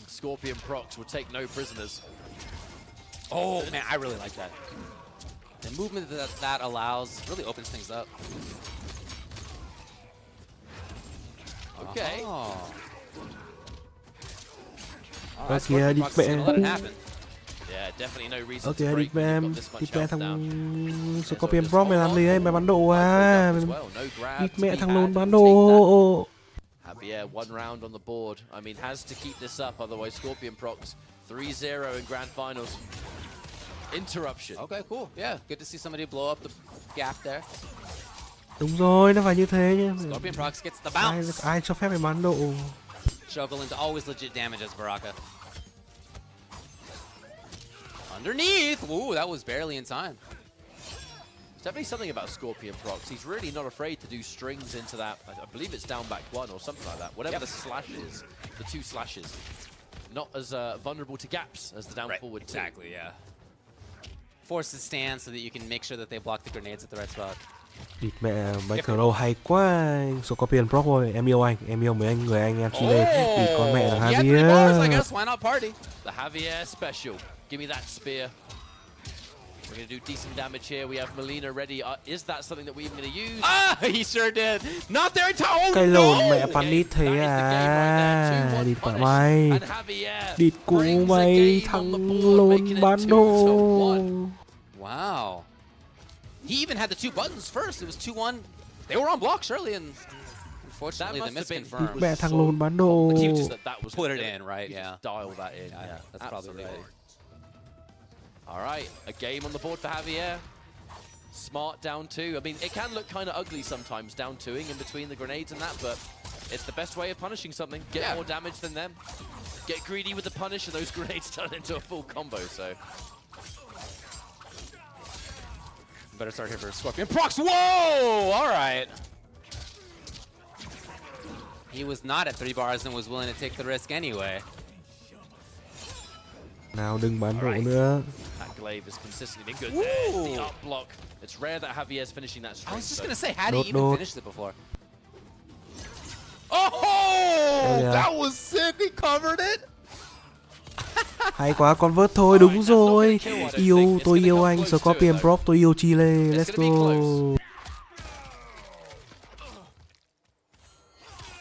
Scorpion Procs will take no prisoners. Oh, man, I really like that. The movement that allows really opens things up. Okay. Ok, đi mẹ. Yeah, definitely no reason Ok, to đi break when you've got mẹ. this much Đi mẹ health thằng down. Scorpion Proc mày làm gì đấy? Mày bắn độ à? Đi mẹ thằng lồn bắn độ. Javier, one round on the board. I mean, has to keep this up, otherwise Scorpion Procs 3-0 in grand finals. Interruption. Okay, cool. Yeah, good to see somebody blow up the gap there. Đúng rồi, nó phải như thế nhá. Scorpion Procs gets the bounce. Ai cho phép mày bắn độ? Juggle into always legit damages, Baraka. Underneath! Ooh, that was barely in time. There's definitely something about Scorpion Procs. He's really not afraid to do strings into that. I believe it's down back one or something like that. Whatever the slash is, the two slashes. Not as vulnerable to gaps as the down forward two. Exactly, yeah. Force the stand so that you can make sure that they block the grenades at the right spot. Địt mẹ, micro hay quá. Scorpion Proc ơi, em yêu anh, em yêu mấy anh người anh em Chile. Địt con mẹ thằng Javier. I guess, why not party? The Javier special. Give me that spear. We're going to do decent damage here. We have Melina ready. Is that something that we're even going to use? Ah, he sure did. Not there in time. Oh, Cái lồn no! mẹ panit thế à? Địt mẹ mày. Địt cụ mày, thằng lồn bán đồ. Wow. He even had the two buttons first. It was 2-1. They were on block, surely, and unfortunately the miss confirmed. Mẹ thằng lồn bán đồ. Put it in, right? Yeah. Dial that in. Yeah, that's probably right. All right, a game on the board for Javier. Smart down two. I mean, it can look kind of ugly sometimes, down twoing in between the grenades and that, but it's the best way of punishing something. Get more damage than them. Get greedy with the punish, and those grenades turn into a full combo, so. Better start here for Scorpion Procs. Whoa! All right. He was not at 3 bars and was willing to take the risk anyway. Nào đừng bắn độ nữa. That glaive has consistently been good there. The up block. It's rare that Javier's finishing that string. I was just going to say, had he even finished it before? Oh! That was sick. He covered it. Hay quá, con vớt thôi, đúng rồi. Yêu, tôi yêu anh, Scorpion Proc, tôi yêu Chile. Let's go.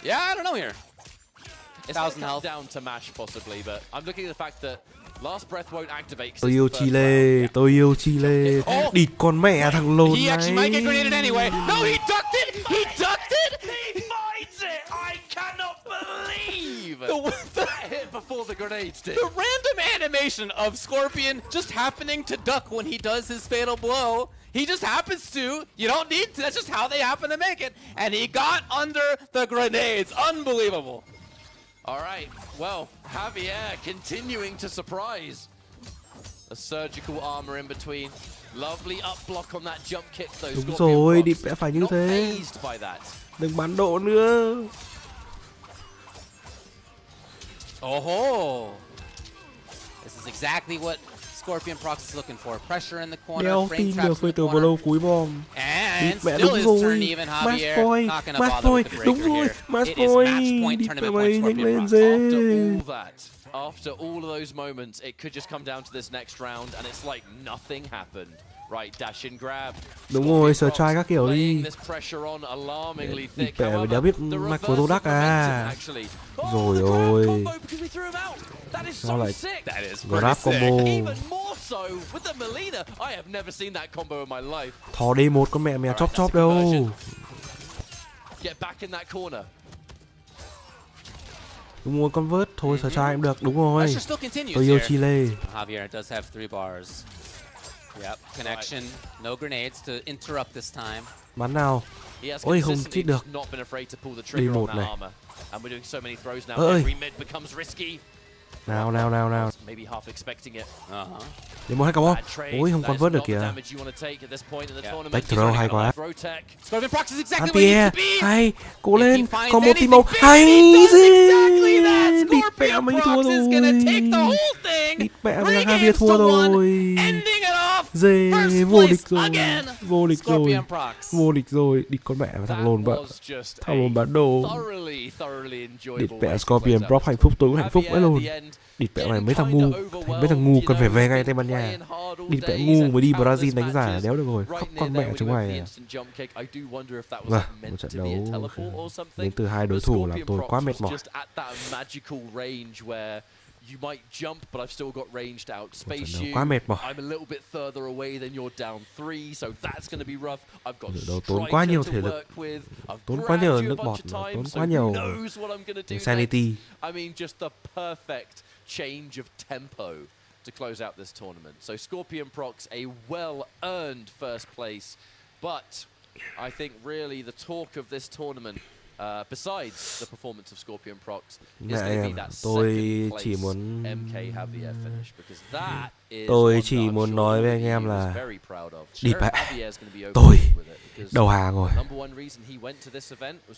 Yeah, I don't know here. It's 1,000 health down to mash possibly, but I'm looking at the fact that last breath won't activate. Tôi yêu Chile, tôi yêu Chile. Địt con mẹ thằng lồn này. He actually might get grenaded anyway. No, he ducked it. He ducked it. He finds it. I cannot believe the hit before the grenades did. The random animation of Scorpion just happening to duck when he does his fatal blow. He just happens to. You don't need to. That's just how they happen to make it. And he got under the grenades. Unbelievable. All right, well, Javier continuing to surprise. A surgical armor in between. Lovely up block on that jump kick though. Đúng rồi, đi phải như thế. By that. Đừng bắn độ nữa. Oh, this is exactly what Scorpion Prox is looking for pressure in the corner. Đeo Frame tin traps được in phơi the từ corner. blow cuối bom. And Mẹ still đúng his turn rồi. even, Match Javier. point, Not gonna match bother with point, the đúng breaker rồi, here. match It is match point. point Đi tournament mày point nhanh Scorpion lên Prox. dê. All that, after all of those moments, it could just come down to this next round, and it's like nothing happened. Right, dash in grab. Đúng rồi, sờ trai các kiểu đi. Đi bẻ mà đéo biết mạch của Tô Đắc à. Rồi ôi. Sao lại grab combo. Thò đi một con mẹ mèo chóp chóp đâu. Đúng rồi, convert thôi, sờ trai cũng được, đúng rồi. Tôi yêu Chile. Javier does have 3 bars. Yep, connection, no grenades to interrupt this time. Bắn nào. Ôi không chít được. Đi một này. Ơi. Nào. Đi một hay không? Ôi không convert được kìa. Tech throw hay quá. Anti-air, hay. Cố lên, combo Timo. Hay gì. Địt mẹ mấy thua rồi. Địt mẹ mấy Javier thua rồi. Dê, vô địch rồi, đi con mẹ và thằng lồn bán đồ. Địt mẹ Scorpion Prox hạnh phúc, tôi cũng hạnh phúc ấy luôn. Địt mẹ này mấy thằng ngu cần phải về ngay Tây Ban Nha. Địt mẹ ngu mới đi Brazil đánh giải đéo được rồi, khóc con mẹ chúng mày à. Vâng, một trận đấu đến từ hai đối thủ làm tôi quá mệt mỏi. You might jump, but I've still got ranged out. Space you. Quá mệt mỏi. I'm a little bit further away than you're down 3, so that's going to be rough. I've got tốn quá nhiều thể lực, tốn quá nhiều nước bọt, tốn quá nhiều sanity. I mean, just the perfect change of tempo to close out this tournament. So Scorpion Prox, a well-earned first place, but I think really the talk of this tournament, besides the performance of Scorpion Prox, is going to be that second place MK Javier finish, because that is tôi chỉ muốn nói với anh em là very proud of. Đi bẹ, tôi đầu hàng rồi.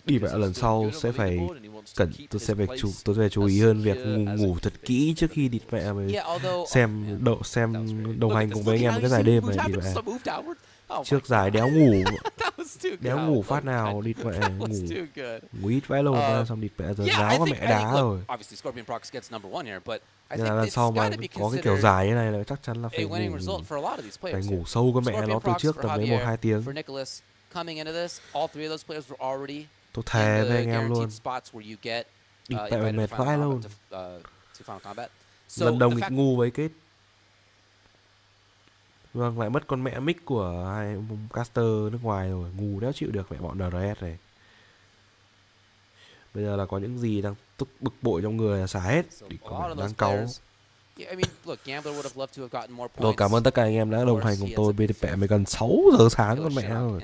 Đi bẹ lần sau sẽ phải tôi sẽ phải chú ý hơn việc ngủ thật kỹ trước khi địt mẹ mới xem đồng hành cùng với anh em cái giải đêm này. Đi bẹ trước giải đéo ngủ phát nào địt mẹ ngủ ít vãi lâu ra xong địt mẹ giờ ráo con mẹ đá rồi. Nên là lần sau mà có cái kiểu giải như này là chắc chắn là phải ngủ sâu con mẹ nó từ trước tầm đến 1-2 tiếng. Tôi thề với anh em luôn. Địt mẹ mệt vãi luôn. Lần đầu nghịch ngu với kết. Vâng, lại mất con mẹ mic của hai caster nước ngoài rồi, ngu đéo chịu được mẹ bọn DRS này. Bây giờ là có những gì đang bực bội trong người là xả hết, đang cáu. Tôi cảm ơn tất cả anh em đã đồng hành cùng tôi. Bây giờ mới gần 6 giờ sáng con mẹ rồi.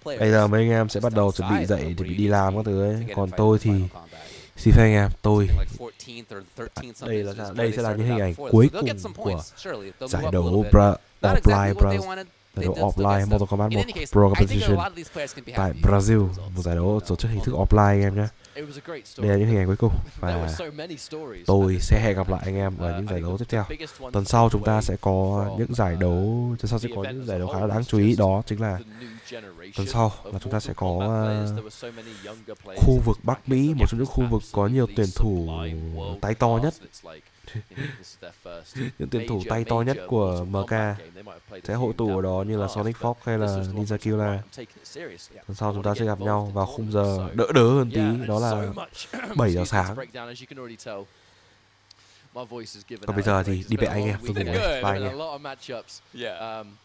Bây giờ mấy anh em sẽ bắt đầu chuẩn bị dậy để đi làm các thứ ấy. Còn tôi thì xin phép anh em, đây sẽ là những hình ảnh cuối cùng của giải đấu offline Mortal Kombat 1 Pro Competition tại Brasil, một giải đấu tổ chức hình thức offline anh em nhé. Đây là những hình ảnh cuối cùng và tôi sẽ hẹn gặp lại anh em ở những giải đấu tiếp theo. Tuần sau chúng ta sẽ có những giải đấu, khá là đáng chú ý, đó chính là tuần sau là chúng ta sẽ có khu vực Bắc Mỹ, một trong những khu vực có nhiều tuyển thủ tay to nhất. Những tuyển thủ tay to nhất của MK sẽ hội tụ ở đó, như là Sonic Fox hay là Ninja Killa. Tuần sau chúng ta sẽ gặp nhau vào khung giờ đỡ hơn tí, đó là 7 giờ sáng. Còn bây giờ thì đi về anh em, tôi ngủ bye anh em.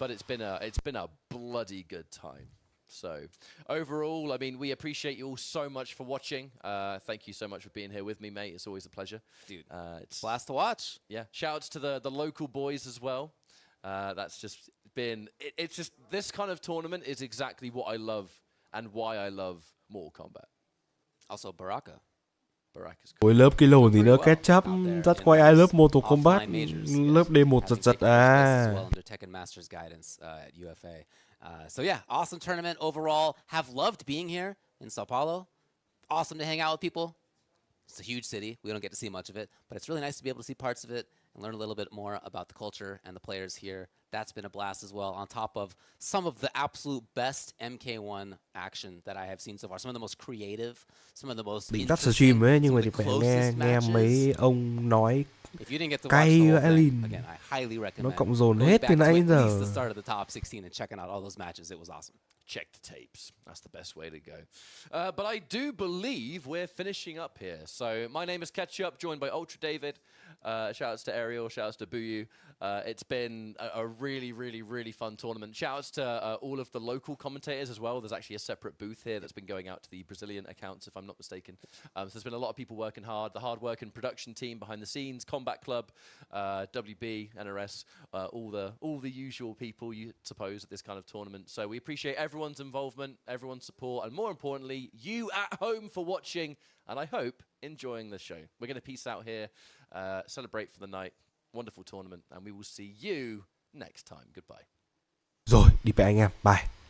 But it's been a bloody good time. So overall, I mean, we appreciate you all so much for watching. Thank you so much for being here with me, mate. It's always a pleasure. Dude, it's blast to watch. Yeah. Shout outs to the local boys as well. That's just been, it's just, this kind of tournament is exactly what I love and why I love Mortal Kombat. Also Baraka. Ôi lớp cái lồn gì nữa, ketchup, rất quay ai lớp Mortal Kombat, lớp D1 giật à. So yeah, awesome tournament overall. Have loved being here in Sao Paulo. Awesome to hang out with people. It's a huge city. We don't get to see much of it, but it's really nice to be able to see parts of it and learn a little bit more about the culture and the players here. That's been a blast as well, on top of some of the absolute best MK1 action that I have seen so far. Some of the most creative, some of the most Định tắt stream ấy, nhưng mà thì phải nghe mấy ông nói cay Alien. Nó cộng dồn hết từ nãy đến giờ. The start of the top 16 and checking out all those matches, it was awesome. Check the tapes. That's the best way to go. But I do believe we're finishing up here. So my name is Ketchup, joined by Ultra David. Shoutouts to Ariel, shoutouts to Buyu. It's been a really, really, really fun tournament. Shoutouts to all of the local commentators as well. There's actually a separate booth here that's been going out to the Brazilian accounts, if I'm not mistaken. So there's been a lot of people working hard. The hard-working production team behind the scenes, Combat Club, WB, NRS, all the usual people you suppose at this kind of tournament. So we appreciate everyone's involvement, everyone's support, and more importantly, you at home for watching, and I hope enjoying the show. We're going to peace out here, celebrate for the night. Wonderful tournament, and we will see you next time. Goodbye. Rồi, đi về anh em. Bye.